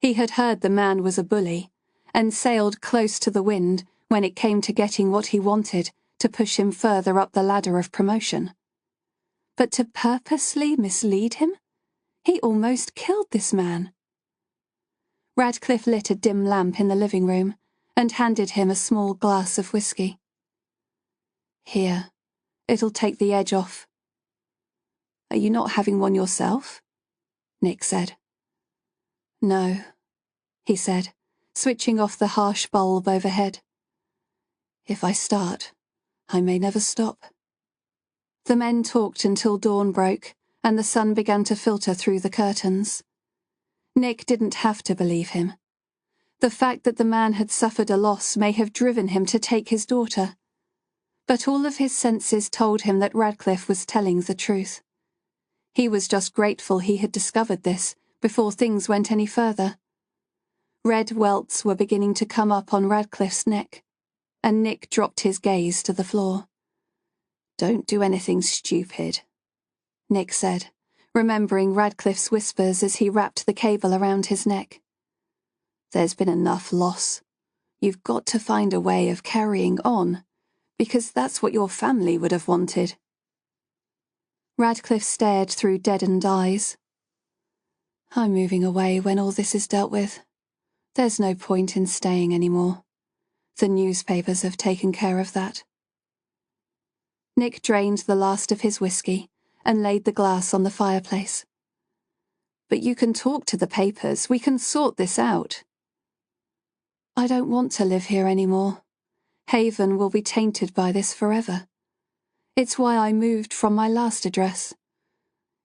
He had heard the man was a bully, and sailed close to the wind when it came to getting what he wanted to push him further up the ladder of promotion. But to purposely mislead him? He almost killed this man. Radcliffe lit a dim lamp in the living room and handed him a small glass of whiskey. Here, it'll take the edge off. Are you not having one yourself? Nick said. No, he said, switching off the harsh bulb overhead. If I start, I may never stop. The men talked until dawn broke and the sun began to filter through the curtains. Nick didn't have to believe him. The fact that the man had suffered a loss may have driven him to take his daughter. But all of his senses told him that Radcliffe was telling the truth. He was just grateful he had discovered this before things went any further. Red welts were beginning to come up on Radcliffe's neck, and Nick dropped his gaze to the floor. Don't do anything stupid, Nick said, remembering Radcliffe's whispers as he wrapped the cable around his neck. There's been enough loss. You've got to find a way of carrying on, because that's what your family would have wanted. Radcliffe stared through deadened eyes. I'm moving away when all this is dealt with. There's no point in staying anymore. The newspapers have taken care of that. Nick drained the last of his whiskey and laid the glass on the fireplace. But you can talk to the papers. We can sort this out. I don't want to live here anymore. Haven will be tainted by this forever. It's why I moved from my last address.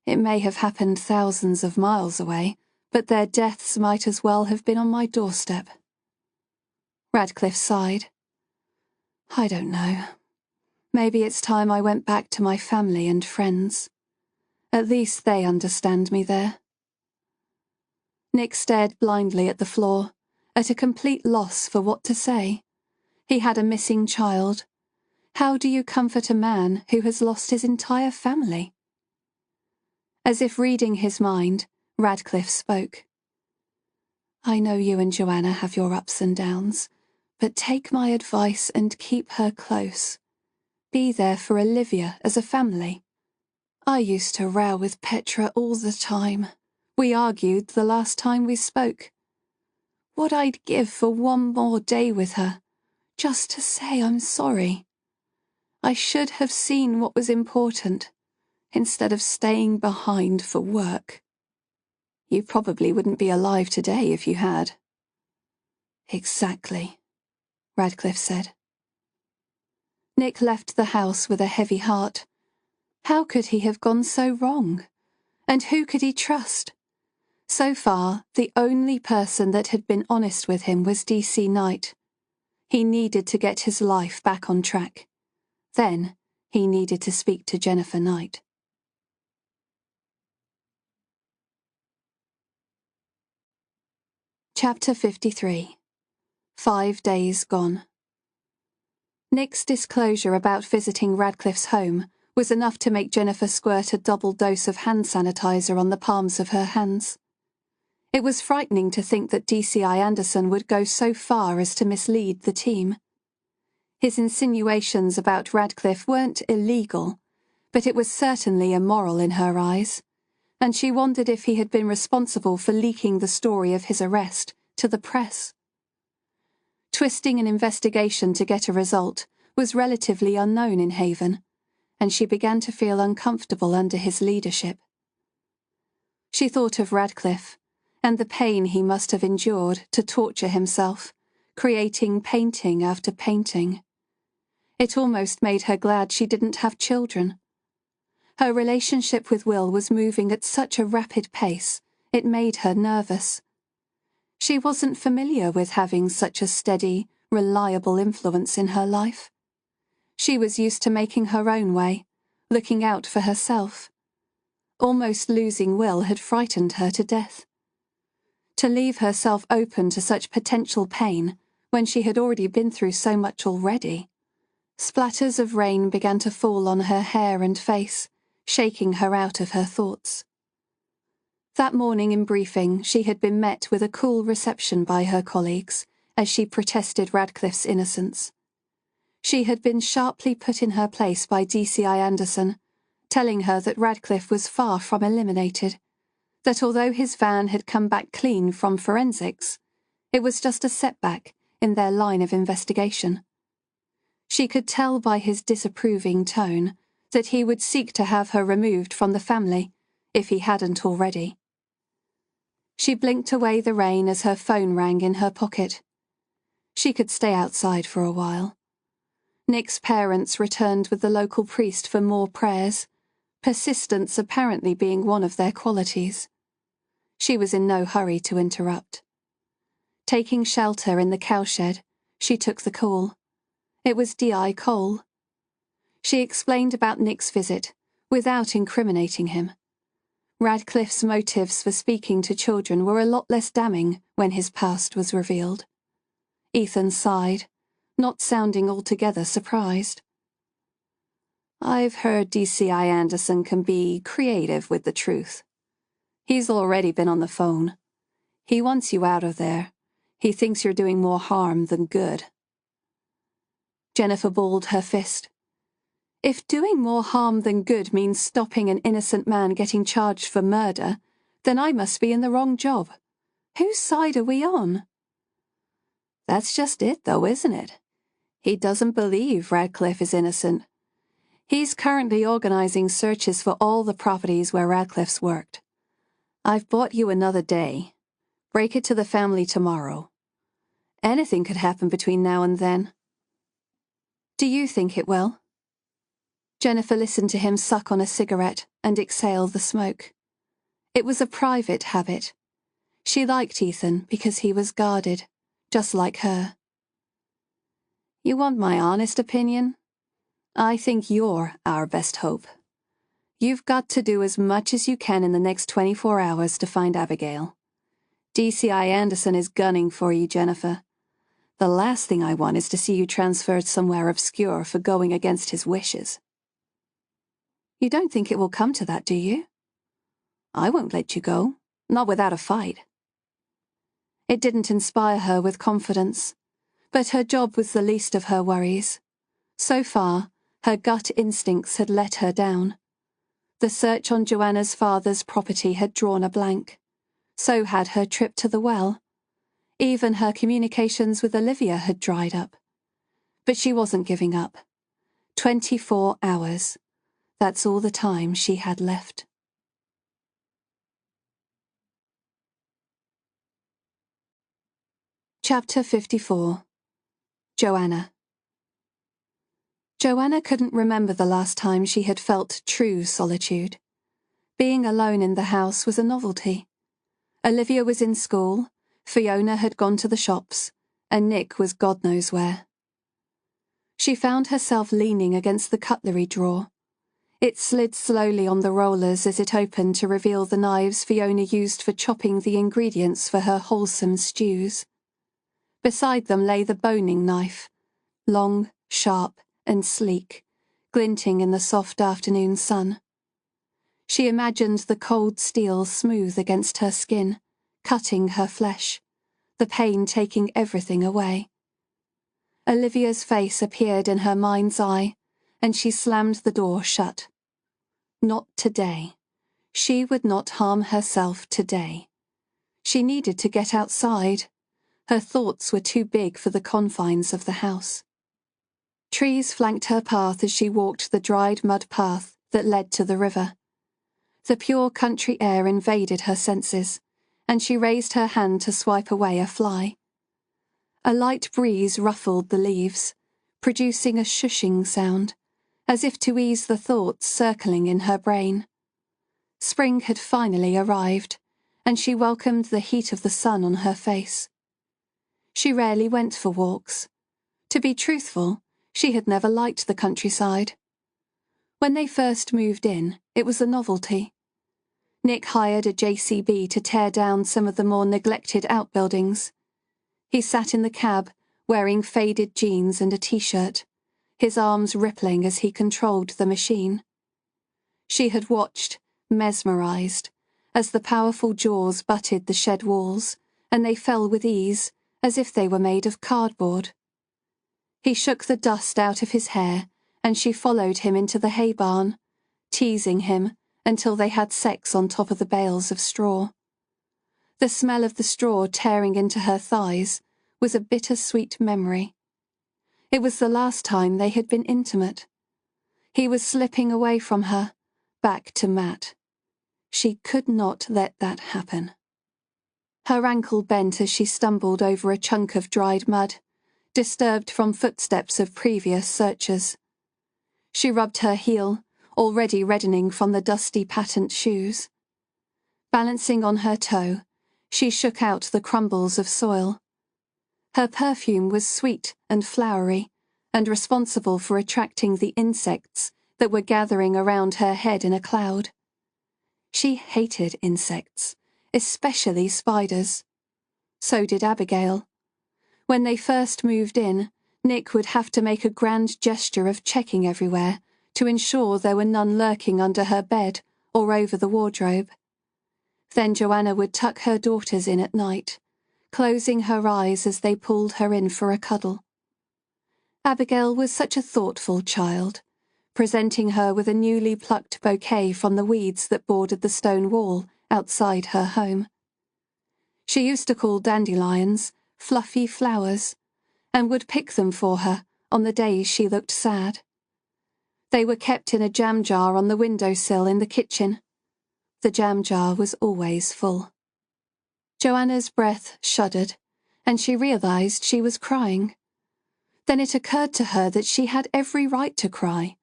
It may have happened thousands of miles away, but their deaths might as well have been on my doorstep. Radcliffe sighed. I don't know. Maybe it's time I went back to my family and friends. At least they understand me there. Nick stared blindly at the floor, at a complete loss for what to say. He had a missing child. How do you comfort a man who has lost his entire family? As if reading his mind, Radcliffe spoke. I know you and Joanna have your ups and downs, but take my advice and keep her close. Be there for Olivia as a family. I used to row with Petra all the time. We argued the last time we spoke. What I'd give for one more day with her, just to say I'm sorry. I should have seen what was important, instead of staying behind for work. You probably wouldn't be alive today if you had. Exactly, Radcliffe said. Nick left the house with a heavy heart. How could he have gone so wrong? And who could he trust? So far, the only person that had been honest with him was DC Knight. He needed to get his life back on track. Then, he needed to speak to Jennifer Knight. Chapter 53. 5 days gone. Nick's disclosure about visiting Radcliffe's home was enough to make Jennifer squirt a double dose of hand sanitizer on the palms of her hands. It was frightening to think that DCI Anderson would go so far as to mislead the team. His insinuations about Radcliffe weren't illegal, but it was certainly immoral in her eyes, and she wondered if he had been responsible for leaking the story of his arrest to the press. Twisting an investigation to get a result was relatively unknown in Haven, and she began to feel uncomfortable under his leadership. She thought of Radcliffe, and the pain he must have endured to torture himself, creating painting after painting. It almost made her glad she didn't have children. Her relationship with Will was moving at such a rapid pace, it made her nervous. She wasn't familiar with having such a steady, reliable influence in her life. She was used to making her own way, looking out for herself. Almost losing Will had frightened her to death. To leave herself open to such potential pain when she had already been through so much already. Splatters of rain began to fall on her hair and face, shaking her out of her thoughts. That morning in briefing, she had been met with a cool reception by her colleagues as she protested Radcliffe's innocence. She had been sharply put in her place by DCI Anderson, telling her that Radcliffe was far from eliminated, that although his van had come back clean from forensics, it was just a setback in their line of investigation. She could tell by his disapproving tone that he would seek to have her removed from the family, if he hadn't already. She blinked away the rain as her phone rang in her pocket. She could stay outside for a while. Nick's parents returned with the local priest for more prayers, persistence apparently being one of their qualities. She was in no hurry to interrupt. Taking shelter in the cowshed, she took the call. It was D.I. Cole. She explained about Nick's visit, without incriminating him. Radcliffe's motives for speaking to children were a lot less damning when his past was revealed. Ethan sighed, not sounding altogether surprised. "I've heard DCI Anderson can be creative with the truth. He's already been on the phone. He wants you out of there. He thinks you're doing more harm than good." Jennifer balled her fist. If doing more harm than good means stopping an innocent man getting charged for murder, then I must be in the wrong job. Whose side are we on? That's just it, though, isn't it? He doesn't believe Radcliffe is innocent. He's currently organizing searches for all the properties where Radcliffe's worked. I've bought you another day. Break it to the family tomorrow. Anything could happen between now and then. Do you think it will? Jennifer listened to him suck on a cigarette and exhale the smoke. It was a private habit. She liked Ethan because he was guarded, just like her. You want my honest opinion? I think you're our best hope. You've got to do as much as you can in the next 24 hours to find Abigail. DCI Anderson is gunning for you, Jennifer. The last thing I want is to see you transferred somewhere obscure for going against his wishes. You don't think it will come to that, do you? I won't let you go, not without a fight. It didn't inspire her with confidence, but her job was the least of her worries. So far, her gut instincts had let her down. The search on Joanna's father's property had drawn a blank. So had her trip to the well. Even her communications with Olivia had dried up. But she wasn't giving up. 24 hours. That's all the time she had left. Chapter 54. Joanna. Joanna couldn't remember the last time she had felt true solitude. Being alone in the house was a novelty. Olivia was in school, Fiona had gone to the shops, and Nick was God knows where. She found herself leaning against the cutlery drawer. It slid slowly on the rollers as it opened to reveal the knives Fiona used for chopping the ingredients for her wholesome stews. Beside them lay the boning knife, long, sharp, and sleek, glinting in the soft afternoon sun. She imagined the cold steel smooth against her skin, cutting her flesh, the pain taking everything away. Olivia's face appeared in her mind's eye, and she slammed the door shut. Not today. She would not harm herself today. She needed to get outside. Her thoughts were too big for the confines of the house. Trees flanked her path as she walked the dried mud path that led to the river. The pure country air invaded her senses, and she raised her hand to swipe away a fly. A light breeze ruffled the leaves, producing a shushing sound, as if to ease the thoughts circling in her brain. Spring had finally arrived, and she welcomed the heat of the sun on her face. She rarely went for walks. To be truthful, she had never liked the countryside. When they first moved in, it was a novelty. Nick hired a JCB to tear down some of the more neglected outbuildings. He sat in the cab, wearing faded jeans and a t-shirt, his arms rippling as he controlled the machine. She had watched, mesmerized, as the powerful jaws butted the shed walls, and they fell with ease, as if they were made of cardboard. He shook the dust out of his hair, and she followed him into the hay barn, teasing him until they had sex on top of the bales of straw. The smell of the straw tearing into her thighs was a bittersweet memory. It was the last time they had been intimate. He was slipping away from her, back to Matt. She could not let that happen. Her ankle bent as she stumbled over a chunk of dried mud, disturbed from footsteps of previous searchers. She rubbed her heel, already reddening from the dusty patent shoes. Balancing on her toe, she shook out the crumbles of soil. Her perfume was sweet and flowery, and responsible for attracting the insects that were gathering around her head in a cloud. She hated insects, especially spiders. So did Abigail. When they first moved in, Nick would have to make a grand gesture of checking everywhere to ensure there were none lurking under her bed or over the wardrobe. Then Joanna would tuck her daughters in at night, closing her eyes as they pulled her in for a cuddle. Abigail was such a thoughtful child, presenting her with a newly plucked bouquet from the weeds that bordered the stone wall outside her home. She used to call dandelions fluffy flowers, and would pick them for her on the days she looked sad. They were kept in a jam jar on the windowsill in the kitchen. The jam jar was always full. Joanna's breath shuddered, and she realized she was crying. Then it occurred to her that she had every right to cry,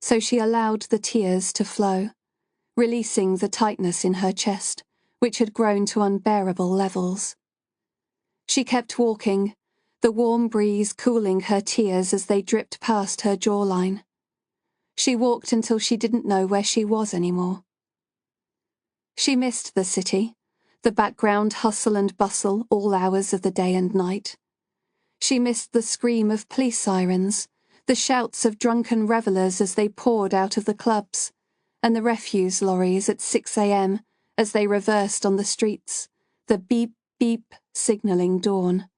so she allowed the tears to flow, releasing the tightness in her chest, which had grown to unbearable levels. She kept walking, the warm breeze cooling her tears as they dripped past her jawline. She walked until she didn't know where she was anymore. She missed the city, the background hustle and bustle all hours of the day and night. She missed the scream of police sirens, the shouts of drunken revellers as they poured out of the clubs, and the refuse lorries at 6 a.m. as they reversed on the streets, the beep, beep signalling dawn.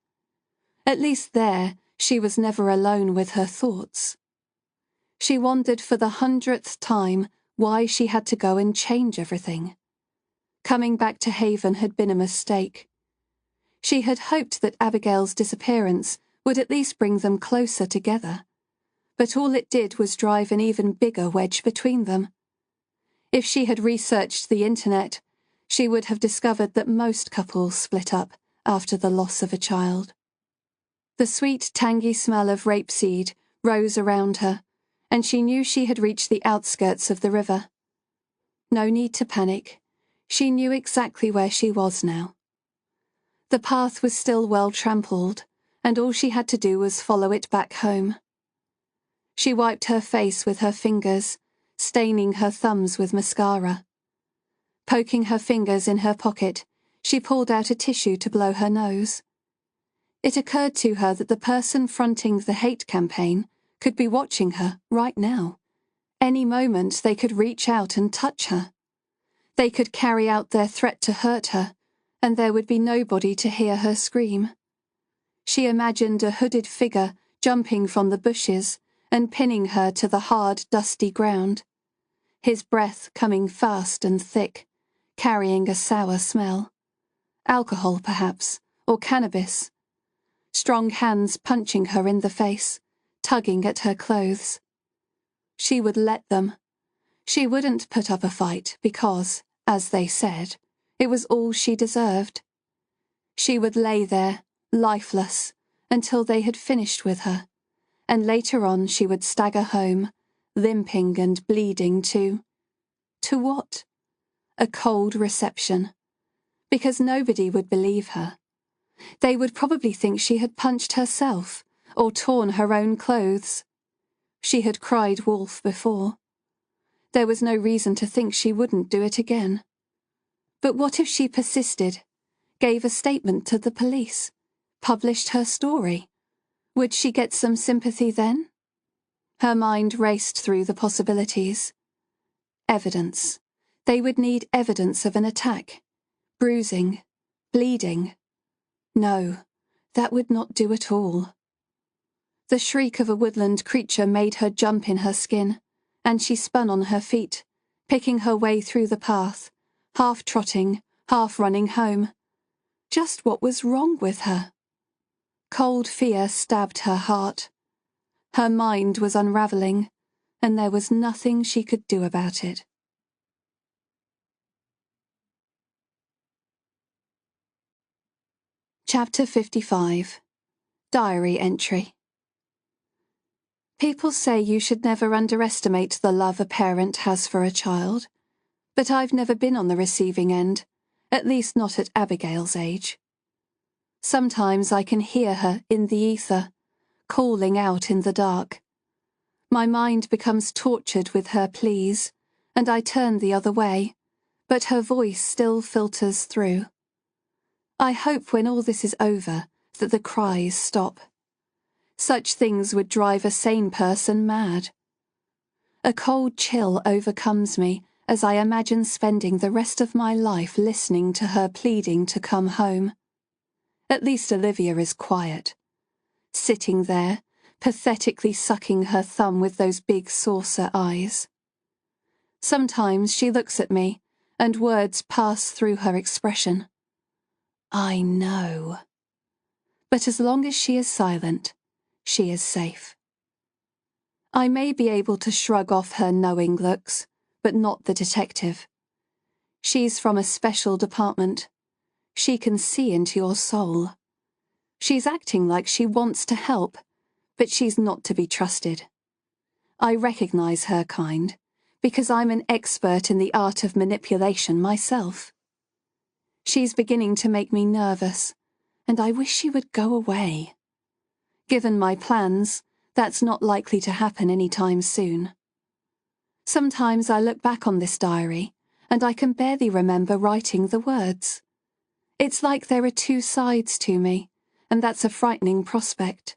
At least there, she was never alone with her thoughts. She wondered for the 100th time why she had to go and change everything. Coming back to Haven had been a mistake. She had hoped that Abigail's disappearance would at least bring them closer together, but all it did was drive an even bigger wedge between them. If she had researched the internet, she would have discovered that most couples split up after the loss of a child. The sweet, tangy smell of rapeseed rose around her, and she knew she had reached the outskirts of the river. No need to panic. She knew exactly where she was now. The path was still well trampled, and all she had to do was follow it back home. She wiped her face with her fingers, staining her thumbs with mascara. Poking her fingers in her pocket, she pulled out a tissue to blow her nose. It occurred to her that the person fronting the hate campaign could be watching her right now. Any moment they could reach out and touch her. They could carry out their threat to hurt her, and there would be nobody to hear her scream. She imagined a hooded figure jumping from the bushes and pinning her to the hard, dusty ground, his breath coming fast and thick, carrying a sour smell. Alcohol, perhaps, or cannabis. Strong hands punching her in the face, tugging at her clothes. She would let them. She wouldn't put up a fight because, as they said, it was all she deserved. She would lay there, lifeless, until they had finished with her, and later on she would stagger home, limping and bleeding to what? A cold reception. Because nobody would believe her. They would probably think she had punched herself, or torn her own clothes. She had cried wolf before. There was no reason to think she wouldn't do it again. But what if she persisted, gave a statement to the police, published her story? Would she get some sympathy then? Her mind raced through the possibilities. Evidence. They would need evidence of an attack. Bruising. Bleeding. No, that would not do at all. The shriek of a woodland creature made her jump in her skin, and she spun on her feet, picking her way through the path, half trotting, half running home. Just what was wrong with her? Cold fear stabbed her heart. Her mind was unravelling, and there was nothing she could do about it. Chapter 55. Diary Entry. People say you should never underestimate the love a parent has for a child, but I've never been on the receiving end, at least not at Abigail's age. Sometimes I can hear her in the ether, calling out in the dark. My mind becomes tortured with her pleas, and I turn the other way, but her voice still filters through. I hope when all this is over that the cries stop. Such things would drive a sane person mad. A cold chill overcomes me as I imagine spending the rest of my life listening to her pleading to come home. At least Olivia is quiet, sitting there, pathetically sucking her thumb with those big saucer eyes. Sometimes she looks at me, and words pass through her expression. I know. But as long as she is silent, she is safe. I may be able to shrug off her knowing looks, but not the detective. She's from a special department. She can see into your soul. She's acting like she wants to help, but she's not to be trusted. I recognize her kind, because I'm an expert in the art of manipulation myself. She's beginning to make me nervous, and I wish she would go away. Given my plans, that's not likely to happen any time soon. Sometimes I look back on this diary, and I can barely remember writing the words. It's like there are two sides to me, and that's a frightening prospect.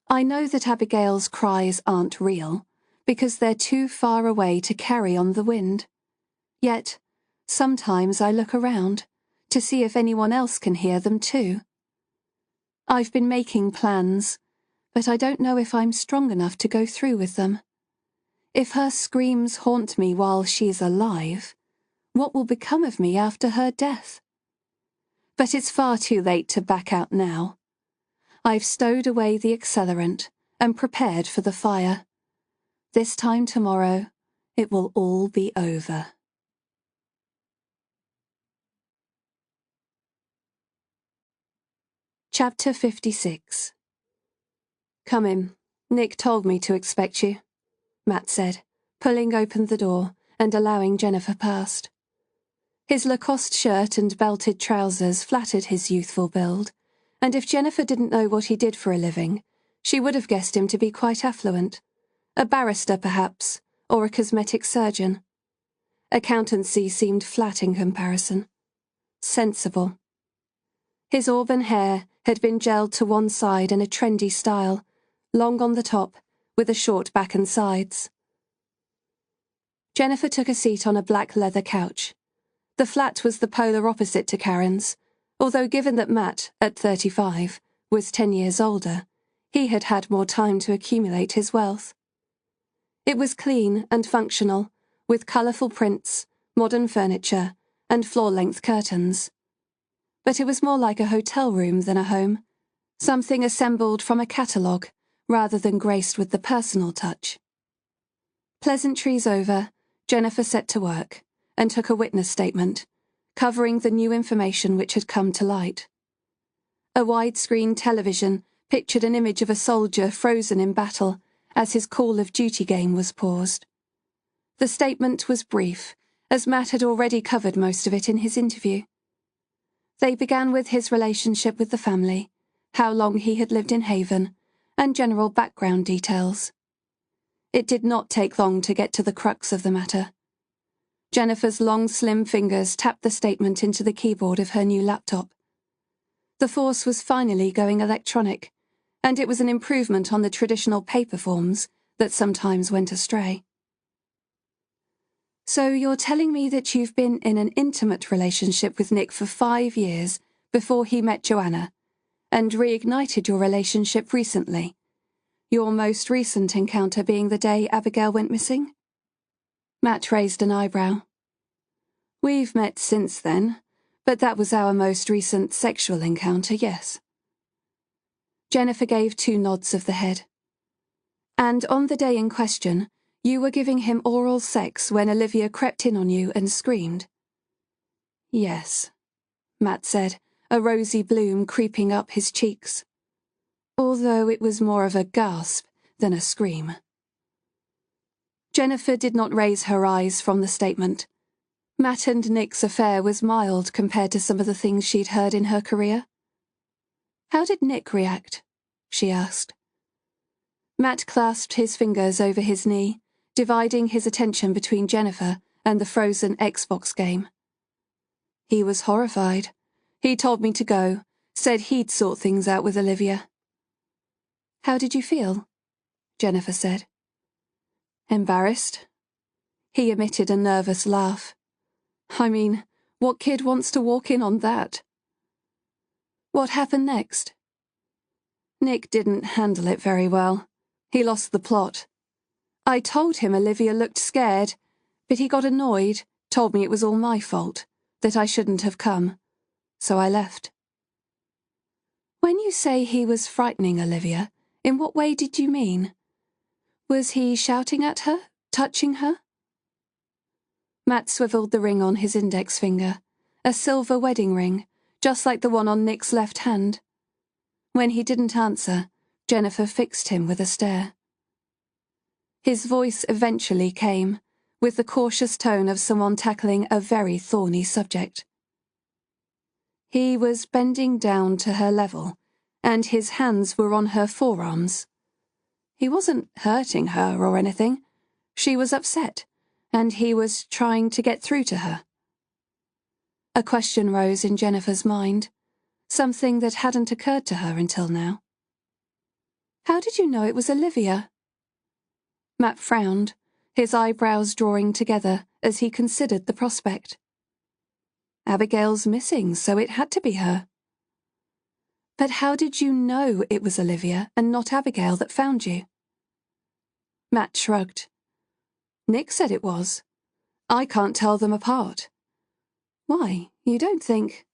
I know that Abigail's cries aren't real, because they're too far away to carry on the wind. Yet, sometimes I look around to see if anyone else can hear them too. I've been making plans, but I don't know if I'm strong enough to go through with them. If her screams haunt me while she's alive, what will become of me after her death? But it's far too late to back out now. I've stowed away the accelerant and prepared for the fire. This time tomorrow, it will all be over. Chapter 56. Come in. Nick told me to expect you, Matt said, pulling open the door and allowing Jennifer past. His Lacoste shirt and belted trousers flattered his youthful build, and if Jennifer didn't know what he did for a living, she would have guessed him to be quite affluent. A barrister, perhaps, or a cosmetic surgeon. Accountancy seemed flat in comparison. Sensible. His auburn hair had been gelled to one side in a trendy style, long on the top, with a short back and sides. Jennifer took a seat on a black leather couch. The flat was the polar opposite to Karen's, although given that Matt, at 35, was 10 years older, he had had more time to accumulate his wealth. It was clean and functional, with colourful prints, modern furniture, and floor-length curtains. But it was more like a hotel room than a home, something assembled from a catalogue, rather than graced with the personal touch. Pleasantries over, Jennifer set to work, and took a witness statement, covering the new information which had come to light. A widescreen television pictured an image of a soldier frozen in battle as his Call of Duty game was paused. The statement was brief, as Matt had already covered most of it in his interview. They began with his relationship with the family, how long he had lived in Haven, and general background details. It did not take long to get to the crux of the matter. Jennifer's long, slim fingers tapped the statement into the keyboard of her new laptop. The force was finally going electronic, and it was an improvement on the traditional paper forms that sometimes went astray. So you're telling me that you've been in an intimate relationship with Nick for 5 years before he met Joanna, and reignited your relationship recently, your most recent encounter being the day Abigail went missing? Matt raised an eyebrow. We've met since then, but that was our most recent sexual encounter, yes. Jennifer gave 2 nods of the head. And on the day in question, you were giving him oral sex when Olivia crept in on you and screamed? Yes, Matt said, a rosy bloom creeping up his cheeks. Although it was more of a gasp than a scream. Jennifer did not raise her eyes from the statement. Matt and Nick's affair was mild compared to some of the things she'd heard in her career. How did Nick react? She asked. Matt clasped his fingers over his knee, dividing his attention between Jennifer and the frozen Xbox game. He was horrified. He told me to go, said he'd sort things out with Olivia. How did you feel? Jennifer said. Embarrassed. He emitted a nervous laugh. I mean, what kid wants to walk in on that? What happened next? Nick didn't handle it very well. He lost the plot. I told him Olivia looked scared, but he got annoyed, told me it was all my fault, that I shouldn't have come. So I left. When you say he was frightening Olivia, in what way did you mean? Was he shouting at her, touching her? Matt swiveled the ring on his index finger, a silver wedding ring, just like the one on Nick's left hand. When he didn't answer, Jennifer fixed him with a stare. His voice eventually came, with the cautious tone of someone tackling a very thorny subject. He was bending down to her level, and his hands were on her forearms. He wasn't hurting her or anything. She was upset, and he was trying to get through to her. A question rose in Jennifer's mind, something that hadn't occurred to her until now. How did you know it was Olivia? Matt frowned, his eyebrows drawing together as he considered the prospect. Abigail's missing, so it had to be her. But how did you know it was Olivia and not Abigail that found you? Matt shrugged. Nick said it was. I can't tell them apart. Why, you don't think...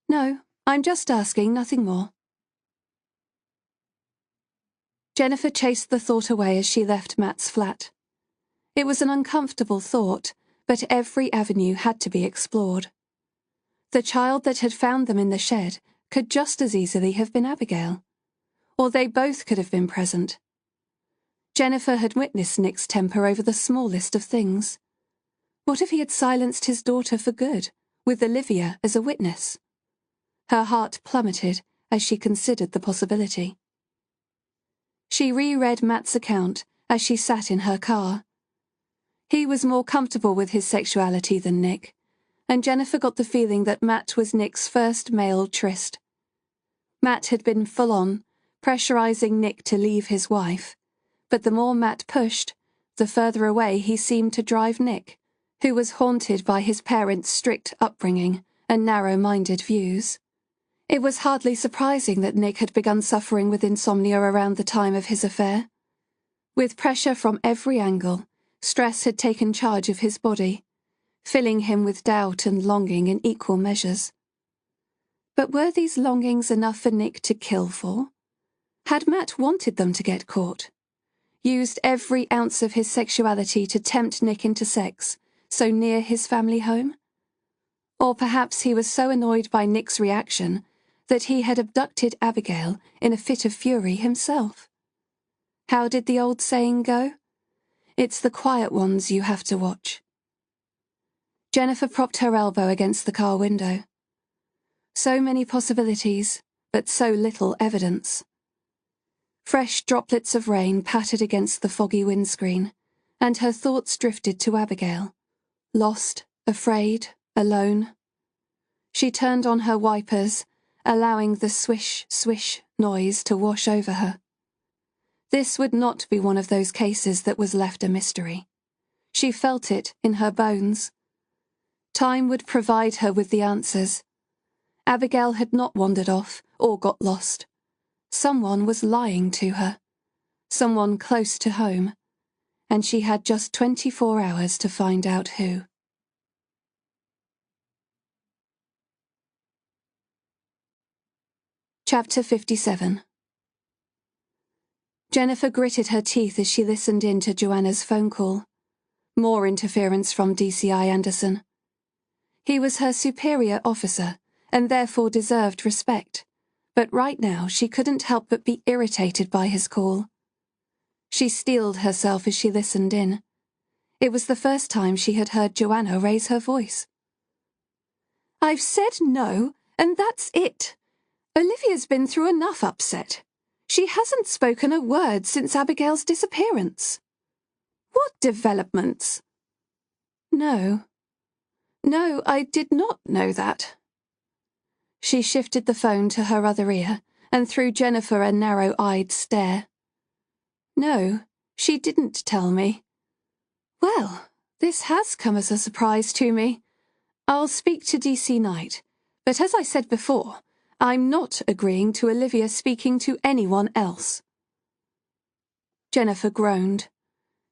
No, I'm just asking, nothing more. Jennifer chased the thought away as she left Matt's flat. It was an uncomfortable thought, but every avenue had to be explored. The child that had found them in the shed could just as easily have been Abigail. Or they both could have been present. Jennifer had witnessed Nick's temper over the smallest of things. What if he had silenced his daughter for good, with Olivia as a witness? Her heart plummeted as she considered the possibility. She reread Matt's account as she sat in her car. He was more comfortable with his sexuality than Nick, and Jennifer got the feeling that Matt was Nick's first male tryst. Matt had been full-on, pressurizing Nick to leave his wife, but the more Matt pushed, the further away he seemed to drive Nick, who was haunted by his parents' strict upbringing and narrow-minded views. It was hardly surprising that Nick had begun suffering with insomnia around the time of his affair. With pressure from every angle, stress had taken charge of his body, filling him with doubt and longing in equal measures. But were these longings enough for Nick to kill for? Had Matt wanted them to get caught? Used every ounce of his sexuality to tempt Nick into sex, so near his family home? Or perhaps he was so annoyed by Nick's reaction that he had abducted Abigail in a fit of fury himself. How did the old saying go? It's the quiet ones you have to watch. Jennifer propped her elbow against the car window. So many possibilities, but so little evidence. Fresh droplets of rain pattered against the foggy windscreen, and her thoughts drifted to Abigail. Lost, afraid, alone. She turned on her wipers, allowing the swish, swish noise to wash over her. This would not be one of those cases that was left a mystery. She felt it in her bones. Time would provide her with the answers. Abigail had not wandered off or got lost. Someone was lying to her. Someone close to home. and she had just 24 hours to find out who. Chapter 57. Jennifer gritted her teeth as she listened in to Joanna's phone call. More interference from DCI Anderson. He was her superior officer, and therefore deserved respect, but right now she couldn't help but be irritated by his call. She steeled herself as she listened in. It was the first time she had heard Joanna raise her voice. "I've said no, and that's it. Olivia's been through enough upset. She hasn't spoken a word since Abigail's disappearance." "What developments?" No, I did not know that." She shifted the phone to her other ear and threw Jennifer a narrow-eyed stare. "No, she didn't tell me." "Well, this has come as a surprise to me. I'll speak to DC Knight, but as I said before, I'm not agreeing to Olivia speaking to anyone else." Jennifer groaned.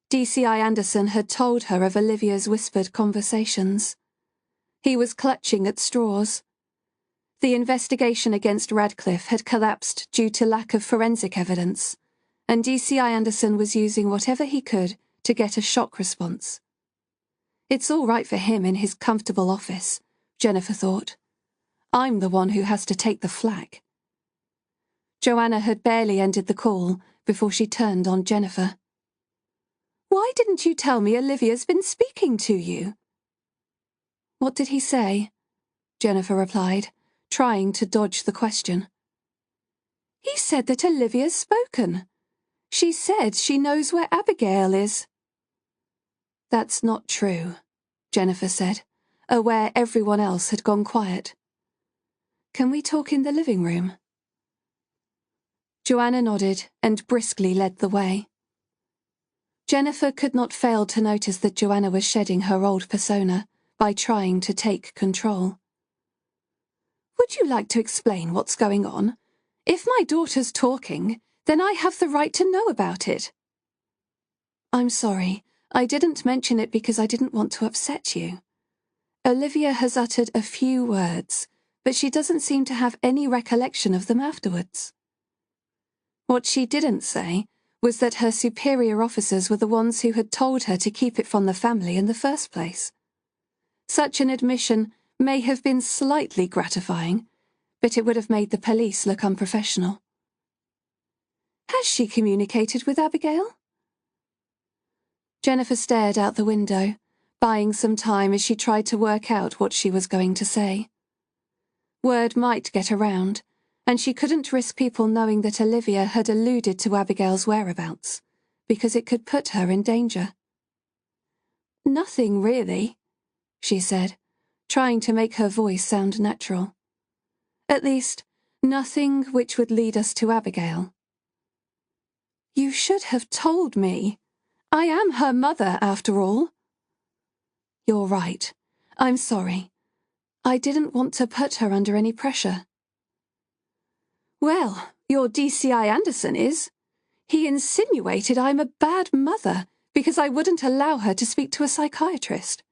DCI Anderson had told her of Olivia's whispered conversations. He was clutching at straws. The investigation against Radcliffe had collapsed due to lack of forensic evidence, and DCI Anderson was using whatever he could to get a shock response. It's all right for him in his comfortable office, Jennifer thought. I'm the one who has to take the flak. Joanna had barely ended the call before she turned on Jennifer. "Why didn't you tell me Olivia's been speaking to you?" "What did he say?" Jennifer replied, trying to dodge the question. "He said that Olivia's spoken. She said she knows where Abigail is." "That's not true," Jennifer said, aware everyone else had gone quiet. "Can we talk in the living room?" Joanna nodded and briskly led the way. Jennifer could not fail to notice that Joanna was shedding her old persona by trying to take control. "Would you like to explain what's going on? If my daughter's talking, then I have the right to know about it." "I'm sorry, I didn't mention it because I didn't want to upset you. Olivia has uttered a few words, but she doesn't seem to have any recollection of them afterwards." What she didn't say was that her superior officers were the ones who had told her to keep it from the family in the first place. Such an admission may have been slightly gratifying, but it would have made the police look unprofessional. "Has she communicated with Abigail?" Jennifer stared out the window, buying some time as she tried to work out what she was going to say. Word might get around, and she couldn't risk people knowing that Olivia had alluded to Abigail's whereabouts, because it could put her in danger. "Nothing really," she said, trying to make her voice sound natural. "At least, nothing which would lead us to Abigail." "You should have told me. I am her mother, after all." "You're right. I'm sorry. I didn't want to put her under any pressure." "Well, your DCI Anderson is. He insinuated I'm a bad mother because I wouldn't allow her to speak to a psychiatrist.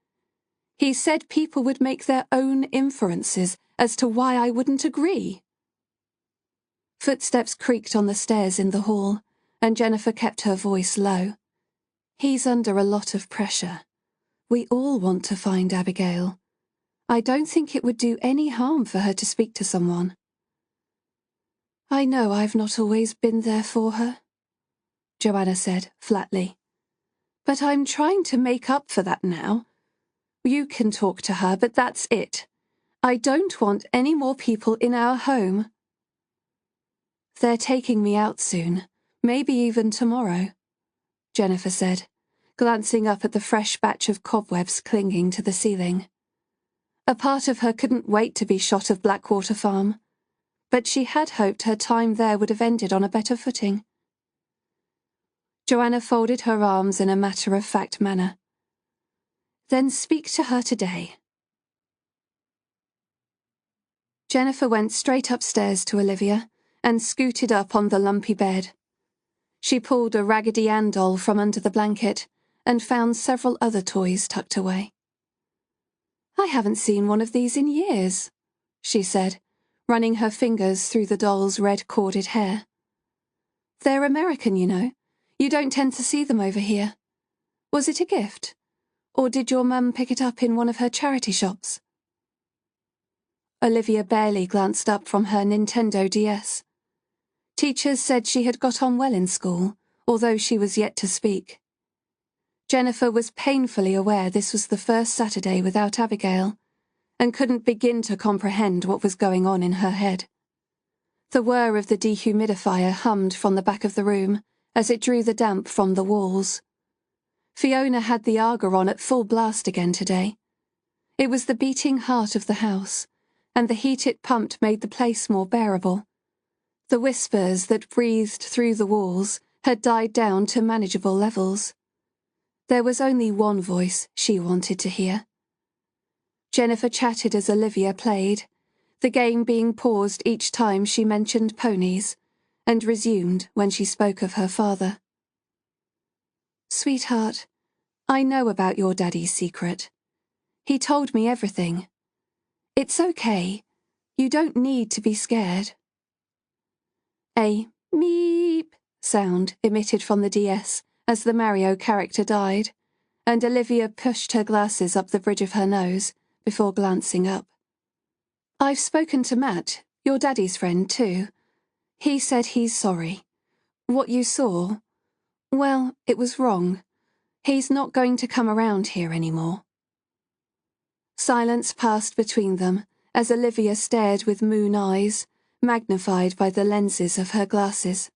He said people would make their own inferences as to why I wouldn't agree." Footsteps creaked on the stairs in the hall, and Jennifer kept her voice low. "He's under a lot of pressure. We all want to find Abigail. I don't think it would do any harm for her to speak to someone." "I know I've not always been there for her," Joanna said flatly. "But I'm trying to make up for that now. You can talk to her, but that's it. I don't want any more people in our home." "They're taking me out soon, maybe even tomorrow," Jennifer said, glancing up at the fresh batch of cobwebs clinging to the ceiling. A part of her couldn't wait to be shot of Blackwater Farm, but she had hoped her time there would have ended on a better footing. Joanna folded her arms in a matter-of-fact manner. "Then speak to her today." Jennifer went straight upstairs to Olivia and scooted up on the lumpy bed. She pulled a Raggedy Ann doll from under the blanket and found several other toys tucked away. "I haven't seen one of these in years," she said, running her fingers through the doll's red corded hair. "They're American, you know. You don't tend to see them over here. Was it a gift? Or did your mum pick it up in one of her charity shops?" Olivia barely glanced up from her Nintendo DS. Teachers said she had got on well in school, although she was yet to speak. Jennifer was painfully aware this was the first Saturday without Abigail, and couldn't begin to comprehend what was going on in her head. The whir of the dehumidifier hummed from the back of the room as it drew the damp from the walls. Fiona had the Arga on at full blast again today. It was the beating heart of the house, and the heat it pumped made the place more bearable. The whispers that breathed through the walls had died down to manageable levels. There was only one voice she wanted to hear. Jennifer chatted as Olivia played, the game being paused each time she mentioned ponies, and resumed when she spoke of her father. "Sweetheart, I know about your daddy's secret. He told me everything. It's okay. You don't need to be scared." A meep sound emitted from the DS as the Mario character died, and Olivia pushed her glasses up the bridge of her nose before glancing up. "I've spoken to Matt, your daddy's friend, too. He said he's sorry. What you saw, well, it was wrong. He's not going to come around here anymore." Silence passed between them as Olivia stared with moon eyes, magnified by the lenses of her glasses.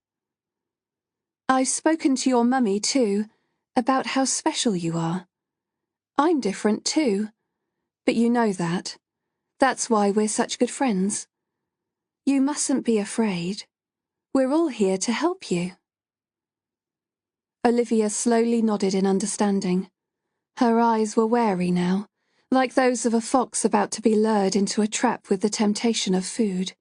"I've spoken to your mummy, too, about how special you are. I'm different, too. But you know that. That's why we're such good friends. You mustn't be afraid. We're all here to help you." Olivia slowly nodded in understanding. Her eyes were wary now, like those of a fox about to be lured into a trap with the temptation of food.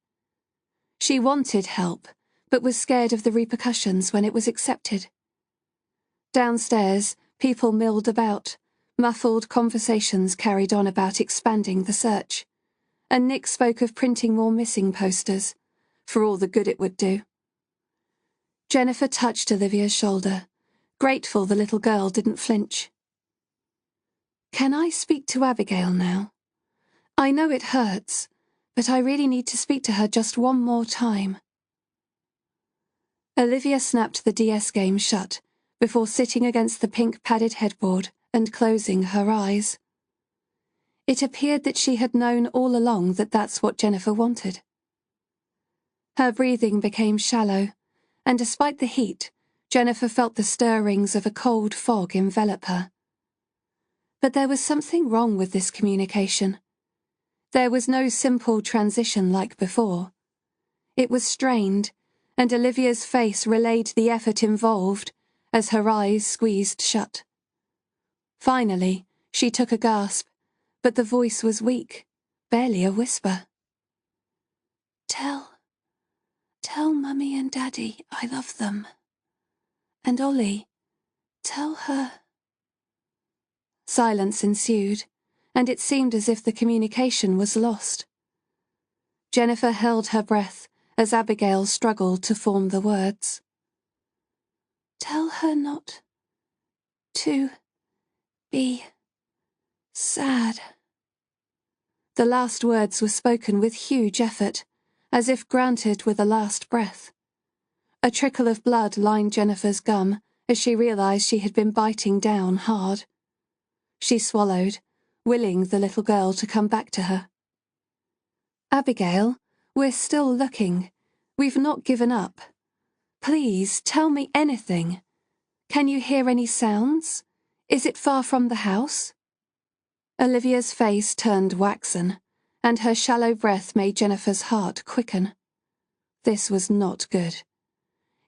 She wanted help, but was scared of the repercussions when it was accepted. Downstairs, people milled about, muffled conversations carried on about expanding the search, and Nick spoke of printing more missing posters, for all the good it would do. Jennifer touched Olivia's shoulder, grateful the little girl didn't flinch. "Can I speak to Abigail now? I know it hurts, but I really need to speak to her just one more time." Olivia snapped the DS game shut before sitting against the pink padded headboard and closing her eyes. It appeared that she had known all along that that's what Jennifer wanted. Her breathing became shallow, and despite the heat, Jennifer felt the stirrings of a cold fog envelop her. But there was something wrong with this communication. There was no simple transition like before. It was strained, and Olivia's face relayed the effort involved as her eyes squeezed shut. Finally, she took a gasp, but the voice was weak, barely a whisper. Tell Mummy and Daddy I love them. And Ollie, tell her." Silence ensued, and it seemed as if the communication was lost. Jennifer held her breath as Abigail struggled to form the words. "Tell her not to be sad." The last words were spoken with huge effort, as if granted with a last breath. A trickle of blood lined Jennifer's gum as she realized she had been biting down hard. She swallowed, willing the little girl to come back to her. "Abigail, we're still looking. We've not given up. Please, tell me anything. Can you hear any sounds? Is it far from the house?" Olivia's face turned waxen, and her shallow breath made Jennifer's heart quicken. This was not good.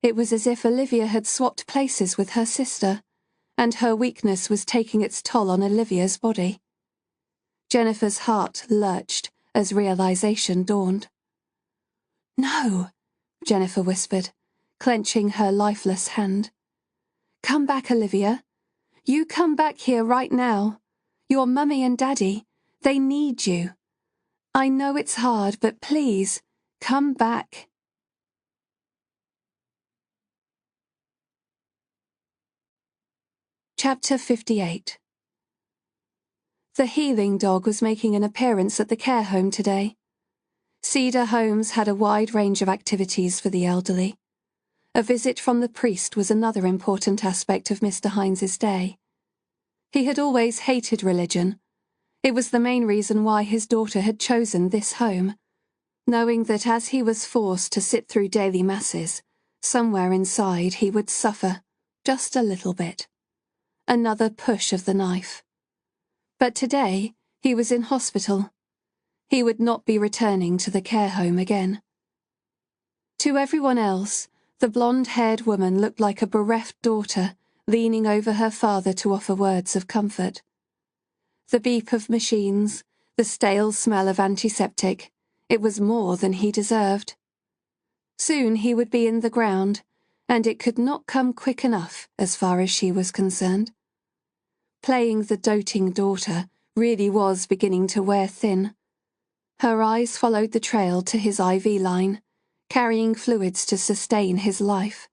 It was as if Olivia had swapped places with her sister, and her weakness was taking its toll on Olivia's body. Jennifer's heart lurched as realization dawned. "No," Jennifer whispered, clenching her lifeless hand. "Come back, Olivia. You come back here right now. Your mummy and daddy, they need you. I know it's hard, but please, come back. Chapter 58. The healing dog was making an appearance at the care home today. Cedar Homes had a wide range of activities for the elderly. A visit from the priest was another important aspect of Mr. Hines's day. He had always hated religion. It was the main reason why his daughter had chosen this home, knowing that as he was forced to sit through daily masses, somewhere inside he would suffer, just a little bit. Another push of the knife. But today, he was in hospital. He would not be returning to the care home again. To everyone else, the blonde-haired woman looked like a bereft daughter leaning over her father to offer words of comfort. The beep of machines, the stale smell of antiseptic, it was more than he deserved. Soon he would be in the ground, and it could not come quick enough as far as she was concerned. Playing the doting daughter really was beginning to wear thin. Her eyes followed the trail to his IV line, carrying fluids to sustain his life.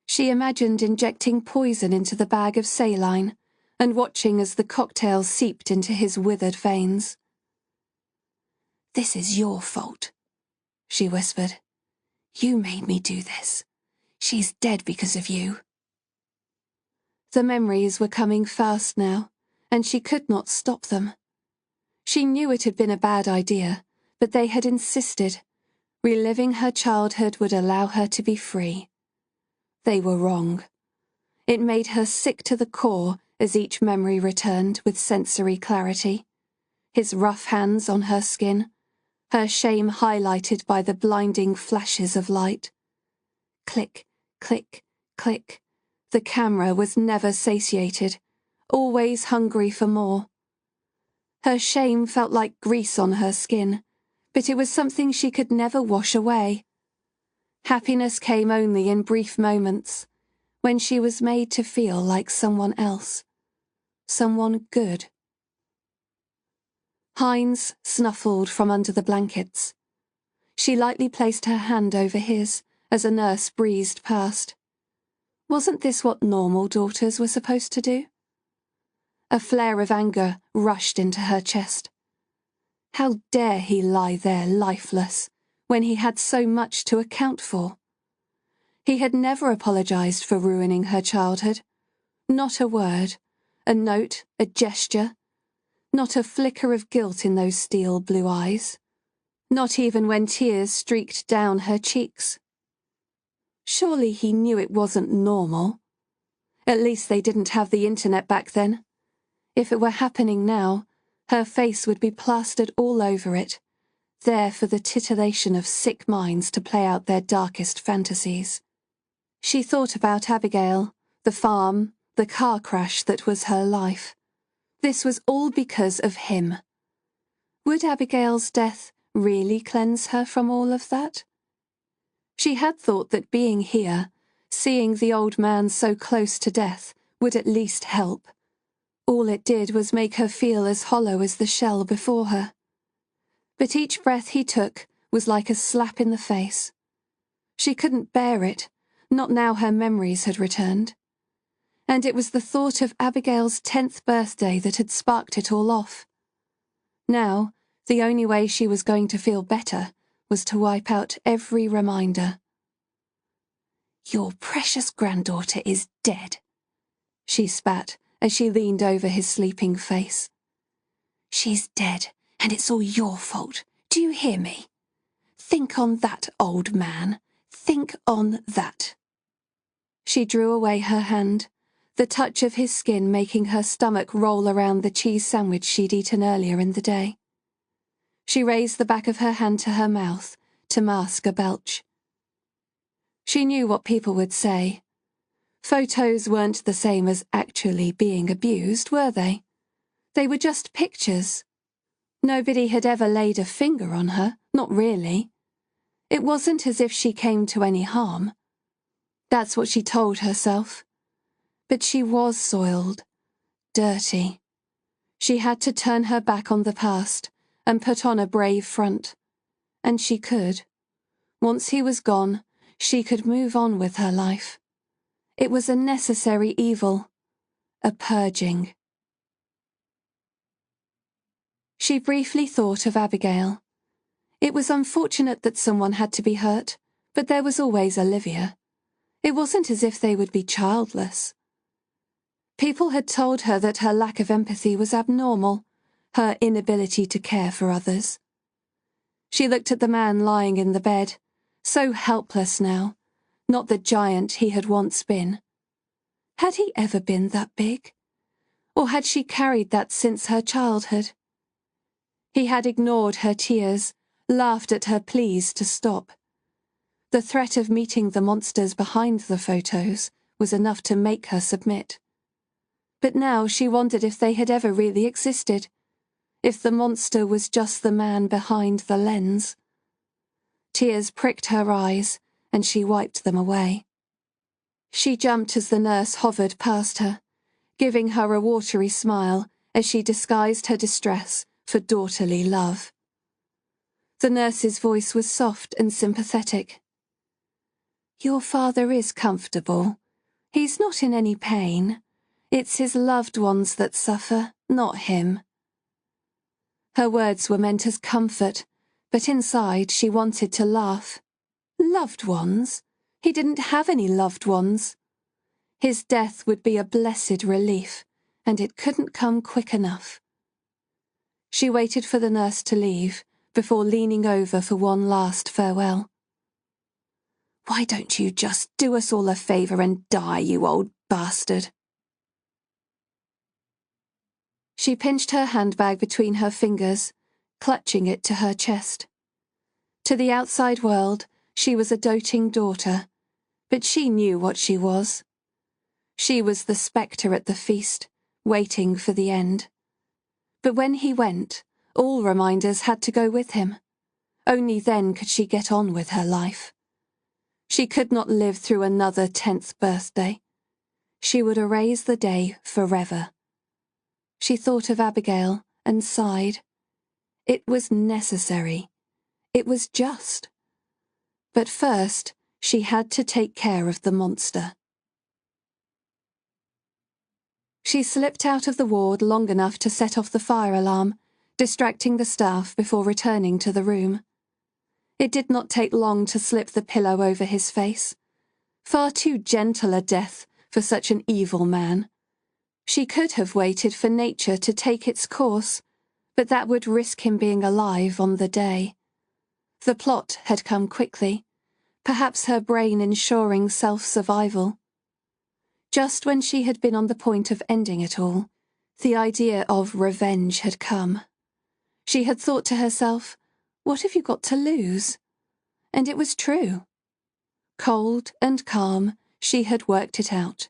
She imagined injecting poison into the bag of saline and watching as the cocktail seeped into his withered veins. "This is your fault," she whispered. "You made me do this. She's dead because of you." The memories were coming fast now, and she could not stop them. She knew it had been a bad idea, but they had insisted. Reliving her childhood would allow her to be free. They were wrong. It made her sick to the core as each memory returned with sensory clarity. His rough hands on her skin, her shame highlighted by the blinding flashes of light. Click, click, click. The camera was never satiated, always hungry for more. Her shame felt like grease on her skin, but it was something she could never wash away. Happiness came only in brief moments, when she was made to feel like someone else, someone good. Hines snuffled from under the blankets. She lightly placed her hand over his as a nurse breezed past. Wasn't this what normal daughters were supposed to do? A flare of anger rushed into her chest. How dare he lie there lifeless, when he had so much to account for? He had never apologized for ruining her childhood. Not a word, a note, a gesture. Not a flicker of guilt in those steel blue eyes. Not even when tears streaked down her cheeks. Surely he knew it wasn't normal. At least they didn't have the internet back then. If it were happening now, her face would be plastered all over it, there for the titillation of sick minds to play out their darkest fantasies. She thought about Abigail, the farm, the car crash that was her life. This was all because of him. Would Abigail's death really cleanse her from all of that? She had thought that being here, seeing the old man so close to death, would at least help. All it did was make her feel as hollow as the shell before her. But each breath he took was like a slap in the face. She couldn't bear it, not now her memories had returned. And it was the thought of Abigail's 10th birthday that had sparked it all off. Now, the only way she was going to feel better was to wipe out every reminder. "Your precious granddaughter is dead," she spat as she leaned over his sleeping face. "She's dead, and it's all your fault. Do you hear me? Think on that, old man. Think on that." She drew away her hand, the touch of his skin making her stomach roll around the cheese sandwich she'd eaten earlier in the day. She raised the back of her hand to her mouth to mask a belch. She knew what people would say. Photos weren't the same as actually being abused, were they? They were just pictures. Nobody had ever laid a finger on her, not really. It wasn't as if she came to any harm. That's what she told herself. But she was soiled, dirty. She had to turn her back on the past and put on a brave front. And she could. Once he was gone, she could move on with her life. It was a necessary evil, a purging. She briefly thought of Abigail. It was unfortunate that someone had to be hurt, but there was always Olivia. It wasn't as if they would be childless. People had told her that her lack of empathy was abnormal, her inability to care for others. She looked at the man lying in the bed, so helpless now, not the giant he had once been. Had he ever been that big? Or had she carried that since her childhood? He had ignored her tears, laughed at her pleas to stop. The threat of meeting the monsters behind the photos was enough to make her submit. But now she wondered if they had ever really existed, if the monster was just the man behind the lens. Tears pricked her eyes, and she wiped them away. She jumped as the nurse hovered past her, giving her a watery smile as she disguised her distress for daughterly love. The nurse's voice was soft and sympathetic. "Your father is comfortable. He's not in any pain. It's his loved ones that suffer, not him." Her words were meant as comfort, but inside she wanted to laugh. Loved ones? He didn't have any loved ones. His death would be a blessed relief, and it couldn't come quick enough. She waited for the nurse to leave before leaning over for one last farewell. "Why don't you just do us all a favor and die, you old bastard?" She pinched her handbag between her fingers, clutching it to her chest. To the outside world, she was a doting daughter, but she knew what she was. She was the spectre at the feast, waiting for the end. But when he went, all reminders had to go with him. Only then could she get on with her life. She could not live through another 10th birthday. She would erase the day forever. She thought of Abigail and sighed. It was necessary. It was just. But first, she had to take care of the monster. She slipped out of the ward long enough to set off the fire alarm, distracting the staff before returning to the room. It did not take long to slip the pillow over his face. Far too gentle a death for such an evil man. She could have waited for nature to take its course, but that would risk him being alive on the day. The plot had come quickly, perhaps her brain ensuring self-survival. Just when she had been on the point of ending it all, the idea of revenge had come. She had thought to herself, what have you got to lose? And it was true. Cold and calm, she had worked it out.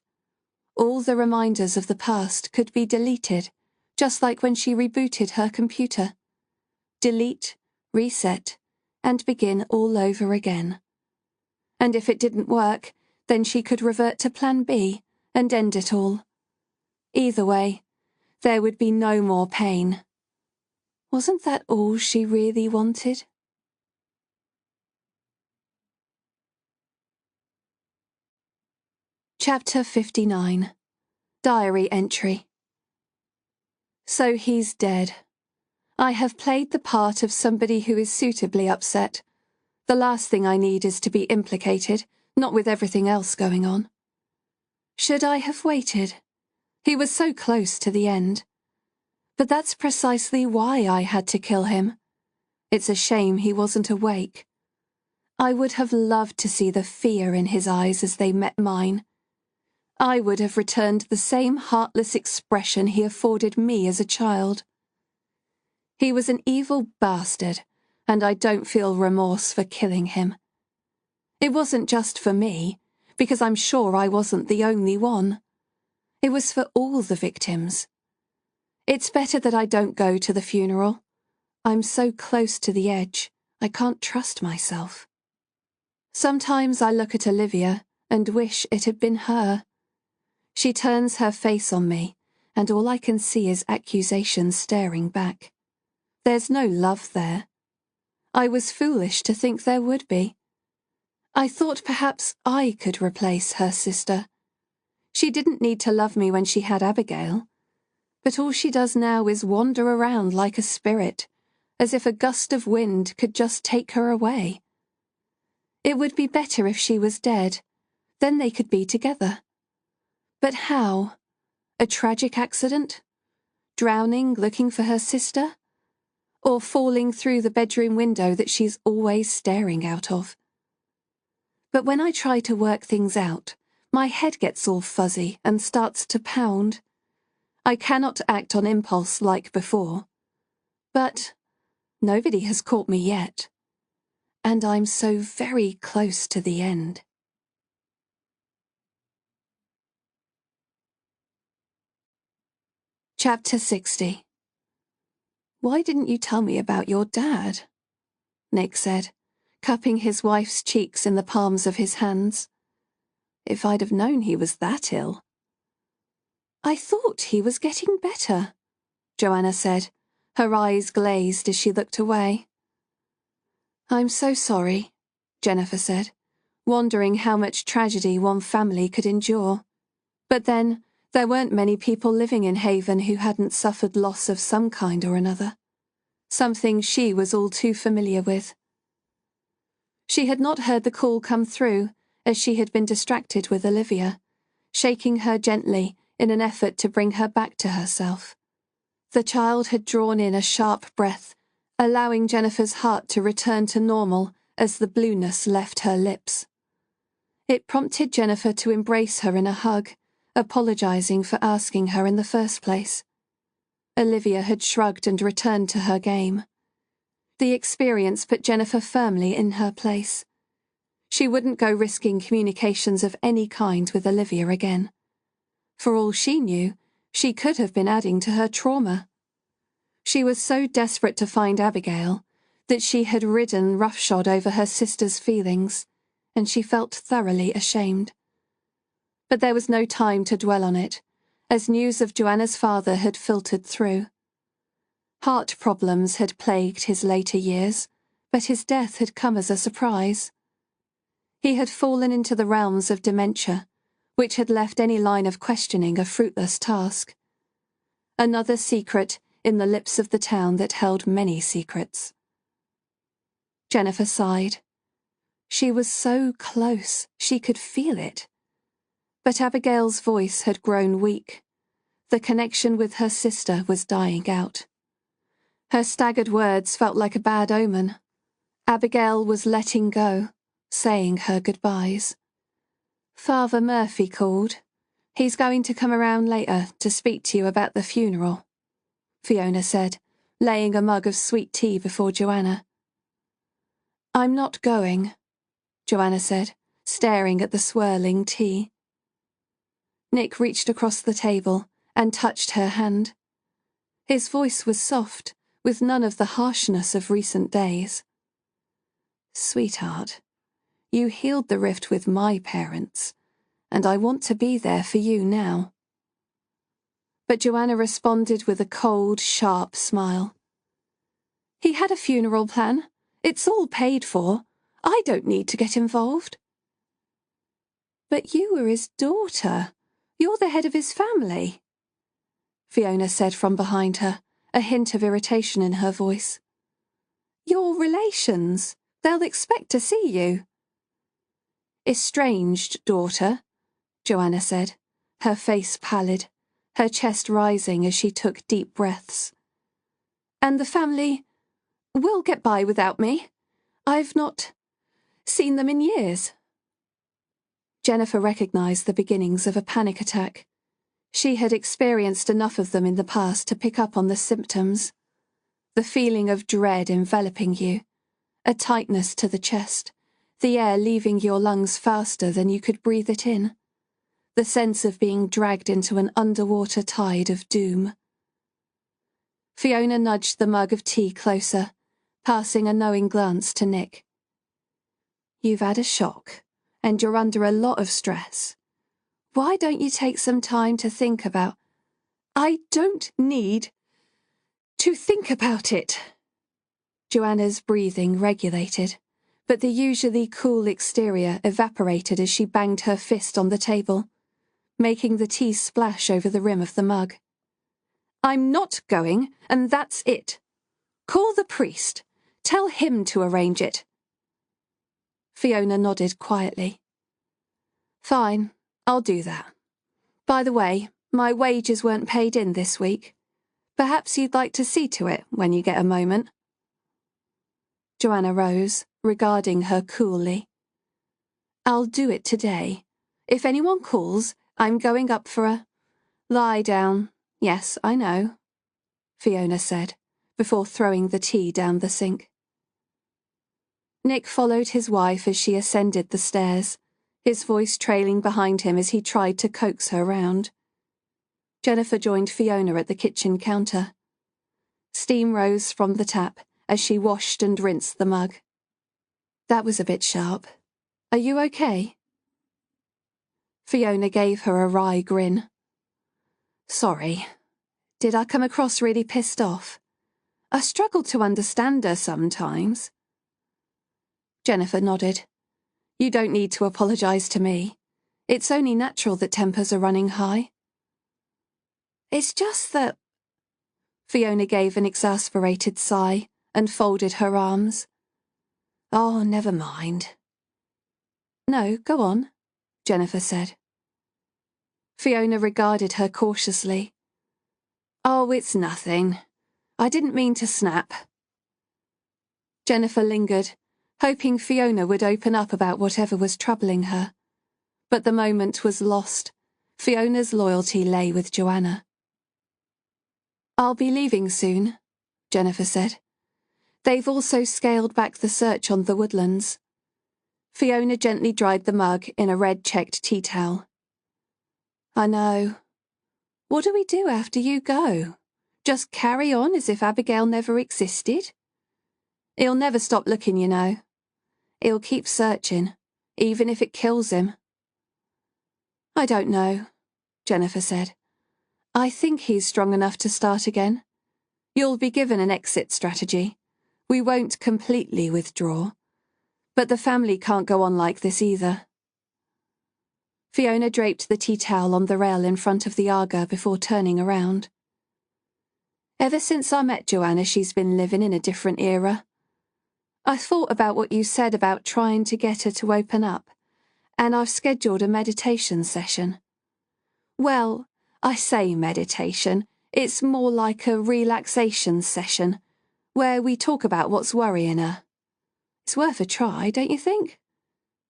All the reminders of the past could be deleted, just like when she rebooted her computer. Delete, reset, and begin all over again. And if it didn't work, then she could revert to Plan B and end it all. Either way, there would be no more pain. Wasn't that all she really wanted? Chapter 59. Diary Entry. So he's dead. I have played the part of somebody who is suitably upset. The last thing I need is to be implicated, not with everything else going on. Should I have waited? He was so close to the end. But that's precisely why I had to kill him. It's a shame he wasn't awake. I would have loved to see the fear in his eyes as they met mine. I would have returned the same heartless expression he afforded me as a child. He was an evil bastard, and I don't feel remorse for killing him. It wasn't just for me, because I'm sure I wasn't the only one. It was for all the victims. It's better that I don't go to the funeral. I'm so close to the edge, I can't trust myself. Sometimes I look at Olivia and wish it had been her. She turns her face on me, and all I can see is accusation staring back. There's no love there. I was foolish to think there would be. I thought perhaps I could replace her sister. She didn't need to love me when she had Abigail, but all she does now is wander around like a spirit, as if a gust of wind could just take her away. It would be better if she was dead, then they could be together. But how? A tragic accident? Drowning looking for her sister? Or falling through the bedroom window that she's always staring out of? But when I try to work things out, my head gets all fuzzy and starts to pound. I cannot act on impulse like before. But nobody has caught me yet. And I'm so very close to the end. Chapter 60. Why didn't you tell me about your dad? Nick said, cupping his wife's cheeks in the palms of his hands. If I'd have known he was that ill. I thought he was getting better, Joanna said, her eyes glazed as she looked away. I'm so sorry, Jennifer said, wondering how much tragedy one family could endure. But then, there weren't many people living in Haven who hadn't suffered loss of some kind or another, something she was all too familiar with. She had not heard the call come through, as she had been distracted with Olivia, shaking her gently in an effort to bring her back to herself. The child had drawn in a sharp breath, allowing Jennifer's heart to return to normal as the blueness left her lips. It prompted Jennifer to embrace her in a hug, apologizing for asking her in the first place. Olivia had shrugged and returned to her game. The experience put Jennifer firmly in her place. She wouldn't go risking communications of any kind with Olivia again. For all she knew, she could have been adding to her trauma. She was so desperate to find Abigail that she had ridden roughshod over her sister's feelings, and she felt thoroughly ashamed. But there was no time to dwell on it, as news of Joanna's father had filtered through. Heart problems had plagued his later years, but his death had come as a surprise. He had fallen into the realms of dementia, which had left any line of questioning a fruitless task. Another secret in the lips of the town that held many secrets. Jennifer sighed. She was so close, she could feel it. But Abigail's voice had grown weak. The connection with her sister was dying out. Her staggered words felt like a bad omen. Abigail was letting go, saying her goodbyes. Father Murphy called. He's going to come around later to speak to you about the funeral, Fiona said, laying a mug of sweet tea before Joanna. I'm not going, Joanna said, staring at the swirling tea. Nick reached across the table and touched her hand. His voice was soft, with none of the harshness of recent days. Sweetheart, you healed the rift with my parents, and I want to be there for you now. But Joanna responded with a cold, sharp smile. He had a funeral plan. It's all paid for. I don't need to get involved. But you were his daughter. You're the head of his family, Fiona said from behind her, a hint of irritation in her voice. Your relations. They'll expect to see you. Estranged daughter, Joanna said, her face pallid, her chest rising as she took deep breaths. And the family will get by without me. I've not seen them in years. Jennifer recognized the beginnings of a panic attack. She had experienced enough of them in the past to pick up on the symptoms. The feeling of dread enveloping you, a tightness to the chest, the air leaving your lungs faster than you could breathe it in, the sense of being dragged into an underwater tide of doom. Fiona nudged the mug of tea closer, passing a knowing glance to Nick. You've had a shock, and you're under a lot of stress. why don't you take some time to think about... I don't need to think about it. Joanna's breathing regulated, but the usually cool exterior evaporated as she banged her fist on the table, making the tea splash over the rim of the mug. I'm not going, and that's it. Call the priest. Tell him to arrange it. Fiona nodded quietly. Fine, I'll do that. By the way, my wages weren't paid in this week. Perhaps you'd like to see to it when you get a moment. Joanna rose, regarding her coolly. I'll do it today. If anyone calls, I'm going up for a... Lie down. Yes, I know, Fiona said, before throwing the tea down the sink. Nick followed his wife as she ascended the stairs, his voice trailing behind him as he tried to coax her round. Jennifer joined Fiona at the kitchen counter. Steam rose from the tap as she washed and rinsed the mug. That was a bit sharp. Are you okay? Fiona gave her a wry grin. Sorry. Did I come across really pissed off? I struggle to understand her sometimes. Jennifer nodded. You don't need to apologise to me. It's only natural that tempers are running high. It's just that... Fiona gave an exasperated sigh and folded her arms. Oh, never mind. No, go on, Jennifer said. Fiona regarded her cautiously. Oh, it's nothing. I didn't mean to snap. Jennifer lingered, hoping Fiona would open up about whatever was troubling her. But the moment was lost. Fiona's loyalty lay with Joanna. I'll be leaving soon, Jennifer said. They've also scaled back the search on the woodlands. Fiona gently dried the mug in a red-checked tea towel. I know. What do we do after you go? Just carry on as if Abigail never existed? He'll never stop looking, you know. He'll keep searching, even if it kills him. I don't know, Jennifer said. I think he's strong enough to start again. You'll be given an exit strategy. We won't completely withdraw. But the family can't go on like this either. Fiona draped the tea towel on the rail in front of the Aga before turning around. Ever since I met Joanna, she's been living in a different era. I thought about what you said about trying to get her to open up, and I've scheduled a meditation session. Well, I say meditation, it's more like a relaxation session, where we talk about what's worrying her. It's worth a try, don't you think?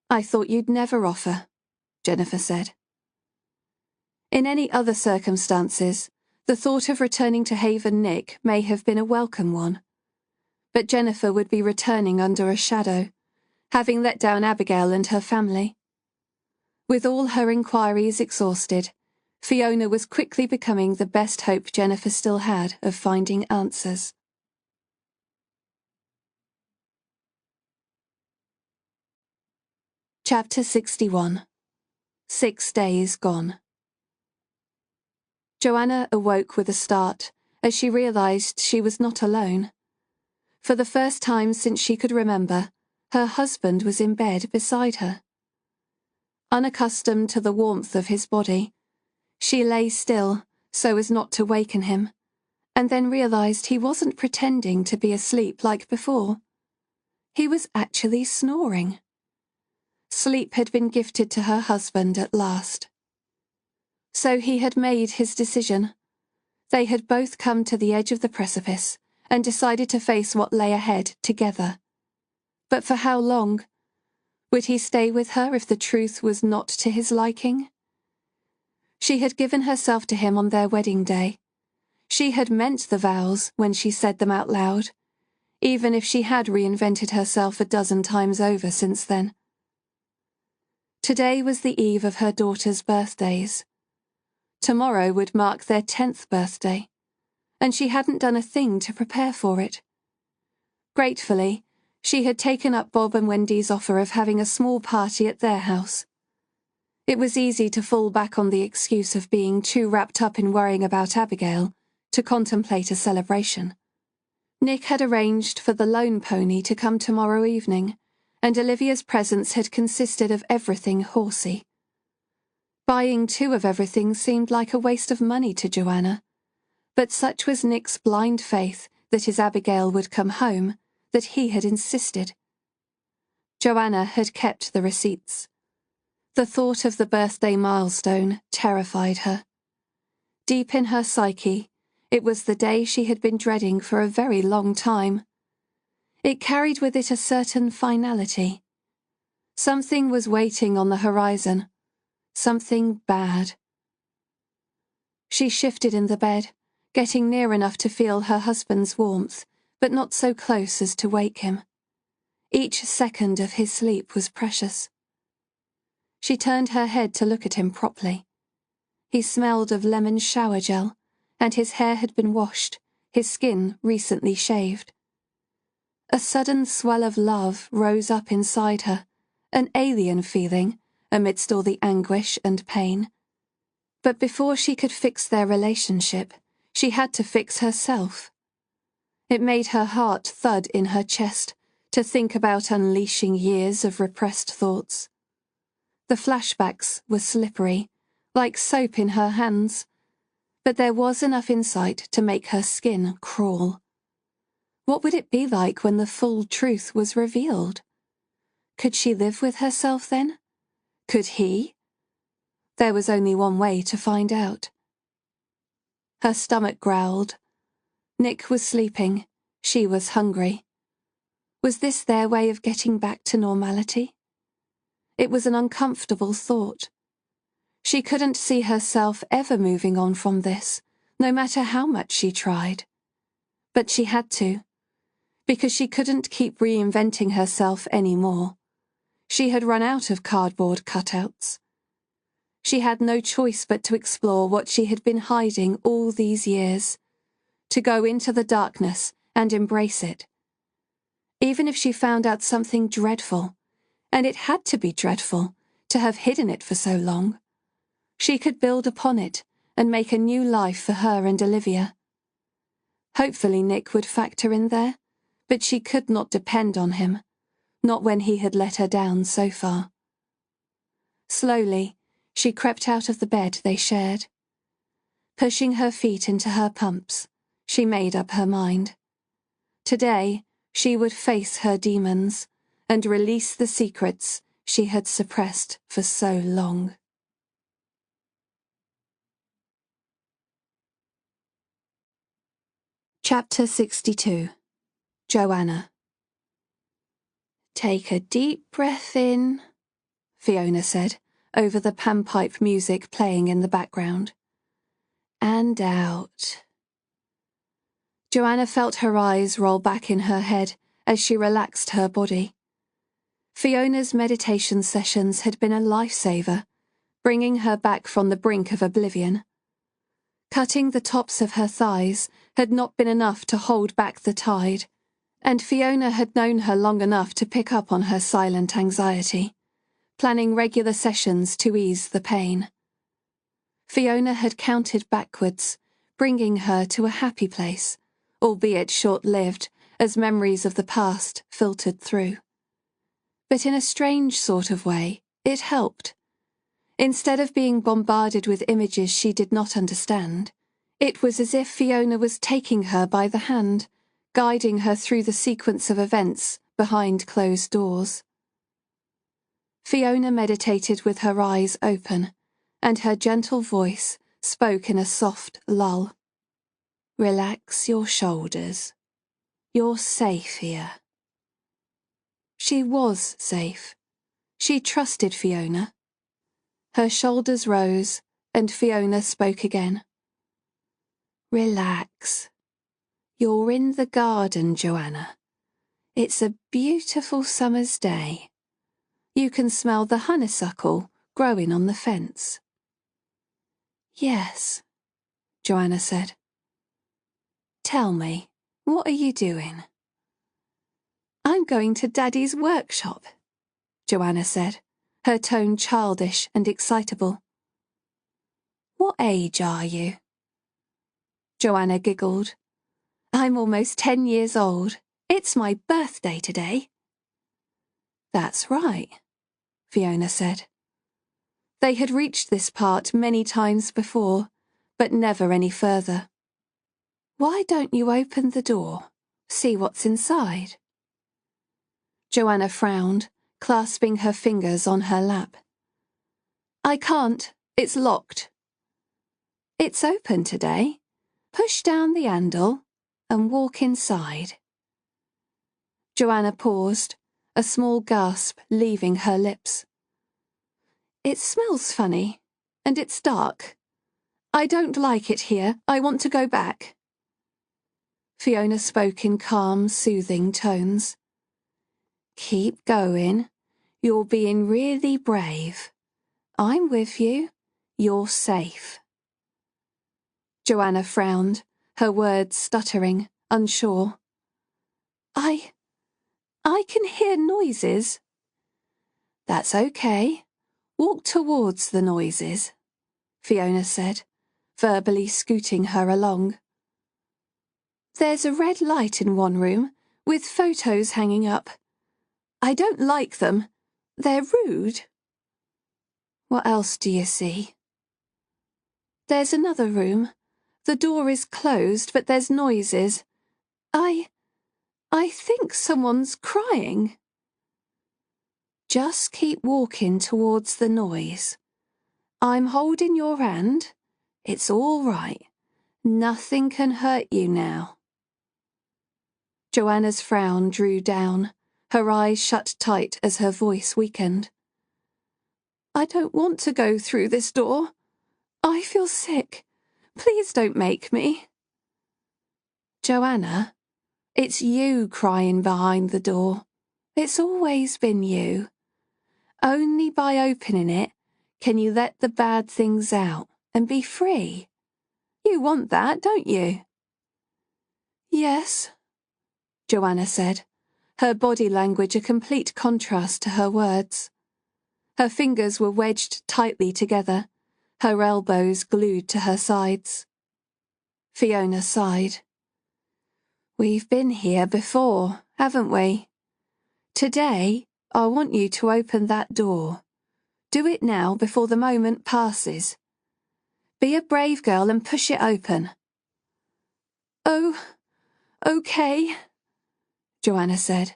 I thought you'd never offer, Jennifer said. In any other circumstances, the thought of returning to Haven Nick may have been a welcome one. But Jennifer would be returning under a shadow, having let down Abigail and her family. With all her inquiries exhausted, Fiona was quickly becoming the best hope Jennifer still had of finding answers. Chapter 61. 6 days gone. Joanna awoke with a start as she realised she was not alone. For the first time since she could remember, her husband was in bed beside her. Unaccustomed to the warmth of his body, she lay still so as not to waken him, and then realised he wasn't pretending to be asleep like before. He was actually snoring. Sleep had been gifted to her husband at last. So he had made his decision. They had both come to the edge of the precipice and decided to face what lay ahead together. But for how long? Would he stay with her if the truth was not to his liking? She had given herself to him on their wedding day. She had meant the vows when she said them out loud, even if she had reinvented herself a dozen times over since then. Today was the eve of her daughters' birthdays. Tomorrow would mark their 10th birthday, and she hadn't done a thing to prepare for it. Gratefully, she had taken up Bob and Wendy's offer of having a small party at their house. It was easy to fall back on the excuse of being too wrapped up in worrying about Abigail to contemplate a celebration. Nick had arranged for the lone pony to come tomorrow evening, and Olivia's presence had consisted of everything horsey. Buying 2 of everything seemed like a waste of money to Joanna, but such was Nick's blind faith that his Abigail would come home that he had insisted. Joanna had kept the receipts. The thought of the birthday milestone terrified her. Deep in her psyche, it was the day she had been dreading for a very long time. It carried with it a certain finality. Something was waiting on the horizon. Something bad. She shifted in the bed, getting near enough to feel her husband's warmth, but not so close as to wake him. Each second of his sleep was precious. She turned her head to look at him properly. He smelled of lemon shower gel, and his hair had been washed, his skin recently shaved. A sudden swell of love rose up inside her, an alien feeling amidst all the anguish and pain. But before she could fix their relationship, she had to fix herself. It made her heart thud in her chest to think about unleashing years of repressed thoughts. The flashbacks were slippery, like soap in her hands, but there was enough insight to make her skin crawl. What would it be like when the full truth was revealed? Could she live with herself then? Could he? There was only one way to find out. Her stomach growled. Nick was sleeping. She was hungry. Was this their way of getting back to normality? It was an uncomfortable thought. She couldn't see herself ever moving on from this, no matter how much she tried. But she had to, because she couldn't keep reinventing herself anymore. She had run out of cardboard cutouts. She had no choice but to explore what she had been hiding all these years, to go into the darkness and embrace it. Even if she found out something dreadful, and it had to be dreadful to have hidden it for so long, she could build upon it and make a new life for her and Olivia. Hopefully Nick would factor in there, but she could not depend on him, not when he had let her down so far. Slowly, she crept out of the bed they shared. Pushing her feet into her pumps, she made up her mind. Today, she would face her demons and release the secrets she had suppressed for so long. Chapter 62. Joanna. Take a deep breath in, Fiona said, over the panpipe music playing in the background. And out. Joanna felt her eyes roll back in her head as she relaxed her body. Fiona's meditation sessions had been a lifesaver, bringing her back from the brink of oblivion. Cutting the tops of her thighs had not been enough to hold back the tide, and Fiona had known her long enough to pick up on her silent anxiety, planning regular sessions to ease the pain. Fiona had counted backwards, bringing her to a happy place, albeit short-lived, as memories of the past filtered through. But in a strange sort of way, it helped. Instead of being bombarded with images she did not understand, it was as if Fiona was taking her by the hand, guiding her through the sequence of events behind closed doors. Fiona meditated with her eyes open, and her gentle voice spoke in a soft lull. Relax your shoulders. You're safe here. She was safe. She trusted Fiona. Her shoulders rose, and Fiona spoke again. Relax. You're in the garden, Joanna. It's a beautiful summer's day. You can smell the honeysuckle growing on the fence. Yes, Joanna said. Tell me, what are you doing? I'm going to Daddy's workshop, Joanna said, her tone childish and excitable. "What age are you?" Joanna giggled. "I'm almost 10 years old. It's my birthday today." "That's right," Fiona said. They had reached this part many times before, but never any further. "Why don't you open the door? See what's inside?" Joanna frowned, clasping her fingers on her lap. "I can't. It's locked." "It's open today. Push down the handle and walk inside." Joanna paused, a small gasp leaving her lips. "It smells funny, and it's dark. I don't like it here. I want to go back." Fiona spoke in calm, soothing tones. "Keep going. You're being really brave. I'm with you. You're safe." Joanna frowned, her words stuttering, unsure. I can hear noises." "That's okay. Walk towards the noises," Fiona said, verbally scooting her along. "There's a red light in one room, with photos hanging up. I don't like them. They're rude." "What else do you see?" "There's another room. The door is closed, but there's noises. I think someone's crying." "Just keep walking towards the noise. I'm holding your hand. It's all right. Nothing can hurt you now." Joanna's frown drew down, her eyes shut tight as her voice weakened. "I don't want to go through this door. I feel sick. Please don't make me." "Joanna, it's you crying behind the door. It's always been you. Only by opening it can you let the bad things out and be free. You want that, don't you?" "Yes," Joanna said, her body language a complete contrast to her words. Her fingers were wedged tightly together, her elbows glued to her sides. Fiona sighed. "We've been here before, haven't we? Today, I want you to open that door. Do it now before the moment passes. Be a brave girl and push it open." "Oh, okay," Joanna said,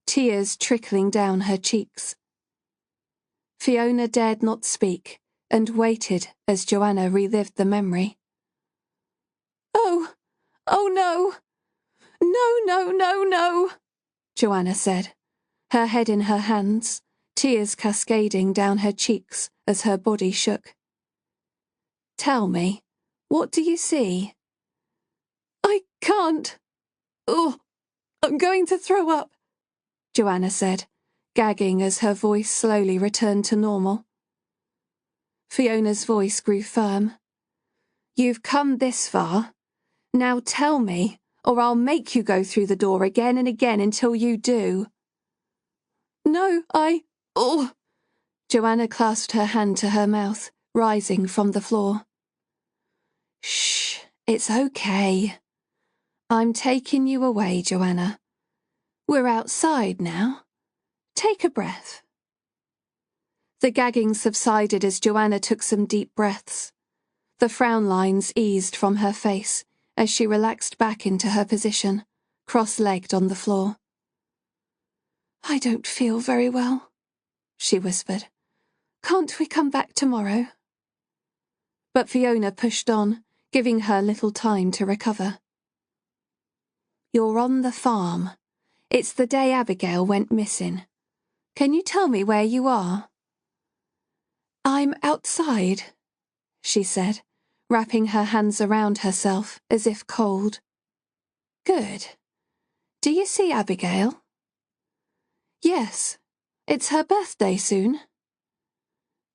tears trickling down her cheeks. Fiona dared not speak and waited as Joanna relived the memory. Oh no! No, Joanna said, her head in her hands, tears cascading down her cheeks as her body shook. "Tell me, what do you see?" "I can't. Oh, I'm going to throw up," Joanna said, gagging as her voice slowly returned to normal. Fiona's voice grew firm. "You've come this far. Now tell me, or I'll make you go through the door again and again until you do." "No, Oh!" Joanna clasped her hand to her mouth, rising from the floor. "Shh, it's okay. I'm taking you away, Joanna. We're outside now. Take a breath." The gagging subsided as Joanna took some deep breaths. The frown lines eased from her face as she relaxed back into her position, cross-legged on the floor. "I don't feel very well," she whispered. "Can't we come back tomorrow?" But Fiona pushed on, giving her little time to recover. "You're on the farm. It's the day Abigail went missing. Can you tell me where you are?" "I'm outside," she said, wrapping her hands around herself as if cold. "Good. Do you see Abigail?" "Yes. It's her birthday soon."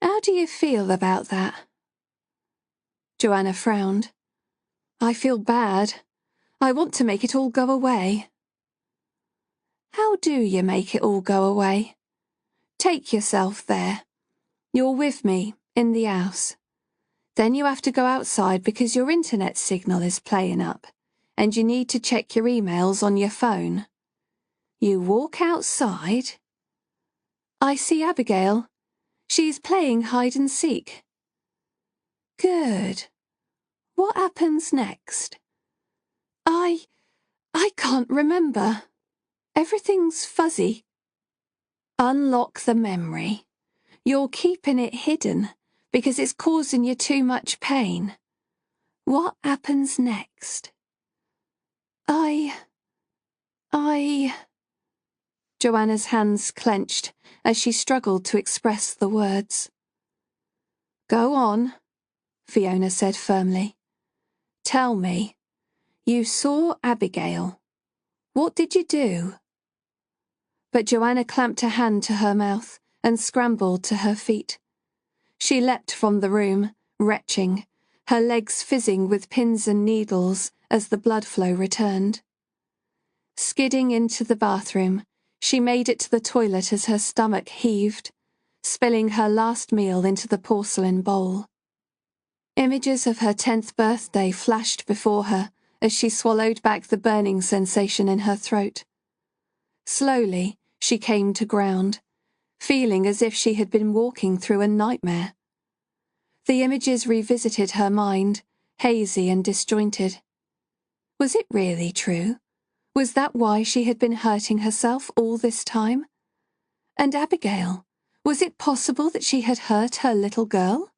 "How do you feel about that?" Joanna frowned. "I feel bad. I want to make it all go away." "How do you make it all go away? Take yourself there. You're with me, in the house. Then you have to go outside because your internet signal is playing up, and you need to check your emails on your phone. You walk outside. I see Abigail. She's playing hide and seek. Good. What happens next? I can't remember. Everything's fuzzy. Unlock the memory. You're keeping it hidden because it's causing you too much pain. What happens next? Joanna's hands clenched as she struggled to express the words. Go on, Fiona said firmly. Tell me. You saw Abigail. What did you do? But Joanna clamped a hand to her mouth and scrambled to her feet. She leapt from the room, retching, her legs fizzing with pins and needles as the blood flow returned. Skidding into the bathroom, she made it to the toilet as her stomach heaved, spilling her last meal into the porcelain bowl. Images of her 10th birthday flashed before her as she swallowed back the burning sensation in her throat. Slowly, she came to ground, feeling as if she had been walking through a nightmare. The images revisited her mind, hazy and disjointed. Was it really true? Was that why she had been hurting herself all this time? And Abigail, was it possible that she had hurt her little girl?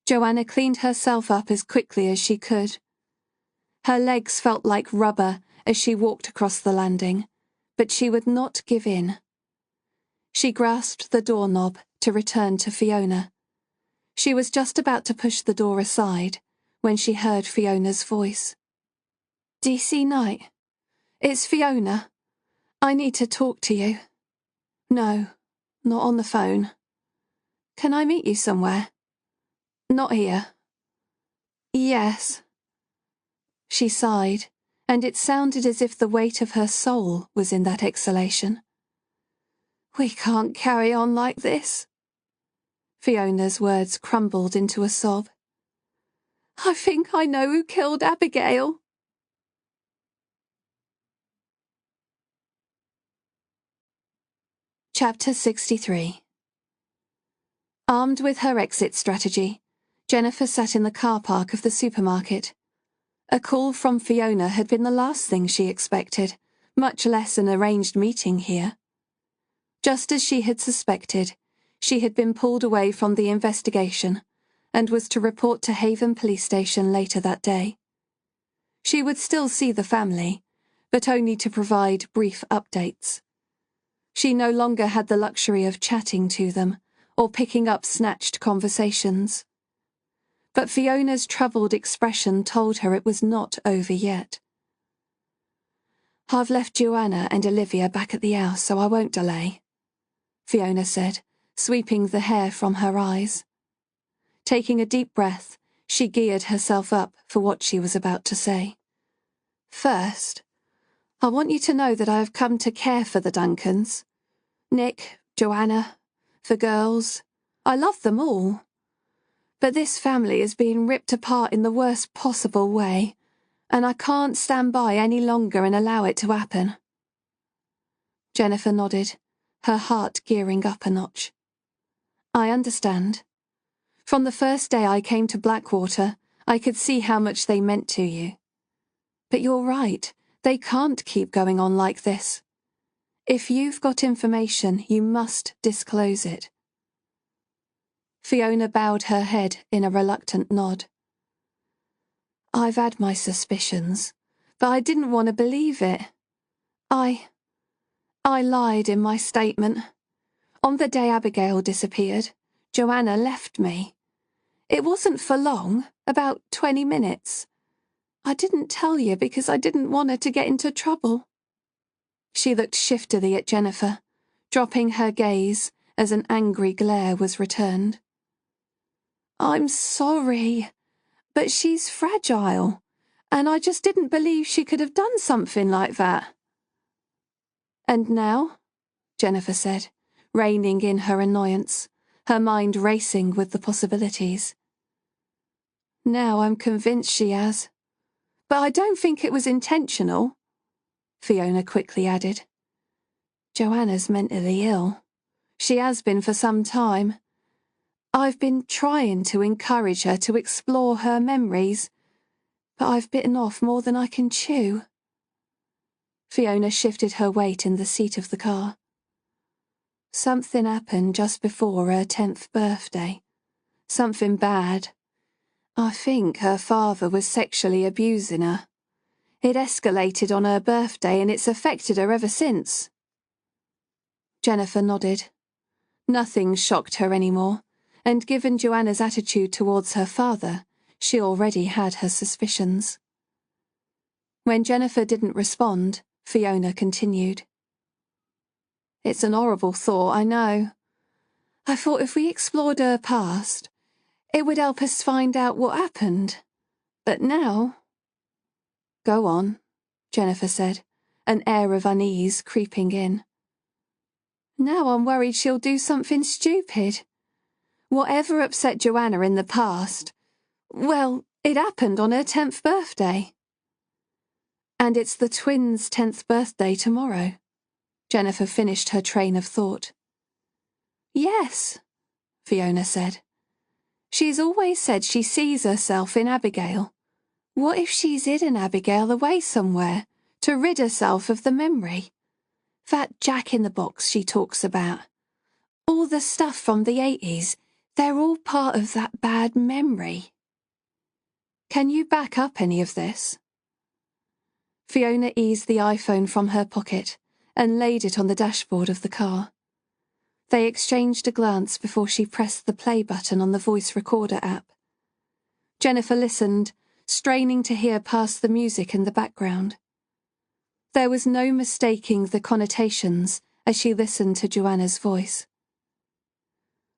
Joanna cleaned herself up as quickly as she could. Her legs felt like rubber as she walked across the landing, but she would not give in. She grasped the doorknob to return to Fiona. She was just about to push the door aside when she heard Fiona's voice. DC Knight, it's Fiona. I need to talk to you. No, not on the phone. Can I meet you somewhere? Not here. Yes. She sighed, and it sounded as if the weight of her soul was in that exhalation. We can't carry on like this. Fiona's words crumbled into a sob. I think I know who killed Abigail. Chapter 63. Armed with her exit strategy, Jennifer sat in the car park of the supermarket. A call from Fiona had been the last thing she expected, much less an arranged meeting here. Just as she had suspected, she had been pulled away from the investigation and was to report to Haven Police Station later that day. She would still see the family, but only to provide brief updates. She no longer had the luxury of chatting to them or picking up snatched conversations. But Fiona's troubled expression told her it was not over yet. I've left Joanna and Olivia back at the house, so I won't delay, Fiona said, sweeping the hair from her eyes. Taking a deep breath, she geared herself up for what she was about to say. First, I want you to know that I have come to care for the Duncans. Nick, Joanna, the girls. I love them all. But this family is being ripped apart in the worst possible way, and I can't stand by any longer and allow it to happen. Jennifer nodded, her heart gearing up a notch. I understand. From the first day I came to Blackwater, I could see how much they meant to you. But you're right, they can't keep going on like this. If you've got information, you must disclose it. Fiona bowed her head in a reluctant nod. I've had my suspicions, but I didn't want to believe it. I lied in my statement. On the day Abigail disappeared, Joanna left me. It wasn't for long, about 20 minutes. I didn't tell you because I didn't want her to get into trouble. She looked shiftily at Jennifer, dropping her gaze as an angry glare was returned. I'm sorry, but she's fragile, and I just didn't believe she could have done something like that. And now, Jennifer said, reining in her annoyance, her mind racing with the possibilities. Now I'm convinced she has. But I don't think it was intentional, Fiona quickly added. Joanna's mentally ill. She has been for some time. I've been trying to encourage her to explore her memories, but I've bitten off more than I can chew. Fiona shifted her weight in the seat of the car. Something happened just before her 10th birthday. Something bad. I think her father was sexually abusing her. It escalated on her birthday and it's affected her ever since. Jennifer nodded. Nothing shocked her anymore, and given Joanna's attitude towards her father, she already had her suspicions. When Jennifer didn't respond, Fiona continued. It's an horrible thought, I know. I thought if we explored her past, it would help us find out what happened. But now... Go on, Jennifer said, an air of unease creeping in. Now I'm worried she'll do something stupid. Whatever upset Joanna in the past, well, it happened on her 10th birthday. And it's the twins' 10th birthday tomorrow. Jennifer finished her train of thought. Yes, Fiona said. She's always said she sees herself in Abigail. What if she's hidden Abigail away somewhere to rid herself of the memory? That Jack-in-the-Box she talks about. All the stuff from the 80s, they're all part of that bad memory. Can you back up any of this? Fiona eased the iPhone from her pocket and laid it on the dashboard of the car. They exchanged a glance before she pressed the play button on the voice recorder app. Jennifer listened, straining to hear past the music in the background. There was no mistaking the connotations as she listened to Joanna's voice.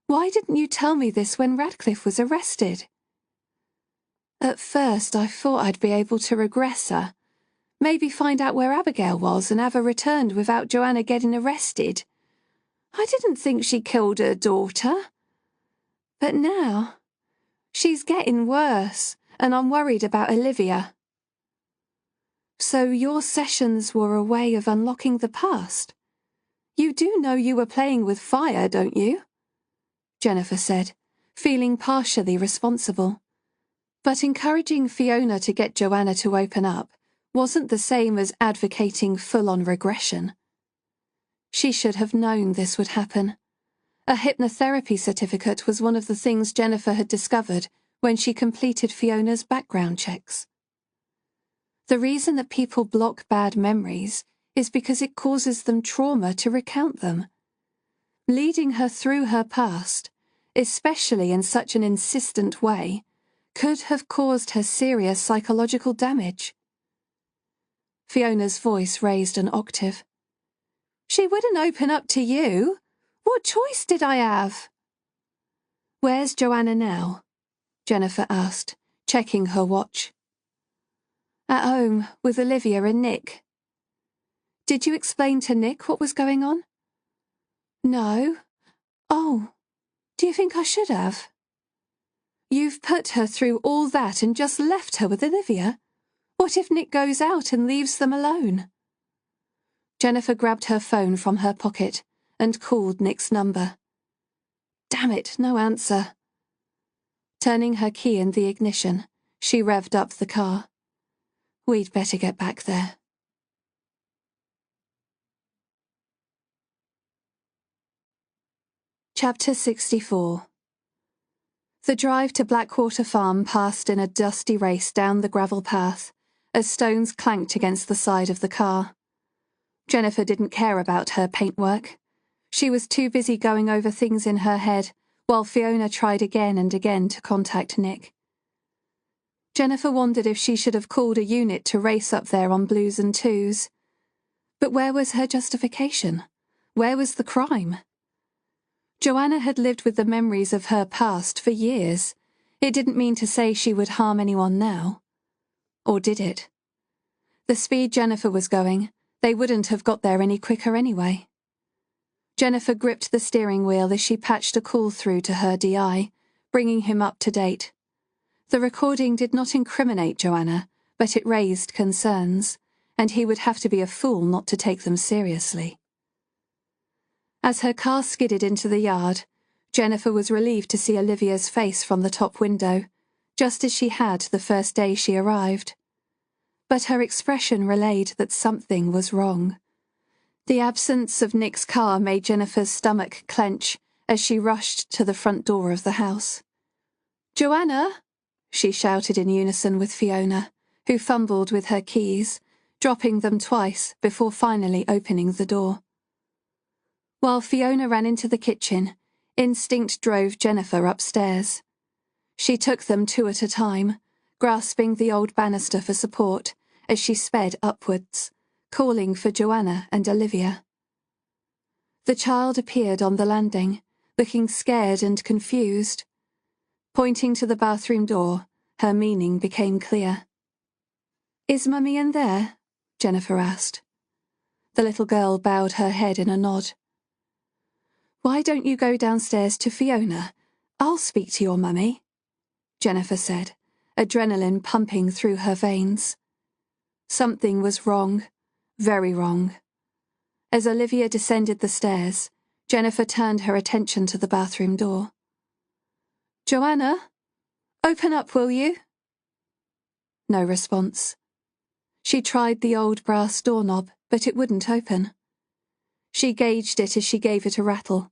Why didn't you tell me this when Radcliffe was arrested? At first I thought I'd be able to regress her, maybe find out where Abigail was and have her returned without Joanna getting arrested. I didn't think she killed her daughter. But now, she's getting worse, and I'm worried about Olivia. So your sessions were a way of unlocking the past? You do know you were playing with fire, don't you? Jennifer said, feeling partially responsible. But encouraging Fiona to get Joanna to open up wasn't the same as advocating full-on regression. She should have known this would happen. A hypnotherapy certificate was one of the things Jennifer had discovered when she completed Fiona's background checks. The reason that people block bad memories is because it causes them trauma to recount them. Leading her through her past, especially in such an insistent way, could have caused her serious psychological damage. Fiona's voice raised an octave. She wouldn't open up to you. What choice did I have? Where's Joanna now? Jennifer asked, checking her watch. At home, with Olivia and Nick. Did you explain to Nick what was going on? No. Oh, do you think I should have? You've put her through all that and just left her with Olivia? What if Nick goes out and leaves them alone? Jennifer grabbed her phone from her pocket and called Nick's number. Damn it, no answer. Turning her key in the ignition, she revved up the car. We'd better get back there. Chapter 64. The drive to Blackwater Farm passed in a dusty race down the gravel path, as stones clanked against the side of the car. Jennifer didn't care about her paintwork. She was too busy going over things in her head, while Fiona tried again and again to contact Nick. Jennifer wondered if she should have called a unit to race up there on blues and twos. But where was her justification? Where was the crime? Joanna had lived with the memories of her past for years. It didn't mean to say she would harm anyone now. Or did it? The speed Jennifer was going, they wouldn't have got there any quicker anyway. Jennifer gripped the steering wheel as she patched a call through to her DI, bringing him up to date. The recording did not incriminate Joanna, but it raised concerns, and he would have to be a fool not to take them seriously. As her car skidded into the yard, Jennifer was relieved to see Olivia's face from the top window, just as she had the first day she arrived. But her expression relayed that something was wrong. The absence of Nick's car made Jennifer's stomach clench as she rushed to the front door of the house. "Joanna!" she shouted in unison with Fiona, who fumbled with her keys, dropping them twice before finally opening the door. While Fiona ran into the kitchen, instinct drove Jennifer upstairs. She took them two at a time, grasping the old banister for support as she sped upwards, calling for Joanna and Olivia. The child appeared on the landing, looking scared and confused. Pointing to the bathroom door, her meaning became clear. "Is Mummy in there?" Jennifer asked. The little girl bowed her head in a nod. "Why don't you go downstairs to Fiona? I'll speak to your mummy," Jennifer said, adrenaline pumping through her veins. Something was wrong, very wrong. As Olivia descended the stairs, Jennifer turned her attention to the bathroom door. "Joanna? Open up, will you?" No response. She tried the old brass doorknob, but it wouldn't open. She gauged it as she gave it a rattle.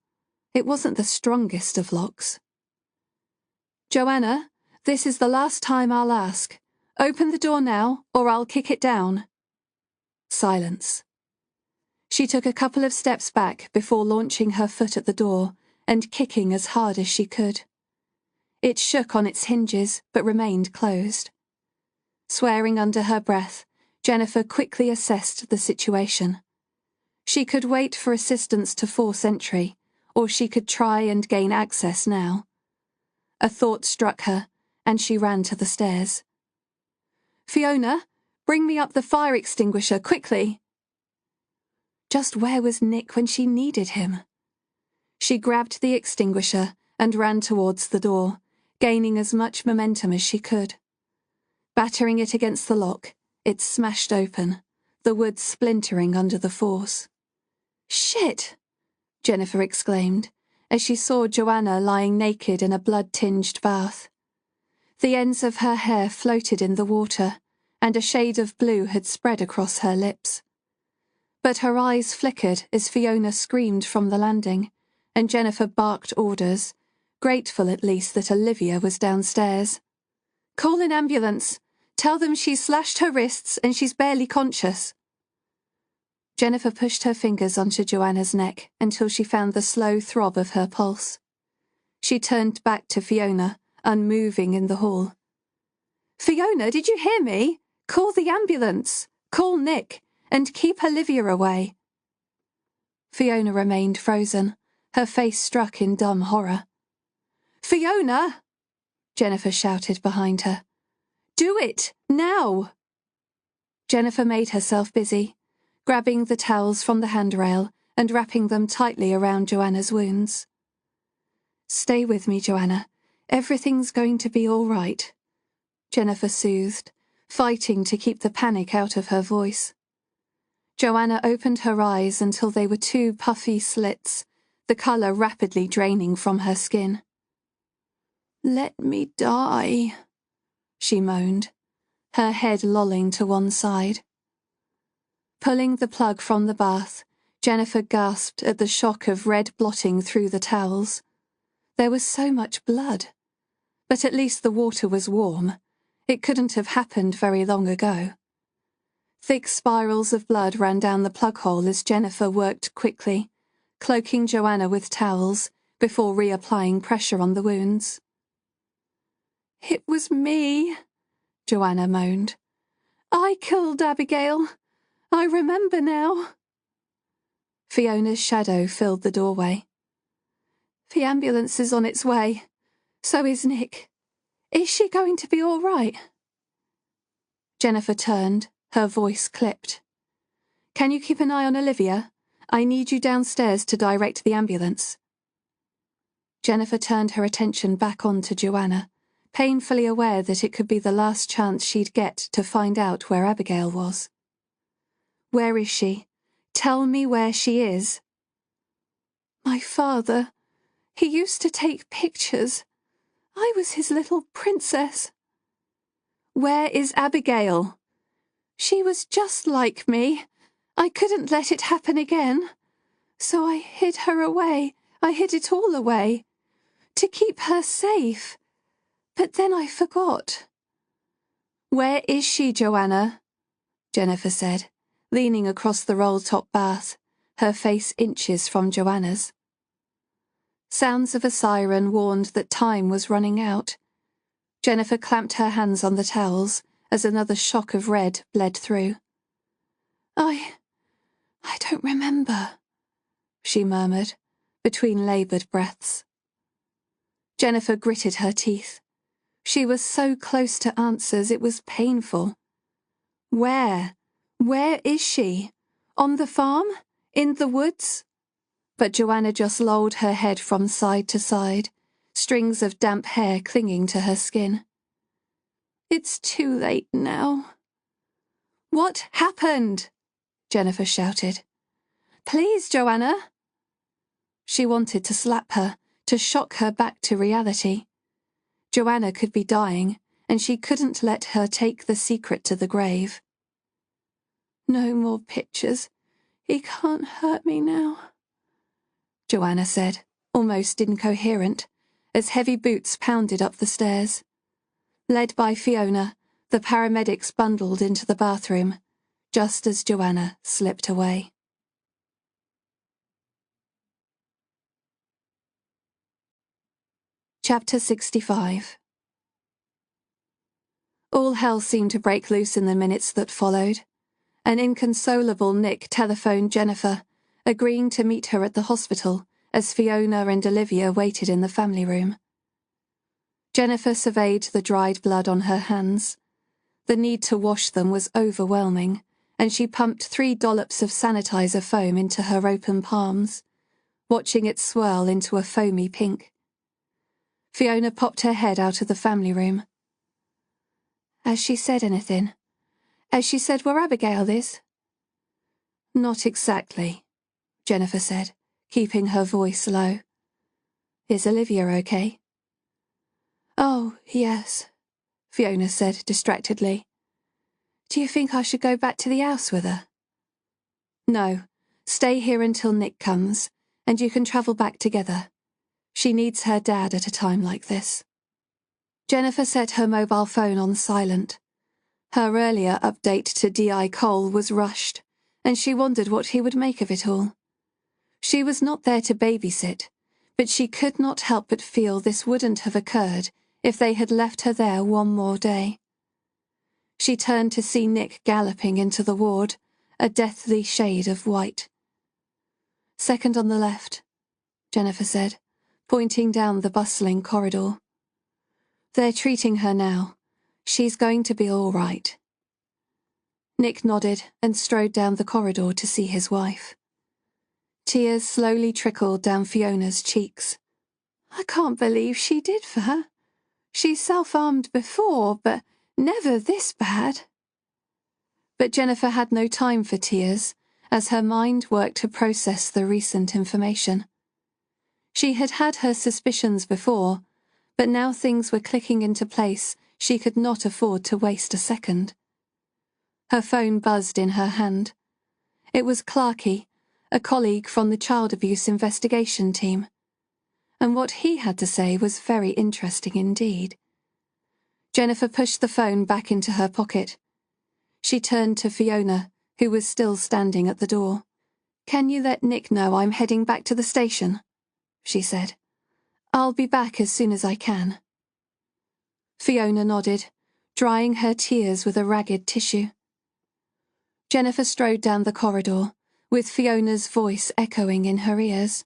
It wasn't the strongest of locks. "Joanna, this is the last time I'll ask. Open the door now, or I'll kick it down." Silence. She took a couple of steps back before launching her foot at the door and kicking as hard as she could. It shook on its hinges, but remained closed. Swearing under her breath, Jennifer quickly assessed the situation. She could wait for assistance to force entry, or she could try and gain access now. A thought struck her, and she ran to the stairs. "Fiona, bring me up the fire extinguisher, quickly!" Just where was Nick when she needed him? She grabbed the extinguisher and ran towards the door, gaining as much momentum as she could. Battering it against the lock, it smashed open, the wood splintering under the force. "Shit!" Jennifer exclaimed, as she saw Joanna lying naked in a blood-tinged bath. The ends of her hair floated in the water, and a shade of blue had spread across her lips. But her eyes flickered as Fiona screamed from the landing, and Jennifer barked orders, grateful at least that Olivia was downstairs. "Call an ambulance. Tell them she's slashed her wrists and she's barely conscious." Jennifer pushed her fingers onto Joanna's neck until she found the slow throb of her pulse. She turned back to Fiona, unmoving in the hall. "Fiona, did you hear me? Call the ambulance. Call Nick. And keep Olivia away." Fiona remained frozen, her face struck in dumb horror. "Fiona!" Jennifer shouted behind her. "Do it! Now!" Jennifer made herself busy, grabbing the towels from the handrail and wrapping them tightly around Joanna's wounds. "Stay with me, Joanna. Everything's going to be all right," Jennifer soothed, fighting to keep the panic out of her voice. Joanna opened her eyes until they were two puffy slits, the colour rapidly draining from her skin. "Let me die," she moaned, her head lolling to one side. Pulling the plug from the bath, Jennifer gasped at the shock of red blotting through the towels. There was so much blood. But at least the water was warm. It couldn't have happened very long ago. Thick spirals of blood ran down the plug hole as Jennifer worked quickly, cloaking Joanna with towels before reapplying pressure on the wounds. "It was me," Joanna moaned. "I killed Abigail. I remember now." Fiona's shadow filled the doorway. "The ambulance is on its way. So is Nick. Is she going to be all right?" Jennifer turned, her voice clipped. "Can you keep an eye on Olivia? I need you downstairs to direct the ambulance. Jennifer turned her attention back on to Joanna, painfully aware that it could be the last chance she'd get to find out where Abigail was. Where is she? Tell me where she is. My father. He used to take pictures. I was his little princess. Where is Abigail? She was just like me. I couldn't let it happen again. So I hid her away. I hid it all away. To keep her safe. But then I forgot. Where is she, Joanna? Jennifer said, leaning across the roll-top bath, her face inches from Joanna's. Sounds of a siren warned that time was running out. Jennifer clamped her hands on the towels as another shock of red bled through. I don't remember, she murmured, between laboured breaths. Jennifer gritted her teeth. She was so close to answers it was painful. Where? Where is she? On the farm? In the woods? But Joanna just lolled her head from side to side, strings of damp hair clinging to her skin. It's too late now. What happened? Jennifer shouted. Please, Joanna. She wanted to slap her, to shock her back to reality. Joanna could be dying, and she couldn't let her take the secret to the grave. No more pictures. He can't hurt me now, Joanna said, almost incoherent, as heavy boots pounded up the stairs. Led by Fiona, the paramedics bundled into the bathroom, just as Joanna slipped away. Chapter 65. All hell seemed to break loose in the minutes that followed. An inconsolable Nick telephoned Jennifer, agreeing to meet her at the hospital as Fiona and Olivia waited in the family room. Jennifer surveyed the dried blood on her hands. The need to wash them was overwhelming, and she pumped 3 dollops of sanitizer foam into her open palms, watching it swirl into a foamy pink. Fiona popped her head out of the family room. Has she said anything? Has she said where Abigail is? Not exactly, Jennifer said, keeping her voice low. Is Olivia okay? Oh, yes, Fiona said distractedly. Do you think I should go back to the house with her? No, stay here until Nick comes, and you can travel back together. She needs her dad at a time like this. Jennifer set her mobile phone on silent. Her earlier update to D.I. Cole was rushed, and she wondered what he would make of it all. She was not there to babysit, but she could not help but feel this wouldn't have occurred if they had left her there one more day. She turned to see Nick galloping into the ward, a deathly shade of white. Second on the left, Jennifer said, pointing down the bustling corridor. They're treating her now. She's going to be all right. Nick nodded and strode down the corridor to see his wife. Tears slowly trickled down Fiona's cheeks. I can't believe she did for her. She self-harmed before, but never this bad. But Jennifer had no time for tears, as her mind worked to process the recent information. She had had her suspicions before, but now things were clicking into place she could not afford to waste a second. Her phone buzzed in her hand. It was Clarkey, a colleague from the child abuse investigation team. And what he had to say was very interesting indeed. Jennifer pushed the phone back into her pocket. She turned to Fiona, who was still standing at the door. Can you let Nick know I'm heading back to the station? She said. I'll be back as soon as I can. Fiona nodded, drying her tears with a ragged tissue. Jennifer strode down the corridor, with Fiona's voice echoing in her ears.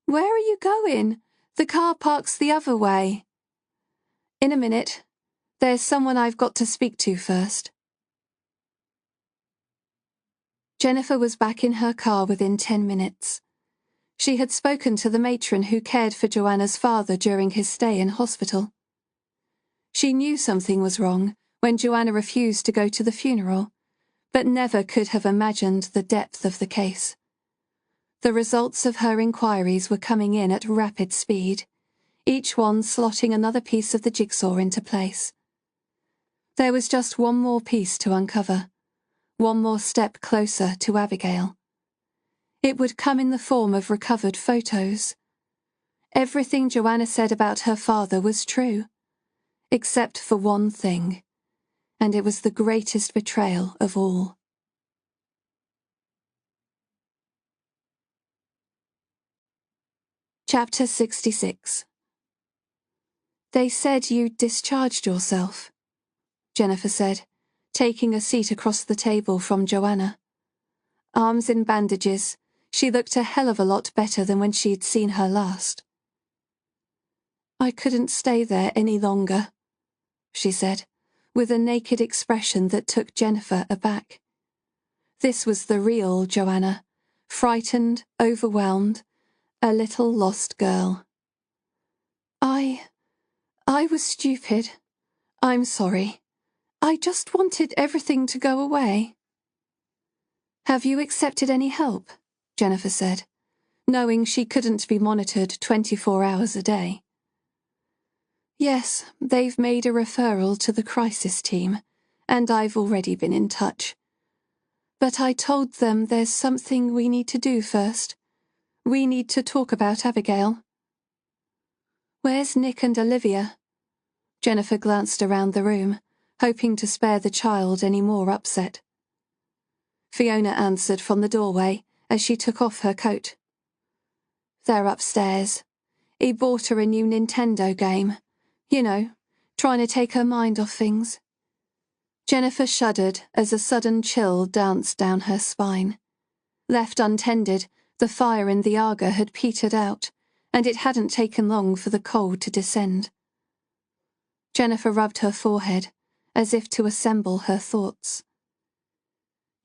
Where are you going? The car parks the other way. In a minute. There's someone I've got to speak to first. Jennifer was back in her car within 10 minutes. She had spoken to the matron who cared for Joanna's father during his stay in hospital. She knew something was wrong when Joanna refused to go to the funeral, but never could have imagined the depth of the case. The results of her inquiries were coming in at rapid speed, each one slotting another piece of the jigsaw into place. There was just one more piece to uncover, one more step closer to Abigail. It would come in the form of recovered photos. Everything Joanna said about her father was true, except for one thing, and it was the greatest betrayal of all. Chapter 66. They said you discharged yourself, Jennifer said, taking a seat across the table from Joanna. Arms in bandages, she looked a hell of a lot better than when she'd seen her last. I couldn't stay there any longer, she said, with a naked expression that took Jennifer aback. This was the real Joanna, frightened, overwhelmed, a little lost girl. I was stupid. I'm sorry. I just wanted everything to go away. Have you accepted any help? Jennifer said, knowing she couldn't be monitored 24 hours a day. Yes, they've made a referral to the crisis team, and I've already been in touch. But I told them there's something we need to do first. We need to talk about Abigail. Where's Nick and Olivia? Jennifer glanced around the room, hoping to spare the child any more upset. Fiona answered from the doorway as she took off her coat. They're upstairs. He bought her a new Nintendo game. You know, trying to take her mind off things. Jennifer shuddered as a sudden chill danced down her spine. Left untended, the fire in the Aga had petered out, and it hadn't taken long for the cold to descend. Jennifer rubbed her forehead, as if to assemble her thoughts.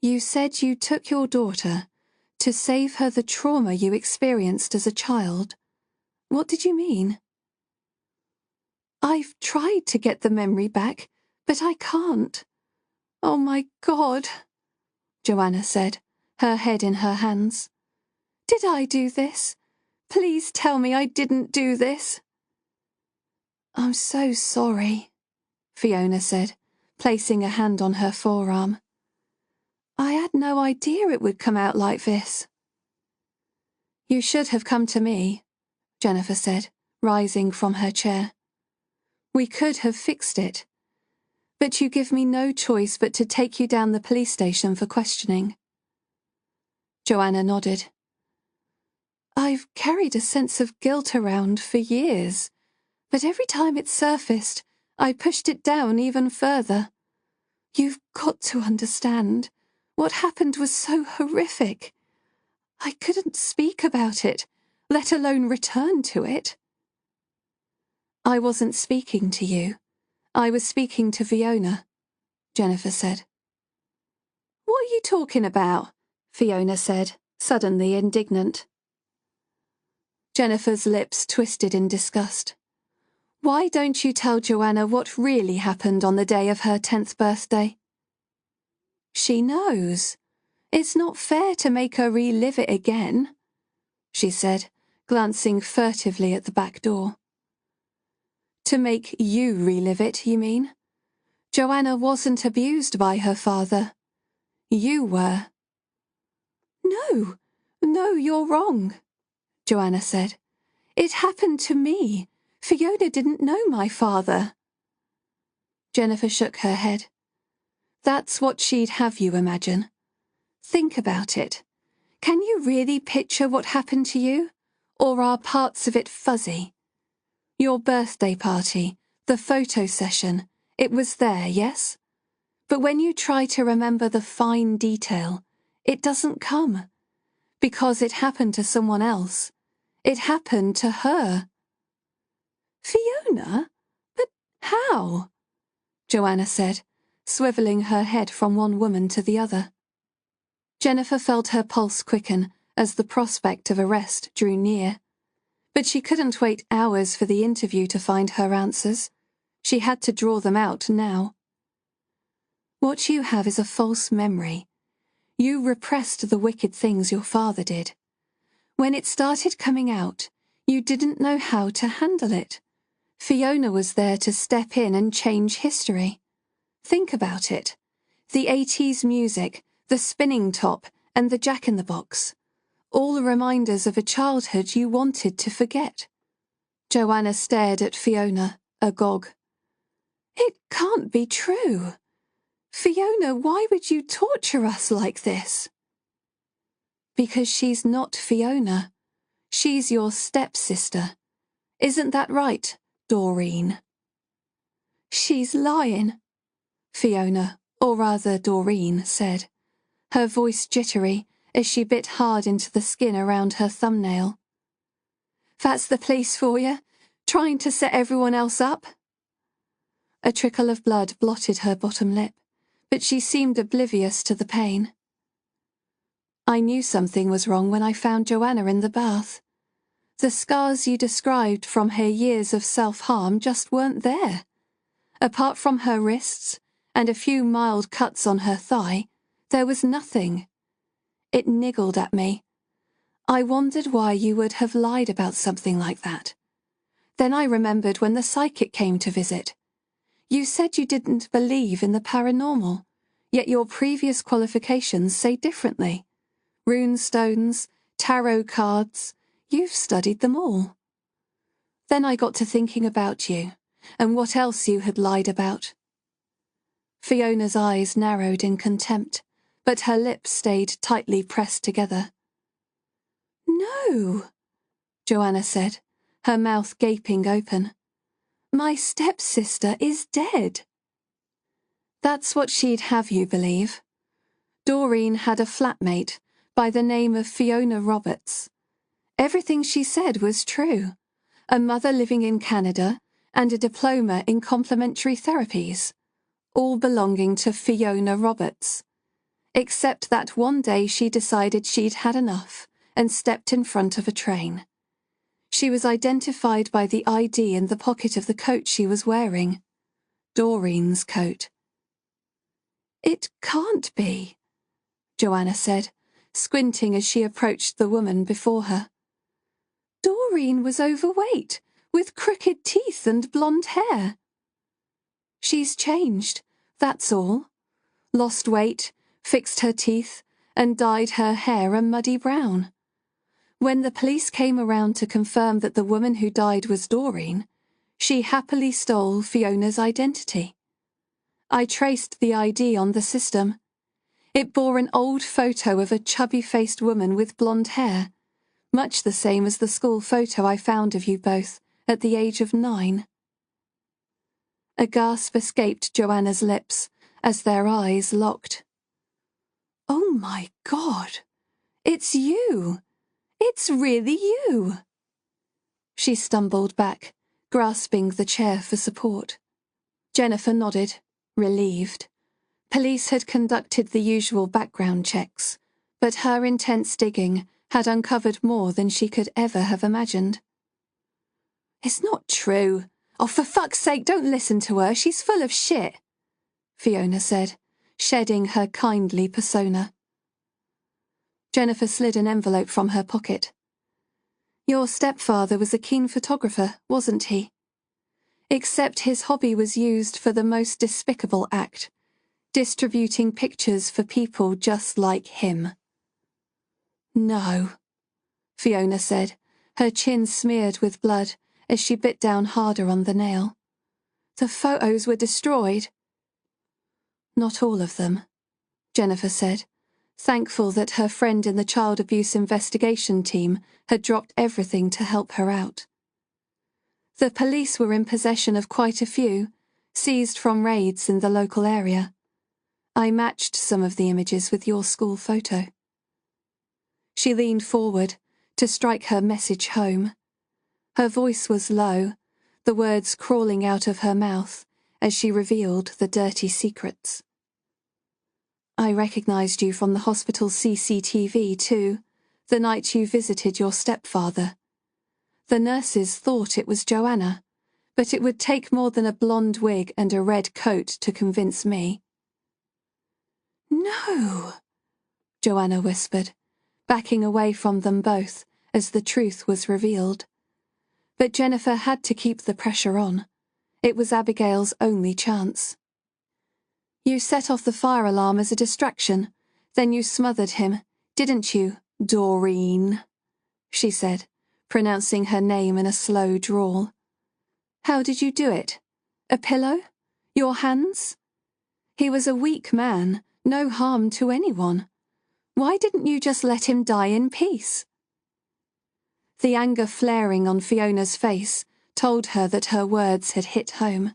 You said you took your daughter to save her the trauma you experienced as a child. What did you mean? I've tried to get the memory back, but I can't. Oh my God, Joanna said, her head in her hands. Did I do this? Please tell me I didn't do this. I'm so sorry, Fiona said, placing a hand on her forearm. I had no idea it would come out like this. You should have come to me, Jennifer said, rising from her chair. We could have fixed it. But you give me no choice but to take you down the police station for questioning. Joanna nodded. I've carried a sense of guilt around for years, but every time it surfaced, I pushed it down even further. You've got to understand. What happened was so horrific. I couldn't speak about it, let alone return to it. I wasn't speaking to you. I was speaking to Fiona, Jennifer said. What are you talking about? Fiona said, suddenly indignant. Jennifer's lips twisted in disgust. Why don't you tell Joanna what really happened on the day of her 10th birthday? She knows. It's not fair to make her relive it again, she said, glancing furtively at the back door. To make you relive it, you mean? Joanna wasn't abused by her father. You were. No, you're wrong, Joanna said. It happened to me. Fiona didn't know my father. Jennifer shook her head. That's what she'd have you imagine. Think about it. Can you really picture what happened to you? Or are parts of it fuzzy? Your birthday party, the photo session, it was there, yes? But when you try to remember the fine detail, it doesn't come. Because it happened to someone else. It happened to her. Fiona? But how? Joanna said, swiveling her head from one woman to the other. Jennifer felt her pulse quicken as the prospect of arrest drew near. But she couldn't wait hours for the interview to find her answers. She had to draw them out now. What you have is a false memory. You repressed the wicked things your father did. When it started coming out, you didn't know how to handle it. Fiona was there to step in and change history. Think about it. The 80s music, the spinning top, and the jack-in-the-box. All reminders of a childhood you wanted to forget. Joanna stared at Fiona, agog. It can't be true. Fiona, why would you torture us like this? Because she's not Fiona. She's your stepsister. Isn't that right, Doreen? She's lying, Fiona, or rather Doreen, said, her voice jittery as she bit hard into the skin around her thumbnail. That's the police for you, trying to set everyone else up. A trickle of blood blotted her bottom lip, but she seemed oblivious to the pain. I knew something was wrong when I found Joanna in the bath. The scars you described from her years of self-harm just weren't there. Apart from her wrists and a few mild cuts on her thigh, there was nothing. It niggled at me. I wondered why you would have lied about something like that. Then I remembered when the psychic came to visit. You said you didn't believe in the paranormal, yet your previous qualifications say differently. Runestones, tarot cards, you've studied them all. Then I got to thinking about you, and what else you had lied about. Fiona's eyes narrowed in contempt, but her lips stayed tightly pressed together. No, Joanna said, her mouth gaping open. My stepsister is dead. That's what she'd have you believe. Doreen had a flatmate by the name of Fiona Roberts. Everything she said was true. A mother living in Canada and a diploma in complementary therapies, all belonging to Fiona Roberts. Except that one day she decided she'd had enough and stepped in front of a train. She was identified by the ID in the pocket of the coat she was wearing. Doreen's coat. It can't be, Joanna said, squinting as she approached the woman before her. Doreen was overweight, with crooked teeth and blonde hair. She's changed, that's all. Lost weight, fixed her teeth, and dyed her hair a muddy brown. When the police came around to confirm that the woman who died was Doreen, she happily stole Fiona's identity. I traced the ID on the system. It bore an old photo of a chubby-faced woman with blonde hair, much the same as the school photo I found of you both at the age of 9. A gasp escaped Joanna's lips as their eyes locked. Oh my God! It's you! It's really you! She stumbled back, grasping the chair for support. Jennifer nodded, relieved. Police had conducted the usual background checks, but her intense digging had uncovered more than she could ever have imagined. It's not true. Oh, for fuck's sake, don't listen to her. She's full of shit, Fiona said, shedding her kindly persona. Jennifer slid an envelope from her pocket. Your stepfather was a keen photographer, wasn't he? Except his hobby was used for the most despicable act, distributing pictures for people just like him. No, Fiona said, her chin smeared with blood as she bit down harder on the nail. The photos were destroyed. Not all of them, Jennifer said, thankful that her friend in the child abuse investigation team had dropped everything to help her out. The police were in possession of quite a few, seized from raids in the local area. I matched some of the images with your school photo. She leaned forward to strike her message home. Her voice was low, the words crawling out of her mouth as she revealed the dirty secrets. I recognised you from the hospital CCTV too, the night you visited your stepfather. The nurses thought it was Joanna, but it would take more than a blonde wig and a red coat to convince me. No, Joanna whispered, backing away from them both as the truth was revealed. But Jennifer had to keep the pressure on. It was Abigail's only chance. You set off the fire alarm as a distraction, then you smothered him, didn't you, Doreen? She said, pronouncing her name in a slow drawl. How did you do it? A pillow? Your hands? He was a weak man, no harm to anyone. Why didn't you just let him die in peace? The anger flaring on Fiona's face told her that her words had hit home.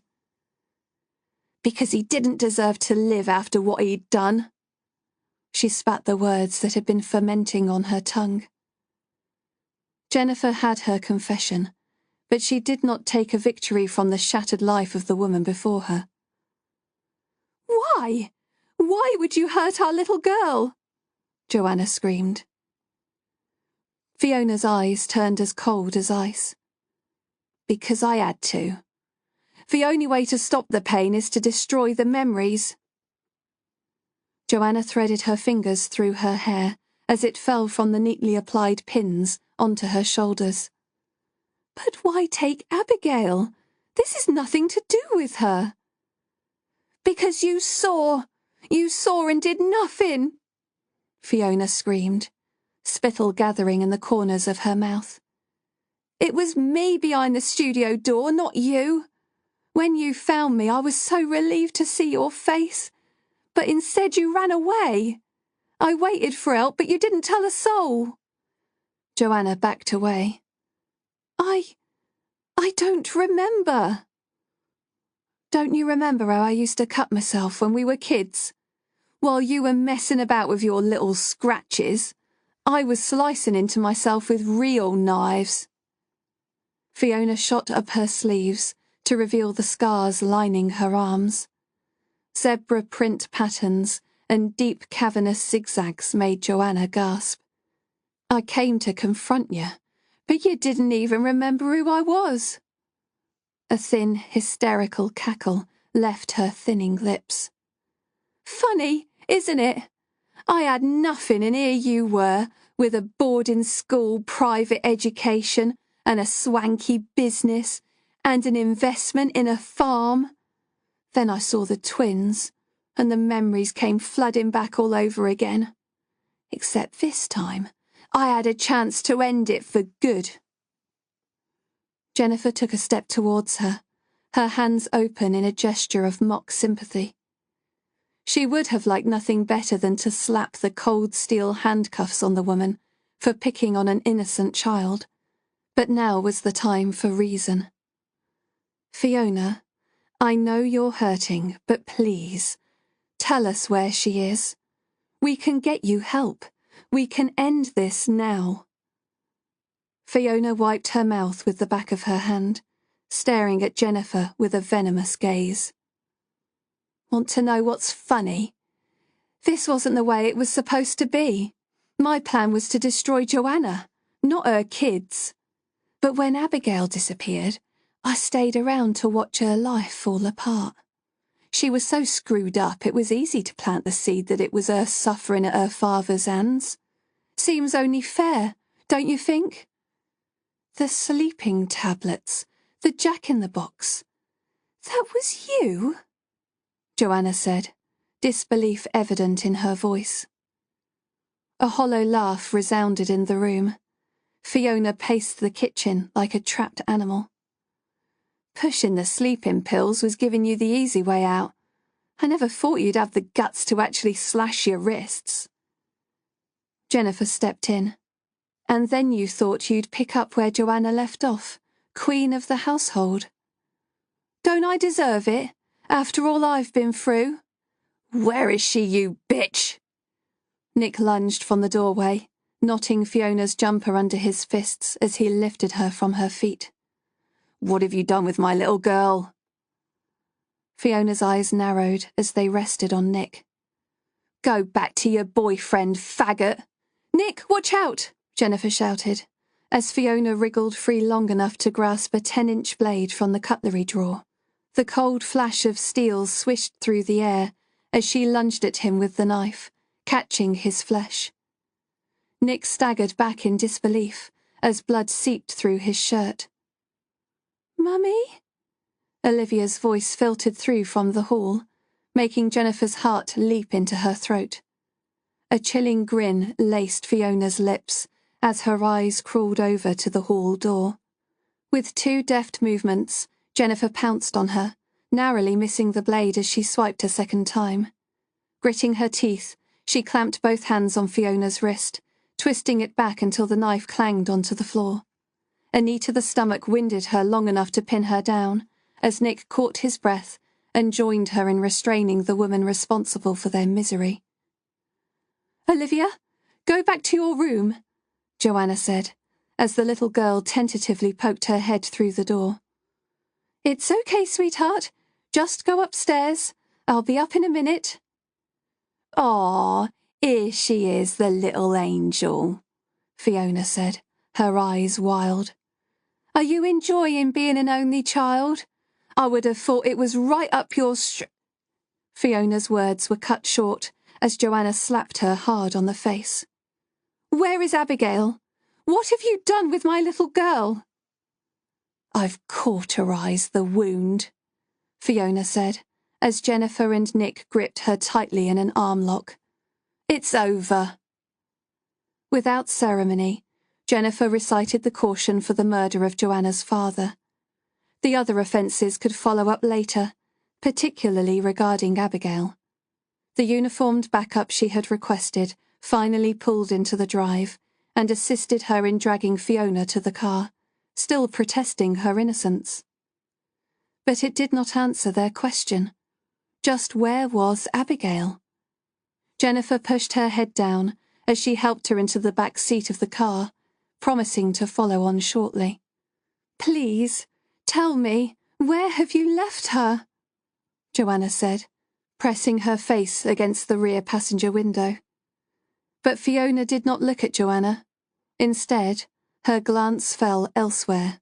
Because he didn't deserve to live after what he'd done. She spat the words that had been fermenting on her tongue. Jennifer had her confession, but she did not take a victory from the shattered life of the woman before her. Why? Why would you hurt our little girl? Joanna screamed. Fiona's eyes turned as cold as ice. Because I had to. The only way to stop the pain is to destroy the memories. Joanna threaded her fingers through her hair as it fell from the neatly applied pins onto her shoulders. But why take Abigail? This is nothing to do with her. Because you saw and did nothing, Fiona screamed, spittle gathering in the corners of her mouth. It was me behind the studio door, not you. When you found me, I was so relieved to see your face, but instead you ran away. I waited for help, but you didn't tell a soul. Joanna backed away. I don't remember. Don't you remember how I used to cut myself when we were kids? While you were messing about with your little scratches, I was slicing into myself with real knives. Fiona shot up her sleeves to reveal the scars lining her arms. Zebra print patterns and deep cavernous zigzags made Joanna gasp. I came to confront you, but you didn't even remember who I was. A thin, hysterical cackle left her thinning lips. Funny, isn't it? I had nothing and here you were, with a boarding school, private education, and a swanky business, and an investment in a farm. Then I saw the twins, and the memories came flooding back all over again. Except this time, I had a chance to end it for good. Jennifer took a step towards her, her hands open in a gesture of mock sympathy. She would have liked nothing better than to slap the cold steel handcuffs on the woman for picking on an innocent child, but now was the time for reason. Fiona, I know you're hurting, but please, tell us where she is. We can get you help. We can end this now. Fiona wiped her mouth with the back of her hand, staring at Jennifer with a venomous gaze. Want to know what's funny? This wasn't the way it was supposed to be. My plan was to destroy Joanna, not her kids. But when Abigail disappeared, I stayed around to watch her life fall apart. She was so screwed up it was easy to plant the seed that it was her suffering at her father's hands. Seems only fair, don't you think? The sleeping tablets, the jack-in-the-box. That was you? Joanna said, disbelief evident in her voice. A hollow laugh resounded in the room. Fiona paced the kitchen like a trapped animal. Pushing the sleeping pills was giving you the easy way out. I never thought you'd have the guts to actually slash your wrists. Jennifer stepped in. And then you thought you'd pick up where Joanna left off, queen of the household. Don't I deserve it, after all I've been through? Where is she, you bitch? Nick lunged from the doorway, knotting Fiona's jumper under his fists as he lifted her from her feet. What have you done with my little girl? Fiona's eyes narrowed as they rested on Nick. Go back to your boyfriend, faggot. Nick, watch out, Jennifer shouted, as Fiona wriggled free long enough to grasp a 10-inch blade from the cutlery drawer. The cold flash of steel swished through the air as she lunged at him with the knife, catching his flesh. Nick staggered back in disbelief as blood seeped through his shirt. Mummy? Olivia's voice filtered through from the hall, making Jennifer's heart leap into her throat. A chilling grin laced Fiona's lips as her eyes crawled over to the hall door. With 2 deft movements, Jennifer pounced on her, narrowly missing the blade as she swiped a second time. Gritting her teeth, she clamped both hands on Fiona's wrist, twisting it back until the knife clanged onto the floor. A knee to the stomach winded her long enough to pin her down, as Nick caught his breath and joined her in restraining the woman responsible for their misery. Olivia, go back to your room, Joanna said, as the little girl tentatively poked her head through the door. It's okay, sweetheart. Just go upstairs. I'll be up in a minute. Aw, here she is, the little angel, Fiona said, her eyes wild. Are you enjoying being an only child? I would have thought it was right up your Fiona's words were cut short as Joanna slapped her hard on the face. Where is Abigail? What have you done with my little girl? I've cauterized the wound, Fiona said, as Jennifer and Nick gripped her tightly in an arm lock. It's over. Without ceremony, Jennifer recited the caution for the murder of Joanna's father. The other offences could follow up later, particularly regarding Abigail. The uniformed backup she had requested finally pulled into the drive and assisted her in dragging Fiona to the car, still protesting her innocence. But it did not answer their question. Just where was Abigail? Jennifer pushed her head down as she helped her into the back seat of the car, promising to follow on shortly. Please, tell me, where have you left her? Joanna said, pressing her face against the rear passenger window. But Fiona did not look at Joanna. Instead, her glance fell elsewhere,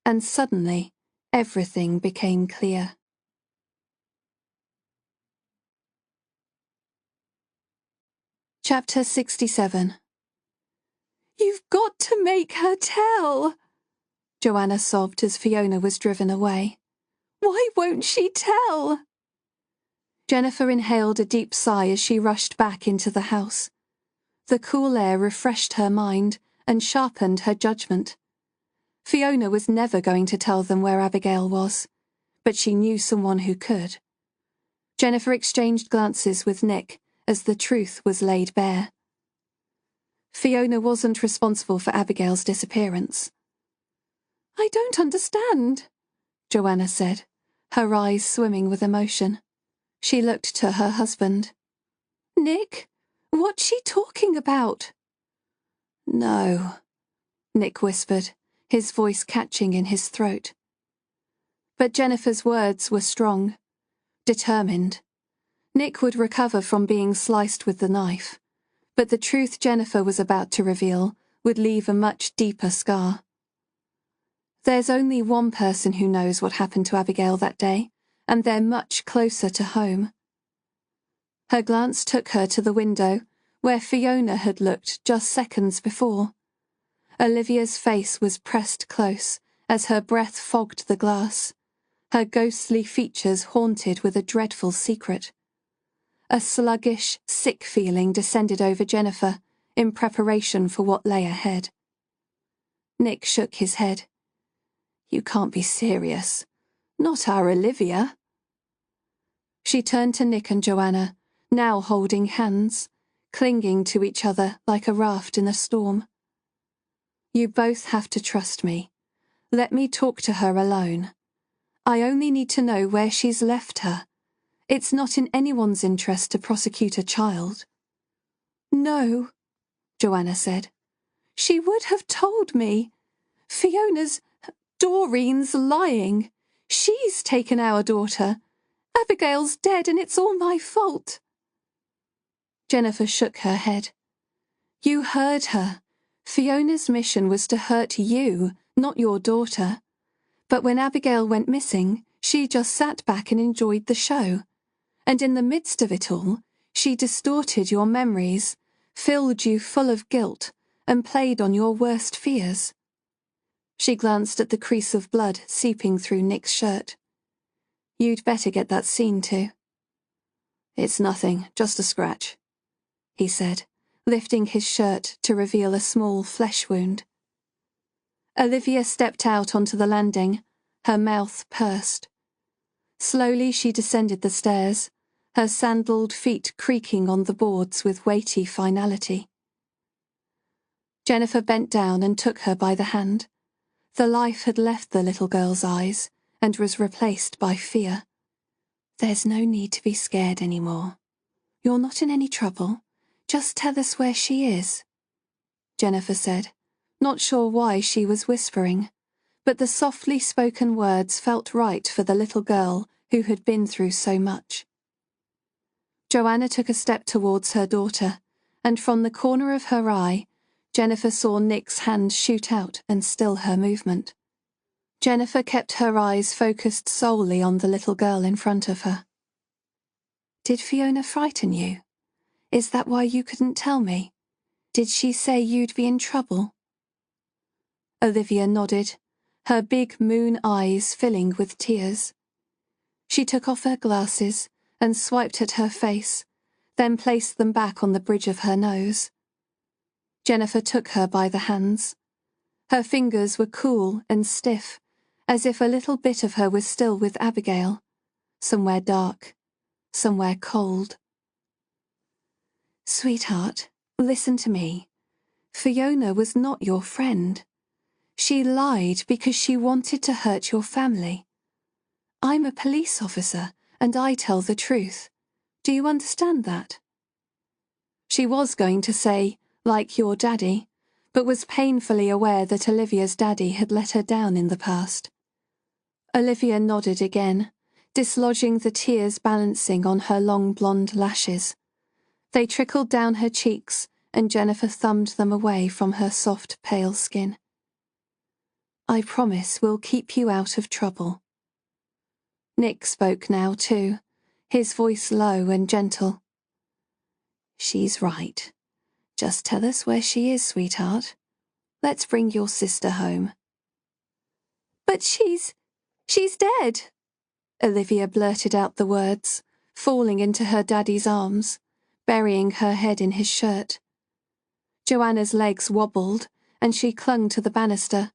and suddenly everything became clear. Chapter 67. You've got to make her tell, Joanna sobbed as Fiona was driven away. Why won't she tell? Jennifer inhaled a deep sigh as she rushed back into the house. The cool air refreshed her mind and sharpened her judgment. Fiona was never going to tell them where Abigail was, but she knew someone who could. Jennifer exchanged glances with Nick as the truth was laid bare. Fiona wasn't responsible for Abigail's disappearance. I don't understand, Joanna said, her eyes swimming with emotion. She looked to her husband. Nick, what's she talking about? No, Nick whispered, his voice catching in his throat. But Jennifer's words were strong, determined. Nick would recover from being sliced with the knife, but the truth Jennifer was about to reveal would leave a much deeper scar. There's only one person who knows what happened to Abigail that day, and they're much closer to home. Her glance took her to the window, where Fiona had looked just seconds before. Olivia's face was pressed close as her breath fogged the glass, her ghostly features haunted with a dreadful secret. A sluggish, sick feeling descended over Jennifer in preparation for what lay ahead. Nick shook his head. You can't be serious. Not our Olivia. She turned to Nick and Joanna, now holding hands, clinging to each other like a raft in a storm. You both have to trust me. Let me talk to her alone. I only need to know where she's left her. It's not in anyone's interest to prosecute a child. No, Joanna said. She would have told me. Doreen's lying. She's taken our daughter. Abigail's dead and it's all my fault. Jennifer shook her head. You heard her. Fiona's mission was to hurt you, not your daughter. But when Abigail went missing, she just sat back and enjoyed the show. And in the midst of it all, she distorted your memories, filled you full of guilt, and played on your worst fears. She glanced at the crease of blood seeping through Nick's shirt. You'd better get that seen to. It's nothing, just a scratch, he said, lifting his shirt to reveal a small flesh wound. Olivia stepped out onto the landing, her mouth pursed. Slowly she descended the stairs, her sandaled feet creaking on the boards with weighty finality. Jennifer bent down and took her by the hand. The life had left the little girl's eyes and was replaced by fear. There's no need to be scared anymore. You're not in any trouble. Just tell us where she is, Jennifer said, not sure why she was whispering, but the softly spoken words felt right for the little girl who had been through so much. Joanna took a step towards her daughter, and from the corner of her eye, Jennifer saw Nick's hand shoot out and still her movement. Jennifer kept her eyes focused solely on the little girl in front of her. Did Fiona frighten you? Is that why you couldn't tell me? Did she say you'd be in trouble? Olivia nodded, her big moon eyes filling with tears. She took off her glasses and swiped at her face, then placed them back on the bridge of her nose. Jennifer took her by the hands. Her fingers were cool and stiff, as if a little bit of her was still with Abigail, somewhere dark, somewhere cold. Sweetheart, listen to me. Fiona was not your friend. She lied because she wanted to hurt your family. I'm a police officer, and I tell the truth. Do you understand that? She was going to say, like your daddy, but was painfully aware that Olivia's daddy had let her down in the past. Olivia nodded again, dislodging the tears balancing on her long blonde lashes. They trickled down her cheeks, and Jennifer thumbed them away from her soft, pale skin. I promise we'll keep you out of trouble. Nick spoke now, too, his voice low and gentle. She's right. Just tell us where she is, sweetheart. Let's bring your sister home. But she's dead, Olivia blurted out the words, falling into her daddy's arms, burying her head in his shirt. Joanna's legs wobbled, and she clung to the banister,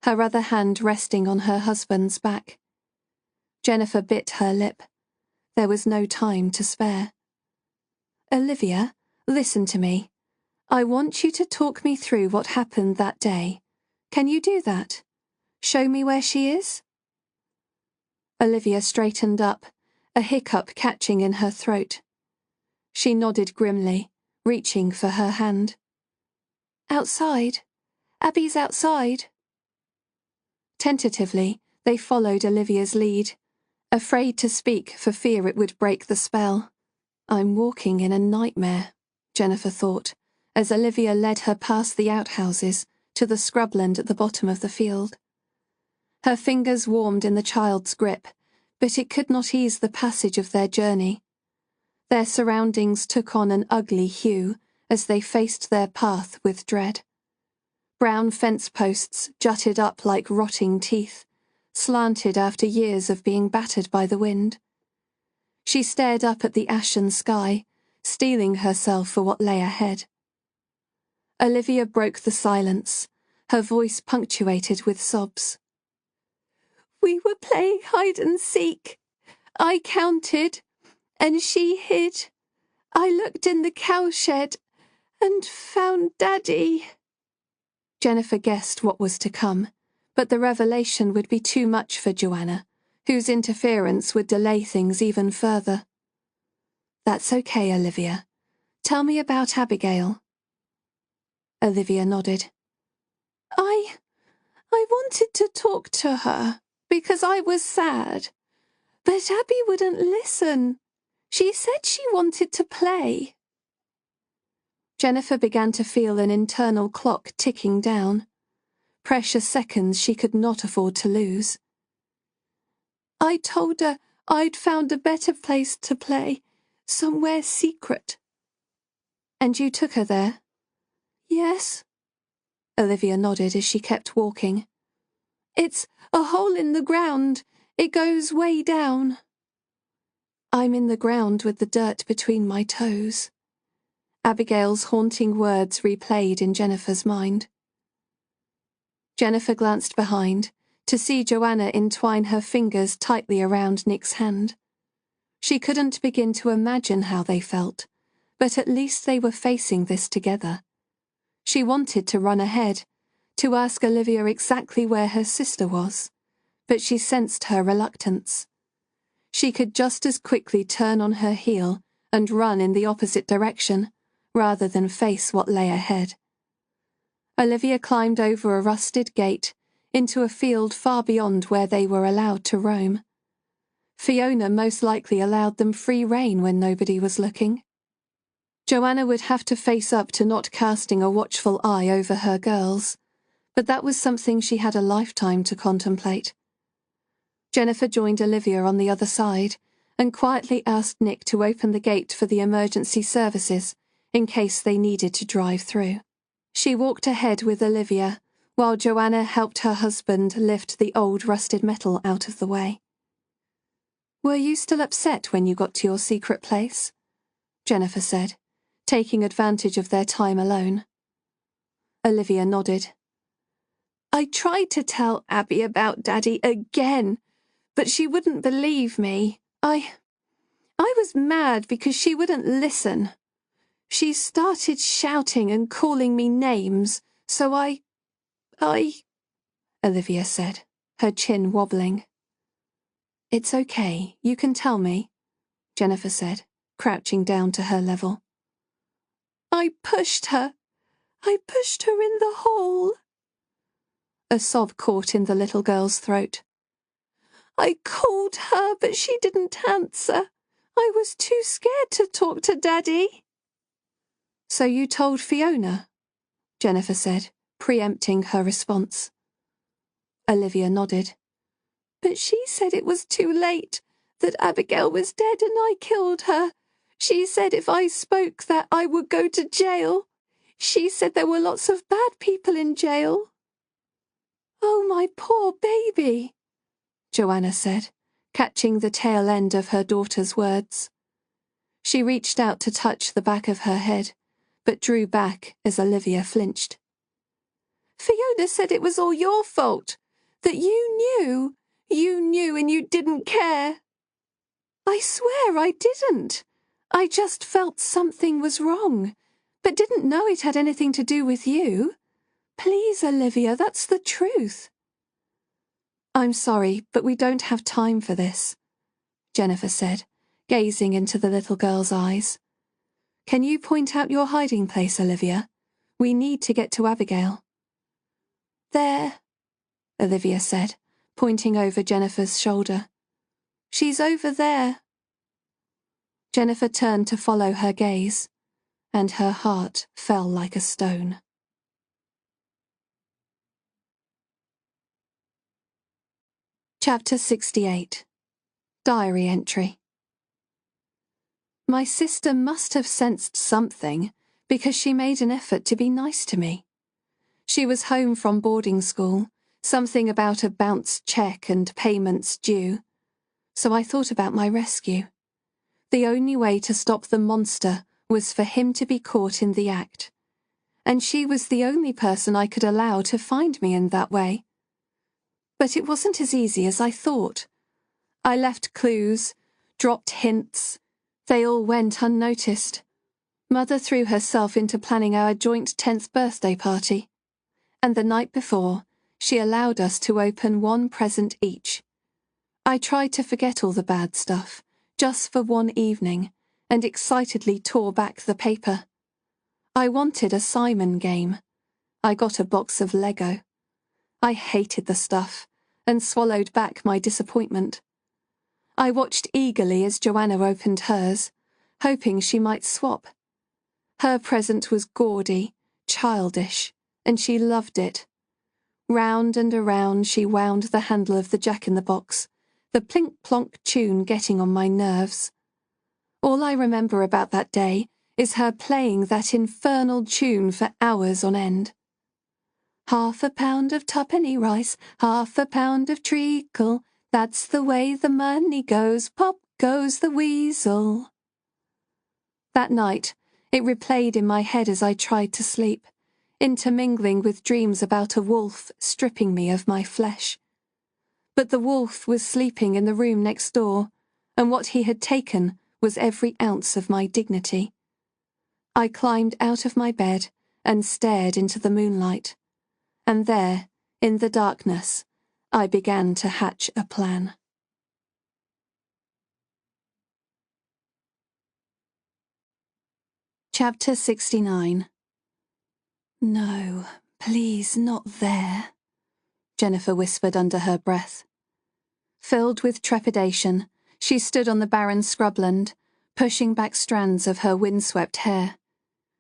her other hand resting on her husband's back. Jennifer bit her lip. There was no time to spare. Olivia, listen to me. I want you to talk me through what happened that day. Can you do that? Show me where she is? Olivia straightened up, a hiccup catching in her throat. She nodded grimly, reaching for her hand. Outside. Abby's outside. Tentatively, they followed Olivia's lead, afraid to speak for fear it would break the spell. I'm walking in a nightmare, Jennifer thought, as Olivia led her past the outhouses to the scrubland at the bottom of the field. Her fingers warmed in the child's grip, but it could not ease the passage of their journey. Their surroundings took on an ugly hue as they faced their path with dread. Brown fence posts jutted up like rotting teeth, slanted after years of being battered by the wind. She stared up at the ashen sky, steeling herself for what lay ahead. Olivia broke the silence, her voice punctuated with sobs. We were playing hide and seek. I counted, and she hid. I looked in the cowshed and found Daddy. Jennifer guessed what was to come, but the revelation would be too much for Joanna, whose interference would delay things even further. That's okay, Olivia. Tell me about Abigail. Olivia nodded. I wanted to talk to her because I was sad, but Abby wouldn't listen. She said she wanted to play. Jennifer began to feel an internal clock ticking down. Precious seconds she could not afford to lose. I told her I'd found a better place to play, somewhere secret. And you took her there? Yes. Olivia nodded as she kept walking. It's a hole in the ground. It goes way down. I'm in the ground with the dirt between my toes. Abigail's haunting words replayed in Jennifer's mind. Jennifer glanced behind to see Joanna entwine her fingers tightly around Nick's hand. She couldn't begin to imagine how they felt, but at least they were facing this together. She wanted to run ahead, to ask Olivia exactly where her sister was, but she sensed her reluctance. She could just as quickly turn on her heel and run in the opposite direction, rather than face what lay ahead. Olivia climbed over a rusted gate into a field far beyond where they were allowed to roam. Fiona most likely allowed them free rein when nobody was looking. Joanna would have to face up to not casting a watchful eye over her girls, but that was something she had a lifetime to contemplate. Jennifer joined Olivia on the other side and quietly asked Nick to open the gate for the emergency services in case they needed to drive through. She walked ahead with Olivia, while Joanna helped her husband lift the old rusted metal out of the way. Were you still upset when you got to your secret place? Jennifer said, taking advantage of their time alone. Olivia nodded. I tried to tell Abby about Daddy again, but she wouldn't believe me. I was mad because she wouldn't listen. She started shouting and calling me names, so I, Olivia said, her chin wobbling. It's okay, you can tell me, Jennifer said, crouching down to her level. I pushed her in the hole. A sob caught in the little girl's throat. I called her, but she didn't answer. I was too scared to talk to Daddy. So you told Fiona? Jennifer said, preempting her response. Olivia nodded. But she said it was too late, that Abigail was dead and I killed her. She said if I spoke that I would go to jail. She said there were lots of bad people in jail. Oh, my poor baby, Joanna said, catching the tail end of her daughter's words. She reached out to touch the back of her head, but drew back as Olivia flinched. Fiona said it was all your fault, that you knew and you didn't care. I swear I didn't. I just felt something was wrong, but didn't know it had anything to do with you. Please, Olivia, that's the truth. I'm sorry, but we don't have time for this, Jennifer said, gazing into the little girl's eyes. Can you point out your hiding place, Olivia? We need to get to Abigail. There, Olivia said, pointing over Jennifer's shoulder. She's over there. Jennifer turned to follow her gaze, and her heart fell like a stone. Chapter 68. Diary Entry. My sister must have sensed something, because she made an effort to be nice to me. She was home from boarding school, something about a bounced cheque and payments due. So I thought about my rescue. The only way to stop the monster was for him to be caught in the act. And she was the only person I could allow to find me in that way. But it wasn't as easy as I thought. I left clues, dropped hints. They all went unnoticed. Mother threw herself into planning our joint 10th birthday party. And the night before, she allowed us to open one present each. I tried to forget all the bad stuff, just for one evening, and excitedly tore back the paper. I wanted a Simon game. I got a box of Lego. I hated the stuff, and swallowed back my disappointment. I watched eagerly as Joanna opened hers, hoping she might swap. Her present was gaudy, childish, and she loved it. Round and around she wound the handle of the jack-in-the-box, the plink-plonk tune getting on my nerves. All I remember about that day is her playing that infernal tune for hours on end. Half a pound of tuppenny rice, half a pound of treacle, that's the way the money goes, pop goes the weasel. That night, it replayed in my head as I tried to sleep, intermingling with dreams about a wolf stripping me of my flesh. But the wolf was sleeping in the room next door, and what he had taken was every ounce of my dignity. I climbed out of my bed and stared into the moonlight, and there, in the darkness, I began to hatch a plan. Chapter 69. No, please, not there, Jennifer whispered under her breath. Filled with trepidation, she stood on the barren scrubland, pushing back strands of her windswept hair.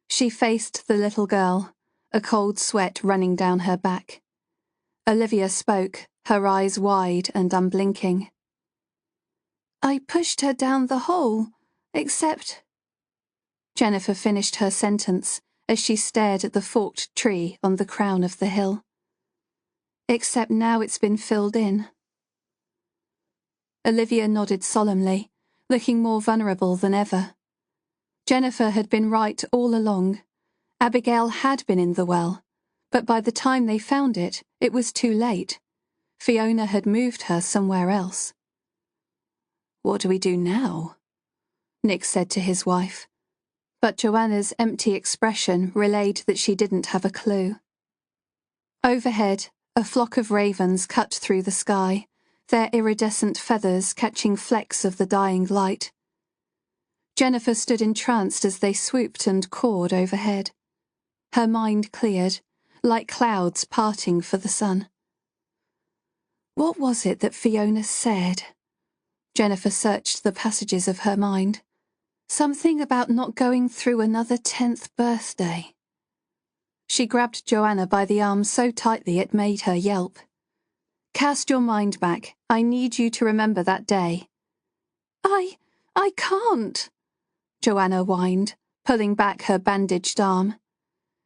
She faced the little girl, a cold sweat running down her back. Olivia spoke, her eyes wide and unblinking. I pushed her down the hole, except... Jennifer finished her sentence as she stared at the forked tree on the crown of the hill. Except now it's been filled in. Olivia nodded solemnly, looking more vulnerable than ever. Jennifer had been right all along. Abigail had been in the well, but by the time they found it, it was too late. Fiona had moved her somewhere else. What do we do now? Nick said to his wife. But Joanna's empty expression relayed that she didn't have a clue. Overhead, a flock of ravens cut through the sky, their iridescent feathers catching flecks of the dying light. Jennifer stood entranced as they swooped and cawed overhead. Her mind cleared, like clouds parting for the sun. What was it that Fiona said? Jennifer searched the passages of her mind. Something about not going through another 10th birthday. She grabbed Joanna by the arm so tightly it made her yelp. Cast your mind back. I need you to remember that day. I can't, Joanna whined, pulling back her bandaged arm.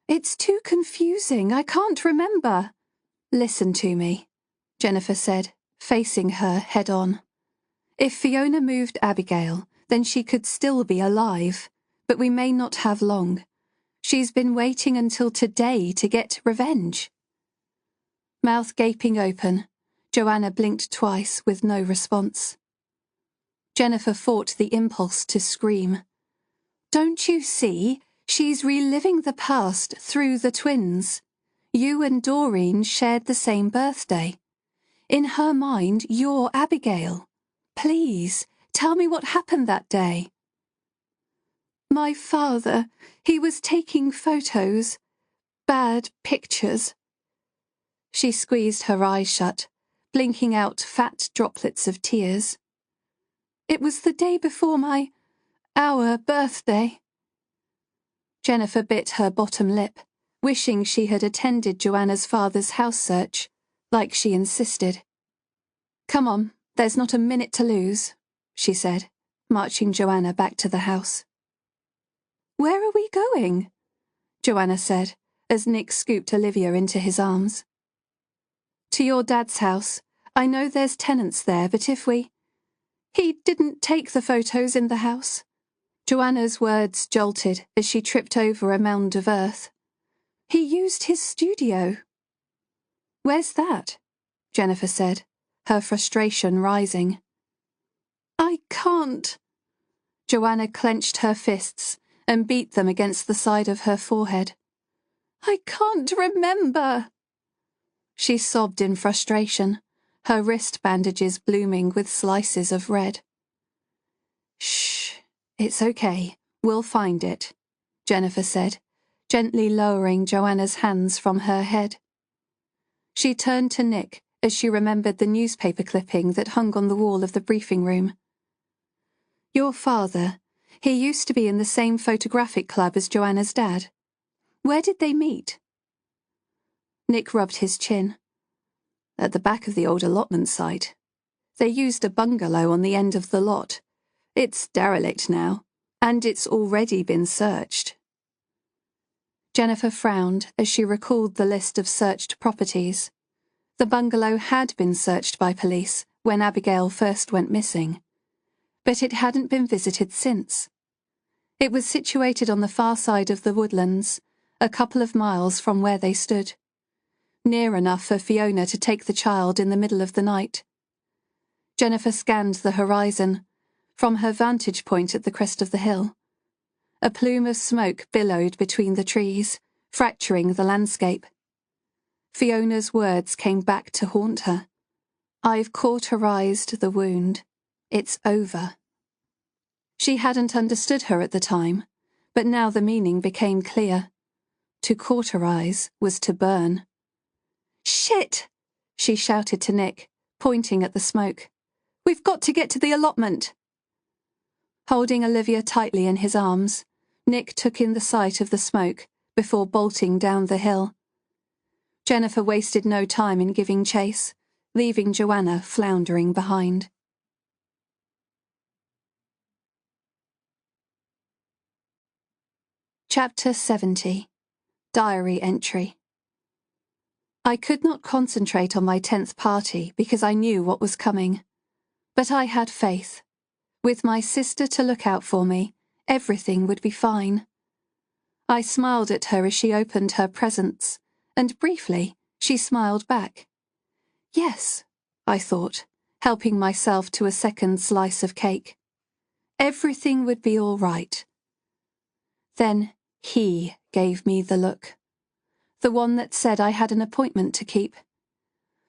It's too confusing. I can't remember. Listen to me, Jennifer said, facing her head on. If Fiona moved Abigail, then she could still be alive, but we may not have long. She's been waiting until today to get revenge. Mouth gaping open, Joanna blinked twice with no response. Jennifer fought the impulse to scream. Don't you see? She's reliving the past through the twins. You and Doreen shared the same birthday. In her mind, you're Abigail. Please, tell me what happened that day. My father, he was taking photos. Bad pictures. She squeezed her eyes shut, blinking out fat droplets of tears. It was the day before our birthday. Jennifer bit her bottom lip, wishing she had attended Joanna's father's house search, like she insisted. Come on, there's not a minute to lose, she said, marching Joanna back to the house. Where are we going? Joanna said, as Nick scooped Olivia into his arms. To your dad's house. I know there's tenants there, but if we... He didn't take the photos in the house. Joanna's words jolted as she tripped over a mound of earth. He used his studio. Where's that? Jennifer said, her frustration rising. I can't. Joanna clenched her fists and beat them against the side of her forehead. I can't remember. She sobbed in frustration, her wrist bandages blooming with slices of red. Shh, it's okay. We'll find it, Jennifer said, gently lowering Joanna's hands from her head. She turned to Nick as she remembered the newspaper clipping that hung on the wall of the briefing room. Your father, He used to be in the same photographic club as Joanna's dad. Where did they meet? Nick rubbed his chin. At the back of the old allotment site. They used a bungalow on the end of the lot. It's derelict now, and it's already been searched. Jennifer frowned as she recalled the list of searched properties. The bungalow had been searched by police when Abigail first went missing, but it hadn't been visited since. It was situated on the far side of the woodlands, a couple of miles from where they stood, near enough for Fiona to take the child in the middle of the night. Jennifer scanned the horizon, from her vantage point at the crest of the hill. A plume of smoke billowed between the trees, fracturing the landscape. Fiona's words came back to haunt her. I've cauterized the wound. It's over. She hadn't understood her at the time, but now the meaning became clear. To cauterize was to burn. Shit! She shouted to Nick, pointing at the smoke. We've got to get to the allotment. Holding Olivia tightly in his arms, Nick took in the sight of the smoke before bolting down the hill. Jennifer wasted no time in giving chase, leaving Joanna floundering behind. Chapter 70. Diary Entry. I could not concentrate on my 10th party because I knew what was coming. But I had faith. With my sister to look out for me, everything would be fine. I smiled at her as she opened her presents, and briefly, she smiled back. Yes, I thought, helping myself to a second slice of cake. Everything would be all right. Then he gave me the look. The one that said I had an appointment to keep.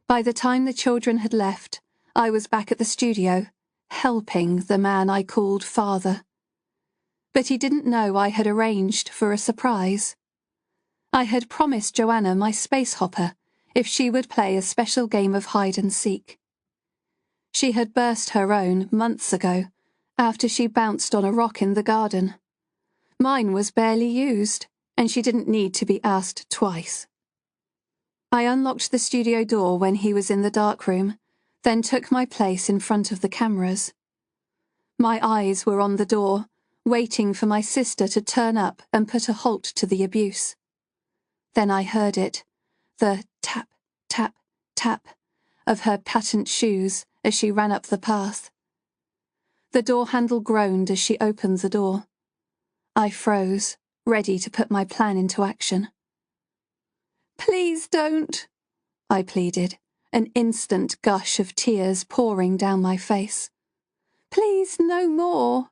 By the time the children had left, I was back at the studio, helping the man I called father. But he didn't know I had arranged for a surprise. I had promised Joanna my space hopper if she would play a special game of hide and seek. She had burst her own months ago, after she bounced on a rock in the garden. Mine was barely used, and she didn't need to be asked twice. I unlocked the studio door when he was in the darkroom, then took my place in front of the cameras. My eyes were on the door, waiting for my sister to turn up and put a halt to the abuse. Then I heard it, the tap, tap, tap of her patent shoes as she ran up the path. The door handle groaned as she opened the door. I froze, ready to put my plan into action. Please don't, I pleaded, an instant gush of tears pouring down my face. Please, no more.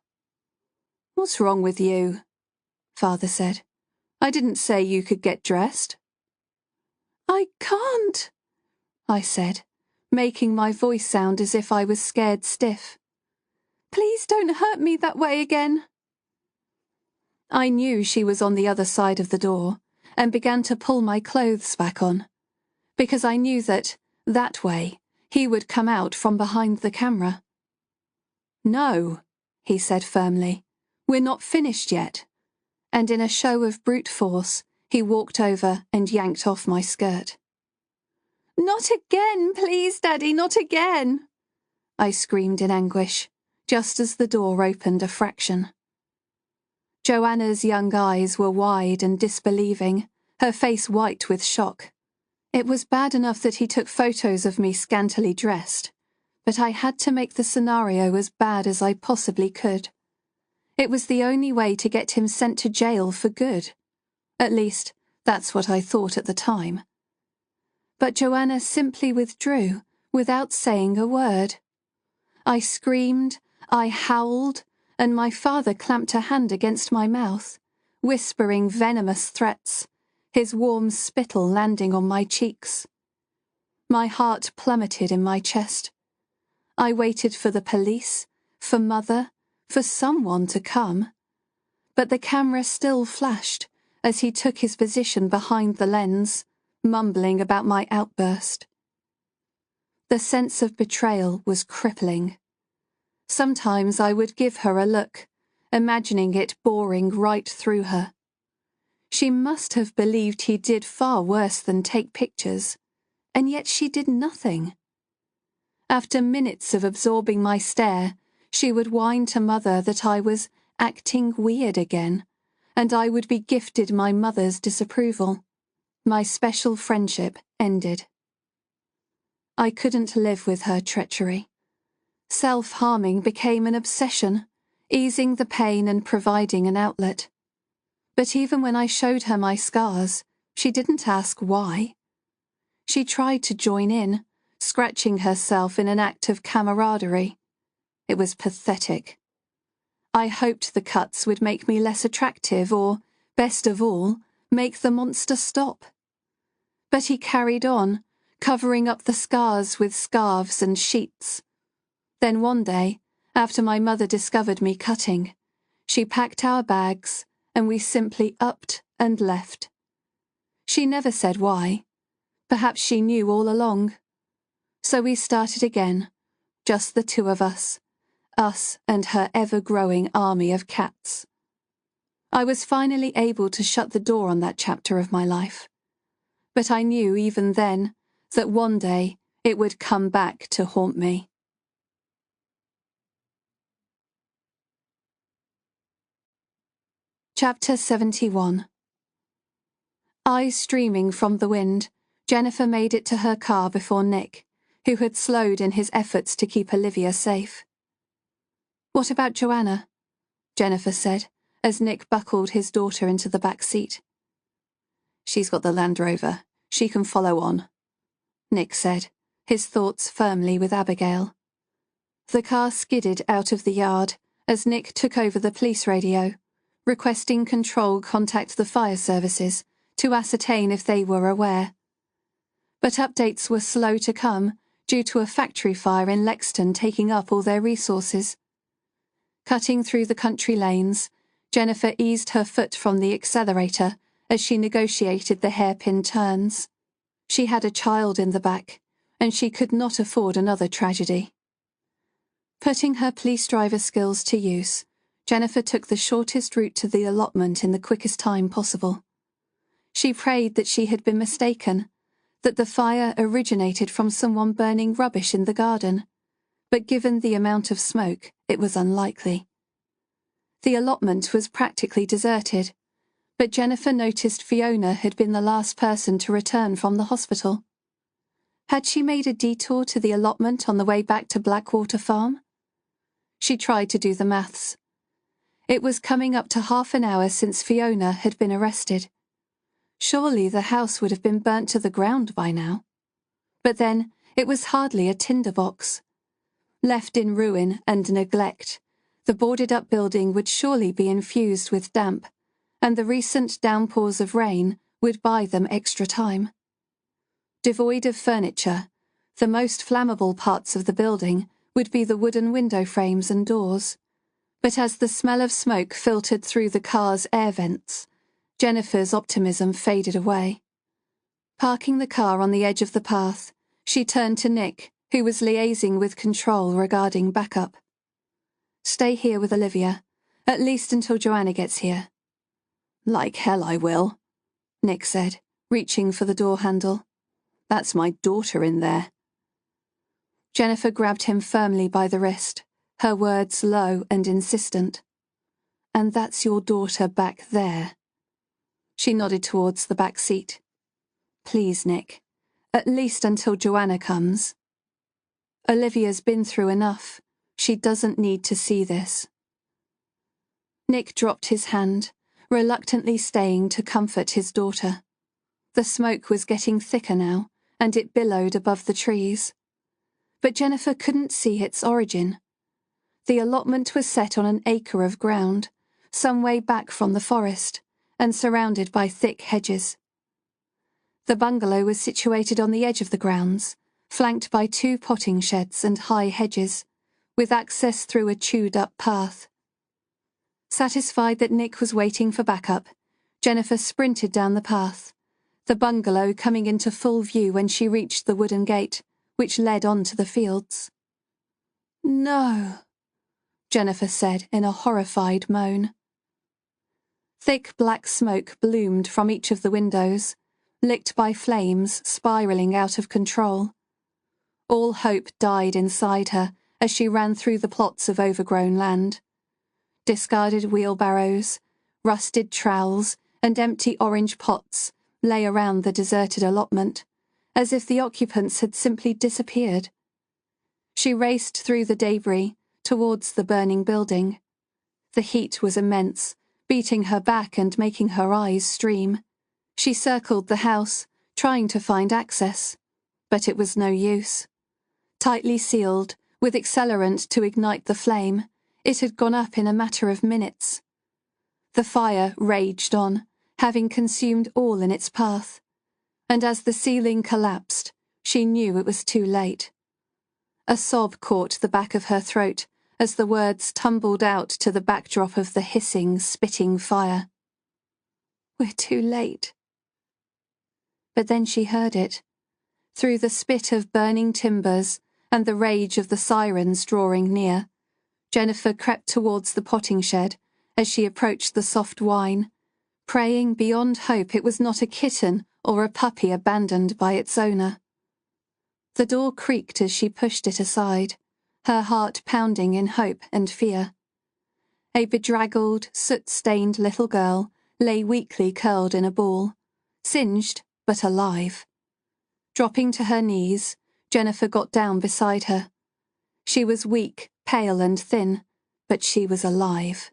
What's wrong with you? Father said. I didn't say you could get dressed. I can't, I said, making my voice sound as if I was scared stiff. Please don't hurt me that way again. I knew she was on the other side of the door and began to pull my clothes back on, because I knew that way, he would come out from behind the camera. No, he said firmly, we're not finished yet. And in a show of brute force, he walked over and yanked off my skirt. Not again, please, Daddy, not again, I screamed in anguish, just as the door opened a fraction. Joanna's young eyes were wide and disbelieving, her face white with shock. It was bad enough that he took photos of me scantily dressed, but I had to make the scenario as bad as I possibly could. It was the only way to get him sent to jail for good. At least, that's what I thought at the time. But Joanna simply withdrew, without saying a word. I screamed, I howled, and my father clamped a hand against my mouth, whispering venomous threats, his warm spittle landing on my cheeks. My heart plummeted in my chest. I waited for the police, for Mother, for someone to come. But the camera still flashed as he took his position behind the lens, mumbling about my outburst. The sense of betrayal was crippling. Sometimes I would give her a look, imagining it boring right through her. She must have believed he did far worse than take pictures, and yet she did nothing. After minutes of absorbing my stare, she would whine to Mother that I was acting weird again, and I would be gifted my mother's disapproval. My special friendship ended. I couldn't live with her treachery. Self-harming became an obsession, easing the pain and providing an outlet. But even when I showed her my scars, she didn't ask why. She tried to join in, scratching herself in an act of camaraderie. It was pathetic. I hoped the cuts would make me less attractive or, best of all, make the monster stop. But he carried on, covering up the scars with scarves and sheets. Then one day, after my mother discovered me cutting, she packed our bags and we simply upped and left. She never said why. Perhaps she knew all along. So we started again, just the two of us and her ever-growing army of cats. I was finally able to shut the door on that chapter of my life. But I knew even then that one day it would come back to haunt me. Chapter 71. Eyes streaming from the wind, Jennifer made it to her car before Nick, who had slowed in his efforts to keep Olivia safe. "What about Joanna?" Jennifer said, as Nick buckled his daughter into the back seat. "She's got the Land Rover. She can follow on," Nick said, his thoughts firmly with Abigail. The car skidded out of the yard as Nick took over the police radio, requesting control contact the fire services to ascertain if they were aware. But updates were slow to come due to a factory fire in Lexington taking up all their resources. Cutting through the country lanes, Jennifer eased her foot from the accelerator as she negotiated the hairpin turns. She had a child in the back, and she could not afford another tragedy. Putting her police driver skills to use, Jennifer took the shortest route to the allotment in the quickest time possible. She prayed that she had been mistaken, that the fire originated from someone burning rubbish in the garden, but given the amount of smoke, it was unlikely. The allotment was practically deserted, but Jennifer noticed Fiona had been the last person to return from the hospital. Had she made a detour to the allotment on the way back to Blackwater Farm? She tried to do the maths. It was coming up to half an hour since Fiona had been arrested. Surely the house would have been burnt to the ground by now. But then, it was hardly a tinderbox. Left in ruin and neglect, the boarded-up building would surely be infused with damp, and the recent downpours of rain would buy them extra time. Devoid of furniture, the most flammable parts of the building would be the wooden window frames and doors. But as the smell of smoke filtered through the car's air vents, Jennifer's optimism faded away. Parking the car on the edge of the path, she turned to Nick, who was liaising with control regarding backup. "Stay here with Olivia, at least until Joanna gets here." "Like hell I will," Nick said, reaching for the door handle. "That's my daughter in there." Jennifer grabbed him firmly by the wrist, her words low and insistent. "And that's your daughter back there." She nodded towards the back seat. "Please, Nick, at least until Joanna comes. Olivia's been through enough. She doesn't need to see this." Nick dropped his hand, reluctantly staying to comfort his daughter. The smoke was getting thicker now, and it billowed above the trees. But Jennifer couldn't see its origin. The allotment was set on an acre of ground, some way back from the forest, and surrounded by thick hedges. The bungalow was situated on the edge of the grounds, flanked by 2 potting sheds and high hedges, with access through a chewed-up path. Satisfied that Nick was waiting for backup, Jennifer sprinted down the path, the bungalow coming into full view when she reached the wooden gate, which led on to the fields. "No!" Jennifer said in a horrified moan. Thick black smoke bloomed from each of the windows, licked by flames spiralling out of control. All hope died inside her as she ran through the plots of overgrown land. Discarded wheelbarrows, rusted trowels, and empty orange pots lay around the deserted allotment, as if the occupants had simply disappeared. She raced through the debris towards the burning building. The heat was immense, beating her back and making her eyes stream. She circled the house, trying to find access, but it was no use. Tightly sealed, with accelerant to ignite the flame, it had gone up in a matter of minutes. The fire raged on, having consumed all in its path, and as the ceiling collapsed, she knew it was too late. A sob caught the back of her throat as the words tumbled out to the backdrop of the hissing, spitting fire. "We're too late." But then she heard it. Through the spit of burning timbers and the rage of the sirens drawing near, Jennifer crept towards the potting shed as she approached the soft whine, praying beyond hope it was not a kitten or a puppy abandoned by its owner. The door creaked as she pushed it aside, her heart pounding in hope and fear. A bedraggled, soot-stained little girl lay weakly curled in a ball, singed but alive. Dropping to her knees, Jennifer got down beside her. She was weak, pale and thin, but she was alive.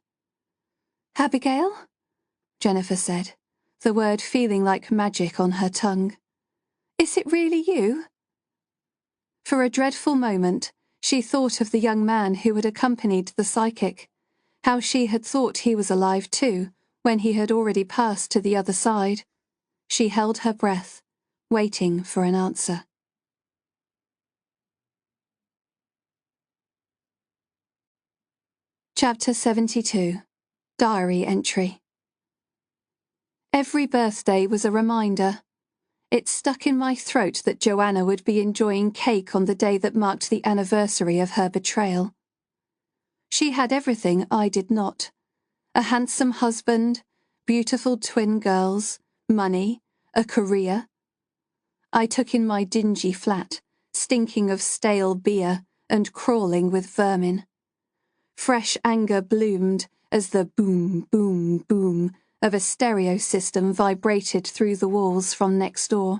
"Abigail?" Jennifer said, the word feeling like magic on her tongue. "Is it really you?" For a dreadful moment, she thought of the young man who had accompanied the psychic, how she had thought he was alive too, when he had already passed to the other side. She held her breath, waiting for an answer. Chapter 72. Diary Entry. Every birthday was a reminder. It stuck in my throat that Joanna would be enjoying cake on the day that marked the anniversary of her betrayal. She had everything I did not. A handsome husband, beautiful twin girls, money, a career. I took in my dingy flat, stinking of stale beer and crawling with vermin. Fresh anger bloomed as the boom, boom, boom of a stereo system vibrated through the walls from next door.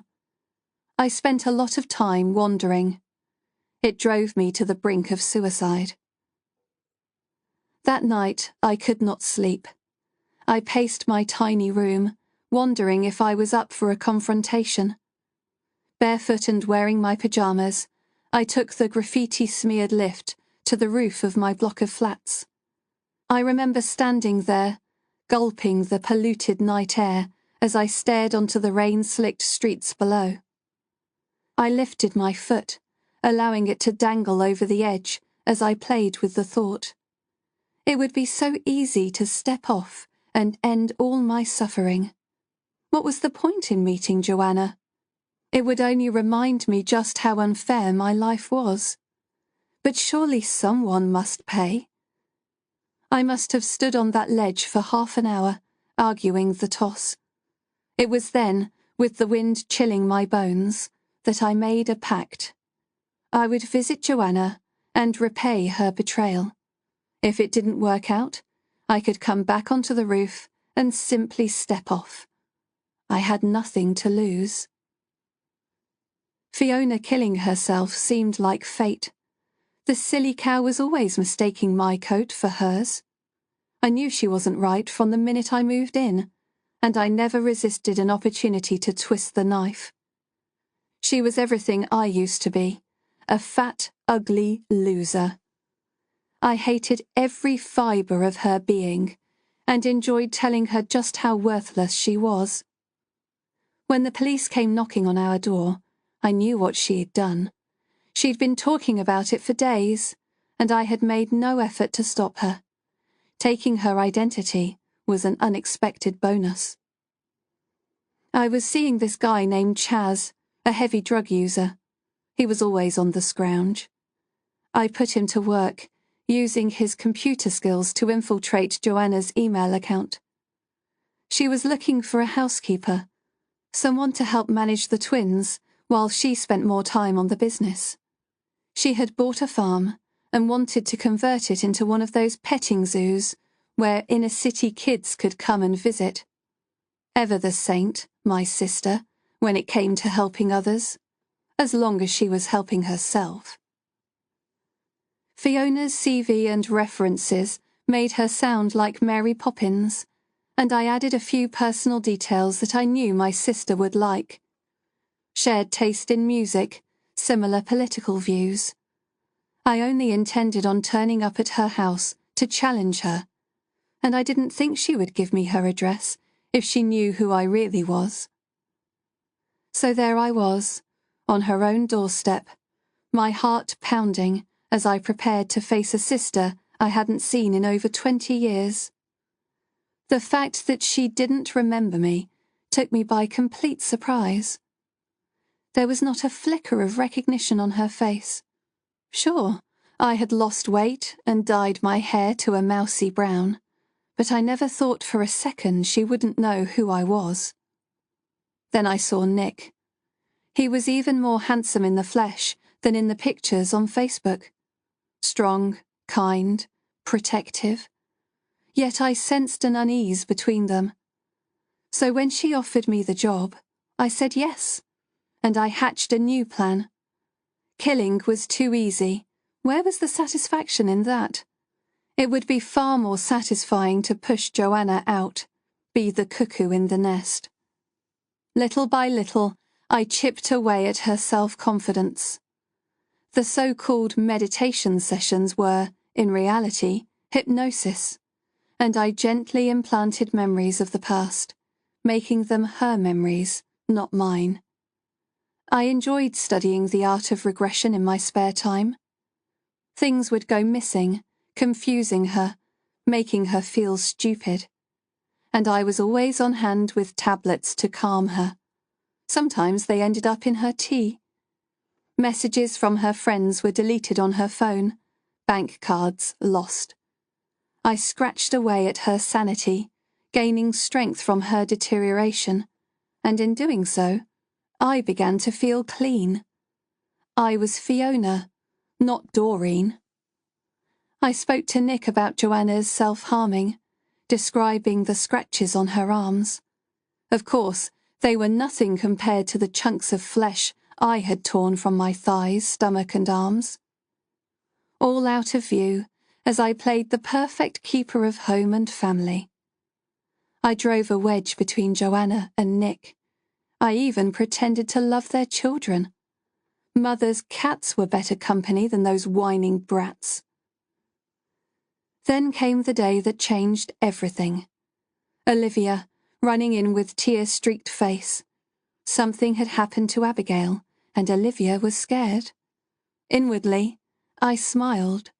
I spent a lot of time wandering. It drove me to the brink of suicide. That night, I could not sleep. I paced my tiny room, wondering if I was up for a confrontation. Barefoot and wearing my pajamas, I took the graffiti-smeared lift to the roof of my block of flats. I remember standing there, gulping the polluted night air as I stared onto the rain-slicked streets below. I lifted my foot, allowing it to dangle over the edge as I played with the thought. It would be so easy to step off and end all my suffering. What was the point in meeting Joanna? It would only remind me just how unfair my life was. But surely someone must pay. I must have stood on that ledge for half an hour, arguing the toss. It was then, with the wind chilling my bones, that I made a pact. I would visit Joanna and repay her betrayal. If it didn't work out, I could come back onto the roof and simply step off. I had nothing to lose. Fiona killing herself seemed like fate. The silly cow was always mistaking my coat for hers. I knew she wasn't right from the minute I moved in, and I never resisted an opportunity to twist the knife. She was everything I used to be, a fat, ugly loser. I hated every fibre of her being, and enjoyed telling her just how worthless she was. When the police came knocking on our door, I knew what she'd done. She'd been talking about it for days, and I had made no effort to stop her. Taking her identity was an unexpected bonus. I was seeing this guy named Chaz, a heavy drug user. He was always on the scrounge. I put him to work, using his computer skills to infiltrate Joanna's email account. She was looking for a housekeeper, someone to help manage the twins while she spent more time on the business. She had bought a farm and wanted to convert it into one of those petting zoos where inner-city kids could come and visit. Ever the saint, my sister, when it came to helping others, as long as she was helping herself. Fiona's CV and references made her sound like Mary Poppins, and I added a few personal details that I knew my sister would like. Shared taste in music, similar political views. I only intended on turning up at her house to challenge her, and I didn't think she would give me her address if she knew who I really was. So there I was, on her own doorstep, my heart pounding as I prepared to face a sister I hadn't seen in over 20 years. The fact that she didn't remember me took me by complete surprise. There was not a flicker of recognition on her face. Sure, I had lost weight and dyed my hair to a mousy brown, but I never thought for a second she wouldn't know who I was. Then I saw Nick. He was even more handsome in the flesh than in the pictures on Facebook. Strong, kind, protective. Yet I sensed an unease between them. So when she offered me the job, I said yes, and I hatched a new plan. Killing was too easy. Where was the satisfaction in that? It would be far more satisfying to push Joanna out, be the cuckoo in the nest. Little by little, I chipped away at her self-confidence. The so-called meditation sessions were, in reality, hypnosis, and I gently implanted memories of the past, making them her memories, not mine. I enjoyed studying the art of regression in my spare time. Things would go missing, confusing her, making her feel stupid. And I was always on hand with tablets to calm her. Sometimes they ended up in her tea. Messages from her friends were deleted on her phone, bank cards lost. I scratched away at her sanity, gaining strength from her deterioration, and in doing so, I began to feel clean. I was Fiona, not Doreen. I spoke to Nick about Joanna's self-harming, describing the scratches on her arms. Of course, they were nothing compared to the chunks of flesh I had torn from my thighs, stomach and arms. All out of view as I played the perfect keeper of home and family. I drove a wedge between Joanna and Nick. I even pretended to love their children. Mother's cats were better company than those whining brats. Then came the day that changed everything. Olivia, running in with tear-streaked face. Something had happened to Abigail, and Olivia was scared. Inwardly, I smiled.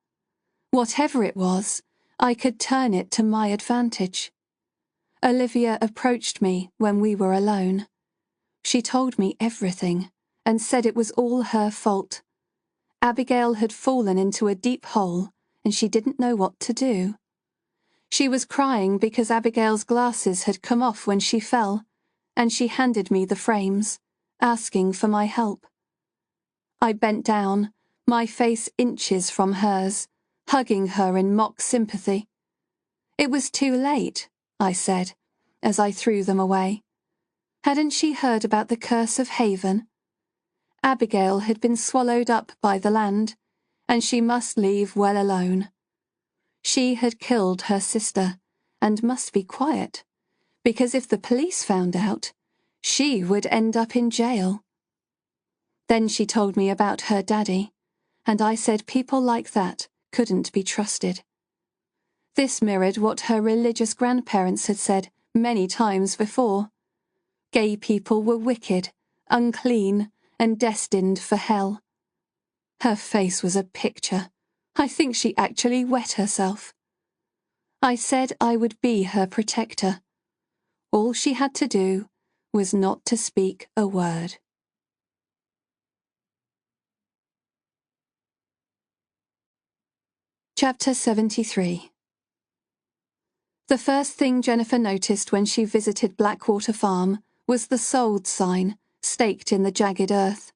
Whatever it was, I could turn it to my advantage. Olivia approached me when we were alone. She told me everything, and said it was all her fault. Abigail had fallen into a deep hole, and she didn't know what to do. She was crying because Abigail's glasses had come off when she fell, and she handed me the frames, asking for my help. I bent down, my face inches from hers, hugging her in mock sympathy. It was too late, I said, as I threw them away. Hadn't she heard about the curse of Haven? Abigail had been swallowed up by the land, and she must leave well alone. She had killed her sister, and must be quiet, because if the police found out, she would end up in jail. Then she told me about her daddy, and I said people like that couldn't be trusted. This mirrored what her religious grandparents had said many times before. Gay people were wicked, unclean, and destined for hell. Her face was a picture. I think she actually wet herself. I said I would be her protector. All she had to do was not to speak a word. Chapter 73. The first thing Jennifer noticed when she visited Blackwater Farm was the sold sign staked in the jagged earth.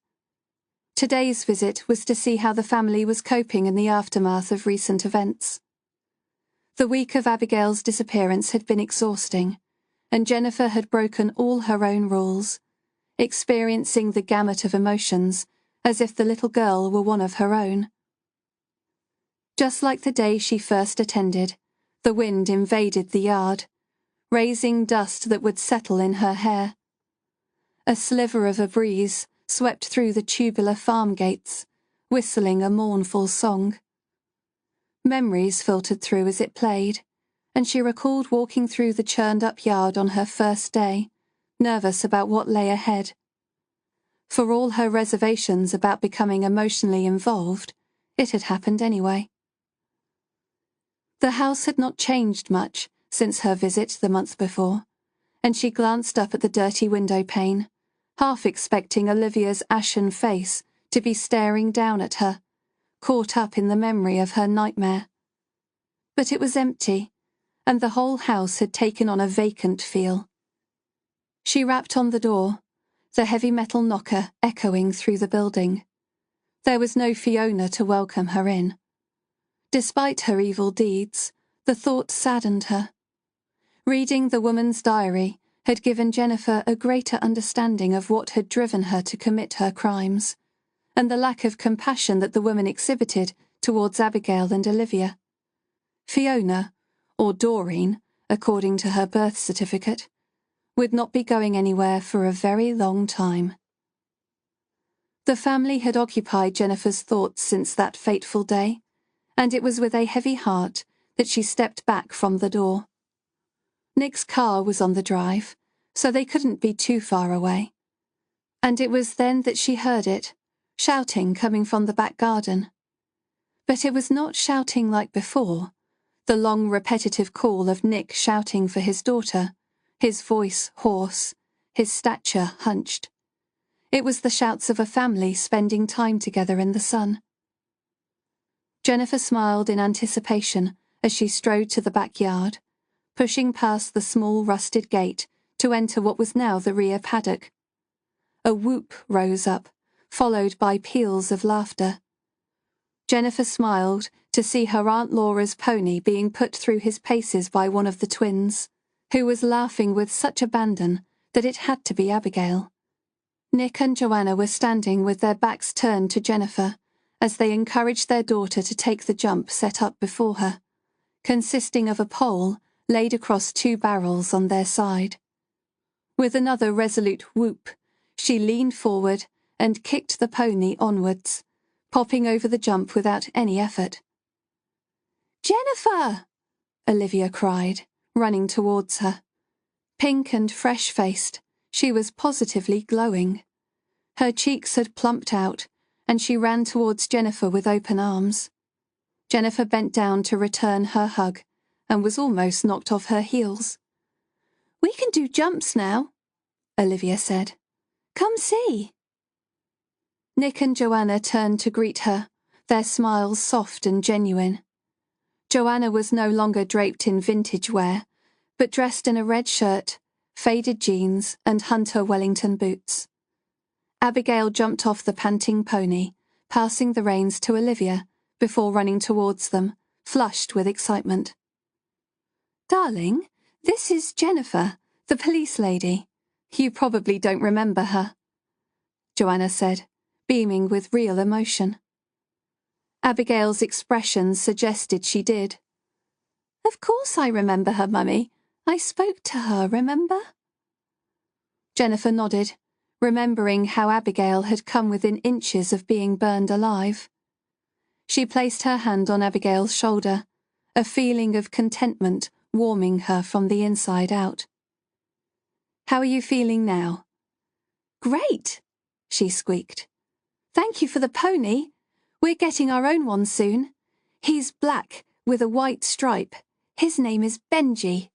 Today's visit was to see how the family was coping in the aftermath of recent events. The week of Abigail's disappearance had been exhausting, and Jennifer had broken all her own rules, experiencing the gamut of emotions as if the little girl were one of her own. Just like the day she first attended, the wind invaded the yard, raising dust that would settle in her hair. A sliver of a breeze swept through the tubular farm gates, whistling a mournful song. Memories filtered through as it played, and she recalled walking through the churned-up yard on her first day, nervous about what lay ahead. For all her reservations about becoming emotionally involved, it had happened anyway. The house had not changed much since her visit the month before, and she glanced up at the dirty window pane, half expecting Olivia's ashen face to be staring down at her, caught up in the memory of her nightmare. But it was empty, and the whole house had taken on a vacant feel. She rapped on the door, the heavy metal knocker echoing through the building. There was no Fiona to welcome her in. Despite her evil deeds, the thought saddened her. Reading the woman's diary had given Jennifer a greater understanding of what had driven her to commit her crimes, and the lack of compassion that the woman exhibited towards Abigail and Olivia. Fiona, or Doreen, according to her birth certificate, would not be going anywhere for a very long time. The family had occupied Jennifer's thoughts since that fateful day, and it was with a heavy heart that she stepped back from the door. Nick's car was on the drive, so they couldn't be too far away. And it was then that she heard it, shouting coming from the back garden. But it was not shouting like before, the long repetitive call of Nick shouting for his daughter, his voice hoarse, his stature hunched. It was the shouts of a family spending time together in the sun. Jennifer smiled in anticipation as she strode to the backyard, pushing past the small rusted gate to enter what was now the rear paddock. A whoop rose up, followed by peals of laughter. Jennifer smiled to see her Aunt Laura's pony being put through his paces by one of the twins, who was laughing with such abandon that it had to be Abigail. Nick and Joanna were standing with their backs turned to Jennifer as they encouraged their daughter to take the jump set up before her, consisting of a pole laid across two barrels on their side. With another resolute whoop, she leaned forward and kicked the pony onwards, popping over the jump without any effort. "Jennifer!" Olivia cried, running towards her. Pink and fresh-faced, she was positively glowing. Her cheeks had plumped out, and she ran towards Jennifer with open arms. Jennifer bent down to return her hug, and was almost knocked off her heels. "We can do jumps now," Olivia said. "Come see." Nick and Joanna turned to greet her, their smiles soft and genuine. Joanna was no longer draped in vintage wear, but dressed in a red shirt, faded jeans, and hunter Wellington boots. Abigail jumped off the panting pony, passing the reins to Olivia, before running towards them, flushed with excitement. "Darling, this is Jennifer, the police lady. You probably don't remember her," Joanna said, beaming with real emotion. Abigail's expression suggested she did. "Of course I remember her, Mummy. I spoke to her, remember?" Jennifer nodded, remembering how Abigail had come within inches of being burned alive. She placed her hand on Abigail's shoulder, a feeling of contentment warming her from the inside out. "How are you feeling now?" "Great," she squeaked. "Thank you for the pony. We're getting our own one soon. He's black with a white stripe. His name is Benji."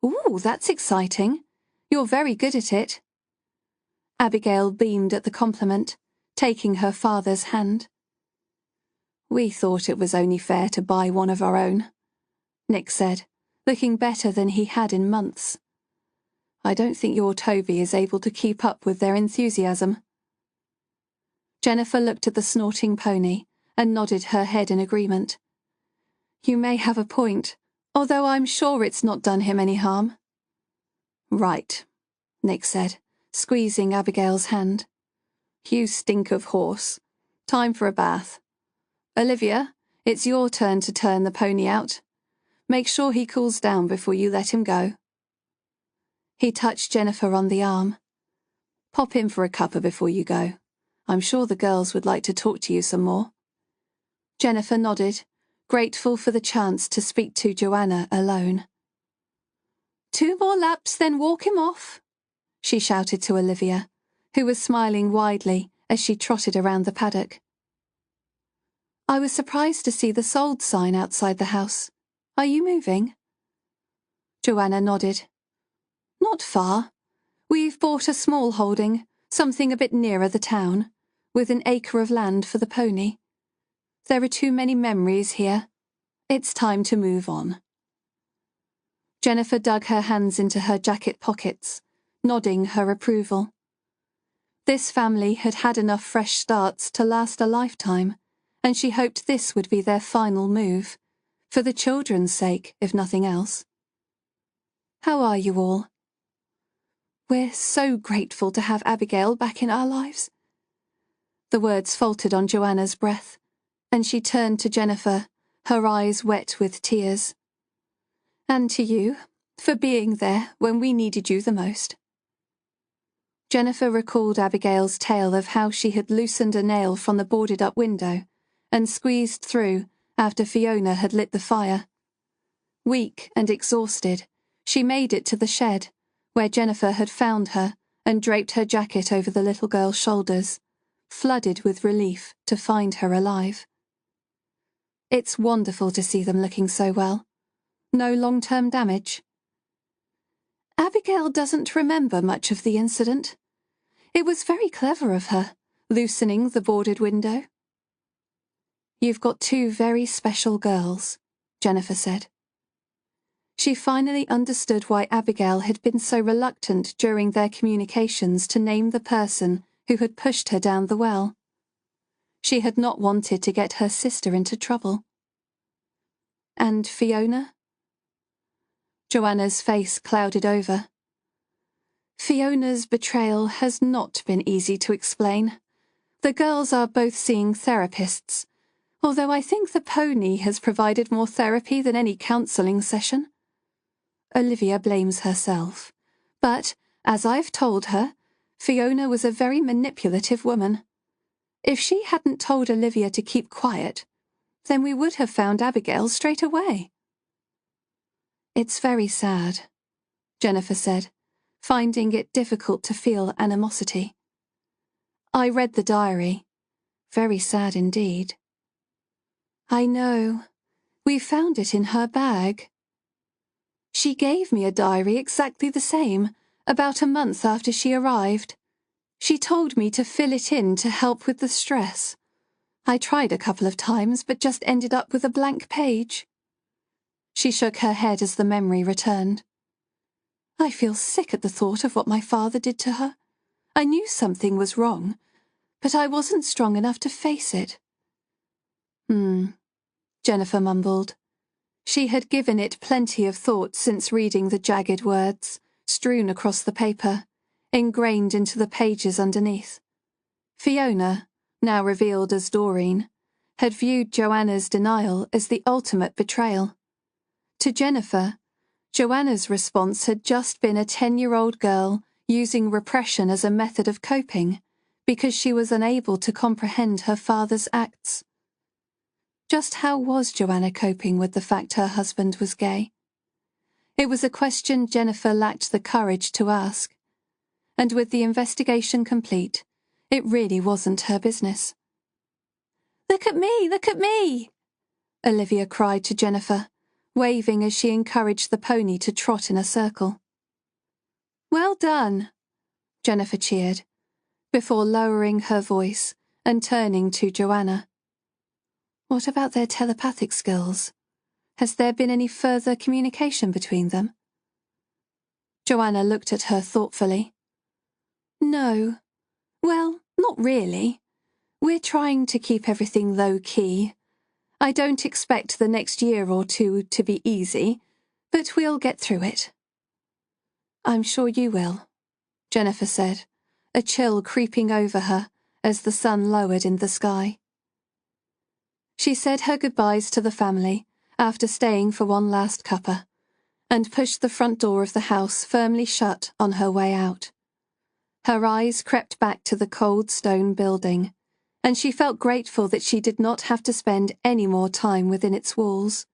"Ooh, that's exciting. You're very good at it." Abigail beamed at the compliment, taking her father's hand. We thought it was only fair to buy one of our own, Nick said, looking better than he had in months. I don't think your Toby is able to keep up with their enthusiasm. Jennifer looked at the snorting pony and nodded her head in agreement. You may have a point, although I'm sure it's not done him any harm. Right, Nick said, squeezing Abigail's hand. You stink of horse. Time for a bath. Olivia, it's your turn to turn the pony out. Make sure he cools down before you let him go. He touched Jennifer on the arm. Pop in for a cuppa before you go. I'm sure the girls would like to talk to you some more. Jennifer nodded, grateful for the chance to speak to Joanna alone. 2 more laps, then walk him off, she shouted to Olivia, who was smiling widely as she trotted around the paddock. I was surprised to see the sold sign outside the house. Are you moving? Joanna nodded. Not far. We've bought a small holding, something a bit nearer the town, with an acre of land for the pony. There are too many memories here. It's time to move on. Jennifer dug her hands into her jacket pockets, nodding her approval. This family had had enough fresh starts to last a lifetime, and she hoped this would be their final move, for the children's sake, if nothing else. How are you all? We're so grateful to have Abigail back in our lives. The words faltered on Joanna's breath, and she turned to Jennifer, her eyes wet with tears. And to you, for being there when we needed you the most. Jennifer recalled Abigail's tale of how she had loosened a nail from the boarded-up window and squeezed through after Fiona had lit the fire. Weak and exhausted, she made it to the shed, where Jennifer had found her and draped her jacket over the little girl's shoulders, flooded with relief to find her alive. It's wonderful to see them looking so well. No long-term damage. Abigail doesn't remember much of the incident. It was very clever of her, loosening the boarded window. You've got 2 very special girls, Jennifer said. She finally understood why Abigail had been so reluctant during their communications to name the person who had pushed her down the well. She had not wanted to get her sister into trouble. And Fiona? Joanna's face clouded over. Fiona's betrayal has not been easy to explain. The girls are both seeing therapists, although I think the pony has provided more therapy than any counselling session. Olivia blames herself, but, as I've told her, Fiona was a very manipulative woman. If she hadn't told Olivia to keep quiet, then we would have found Abigail straight away. It's very sad, Jennifer said, finding it difficult to feel animosity. I read the diary. Very sad indeed. I know. We found it in her bag. She gave me a diary exactly the same, about a month after she arrived. She told me to fill it in to help with the stress. I tried a couple of times, but just ended up with a blank page. She shook her head as the memory returned. I feel sick at the thought of what my father did to her. I knew something was wrong, but I wasn't strong enough to face it. Jennifer mumbled. She had given it plenty of thought since reading the jagged words, strewn across the paper, ingrained into the pages underneath. Fiona, now revealed as Doreen, had viewed Joanna's denial as the ultimate betrayal. To Jennifer, Joanna's response had just been a 10-year-old girl using repression as a method of coping because she was unable to comprehend her father's acts. Just how was Joanna coping with the fact her husband was gay? It was a question Jennifer lacked the courage to ask. And with the investigation complete, it really wasn't her business. "Look at me! Look at me!" Olivia cried to Jennifer, waving as she encouraged the pony to trot in a circle. "Well done," Jennifer cheered, before lowering her voice and turning to Joanna. What about their telepathic skills? Has there been any further communication between them? Joanna looked at her thoughtfully. No. Well, not really. We're trying to keep everything low-key. I don't expect the next year or two to be easy, but we'll get through it. I'm sure you will, Jennifer said, a chill creeping over her as the sun lowered in the sky. She said her goodbyes to the family after staying for one last cuppa, and pushed the front door of the house firmly shut on her way out. Her eyes crept back to the cold stone building, and she felt grateful that she did not have to spend any more time within its walls.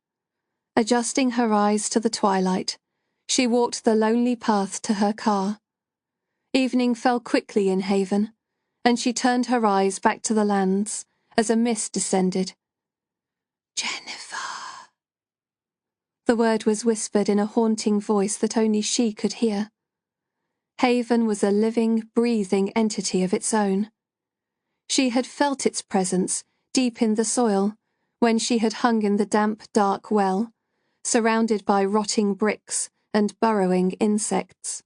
Adjusting her eyes to the twilight, she walked the lonely path to her car. Evening fell quickly in Haven, and she turned her eyes back to the lands as a mist descended. Jennifer. The word was whispered in a haunting voice that only she could hear. Haven was a living, breathing entity of its own. She had felt its presence deep in the soil when she had hung in the damp, dark well, surrounded by rotting bricks and burrowing insects.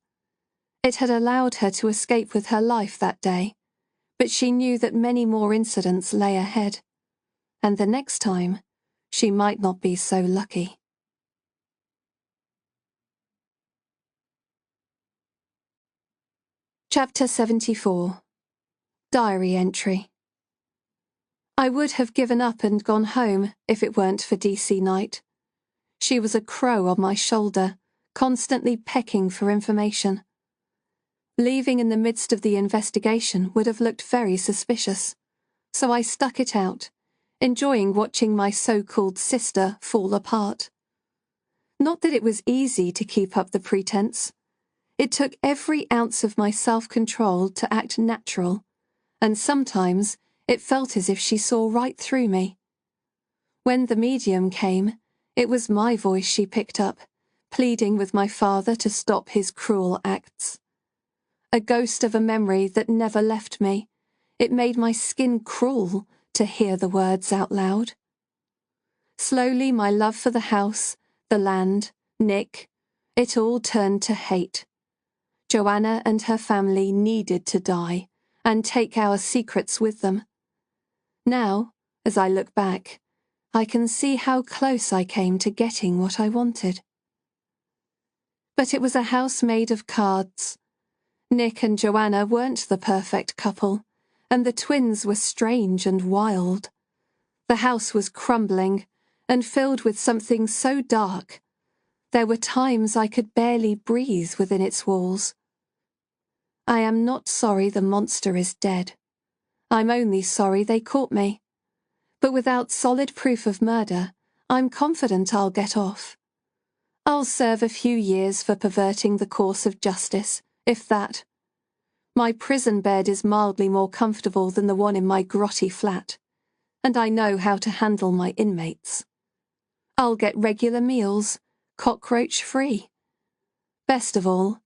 It had allowed her to escape with her life that day, but she knew that many more incidents lay ahead, and the next time, she might not be so lucky. Chapter 74. Diary Entry. I would have given up and gone home if it weren't for DC Knight. She was a crow on my shoulder, constantly pecking for information. Leaving in the midst of the investigation would have looked very suspicious, so I stuck it out, enjoying watching my so-called sister fall apart. Not that it was easy to keep up the pretense. It took every ounce of my self-control to act natural, and sometimes it felt as if she saw right through me. When the medium came, it was my voice she picked up, pleading with my father to stop his cruel acts. A ghost of a memory that never left me, it made my skin crawl to hear the words out loud. Slowly my love for the house, the land, Nick, it all turned to hate. Joanna and her family needed to die and take our secrets with them. Now, as I look back, I can see how close I came to getting what I wanted. But it was a house made of cards. Nick and Joanna weren't the perfect couple, and the twins were strange and wild. The house was crumbling and filled with something so dark. There were times I could barely breathe within its walls. I am not sorry the monster is dead. I'm only sorry they caught me. But without solid proof of murder, I'm confident I'll get off. I'll serve a few years for perverting the course of justice, if that. My prison bed is mildly more comfortable than the one in my grotty flat, and I know how to handle my inmates. I'll get regular meals, cockroach-free. Best of all,